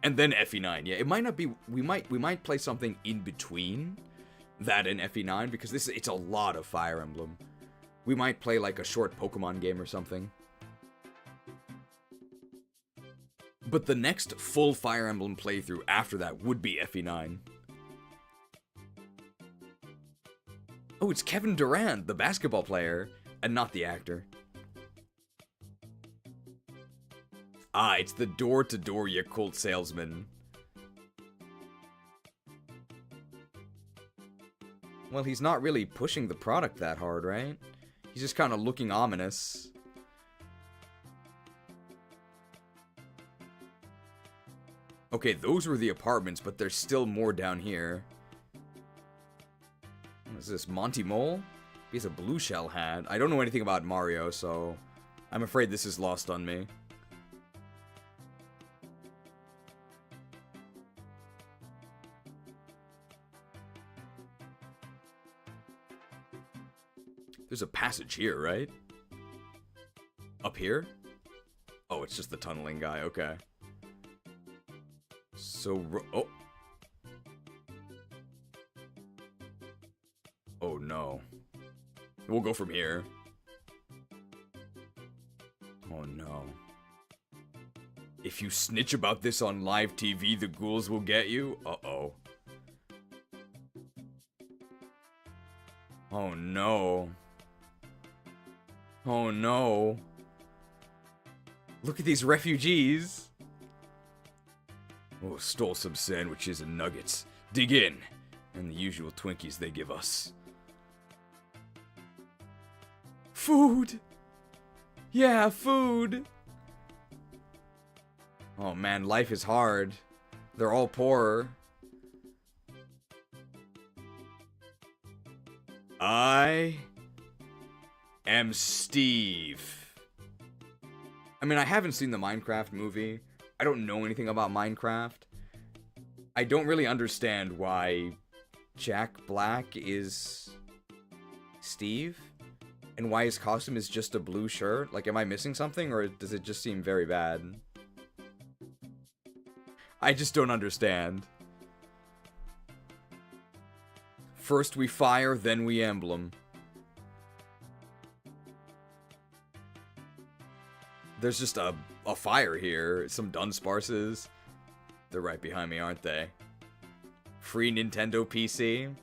And then FE9. Yeah, it might not be... We might play something in between that and FE9, because it's a lot of Fire Emblem. We might play like a short Pokemon game or something. But the next full Fire Emblem playthrough after that would be FE9. Oh, it's Kevin Durant, the basketball player, and not the actor. Ah, it's the door-to-door Yakult salesman. Well, he's not really pushing the product that hard, right? He's just kind of looking ominous. Okay, those were the apartments, but there's still more down here. What is this, Monty Mole? He has a blue shell hat. I don't know anything about Mario, so I'm afraid this is lost on me. There's a passage here, right? Up here? Oh, it's just the tunneling guy, okay. So, oh. Oh no. We'll go from here. Oh no. If you snitch about this on live TV, the ghouls will get you? Uh-oh. Oh no. Oh no. Look at these refugees. Oh, stole some sandwiches and nuggets. Dig in. And the usual Twinkies they give us. Food! Yeah, food! Oh man, life is hard. They're all poor. I am Steve. I mean, I haven't seen the Minecraft movie. I don't know anything about Minecraft. I don't really understand why Jack Black is Steve, and why his costume is just a blue shirt. Like, am I missing something, or does it just seem very bad? I just don't understand. First we fire, then we emblem. There's just a fire here. Some Dunsparces. They're right behind me, aren't they? Free Nintendo PC.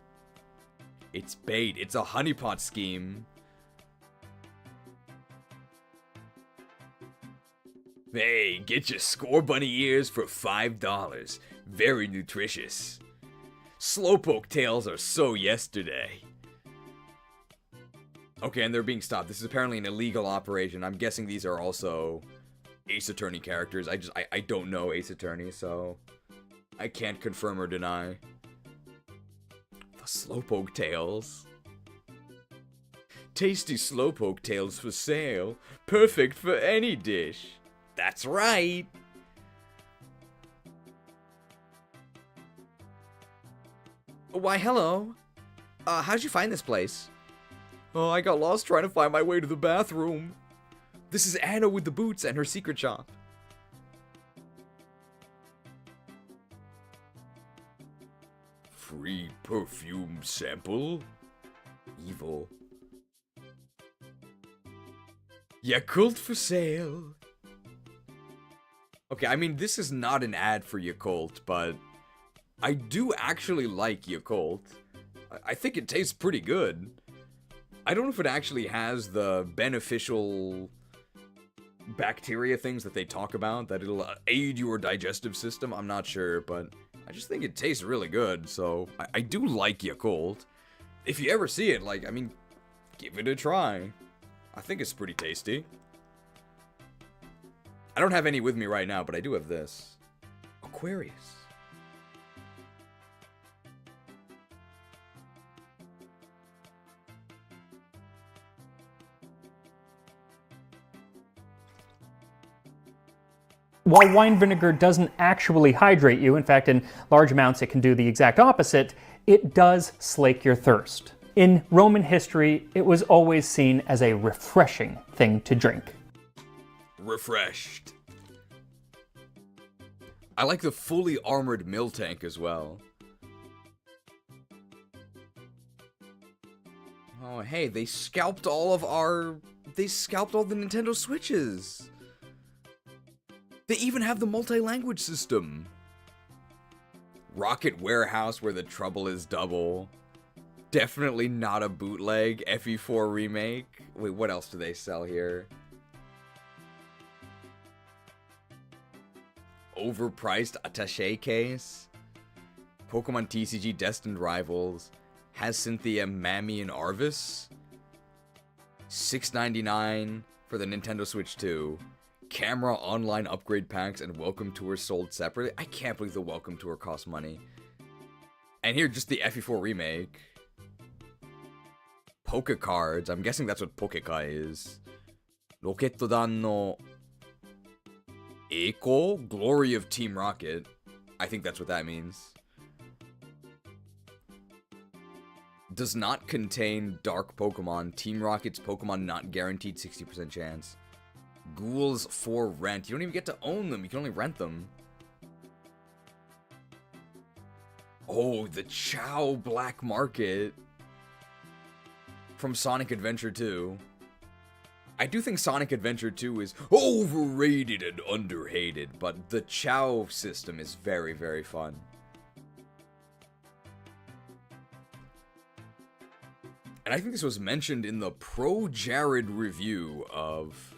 It's bait. It's a honeypot scheme. Hey, get your Score Bunny ears for $5. Very nutritious. Slowpoke tails are so yesterday. Okay, and they're being stopped. This is apparently an illegal operation. I'm guessing these are also Ace Attorney characters. I don't know Ace Attorney, so I can't confirm or deny. The Slowpoke tails. Tasty Slowpoke tails for sale. Perfect for any dish. That's right. Why, hello. How'd you find this place? Oh, I got lost trying to find my way to the bathroom. This is Anna with the boots and her secret shop. Free perfume sample? Evil. Yakult for sale. Okay, I mean, this is not an ad for Yakult, but I do actually like Yakult. I think it tastes pretty good. I don't know if it actually has the beneficial bacteria things that they talk about, that it'll aid your digestive system. I'm not sure, but I just think it tastes really good, so I do like Yakult. If you ever see it, like, I mean, give it a try. I think it's pretty tasty. I don't have any with me right now, but I do have this. Aquarius. While wine vinegar doesn't actually hydrate you, in fact, in large amounts it can do the exact opposite, it does slake your thirst. In Roman history, it was always seen as a refreshing thing to drink. Refreshed. I like the fully armored mill tank as well. Oh, hey, they scalped all the Nintendo Switches. They even have the multi-language system. Rocket Warehouse where the trouble is double. Definitely not a bootleg. FE4 remake. Wait, what else do they sell here? Overpriced attaché case. Pokemon TCG Destined Rivals. Has Cynthia, Mammy, and Arvis. $6.99 for the Nintendo Switch 2. Camera online upgrade packs and welcome tours sold separately. I can't believe the welcome tour costs money. And here, just the FE4 remake. Poke cards. I'm guessing that's what Pokeka is. Rokettodan no Eiko? Glory of Team Rocket. I think that's what that means. Does not contain Dark Pokemon. Team Rocket's Pokemon not guaranteed 60% chance. Ghouls for rent. You don't even get to own them. You can only rent them. Oh, the Chow Black Market. From Sonic Adventure 2. I do think Sonic Adventure 2 is overrated and underhated, but the Chow system is very, very fun. And I think this was mentioned in the Pro Jared review of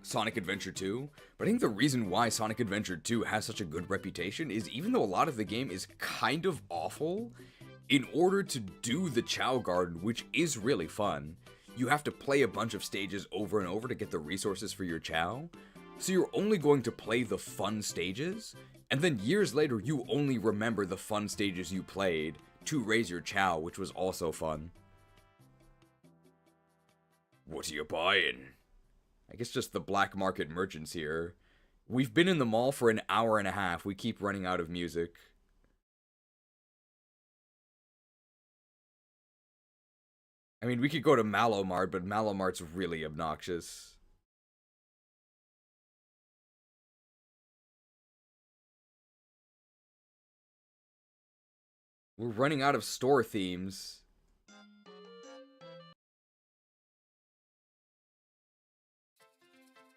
Sonic Adventure 2, but I think the reason why Sonic Adventure 2 has such a good reputation is even though a lot of the game is kind of awful, in order to do the Chow Garden, which is really fun, you have to play a bunch of stages over and over to get the resources for your Chow, so you're only going to play the fun stages, and then years later you only remember the fun stages you played to raise your Chow, which was also fun. What are you buying? I guess just the black market merchants here. We've been in the mall for an hour and a half. We keep running out of music. I mean, we could go to Malomart, but Malomart's really obnoxious. We're running out of store themes.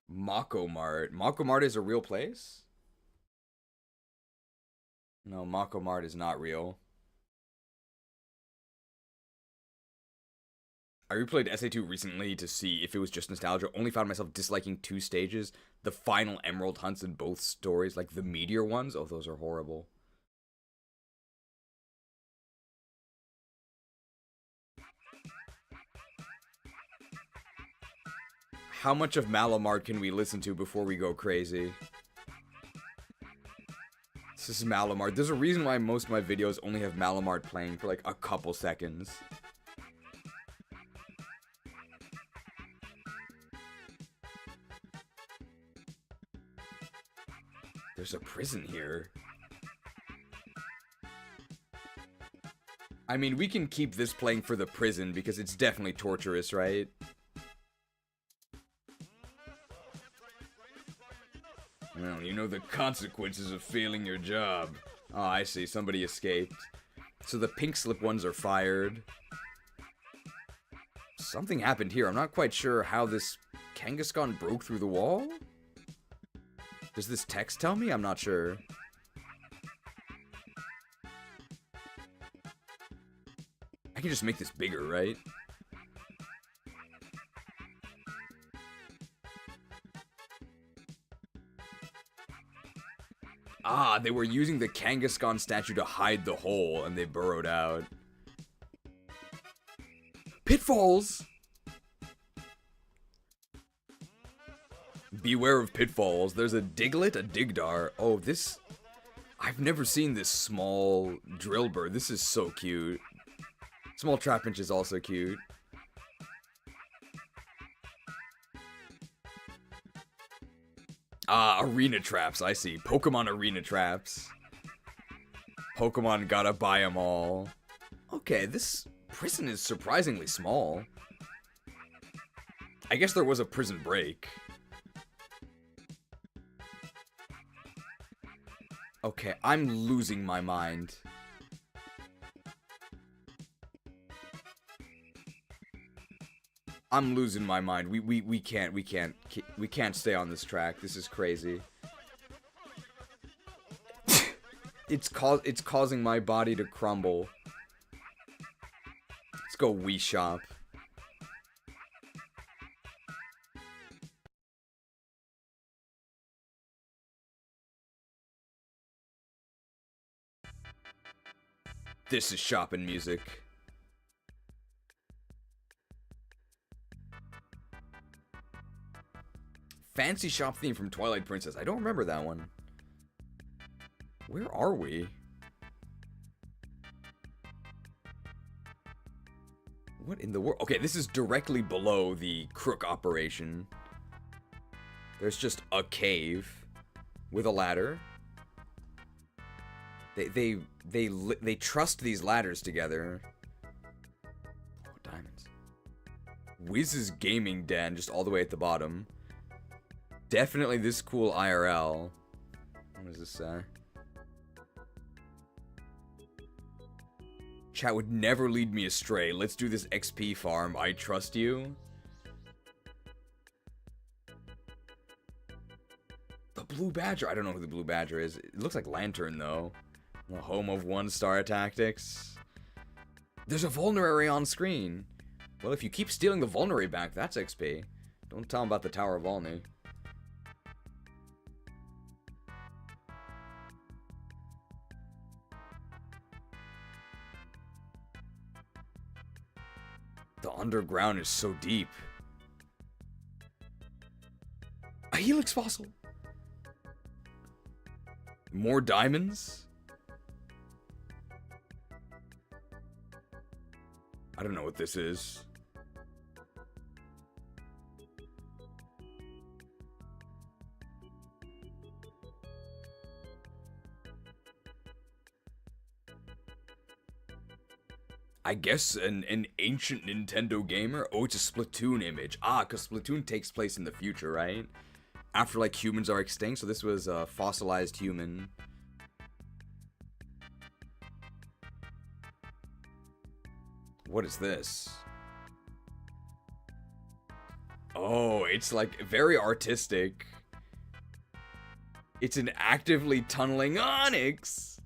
Mako Mart. Mako Mart is a real place? No, Mako Mart is not real. I replayed SA2 recently to see if it was just nostalgia. Only found myself disliking 2 stages. The final emerald hunts in both stories, like the meteor ones. Oh, those are horrible. How much of Malomart can we listen to before we go crazy? This is Malomart. There's a reason why most of my videos only have Malomart playing for like a couple seconds. There's a prison here. I mean, we can keep this playing for the prison because it's definitely torturous, right? Well, you know the consequences of failing your job. Oh, I see. Somebody escaped. So the pink slip ones are fired. Something happened here. I'm not quite sure how this Kangaskhan broke through the wall. Does this text tell me? I'm not sure. can just make this bigger, right? Ah, they were using the Kangaskhan statue to hide the hole, and they burrowed out. Pitfalls! Beware of pitfalls. There's a Diglett, a Digdar. Oh, this... I've never seen this small drill bird. This is so cute. Small Trapinch is also cute. Ah, arena traps, I see. Pokemon arena traps. Pokemon gotta buy them all. Okay, this prison is surprisingly small. I guess there was a prison break. Okay, I'm losing my mind. I'm losing my mind. We can't stay on this track. This is crazy. It's causing my body to crumble. Let's go Wii Shop. This is shopping music. Fancy shop theme from Twilight Princess. I don't remember that one. Where are we? What in the world? Okay, this is directly below the crook operation. There's just a cave with a ladder. They trust these ladders together. Oh, diamonds. Wiz's Gaming Den, just all the way at the bottom. Definitely this cool IRL. What does this say? Chat would never lead me astray. Let's do this XP farm. I trust you. The Blue Badger. I don't know who the Blue Badger is. It looks like Lantern, though. The home of 1-star tactics. There's a Vulnerary on screen. Well, if you keep stealing the Vulnerary back, that's XP. Don't tell him about the Tower of Volney. The underground is so deep. A Helix fossil. More diamonds? I don't know what this is. I guess an ancient Nintendo gamer? Oh, it's a Splatoon image. Ah, because Splatoon takes place in the future, right? After, like, humans are extinct, so this was a fossilized human. What is this? Oh, it's, like, very artistic. It's an actively tunneling Onyx!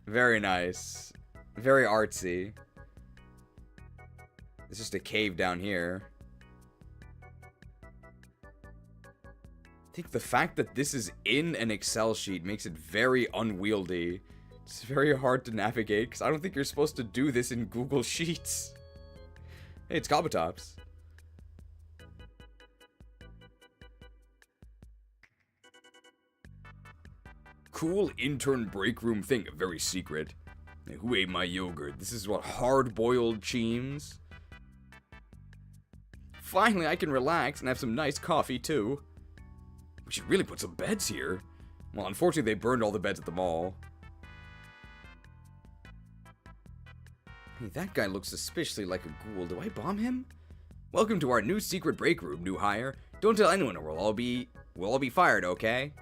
Very nice. Very artsy. It's just a cave down here. I think the fact that this is in an Excel sheet makes it very unwieldy. It's very hard to navigate, because I don't think you're supposed to do this in Google Sheets. Hey, it's Cobbatops. Cool intern break room thing, very secret. Who ate my yogurt? This is what, hard-boiled Cheems? Finally, I can relax and have some nice coffee, too. We should really put some beds here. Well, unfortunately, they burned all the beds at the mall. Hey, that guy looks suspiciously like a ghoul. Do I bomb him? Welcome to our new secret break room, new hire. Don't tell anyone or we'll all be fired, okay?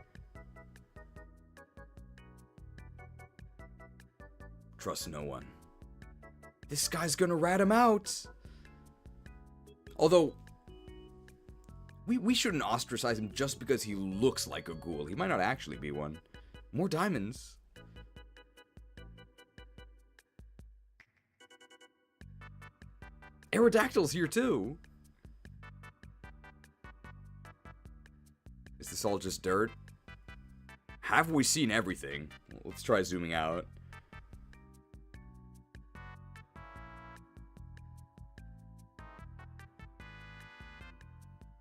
Trust no one. This guy's gonna rat him out. Although, we shouldn't ostracize him just because he looks like a ghoul. He might not actually be one. More diamonds. Aerodactyl's here too. Is this all just dirt? Have we seen everything? Let's try zooming out.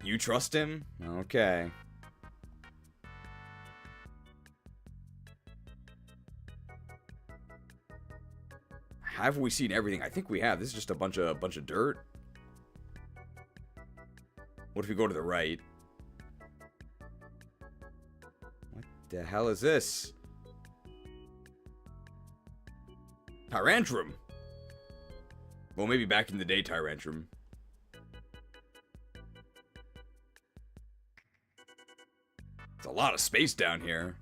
You trust him? Okay. Have we seen everything? I think we have. This is just a bunch of dirt. What if we go to the right? What the hell is this? Tyrantrum. Well, maybe back in the day, Tyrantrum. It's a lot of space down here.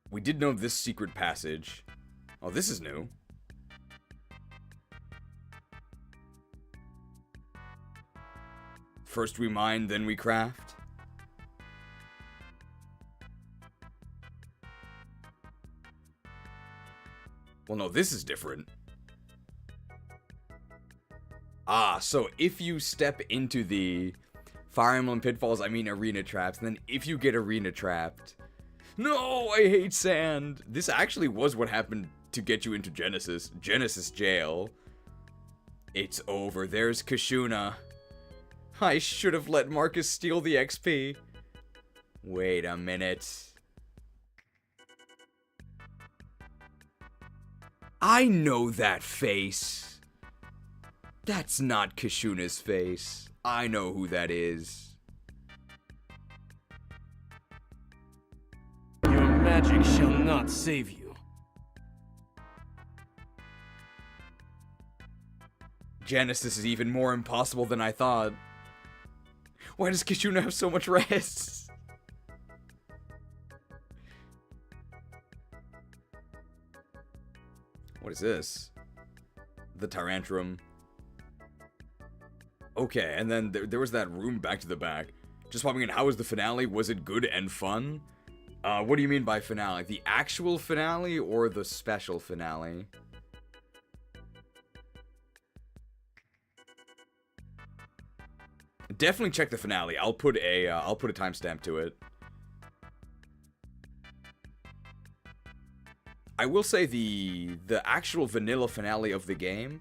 We did know this secret passage. Oh, this is new. First we mine, then we craft. Well, no, this is different. Ah, so if you step into the Fire Emblem pitfalls, I mean arena traps, and then if you get arena trapped... No, I hate sand! This actually was what happened to get you into Genesis. Genesis jail. It's over. There's Kashuna. I should have let Marcus steal the XP. Wait a minute. I know that face. That's not Kashuna's face. I know who that is. Your magic shall not save you. Genesis is even more impossible than I thought. Why does Kashuna have so much rest? What is this? The Tyrantrum. Okay, and then there was that room back to the back. Just popping in, how was the finale? Was it good and fun? What do you mean by finale? The actual finale or the special finale? Definitely check the finale. I'll put a timestamp to it. I will say the actual vanilla finale of the game,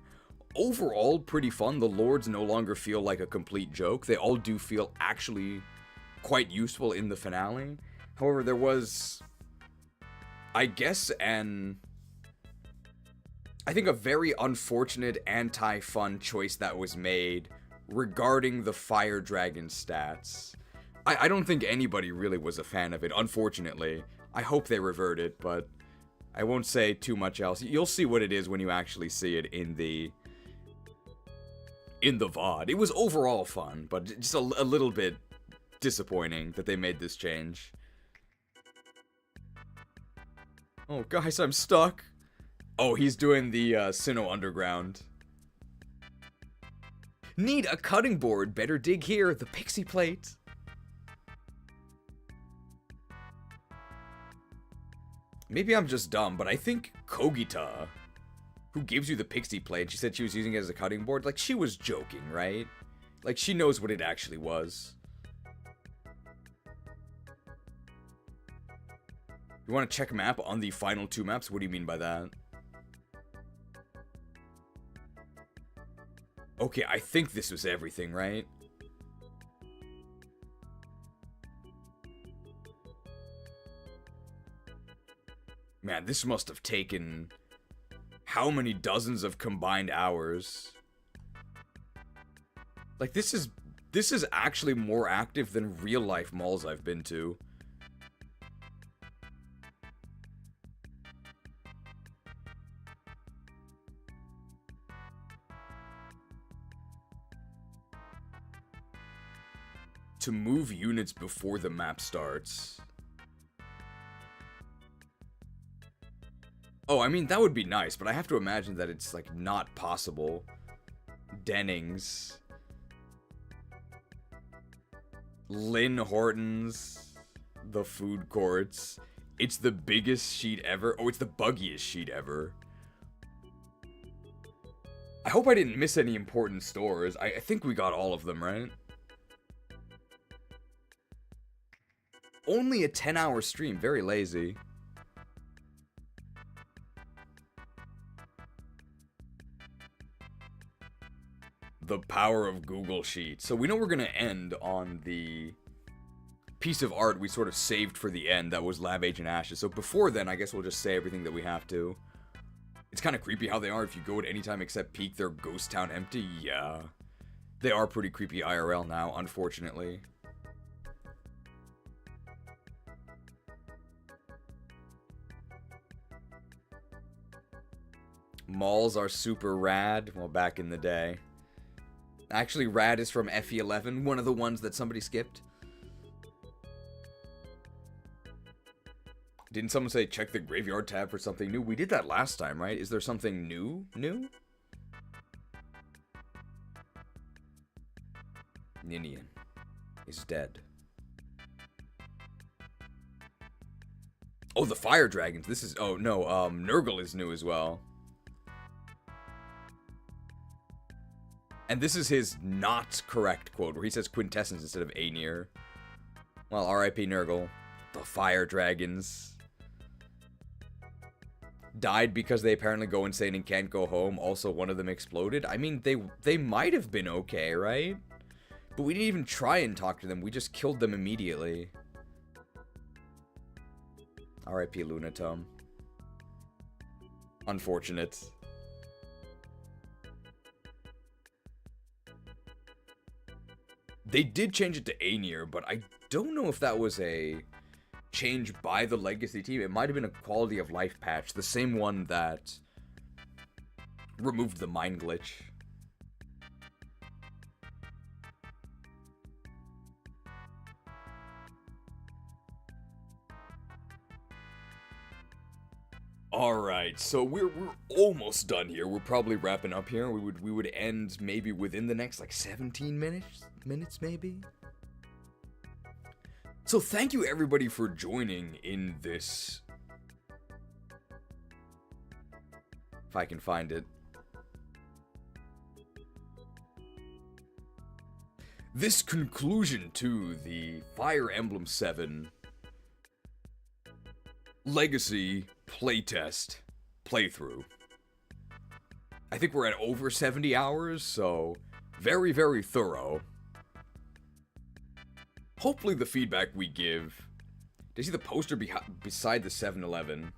overall pretty fun. The lords no longer feel like a complete joke. They all do feel actually quite useful in the finale. However, there was, I guess, I think a very unfortunate anti-fun choice that was made regarding the fire dragon stats. I don't think anybody really was a fan of it, unfortunately. I hope they revert it, but I won't say too much else. You'll see what it is when you actually see it in the VOD. It was overall fun, but just a little bit disappointing that they made this change. Oh, guys, I'm stuck. Oh, he's doing the Sinnoh Underground. Need a cutting board. Better dig here. The pixie plate. Maybe I'm just dumb, but I think Kogita, who gives you the pixie plate, she said she was using it as a cutting board. Like, she was joking, right? Like, she knows what it actually was. You want to check map on the final two maps? What do you mean by that? Okay, I think this was everything, right? Man, this must have taken how many dozens of combined hours? Like, this is actually more active than real life malls I've been to. To move units before the map starts. Oh, I mean, that would be nice, but I have to imagine that it's, like, not possible. Dennings. Lynn Hortons. The food courts. It's the biggest sheet ever. Oh, it's the buggiest sheet ever. I hope I didn't miss any important stores. I think we got all of them, right? Only a 10-hour stream. Very lazy. The power of Google Sheets. So we know we're going to end on the piece of art we sort of saved for the end that was Lab Agent Ashes. So before then, I guess we'll just say everything that we have to. It's kind of creepy how they are. If you go at any time except peak, they're ghost town empty. Yeah. They are pretty creepy IRL now, unfortunately. Malls are super rad. Well, back in the day. Actually, rad is from FE11, one of the ones that somebody skipped. Didn't someone say check the graveyard tab for something new? We did that last time, right? Is there something new? Ninian is dead. Oh, the fire dragons. This is... Oh, no. Nergal is new as well. And this is his not correct quote, where he says quintessence instead of Aenir. Well, R.I.P. Nergal. The fire dragons died because they apparently go insane and can't go home. Also, one of them exploded. I mean, they might have been okay, right? But we didn't even try and talk to them. We just killed them immediately. R.I.P. Lunatum. Unfortunate. They did change it to Aenir, but I don't know if that was a change by the Legacy team. It might have been a quality of life patch, the same one that removed the mind glitch. Alright, so we're almost done here. We're probably wrapping up here. We would end maybe within the next like 17 minutes maybe. So thank you everybody for joining in this. If I can find it. This conclusion to the Fire Emblem 7 Legacy playtest playthrough. I think we're at over 70 hours, so very, very thorough. Hopefully the feedback we give... Do you see the poster beside the 7-Eleven?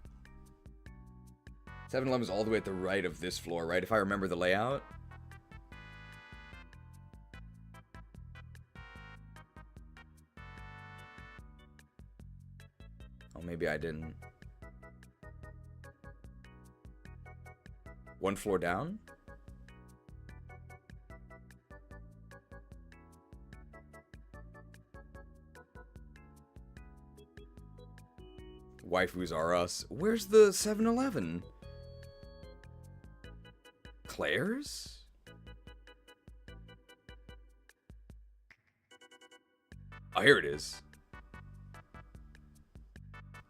7-Eleven is all the way at the right of this floor, right? If I remember the layout. Oh, maybe I didn't. One floor down? Waifus are us. Where's the 7-Eleven? Claire's? Oh, here it is.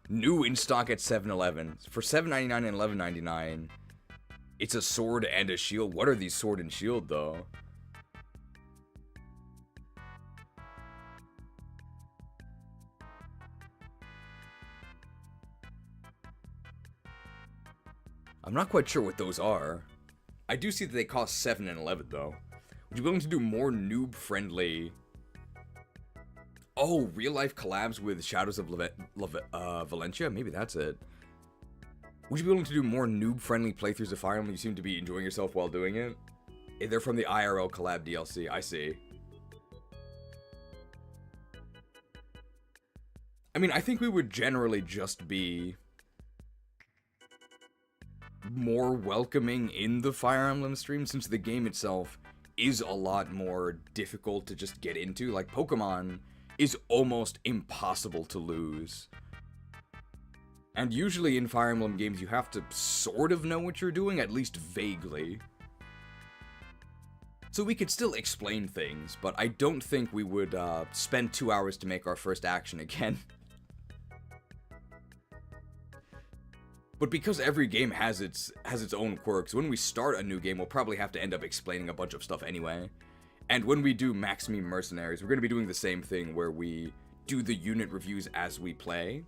New in stock at 7-Eleven. For $7.99 and $11.99. It's a sword and a shield. What are these sword and shield, though? I'm not quite sure what those are. I do see that they cost $7 and $11, though. Would you be willing to do more noob-friendly... Oh, real-life collabs with Shadows of Valencia? Maybe that's it. Would you be willing to do more noob-friendly playthroughs of Fire Emblem? You seem to be enjoying yourself while doing it. They're from the IRL collab DLC. I see. I mean, I think we would generally just be more welcoming in the Fire Emblem stream, since the game itself is a lot more difficult to just get into. Like, Pokemon is almost impossible to lose. And usually in Fire Emblem games, you have to sort of know what you're doing, at least vaguely. So we could still explain things, but I don't think we would spend 2 hours to make our first action again. But because every game has its own quirks, when we start a new game, we'll probably have to end up explaining a bunch of stuff anyway. And when we do Maximum Mercenaries, we're going to be doing the same thing where we do the unit reviews as we play.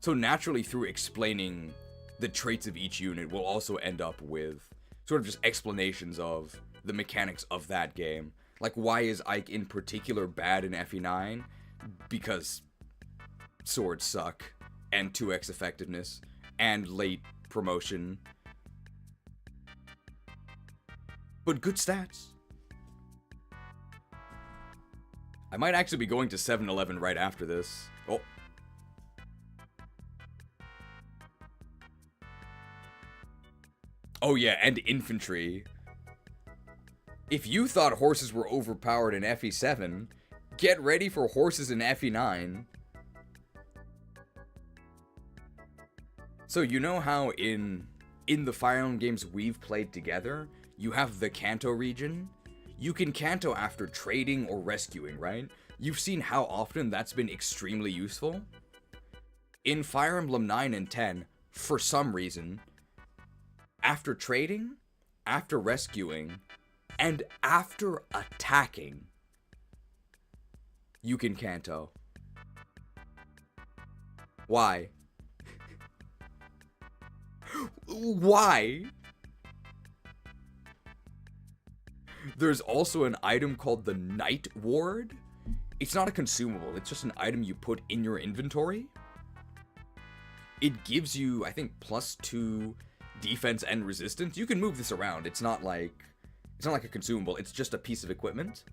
So naturally, through explaining the traits of each unit, we'll also end up with sort of just explanations of the mechanics of that game. Like, why is Ike in particular bad in FE9? Because swords suck, and 2x effectiveness, and late promotion. But good stats. I might actually be going to 7-Eleven right after this. Oh. Oh yeah, and infantry. If you thought horses were overpowered in FE7, get ready for horses in FE9. So you know how in the Fire Emblem games we've played together, you have the Kanto region? You can Kanto after trading or rescuing, right? You've seen how often that's been extremely useful. In Fire Emblem 9 and 10, for some reason, after trading, after rescuing, and after attacking, you can Kanto. Why? Why? There's also an item called the Night Ward. It's not a consumable, it's just an item you put in your inventory. It gives you, I think, +2 defense and resistance. You can move this around. It's not like a consumable, it's just a piece of equipment.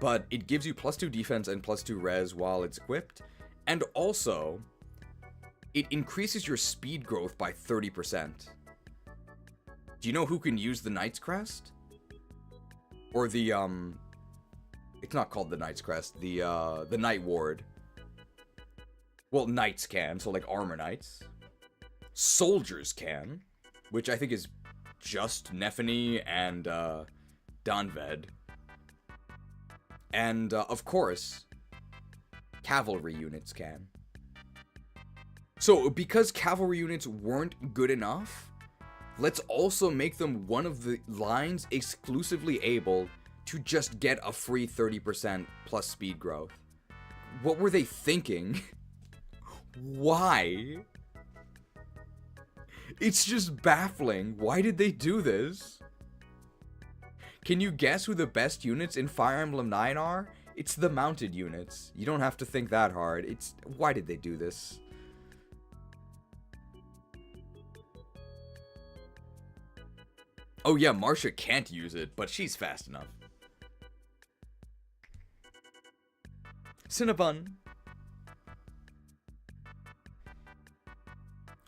But it gives you +2 defense and +2 res while it's equipped. And also, it increases your speed growth by 30%. Do you know who can use the Knight's Crest? Or the, it's not called the Knight's Crest, the Night Ward. Well, Knights can, so like armor knights. Soldiers can, which I think is just Nephany and, Donved. And, of course, cavalry units can. So, because cavalry units weren't good enough, let's also make them one of the lines exclusively able to just get a free 30% plus speed growth. What were they thinking? Why? It's just baffling. Why did they do this? Can you guess who the best units in Fire Emblem 9 are? It's the mounted units. You don't have to think that hard. Why did they do this? Oh yeah, Marcia can't use it, but she's fast enough. Cinnabon.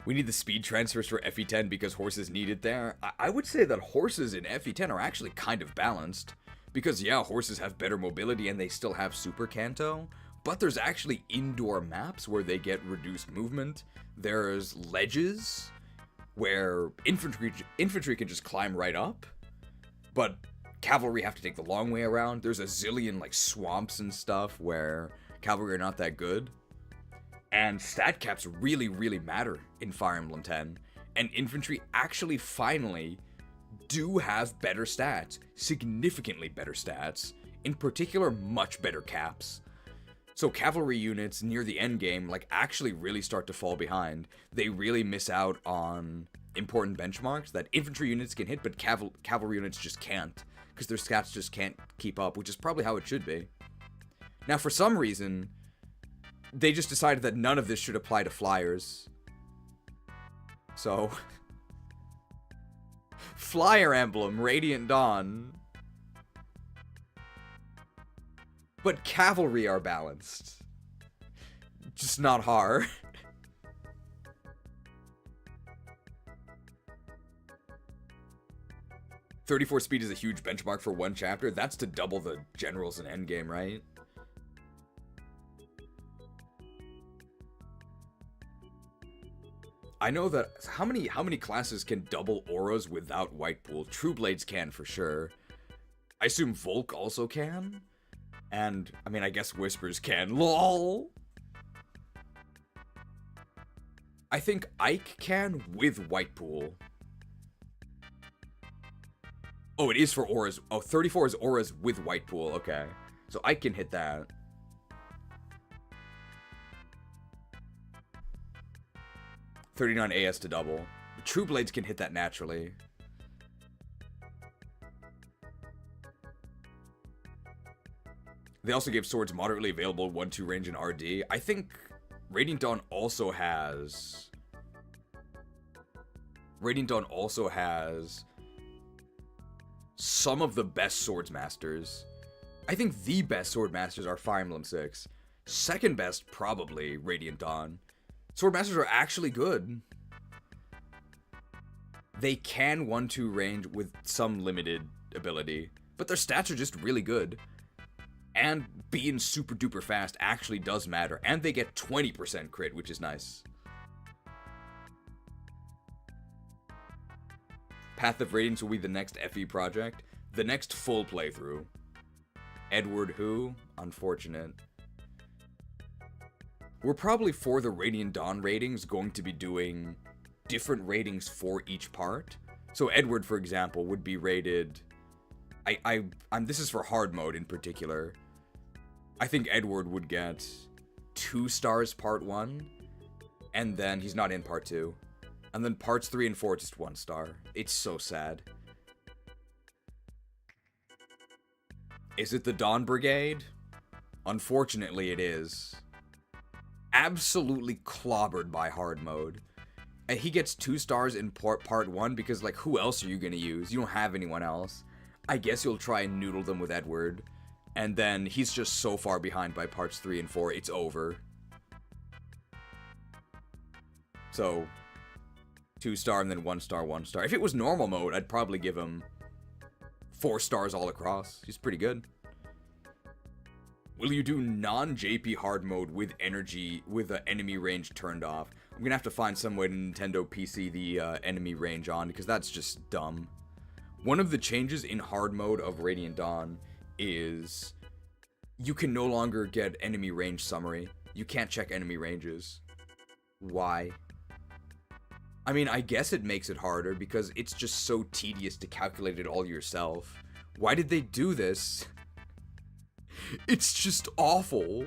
We need the speed transfers for FE10 because horses need it there. I would say that horses in FE10 are actually kind of balanced. Because yeah, horses have better mobility and they still have Super Kanto. But there's actually indoor maps where they get reduced movement. There's ledges where infantry can just climb right up, but cavalry have to take the long way around. There's a zillion like swamps and stuff where cavalry are not that good. And stat caps really, really matter in Fire Emblem 10. And infantry actually finally do have better stats, significantly better stats, in particular much better caps. So cavalry units near the end game like actually really start to fall behind. They really miss out on important benchmarks that infantry units can hit, but cavalry units just can't, because their stats just can't keep up, which is probably how it should be. Now for some reason, they just decided that none of this should apply to flyers. So Fire Emblem Radiant Dawn. But cavalry are balanced. Just not hard. .34 speed is a huge benchmark for one chapter. That's to double the generals in endgame, right? I know that how many classes can double auras without White Pool? True Blades can for sure. I assume Volk also can. And, I mean, I guess Whispers can. LOL! I think Ike can with White Pool. Oh, it is for auras. Oh, 34 is auras with White Pool. Okay. So Ike can hit that. $39 AS to double. True Blades can hit that naturally. They also give swords moderately available 1-2 range and RD. I think Radiant Dawn also has... some of the best Swords Masters. I think the best Sword Masters are Fire Emblem 6. Second best, probably, Radiant Dawn. Sword Masters are actually good. They can 1-2 range with some limited ability, but their stats are just really good. And being super duper fast actually does matter, and they get 20% crit, which is nice. Path of Radiance will be the next FE project, the next full playthrough. Edward who? Unfortunate. We're probably, for the Radiant Dawn ratings, going to be doing different ratings for each part. So Edward, for example, would be rated... this is for hard mode in particular. I think Edward would get 2 stars part 1, and then he's not in part 2. And then parts 3 and 4, just 1 star. It's so sad. Is it the Dawn Brigade? Unfortunately, it is. Absolutely clobbered by hard mode. And he gets 2 stars in part 1 because, like, who else are you gonna use? You don't have anyone else. I guess you'll try and noodle them with Edward. And then he's just so far behind by parts 3 and 4, it's over. So, 2 star and then 1 star, 1 star. If it was normal mode, I'd probably give him 4 stars all across. He's pretty good. Will you do non-JP hard mode with energy, with the enemy range turned off? I'm gonna have to find some way to Nintendo PC the enemy range on, because that's just dumb. One of the changes in hard mode of Radiant Dawn is you can no longer get enemy range summary. You can't check enemy ranges. Why? I mean, I guess it makes it harder because it's just so tedious to calculate it all yourself. Why did they do this? It's just awful.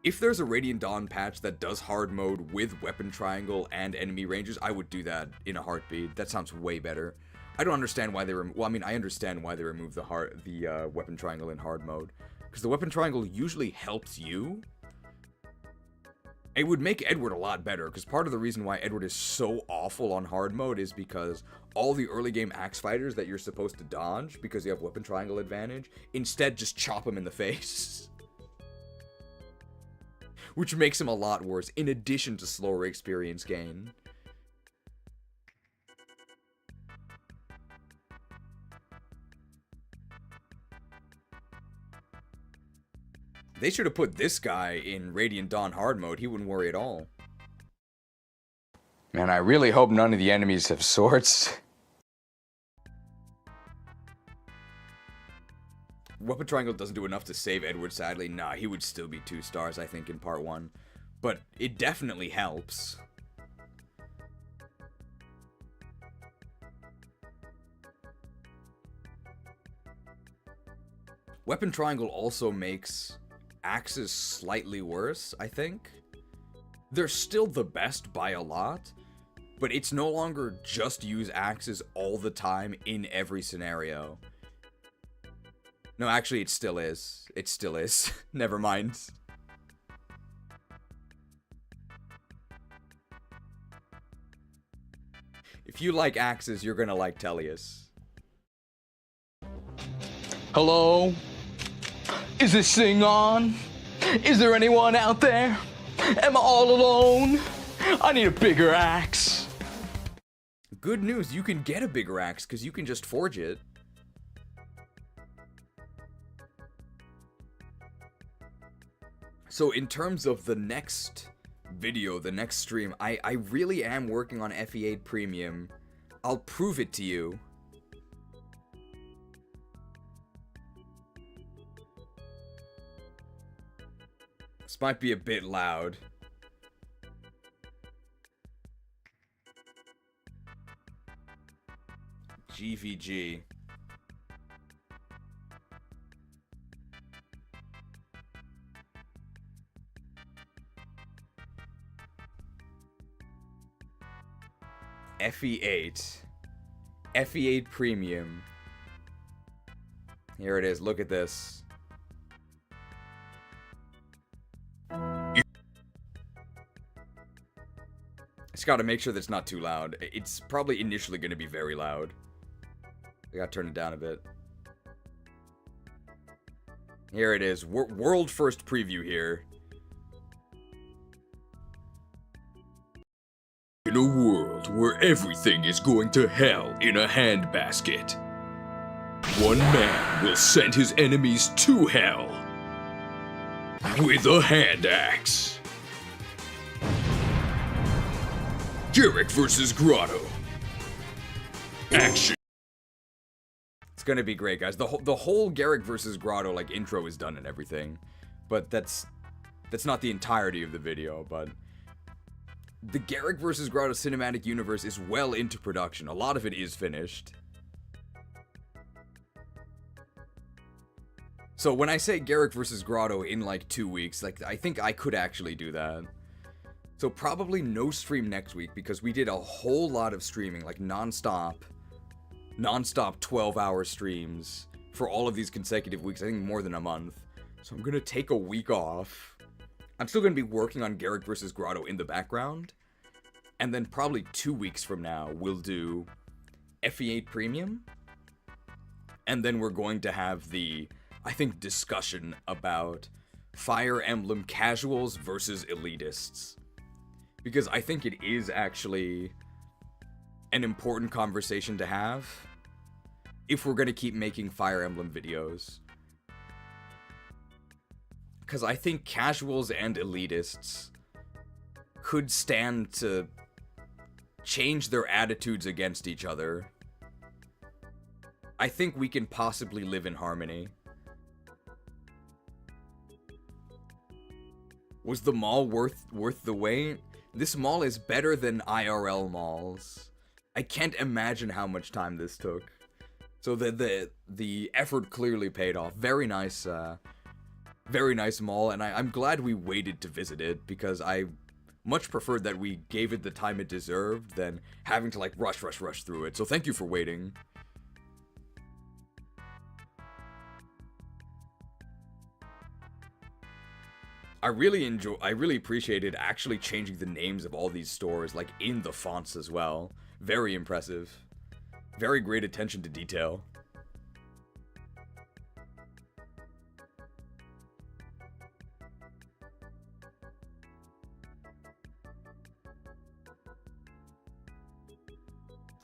If there's a Radiant Dawn patch that does hard mode with weapon triangle and enemy ranges, I would do that in a heartbeat. That sounds way better. I don't understand why they well, I mean, I understand why they removed the weapon triangle in hard mode, because the weapon triangle usually helps you. It would make Edward a lot better, because part of the reason why Edward is so awful on hard mode is because all the early game axe fighters that you're supposed to dodge, because you have weapon triangle advantage, instead just chop him in the face. Which makes him a lot worse, in addition to slower experience gain. They should have put this guy in Radiant Dawn hard mode. He wouldn't worry at all. Man, I really hope none of the enemies have swords. Weapon Triangle doesn't do enough to save Edward, sadly. Nah, he would still be 2 stars, I think, in part 1. But it definitely helps. Weapon Triangle also makes axes slightly worse, I think. They're still the best by a lot, but it's no longer just use axes all the time in every scenario. No, actually, it still is. It still is. Never mind. If you like axes, you're gonna like Tellius. Hello? Is this thing on? Is there anyone out there? Am I all alone? I need a bigger axe. Good news, you can get a bigger axe because you can just forge it. So in terms of the next video, the next stream, I really am working on FE8 Premium. I'll prove it to you. This might be a bit loud. GVG. FE8. FE8 Premium. Here it is. Look at this. Just gotta make sure that's not too loud. It's probably initially gonna be very loud. I gotta turn it down a bit. Here it is. World first preview here. In a world where everything is going to hell in a handbasket, one man will send his enemies to hell with a hand axe. Garrick vs. Grotto. Action. It's gonna be great, guys. The whole Garrick vs. Grotto like intro is done and everything, but that's not the entirety of the video. But the Garrick vs. Grotto cinematic universe is well into production. A lot of it is finished. So when I say Garrick vs. Grotto in like 2 weeks, like I think I could actually do that. So probably no stream next week because we did a whole lot of streaming, like non-stop 12-hour streams for all of these consecutive weeks, I think more than a month. So I'm gonna take a week off. I'm still gonna be working on Garrick vs. Grotto in the background. And then probably 2 weeks from now, we'll do FE8 Premium. And then we're going to have the, I think, discussion about Fire Emblem casuals versus elitists. Because I think it is actually an important conversation to have if we're going to keep making Fire Emblem videos. Because I think casuals and elitists could stand to change their attitudes against each other. I think we can possibly live in harmony. Was the mall worth the wait? This mall is better than IRL malls. I can't imagine how much time this took. So the effort clearly paid off. Very nice mall, and I'm glad we waited to visit it because I much preferred that we gave it the time it deserved than having to like rush through it. So thank you for waiting. I really appreciated actually changing the names of all these stores, like in the fonts as well. Very impressive. Very great attention to detail.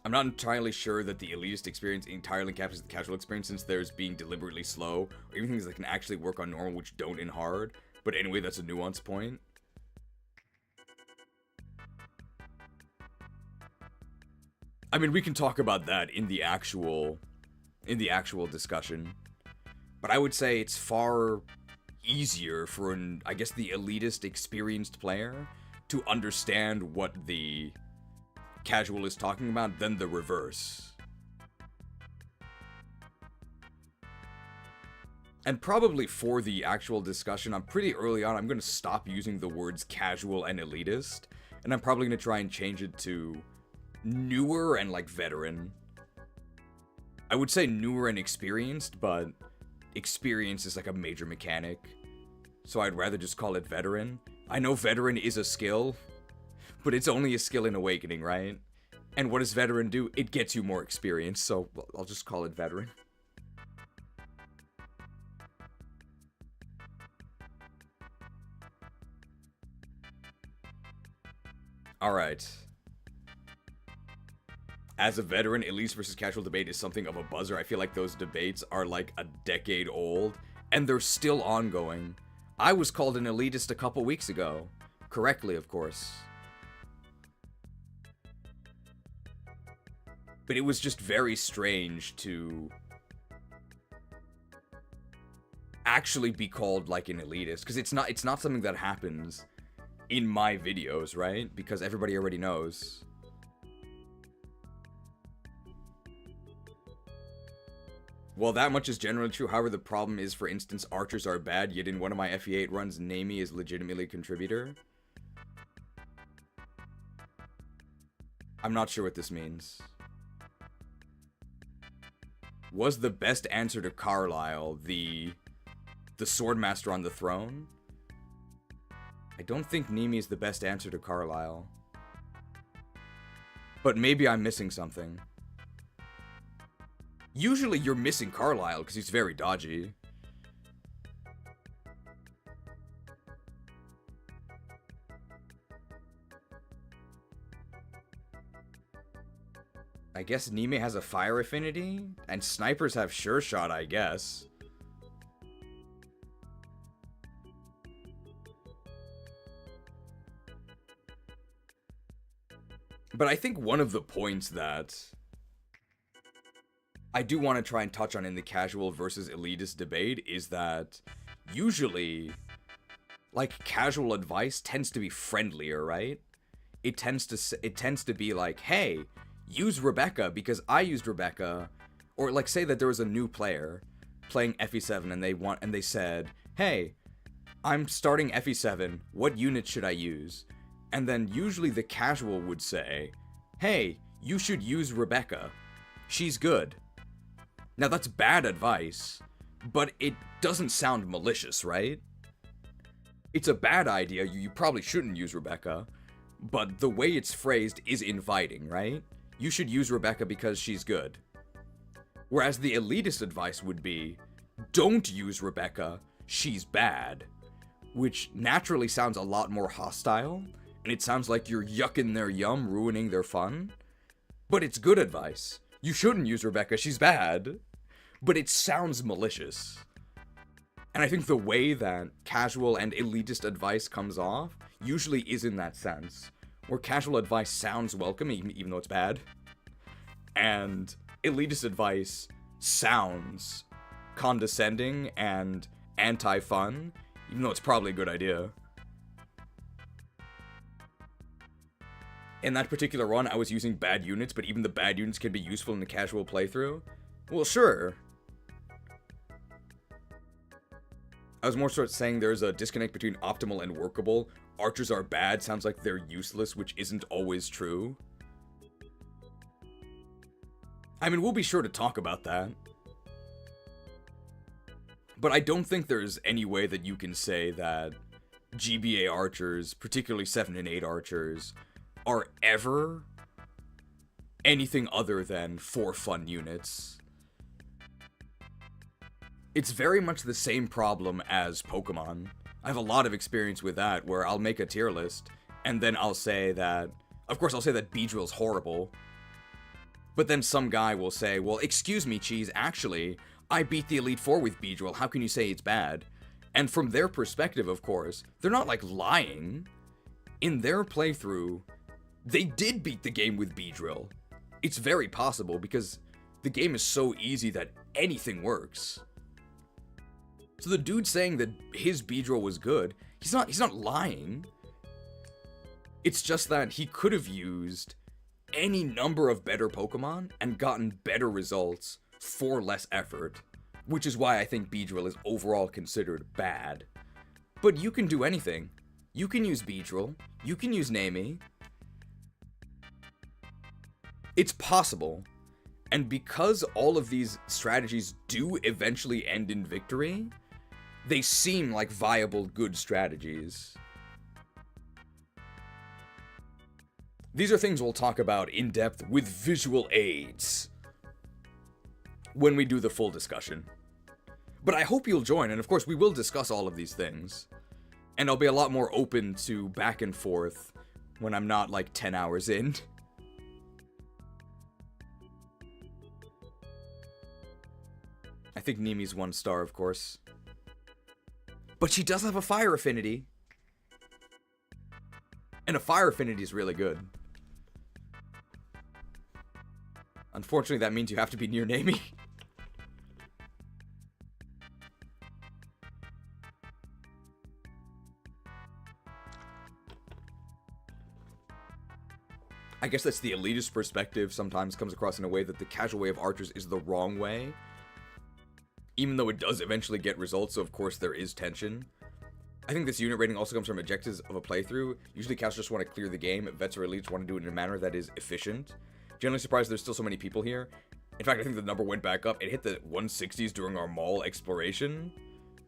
I'm not entirely sure that the elitist experience entirely captures the casual experience since there's being deliberately slow, or even things that can actually work on normal which don't in hard. But anyway, that's a nuance point. I mean, we can talk about that in the actual discussion. But I would say it's far easier for I guess the elitist experienced player to understand what the casual is talking about than the reverse. And probably for the actual discussion, I'm pretty early on, I'm going to stop using the words casual and elitist, and I'm probably going to try and change it to newer and like veteran. I would say newer and experienced, but experience is like a major mechanic, so I'd rather just call it veteran. I know veteran is a skill, but it's only a skill in Awakening, right? And what does veteran do? It gets you more experience, so I'll just call it veteran. Alright. As a veteran, elite versus casual debate is something of a buzzer. I feel like those debates are like a decade old, and they're still ongoing. I was called an elitist a couple weeks ago. Correctly, of course. But it was just very strange to actually be called like an elitist, because it's not something that happens in my videos, right? Because everybody already knows. Well, that much is generally true. However, the problem is, for instance, archers are bad, yet in one of my FE8 runs, Namie is legitimately a contributor. I'm not sure what this means. Was the best answer to Carlisle the Swordmaster on the throne? I don't think Namie is the best answer to Carlisle. But maybe I'm missing something. Usually you're missing Carlisle because he's very dodgy. I guess Namie has a fire affinity, and snipers have sure shot, I guess. But I think one of the points that I do want to try and touch on in the casual versus elitist debate is that usually, like, casual advice tends to be friendlier, right? It tends to be like, hey, use Rebecca because I used Rebecca, or like say that there was a new player playing FE7 and they said, hey, I'm starting FE7, what unit should I use? And then usually the casual would say, hey, you should use Rebecca. She's good. Now that's bad advice, but it doesn't sound malicious, right? It's a bad idea, you probably shouldn't use Rebecca, but the way it's phrased is inviting, right? You should use Rebecca because she's good. Whereas the elitist advice would be, don't use Rebecca, she's bad. Which naturally sounds a lot more hostile, and it sounds like you're yucking their yum, ruining their fun. But it's good advice. You shouldn't use Rebecca, she's bad. But it sounds malicious. And I think the way that casual and elitist advice comes off usually is in that sense. Where casual advice sounds welcome, even though it's bad. And elitist advice sounds condescending and anti-fun, even though it's probably a good idea. In that particular run, I was using bad units, but even the bad units can be useful in a casual playthrough. Well, sure. I was more sort of saying there's a disconnect between optimal and workable. Archers are bad sounds like they're useless, which isn't always true. I mean, we'll be sure to talk about that. But I don't think there's any way that you can say that GBA archers, particularly 7 and 8 archers, are ever anything other than for fun units. It's very much the same problem as Pokemon. I have a lot of experience with that, where I'll make a tier list, and then I'll say that... Of course, I'll say that Beedrill's horrible. But then some guy will say, well, excuse me, Cheese, actually, I beat the Elite Four with Beedrill, how can you say it's bad? And from their perspective, of course, they're not, like, lying. In their playthrough, they did beat the game with Beedrill. It's very possible, because the game is so easy that anything works. So the dude saying that his Beedrill was good, he's not lying. It's just that he could have used any number of better Pokemon and gotten better results for less effort, which is why I think Beedrill is overall considered bad. But you can do anything. You can use Beedrill, you can use Namie. It's possible. And because all of these strategies do eventually end in victory, they seem like viable, good strategies. These are things we'll talk about in depth with visual aids when we do the full discussion. But I hope you'll join, and of course we will discuss all of these things. And I'll be a lot more open to back and forth when I'm not like 10 hours in. I think Namie's 1 star, of course. But she does have a fire affinity. And a fire affinity is really good. Unfortunately, that means you have to be near Namie. I guess that's the elitist perspective sometimes comes across in a way that the casual way of archers is the wrong way. Even though it does eventually get results, so of course there is tension. I think this unit rating also comes from objectives of a playthrough. Usually casuals just want to clear the game, vets or elites want to do it in a manner that is efficient. Generally surprised there's still so many people here. In fact, I think the number went back up. It hit the 160s during our mall exploration.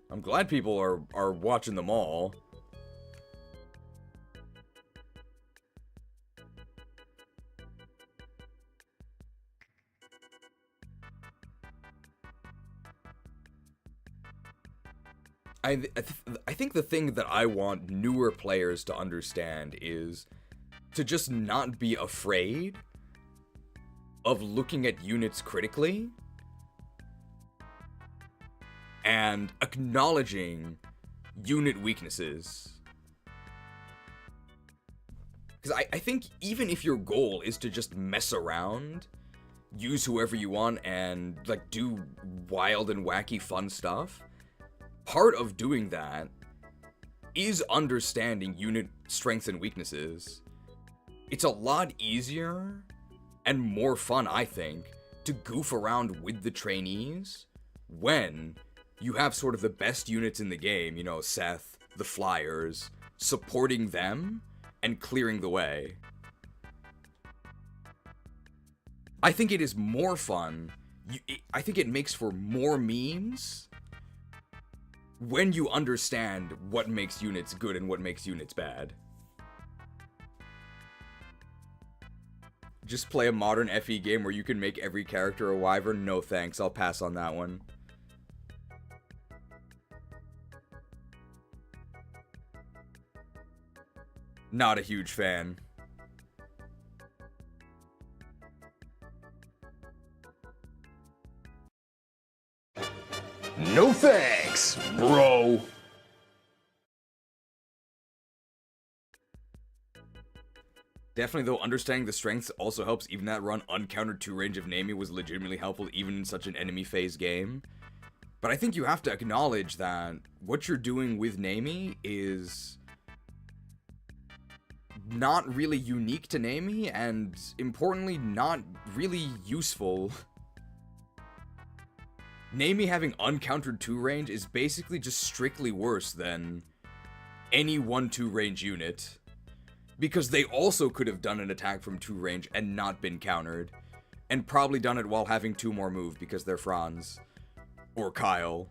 I'm glad people are watching the mall. I think the thing that I want newer players to understand is to just not be afraid of looking at units critically and acknowledging unit weaknesses. Because I think even if your goal is to just mess around, use whoever you want, and like do wild and wacky fun stuff, part of doing that is understanding unit strengths and weaknesses. It's a lot easier and more fun, I think, to goof around with the trainees when you have sort of the best units in the game, you know, Seth, the Flyers, supporting them and clearing the way. I think it is more fun. I think it makes for more memes when you understand what makes units good and what makes units bad. Just play a modern FE game where you can make every character a wyvern? No thanks, I'll pass on that one. Not a huge fan. No thanks, bro. Definitely, though, understanding the strengths also helps. Even that run, uncountered 2 range of Namie was legitimately helpful even in such an enemy phase game. But I think you have to acknowledge that what you're doing with Namie is not really unique to Namie, and importantly, not really useful. Namie having uncountered 2 range is basically just strictly worse than any 1-2 range unit. Because they also could have done an attack from 2 range and not been countered. And probably done it while having 2 more move because they're Franz. Or Kyle.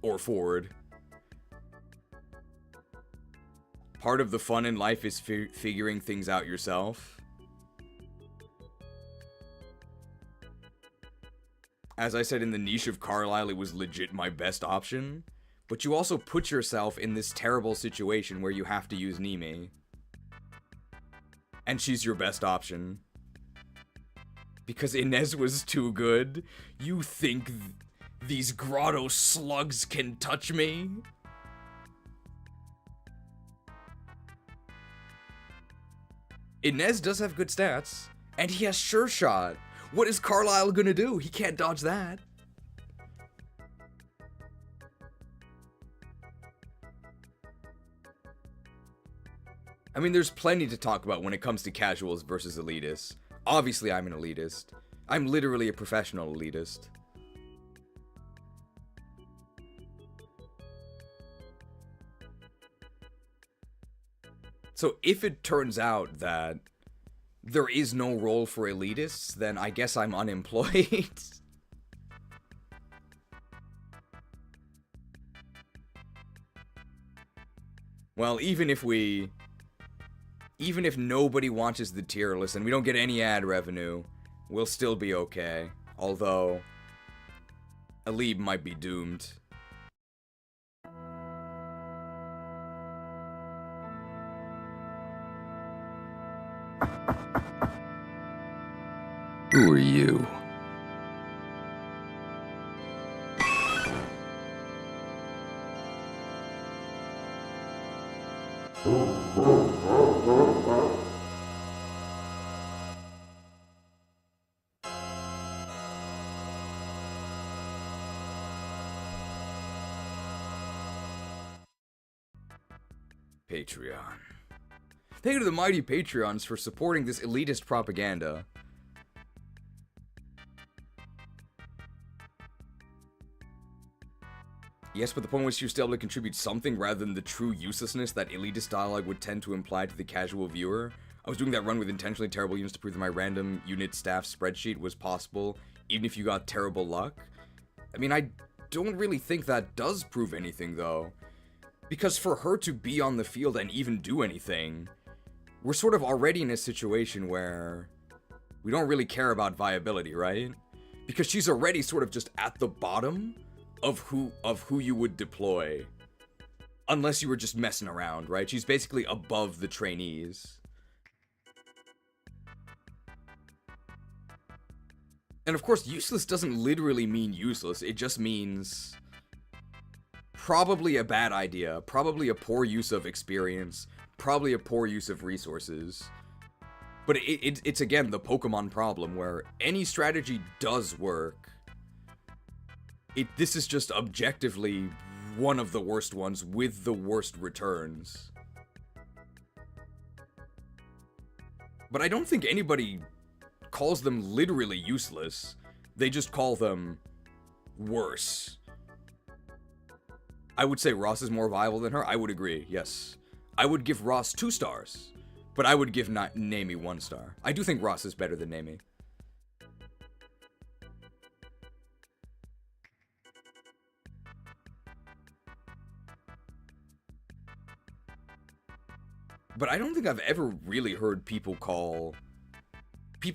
Or Ford. Part of the fun in life is figuring things out yourself. As I said, in the niche of Carlisle, it was legit my best option. But you also put yourself in this terrible situation where you have to use Namie. And she's your best option. Because Inez was too good? You think these grotto slugs can touch me? Inez does have good stats. And he has Sure Shot. What is Carlisle gonna do? He can't dodge that. I mean, there's plenty to talk about when it comes to casuals versus elitists. Obviously, I'm an elitist. I'm literally a professional elitist. So if it turns out that there is no role for elitists, then I guess I'm unemployed. Well, even if nobody watches the tier list and we don't get any ad revenue, we'll still be okay. Although, Alib might be doomed. Who are you? Patreon. Thank you to the mighty Patreons for supporting this elitist propaganda. Yes, but the point was she was still able to contribute something rather than the true uselessness that elitist dialogue would tend to imply to the casual viewer. I was doing that run with intentionally terrible units to prove that my random unit staff spreadsheet was possible, even if you got terrible luck. I mean, I don't really think that does prove anything, though. Because for her to be on the field and even do anything, we're sort of already in a situation where we don't really care about viability, right? Because she's already sort of just at the bottom of who you would deploy, unless you were just messing around, right? She's basically above the trainees. And of course, useless doesn't literally mean useless, it just means probably a bad idea, probably a poor use of experience, probably a poor use of resources. But it's again the Pokemon problem, where any strategy does work. This is just objectively one of the worst ones with the worst returns. But I don't think anybody calls them literally useless. They just call them worse. I would say Ross is more viable than her. I would agree, yes. I would give Ross 2 stars, but I would give Namie 1 star. I do think Ross is better than Namie. But I don't think I've ever really heard people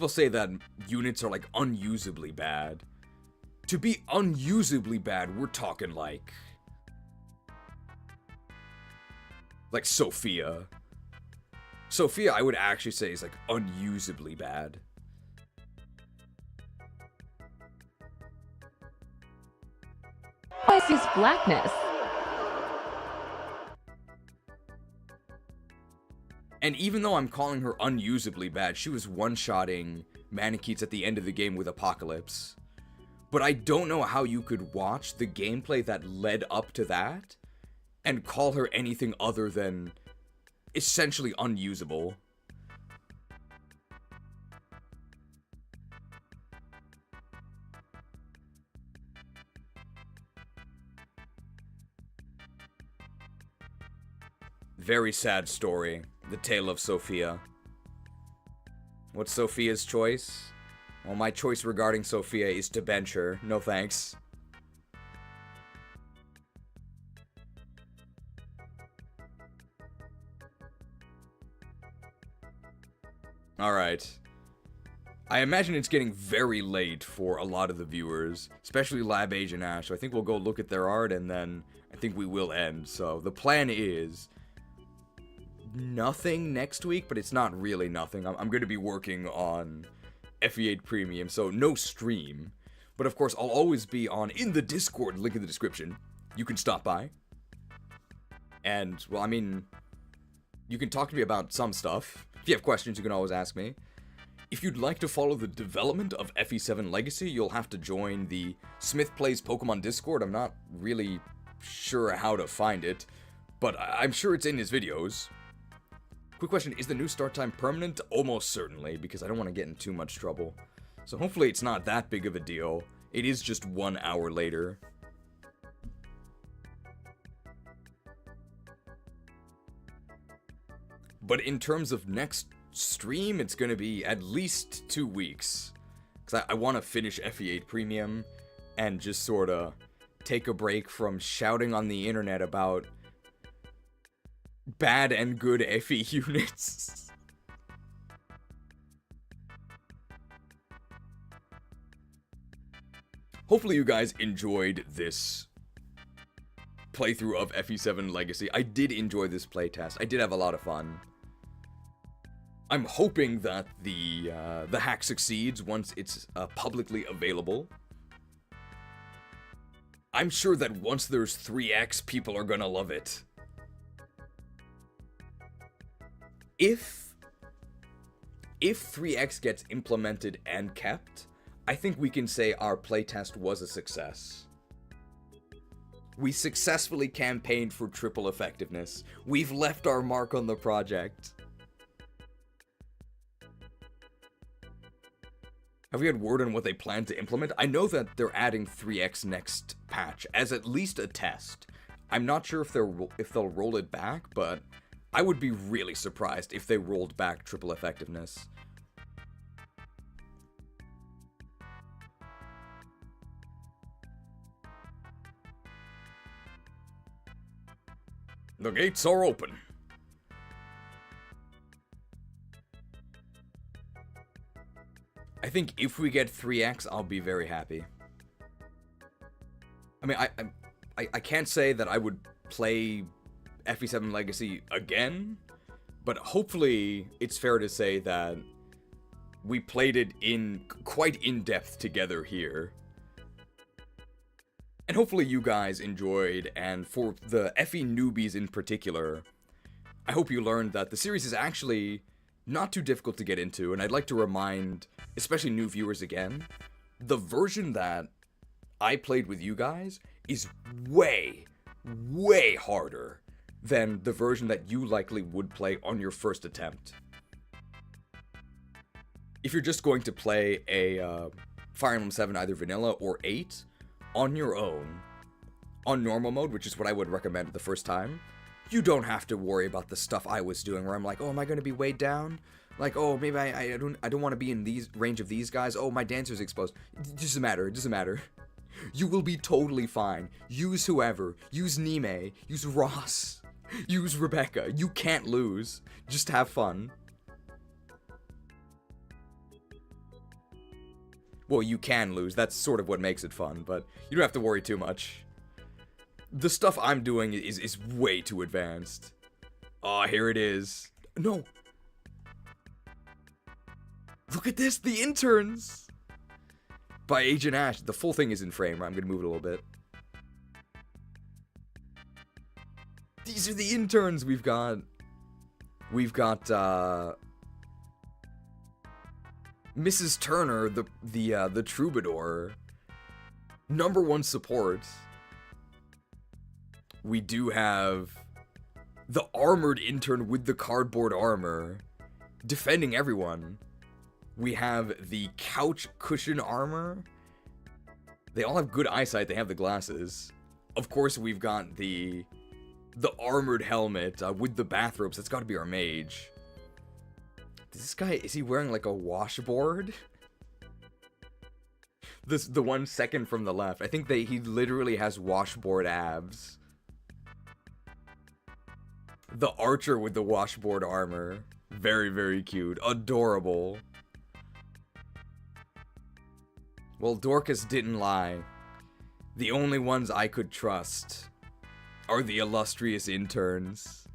say that units are like unusably bad. To be unusably bad, we're talking like Sophia. Sophia, I would actually say, is like unusably bad. What is blackness? And even though I'm calling her unusably bad, she was one-shotting Manakits at the end of the game with Apocalypse. But I don't know how you could watch the gameplay that led up to that and call her anything other than essentially unusable. Very sad story. The tale of Sophia. What's Sophia's choice? Well, my choice regarding Sophia is to bench her. No thanks. Alright. I imagine it's getting very late for a lot of the viewers, especially Lab Age and Ash, so I think we'll go look at their art and then I think we will end. So the plan is nothing next week, but it's not really nothing. I'm going to be working on FE8 Premium, so no stream. But of course, I'll always be in the Discord, link in the description. You can stop by. And, well, I mean, you can talk to me about some stuff. If you have questions, you can always ask me. If you'd like to follow the development of FE7 Legacy, you'll have to join the SmithPlaysPokemon Discord. I'm not really sure how to find it, but I'm sure it's in his videos. Quick question, is the new start time permanent? Almost certainly, because I don't want to get in too much trouble. So hopefully it's not that big of a deal. It is just 1 hour later. But in terms of next stream, it's going to be at least 2 weeks. Because I want to finish FE8 Premium and just sort of take a break from shouting on the internet about bad and good FE units. Hopefully you guys enjoyed this playthrough of FE7 Legacy. I did enjoy this playtest. I did have a lot of fun. I'm hoping that the hack succeeds once it's publicly available. I'm sure that once there's 3x, people are gonna love it. If 3x gets implemented and kept, I think we can say our playtest was a success. We successfully campaigned for triple effectiveness. We've left our mark on the project. Have we had word on what they plan to implement? I know that they're adding 3x next patch as at least a test. I'm not sure if they'll roll it back, but I would be really surprised if they rolled back triple effectiveness. The gates are open. I think if we get 3x, I'll be very happy. I mean, I can't say that I would play FE7 Legacy again, but hopefully it's fair to say that we played it quite in depth together here. And hopefully you guys enjoyed, and for the FE newbies in particular, I hope you learned that the series is actually not too difficult to get into, and I'd like to remind, especially new viewers again, the version that I played with you guys is way, way harder than the version that you likely would play on your first attempt. If you're just going to play a Fire Emblem 7, either vanilla or 8, on your own, on normal mode, which is what I would recommend the first time, you don't have to worry about the stuff I was doing where I'm like, oh, am I going to be weighed down? Like, oh, maybe I don't want to be in these range of these guys. Oh, my dancer's exposed. It doesn't matter. It doesn't matter. You will be totally fine. Use whoever. Use Nime. Use Ross. Use Rebecca. You can't lose. Just have fun. Well, you can lose. That's sort of what makes it fun, but you don't have to worry too much. The stuff I'm doing is way too advanced. Ah, here it is. No. Look at this, the Interns! By Agent Ash. The full thing is in frame, right? I'm gonna move it a little bit. These are the Interns we've got. We've got, Mrs. Turner, the Troubadour. #1 support. We do have the armored intern with the cardboard armor, defending everyone. We have the couch cushion armor. They all have good eyesight, they have the glasses. Of course, we've got the armored helmet with the bathrobes. That's gotta be our mage. This guy, is he wearing like a washboard? The 1 second from the left. I think he literally has washboard abs. The archer with the washboard armor. Very, very cute. Adorable. Well, Dorcas didn't lie. The only ones I could trust are the illustrious Interns.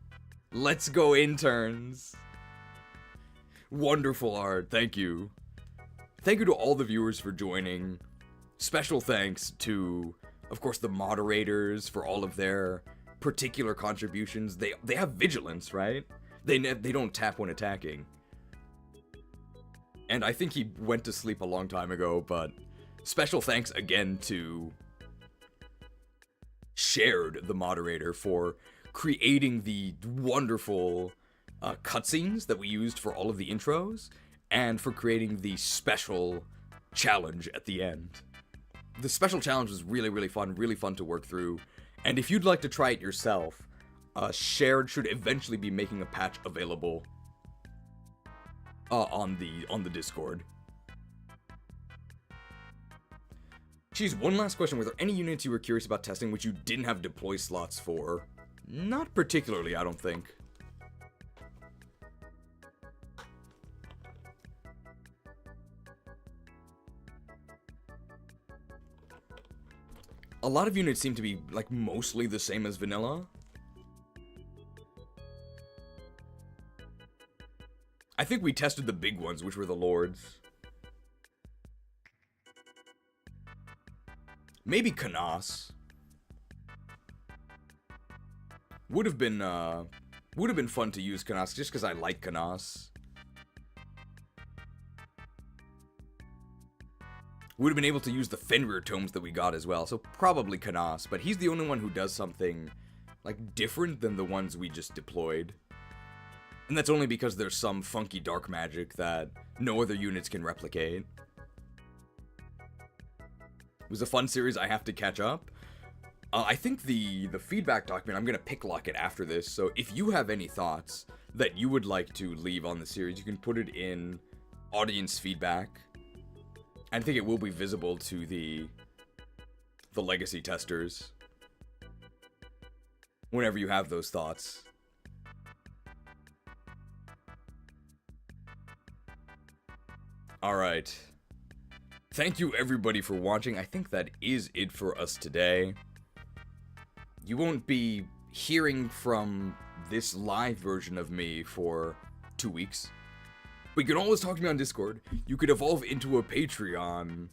Let's go, Interns! Wonderful art, thank you. Thank you to all the viewers for joining. Special thanks to, of course, the moderators for all of their particular contributions. They have vigilance, right? They don't tap when attacking. And I think he went to sleep a long time ago, but special thanks again to Shared, the moderator, for creating the wonderful cutscenes that we used for all of the intros, and for creating the special challenge at the end. The special challenge was really, really fun to work through, and if you'd like to try it yourself, Shared should eventually be making a patch available on the Discord. Geez, one last question. Were there any units you were curious about testing which you didn't have deploy slots for? Not particularly, I don't think. A lot of units seem to be, like, mostly the same as vanilla. I think we tested the big ones, which were the lords. Maybe Canas. Would have been fun to use Canas, just because I like Canas. Would have been able to use the Fenrir tomes that we got as well, so probably Canas, but he's the only one who does something, like, different than the ones we just deployed. And that's only because there's some funky dark magic that no other units can replicate. was a fun series. I have to catch up. I think the feedback document, I'm going to picklock it after this, so if you have any thoughts that you would like to leave on the series, you can put it in audience feedback. I think it will be visible to the legacy testers whenever you have those thoughts. Alright. Thank you everybody for watching. I think that is it for us today. You won't be hearing from this live version of me for 2 weeks. But you can always talk to me on Discord. You could evolve into a Patreon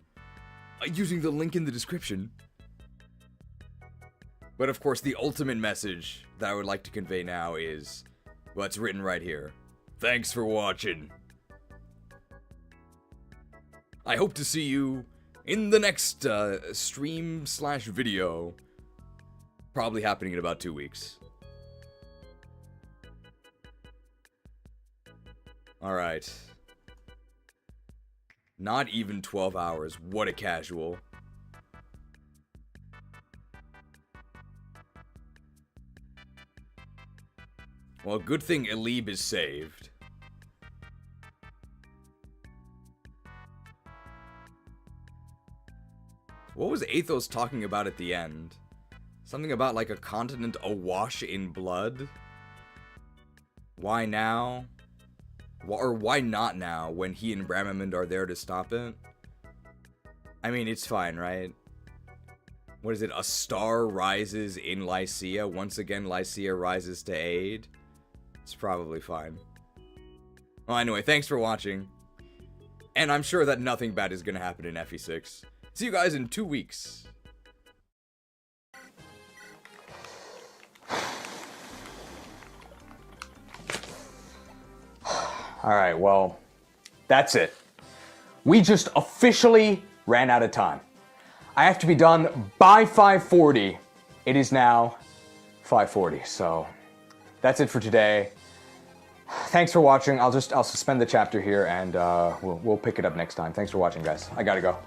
using the link in the description. But of course, the ultimate message that I would like to convey now is, well, it's written right here. Thanks for watching. I hope to see you in the next stream/video. Probably happening in about 2 weeks. Alright. Not even 12 hours. What a casual. Well, good thing Elib is saved. What was Athos talking about at the end? Something about like a continent awash in blood? Why now? Or why not now, when he and Bramamund are there to stop it? I mean, it's fine, right? What is it? A star rises in Lycia. Once again, Lycia rises to aid. It's probably fine. Well, anyway, thanks for watching. And I'm sure that nothing bad is going to happen in FE6. See you guys in 2 weeks. Alright, well, that's it. We just officially ran out of time. I have to be done by 5:40. It is now 5:40, so that's it for today. Thanks for watching. I'll suspend the chapter here and we'll pick it up next time. Thanks for watching, guys. I gotta go.